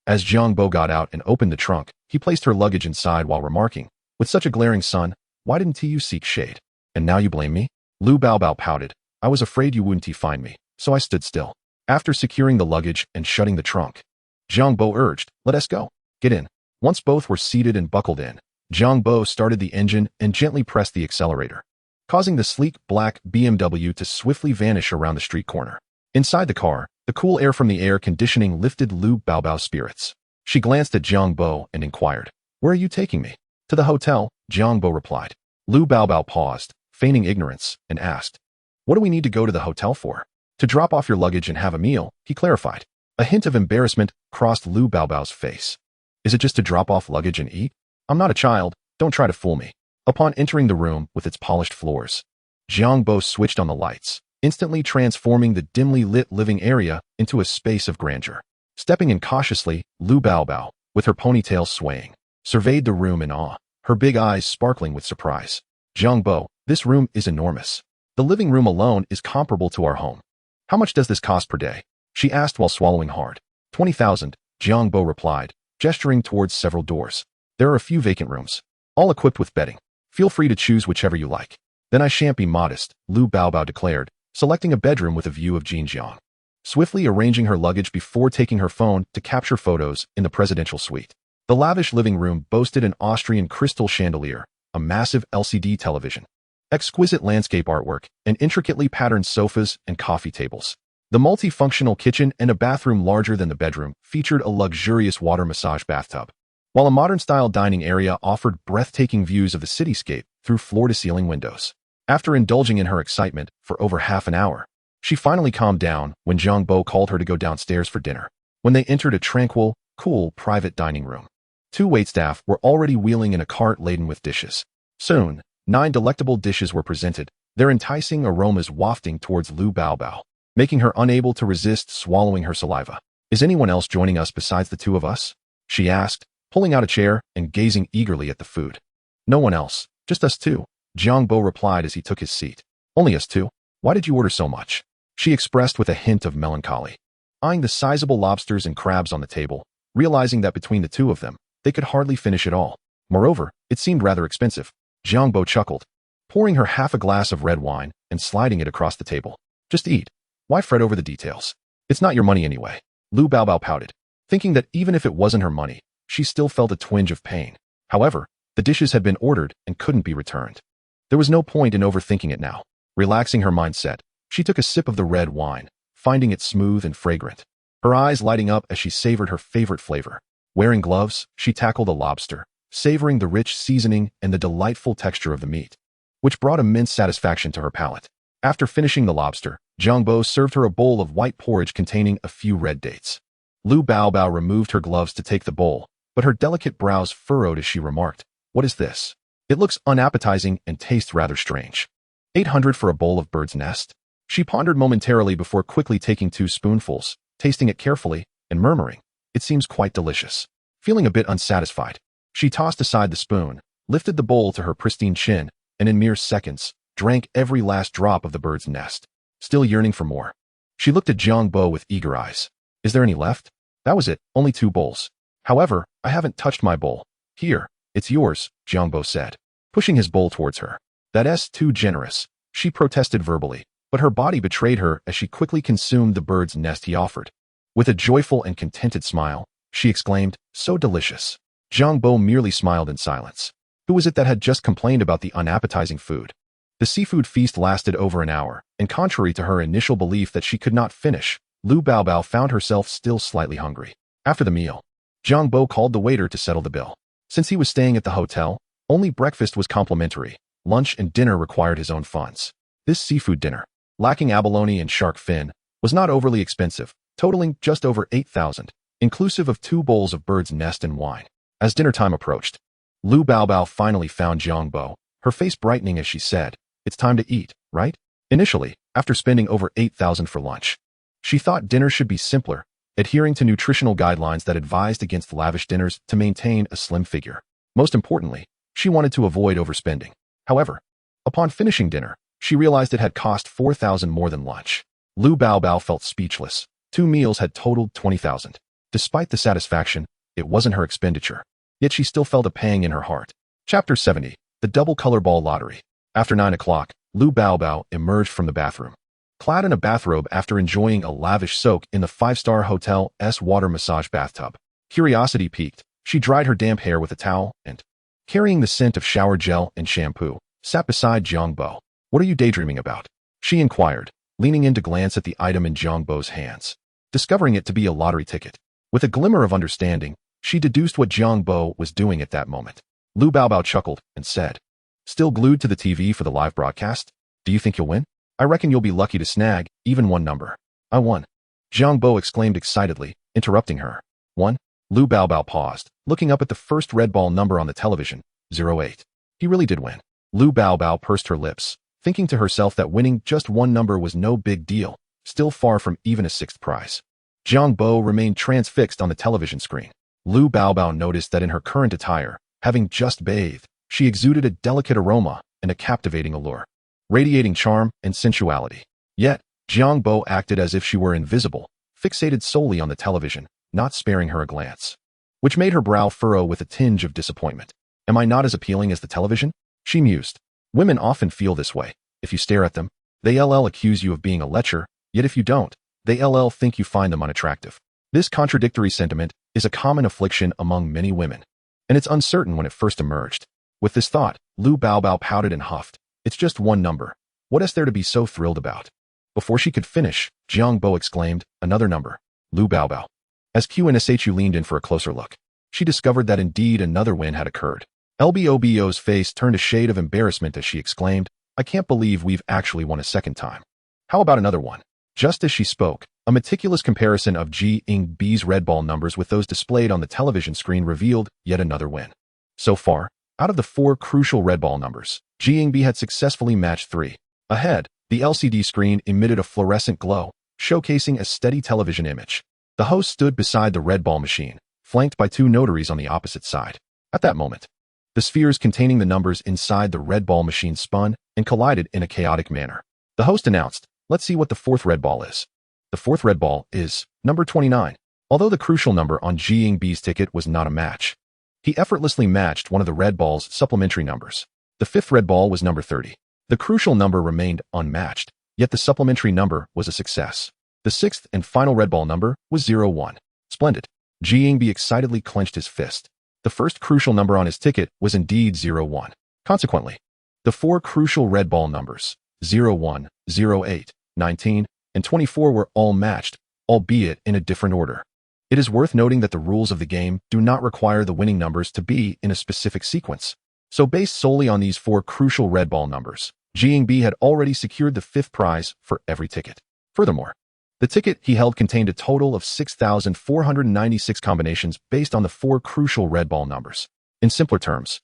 Speaker 1: As Jiang Bo got out and opened the trunk, he placed her luggage inside while remarking, with such a glaring sun, why didn't you seek shade? And now you blame me? Lu Baobao pouted. I was afraid you wouldn't find me, so I stood still. After securing the luggage and shutting the trunk, Jiang Bo urged, let us go. Get in. Once both were seated and buckled in, Jiang Bo started the engine and gently pressed the accelerator, causing the sleek black BMW to swiftly vanish around the street corner. Inside the car, the cool air from the air conditioning lifted Lu Baobao's spirits. She glanced at Jiang Bo and inquired, where are you taking me? To the hotel, Jiang Bo replied. Lu Baobao paused, feigning ignorance, and asked, what do we need to go to the hotel for? To drop off your luggage and have a meal, he clarified. A hint of embarrassment crossed Lu Baobao's face. Is it just to drop off luggage and eat? I'm not a child, don't try to fool me. Upon entering the room with its polished floors, Jiang Bo switched on the lights, instantly transforming the dimly lit living area into a space of grandeur. Stepping in cautiously, Lu Baobao, with her ponytail swaying, surveyed the room in awe, her big eyes sparkling with surprise. Jiang Bo, this room is enormous. The living room alone is comparable to our home. How much does this cost per day? She asked while swallowing hard. 20,000, Jiang Bo replied, gesturing towards several doors. There are a few vacant rooms, all equipped with bedding. Feel free to choose whichever you like. Then I shan't be modest, Lu Baobao declared, selecting a bedroom with a view of Jinjiang. Swiftly arranging her luggage before taking her phone to capture photos in the presidential suite. The lavish living room boasted an Austrian crystal chandelier, a massive LCD television, exquisite landscape artwork, and intricately patterned sofas and coffee tables. The multifunctional kitchen and a bathroom larger than the bedroom featured a luxurious water massage bathtub, while a modern-style dining area offered breathtaking views of the cityscape through floor-to-ceiling windows. After indulging in her excitement for over half an hour, she finally calmed down when Jiang Bo called her to go downstairs for dinner. When they entered a tranquil, cool, private dining room, 2 waitstaff were already wheeling in a cart laden with dishes. Soon, 9 delectable dishes were presented, their enticing aromas wafting towards Lu Baobao, making her unable to resist swallowing her saliva. "Is anyone else joining us besides the 2 of us?" she asked, pulling out a chair and gazing eagerly at the food. "No one else, just us 2, Jiang Bo replied as he took his seat. "Only us 2? Why did you order so much?" she expressed with a hint of melancholy, eyeing the sizable lobsters and crabs on the table, realizing that between the 2 of them, they could hardly finish it all. Moreover, it seemed rather expensive. Jiang Bo chuckled, pouring her half a glass of red wine and sliding it across the table. "Just eat. Why fret over the details? It's not your money anyway." Lu Baobao pouted, thinking that even if it wasn't her money, she still felt a twinge of pain. However, the dishes had been ordered and couldn't be returned. There was no point in overthinking it now. Relaxing her mindset, she took a sip of the red wine, finding it smooth and fragrant, her eyes lighting up as she savored her favorite flavor. Wearing gloves, she tackled a lobster, savoring the rich seasoning and the delightful texture of the meat, which brought immense satisfaction to her palate. After finishing the lobster, Jiang Bo served her a bowl of white porridge containing a few red dates. Lu Baobao removed her gloves to take the bowl, but her delicate brows furrowed as she remarked, "What is this? It looks unappetizing and tastes rather strange." 800 for a bowl of bird's nest? She pondered momentarily before quickly taking 2 spoonfuls, tasting it carefully, and murmuring, "It seems quite delicious." Feeling a bit unsatisfied, she tossed aside the spoon, lifted the bowl to her pristine chin, and in mere seconds, drank every last drop of the bird's nest. Still yearning for more, she looked at Jiang Bo with eager eyes. "Is there any left?" "That was it, only 2 bowls. However, I haven't touched my bowl. Here, it's yours," Jiang Bo said, pushing his bowl towards her. "That's too generous," she protested verbally, but her body betrayed her as she quickly consumed the bird's nest he offered. With a joyful and contented smile, she exclaimed, "So delicious." Jiang Bo merely smiled in silence. Who was it that had just complained about the unappetizing food? The seafood feast lasted over an hour, and contrary to her initial belief that she could not finish, Lu Baobao found herself still slightly hungry. After the meal, Jiang Bo called the waiter to settle the bill. Since he was staying at the hotel, only breakfast was complimentary. Lunch and dinner required his own funds. This seafood dinner, lacking abalone and shark fin, was not overly expensive, totaling just over 8,000, inclusive of 2 bowls of bird's nest and wine. As dinner time approached, Lu Baobao finally found Jiang Bo, her face brightening as she said, "It's time to eat, right?" Initially, after spending over 8,000 for lunch, she thought dinner should be simpler, adhering to nutritional guidelines that advised against lavish dinners to maintain a slim figure. Most importantly, she wanted to avoid overspending. However, upon finishing dinner, she realized it had cost 4,000 more than lunch. Lu Baobao felt speechless. 2 meals had totaled 20,000. Despite the satisfaction, it wasn't her expenditure. Yet she still felt a pang in her heart. Chapter 70. The Double Color Ball Lottery. After 9 o'clock, Lu Baobao emerged from the bathroom, clad in a bathrobe after enjoying a lavish soak in the 5-star hotel's water massage bathtub. Curiosity piqued, she dried her damp hair with a towel and, carrying the scent of shower gel and shampoo, sat beside Jiang Bo. "What are you daydreaming about?" she inquired, leaning in to glance at the item in Jiang Bo's hands, discovering it to be a lottery ticket. With a glimmer of understanding, she deduced what Jiang Bo was doing at that moment. Lu Baobao chuckled and said, "Still glued to the TV for the live broadcast? Do you think you'll win? I reckon you'll be lucky to snag even 1 number." "I won," Jiang Bo exclaimed excitedly, interrupting her. "One?" Lu Baobao paused, looking up at the first red ball number on the television, 08. He really did win. Lu Baobao pursed her lips, thinking to herself that winning just 1 number was no big deal, still far from even a 6th prize. Jiang Bo remained transfixed on the television screen. Lu Baobao noticed that in her current attire, having just bathed, she exuded a delicate aroma and a captivating allure, radiating charm and sensuality. Yet, Jiang Bo acted as if she were invisible, fixated solely on the television, not sparing her a glance, which made her brow furrow with a tinge of disappointment. "Am I not as appealing as the television?" she mused. Women often feel this way. If you stare at them, they accuse you of being a lecher, yet if you don't, they think you find them unattractive. This contradictory sentiment is a common affliction among many women, and it's uncertain when it first emerged. With this thought, Lu Baobao pouted and huffed, It's just one number. What is there to be so thrilled about? Before she could finish, Jiang Bo exclaimed, another number. Lu Baobao. As QNSHU leaned in for a closer look, she discovered that indeed another win had occurred. LBOBO's face turned a shade of embarrassment as she exclaimed, I can't believe we've actually won a second time. How about another one? Just as she spoke, a meticulous comparison of Jiang B's red ball numbers with those displayed on the television screen revealed yet another win. So far, out of the 4 crucial red ball numbers, Jiang B had successfully matched 3. Ahead, the LCD screen emitted a fluorescent glow, showcasing a steady television image. The host stood beside the red ball machine, flanked by 2 notaries on the opposite side. At that moment, the spheres containing the numbers inside the red ball machine spun and collided in a chaotic manner. The host announced, let's see what the 4th red ball is. The 4th red ball is number 29. Although the crucial number on Jiang B's ticket was not a match, he effortlessly matched one of the red ball's supplementary numbers. The 5th red ball was number 30. The crucial number remained unmatched, yet the supplementary number was a success. The 6th and final red ball number was 01. Splendid. Jiang B excitedly clenched his fist. The first crucial number on his ticket was indeed 01. Consequently, the 4 crucial red ball numbers, 01, 08, 19, and 24 were all matched, albeit in a different order. It is worth noting that the rules of the game do not require the winning numbers to be in a specific sequence. So based solely on these 4 crucial red ball numbers, Jiang B had already secured the 5th prize for every ticket. Furthermore, the ticket he held contained a total of 6,496 combinations based on the 4 crucial red ball numbers. In simpler terms,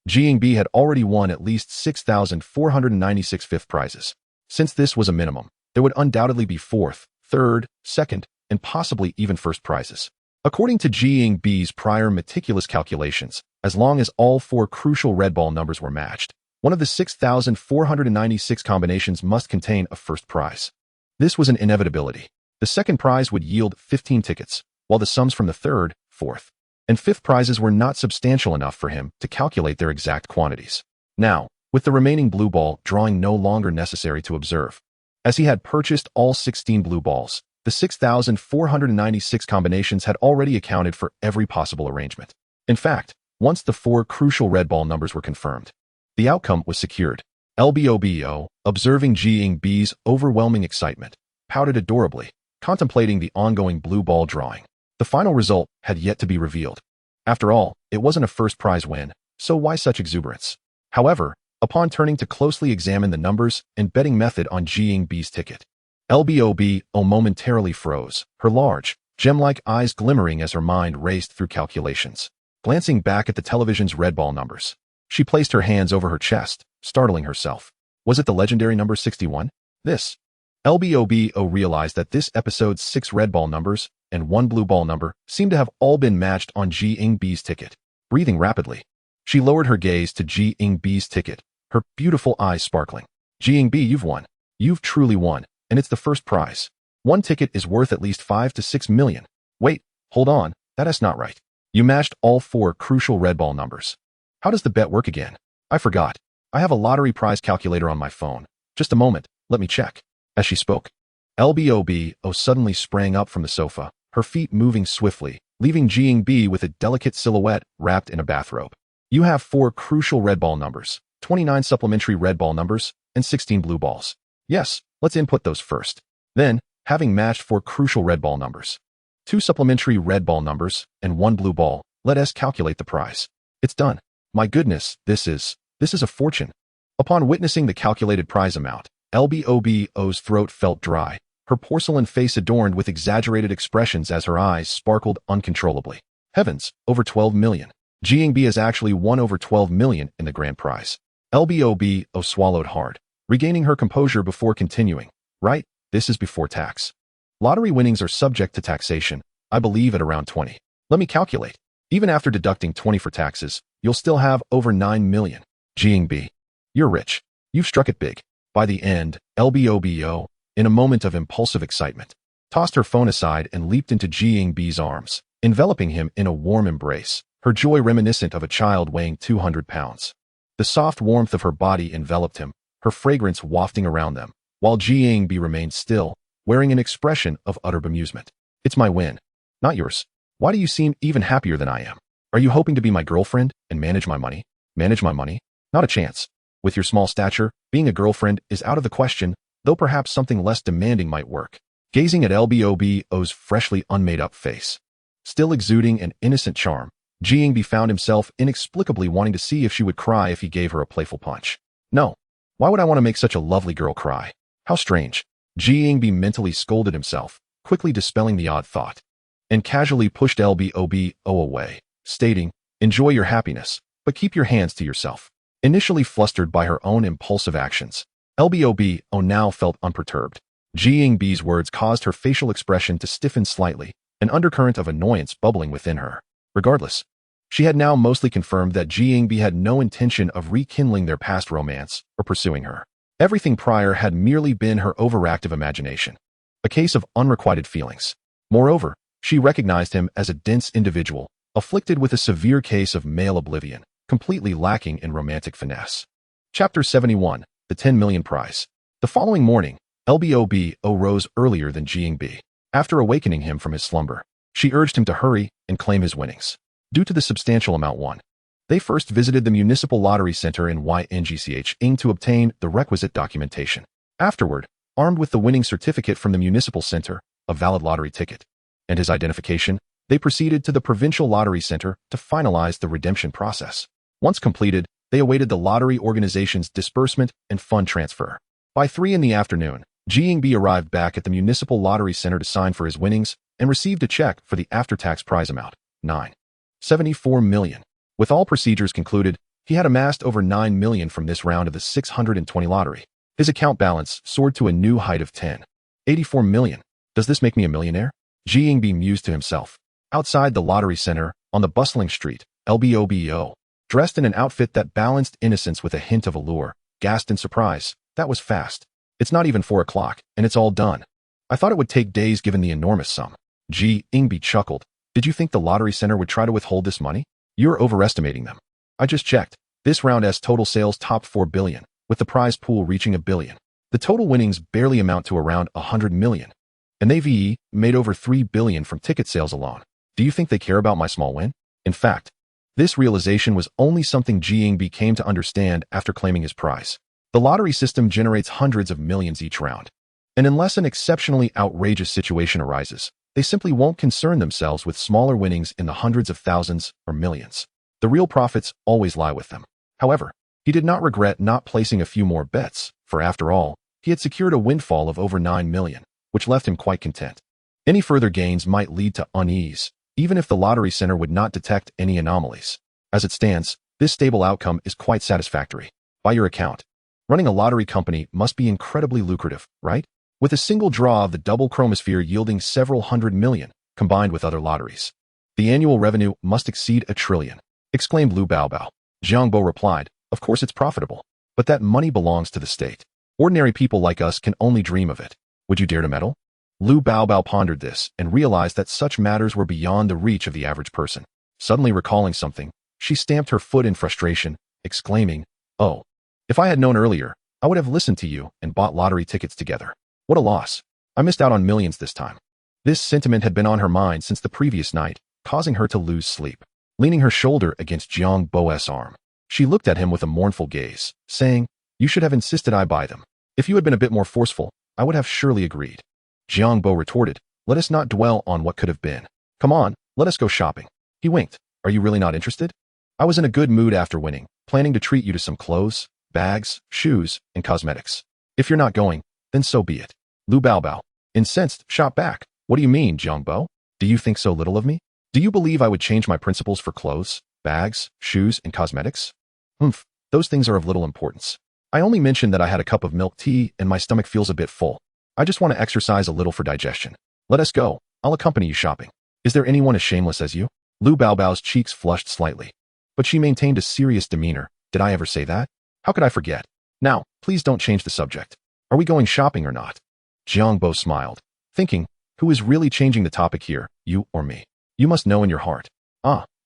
Speaker 1: Jiang B had already won at least 6,496 fifth prizes. Since this was a minimum, there would undoubtedly be 4th, 3rd, 2nd, and possibly even 1st prizes. According to Jiang B's prior meticulous calculations, as long as all 4 crucial red ball numbers were matched, one of the 6,496 combinations must contain a 1st prize. This was an inevitability. The 2nd prize would yield 15 tickets, while the sums from the 3rd, 4th, and 5th prizes were not substantial enough for him to calculate their exact quantities. Now, with the remaining blue ball drawing no longer necessary to observe, as he had purchased all 16 blue balls, the 6,496 combinations had already accounted for every possible arrangement. In fact, once the 4 crucial red ball numbers were confirmed, the outcome was secured. LBOBO, observing Jiang B's overwhelming excitement, pouted adorably, contemplating the ongoing blue ball drawing. The final result had yet to be revealed. After all, it wasn't a 1st prize win, so why such exuberance? However, upon turning to closely examine the numbers and betting method on Jiang B's ticket, LBOBO momentarily froze, her large, gem-like eyes glimmering as her mind raced through calculations. Glancing back at the television's red ball numbers, she placed her hands over her chest, startling herself. Was it the legendary number 61? LBOBO realized that this episode's 6 red ball numbers and 1 blue ball number seemed to have all been matched on Jiang B's ticket. Breathing rapidly, she lowered her gaze to Jiang B's ticket, her beautiful eyes sparkling. Jiang B, you've won. You've truly won, and it's the 1st prize. One ticket is worth at least 5 to 6 million. Wait, hold on, that is not right. You matched all 4 crucial red ball numbers. How does the bet work again? I forgot. I have a lottery prize calculator on my phone. Just a moment, let me check. As she spoke, LBOBO suddenly sprang up from the sofa, her feet moving swiftly, leaving Jiang B with a delicate silhouette wrapped in a bathrobe. You have 4 crucial red ball numbers, 29 supplementary red ball numbers, and 16 blue balls. Yes, let's input those first. Then, having matched 4 crucial red ball numbers, 2 supplementary red ball numbers, and 1 blue ball, let us calculate the prize. It's done. My goodness, this is a fortune. Upon witnessing the calculated prize amount, LBOBO's throat felt dry, her porcelain face adorned with exaggerated expressions as her eyes sparkled uncontrollably. Heavens, over 12 million. Jiang B has actually won over 12 million in the grand prize. LBOBO swallowed hard, regaining her composure before continuing. Right, this is before tax. Lottery winnings are subject to taxation, I believe at around 20. Let me calculate. Even after deducting 20 for taxes, you'll still have over 9 million. Jiang B, you're rich. You've struck it big. By the end, LBOBO, in a moment of impulsive excitement, tossed her phone aside and leaped into Jiang B's arms, enveloping him in a warm embrace, her joy reminiscent of a child weighing 200 pounds. The soft warmth of her body enveloped him, her fragrance wafting around them, while Jiang B remained still, wearing an expression of utter bemusement. It's my win, not yours. Why do you seem even happier than I am? Are you hoping to be my girlfriend and manage my money? Manage my money? Not a chance. With your small stature, being a girlfriend is out of the question, though perhaps something less demanding might work. Gazing at LBOBO's freshly unmade-up face, still exuding an innocent charm, Jiang Bo found himself inexplicably wanting to see if she would cry if he gave her a playful punch. No. Why would I want to make such a lovely girl cry? How strange. Jiang Bo mentally scolded himself, quickly dispelling the odd thought, and casually pushed LBOBO away, stating, "Enjoy your happiness, but keep your hands to yourself." Initially flustered by her own impulsive actions, LBOBO now felt unperturbed. Jiang Bo's words caused her facial expression to stiffen slightly, an undercurrent of annoyance bubbling within her. Regardless, she had now mostly confirmed that Jiang Bo had no intention of rekindling their past romance or pursuing her. Everything prior had merely been her overactive imagination, a case of unrequited feelings. Moreover, she recognized him as a dense individual, afflicted with a severe case of male oblivion, completely lacking in romantic finesse. Chapter 71, The 10 Million Prize. The following morning, LBOBO rose earlier than Jiang Bo. After awakening him from his slumber, she urged him to hurry and claim his winnings, due to the substantial amount won. They first visited the Municipal Lottery Center in YNGCH to obtain the requisite documentation. Afterward, armed with the winning certificate from the Municipal Center, a valid lottery ticket, and his identification, they proceeded to the Provincial Lottery Center to finalize the redemption process. Once completed, they awaited the lottery organization's disbursement and fund transfer. By 3 in the afternoon, Jiang Bo arrived back at the Municipal Lottery Center to sign for his winnings and received a check for the after-tax prize amount, $9.74 million. With all procedures concluded, he had amassed over $9 million from this round of the 620 lottery. His account balance soared to a new height of $10.84 million. Does this make me a millionaire? Jiang Bo mused to himself. Outside the lottery center, on the bustling street, LBOBO, dressed in an outfit that balanced innocence with a hint of allure, gasped in surprise. That was fast. It's not even 4 o'clock, and it's all done. I thought it would take days given the enormous sum. Jiang Bo chuckled. Did you think the lottery center would try to withhold this money? You're overestimating them. I just checked. This round's total sales topped 4 billion, with the prize pool reaching $1 billion. The total winnings barely amount to around 100 million. And they've made over 3 billion from ticket sales alone. Do you think they care about my small win? In fact, this realization was only something Jiang Bo came to understand after claiming his prize. The lottery system generates hundreds of millions each round. And unless an exceptionally outrageous situation arises, they simply won't concern themselves with smaller winnings in the hundreds of thousands or millions. The real profits always lie with them. However, he did not regret not placing a few more bets, for after all, he had secured a windfall of over 9 million, which left him quite content. Any further gains might lead to unease, even if the lottery center would not detect any anomalies. As it stands, this stable outcome is quite satisfactory. By your account, running a lottery company must be incredibly lucrative, right? With a single draw of the double chromosphere yielding several hundred million, combined with other lotteries. The annual revenue must exceed $1 trillion, exclaimed Lu Baobao. Jiang Bo replied, of course it's profitable, but that money belongs to the state. Ordinary people like us can only dream of it. Would you dare to meddle? Lu Baobao pondered this and realized that such matters were beyond the reach of the average person. Suddenly recalling something, she stamped her foot in frustration, exclaiming, "Oh, if I had known earlier, I would have listened to you and bought lottery tickets together. What a loss. I missed out on millions this time." This sentiment had been on her mind since the previous night, causing her to lose sleep. Leaning her shoulder against Jiang Bo's arm, she looked at him with a mournful gaze, saying, "You should have insisted I buy them. If you had been a bit more forceful, I would have surely agreed." Jiang Bo retorted, "Let us not dwell on what could have been. Come on, let us go shopping." He winked. "Are you really not interested? I was in a good mood after winning, planning to treat you to some clothes, bags, shoes, and cosmetics. If you're not going, then so be it." Lu Baobao, incensed, shot back. "What do you mean, Jiang Bo? Do you think so little of me? Do you believe I would change my principles for clothes, bags, shoes, and cosmetics? Humph, those things are of little importance. I only mentioned that I had a cup of milk tea and my stomach feels a bit full. I just want to exercise a little for digestion. Let us go. I'll accompany you shopping. Is there anyone as shameless as you?" Lu Baobao's cheeks flushed slightly, but she maintained a serious demeanor. "Did I ever say that? How could I forget? Now, please don't change the subject. Are we going shopping or not?" Jiang Bo smiled, thinking, who is really changing the topic here, you or me? You must know in your heart.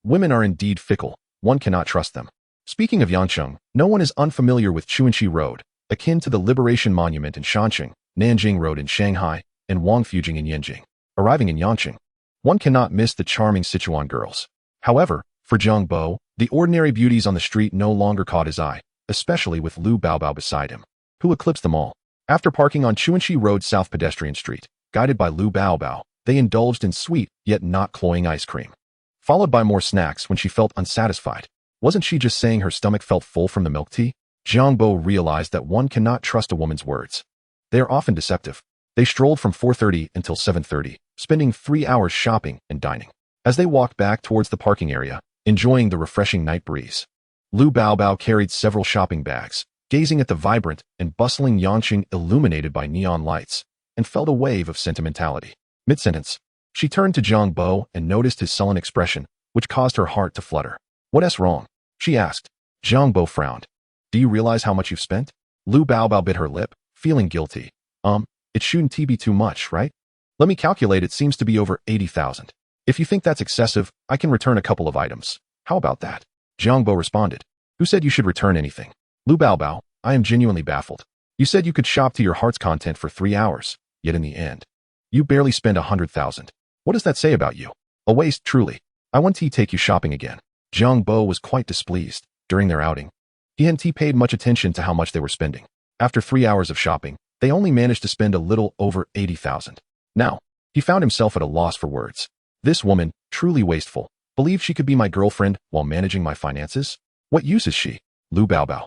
Speaker 1: Women are indeed fickle. One cannot trust them. Speaking of Yancheng, no one is unfamiliar with Chuanxi Road, akin to the Liberation Monument in Shanxing, Nanjing Road in Shanghai, and Wangfujing in Yanjing. Arriving in Yancheng, one cannot miss the charming Sichuan girls. However, for Jiang Bo, the ordinary beauties on the street no longer caught his eye, especially with Lu Baobao beside him, who eclipsed them all. After parking on Chuanxi Road South Pedestrian Street, guided by Lu Baobao, they indulged in sweet, yet not cloying ice cream, followed by more snacks when she felt unsatisfied. Wasn't she just saying her stomach felt full from the milk tea? Jiang Bo realized that one cannot trust a woman's words. They are often deceptive. They strolled from 4:30 until 7:30, spending 3 hours shopping and dining. As they walked back towards the parking area, enjoying the refreshing night breeze, Lu Baobao carried several shopping bags, gazing at the vibrant and bustling Yangqing illuminated by neon lights, and felt a wave of sentimentality. Mid-sentence, she turned to Jiang Bo and noticed his sullen expression, which caused her heart to flutter. "What's wrong?" she asked. Jiang Bo frowned. "Do you realize how much you've spent?" Lu Baobao bit her lip, feeling guilty. It shouldn't be too much, right? Let me calculate, it seems to be over 80,000. If you think that's excessive, I can return a couple of items. How about that? Jiang Bo responded. Who said you should return anything? Lu Baobao, I am genuinely baffled. You said you could shop to your heart's content for 3 hours, yet in the end, you barely spend 100,000. What does that say about you? A waste, truly. I want to take you shopping again. Jiang Bo was quite displeased. During their outing, he hadn't paid much attention to how much they were spending. After 3 hours of shopping, they only managed to spend a little over 80,000. Now, he found himself at a loss for words. This woman, truly wasteful, believed she could be my girlfriend while managing my finances? What use is she? Lu Baobao.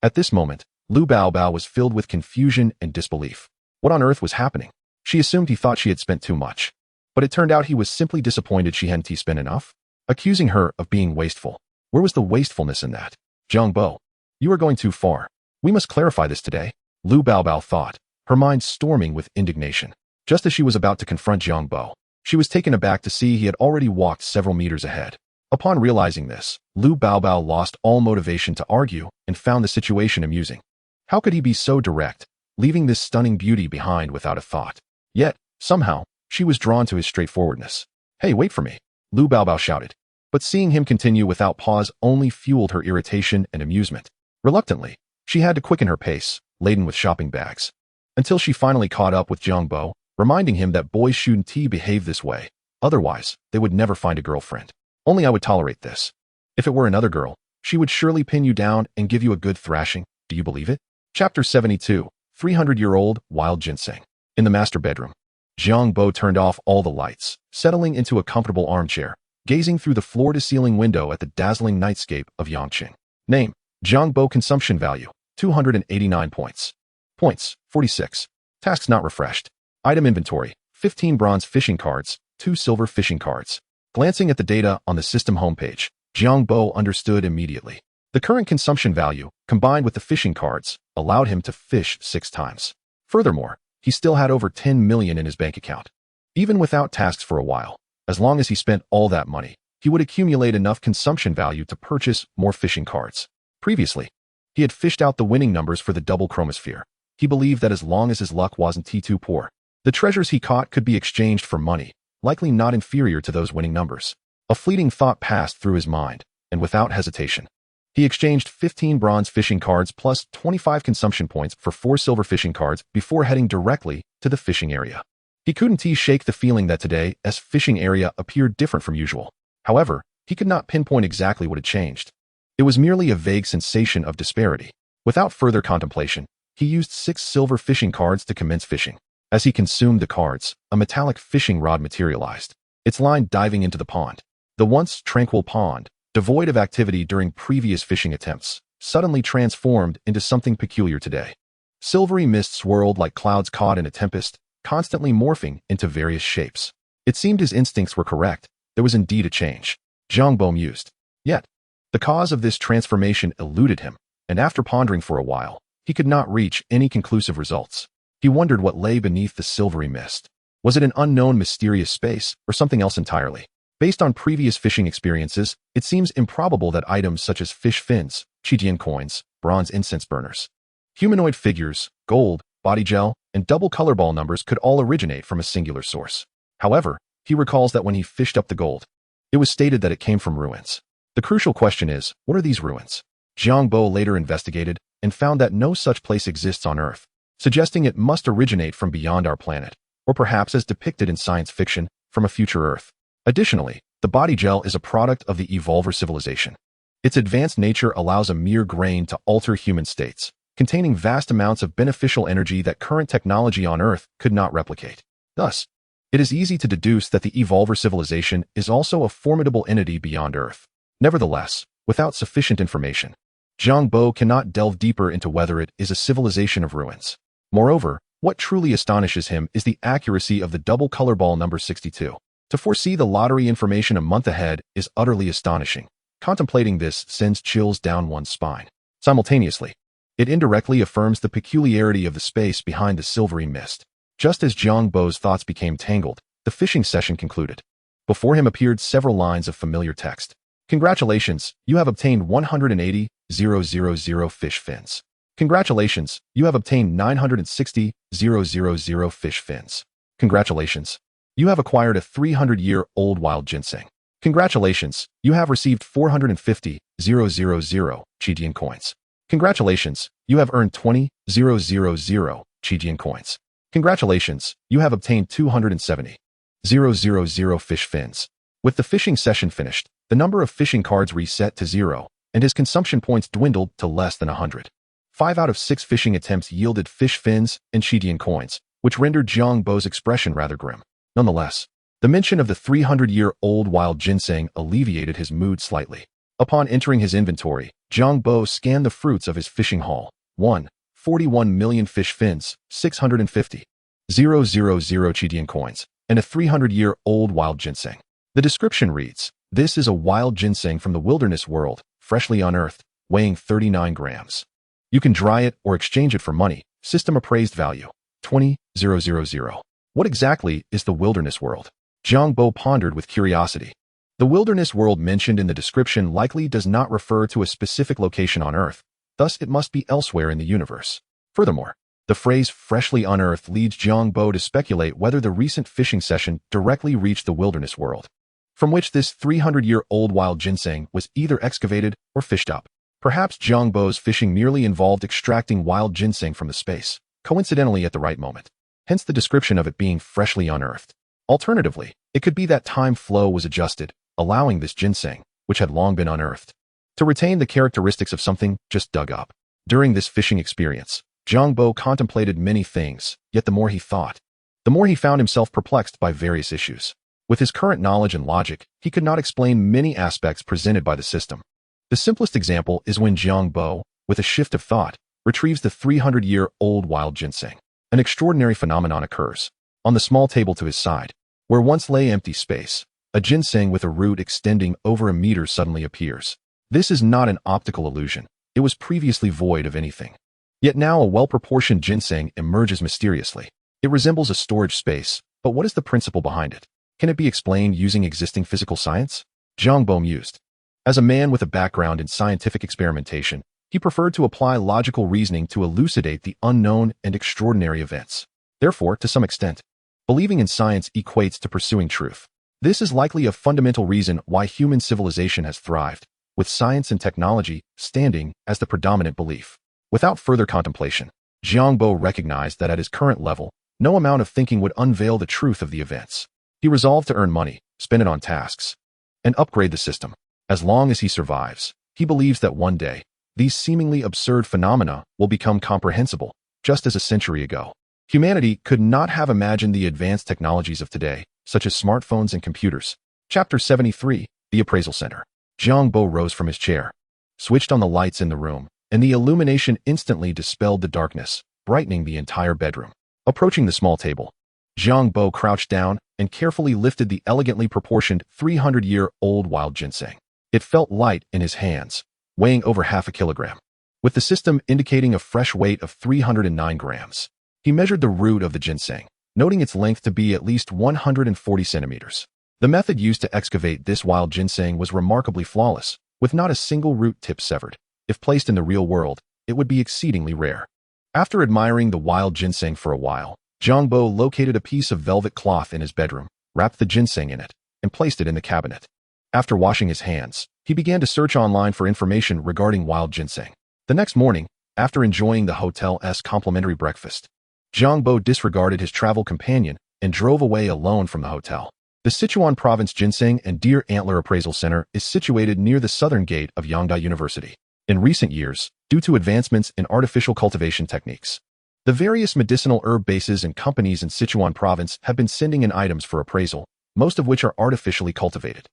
Speaker 1: At this moment, Lu Baobao was filled with confusion and disbelief. What on earth was happening? She assumed he thought she had spent too much. But it turned out he was simply disappointed she hadn't spent enough, accusing her of being wasteful. Where was the wastefulness in that? Jiang Bo, you are going too far. We must clarify this today. Lu Baobao thought, her mind storming with indignation. Just as she was about to confront Jiang Bo, she was taken aback to see he had already walked several meters ahead. Upon realizing this, Lu Baobao lost all motivation to argue and found the situation amusing. How could he be so direct, leaving this stunning beauty behind without a thought? Yet, somehow, she was drawn to his straightforwardness. Hey, wait for me, Lu Baobao shouted. But seeing him continue without pause only fueled her irritation and amusement. Reluctantly, she had to quicken her pace, laden with shopping bags, until she finally caught up with Jiang Bo, reminding him that boys shouldn't behave this way. Otherwise, they would never find a girlfriend. Only I would tolerate this. If it were another girl, she would surely pin you down and give you a good thrashing. Do you believe it? Chapter 72, 300-year-old wild ginseng. In the master bedroom, Jiang Bo turned off all the lights, settling into a comfortable armchair, gazing through the floor-to-ceiling window at the dazzling nightscape of Yangqing. Name, Jiang Bo. Consumption value, 289 points. Points, 46. Tasks not refreshed. Item inventory, 15 bronze fishing cards, 2 silver fishing cards. Glancing at the data on the system homepage, Jiang Bo understood immediately. The current consumption value, combined with the fishing cards, allowed him to fish 6 times. Furthermore, he still had over 10 million in his bank account. Even without tasks for a while, as long as he spent all that money, he would accumulate enough consumption value to purchase more fishing cards. Previously, he had fished out the winning numbers for the double chromosphere. He believed that as long as his luck wasn't too poor, the treasures he caught could be exchanged for money, likely not inferior to those winning numbers. A fleeting thought passed through his mind, and without hesitation, he exchanged 15 bronze fishing cards plus 25 consumption points for 4 silver fishing cards before heading directly to the fishing area. He couldn't shake the feeling that today's fishing area appeared different from usual. However, he could not pinpoint exactly what had changed. It was merely a vague sensation of disparity. Without further contemplation, he used 6 silver fishing cards to commence fishing. As he consumed the cards, a metallic fishing rod materialized, its line diving into the pond. The once tranquil pond, devoid of activity during previous fishing attempts, suddenly transformed into something peculiar today. Silvery mist swirled like clouds caught in a tempest, constantly morphing into various shapes. It seemed his instincts were correct. There was indeed a change. Jiang Bo mused. Yet, the cause of this transformation eluded him, and after pondering for a while, he could not reach any conclusive results. He wondered what lay beneath the silvery mist. Was it an unknown mysterious space, or something else entirely? Based on previous fishing experiences, it seems improbable that items such as fish fins, Qijian coins, bronze incense burners, humanoid figures, gold, body gel, and double color ball numbers could all originate from a singular source. However, he recalls that when he fished up the gold, it was stated that it came from ruins. The crucial question is, what are these ruins? Jiang Bo later investigated and found that no such place exists on Earth, suggesting it must originate from beyond our planet, or perhaps as depicted in science fiction, from a future Earth. Additionally, the body gel is a product of the Evolver civilization. Its advanced nature allows a mere grain to alter human states, containing vast amounts of beneficial energy that current technology on Earth could not replicate. Thus, it is easy to deduce that the Evolver civilization is also a formidable entity beyond Earth. Nevertheless, without sufficient information, Jiang Bo cannot delve deeper into whether it is a civilization of ruins. Moreover, what truly astonishes him is the accuracy of the double color ball number 62. To foresee the lottery information a month ahead is utterly astonishing. Contemplating this sends chills down one's spine. Simultaneously, it indirectly affirms the peculiarity of the space behind the silvery mist. Just as Jiang Bo's thoughts became tangled, the fishing session concluded. Before him appeared several lines of familiar text. Congratulations, you have obtained 180,000 fish fins. Congratulations, you have obtained 960,000 fish fins. Congratulations, you have acquired a 300-year-old wild ginseng. Congratulations, you have received 450,000 Qijian coins. Congratulations, you have earned 20,000 Qijian coins. Congratulations, you have obtained 270,000 fish fins. With the fishing session finished, the number of fishing cards reset to 0, and his consumption points dwindled to less than 100. 5 out of 6 fishing attempts yielded fish fins and Qijian coins, which rendered Jiang Bo's expression rather grim. Nonetheless, the mention of the 300-year-old wild ginseng alleviated his mood slightly. Upon entering his inventory, Jiang Bo scanned the fruits of his fishing haul. 1. 41 million fish fins, 650,000 Qijian coins, and a 300-year-old wild ginseng. The description reads, "This is a wild ginseng from the wilderness world, freshly unearthed, weighing 39 grams. You can dry it or exchange it for money. System appraised value, 20,000. What exactly is the wilderness world?" Jiang Bo pondered with curiosity. The wilderness world mentioned in the description likely does not refer to a specific location on Earth, thus it must be elsewhere in the universe. Furthermore, the phrase freshly unearthed leads Jiang Bo to speculate whether the recent fishing session directly reached the wilderness world, from which this 300-year-old wild ginseng was either excavated or fished up. Perhaps Jiang Bo's fishing merely involved extracting wild ginseng from the space, coincidentally at the right moment, hence the description of it being freshly unearthed. Alternatively, it could be that time flow was adjusted, allowing this ginseng, which had long been unearthed, to retain the characteristics of something just dug up. During this fishing experience, Jiang Bo contemplated many things, yet the more he thought, the more he found himself perplexed by various issues. With his current knowledge and logic, he could not explain many aspects presented by the system. The simplest example is when Jiang Bo, with a shift of thought, retrieves the 300-year-old wild ginseng. An extraordinary phenomenon occurs. On the small table to his side, where once lay empty space, a ginseng with a root extending over a meter suddenly appears. This is not an optical illusion. It was previously void of anything. Yet now a well-proportioned ginseng emerges mysteriously. It resembles a storage space, but what is the principle behind it? Can it be explained using existing physical science? Jiang Bo mused. As a man with a background in scientific experimentation, he preferred to apply logical reasoning to elucidate the unknown and extraordinary events. Therefore, to some extent, believing in science equates to pursuing truth. This is likely a fundamental reason why human civilization has thrived, with science and technology standing as the predominant belief. Without further contemplation, Jiang Bo recognized that at his current level, no amount of thinking would unveil the truth of the events. He resolved to earn money, spend it on tasks, and upgrade the system. As long as he survives, he believes that one day, these seemingly absurd phenomena will become comprehensible, just as a century ago. Humanity could not have imagined the advanced technologies of today, such as smartphones and computers. Chapter 73, The Appraisal Center. Jiang Bo rose from his chair, switched on the lights in the room, and the illumination instantly dispelled the darkness, brightening the entire bedroom. Approaching the small table, Jiang Bo crouched down and carefully lifted the elegantly proportioned 300-year-old wild ginseng. It felt light in his hands, weighing over half a kilogram, with the system indicating a fresh weight of 309 grams. He measured the root of the ginseng, noting its length to be at least 140 centimeters. The method used to excavate this wild ginseng was remarkably flawless, with not a single root tip severed. If placed in the real world, it would be exceedingly rare. After admiring the wild ginseng for a while, Jiang Bo located a piece of velvet cloth in his bedroom, wrapped the ginseng in it, and placed it in the cabinet. After washing his hands, he began to search online for information regarding wild ginseng. The next morning, after enjoying the hotel's complimentary breakfast, Jiang Bo disregarded his travel companion and drove away alone from the hotel. The Sichuan Province Ginseng and Deer Antler Appraisal Center is situated near the southern gate of Yangda University. In recent years, due to advancements in artificial cultivation techniques, the various medicinal herb bases and companies in Sichuan Province have been sending in items for appraisal, most of which are artificially cultivated.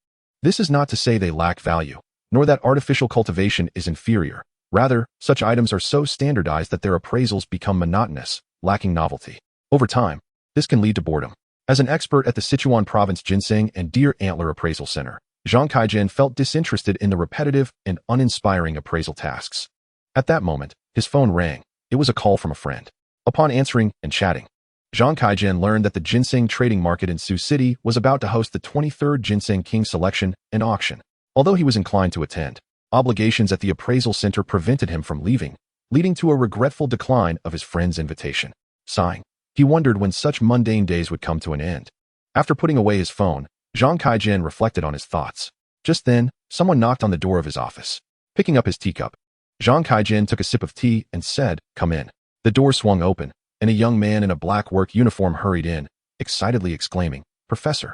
Speaker 1: This is not to say they lack value, nor that artificial cultivation is inferior. Rather, such items are so standardized that their appraisals become monotonous, lacking novelty. Over time, this can lead to boredom. As an expert at the Sichuan Province Ginseng and Deer Antler Appraisal Center, Zhang Kaijian felt disinterested in the repetitive and uninspiring appraisal tasks. At that moment, his phone rang. It was a call from a friend. Upon answering and chatting, Zhang Kaijian learned that the ginseng trading market in Sioux City was about to host the 23rd Ginseng King Selection and Auction. Although he was inclined to attend, obligations at the appraisal center prevented him from leaving, leading to a regretful decline of his friend's invitation. Sighing, he wondered when such mundane days would come to an end. After putting away his phone, Zhang Kaijian reflected on his thoughts. Just then, someone knocked on the door of his office. Picking up his teacup, Zhang Kaijian took a sip of tea and said, "Come in." The door swung open, and a young man in a black work uniform hurried in, excitedly exclaiming, "Professor,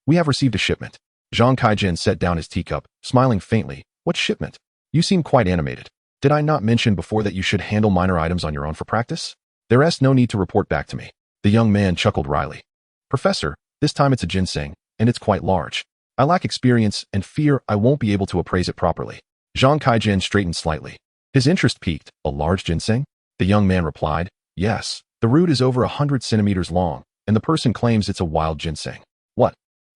Speaker 1: we have received a shipment." Zhang Kaijian set down his teacup, smiling faintly. "What shipment? You seem quite animated. Did I not mention before that you should handle minor items on your own for practice? There's no need to report back to me." The young man chuckled wryly. "Professor, this time it's a ginseng, and it's quite large. I lack experience and fear I won't be able to appraise it properly." Zhang Kaijian straightened slightly. His interest piqued. "A large ginseng?" The young man replied, "Yes. The root is over 100 centimeters long, and the person claims it's a wild ginseng." "What?"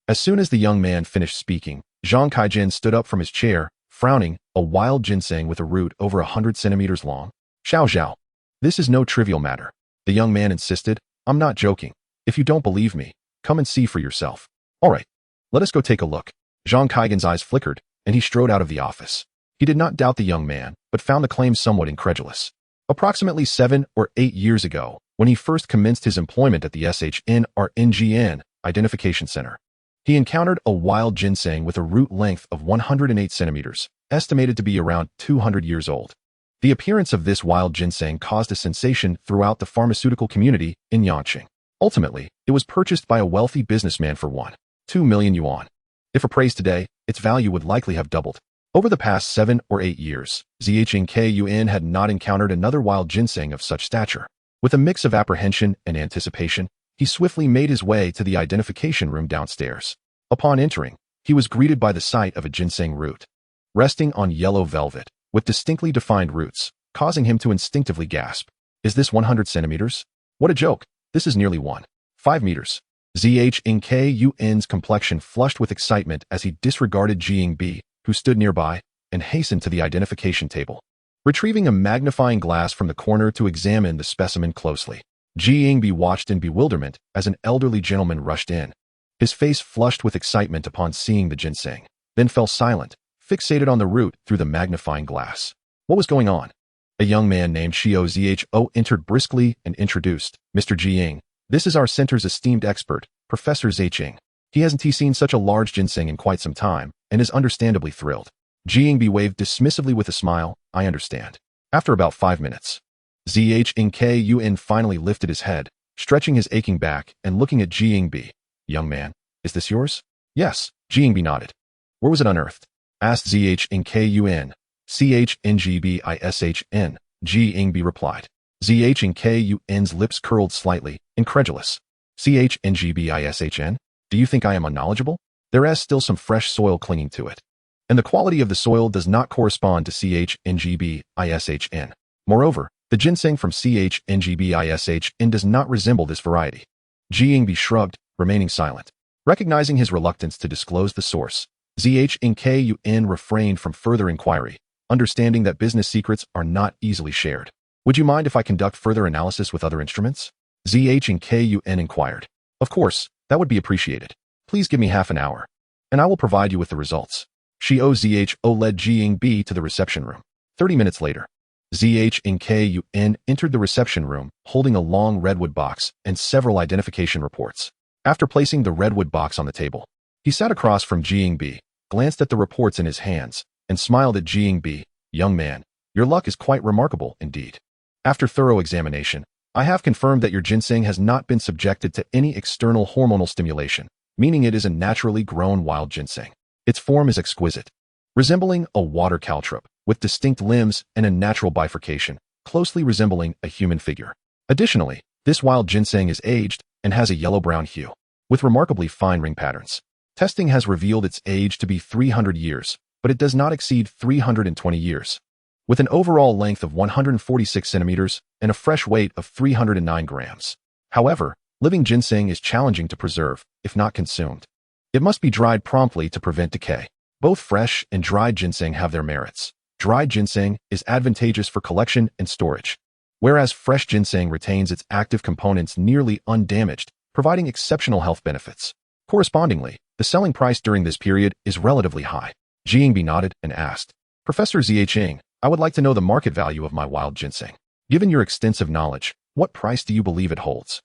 Speaker 1: As soon as the young man finished speaking, Zhang Kaijian stood up from his chair, frowning. "A wild ginseng with a root over 100 centimeters long? Xiao Zhao. This is no trivial matter." The young man insisted, "I'm not joking. If you don't believe me, come and see for yourself." "All right. Let us go take a look." Zhang Kaijian's eyes flickered, and he strode out of the office. He did not doubt the young man, but found the claim somewhat incredulous. Approximately 7 or 8 years ago, when he first commenced his employment at the SHNRNGN Identification Center, he encountered a wild ginseng with a root length of 108 centimeters, estimated to be around 200 years old. The appearance of this wild ginseng caused a sensation throughout the pharmaceutical community in Yanqing. Ultimately, it was purchased by a wealthy businessman for 1.2 million yuan. If appraised today, its value would likely have doubled. Over the past 7 or 8 years, Zhengkun had not encountered another wild ginseng of such stature. With a mix of apprehension and anticipation, he swiftly made his way to the identification room downstairs. Upon entering, he was greeted by the sight of a ginseng root, resting on yellow velvet, with distinctly defined roots, causing him to instinctively gasp. "Is this 100 centimeters? What a joke! This is nearly 1.5 meters. Zhengkun's complexion flushed with excitement as he disregarded Jiang Bo, who stood nearby, and hastened to the identification table. Retrieving a magnifying glass from the corner to examine the specimen closely, Jiang Bo watched in bewilderment as an elderly gentleman rushed in. His face flushed with excitement upon seeing the ginseng, then fell silent, fixated on the root through the magnifying glass. What was going on? A young man named Zho entered briskly and introduced, "Mr. Jiang, this is our center's esteemed expert, Professor Zheng. He hasn't seen such a large ginseng in quite some time, and is understandably thrilled." Jiang Bo waved dismissively with a smile. "I understand." After about 5 minutes, Zhengkun finally lifted his head, stretching his aching back and looking at Jiang Bo. "Young man, is this yours?" "Yes," Jiang Bo nodded. "Where was it unearthed?" asked Zhengkun. "CHNGBISHN," Jiang Bo replied. Zhengkun's lips curled slightly, incredulous. "CHNGBISHN? Do you think I am unknowledgeable? There is still some fresh soil clinging to it, and the quality of the soil does not correspond to CHNGBISHN. Moreover, the ginseng from CHNGBISHN does not resemble this variety." Jiang Bo shrugged, remaining silent. Recognizing his reluctance to disclose the source, Zhengkun refrained from further inquiry, understanding that business secrets are not easily shared. "Would you mind if I conduct further analysis with other instruments?" Zhengkun inquired. "Of course, that would be appreciated. Please give me half an hour, and I will provide you with the results." Zho led Jiang Bo to the reception room. 30 minutes later, Zhengkun entered the reception room, holding a long redwood box and several identification reports. After placing the redwood box on the table, he sat across from Jiang Bo, glanced at the reports in his hands, and smiled at Jiang Bo. "Young man, your luck is quite remarkable indeed. After thorough examination, I have confirmed that your ginseng has not been subjected to any external hormonal stimulation, meaning it is a naturally grown wild ginseng. Its form is exquisite, resembling a water caltrop, with distinct limbs and a natural bifurcation, closely resembling a human figure. Additionally, this wild ginseng is aged and has a yellow-brown hue, with remarkably fine ring patterns. Testing has revealed its age to be 300 years, but it does not exceed 320 years. With an overall length of 146 centimeters and a fresh weight of 309 grams. However, living ginseng is challenging to preserve, if not consumed. It must be dried promptly to prevent decay. Both fresh and dried ginseng have their merits. Dried ginseng is advantageous for collection and storage, whereas fresh ginseng retains its active components nearly undamaged, providing exceptional health benefits. Correspondingly, the selling price during this period is relatively high. Jiang Bo nodded and asked, Professor Ziyecheng, I would like to know the market value of my wild ginseng. Given your extensive knowledge, what price do you believe it holds?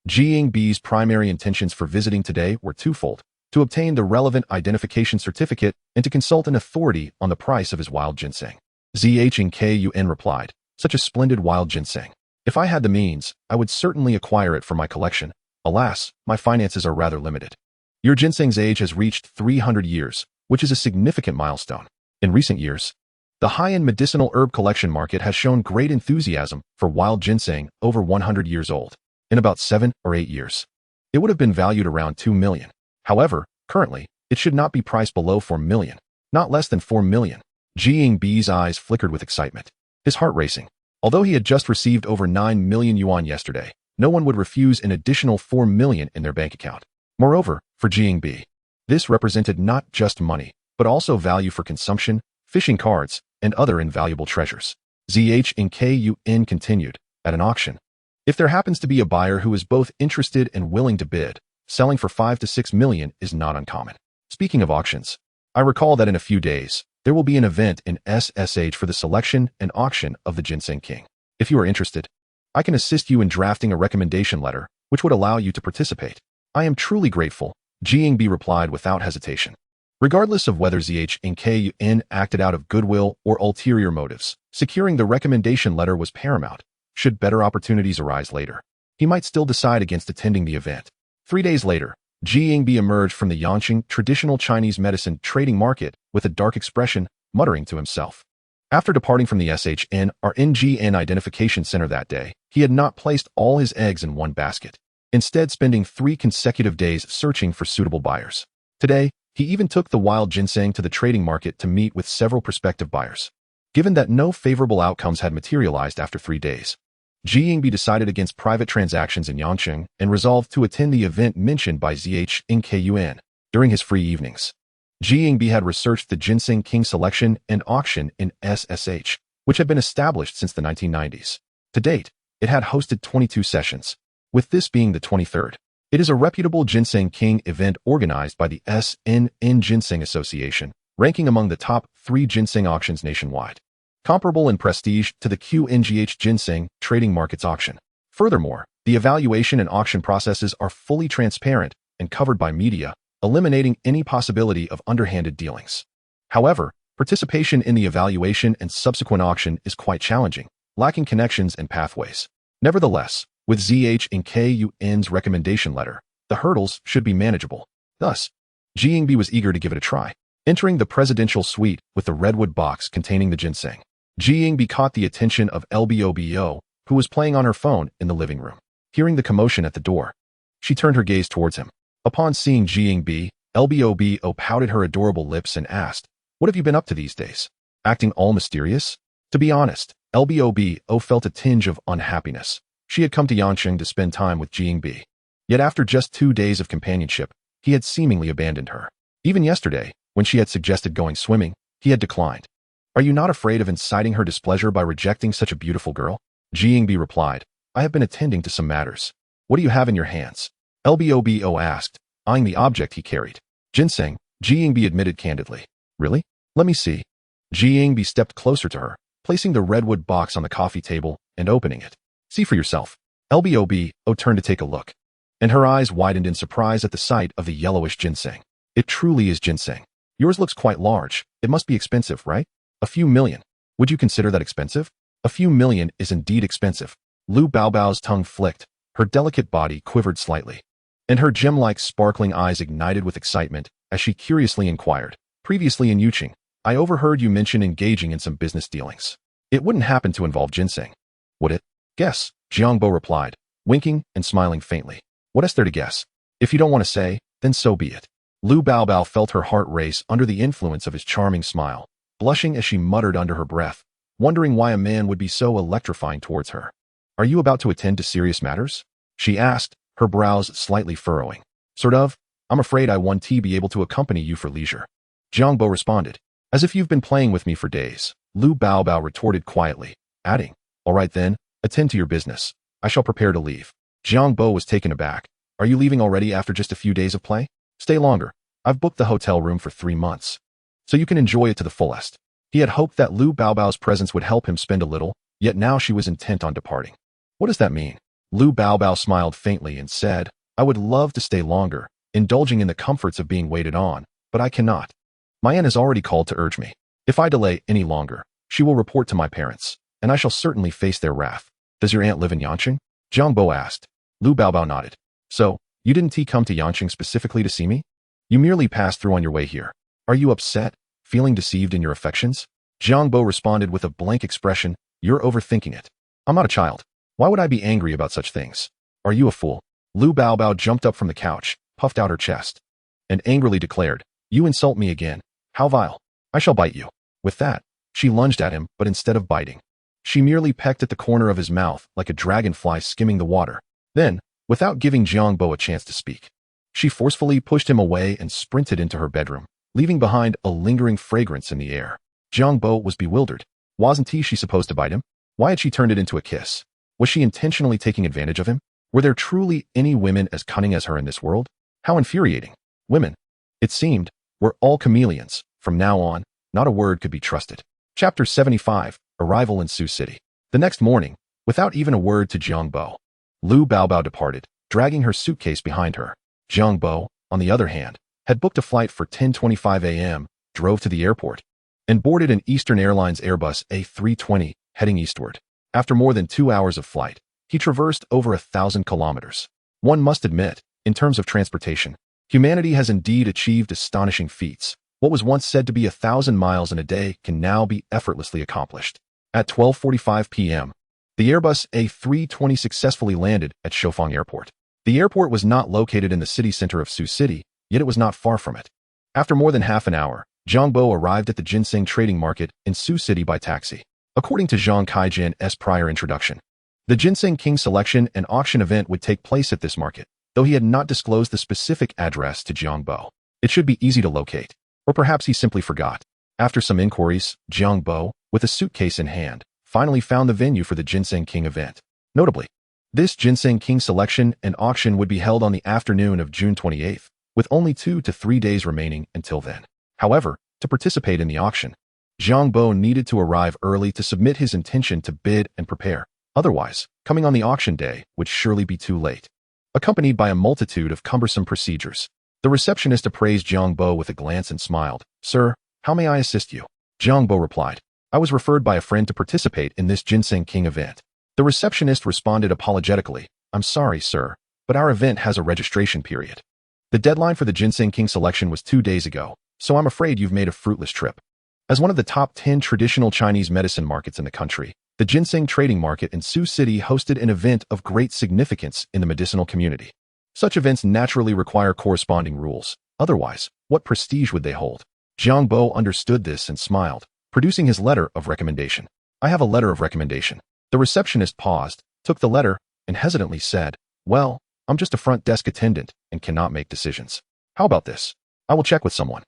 Speaker 1: Jiang Bo's primary intentions for visiting today were twofold: to obtain the relevant identification certificate and to consult an authority on the price of his wild ginseng. Ziyecheng replied, Such a splendid wild ginseng. If I had the means, I would certainly acquire it for my collection. Alas, my finances are rather limited. Your ginseng's age has reached 300 years, which is a significant milestone. In recent years, the high-end medicinal herb collection market has shown great enthusiasm for wild ginseng over 100 years old. In about 7 or 8 years, it would have been valued around 2 million. However, currently, it should not be priced below 4 million, not less than 4 million. Jiang Bo's eyes flickered with excitement, his heart racing. Although he had just received over 9 million yuan yesterday, no one would refuse an additional 4 million in their bank account. Moreover, for Jiang Bo, this represented not just money, but also value for consumption, fishing cards, and other invaluable treasures. Ziyecheng continued, at an auction, if there happens to be a buyer who is both interested and willing to bid, selling for 5 to 6 million is not uncommon. Speaking of auctions, I recall that in a few days, there will be an event in SSH for the selection and auction of the Ginseng King. If you are interested, I can assist you in drafting a recommendation letter, which would allow you to participate. I am truly grateful, Jiang Bo replied without hesitation. Regardless of whether Ziyecheng acted out of goodwill or ulterior motives, securing the recommendation letter was paramount. Should better opportunities arise later, he might still decide against attending the event. 3 days later, Jiang Bo emerged from the Yangqing traditional Chinese medicine trading market with a dark expression, muttering to himself. After departing from the SHN identification center that day, he had not placed all his eggs in one basket, instead spending 3 consecutive days searching for suitable buyers. Today, he even took the wild ginseng to the trading market to meet with several prospective buyers. Given that no favorable outcomes had materialized after 3 days, Jiang Bo decided against private transactions in Yangqing and resolved to attend the event mentioned by Ziyecheng. During his free evenings, Jiang Bo had researched the Ginseng King selection and auction in SSH, which had been established since the 1990s. To date, it had hosted 22 sessions, with this being the 23rd. It is a reputable Ginseng King event organized by the SNN Ginseng Association, ranking among the top 3 ginseng auctions nationwide, comparable in prestige to the QNGH Ginseng Trading Markets auction. Furthermore, the evaluation and auction processes are fully transparent and covered by media, eliminating any possibility of underhanded dealings. However, participation in the evaluation and subsequent auction is quite challenging, lacking connections and pathways. Nevertheless, with Ziyecheng's recommendation letter, the hurdles should be manageable. Thus, Jiang Bo was eager to give it a try. Entering the presidential suite with the redwood box containing the ginseng, Jiang Bo caught the attention of Lbo, who was playing on her phone in the living room. Hearing the commotion at the door, she turned her gaze towards him. Upon seeing Jiang Bo, Lbo pouted her adorable lips and asked, What have you been up to these days? Acting all mysterious? To be honest, Lbo felt a tinge of unhappiness. She had come to Yangqing to spend time with Jiang Bo. Yet after just 2 days of companionship, he had seemingly abandoned her. Even yesterday, when she had suggested going swimming, he had declined. Are you not afraid of inciting her displeasure by rejecting such a beautiful girl? Jiang Bo replied, I have been attending to some matters. What do you have in your hands? Lbo asked, eyeing the object he carried. Ginseng, Jiang Bo admitted candidly. Really? Let me see. Jiang Bo stepped closer to her, placing the redwood box on the coffee table and opening it. See for yourself. Lbo turned to take a look, and her eyes widened in surprise at the sight of the yellowish ginseng. It truly is ginseng. Yours looks quite large. It must be expensive, right? A few million. Would you consider that expensive? A few million is indeed expensive. Lu Baobao's tongue flicked. Her delicate body quivered slightly. and her gem-like sparkling eyes ignited with excitement as she curiously inquired, "Previously in Yuqing, I overheard you mention engaging in some business dealings. It wouldn't happen to involve ginseng, would it?" "Guess," Jiang Bo replied, winking and smiling faintly. "What is there to guess? If you don't want to say, then so be it." Lu Baobao felt her heart race under the influence of his charming smile, blushing as she muttered under her breath, wondering why a man would be so electrifying towards her. "Are you about to attend to serious matters?" she asked, her brows slightly furrowing. "Sort of. I'm afraid I won't be able to accompany you for leisure," Jiang Bo responded. "As if you've been playing with me for days," Lu Baobao retorted quietly, adding, "All right then, attend to your business. I shall prepare to leave." Jiang Bo was taken aback. "Are you leaving already after just a few days of play? Stay longer. I've booked the hotel room for 3 months, so you can enjoy it to the fullest." He had hoped that Lu Baobao's presence would help him spend a little, yet now she was intent on departing. "What does that mean?" Lu Baobao smiled faintly and said, "I would love to stay longer, indulging in the comforts of being waited on, but I cannot. My aunt has already called to urge me. If I delay any longer, she will report to my parents, and I shall certainly face their wrath." "Does your aunt live in Yanqing?" Jiang Bo asked. Lu Baobao nodded. "So, you didn't come to Yanqing specifically to see me? You merely passed through on your way here. Are you upset, feeling deceived in your affections?" Jiang Bo responded with a blank expression, "You're overthinking it. I'm not a child. Why would I be angry about such things? Are you a fool?" Lu Baobao jumped up from the couch, puffed out her chest, and angrily declared, "You insult me again. How vile. I shall bite you." With that, she lunged at him, but instead of biting, she merely pecked at the corner of his mouth like a dragonfly skimming the water. Then, without giving Jiang Bo a chance to speak, she forcefully pushed him away and sprinted into her bedroom, leaving behind a lingering fragrance in the air. Jiang Bo was bewildered. Wasn't she supposed to bite him? Why had she turned it into a kiss? Was she intentionally taking advantage of him? Were there truly any women as cunning as her in this world? How infuriating. Women, it seemed, were all chameleons. From now on, not a word could be trusted. Chapter 75, Arrival in Sioux City. The next morning, without even a word to Jiang Bo, Lu Baobao departed, dragging her suitcase behind her. Jiang Bo, on the other hand, had booked a flight for 10:25 a.m., drove to the airport, and boarded an Eastern Airlines Airbus A320 heading eastward. After more than 2 hours of flight, he traversed over 1,000 kilometers. One must admit, in terms of transportation, humanity has indeed achieved astonishing feats. What was once said to be 1,000 miles in a day can now be effortlessly accomplished. At 12:45 p.m., the Airbus A320 successfully landed at Shofang Airport. The airport was not located in the city center of Sioux City, yet it was not far from it. After more than half an hour, Jiang Bo arrived at the ginseng trading market in Sioux City by taxi. According to Zhang Kaijian's prior introduction, the Ginseng King selection and auction event would take place at this market, though he had not disclosed the specific address to Jiang Bo. It should be easy to locate, or perhaps he simply forgot. After some inquiries, Jiang Bo, with a suitcase in hand, finally found the venue for the Ginseng King event. Notably, this Ginseng King selection and auction would be held on the afternoon of June 28th, with only 2 to 3 days remaining until then. However, to participate in the auction, Jiang Bo needed to arrive early to submit his intention to bid and prepare. Otherwise, coming on the auction day would surely be too late. Accompanied by a multitude of cumbersome procedures, the receptionist appraised Jiang Bo with a glance and smiled. "Sir, how may I assist you?" Jiang Bo replied, "I was referred by a friend to participate in this Ginseng King event." The receptionist responded apologetically, "I'm sorry, sir, but our event has a registration period. The deadline for the Ginseng King selection was 2 days ago, so I'm afraid you've made a fruitless trip." As one of the top 10 traditional Chinese medicine markets in the country, the ginseng trading market in Sioux City hosted an event of great significance in the medicinal community. Such events naturally require corresponding rules. Otherwise, what prestige would they hold? Jiang Bo understood this and smiled, producing his letter of recommendation. "I have a letter of recommendation." The receptionist paused, took the letter, and hesitantly said, "Well, I'm just a front desk attendant and cannot make decisions. How about this? I will check with someone."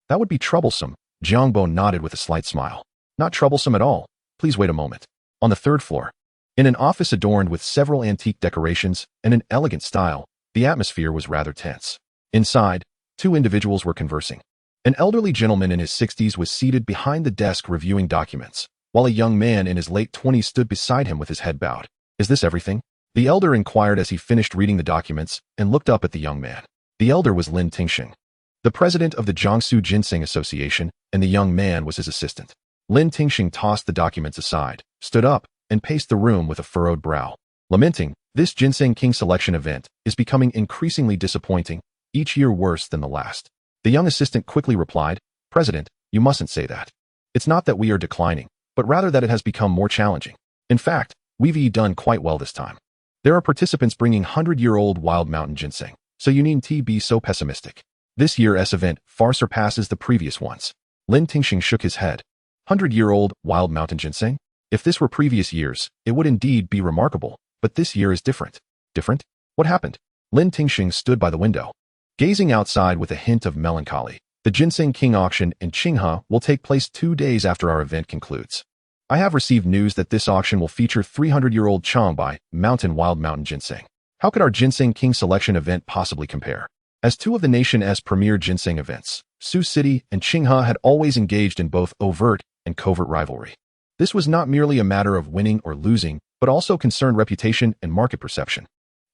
Speaker 1: "That would be troublesome." Jiang Bo nodded with a slight smile. "Not troublesome at all. Please wait a moment." On the 3rd floor, in an office adorned with several antique decorations and an elegant style, the atmosphere was rather tense. Inside, 2 individuals were conversing. An elderly gentleman in his 60s was seated behind the desk reviewing documents, while a young man in his late 20s stood beside him with his head bowed. "Is this everything?" the elder inquired as he finished reading the documents and looked up at the young man. The elder was Lin Tingxing, the president of the Jiangsu Ginseng Association, and the young man was his assistant. Lin Tingxing tossed the documents aside, stood up, and paced the room with a furrowed brow. Lamenting, this Ginseng King selection event is becoming increasingly disappointing, each year worse than the last. The young assistant quickly replied, President, you mustn't say that. It's not that we are declining, but rather that it has become more challenging. In fact, we've done quite well this time. There are participants bringing 100-year-old wild mountain ginseng, so you needn't be so pessimistic. This year's event far surpasses the previous ones. Lin Tingxing shook his head. 100-year-old wild mountain ginseng? If this were previous years, it would indeed be remarkable, but this year is different. Different? What happened? Lin Tingxing stood by the window, gazing outside with a hint of melancholy. The Ginseng King auction in Qinghe will take place 2 days after our event concludes. I have received news that this auction will feature 300-year-old Changbai mountain wild mountain ginseng. How could our Ginseng King selection event possibly compare? As two of the nation's premier ginseng events, Sioux City and Qinghe had always engaged in both overt and covert rivalry. This was not merely a matter of winning or losing, but also concerned reputation and market perception.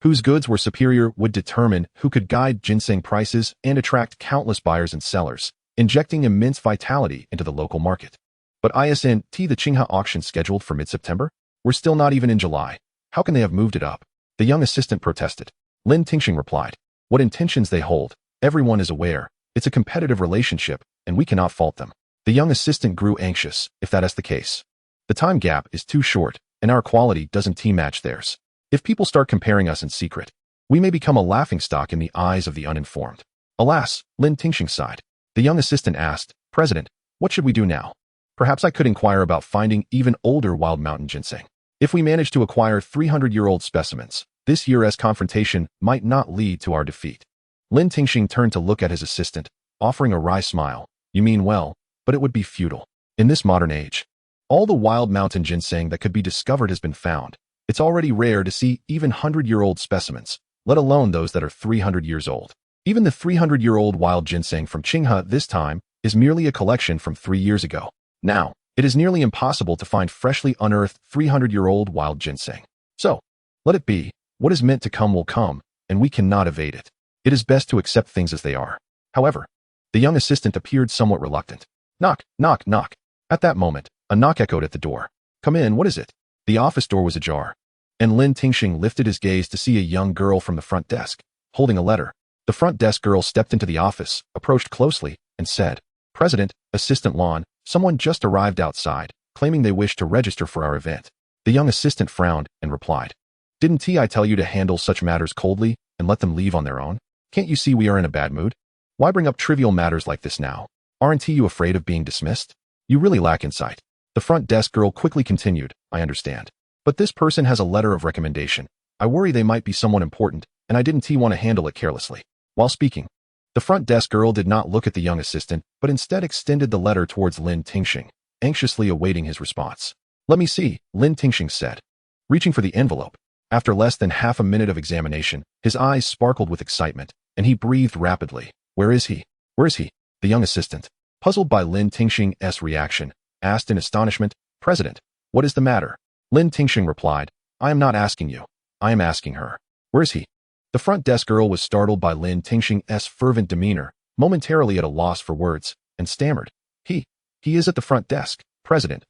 Speaker 1: Whose goods were superior would determine who could guide ginseng prices and attract countless buyers and sellers, injecting immense vitality into the local market. But the Qinghe auction scheduled for mid-September? We're still not even in July. How can they have moved it up? The young assistant protested. Lin Tingxing replied, what intentions they hold, everyone is aware. It's a competitive relationship, and we cannot fault them. The young assistant grew anxious, if that is the case. The time gap is too short, and our quality doesn't match theirs. If people start comparing us in secret, we may become a laughingstock in the eyes of the uninformed. Alas, Lin Tingxing sighed. The young assistant asked, President, what should we do now? Perhaps I could inquire about finding even older wild mountain ginseng. If we manage to acquire 300-year-old specimens, this year's confrontation might not lead to our defeat. Lin Tingxing turned to look at his assistant, offering a wry smile. You mean well, but it would be futile. In this modern age, all the wild mountain ginseng that could be discovered has been found. It's already rare to see even 100-year-old specimens, let alone those that are 300 years old. Even the 300-year-old wild ginseng from Qinghe this time is merely a collection from 3 years ago. Now, it is nearly impossible to find freshly unearthed 300-year-old wild ginseng. So, let it be. What is meant to come will come, and we cannot evade it. It is best to accept things as they are. However, the young assistant appeared somewhat reluctant. Knock, knock, knock. At that moment, a knock echoed at the door. Come in, what is it? The office door was ajar, and Lin Tingxing lifted his gaze to see a young girl from the front desk, holding a letter. The front desk girl stepped into the office, approached closely, and said, President, Assistant Lon, someone just arrived outside, claiming they wish to register for our event. The young assistant frowned and replied, Didn't I tell you to handle such matters coldly and let them leave on their own? Can't you see we are in a bad mood? Why bring up trivial matters like this now? Aren't you afraid of being dismissed? You really lack insight. The front desk girl quickly continued, I understand. But this person has a letter of recommendation. I worry they might be someone important, and I didn't want to handle it carelessly. While speaking, the front desk girl did not look at the young assistant, but instead extended the letter towards Lin Tingxing, anxiously awaiting his response. Let me see, Lin Tingxing said, reaching for the envelope. After less than half a minute of examination, his eyes sparkled with excitement, and he breathed rapidly. Where is he? Where is he? The young assistant, puzzled by Lin Tingxing's reaction, asked in astonishment, President, what is the matter? Lin Tingxing replied, I am not asking you. I am asking her. Where is he? The front desk girl was startled by Lin Tingxing's fervent demeanor, momentarily at a loss for words, and stammered. He is at the front desk, President,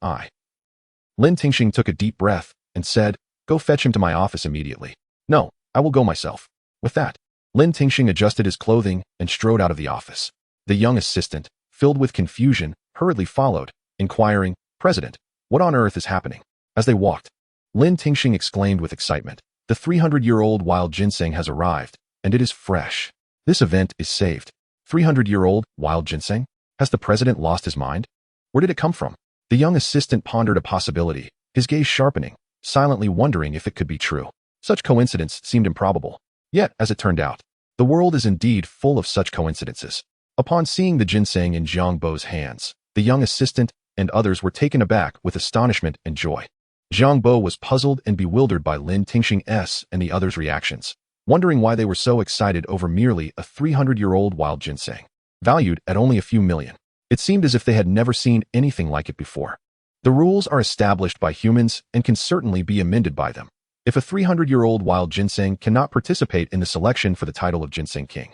Speaker 1: Lin Tingxing took a deep breath and said, Go fetch him to my office immediately. No, I will go myself. With that, Lin Tingxing adjusted his clothing and strode out of the office. The young assistant, filled with confusion, hurriedly followed, inquiring, President, what on earth is happening? As they walked, Lin Tingxing exclaimed with excitement, the 300-year-old wild ginseng has arrived, and it is fresh. This event is saved. 300-year-old wild ginseng? Has the president lost his mind? Where did it come from? The young assistant pondered a possibility, his gaze sharpening, silently wondering if it could be true. Such coincidence seemed improbable. Yet, as it turned out, the world is indeed full of such coincidences. Upon seeing the ginseng in Jiang Bo's hands, the young assistant and others were taken aback with astonishment and joy. Jiang Bo was puzzled and bewildered by Lin Tingxing's and the others' reactions, wondering why they were so excited over merely a 300-year-old wild ginseng, valued at only a few million. It seemed as if they had never seen anything like it before. The rules are established by humans and can certainly be amended by them. If a 300-year-old wild ginseng cannot participate in the selection for the title of Ginseng King,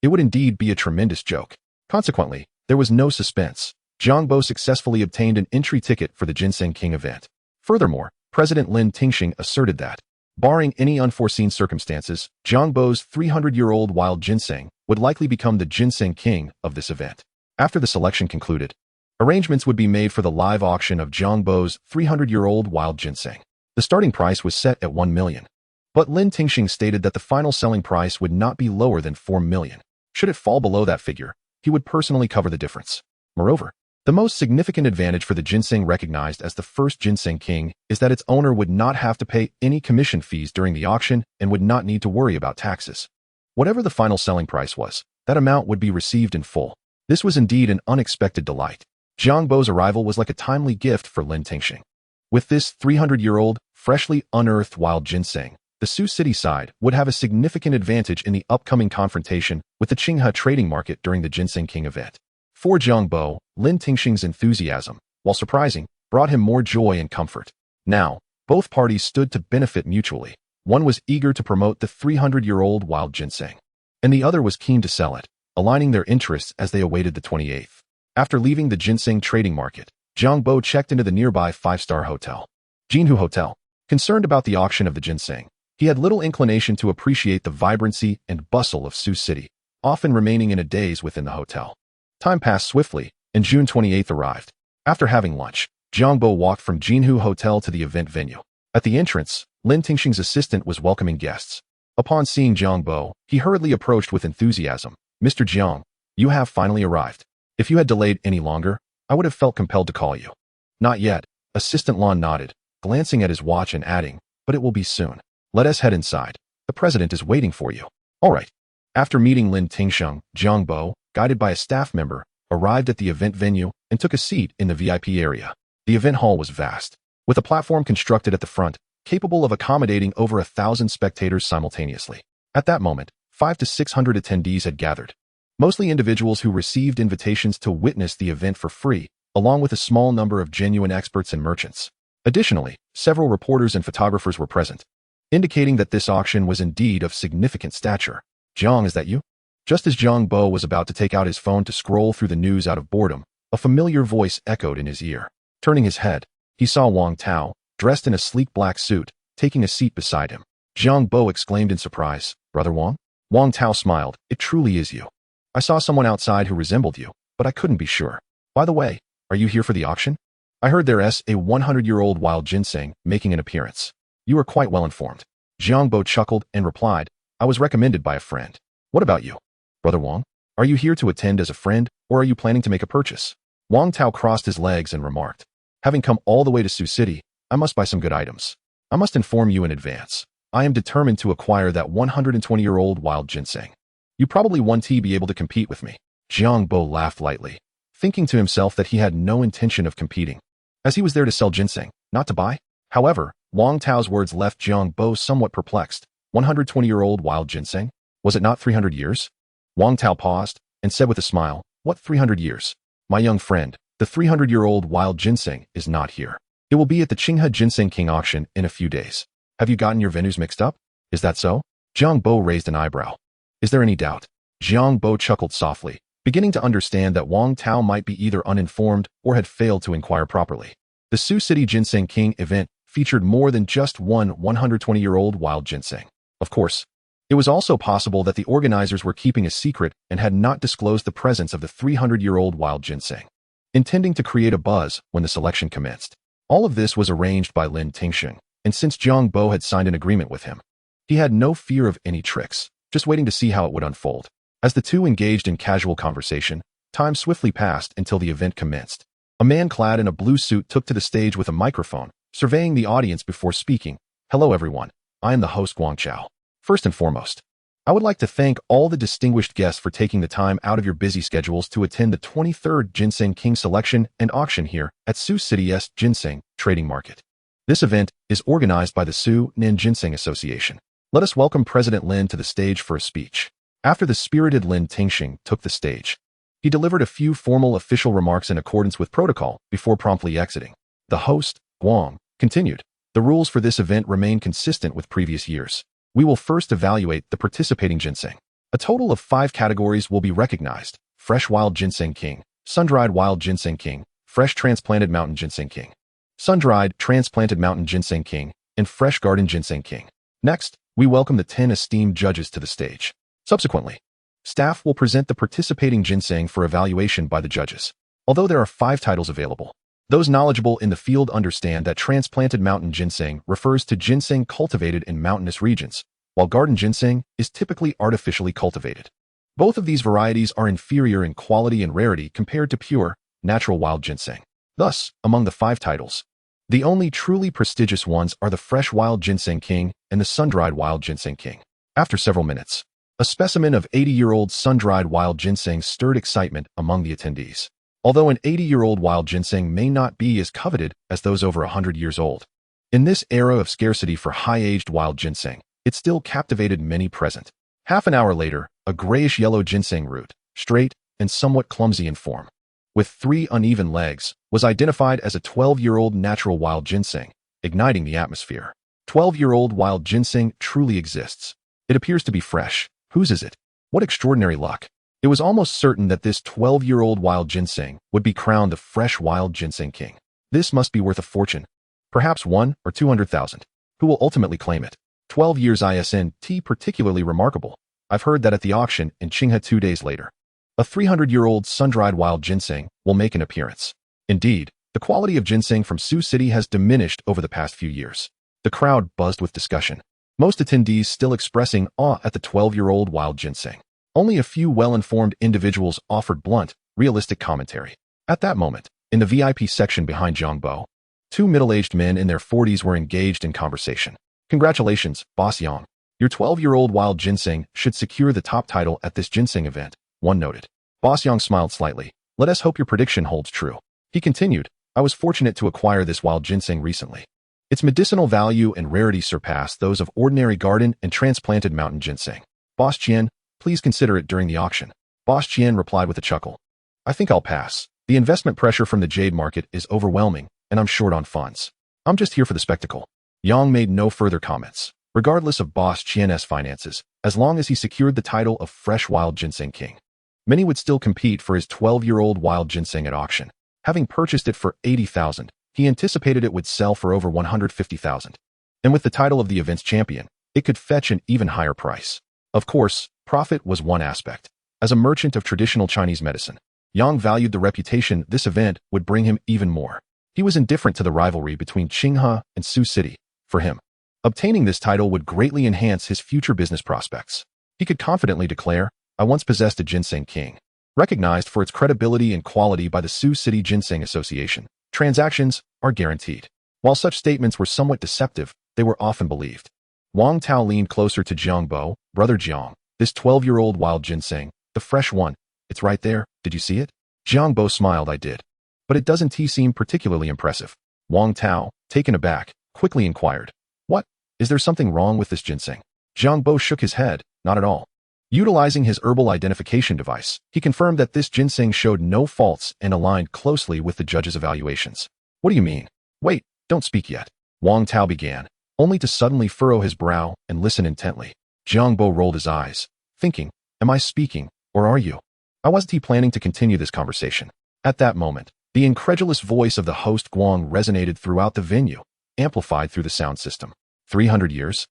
Speaker 1: it would indeed be a tremendous joke. Consequently, there was no suspense. Jiang Bo successfully obtained an entry ticket for the Ginseng King event. Furthermore, President Lin Tingxing asserted that, Barring any unforeseen circumstances, Jiang Bo's 300-year-old wild ginseng would likely become the ginseng king of this event. After the selection concluded, arrangements would be made for the live auction of Jiang Bo's 300-year-old wild ginseng. The starting price was set at 1 million. But Lin Tingxing stated that the final selling price would not be lower than 4 million. Should it fall below that figure, he would personally cover the difference. Moreover, the most significant advantage for the ginseng recognized as the first ginseng king is that its owner would not have to pay any commission fees during the auction and would not need to worry about taxes. Whatever the final selling price was, that amount would be received in full. This was indeed an unexpected delight. Jiang Bo's arrival was like a timely gift for Lin Tingxing. With this 300-year-old, freshly unearthed wild ginseng, the Sioux City side would have a significant advantage in the upcoming confrontation with the Qinghe trading market during the Ginseng King event. For Jiang Bo, Lin Tingxing's enthusiasm, while surprising, brought him more joy and comfort. Now, both parties stood to benefit mutually. One was eager to promote the 300-year-old wild ginseng, and the other was keen to sell it, aligning their interests as they awaited the 28th. After leaving the ginseng trading market, Jiang Bo checked into the nearby 5-star hotel, Jinhu Hotel. Concerned about the auction of the ginseng, he had little inclination to appreciate the vibrancy and bustle of Sioux City, often remaining in a daze within the hotel. Time passed swiftly, and June 28th arrived. After having lunch, Jiang Bo walked from Jinhu Hotel to the event venue. At the entrance, Lin Tingxing's assistant was welcoming guests. Upon seeing Jiang Bo, he hurriedly approached with enthusiasm. "Mr. Jiang, you have finally arrived. If you had delayed any longer, I would have felt compelled to call you." "Not yet," Assistant Lon nodded, glancing at his watch and adding, "but it will be soon. Let us head inside. The president is waiting for you." "All right." After meeting Lin Tingxing, Jiang Bo, guided by a staff member, arrived at the event venue and took a seat in the VIP area. The event hall was vast, with a platform constructed at the front, capable of accommodating over 1,000 spectators simultaneously. At that moment, 500 to 600 attendees had gathered, mostly individuals who received invitations to witness the event for free, along with a small number of genuine experts and merchants. Additionally, several reporters and photographers were present, indicating that this auction was indeed of significant stature. "Jiang, is that you?" Just as Jiang Bo was about to take out his phone to scroll through the news out of boredom, a familiar voice echoed in his ear. Turning his head, he saw Wang Tao, dressed in a sleek black suit, taking a seat beside him. Jiang Bo exclaimed in surprise, "Brother Wang?" Wang Tao smiled. "It truly is you. I saw someone outside who resembled you, but I couldn't be sure. By the way, are you here for the auction? I heard there's a 100-year-old wild ginseng making an appearance. You are quite well informed." Jiang Bo chuckled and replied, "I was recommended by a friend. What about you? Brother Wang, are you here to attend as a friend, or are you planning to make a purchase?" Wang Tao crossed his legs and remarked, "Having come all the way to Sioux City, I must buy some good items. I must inform you in advance. I am determined to acquire that 120-year-old wild ginseng. You probably won't be able to compete with me." Jiang Bo laughed lightly, thinking to himself that he had no intention of competing, as he was there to sell ginseng, not to buy. However, Wang Tao's words left Jiang Bo somewhat perplexed. 120-year-old wild ginseng? Was it not 300 years? Wang Tao paused and said with a smile, "What 300 years? My young friend, the 300-year-old wild ginseng is not here. It will be at the Qinghe Ginseng King auction in a few days. Have you gotten your venues mixed up? Is that so?" Jiang Bo raised an eyebrow. "Is there any doubt?" Jiang Bo chuckled softly, beginning to understand that Wang Tao might be either uninformed or had failed to inquire properly. The Sioux City Ginseng King event featured more than just one 120-year-old wild ginseng. Of course, it was also possible that the organizers were keeping a secret and had not disclosed the presence of the 300-year-old wild ginseng, intending to create a buzz when the selection commenced. All of this was arranged by Lin Tingxing, and since Jiang Bo had signed an agreement with him, he had no fear of any tricks, just waiting to see how it would unfold. As the two engaged in casual conversation, time swiftly passed until the event commenced. A man clad in a blue suit took to the stage with a microphone, surveying the audience before speaking. "Hello everyone, I am the host Guang Chao. First and foremost, I would like to thank all the distinguished guests for taking the time out of your busy schedules to attend the 23rd Ginseng King selection and auction here at Sioux City's Ginseng Trading Market. This event is organized by the Sioux Nin Ginseng Association. Let us welcome President Lin to the stage for a speech." After the spirited Lin Tingxing took the stage, he delivered a few formal official remarks in accordance with protocol before promptly exiting. The host, Guang, continued, "The rules for this event remain consistent with previous years. We will first evaluate the participating ginseng. A total of 5 categories will be recognized: fresh wild ginseng king, sun-dried wild ginseng king, fresh transplanted mountain ginseng king, sun-dried transplanted mountain ginseng king, and fresh garden ginseng king. Next, we welcome the 10 esteemed judges to the stage. Subsequently, staff will present the participating ginseng for evaluation by the judges. Although there are 5 titles available, those knowledgeable in the field understand that transplanted mountain ginseng refers to ginseng cultivated in mountainous regions, while garden ginseng is typically artificially cultivated. Both of these varieties are inferior in quality and rarity compared to pure, natural wild ginseng. Thus, among the 5 titles, the only truly prestigious ones are the Fresh Wild Ginseng King and the Sun-Dried Wild Ginseng King. After several minutes, a specimen of 80-year-old sun-dried wild ginseng stirred excitement among the attendees. Although an 80-year-old wild ginseng may not be as coveted as those over 100 years old, in this era of scarcity for high-aged wild ginseng, it still captivated many present. Half an hour later, a grayish-yellow ginseng root, straight and somewhat clumsy in form, with 3 uneven legs, was identified as a 12-year-old natural wild ginseng, igniting the atmosphere. 12-year-old wild ginseng truly exists. It appears to be fresh. Whose is it? What extraordinary luck. It was almost certain that this 12-year-old wild ginseng would be crowned the Fresh Wild Ginseng King. This must be worth a fortune. Perhaps 1 or 200,000. Who will ultimately claim it? 12 years isn't particularly remarkable. I've heard that at the auction in Qinghe 2 days later, a 300-year-old sun-dried wild ginseng will make an appearance. Indeed, the quality of ginseng from Sioux City has diminished over the past few years. The crowd buzzed with discussion, most attendees still expressing awe at the 12-year-old wild ginseng. Only a few well-informed individuals offered blunt, realistic commentary. At that moment, in the VIP section behind Jiang Bo, 2 middle-aged men in their 40s were engaged in conversation. Congratulations, Boss Yang. Your 12-year-old wild ginseng should secure the top title at this ginseng event, one noted. Boss Yang smiled slightly. Let us hope your prediction holds true. He continued, I was fortunate to acquire this wild ginseng recently. Its medicinal value and rarity surpass those of ordinary garden and transplanted mountain ginseng. Boss Qian, please consider it during the auction. Boss Qian replied with a chuckle. I think I'll pass. The investment pressure from the jade market is overwhelming, and I'm short on funds. I'm just here for the spectacle. Yang made no further comments. Regardless of Boss Qian's finances, as long as he secured the title of Fresh Wild Ginseng King, many would still compete for his 12-year-old wild ginseng at auction. Having purchased it for 80,000, he anticipated it would sell for over 150,000. And with the title of the event's champion, it could fetch an even higher price. Of course, profit was one aspect. As a merchant of traditional Chinese medicine, Yang valued the reputation this event would bring him even more. He was indifferent to the rivalry between Qinghe and Sioux City. For him, obtaining this title would greatly enhance his future business prospects. He could confidently declare, I once possessed a Ginseng King. Recognized for its credibility and quality by the Sioux City Ginseng Association, transactions are guaranteed. While such statements were somewhat deceptive, they were often believed. Wang Tao leaned closer to Jiang Bo. Brother Jiang, this 12-year-old wild ginseng, the fresh one, it's right there, did you see it? Jiang Bo smiled, I did. But it doesn't seem particularly impressive. Wang Tao, taken aback, quickly inquired, what? Is there something wrong with this ginseng? Jiang Bo shook his head, not at all. Utilizing his herbal identification device, he confirmed that this ginseng showed no faults and aligned closely with the judge's evaluations. What do you mean? Wait, don't speak yet. Wang Tao began, only to suddenly furrow his brow and listen intently. Jiang Bo rolled his eyes, thinking, am I speaking, or are you? How wasn't he planning to continue this conversation? At that moment, the incredulous voice of the host Guang resonated throughout the venue, amplified through the sound system. 300 years?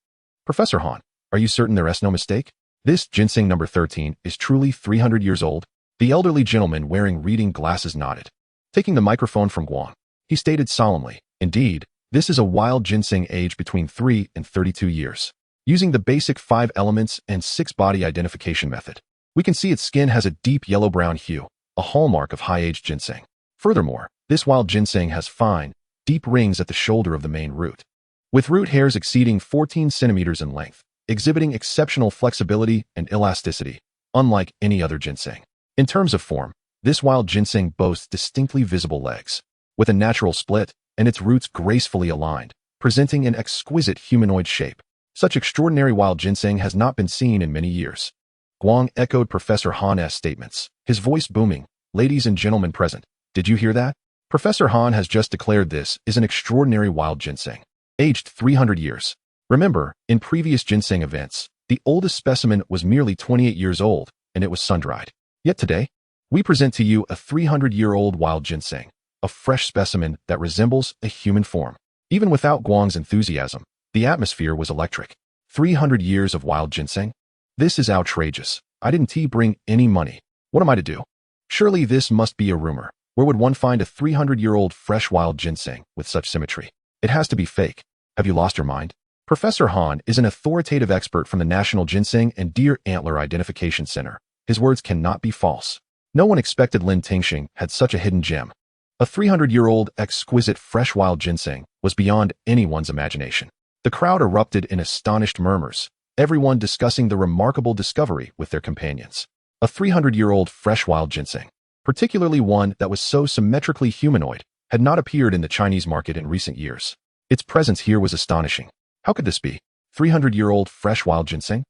Speaker 1: Professor Han, are you certain there is no mistake? This ginseng number 13 is truly 300 years old? The elderly gentleman wearing reading glasses nodded. Taking the microphone from Guang, he stated solemnly, indeed, this is a wild ginseng aged between 3 and 32 years. Using the basic 5 elements and 6 body identification method, we can see its skin has a deep yellow-brown hue, a hallmark of high-aged ginseng. Furthermore, this wild ginseng has fine, deep rings at the shoulder of the main root, with root hairs exceeding 14 centimeters in length, exhibiting exceptional flexibility and elasticity, unlike any other ginseng. In terms of form, this wild ginseng boasts distinctly visible legs, with a natural split and its roots gracefully aligned, presenting an exquisite humanoid shape. Such extraordinary wild ginseng has not been seen in many years. Guang echoed Professor Han's statements, his voice booming. Ladies and gentlemen present, did you hear that? Professor Han has just declared this is an extraordinary wild ginseng, aged 300 years. Remember, in previous ginseng events, the oldest specimen was merely 28 years old, and it was sun-dried. Yet today, we present to you a 300-year-old wild ginseng, a fresh specimen that resembles a human form. Even without Guang's enthusiasm, the atmosphere was electric. 300 years of wild ginseng? This is outrageous. I didn't bring any money. What am I to do? Surely this must be a rumor. Where would one find a 300-year-old fresh wild ginseng with such symmetry? It has to be fake. Have you lost your mind? Professor Han is an authoritative expert from the National Ginseng and Deer Antler Identification Center. His words cannot be false. No one expected Lin Tingxing had such a hidden gem. A 300-year-old exquisite fresh wild ginseng was beyond anyone's imagination. The crowd erupted in astonished murmurs, everyone discussing the remarkable discovery with their companions. A 300-year-old fresh wild ginseng, particularly one that was so symmetrically humanoid, had not appeared in the Chinese market in recent years. Its presence here was astonishing. How could this be? 300-year-old fresh wild ginseng?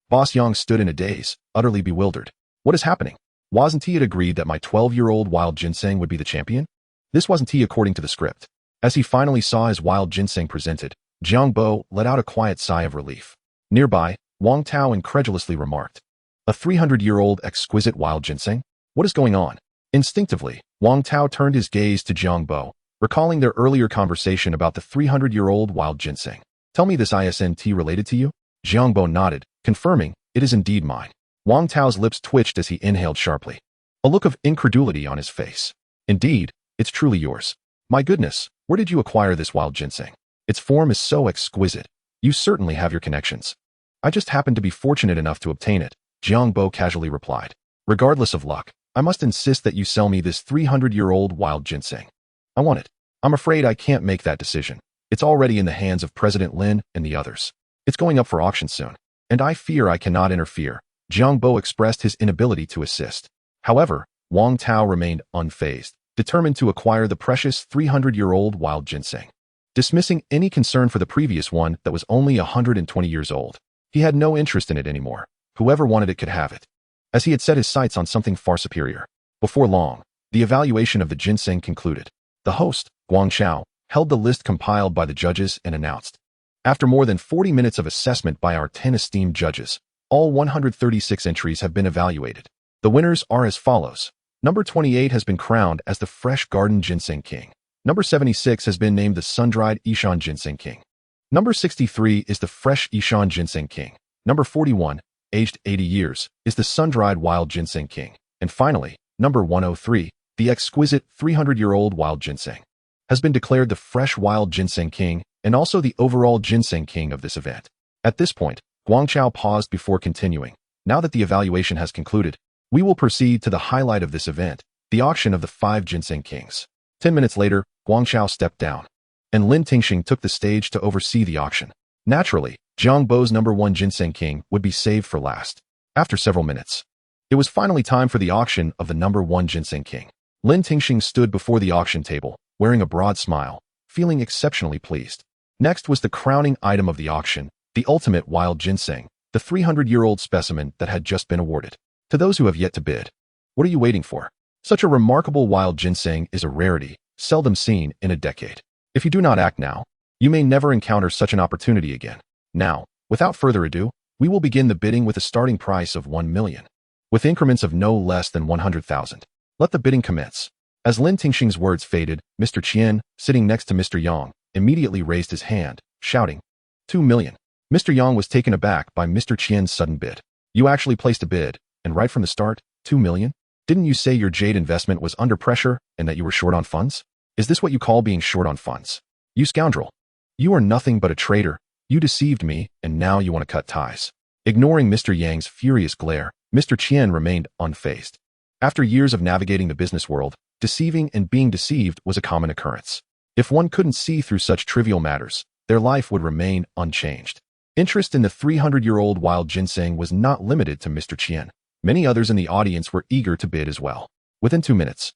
Speaker 1: Boss Yang stood in a daze, utterly bewildered. What is happening? Wasn't he agreed that my 12-year-old wild ginseng would be the champion? This wasn't he according to the script. As he finally saw his wild ginseng presented, Jiang Bo let out a quiet sigh of relief. Nearby, Wang Tao incredulously remarked, "A 300-year-old exquisite wild ginseng? What is going on?" Instinctively, Wang Tao turned his gaze to Jiang Bo, recalling their earlier conversation about the 300-year-old wild ginseng. "Tell me this isn't related to you?" Jiang Bo nodded, confirming, "It is indeed mine." Wang Tao's lips twitched as he inhaled sharply, a look of incredulity on his face. "Indeed, it's truly yours. My goodness, where did you acquire this wild ginseng? Its form is so exquisite. You certainly have your connections." "I just happened to be fortunate enough to obtain it," Jiang Bo casually replied. "Regardless of luck, I must insist that you sell me this 300-year-old wild ginseng. I want it. I'm afraid I can't make that decision. It's already in the hands of President Lin and the others. It's going up for auction soon, and I fear I cannot interfere." Jiang Bo expressed his inability to assist. However, Wang Tao remained unfazed, determined to acquire the precious 300-year-old wild ginseng. Dismissing any concern for the previous one that was only 120 years old, he had no interest in it anymore. Whoever wanted it could have it, as he had set his sights on something far superior. Before long, the evaluation of the ginseng concluded. The host, Guang Xiao, held the list compiled by the judges and announced, "After more than 40 minutes of assessment by our 10 esteemed judges, all 136 entries have been evaluated. The winners are as follows. Number 28 has been crowned as the Fresh Garden Ginseng King. Number 76 has been named the Sun-Dried Ishan Ginseng King. Number 63 is the Fresh Ishan Ginseng King. Number 41, aged 80 years, is the Sun-Dried Wild Ginseng King. And finally, number 103, the exquisite 300-year-old Wild Ginseng, has been declared the Fresh Wild Ginseng King and also the overall Ginseng King of this event." At this point, Guang Chao paused before continuing. "Now that the evaluation has concluded, we will proceed to the highlight of this event, the auction of the 5 Ginseng Kings." 10 minutes later, Guang Chao stepped down, and Lin Tingxing took the stage to oversee the auction. Naturally, Jiang Bo's number 1 Ginseng King would be saved for last. After several minutes, it was finally time for the auction of the number 1 Ginseng King. Lin Tingxing stood before the auction table, wearing a broad smile, feeling exceptionally pleased. Next was the crowning item of the auction, the ultimate wild ginseng, the 300-year-old specimen that had just been awarded. To those who have yet to bid, what are you waiting for? Such a remarkable wild ginseng is a rarity, seldom seen in a decade. If you do not act now, you may never encounter such an opportunity again. Now, without further ado, we will begin the bidding with a starting price of 1 million, with increments of no less than 100,000. Let the bidding commence. As Lin Tingxing's words faded, Mr. Qian, sitting next to Mr. Yang, immediately raised his hand, shouting, 2 million. Mr. Yang was taken aback by Mr. Qian's sudden bid. "You actually placed a bid, and right from the start, 2 million? Didn't you say your jade investment was under pressure and that you were short on funds? Is this what you call being short on funds? You scoundrel. You are nothing but a traitor. You deceived me, and now you want to cut ties." Ignoring Mr. Yang's furious glare, Mr. Qian remained unfazed. After years of navigating the business world, deceiving and being deceived was a common occurrence. If one couldn't see through such trivial matters, their life would remain unchanged. Interest in the 300-year-old wild ginseng was not limited to Mr. Qian. Many others in the audience were eager to bid as well. Within 2 minutes,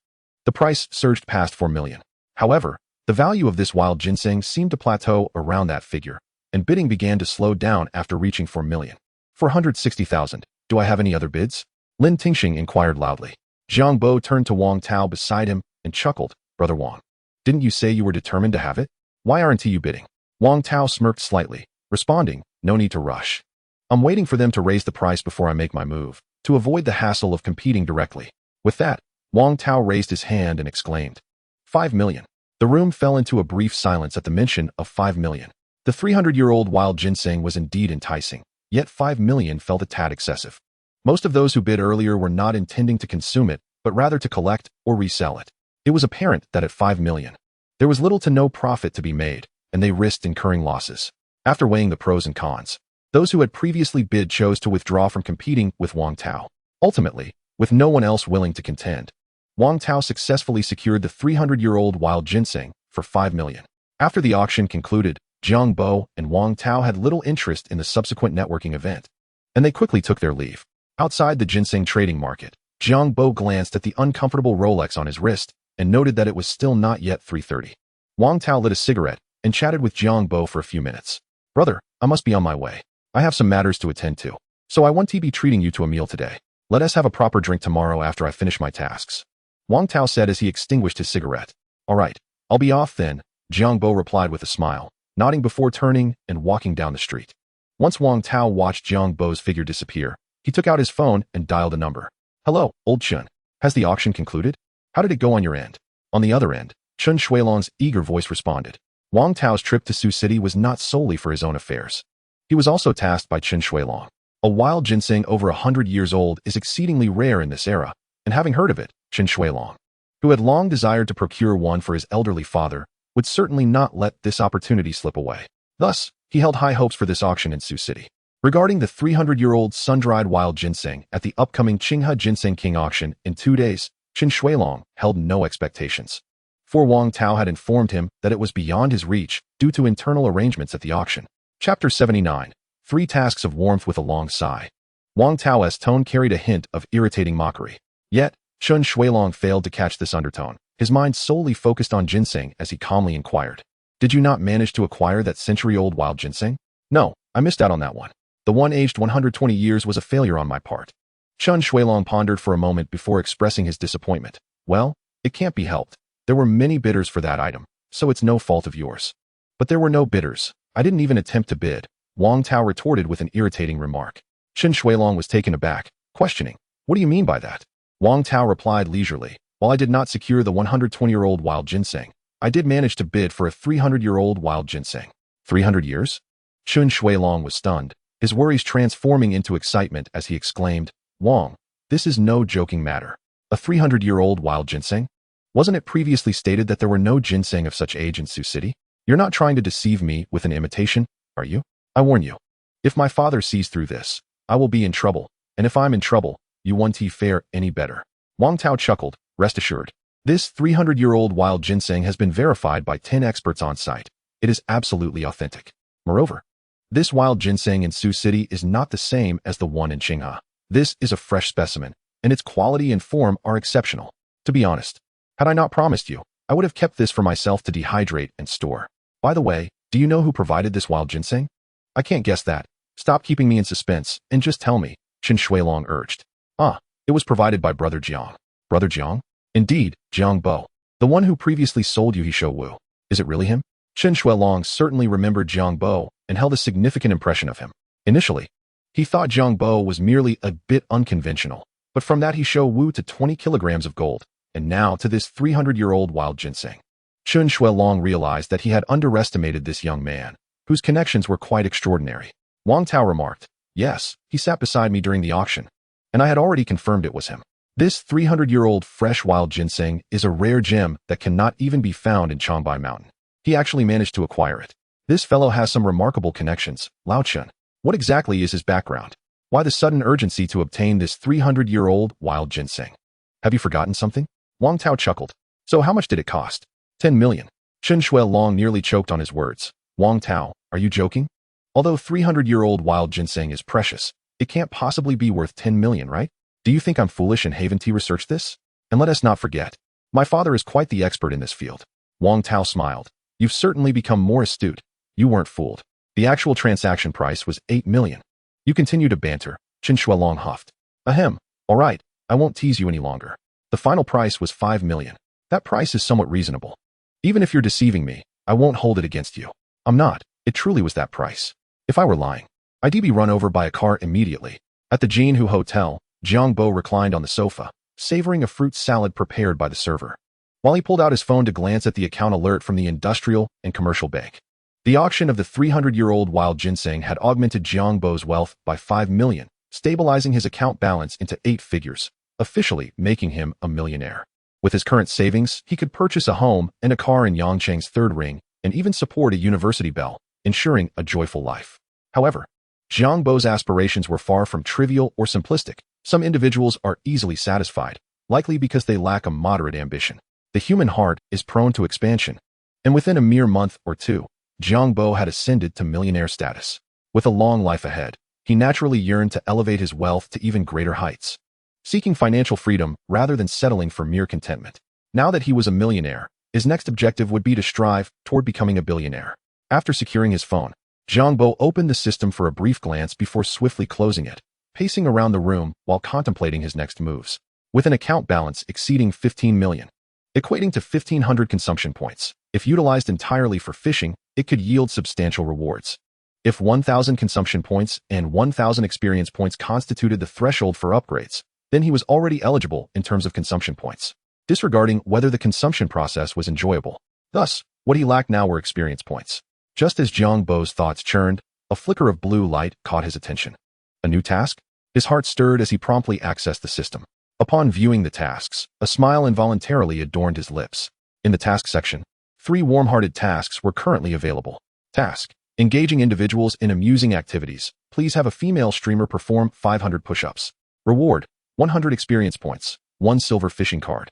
Speaker 1: the price surged past 4 million. However, the value of this wild ginseng seemed to plateau around that figure, and bidding began to slow down after reaching 4 million. 460,000. Do I have any other bids? Lin Tingxing inquired loudly. Jiang Bo turned to Wang Tao beside him and chuckled. "Brother Wang, didn't you say you were determined to have it? Why aren't you bidding?" Wang Tao smirked slightly, responding, "No need to rush. I'm waiting for them to raise the price before I make my move, to avoid the hassle of competing directly." With that, Wang Tao raised his hand and exclaimed, 5 million. The room fell into a brief silence at the mention of 5 million. The 300-year-old wild ginseng was indeed enticing, yet 5 million felt a tad excessive. Most of those who bid earlier were not intending to consume it, but rather to collect or resell it. It was apparent that at 5 million, there was little to no profit to be made, and they risked incurring losses. After weighing the pros and cons, those who had previously bid chose to withdraw from competing with Wang Tao. Ultimately, with no one else willing to contend, Wang Tao successfully secured the 300-year-old wild ginseng for 5 million. After the auction concluded, Jiang Bo and Wang Tao had little interest in the subsequent networking event, and they quickly took their leave. Outside the ginseng trading market, Jiang Bo glanced at the uncomfortable Rolex on his wrist and noted that it was still not yet 3:30. Wang Tao lit a cigarette and chatted with Jiang Bo for a few minutes. "Brother, I must be on my way. I have some matters to attend to, so I won't be treating you to a meal today. Let us have a proper drink tomorrow after I finish my tasks," Wang Tao said as he extinguished his cigarette. "All right, I'll be off then," Jiang Bo replied with a smile, nodding before turning and walking down the street. Once Wang Tao watched Jiang Bo's figure disappear, he took out his phone and dialed a number. "Hello, old Chun. Has the auction concluded? How did it go on your end?" On the other end, Chun Shuilong's eager voice responded. Wang Tao's trip to Sioux City was not solely for his own affairs. He was also tasked by Chun Shuilong. A wild ginseng over 100 years old is exceedingly rare in this era, and having heard of it, Chun Shuilong, who had long desired to procure one for his elderly father, would certainly not let this opportunity slip away. Thus, he held high hopes for this auction in Sioux City. Regarding the 300-year-old sun-dried wild ginseng at the upcoming Qinghe Ginseng King auction in 2 days, Chun Shuilong held no expectations. For Wang Tao had informed him that it was beyond his reach due to internal arrangements at the auction. Chapter 79. 3 Tasks of Warmth with a Long Sigh. Wang Tao's tone carried a hint of irritating mockery. Yet, Chun Shuilong failed to catch this undertone. His mind solely focused on ginseng as he calmly inquired. "Did you not manage to acquire that century-old wild ginseng?" "No, I missed out on that one. The one aged 120 years was a failure on my part." Chun Shuilong pondered for a moment before expressing his disappointment. "Well, it can't be helped. There were many bidders for that item, so it's no fault of yours." "But there were no bidders. I didn't even attempt to bid," Wang Tao retorted with an irritating remark. Chun Shuilong was taken aback, questioning, "What do you mean by that?" Wang Tao replied leisurely, "While I did not secure the 120-year-old wild ginseng, I did manage to bid for a 300-year-old wild ginseng." 300 years? Chun Shuilong was stunned, his worries transforming into excitement as he exclaimed, "Wang, this is no joking matter. A 300-year-old wild ginseng? Wasn't it previously stated that there were no ginseng of such age in Sioux City? You're not trying to deceive me with an imitation, are you? I warn you. If my father sees through this, I will be in trouble, and if I'm in trouble, you won't fare any better." Wang Tao chuckled. "Rest assured, this 300-year-old wild ginseng has been verified by 10 experts on site. It is absolutely authentic. Moreover, this wild ginseng in Sioux City is not the same as the one in Qinghe. This is a fresh specimen, and its quality and form are exceptional. To be honest, had I not promised you, I would have kept this for myself to dehydrate and store. By the way, do you know who provided this wild ginseng?" "I can't guess that. Stop keeping me in suspense and just tell me," Chun Shuilong urged. "Ah, it was provided by Brother Jiang." "Brother Jiang?" "Indeed, Jiang Bo. The one who previously sold you He Wu. Is it really him?" Chun Shuilong certainly remembered Jiang Bo and held a significant impression of him. Initially, he thought Jiang Bo was merely a bit unconventional, but from that He Wu to 20 kilograms of gold, and now to this 300-year-old wild ginseng. Chun Shuilong realized that he had underestimated this young man, whose connections were quite extraordinary. Wang Tao remarked, "Yes, he sat beside me during the auction, and I had already confirmed it was him. This 300-year-old fresh wild ginseng is a rare gem that cannot even be found in Changbai Mountain. He actually managed to acquire it. This fellow has some remarkable connections. Lao Chun, what exactly is his background? Why the sudden urgency to obtain this 300-year-old wild ginseng? Have you forgotten something?" Wang Tao chuckled. "So how much did it cost?" 10 million. Chun Shuilong nearly choked on his words. "Wang Tao, are you joking? Although 300-year-old wild ginseng is precious, it can't possibly be worth 10 million, right? Do you think I'm foolish and haven't researched this? And let us not forget, my father is quite the expert in this field." Wang Tao smiled. "You've certainly become more astute. You weren't fooled. The actual transaction price was 8 million. You continue to banter," Chun Shuilong huffed. "Ahem. All right, I won't tease you any longer. The final price was 5 million. That price is somewhat reasonable. Even if you're deceiving me, I won't hold it against you. I'm not. It truly was that price. If I were lying, I'd be run over by a car immediately." At the Jinhu Hotel, Jiang Bo reclined on the sofa, savoring a fruit salad prepared by the server, while he pulled out his phone to glance at the account alert from the Industrial and Commercial Bank. The auction of the 300-year-old wild ginseng had augmented Jiang Bo's wealth by 5 million, stabilizing his account balance into 8 figures, officially making him a millionaire. With his current savings, he could purchase a home and a car in Yangcheng's third ring and even support a university belle, ensuring a joyful life. However, Jiang Bo's aspirations were far from trivial or simplistic. Some individuals are easily satisfied, likely because they lack a moderate ambition. The human heart is prone to expansion, and within a mere month or two, Jiang Bo had ascended to millionaire status. With a long life ahead, he naturally yearned to elevate his wealth to even greater heights, seeking financial freedom rather than settling for mere contentment. Now that he was a millionaire, his next objective would be to strive toward becoming a billionaire. After securing his phone, Jiang Bo opened the system for a brief glance before swiftly closing it, pacing around the room while contemplating his next moves. With an account balance exceeding 15 million, equating to 1,500 consumption points, if utilized entirely for fishing, it could yield substantial rewards. If 1,000 consumption points and 1,000 experience points constituted the threshold for upgrades, then he was already eligible in terms of consumption points, disregarding whether the consumption process was enjoyable. Thus, what he lacked now were experience points. Just as Jiang Bo's thoughts churned, a flicker of blue light caught his attention. A new task? His heart stirred as he promptly accessed the system. Upon viewing the tasks, a smile involuntarily adorned his lips. In the task section, 3 warm-hearted tasks were currently available. Task: engaging individuals in amusing activities. Please have a female streamer perform 500 push-ups. Reward: 100 experience points, 1 silver fishing card.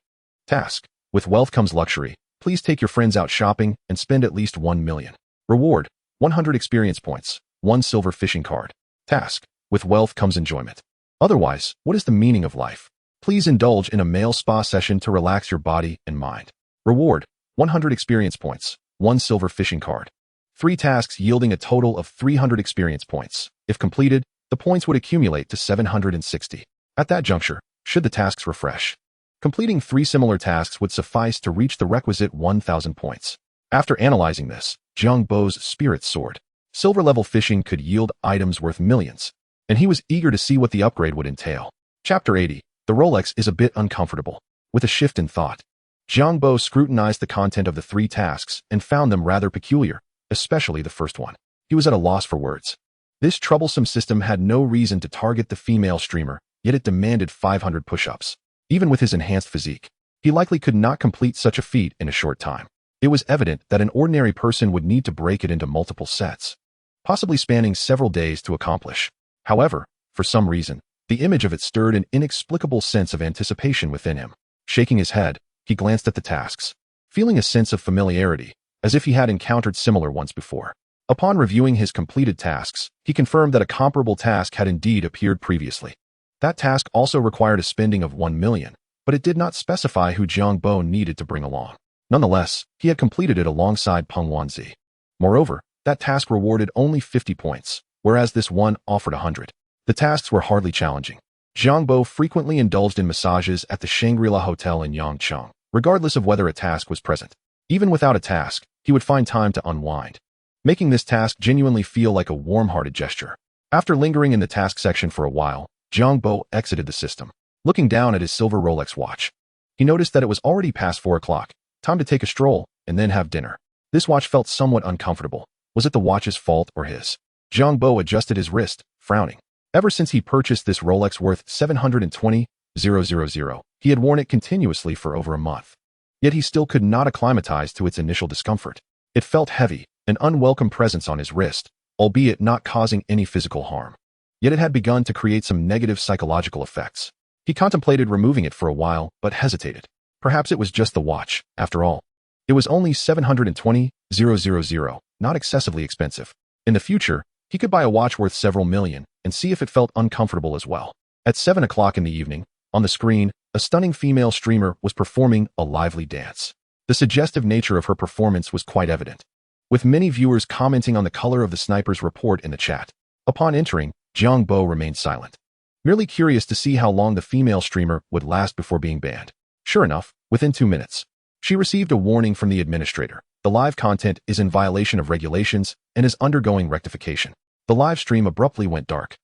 Speaker 1: Task: with wealth comes luxury. Please take your friends out shopping and spend at least 1 million. Reward: 100 experience points, 1 silver fishing card. Task: with wealth comes enjoyment. Otherwise, what is the meaning of life? Please indulge in a male spa session to relax your body and mind. Reward: 100 experience points, 1 silver fishing card. 3 tasks yielding a total of 300 experience points. If completed, the points would accumulate to 760. At that juncture, should the tasks refresh, completing 3 similar tasks would suffice to reach the requisite 1,000 points. After analyzing this, Jiang Bo's spirits soared. Silver-level fishing could yield items worth millions, and he was eager to see what the upgrade would entail. Chapter 80. The Rolex is a bit uncomfortable. With a shift in thought, Jiang Bo scrutinized the content of the 3 tasks and found them rather peculiar, especially the first one. He was at a loss for words. This troublesome system had no reason to target the female streamer, yet it demanded 500 push-ups. Even with his enhanced physique, he likely could not complete such a feat in a short time. It was evident that an ordinary person would need to break it into multiple sets, possibly spanning several days to accomplish. However, for some reason, the image of it stirred an inexplicable sense of anticipation within him. Shaking his head, he glanced at the tasks, feeling a sense of familiarity, as if he had encountered similar ones before. Upon reviewing his completed tasks, he confirmed that a comparable task had indeed appeared previously. That task also required a spending of 1 million, but it did not specify who Jiang Bo needed to bring along. Nonetheless, he had completed it alongside Peng Wanzi. Moreover, that task rewarded only 50 points, whereas this one offered 100. The tasks were hardly challenging. Jiang Bo frequently indulged in massages at the Shangri-La Hotel in Yangcheng, regardless of whether a task was present. Even without a task, he would find time to unwind, making this task genuinely feel like a warm-hearted gesture. After lingering in the task section for a while, Jiang Bo exited the system. Looking down at his silver Rolex watch, he noticed that it was already past 4 o'clock, time to take a stroll and then have dinner. This watch felt somewhat uncomfortable. Was it the watch's fault or his? Jiang Bo adjusted his wrist, frowning. Ever since he purchased this Rolex worth 720,000, he had worn it continuously for over a month. Yet he still could not acclimatize to its initial discomfort. It felt heavy, an unwelcome presence on his wrist, albeit not causing any physical harm. Yet it had begun to create some negative psychological effects. He contemplated removing it for a while, but hesitated. Perhaps it was just the watch, after all. It was only 720,000, not excessively expensive. In the future, he could buy a watch worth several million and see if it felt uncomfortable as well. At 7 o'clock in the evening, on the screen, a stunning female streamer was performing a lively dance. The suggestive nature of her performance was quite evident, with many viewers commenting on the color of the sniper's report in the chat. Upon entering, Jiang Bo remained silent, merely curious to see how long the female streamer would last before being banned. Sure enough, within 2 minutes, she received a warning from the administrator. The live content is in violation of regulations and is undergoing rectification. The live stream abruptly went dark,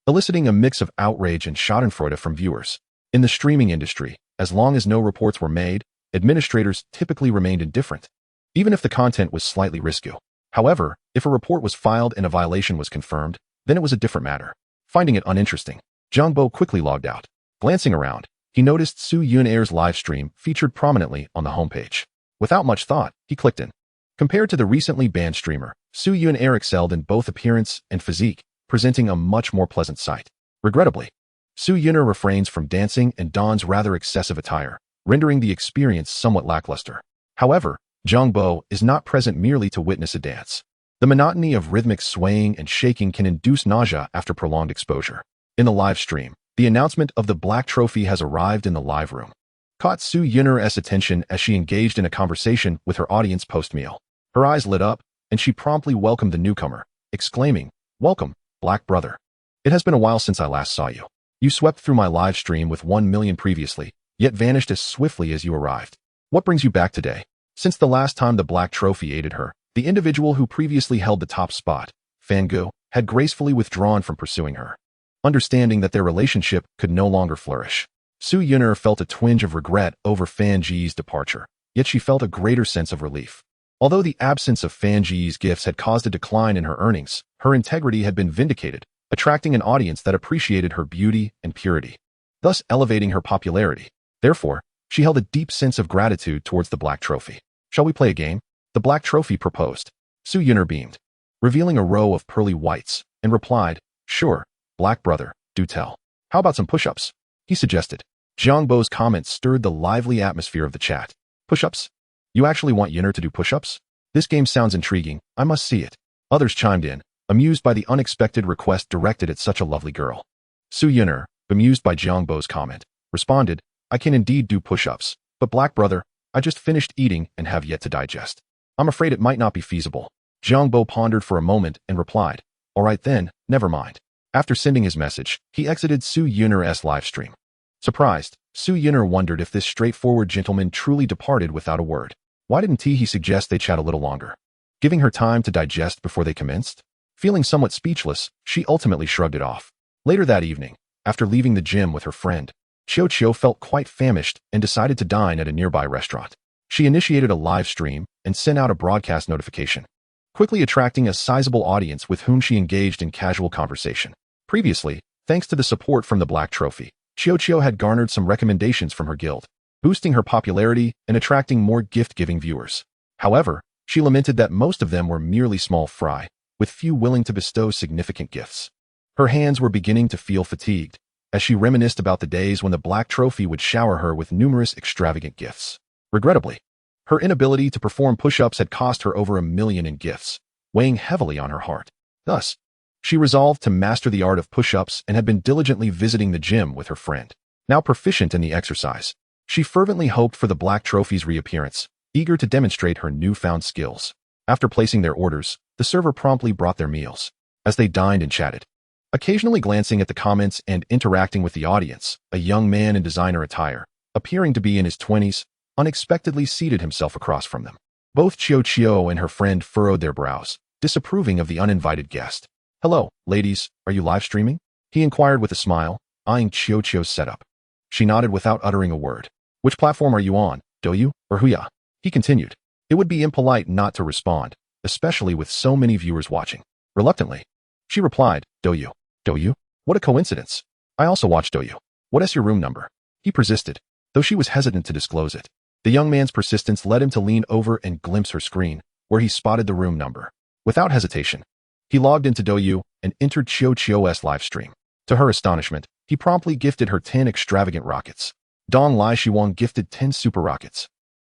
Speaker 1: eliciting a mix of outrage and schadenfreude from viewers. In the streaming industry, as long as no reports were made, administrators typically remained indifferent, even if the content was slightly risky. However, if a report was filed and a violation was confirmed, then it was a different matter. Finding it uninteresting, Jiang Bo quickly logged out. Glancing around, he noticed Su Yun'er's live stream featured prominently on the homepage. Without much thought, he clicked in. Compared to the recently banned streamer, Su Yun'er excelled in both appearance and physique, presenting a much more pleasant sight. Regrettably, Su Yun'er refrains from dancing and dons rather excessive attire, rendering the experience somewhat lackluster. However, Jiang Bo is not present merely to witness a dance. The monotony of rhythmic swaying and shaking can induce nausea after prolonged exposure. In the live stream, the announcement of the Black Trophy has arrived in the live room. Caught Su Yun'er's attention as she engaged in a conversation with her audience post-meal. Her eyes lit up, and she promptly welcomed the newcomer, exclaiming, "Welcome, Black Brother. It has been a while since I last saw you. You swept through my live stream with 1 million previously, yet vanished as swiftly as you arrived. What brings you back today?" Since the last time the Black Trophy aided her, the individual who previously held the top spot, Fan Gu, had gracefully withdrawn from pursuing her. Understanding that their relationship could no longer flourish, Su Yun'er felt a twinge of regret over Fan Ji's departure, yet she felt a greater sense of relief. Although the absence of Fan Ji's gifts had caused a decline in her earnings, her integrity had been vindicated, attracting an audience that appreciated her beauty and purity, thus elevating her popularity. Therefore, she held a deep sense of gratitude towards the Black Trophy. "Shall we play a game?" The Black Trophy proposed. Su Yun'er beamed, revealing a row of pearly whites, and replied, "Sure, Black Brother, do tell. How about some push-ups?" he suggested. Jiang Bo's comments stirred the lively atmosphere of the chat. "Push-ups? You actually want Yun'er to do push-ups? This game sounds intriguing, I must see it." Others chimed in, amused by the unexpected request directed at such a lovely girl. Su Yun'er, bemused by Jiang Bo's comment, responded, "I can indeed do push-ups, but Black Brother, I just finished eating and have yet to digest. I'm afraid it might not be feasible." Jiang Bo pondered for a moment and replied, "All right then, never mind." After sending his message, he exited Su Yun'er's live stream. Surprised, Su Yun'er wondered if this straightforward gentleman truly departed without a word. Why didn't he suggest they chat a little longer, giving her time to digest before they commenced? Feeling somewhat speechless, she ultimately shrugged it off. Later that evening, after leaving the gym with her friend, Chiu felt quite famished and decided to dine at a nearby restaurant. She initiated a live stream and sent out a broadcast notification, quickly attracting a sizable audience with whom she engaged in casual conversation. Previously, thanks to the support from the Black Trophy, Chiu had garnered some recommendations from her guild, boosting her popularity and attracting more gift-giving viewers. However, she lamented that most of them were merely small fry, with few willing to bestow significant gifts. Her hands were beginning to feel fatigued, as she reminisced about the days when the Black Trophy would shower her with numerous extravagant gifts. Regrettably, her inability to perform push-ups had cost her over 1 million in gifts, weighing heavily on her heart. Thus, she resolved to master the art of push-ups and had been diligently visiting the gym with her friend. Now proficient in the exercise, she fervently hoped for the Black Trophy's reappearance, eager to demonstrate her newfound skills. After placing their orders, the server promptly brought their meals. As they dined and chatted, occasionally glancing at the comments and interacting with the audience, a young man in designer attire, appearing to be in his 20s, unexpectedly seated himself across from them. Both Chiu and her friend furrowed their brows, disapproving of the uninvited guest. "Hello, ladies, are you live streaming?" he inquired with a smile, eyeing Chiu's setup. She nodded without uttering a word. "Which platform are you on, Douyu or Huya?" he continued. It would be impolite not to respond, especially with so many viewers watching. Reluctantly, she replied, "Douyu." "Douyu? What a coincidence. I also watch Douyu. What is your room number?" He persisted, though she was hesitant to disclose it. The young man's persistence led him to lean over and glimpse her screen, where he spotted the room number. Without hesitation, he logged into Douyu and entered Chiu's live stream. To her astonishment, he promptly gifted her 10 extravagant rockets. Dong Lai Shiwang gifted 10 super rockets.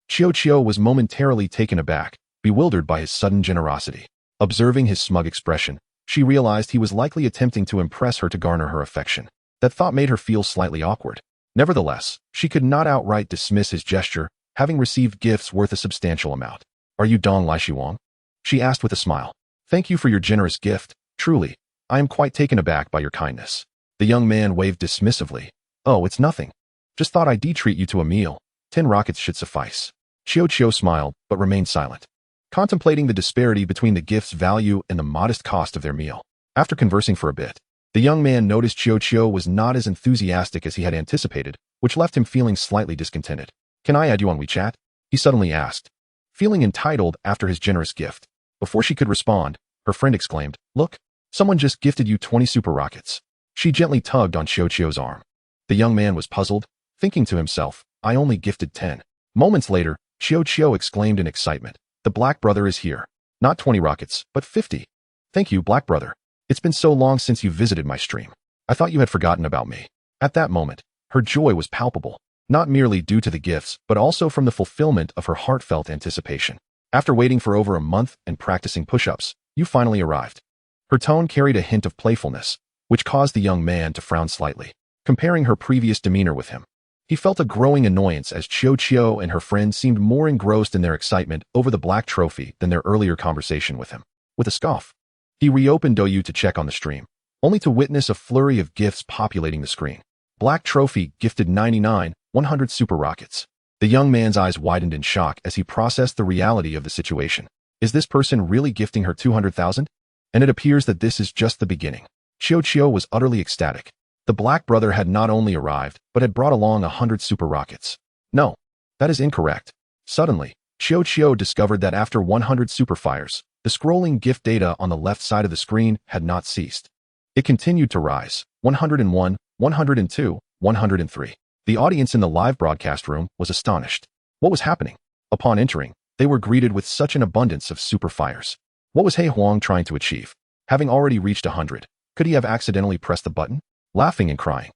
Speaker 1: Chiu was momentarily taken aback, bewildered by his sudden generosity. Observing his smug expression, she realized he was likely attempting to impress her to garner her affection. That thought made her feel slightly awkward. Nevertheless, she could not outright dismiss his gesture, having received gifts worth a substantial amount. "Are you Dong Lai Shiwang?" she asked with a smile. "Thank you for your generous gift. Truly, I am quite taken aback by your kindness." The young man waved dismissively. "Oh, it's nothing. Just thought I'd treat you to a meal. 10 rockets should suffice." Chiu smiled, but remained silent, contemplating the disparity between the gift's value and the modest cost of their meal. After conversing for a bit, the young man noticed Chiu was not as enthusiastic as he had anticipated, which left him feeling slightly discontented. "Can I add you on WeChat?" he suddenly asked, feeling entitled after his generous gift. Before she could respond, her friend exclaimed, "Look, someone just gifted you 20 super rockets." She gently tugged on Xiaoqiu's arm. The young man was puzzled, thinking to himself, "I only gifted 10. Moments later, Xiaoqiu exclaimed in excitement, "The Black Brother is here. Not 20 rockets, but 50. Thank you, Black Brother. It's been so long since you visited my stream. I thought you had forgotten about me." At that moment, her joy was palpable, not merely due to the gifts, but also from the fulfillment of her heartfelt anticipation. "After waiting for over a month and practicing push-ups, you finally arrived." Her tone carried a hint of playfulness, which caused the young man to frown slightly, comparing her previous demeanor with him. He felt a growing annoyance as Xiaoqiu and her friend seemed more engrossed in their excitement over the black trophy than their earlier conversation with him. With a scoff, he reopened Douyu to check on the stream, only to witness a flurry of gifts populating the screen. Black trophy gifted 99, 100 super rockets. The young man's eyes widened in shock as he processed the reality of the situation. Is this person really gifting her 200,000? And it appears that this is just the beginning. Xiaoqiu was utterly ecstatic. The Black Brother had not only arrived, but had brought along 100 super rockets. No, that is incorrect. Suddenly, Xiaoqiu discovered that after 100 super fires, the scrolling gift data on the left side of the screen had not ceased. It continued to rise, 101, 102, 103. The audience in the live broadcast room was astonished. What was happening? Upon entering, they were greeted with such an abundance of super fires. What was He Huang trying to achieve? Having already reached 100, could he have accidentally pressed the button? Laughing and crying.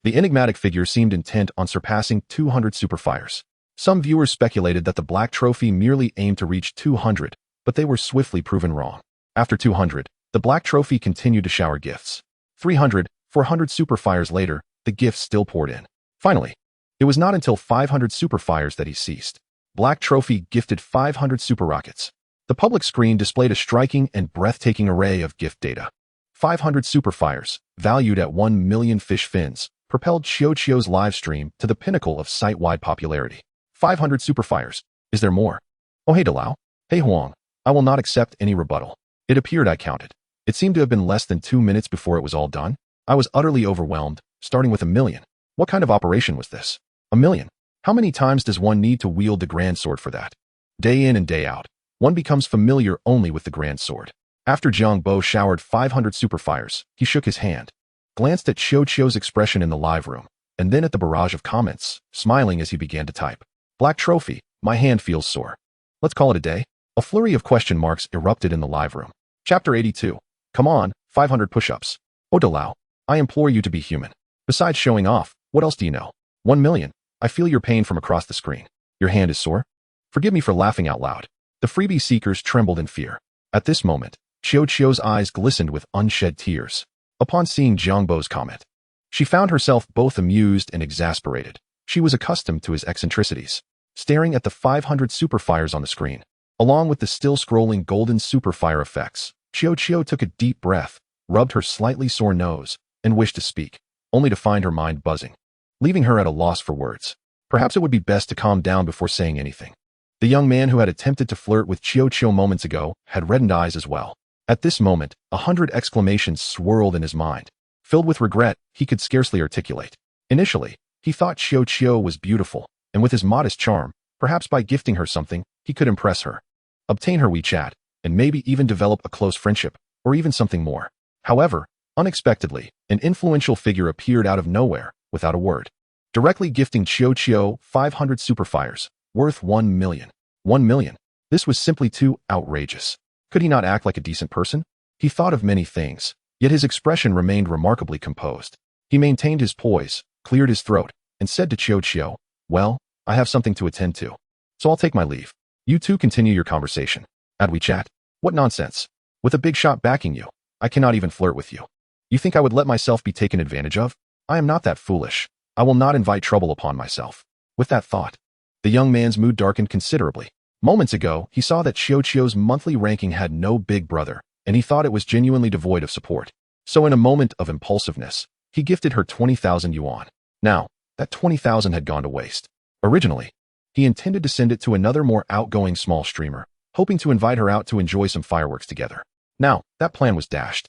Speaker 1: The enigmatic figure seemed intent on surpassing 200 super fires. Some viewers speculated that the black trophy merely aimed to reach 200, but they were swiftly proven wrong. After 200, the black trophy continued to shower gifts. 300, 400 super fires later, the gifts still poured in. Finally, it was not until 500 super fires that he ceased. Black trophy gifted 500 super rockets. The public screen displayed a striking and breathtaking array of gift data. 500 super fires, valued at 1 million fish fins, propelled Xiaoqiu's live stream to the pinnacle of site-wide popularity. 500 super fires. Is there more? Oh hey Dalao. Hey Huang. I will not accept any rebuttal. It appeared I counted. It seemed to have been less than 2 minutes before it was all done. I was utterly overwhelmed, starting with 1 million. What kind of operation was this? 1 million. How many times does one need to wield the grand sword for that? Day in and day out, one becomes familiar only with the grand sword. After Jiang Bo showered 500 super fires, he shook his hand, glanced at Xiaoqiu's expression in the live room, and then at the barrage of comments, smiling as he began to type. Black trophy, my hand feels sore. Let's call it a day. A flurry of question marks erupted in the live room. Chapter 82. Come on, 500 push-ups. Oh Dalao, I implore you to be human. Besides showing off, what else do you know? 1 million. I feel your pain from across the screen. Your hand is sore? Forgive me for laughing out loud. The freebie seekers trembled in fear. At this moment, Xiaoqiu's eyes glistened with unshed tears. Upon seeing Jiang Bo's comment, she found herself both amused and exasperated. She was accustomed to his eccentricities. Staring at the 500 super fires on the screen, along with the still scrolling golden super fire effects, Xiaoqiu took a deep breath, rubbed her slightly sore nose, and wished to speak, only to find her mind buzzing, leaving her at a loss for words. Perhaps it would be best to calm down before saying anything. The young man who had attempted to flirt with Xiaoqiu moments ago had reddened eyes as well. At this moment, 100 exclamations swirled in his mind. Filled with regret, he could scarcely articulate. Initially, he thought Xiaoqiu was beautiful, and with his modest charm, perhaps by gifting her something, he could impress her, obtain her WeChat, and maybe even develop a close friendship, or even something more. However, unexpectedly, an influential figure appeared out of nowhere, without a word, directly gifting Xiaoqiu 500 super fires, worth 1 million. 1 million. This was simply too outrageous. Could he not act like a decent person? He thought of many things, yet his expression remained remarkably composed. He maintained his poise, cleared his throat, and said to Xiaoqiu, well, I have something to attend to, so I'll take my leave. You two continue your conversation. Add WeChat? What nonsense. With a big shot backing you, I cannot even flirt with you. You think I would let myself be taken advantage of? I am not that foolish. I will not invite trouble upon myself. With that thought, the young man's mood darkened considerably. Moments ago, he saw that Xiaoqiu's monthly ranking had no big brother, and he thought it was genuinely devoid of support. So in a moment of impulsiveness, he gifted her 20,000 yuan. Now, that 20,000 had gone to waste. Originally, he intended to send it to another more outgoing small streamer, hoping to invite her out to enjoy some fireworks together. Now, that plan was dashed.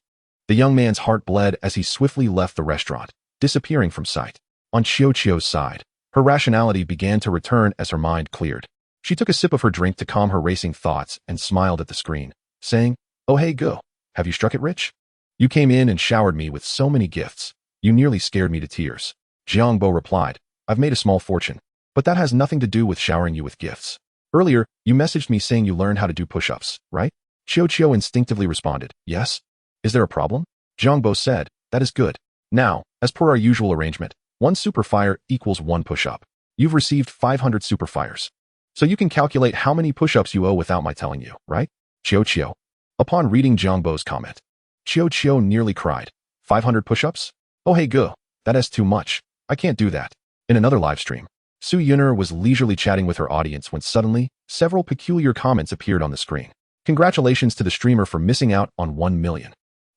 Speaker 1: The young man's heart bled as he swiftly left the restaurant, disappearing from sight. On Xiaoqiu's side, her rationality began to return as her mind cleared. She took a sip of her drink to calm her racing thoughts and smiled at the screen, saying, "Oh hey go, have you struck it rich? You came in and showered me with so many gifts. You nearly scared me to tears." Jiang Bo replied, "I've made a small fortune, but that has nothing to do with showering you with gifts. Earlier, you messaged me saying you learned how to do push-ups, right?" Qiao instinctively responded, "Yes." "Is there a problem?" Jiang Bo said, "That is good. Now, as per our usual arrangement, 1 superfire equals 1 push-up. You've received 500 superfires. So you can calculate how many push-ups you owe without my telling you, right?" Qiao. Upon reading Jiang Bo's comment, Qiao nearly cried. 500 push-ups? Oh hey go, that is too much. I can't do that. In another live stream, Su Yuner was leisurely chatting with her audience when suddenly, several peculiar comments appeared on the screen. Congratulations to the streamer for missing out on 1 million.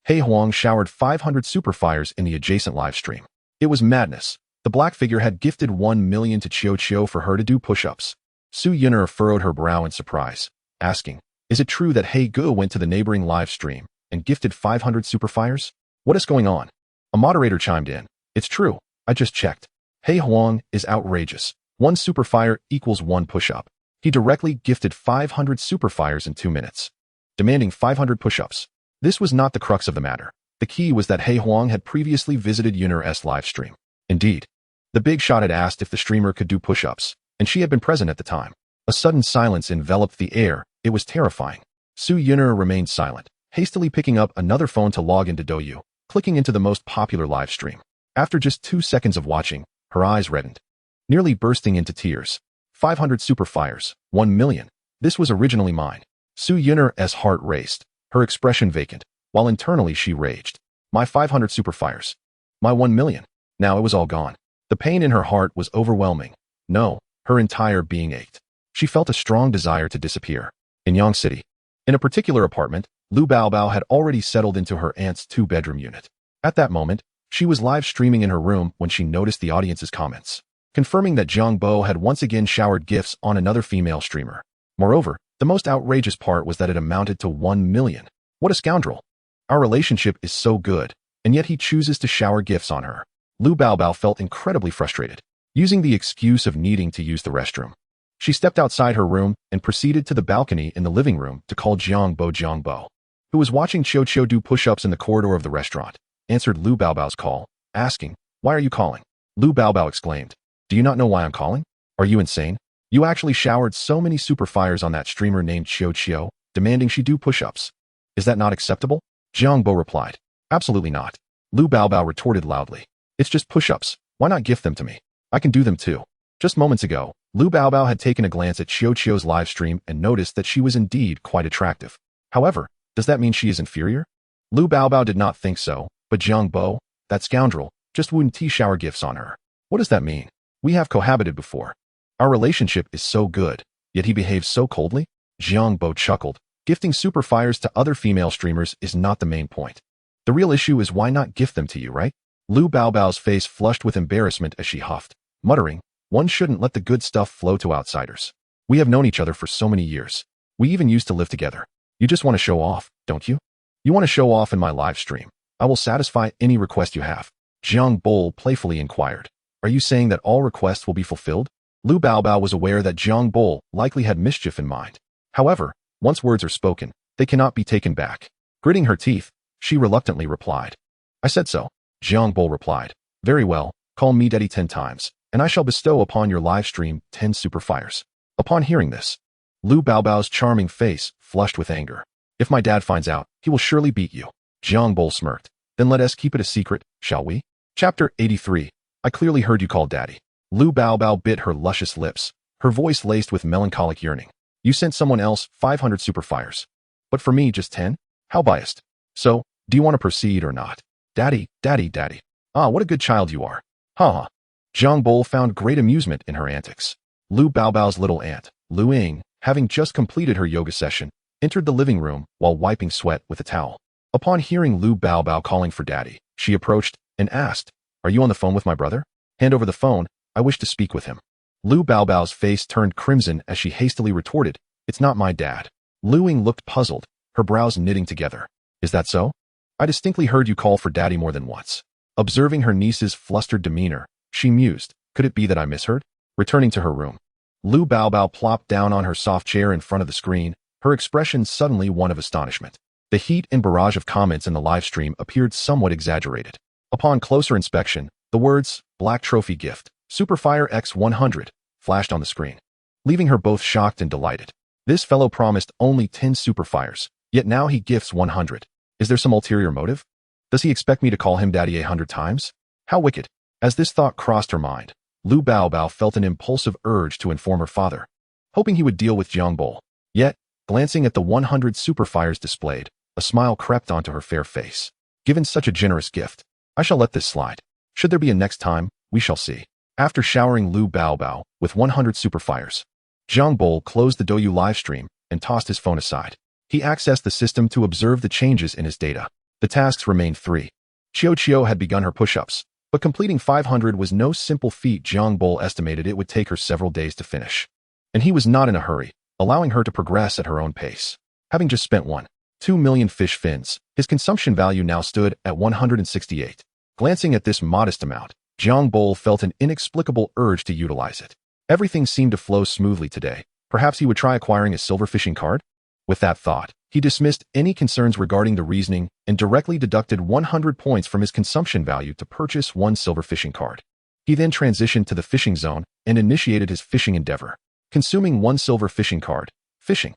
Speaker 1: He Huang showered 500 superfires in the adjacent live stream. It was madness. The black figure had gifted 1 million to Qiao for her to do push-ups. Su Yuner furrowed her brow in surprise, asking, "Is it true that He Gu went to the neighboring live stream and gifted 500 superfires? What is going on?" A moderator chimed in, "It's true, I just checked. He Huang is outrageous. 1 superfire equals 1 push-up. He directly gifted 500 superfires in 2 minutes, demanding 500 push-ups." This was not the crux of the matter. The key was that He Huang had previously visited Yuner's live stream. Indeed, the big shot had asked if the streamer could do push-ups, and she had been present at the time. A sudden silence enveloped the air. It was terrifying. Su Yuner remained silent, hastily picking up another phone to log into Douyu, clicking into the most popular live stream. After just 2 seconds of watching, her eyes reddened, nearly bursting into tears. 500 superfires, 1 million. This was originally mine. Su Yuner's heart raced, her expression vacant, while internally she raged. My 500 superfires. My 1 million. Now it was all gone. The pain in her heart was overwhelming. No, her entire being ached. She felt a strong desire to disappear. In Yang City, in a particular apartment, Lu Baobao had already settled into her aunt's 2-bedroom unit. At that moment, she was live streaming in her room when she noticed the audience's comments, confirming that Jiang Bo had once again showered gifts on another female streamer. Moreover, the most outrageous part was that it amounted to 1 million. What a scoundrel. Our relationship is so good, and yet he chooses to shower gifts on her. Lu Baobao felt incredibly frustrated, using the excuse of needing to use the restroom. She stepped outside her room and proceeded to the balcony in the living room to call Jiang Bo, who was watching Qiao do push-ups in the corridor of the restaurant, answered Lu Baobao's call, asking, "Why are you calling?" Lu Baobao exclaimed, "Do you not know why I'm calling? Are you insane? You actually showered so many superfires on that streamer named Qiao, demanding she do push-ups. Is that not acceptable?" Jiang Bo replied, "Absolutely not." Lu Baobao retorted loudly, "It's just push-ups. Why not gift them to me? I can do them too." Just moments ago, Lu Baobao had taken a glance at Qiao's live stream and noticed that she was indeed quite attractive. However, does that mean she is inferior? Lu Baobao did not think so, but Jiang Bo, that scoundrel, just wouldn't shower gifts on her. What does that mean? We have cohabited before. Our relationship is so good, yet he behaves so coldly? Jiang Bo chuckled. Gifting superfires to other female streamers is not the main point. The real issue is why not gift them to you, right? Lu Baobao's face flushed with embarrassment as she huffed, muttering, "One shouldn't let the good stuff flow to outsiders. We have known each other for so many years. We even used to live together. You just want to show off, don't you? You want to show off in my live stream. I will satisfy any request you have." Jiang Bo playfully inquired, "Are you saying that all requests will be fulfilled?" Lu Baobao was aware that Jiang Bo likely had mischief in mind. However, once words are spoken, they cannot be taken back. Gritting her teeth, she reluctantly replied, "I said so." Jiang Bo replied, "Very well, call me daddy 10 times, and I shall bestow upon your live stream 10 superfires." Upon hearing this, Lu Baobao's charming face flushed with anger. "If my dad finds out, he will surely beat you." Jiang Bo smirked. "Then let us keep it a secret, shall we?" Chapter 83. I clearly heard you call daddy. Lu Baobao bit her luscious lips, her voice laced with melancholic yearning. "You sent someone else 500 superfires, but for me just 10? How biased. So, do you want to proceed or not?" Daddy. Ah, what a good child you are. Ha ha. Jiang Bo found great amusement in her antics. Lu Baobao's little aunt, Lu Ying, having just completed her yoga session, entered the living room while wiping sweat with a towel. Upon hearing Lu Baobao calling for daddy, she approached and asked, "Are you on the phone with my brother? Hand over the phone, I wish to speak with him." Lu Baobao's face turned crimson as she hastily retorted, "It's not my dad." Lu Ying looked puzzled, her brows knitting together. "Is that so? I distinctly heard you call for daddy more than once." Observing her niece's flustered demeanor, she mused, "Could it be that I misheard?" Returning to her room, Lu Baobao plopped down on her soft chair in front of the screen, her expression suddenly one of astonishment. The heat and barrage of comments in the live stream appeared somewhat exaggerated. Upon closer inspection, the words, "Black Trophy Gift, Superfire X 100, flashed on the screen, leaving her both shocked and delighted. This fellow promised only 10 superfires, yet now he gifts 100. Is there some ulterior motive? Does he expect me to call him daddy 100 times? How wicked. As this thought crossed her mind, Lu Baobao felt an impulsive urge to inform her father, hoping he would deal with Jiang Bo. Yet, glancing at the 100 superfires displayed, a smile crept onto her fair face. Given such a generous gift, I shall let this slide. Should there be a next time, we shall see. After showering Lu Baobao with 100 superfires, Jiang Bo closed the Douyu livestream and tossed his phone aside. He accessed the system to observe the changes in his data. The tasks remained 3. Qiao had begun her push-ups, but completing 500 was no simple feat. Jiang Bo estimated it would take her several days to finish. And he was not in a hurry, allowing her to progress at her own pace. Having just spent 1.2 million fish fins, his consumption value now stood at 168. Glancing at this modest amount, Jiang Bo felt an inexplicable urge to utilize it. Everything seemed to flow smoothly today. Perhaps he would try acquiring a silver fishing card? With that thought, he dismissed any concerns regarding the reasoning and directly deducted 100 points from his consumption value to purchase 1 silver fishing card. He then transitioned to the fishing zone and initiated his fishing endeavor, consuming 1 silver fishing card. Fishing.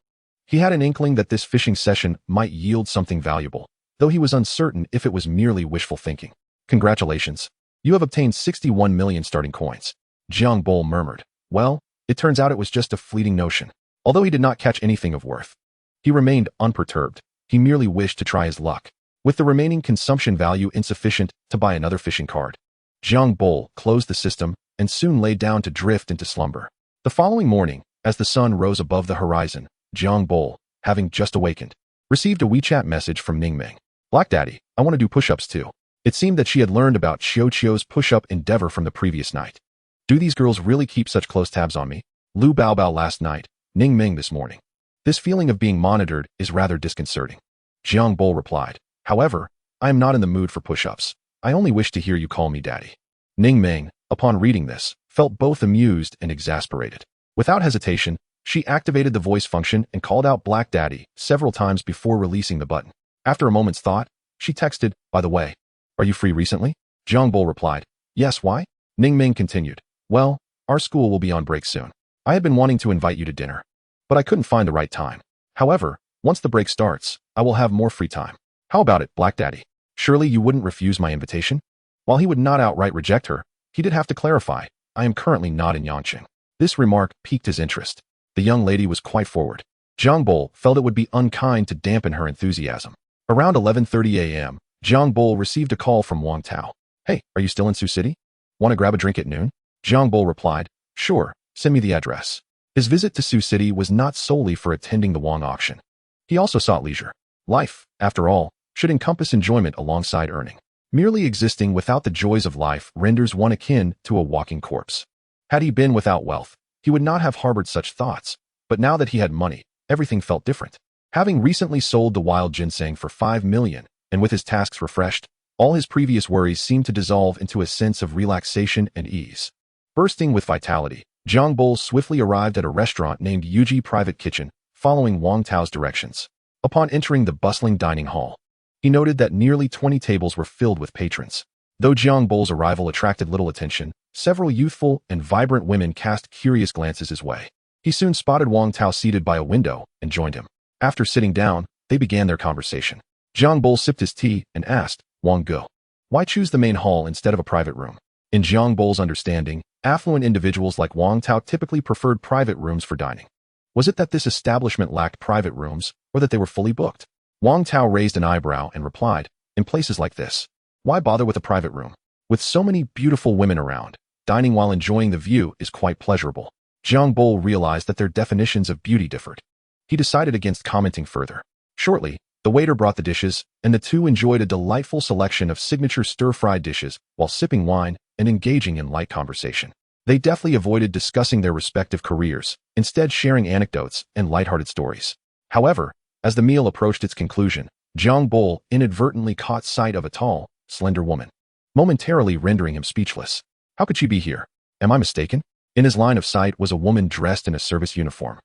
Speaker 1: He had an inkling that this fishing session might yield something valuable, though he was uncertain if it was merely wishful thinking. Congratulations. You have obtained 61 million starting coins. Jiang Bo murmured. Well, it turns out it was just a fleeting notion. Although he did not catch anything of worth, he remained unperturbed. He merely wished to try his luck. With the remaining consumption value insufficient to buy another fishing card, Jiang Bo closed the system and soon lay down to drift into slumber. The following morning, as the sun rose above the horizon, Jiang Bo, having just awakened, received a WeChat message from Ningming. Black Daddy, I want to do push-ups too. It seemed that she had learned about Qiao's push-up endeavor from the previous night. Do these girls really keep such close tabs on me? Lu Baobao last night, Ningming this morning. This feeling of being monitored is rather disconcerting. Jiang Bo replied. However, I am not in the mood for push-ups. I only wish to hear you call me daddy. Ningming, upon reading this, felt both amused and exasperated. Without hesitation, she activated the voice function and called out Black Daddy several times before releasing the button. After a moment's thought, she texted, by the way, are you free recently? Jiang Bo replied, yes, why? Ningming continued, well, our school will be on break soon. I had been wanting to invite you to dinner, but I couldn't find the right time. However, once the break starts, I will have more free time. How about it, Black Daddy? Surely you wouldn't refuse my invitation? While he would not outright reject her, he did have to clarify, I am currently not in Yangqing. This remark piqued his interest. The young lady was quite forward. Jiang Bo felt it would be unkind to dampen her enthusiasm. Around 11:30 a.m., Jiang Bo received a call from Wang Tao. Hey, are you still in Sioux City? Want to grab a drink at noon? Jiang Bo replied, sure, send me the address. His visit to Sioux City was not solely for attending the Wang auction. He also sought leisure. Life, after all, should encompass enjoyment alongside earning. Merely existing without the joys of life renders one akin to a walking corpse. Had he been without wealth, he would not have harbored such thoughts, but now that he had money, everything felt different. Having recently sold the wild ginseng for 5 million, and with his tasks refreshed, all his previous worries seemed to dissolve into a sense of relaxation and ease. Bursting with vitality, Jiang Bo swiftly arrived at a restaurant named Yuji Private Kitchen, following Wang Tao's directions. Upon entering the bustling dining hall, he noted that nearly 20 tables were filled with patrons. Though Jiang Bo's arrival attracted little attention, several youthful and vibrant women cast curious glances his way. He soon spotted Wang Tao seated by a window and joined him. After sitting down, they began their conversation. Jiang Bo sipped his tea and asked, Wang Go, why choose the main hall instead of a private room? In Jiang Bo's understanding, affluent individuals like Wang Tao typically preferred private rooms for dining. Was it that this establishment lacked private rooms, or that they were fully booked? Wang Tao raised an eyebrow and replied, in places like this, why bother with a private room? With so many beautiful women around, dining while enjoying the view is quite pleasurable. Jiang Bo realized that their definitions of beauty differed. He decided against commenting further. Shortly, the waiter brought the dishes, and the two enjoyed a delightful selection of signature stir-fried dishes while sipping wine and engaging in light conversation. They deftly avoided discussing their respective careers, instead sharing anecdotes and lighthearted stories. However, as the meal approached its conclusion, Jiang Bo inadvertently caught sight of a tall, slender woman, momentarily rendering him speechless. How could she be here? Am I mistaken? In his line of sight was a woman dressed in a service uniform.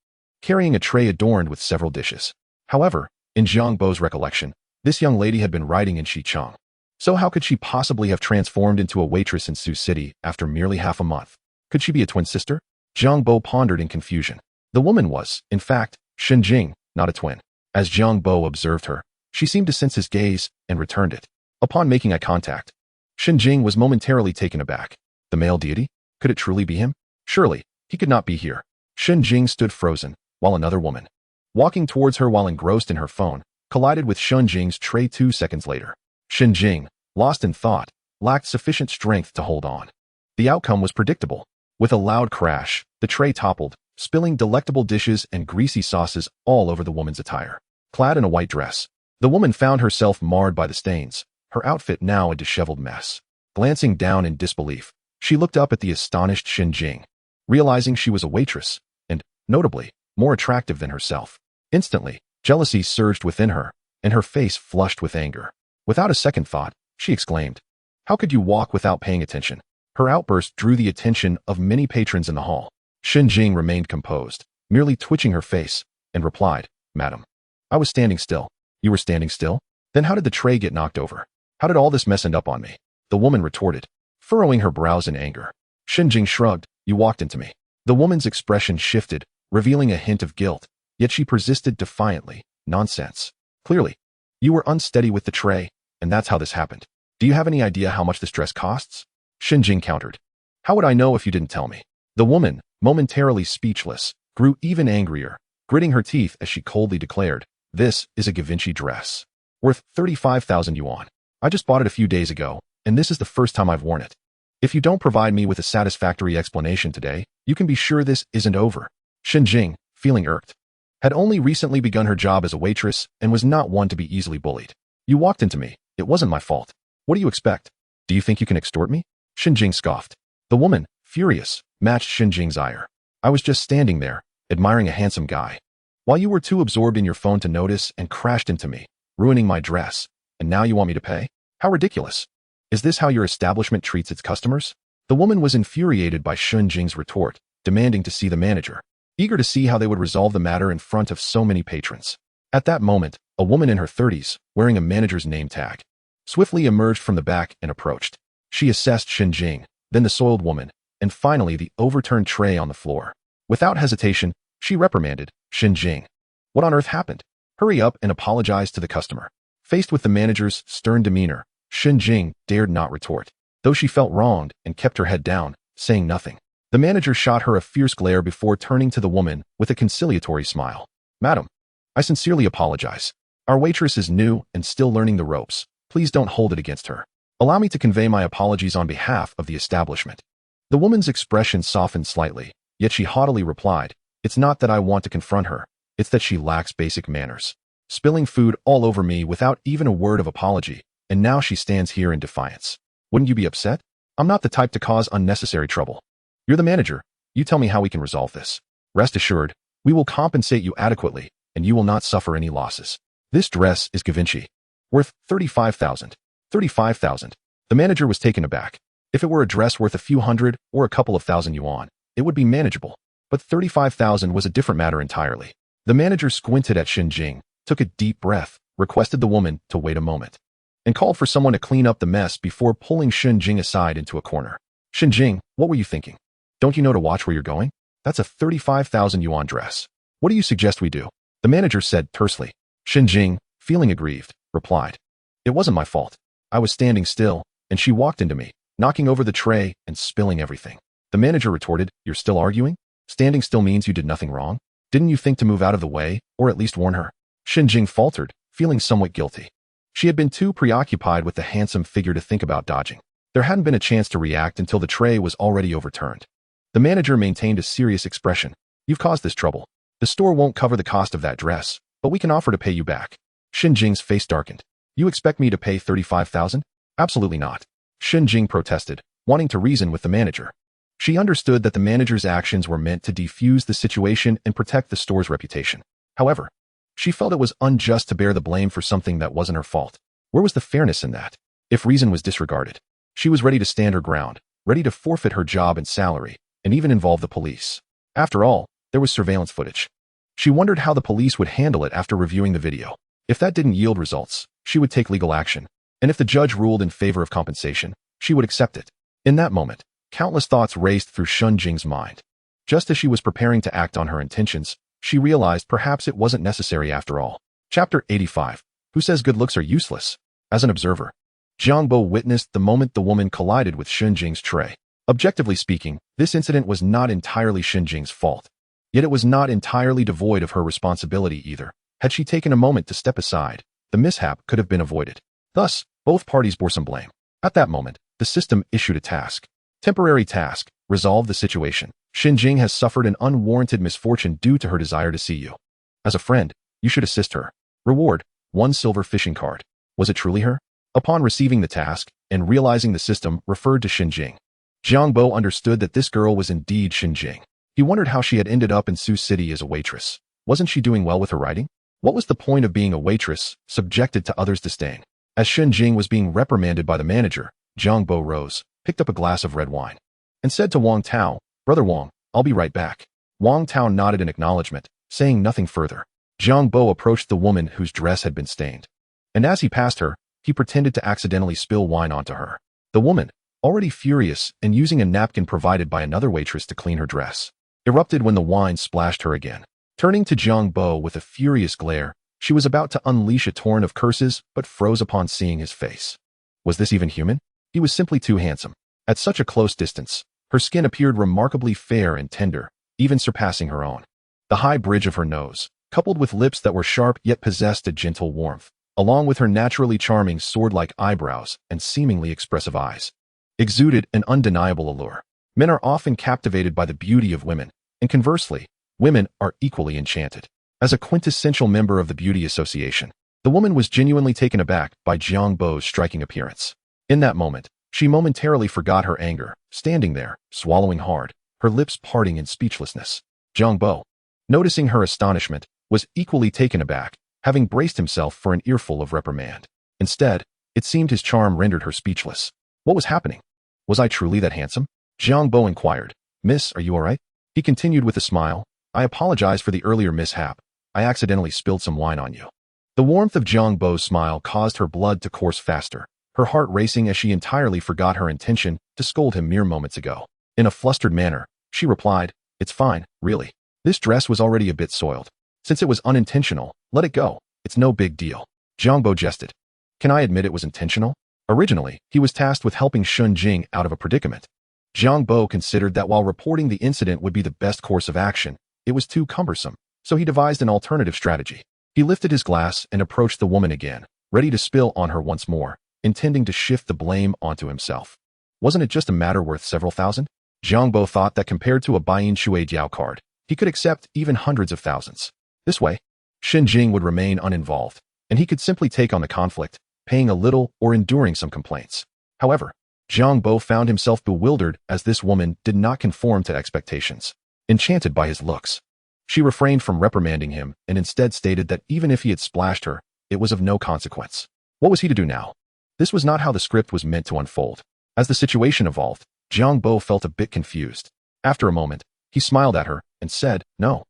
Speaker 1: carrying a tray adorned with several dishes. However, in Jiang Bo's recollection, this young lady had been riding in Xicheng. So how could she possibly have transformed into a waitress in Sioux City after merely half a month? Could she be a twin sister? Jiang Bo pondered in confusion. The woman was, in fact, Jing, not a twin. As Jiang Bo observed her, she seemed to sense his gaze and returned it. Upon making eye contact, Jing was momentarily taken aback. The male deity? Could it truly be him? Surely, he could not be here. Jing stood frozen, while another woman, walking towards her while engrossed in her phone, collided with Jing's tray 2 seconds later. Jing, lost in thought, lacked sufficient strength to hold on. The outcome was predictable. With a loud crash, the tray toppled, spilling delectable dishes and greasy sauces all over the woman's attire. Clad in a white dress, the woman found herself marred by the stains, her outfit now a disheveled mess. Glancing down in disbelief, she looked up at the astonished Jing, realizing she was a waitress, and, notably, more attractive than herself. Instantly, jealousy surged within her, and her face flushed with anger. Without a second thought, she exclaimed, "How could you walk without paying attention?" Her outburst drew the attention of many patrons in the hall. Jing remained composed, merely twitching her face, and replied, "Madam, I was standing still." "You were standing still? Then how did the tray get knocked over? How did all this mess end up on me?" The woman retorted, furrowing her brows in anger. Jing shrugged, "You walked into me." The woman's expression shifted, revealing a hint of guilt, yet she persisted defiantly, "Nonsense. Clearly, you were unsteady with the tray, and that's how this happened. Do you have any idea how much this dress costs?" Jing countered, "How would I know if you didn't tell me?" The woman, momentarily speechless, grew even angrier, gritting her teeth as she coldly declared, "This is a Givenchy dress. Worth 35,000 yuan. I just bought it a few days ago, and this is the first time I've worn it. If you don't provide me with a satisfactory explanation today, you can be sure this isn't over." Jing, feeling irked, had only recently begun her job as a waitress and was not one to be easily bullied. "You walked into me. It wasn't my fault. What do you expect? Do you think you can extort me?" Jing scoffed. The woman, furious, matched Jing's ire. "I was just standing there, admiring a handsome guy, while you were too absorbed in your phone to notice and crashed into me, ruining my dress, and now you want me to pay? How ridiculous. Is this how your establishment treats its customers?" The woman was infuriated by Jing's retort, demanding to see the manager, eager to see how they would resolve the matter in front of so many patrons. At that moment, a woman in her 30s, wearing a manager's name tag, swiftly emerged from the back and approached. She assessed Jing, then the soiled woman, and finally the overturned tray on the floor. Without hesitation, she reprimanded Jing. "What on earth happened? Hurry up and apologize to the customer." Faced with the manager's stern demeanor, Jing dared not retort, though she felt wronged and kept her head down, saying nothing. The manager shot her a fierce glare before turning to the woman with a conciliatory smile. "Madam, I sincerely apologize. Our waitress is new and still learning the ropes. Please don't hold it against her. Allow me to convey my apologies on behalf of the establishment." The woman's expression softened slightly, yet she haughtily replied, "It's not that I want to confront her, it's that she lacks basic manners. Spilling food all over me without even a word of apology, and now she stands here in defiance. Wouldn't you be upset? I'm not the type to cause unnecessary trouble. You're the manager. You tell me how we can resolve this. Rest assured, we will compensate you adequately, and you will not suffer any losses. This dress is Givenchy. Worth 35,000. 35,000. The manager was taken aback. If it were a dress worth a few hundred or a couple of thousand yuan, it would be manageable. But 35,000 was a different matter entirely. The manager squinted at Jing, took a deep breath, requested the woman to wait a moment, and called for someone to clean up the mess before pulling Jing aside into a corner. "Jing, what were you thinking? Don't you know to watch where you're going? That's a 35,000 yuan dress. What do you suggest we do?" The manager said tersely. Jing, feeling aggrieved, replied, "It wasn't my fault. I was standing still, and she walked into me, knocking over the tray and spilling everything." The manager retorted, "You're still arguing? Standing still means you did nothing wrong. Didn't you think to move out of the way, or at least warn her?" Jing faltered, feeling somewhat guilty. She had been too preoccupied with the handsome figure to think about dodging. There hadn't been a chance to react until the tray was already overturned. The manager maintained a serious expression. "You've caused this trouble. The store won't cover the cost of that dress, but we can offer to pay you back." Jing's face darkened. "You expect me to pay 35,000? Absolutely not." Jing protested, wanting to reason with the manager. She understood that the manager's actions were meant to defuse the situation and protect the store's reputation. However, she felt it was unjust to bear the blame for something that wasn't her fault. Where was the fairness in that? If reason was disregarded, she was ready to stand her ground, ready to forfeit her job and salary, and even involve the police. After all, there was surveillance footage. She wondered how the police would handle it after reviewing the video. If that didn't yield results, she would take legal action. And if the judge ruled in favor of compensation, she would accept it. In that moment, countless thoughts raced through Shun Jing's mind. Just as she was preparing to act on her intentions, she realized perhaps it wasn't necessary after all. Chapter 85. Who says good looks are useless? As an observer, Jiang Bo witnessed the moment the woman collided with Shun Jing's tray. Objectively speaking, this incident was not entirely Shun Jing's fault. Yet it was not entirely devoid of her responsibility either. Had she taken a moment to step aside, the mishap could have been avoided. Thus, both parties bore some blame. At that moment, the system issued a task. Temporary task: resolve the situation. Shun Jing has suffered an unwarranted misfortune due to her desire to see you. As a friend, you should assist her. Reward: 1 silver fishing card. Was it truly her? Upon receiving the task and realizing the system referred to Shun Jing, Jiang Bo understood that this girl was indeed Shun Jing. He wondered how she had ended up in Sioux City as a waitress. Wasn't she doing well with her writing? What was the point of being a waitress, subjected to others' disdain? As Shun Jing was being reprimanded by the manager, Jiang Bo rose, picked up a glass of red wine, and said to Wang Tao, "Brother Wang, I'll be right back." Wang Tao nodded in acknowledgement, saying nothing further. Jiang Bo approached the woman whose dress had been stained, and as he passed her, he pretended to accidentally spill wine onto her. The woman, already furious and using a napkin provided by another waitress to clean her dress, erupted when the wine splashed her again. Turning to Jiang Bo with a furious glare, she was about to unleash a torrent of curses but froze upon seeing his face. Was this even human? He was simply too handsome. At such a close distance, her skin appeared remarkably fair and tender, even surpassing her own. The high bridge of her nose, coupled with lips that were sharp yet possessed a gentle warmth, along with her naturally charming sword-like eyebrows and seemingly expressive eyes, exuded an undeniable allure. Men are often captivated by the beauty of women, and conversely, women are equally enchanted. As a quintessential member of the beauty association, the woman was genuinely taken aback by Jiang Bo's striking appearance. In that moment, she momentarily forgot her anger, standing there, swallowing hard, her lips parting in speechlessness. Jiang Bo, noticing her astonishment, was equally taken aback, having braced himself for an earful of reprimand. Instead, it seemed his charm rendered her speechless. What was happening? Was I truly that handsome? Jiang Bo inquired. Miss, are you all right? He continued with a smile. I apologize for the earlier mishap. I accidentally spilled some wine on you. The warmth of Jiang Bo's smile caused her blood to course faster, her heart racing as she entirely forgot her intention to scold him mere moments ago. In a flustered manner, she replied, It's fine, really. This dress was already a bit soiled. Since it was unintentional, let it go. It's no big deal. Jiang Bo jested. Can I admit it was intentional? Originally, he was tasked with helping Shun Jing out of a predicament. Jiang Bo considered that while reporting the incident would be the best course of action, it was too cumbersome, so he devised an alternative strategy. He lifted his glass and approached the woman again, ready to spill on her once more, intending to shift the blame onto himself. Wasn't it just a matter worth several thousand? Jiang Bo thought that compared to a Baiyin Shui Diao card, he could accept even hundreds of thousands. This way, Shun Jing would remain uninvolved, and he could simply take on the conflict, paying a little or enduring some complaints. However, Jiang Bo found himself bewildered as this woman did not conform to expectations. Enchanted by his looks, she refrained from reprimanding him and instead stated that even if he had splashed her, it was of no consequence. What was he to do now? This was not how the script was meant to unfold. As the situation evolved, Jiang Bo felt a bit confused. After a moment, he smiled at her and said, No,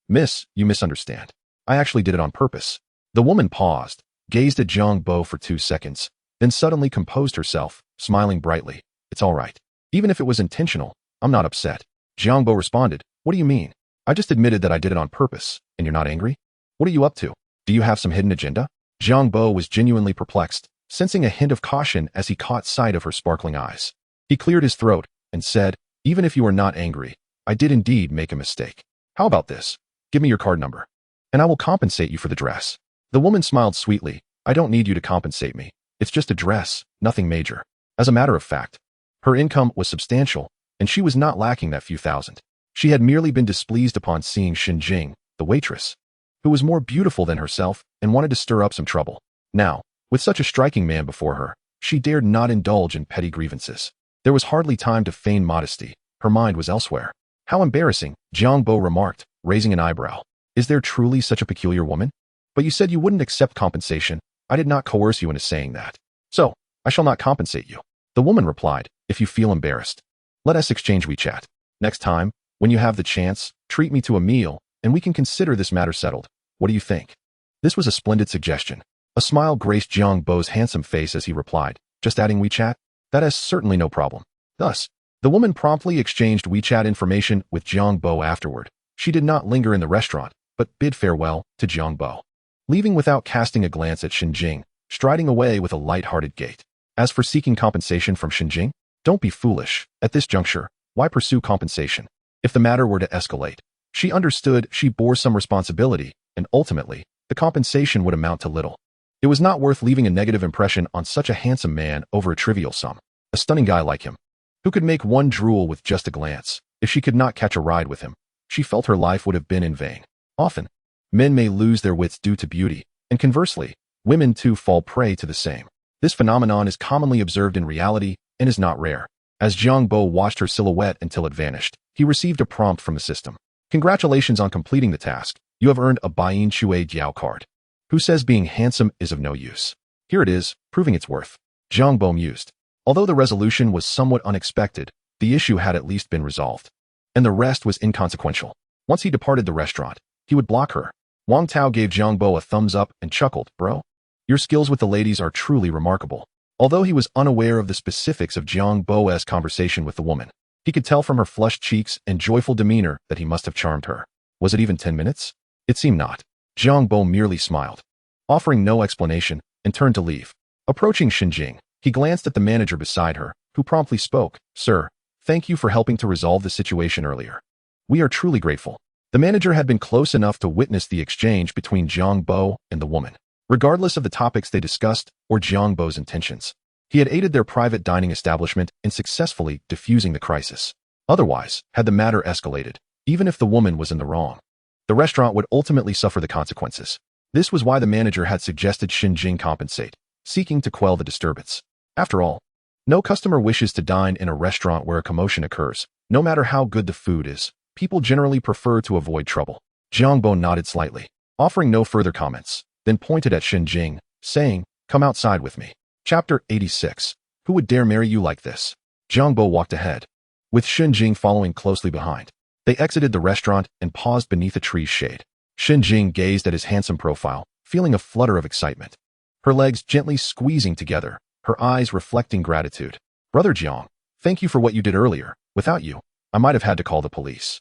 Speaker 1: miss, you misunderstand. I actually did it on purpose. The woman paused, gazed at Jiang Bo for 2 seconds, then suddenly composed herself, smiling brightly. It's all right. Even if it was intentional, I'm not upset. Jiang Bo responded, What do you mean? I just admitted that I did it on purpose, and you're not angry? What are you up to? Do you have some hidden agenda? Jiang Bo was genuinely perplexed, sensing a hint of caution as he caught sight of her sparkling eyes. He cleared his throat and said, Even if you are not angry, I did indeed make a mistake. How about this? Give me your card number, and I will compensate you for the dress. The woman smiled sweetly. I don't need you to compensate me. It's just a dress, nothing major. As a matter of fact, her income was substantial, and she was not lacking that few thousand. She had merely been displeased upon seeing Shun Jing, the waitress, who was more beautiful than herself and wanted to stir up some trouble. Now, with such a striking man before her, she dared not indulge in petty grievances. There was hardly time to feign modesty. Her mind was elsewhere. How embarrassing, Jiang Bo remarked, raising an eyebrow. Is there truly such a peculiar woman? But you said you wouldn't accept compensation. I did not coerce you into saying that. So, I shall not compensate you. The woman replied, If you feel embarrassed, let us exchange WeChat. Next time, when you have the chance, treat me to a meal, and we can consider this matter settled. What do you think? This was a splendid suggestion. A smile graced Jiang Bo's handsome face as he replied, just adding WeChat? That is certainly no problem. Thus, the woman promptly exchanged WeChat information with Jiang Bo afterward. She did not linger in the restaurant, but bid farewell to Jiang Bo, leaving without casting a glance at Shenjing, striding away with a light-hearted gait. As for seeking compensation from Shenjing, don't be foolish. At this juncture, why pursue compensation? If the matter were to escalate, she understood she bore some responsibility, and ultimately, the compensation would amount to little. It was not worth leaving a negative impression on such a handsome man over a trivial sum. A stunning guy like him, who could make one drool with just a glance. If she could not catch a ride with him, she felt her life would have been in vain. Often, men may lose their wits due to beauty, and conversely, women too fall prey to the same. This phenomenon is commonly observed in reality and is not rare. As Jiang Bo watched her silhouette until it vanished, he received a prompt from the system. Congratulations on completing the task. You have earned a Baiyin Shui Diao card. Who says being handsome is of no use? Here it is, proving its worth. Jiang Bo mused. Although the resolution was somewhat unexpected, the issue had at least been resolved. And the rest was inconsequential. Once he departed the restaurant, he would block her. Wang Tao gave Jiang Bo a thumbs up and chuckled, Bro, your skills with the ladies are truly remarkable. Although he was unaware of the specifics of Jiang Bo's conversation with the woman, he could tell from her flushed cheeks and joyful demeanor that he must have charmed her. Was it even 10 minutes? It seemed not. Jiang Bo merely smiled, offering no explanation, and turned to leave. Approaching Shenjing, he glanced at the manager beside her, who promptly spoke, Sir, thank you for helping to resolve the situation earlier. We are truly grateful. The manager had been close enough to witness the exchange between Jiang Bo and the woman. Regardless of the topics they discussed or Jiang Bo's intentions, he had aided their private dining establishment in successfully diffusing the crisis. Otherwise, had the matter escalated, even if the woman was in the wrong, the restaurant would ultimately suffer the consequences. This was why the manager had suggested Shenjing compensate, seeking to quell the disturbance. After all, no customer wishes to dine in a restaurant where a commotion occurs. No matter how good the food is, people generally prefer to avoid trouble. Jiang Bo nodded slightly, offering no further comments, then pointed at Shenjing, saying, Come outside with me. Chapter 86. Who would dare marry you like this? Jiang Bo walked ahead, with Shenjing following closely behind. They exited the restaurant and paused beneath a tree's shade. Shenjing gazed at his handsome profile, feeling a flutter of excitement. Her legs gently squeezing together, her eyes reflecting gratitude. Brother Jiang, thank you for what you did earlier. Without you, I might have had to call the police.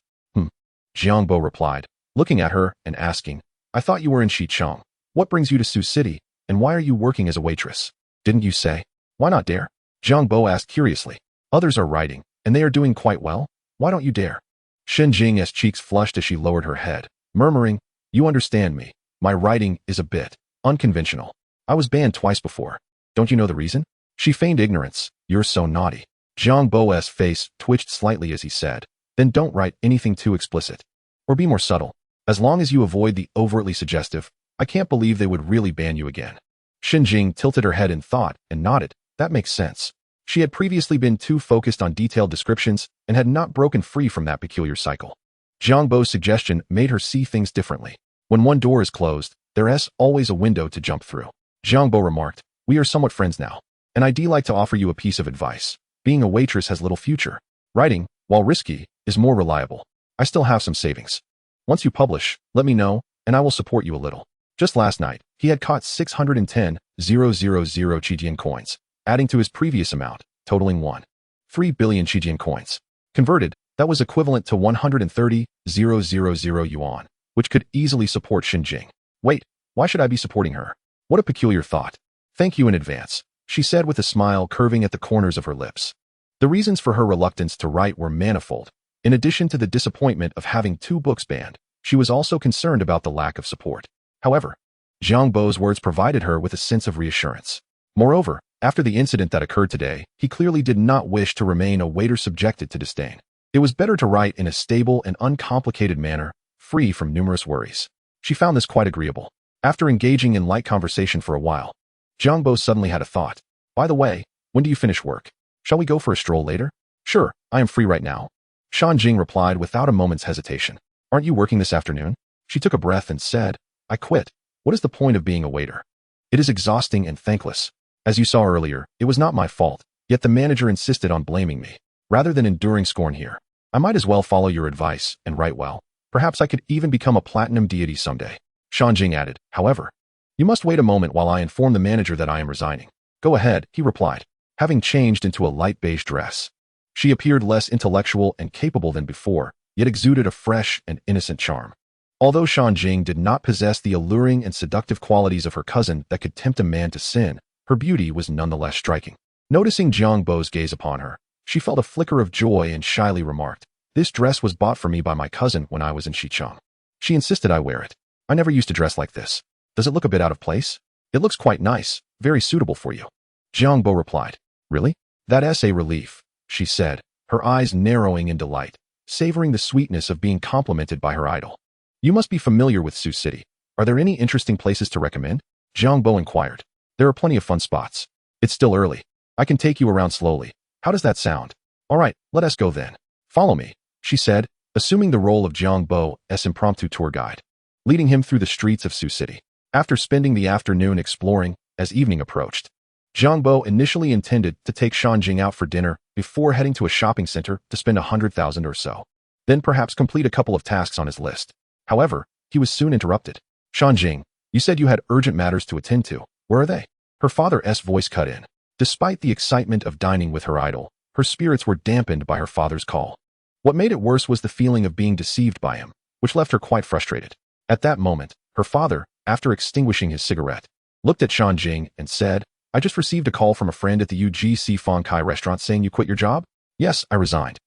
Speaker 1: Jiang Bo replied, looking at her and asking, I thought you were in Xicheng. What brings you to Sioux City, and why are you working as a waitress? Didn't you say? Why not dare? Jiang Bo asked curiously. Others are writing, and they are doing quite well. Why don't you dare? Shenjing's cheeks flushed as she lowered her head, murmuring, You understand me. My writing is a bit unconventional. I was banned twice before. Don't you know the reason? She feigned ignorance. You're so naughty. Jiang Bo's face twitched slightly as he said, Then don't write anything too explicit. Or be more subtle. As long as you avoid the overtly suggestive, I can't believe they would really ban you again. Shenjing tilted her head in thought and nodded. That makes sense. She had previously been too focused on detailed descriptions and had not broken free from that peculiar cycle. Jiang Bo's suggestion made her see things differently. When one door is closed, there is always a window to jump through. Jiang Bo remarked, We are somewhat friends now, and I'd like to offer you a piece of advice. Being a waitress has little future. Writing, while risky, is more reliable. I still have some savings. Once you publish, let me know, and I will support you a little. Just last night, he had caught 610,000 Qijian coins, adding to his previous amount, totaling 1.3 billion Qijian coins. Converted, that was equivalent to 130,000 yuan, which could easily support Shenjing. Wait, why should I be supporting her? What a peculiar thought. Thank you in advance, she said with a smile curving at the corners of her lips. The reasons for her reluctance to write were manifold. In addition to the disappointment of having 2 books banned, she was also concerned about the lack of support. However, Jiang Bo's words provided her with a sense of reassurance. Moreover, after the incident that occurred today, he clearly did not wish to remain a waiter subjected to disdain. It was better to write in a stable and uncomplicated manner, free from numerous worries. She found this quite agreeable. After engaging in light conversation for a while, Jiang Bo suddenly had a thought. By the way, when do you finish work? Shall we go for a stroll later? Sure, I am free right now. Shenjing replied without a moment's hesitation. Aren't you working this afternoon? She took a breath and said, I quit. What is the point of being a waiter? It is exhausting and thankless. As you saw earlier, it was not my fault, yet the manager insisted on blaming me. Rather than enduring scorn here, I might as well follow your advice and write well. Perhaps I could even become a platinum deity someday. Shanjing added, however. You must wait a moment while I inform the manager that I am resigning. Go ahead, he replied, having changed into a light beige dress. She appeared less intellectual and capable than before, yet exuded a fresh and innocent charm. Although Shanjing did not possess the alluring and seductive qualities of her cousin that could tempt a man to sin, her beauty was nonetheless striking. Noticing Jiang Bo's gaze upon her, she felt a flicker of joy and shyly remarked, "This dress was bought for me by my cousin when I was in Xicheng. She insisted I wear it. I never used to dress like this. Does it look a bit out of place? It looks quite nice, very suitable for you." Jiang Bo replied, "Really? That's a relief," she said, her eyes narrowing in delight, savoring the sweetness of being complimented by her idol. "You must be familiar with Sioux City. Are there any interesting places to recommend?" Jiang Bo inquired. "There are plenty of fun spots. It's still early. I can take you around slowly. How does that sound?" "All right, let us go then. Follow me," she said, assuming the role of Jiang Bo's impromptu tour guide, leading him through the streets of Sioux City. After spending the afternoon exploring, as evening approached, Jiang Bo initially intended to take Shanjing out for dinner before heading to a shopping center to spend 100,000 or so, then perhaps complete a couple of tasks on his list. However, he was soon interrupted. "Shanjing, you said you had urgent matters to attend to. Where are they?" Her father's voice cut in. Despite the excitement of dining with her idol, her spirits were dampened by her father's call. What made it worse was the feeling of being deceived by him, which left her quite frustrated. At that moment, her father, after extinguishing his cigarette, looked at Shanjing and said, "I just received a call from a friend at the UGC Fong Kai restaurant saying you quit your job?" "Yes, I resigned.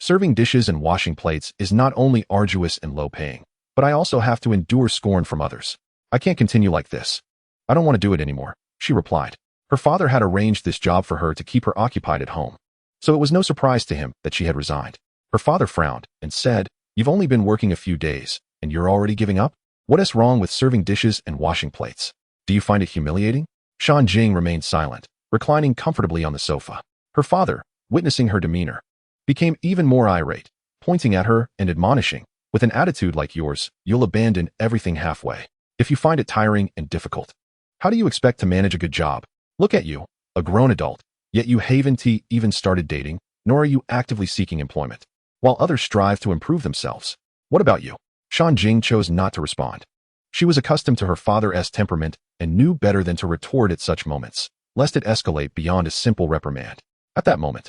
Speaker 1: Serving dishes and washing plates is not only arduous and low-paying, but I also have to endure scorn from others. I can't continue like this. I don't want to do it anymore," she replied. Her father had arranged this job for her to keep her occupied at home, so it was no surprise to him that she had resigned. Her father frowned and said, "You've only been working a few days, and you're already giving up? What is wrong with serving dishes and washing plates? Do you find it humiliating?" Shanjing remained silent, reclining comfortably on the sofa. Her father, witnessing her demeanor, became even more irate, pointing at her and admonishing, "With an attitude like yours, you'll abandon everything halfway. If you find it tiring and difficult, how do you expect to manage a good job? Look at you, a grown adult, yet you haven't even started dating, nor are you actively seeking employment, while others strive to improve themselves. What about you?" Shanjing chose not to respond. She was accustomed to her father's temperament and knew better than to retort at such moments, lest it escalate beyond a simple reprimand. At that moment,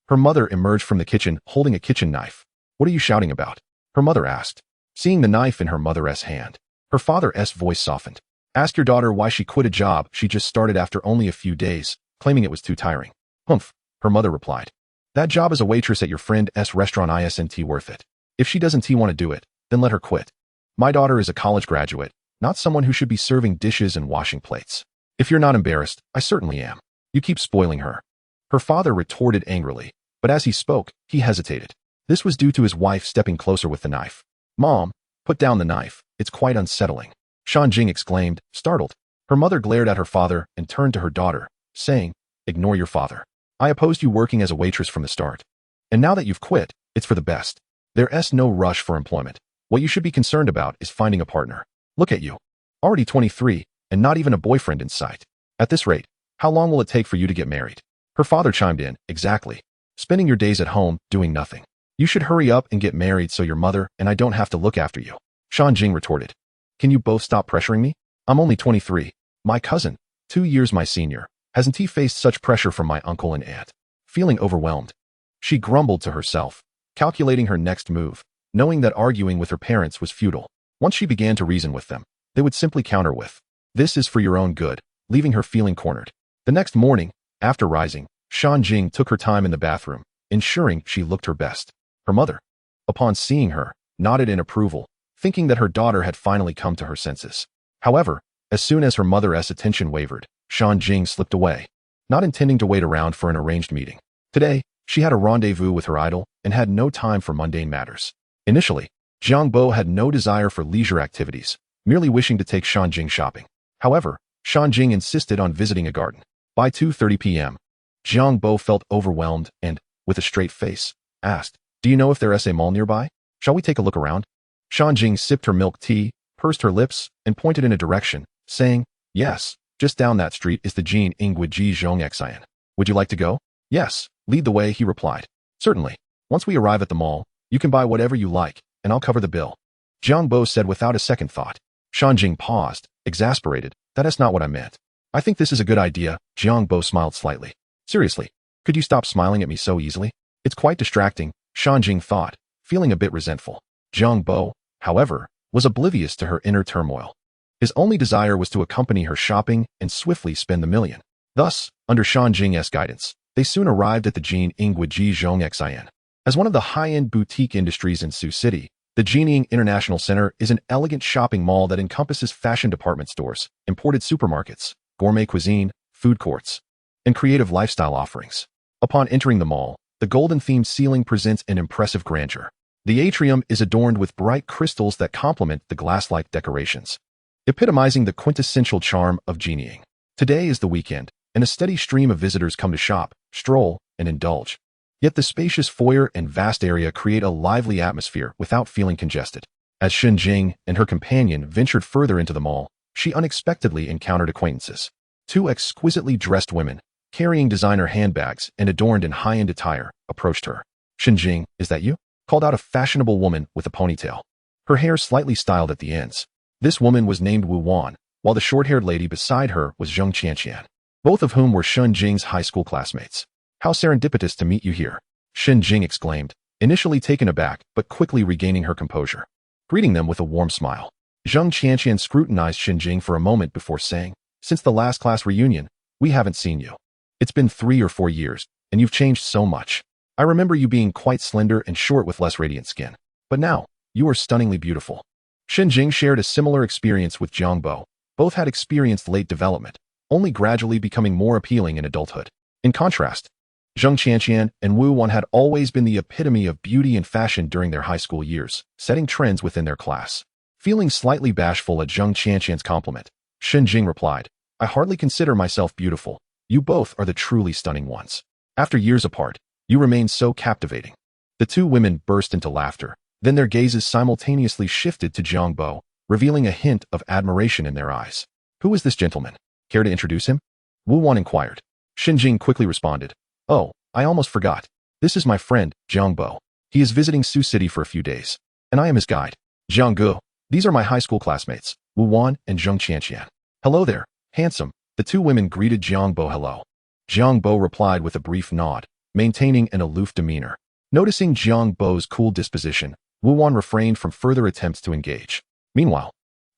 Speaker 1: her mother emerged from the kitchen holding a kitchen knife. "What are you shouting about?" her mother asked. Seeing the knife in her mother's hand, her father's voice softened. "Ask your daughter why she quit a job she just started after only a few days, claiming it was too tiring." "Humph," her mother replied. "That job as a waitress at your friend's restaurant isn't worth it. If she doesn't want to do it, then let her quit. My daughter is a college graduate, not someone who should be serving dishes and washing plates. If you're not embarrassed, I certainly am. You keep spoiling her." Her father retorted angrily, but as he spoke, he hesitated. This was due to his wife stepping closer with the knife. "Mom, put down the knife. It's quite unsettling," Shanjing exclaimed, startled. Her mother glared at her father and turned to her daughter, saying, "Ignore your father. I opposed you working as a waitress from the start. And now that you've quit, it's for the best. There's no rush for employment. What you should be concerned about is finding a partner. Look at you. Already 23, and not even a boyfriend in sight. At this rate, how long will it take for you to get married?" Her father chimed in, "Exactly. Spending your days at home, doing nothing. You should hurry up and get married so your mother and I don't have to look after you." Shanjing retorted, "Can you both stop pressuring me? I'm only 23. My cousin, 2 years my senior, hasn't he faced such pressure from my uncle and aunt?" Feeling overwhelmed, she grumbled to herself, calculating her next move, knowing that arguing with her parents was futile. Once she began to reason with them, they would simply counter with, "This is for your own good," leaving her feeling cornered. The next morning, after rising, Shanjing took her time in the bathroom, ensuring she looked her best. Her mother, upon seeing her, nodded in approval, thinking that her daughter had finally come to her senses. However, as soon as her mother's attention wavered, Shanjing slipped away, not intending to wait around for an arranged meeting. Today, she had a rendezvous with her idol and had no time for mundane matters. Initially, Jiang Bo had no desire for leisure activities, merely wishing to take Shanjing shopping. However, Shanjing insisted on visiting a garden. By 2:30 p.m., Jiang Bo felt overwhelmed and, with a straight face, asked, "Do you know if there's a mall nearby? Shall we take a look around?" Shanjing sipped her milk tea, pursed her lips, and pointed in a direction, saying, "Yes, just down that street is the Jin Ingui Ji Zhong Xian. Would you like to go?" "Yes, lead the way," he replied. "Certainly. Once we arrive at the mall, you can buy whatever you like, and I'll cover the bill." Jiang Bo said without a second thought. Shanjing paused, exasperated. That is not what I meant. I think this is a good idea. Jiang Bo smiled slightly. Seriously, could you stop smiling at me so easily? It's quite distracting, Shanjing thought, feeling a bit resentful. Jiang Bo, however, was oblivious to her inner turmoil. His only desire was to accompany her shopping and swiftly spend the million. Thus, under Shanjing's guidance, they soon arrived at the Jin Ingguji Zhongxian. As one of the high-end boutique industries in Sioux City, the Jining International Center is an elegant shopping mall that encompasses fashion department stores, imported supermarkets, gourmet cuisine, food courts, and creative lifestyle offerings. Upon entering the mall, the golden-themed ceiling presents an impressive grandeur. The atrium is adorned with bright crystals that complement the glass-like decorations, epitomizing the quintessential charm of Jining. Today is the weekend, and a steady stream of visitors come to shop, stroll, and indulge. Yet the spacious foyer and vast area create a lively atmosphere without feeling congested. As Shanjing and her companion ventured further into the mall, she unexpectedly encountered acquaintances. Two exquisitely dressed women, carrying designer handbags and adorned in high-end attire, approached her. Shanjing, is that you? Called out a fashionable woman with a ponytail. Her hair slightly styled at the ends. This woman was named Wu Wan, while the short-haired lady beside her was Zheng Qianqian, both of whom were Shanjing's high school classmates. How serendipitous to meet you here, Shanjing exclaimed, initially taken aback but quickly regaining her composure. Greeting them with a warm smile. Zheng Qianqian scrutinized Shanjing for a moment before saying, since the last class reunion, we haven't seen you. It's been 3 or 4 years, and you've changed so much. I remember you being quite slender and short with less radiant skin. But now, you are stunningly beautiful. Shanjing shared a similar experience with Jiang Bo. Both had experienced late development, only gradually becoming more appealing in adulthood. In contrast, Zheng Qianqian and Wu Wan had always been the epitome of beauty and fashion during their high school years, setting trends within their class. Feeling slightly bashful at Zheng Qianqian's compliment, Shanjing replied, I hardly consider myself beautiful. You both are the truly stunning ones. After years apart, you remain so captivating. The two women burst into laughter, then their gazes simultaneously shifted to Jiang Bo, revealing a hint of admiration in their eyes. Who is this gentleman? Care to introduce him? Wu Wan inquired. Shanjing quickly responded, oh, I almost forgot. This is my friend, Jiang Bo. He is visiting Sioux City for a few days, and I am his guide. Jiang Gu, these are my high school classmates, Wu Wan and Zheng Qianqian. Hello there, handsome. The two women greeted Jiang Bo hello. Jiang Bo replied with a brief nod, maintaining an aloof demeanor. Noticing Jiang Bo's cool disposition, Wu Wan refrained from further attempts to engage. Meanwhile,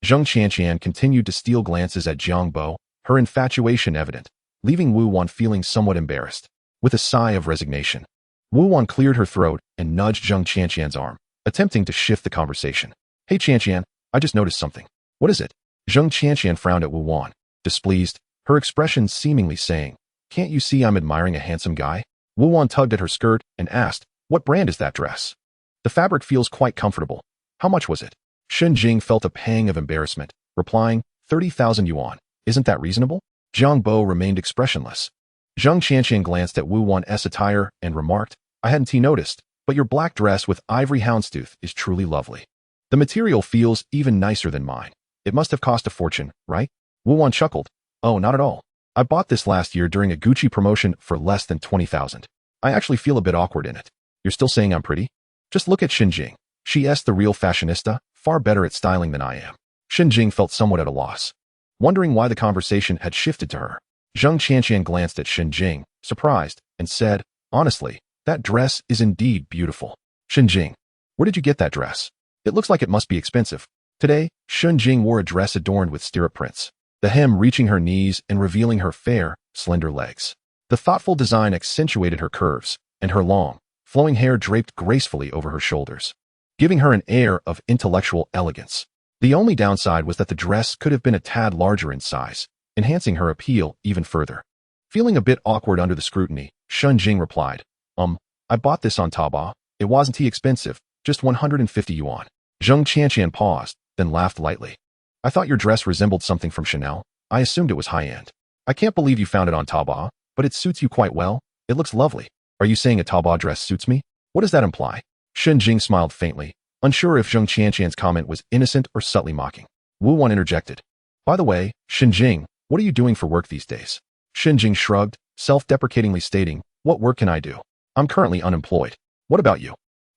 Speaker 1: Zheng Qianqian continued to steal glances at Jiang Bo, her infatuation evident, leaving Wu Wan feeling somewhat embarrassed. With a sigh of resignation, Wu Wan cleared her throat and nudged Zheng Qianqian's arm, attempting to shift the conversation. Hey Qianqian, I just noticed something. What is it? Zheng Qianqian frowned at Wu Wan, displeased, her expression seemingly saying, can't you see I'm admiring a handsome guy? Wu Wan tugged at her skirt and asked, what brand is that dress? The fabric feels quite comfortable. How much was it? Shanjing felt a pang of embarrassment, replying, 30,000 yuan. Isn't that reasonable? Jiang Bo remained expressionless. Zheng Qianqian glanced at Wu Wan's attire and remarked, I hadn't noticed, but your black dress with ivory houndstooth is truly lovely. The material feels even nicer than mine. It must have cost a fortune, right? Wu Wan chuckled. Oh, not at all. I bought this last year during a Gucci promotion for less than 20,000. I actually feel a bit awkward in it. You're still saying I'm pretty? Just look at Shanjing. She's the real fashionista, far better at styling than I am. Shanjing felt somewhat at a loss, wondering why the conversation had shifted to her. Zheng Qianqian glanced at Shanjing, surprised, and said, honestly, that dress is indeed beautiful. Shanjing, where did you get that dress? It looks like it must be expensive. Today, Shanjing wore a dress adorned with stirrup prints, the hem reaching her knees and revealing her fair, slender legs. The thoughtful design accentuated her curves, and her long, flowing hair draped gracefully over her shoulders, giving her an air of intellectual elegance. The only downside was that the dress could have been a tad larger in size, enhancing her appeal even further. Feeling a bit awkward under the scrutiny, Shanjing replied, I bought this on Taobao. It wasn't too expensive, just 150 yuan. Zheng Qianqian paused, then laughed lightly. I thought your dress resembled something from Chanel. I assumed it was high-end. I can't believe you found it on Taobao, but it suits you quite well. It looks lovely. Are you saying a Taobao dress suits me? What does that imply? Shanjing smiled faintly, unsure if Zheng Qianqian's comment was innocent or subtly mocking. Wu Wan interjected. By the way, Shanjing, what are you doing for work these days? Shanjing shrugged, self-deprecatingly stating, what work can I do? I'm currently unemployed. What about you?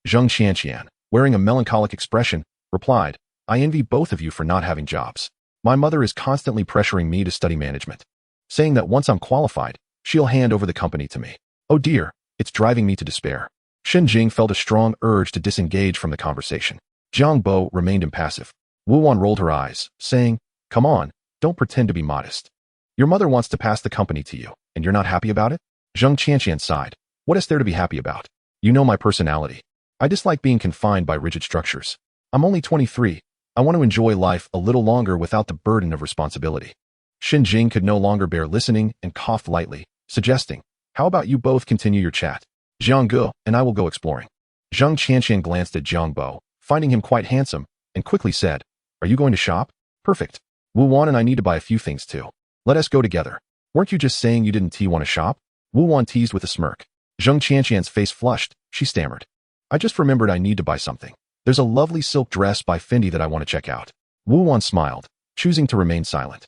Speaker 1: Zheng Qianqian, wearing a melancholic expression, replied, I envy both of you for not having jobs. My mother is constantly pressuring me to study management, saying that once I'm qualified, she'll hand over the company to me. Oh dear, it's driving me to despair. Shen Jing felt a strong urge to disengage from the conversation. Jiang Bo remained impassive. Wu Wan rolled her eyes, saying, Come on, don't pretend to be modest. Your mother wants to pass the company to you, and you're not happy about it? Zheng Qianqian sighed. What is there to be happy about? You know my personality. I dislike being confined by rigid structures. I'm only 23. I want to enjoy life a little longer without the burden of responsibility. Shen Jing could no longer bear listening and coughed lightly, suggesting, How about you both continue your chat? Jiang Ge and I will go exploring. Zheng Qianqian glanced at Jiang Bo, finding him quite handsome, and quickly said, Are you going to shop? Perfect. Wu Wan and I need to buy a few things too. Let us go together. Weren't you just saying you didn't want to shop? Wu Wan teased with a smirk. Zheng Qianqian's face flushed. She stammered. I just remembered I need to buy something. There's a lovely silk dress by Fendi that I want to check out. Wu Wan smiled, choosing to remain silent.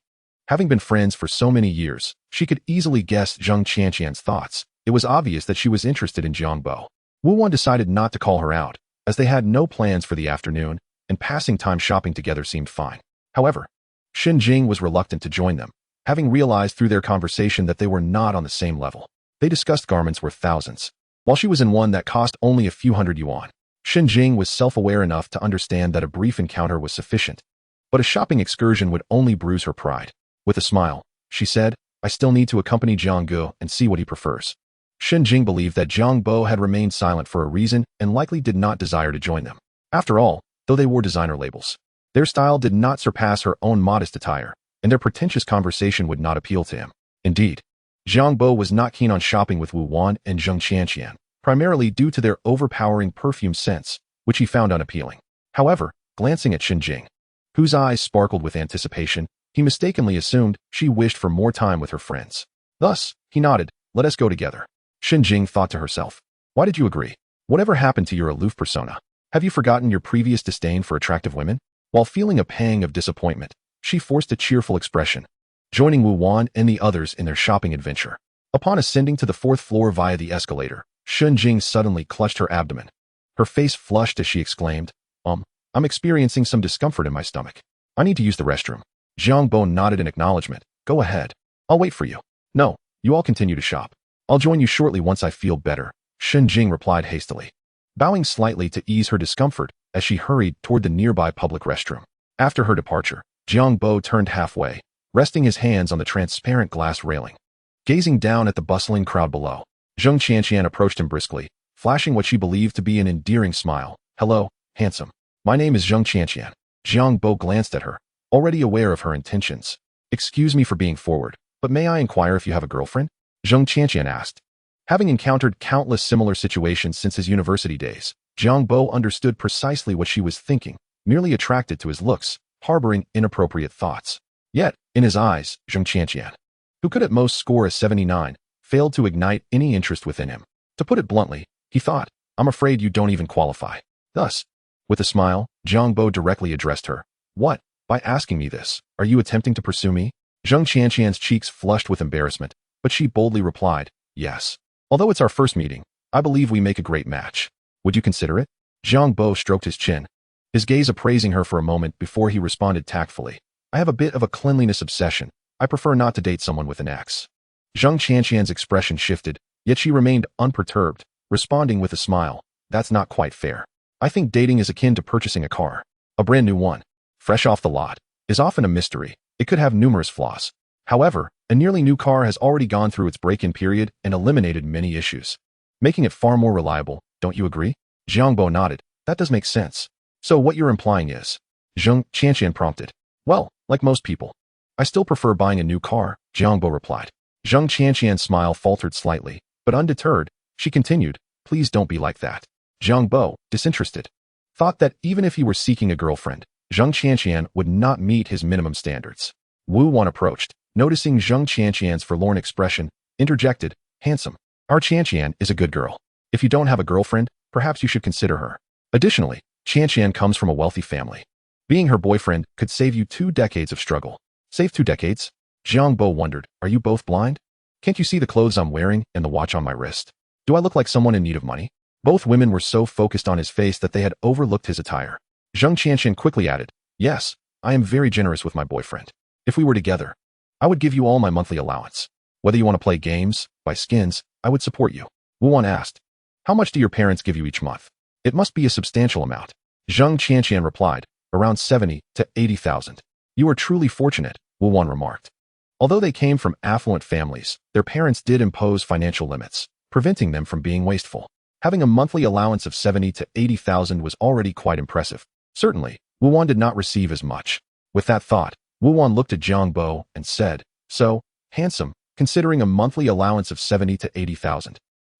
Speaker 1: Having been friends for so many years, she could easily guess Zheng Qianqian's thoughts. It was obvious that she was interested in Jiang Bo. Wu Wan decided not to call her out, as they had no plans for the afternoon, and passing time shopping together seemed fine. However, Shen Jing was reluctant to join them, having realized through their conversation that they were not on the same level. They discussed garments worth thousands, while she was in one that cost only a few hundred yuan. Shen Jing was self-aware enough to understand that a brief encounter was sufficient, but a shopping excursion would only bruise her pride. With a smile, she said, I still need to accompany Jiang Ge and see what he prefers. Shen Jing believed that Jiang Bo had remained silent for a reason and likely did not desire to join them. After all, though they wore designer labels, their style did not surpass her own modest attire, and their pretentious conversation would not appeal to him. Indeed, Jiang Bo was not keen on shopping with Wu Wan and Zheng Qianqian, primarily due to their overpowering perfume scents, which he found unappealing. However, glancing at Shen Jing, whose eyes sparkled with anticipation, he mistakenly assumed she wished for more time with her friends. Thus, he nodded, Let us go together. Shen Jing thought to herself, Why did you agree? Whatever happened to your aloof persona? Have you forgotten your previous disdain for attractive women? While feeling a pang of disappointment, she forced a cheerful expression, joining Wu Wan and the others in their shopping adventure. Upon ascending to the 4th floor via the escalator, Shen Jing suddenly clutched her abdomen. Her face flushed as she exclaimed, I'm experiencing some discomfort in my stomach. I need to use the restroom. Jiang Bo nodded in acknowledgement. Go ahead. I'll wait for you. No, you all continue to shop. I'll join you shortly once I feel better, Shen Jing replied hastily, bowing slightly to ease her discomfort as she hurried toward the nearby public restroom. After her departure, Jiang Bo turned halfway, resting his hands on the transparent glass railing. Gazing down at the bustling crowd below, Zheng Qianqian approached him briskly, flashing what she believed to be an endearing smile. Hello, handsome. My name is Zheng Qianqian. Jiang Bo glanced at her, already aware of her intentions. Excuse me for being forward, but may I inquire if you have a girlfriend? Zheng Qianqian asked. Having encountered countless similar situations since his university days, Jiang Bo understood precisely what she was thinking, merely attracted to his looks, harboring inappropriate thoughts. Yet, in his eyes, Zheng Qianqian, who could at most score a 79, failed to ignite any interest within him. To put it bluntly, he thought, I'm afraid you don't even qualify. Thus, with a smile, Jiang Bo directly addressed her. What? By asking me this, are you attempting to pursue me? Zheng Qianqian's cheeks flushed with embarrassment, but she boldly replied, Yes. Although it's our first meeting, I believe we make a great match. Would you consider it? Jiang Bo stroked his chin, his gaze appraising her for a moment before he responded tactfully. I have a bit of a cleanliness obsession. I prefer not to date someone with an X. Zheng Qianqian's expression shifted, yet she remained unperturbed, responding with a smile. That's not quite fair. I think dating is akin to purchasing a car. A brand new one, fresh off the lot, is often a mystery. It could have numerous flaws. However, a nearly new car has already gone through its break-in period and eliminated many issues, making it far more reliable. Don't you agree? Jiang Bo nodded. That does make sense. So what you're implying is, Zheng Qianqian prompted. Well, like most people, I still prefer buying a new car, Jiang Bo replied. Zheng Qianqian's smile faltered slightly, but undeterred, she continued, Please don't be like that. Jiang Bo, disinterested, thought that even if he were seeking a girlfriend, Zheng Qianqian would not meet his minimum standards. Wu Wan approached, noticing Zheng Qianqian's forlorn expression, interjected, Handsome. Our Qianqian is a good girl. If you don't have a girlfriend, perhaps you should consider her. Additionally, Qianqian comes from a wealthy family. Being her boyfriend could save you 2 decades of struggle. Save 2 decades? Jiang Bo wondered, Are you both blind? Can't you see the clothes I'm wearing and the watch on my wrist? Do I look like someone in need of money? Both women were so focused on his face that they had overlooked his attire. Zheng Qianqian quickly added, yes, I am very generous with my boyfriend. If we were together, I would give you all my monthly allowance. Whether you want to play games, buy skins, I would support you. Wu Wan asked, how much do your parents give you each month? It must be a substantial amount. Zheng Qianqian replied, around 70 to 80,000. You are truly fortunate, Wu Wan remarked. Although they came from affluent families, their parents did impose financial limits, preventing them from being wasteful. Having a monthly allowance of 70 to 80,000 was already quite impressive. Certainly, Wu Wan did not receive as much. With that thought, Wu Wan looked at Jiang Bo and said, so, handsome, considering a monthly allowance of 70 to 80,000.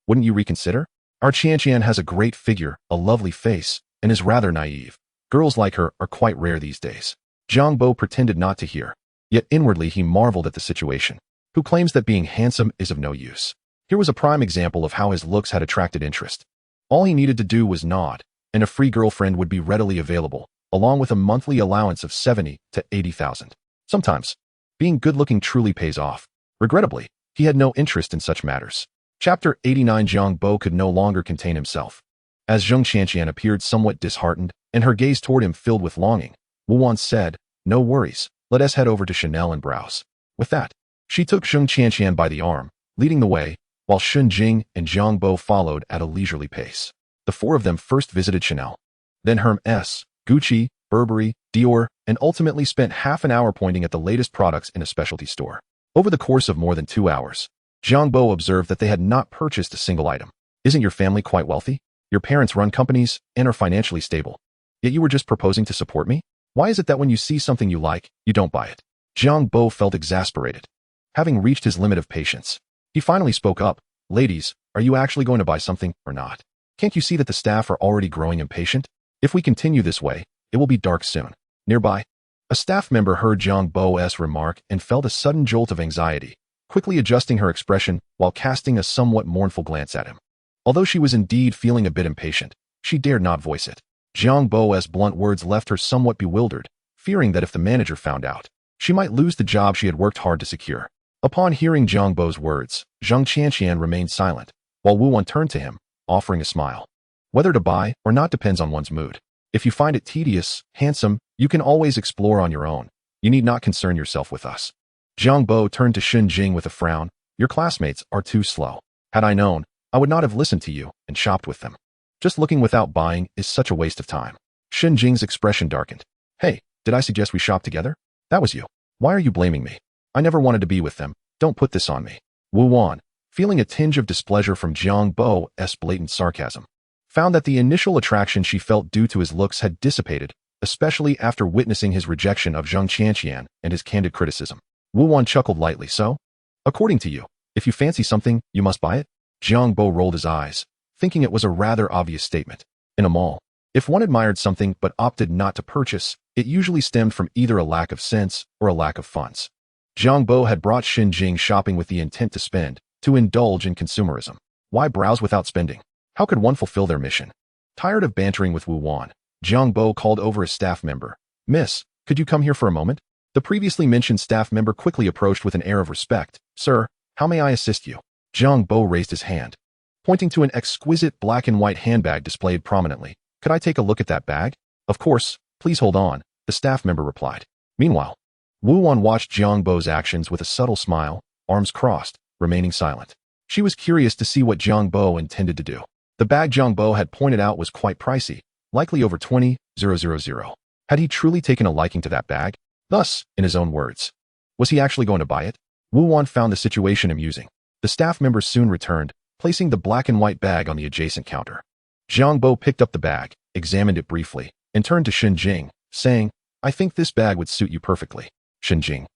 Speaker 1: Wouldn't you reconsider? Our Qianqian has a great figure, a lovely face, and is rather naive. Girls like her are quite rare these days. Jiang Bo pretended not to hear. Yet inwardly he marveled at the situation. Who claims that being handsome is of no use? Here was a prime example of how his looks had attracted interest. All he needed to do was nod, and a free girlfriend would be readily available, along with a monthly allowance of 70 to 80,000. Sometimes, being good-looking truly pays off. Regrettably, he had no interest in such matters. Chapter 89. Jiang Bo could no longer contain himself. As Zheng Qianqian appeared somewhat disheartened, and her gaze toward him filled with longing, Wu Wan said, no worries, let us head over to Chanel and browse. With that, she took Zheng Qianqian by the arm, leading the way, while Shun Jing and Jiang Bo followed at a leisurely pace. The four of them first visited Chanel, then Hermes, Gucci, Burberry, Dior, and ultimately spent half an hour pointing at the latest products in a specialty store. Over the course of more than 2 hours, Jiang Bo observed that they had not purchased a single item. Isn't your family quite wealthy? Your parents run companies and are financially stable. Yet you were just proposing to support me? Why is it that when you see something you like, you don't buy it? Jiang Bo felt exasperated. Having reached his limit of patience, he finally spoke up. Ladies, are you actually going to buy something or not? Can't you see that the staff are already growing impatient? If we continue this way, it will be dark soon. Nearby, a staff member heard Jiang Bo's remark and felt a sudden jolt of anxiety, quickly adjusting her expression while casting a somewhat mournful glance at him. Although she was indeed feeling a bit impatient, she dared not voice it. Jiang Bo's blunt words left her somewhat bewildered, fearing that if the manager found out, she might lose the job she had worked hard to secure. Upon hearing Jiang Bo's words, Zheng Qianqian remained silent, while Wu Wan turned to him, offering a smile. Whether to buy or not depends on one's mood. If you find it tedious, handsome, you can always explore on your own. You need not concern yourself with us. Jiang Bo turned to Shun Jing with a frown. Your classmates are too slow. Had I known, I would not have listened to you and shopped with them. Just looking without buying is such a waste of time. Shun Jing's expression darkened. Hey, did I suggest we shop together? That was you. Why are you blaming me? I never wanted to be with them. Don't put this on me. Wu Wan, feeling a tinge of displeasure from Jiang Bo's blatant sarcasm, found that the initial attraction she felt due to his looks had dissipated, especially after witnessing his rejection of Zheng Qianqian and his candid criticism. Wu Wan chuckled lightly. So? According to you, if you fancy something, you must buy it? Jiang Bo rolled his eyes, thinking it was a rather obvious statement. In a mall, if one admired something but opted not to purchase, it usually stemmed from either a lack of sense or a lack of funds. Jiang Bo had brought Xin Jing shopping with the intent to spend, to indulge in consumerism. Why browse without spending? How could one fulfill their mission? Tired of bantering with Wu Wan, Jiang Bo called over a staff member. Miss, could you come here for a moment? The previously mentioned staff member quickly approached with an air of respect. Sir, how may I assist you? Jiang Bo raised his hand, pointing to an exquisite black and white handbag displayed prominently. Could I take a look at that bag? Of course, please hold on, the staff member replied. Meanwhile, Wu Wan watched Jiang Bo's actions with a subtle smile, arms crossed, remaining silent. She was curious to see what Jiang Bo intended to do. The bag Jiang Bo had pointed out was quite pricey, likely over 20,000. Had he truly taken a liking to that bag? Thus, in his own words, was he actually going to buy it? Wu Wan found the situation amusing. The staff member soon returned, placing the black and white bag on the adjacent counter. Jiang Bo picked up the bag, examined it briefly, and turned to Xin Jing, saying, I think this bag would suit you perfectly. Xin Jing,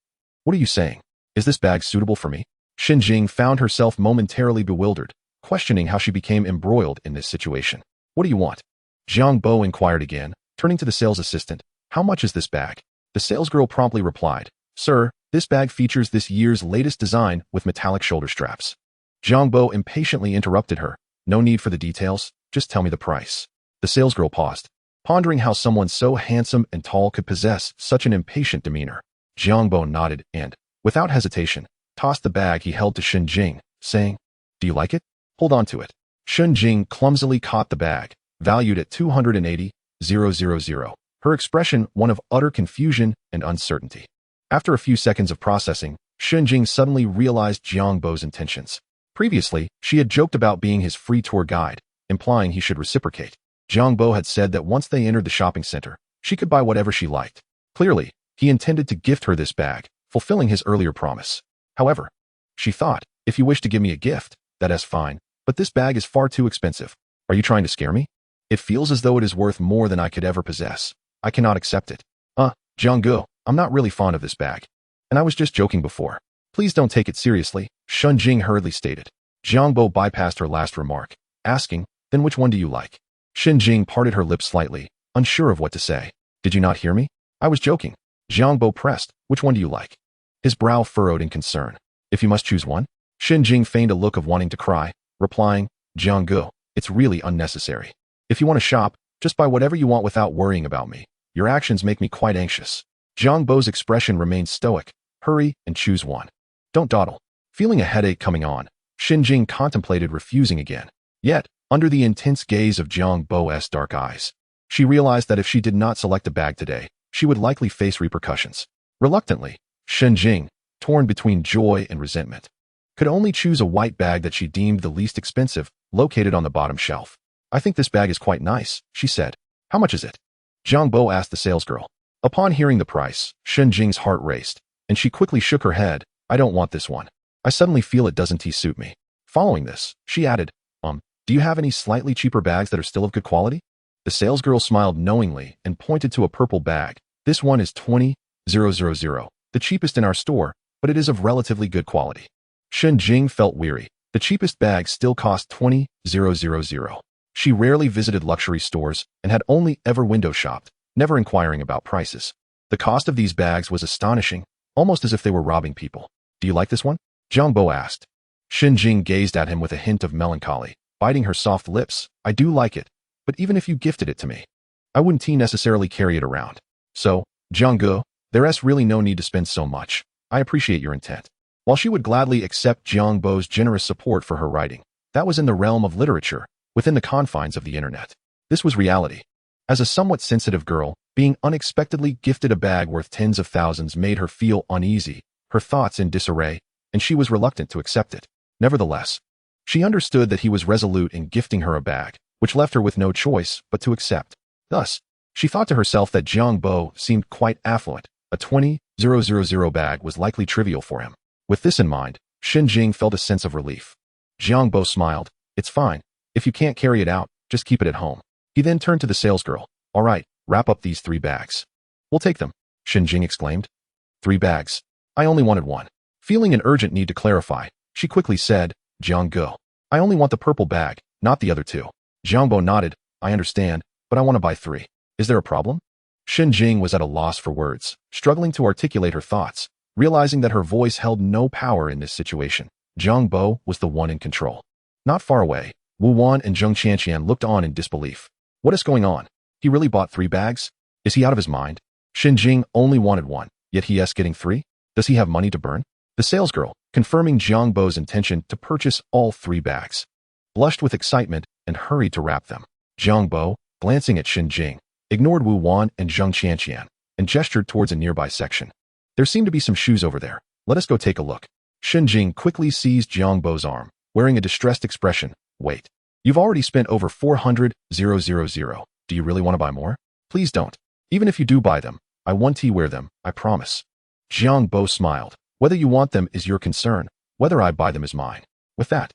Speaker 1: what are you saying? Is this bag suitable for me? Xin Jing found herself momentarily bewildered, questioning how she became embroiled in this situation. What do you want? Jiang Bo inquired again, turning to the sales assistant. How much is this bag? The salesgirl promptly replied, Sir, this bag features this year's latest design with metallic shoulder straps. Jiang Bo impatiently interrupted her. No need for the details, just tell me the price. The salesgirl paused, pondering how someone so handsome and tall could possess such an impatient demeanor. Jiang Bo nodded and, without hesitation, tossed the bag he held to Xin Jing, saying, Do you like it? Hold on to it. Xin Jing clumsily caught the bag, valued at 280,000, her expression one of utter confusion and uncertainty. After a few seconds of processing, Shenjing suddenly realized Jiang Bo's intentions. Previously, she had joked about being his free tour guide, implying he should reciprocate. Jiang Bo had said that once they entered the shopping center, she could buy whatever she liked. Clearly, he intended to gift her this bag, fulfilling his earlier promise. However, she thought, if you wish to give me a gift, that is fine, but this bag is far too expensive. Are you trying to scare me? It feels as though it is worth more than I could ever possess. I cannot accept it. Jiang Bo, I'm not really fond of this bag. And I was just joking before. Please don't take it seriously, Shenjing hurriedly stated. Jiang Bo bypassed her last remark, asking, then which one do you like? Shenjing parted her lips slightly, unsure of what to say. Did you not hear me? I was joking. Jiang Bo pressed, which one do you like? His brow furrowed in concern. If you must choose one? Shenjing feigned a look of wanting to cry, replying, Jiang Bo, it's really unnecessary. If you want to shop, just buy whatever you want without worrying about me. Your actions make me quite anxious. Jiang Bo's expression remained stoic. Hurry and choose one. Don't dawdle. Feeling a headache coming on, Shenjing contemplated refusing again. Yet, under the intense gaze of Jiang Bo's dark eyes, she realized that if she did not select a bag today, she would likely face repercussions. Reluctantly, Shenjing, torn between joy and resentment, could only choose a white bag that she deemed the least expensive, located on the bottom shelf. I think this bag is quite nice, she said. How much is it? Jiang Bo asked the salesgirl. Upon hearing the price, Shenjing's heart raced, and she quickly shook her head. I don't want this one. I suddenly feel it doesn't suit me. Following this, she added, do you have any slightly cheaper bags that are still of good quality? The salesgirl smiled knowingly and pointed to a purple bag. This one is 20,000, the cheapest in our store, but it is of relatively good quality. Shenjing felt weary. The cheapest bag still cost 20,000. She rarely visited luxury stores and had only ever window shopped, never inquiring about prices. The cost of these bags was astonishing, almost as if they were robbing people. Do you like this one? Jiang Bo asked. Shenjing gazed at him with a hint of melancholy, biting her soft lips. I do like it, but even if you gifted it to me, I wouldn't necessarily carry it around. So, Jiang Bo, there's really no need to spend so much. I appreciate your intent. While she would gladly accept Jiang Bo's generous support for her writing, that was in the realm of literature, within the confines of the internet. This was reality. As a somewhat sensitive girl, being unexpectedly gifted a bag worth tens of thousands made her feel uneasy, her thoughts in disarray, and she was reluctant to accept it. Nevertheless, she understood that he was resolute in gifting her a bag, which left her with no choice but to accept. Thus, she thought to herself that Jiang Bo seemed quite affluent. A 20,000 bag was likely trivial for him. With this in mind, Shenjing felt a sense of relief. Jiang Bo smiled. It's fine. If you can't carry it out, just keep it at home. He then turned to the salesgirl. All right, wrap up these 3 bags. We'll take them, Shenjing exclaimed. 3 bags. I only wanted one. Feeling an urgent need to clarify, she quickly said, Jiang Bo, I only want the purple bag, not the other 2. Jiang Bo nodded. I understand, but I want to buy 3. Is there a problem? Shenjing was at a loss for words, struggling to articulate her thoughts, realizing that her voice held no power in this situation. Jiang Bo was the one in control. Not far away, Wu Wan and Zheng Qianqian looked on in disbelief. What is going on? He really bought 3 bags? Is he out of his mind? Shenjing only wanted one, yet he is getting 3? Does he have money to burn? The salesgirl, confirming Jiang Bo's intention to purchase all 3 bags, blushed with excitement and hurried to wrap them. Jiang Bo, glancing at Shenjing, ignored Wu Wan and Zheng Qianqian and gestured towards a nearby section. There seem to be some shoes over there. Let us go take a look. Shenjing quickly seized Jiang Bo's arm, wearing a distressed expression. Wait. You've already spent over 400,000. Do you really want to buy more? Please don't. Even if you do buy them, I won't wear them, I promise. Jiang Bo smiled. Whether you want them is your concern. Whether I buy them is mine. With that,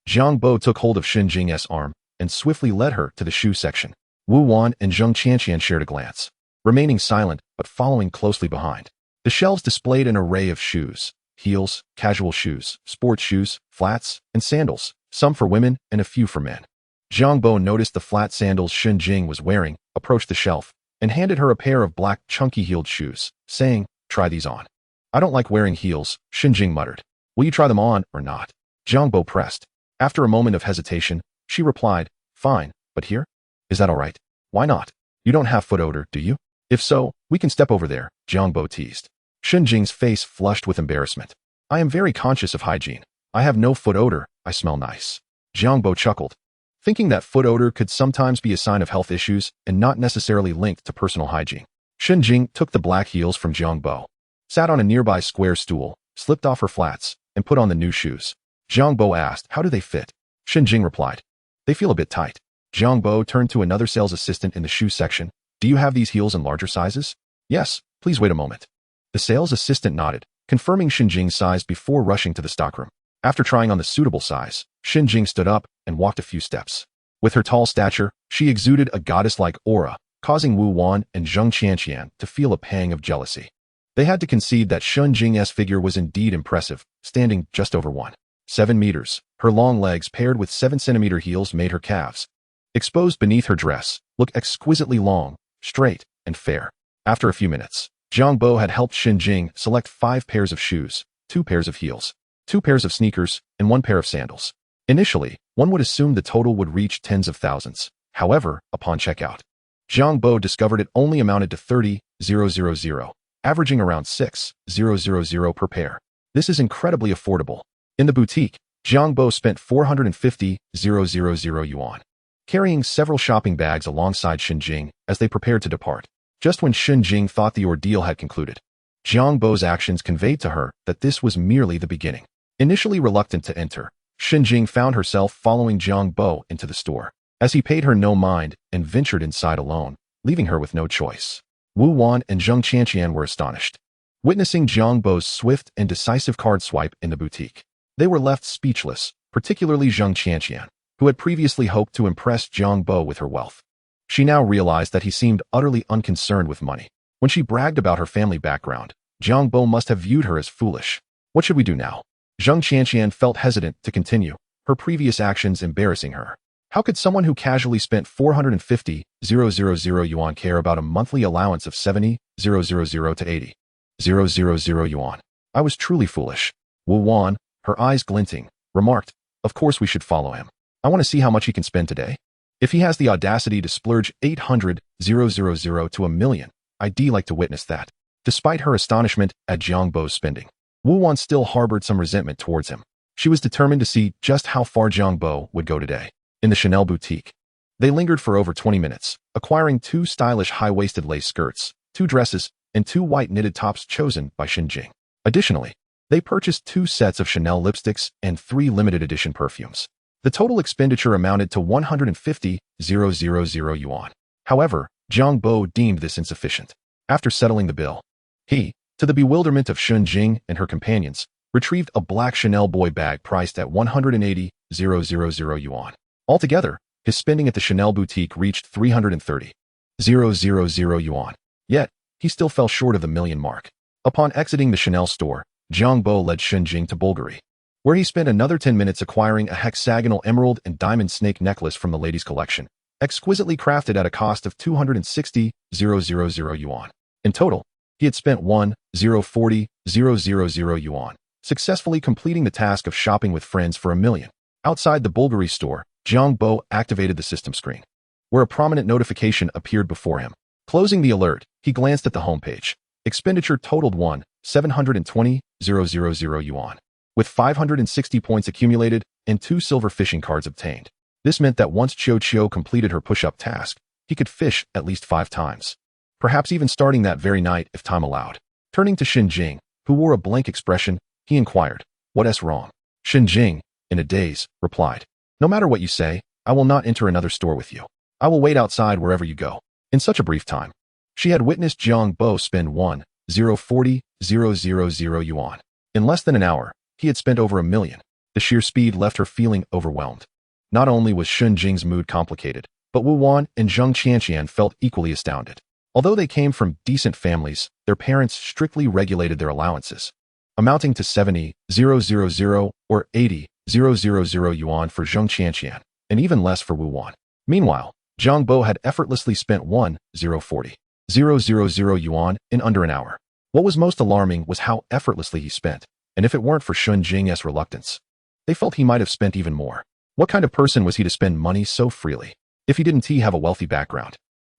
Speaker 1: Jiang Bo took hold of Shenjing's arm and swiftly led her to the shoe section. Wu Wan and Zheng Qianqian shared a glance, remaining silent but following closely behind. The shelves displayed an array of shoes, heels, casual shoes, sports shoes, flats, and sandals, some for women and a few for men. Jiang Bo noticed the flat sandals Shenjing was wearing, approached the shelf, and handed her a pair of black chunky-heeled shoes, saying, try these on. I don't like wearing heels, Shenjing muttered. Will you try them on or not? Jiang Bo pressed. After a moment of hesitation, she replied, fine, but here? Is that all right? Why not? You don't have foot odor, do you? If so, we can step over there, Jiang Bo teased. Shenjing's face flushed with embarrassment. I am very conscious of hygiene. I have no foot odor, I smell nice. Jiang Bo chuckled. thinking that foot odor could sometimes be a sign of health issues and not necessarily linked to personal hygiene. Jing took the black heels from Jiang Bo, sat on a nearby square stool, slipped off her flats, and put on the new shoes. Jiang Bo asked, "How do they fit?" Jing replied, "They feel a bit tight." Jiang Bo turned to another sales assistant in the shoe section. "Do you have these heels in larger sizes?" "Yes, please wait a moment." The sales assistant nodded, confirming Jing's size before rushing to the stockroom. After trying on the suitable size, Jing stood up and walked a few steps. With her tall stature, she exuded a goddess-like aura, causing Wu Wan and Zheng Qianqian to feel a pang of jealousy. They had to concede that Jing's figure was indeed impressive, standing just over 1.7 meters. Her long legs paired with 7-centimeter heels made her calves, exposed beneath her dress, look exquisitely long, straight, and fair. After a few minutes, Jiang Bo had helped Jing select 5 pairs of shoes, 2 pairs of heels, 2 pairs of sneakers, and 1 pair of sandals. Initially, one would assume the total would reach tens of thousands. However, upon checkout, Jiang Bo discovered it only amounted to 30,000, averaging around 6,000 per pair. This is incredibly affordable. In the boutique, Jiang Bo spent 450,000 yuan, carrying several shopping bags alongside Jing as they prepared to depart. Just when Jing thought the ordeal had concluded, Jiang Bo's actions conveyed to her that this was merely the beginning. Initially reluctant to enter, Jing found herself following Jiang Bo into the store, as he paid her no mind and ventured inside alone, leaving her with no choice. Wu Wan and Zheng Qianqian were astonished, witnessing Jiang Bo's swift and decisive card swipe in the boutique. They were left speechless, particularly Zheng Qianqian, who had previously hoped to impress Jiang Bo with her wealth. She now realized that he seemed utterly unconcerned with money. When she bragged about her family background, Jiang Bo must have viewed her as foolish. "What should we do now?" Zheng Qianqian felt hesitant to continue, her previous actions embarrassing her. How could someone who casually spent 450,000 yuan care about a monthly allowance of 70,000 to 80,000 yuan? "I was truly foolish." Wu Wan, her eyes glinting, remarked, "Of course we should follow him. I want to see how much he can spend today. If he has the audacity to splurge 800,000 to 1,000,000, I'd like to witness that." Despite her astonishment at Jiang Bo's spending, Wu Wan still harbored some resentment towards him. She was determined to see just how far Jiang Bo would go today. In the Chanel boutique, they lingered for over 20 minutes, acquiring 2 stylish high-waisted lace skirts, 2 dresses, and 2 white knitted tops chosen by Jing. Additionally, they purchased 2 sets of Chanel lipsticks and 3 limited edition perfumes. The total expenditure amounted to 150,000 yuan. However, Jiang Bo deemed this insufficient. After settling the bill, he, to the bewilderment of Jing and her companions, retrieved a black Chanel boy bag priced at 180,000 yuan. Altogether, his spending at the Chanel boutique reached 330,000 yuan. Yet, he still fell short of the million mark. Upon exiting the Chanel store, Jiang Bo led Jing to Bulgari, where he spent another 10 minutes acquiring a hexagonal emerald and diamond snake necklace from the ladies' collection, exquisitely crafted at a cost of 260,000 yuan. In total, he had spent 1,040,000 yuan, successfully completing the task of shopping with friends for 1,000,000. Outside the Bulgari store, Jiang Bo activated the system screen, where a prominent notification appeared before him. Closing the alert, he glanced at the homepage. Expenditure totaled 1,720,000 yuan, with 560 points accumulated and 2 silver fishing cards obtained. This meant that once Chiu completed her push-up task, he could fish at least 5 times, perhaps even starting that very night if time allowed. Turning to Jing, who wore a blank expression, he inquired, "What's wrong?" Jing, in a daze, replied, "No matter what you say, I will not enter another store with you. I will wait outside wherever you go." In such a brief time, she had witnessed Jiang Bo spend 1,040,000 yuan. In less than an hour, he had spent over 1,000,000. The sheer speed left her feeling overwhelmed. Not only was Jing's mood complicated, but Wu Wan and Zheng Qianqian felt equally astounded. Although they came from decent families, their parents strictly regulated their allowances, amounting to 70,000 or 80,000 yuan for Zheng Qianqian, and even less for Wu Wan. Meanwhile, Jiang Bo had effortlessly spent 1,040,000 yuan in under an hour. What was most alarming was how effortlessly he spent, and if it weren't for Jing's reluctance, they felt he might have spent even more. What kind of person was he to spend money so freely? If he didn't have a wealthy background,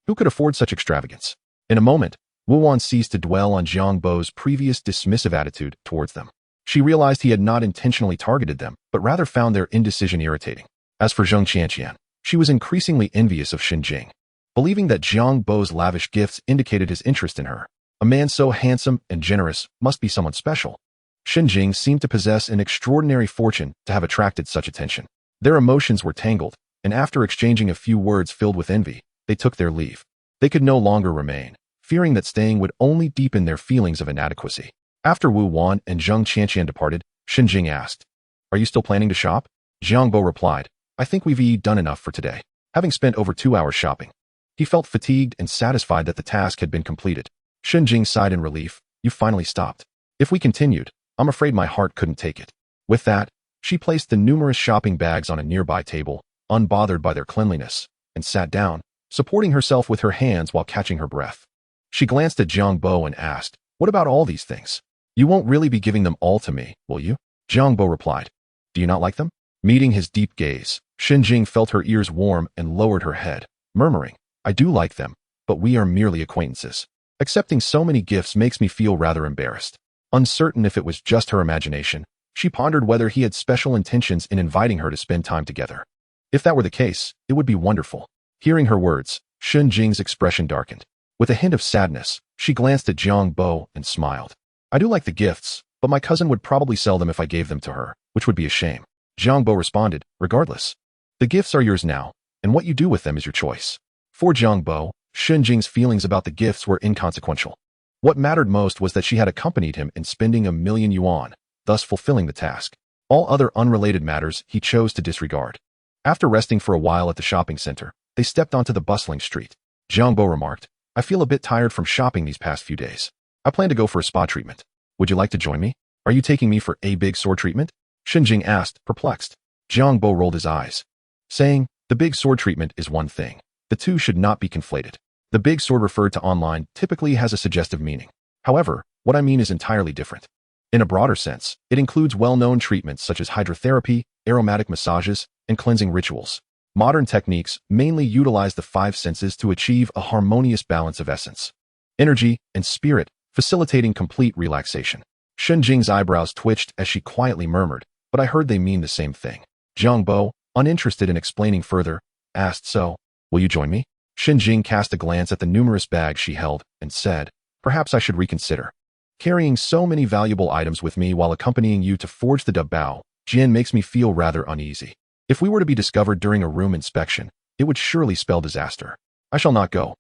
Speaker 1: who could afford such extravagance? In a moment, Wu Wan ceased to dwell on Jiang Bo's previous dismissive attitude towards them. She realized he had not intentionally targeted them, but rather found their indecision irritating. As for Zheng Qianqian, She was increasingly envious of Xinjing, believing that Jiang Bo's lavish gifts indicated his interest in her. A man so handsome and generous must be someone special. Xinjing seemed to possess an extraordinary fortune to have attracted such attention. Their emotions were tangled, and after exchanging a few words filled with envy, they took their leave. They could no longer remain, fearing that staying would only deepen their feelings of inadequacy. After Wu Wan and Zheng Qianqian departed, Xinjing asked, "Are you still planning to shop?" Jiang Bo replied, "I think we've done enough for today," having spent over 2 hours shopping. He felt fatigued and satisfied that the task had been completed. Xinjing sighed in relief. "You finally stopped. If we continued, I'm afraid my heart couldn't take it." With that, she placed the numerous shopping bags on a nearby table, unbothered by their cleanliness, and sat down, supporting herself with her hands while catching her breath. She glanced at Jiang Bo and asked, "What about all these things? You won't really be giving them all to me, will you?" Jiang Bo replied, "Do you not like them?" Meeting his deep gaze, Xinjing felt her ears warm and lowered her head, murmuring, "I do like them, but we are merely acquaintances. Accepting so many gifts makes me feel rather embarrassed." Uncertain if it was just her imagination, she pondered whether he had special intentions in inviting her to spend time together. If that were the case, it would be wonderful. Hearing her words, Xinjing's expression darkened. With a hint of sadness, she glanced at Jiang Bo and smiled. "I do like the gifts, but my cousin would probably sell them if I gave them to her, which would be a shame." Jiang Bo responded, "Regardless, the gifts are yours now, and what you do with them is your choice." For Jiang Bo, Xinjing's feelings about the gifts were inconsequential. What mattered most was that she had accompanied him in spending 1,000,000 yuan, thus fulfilling the task. All other unrelated matters he chose to disregard. After resting for a while at the shopping center, they stepped onto the bustling street. Jiang Bo remarked, "I feel a bit tired from shopping these past few days. I plan to go for a spa treatment. Would you like to join me? Are you taking me for a big sword treatment?" Xinjing asked, perplexed. Jiang Bo rolled his eyes, saying, "The big sword treatment is one thing. The two should not be conflated. The big sword referred to online typically has a suggestive meaning. However, what I mean is entirely different. In a broader sense, it includes well-known treatments such as hydrotherapy, aromatic massages, and cleansing rituals. Modern techniques mainly utilize the 5 senses to achieve a harmonious balance of essence, energy, and spirit, facilitating complete relaxation." Xinjing's eyebrows twitched as she quietly murmured, "But I heard they mean the same thing." Jiang Bo, uninterested in explaining further, asked, "So, will you join me?" Xinjing cast a glance at the numerous bags she held and said, "Perhaps I should reconsider. Carrying so many valuable items with me while accompanying you to forge the Dabao Jian makes me feel rather uneasy. If we were to be discovered during a room inspection, it would surely spell disaster. I shall not go."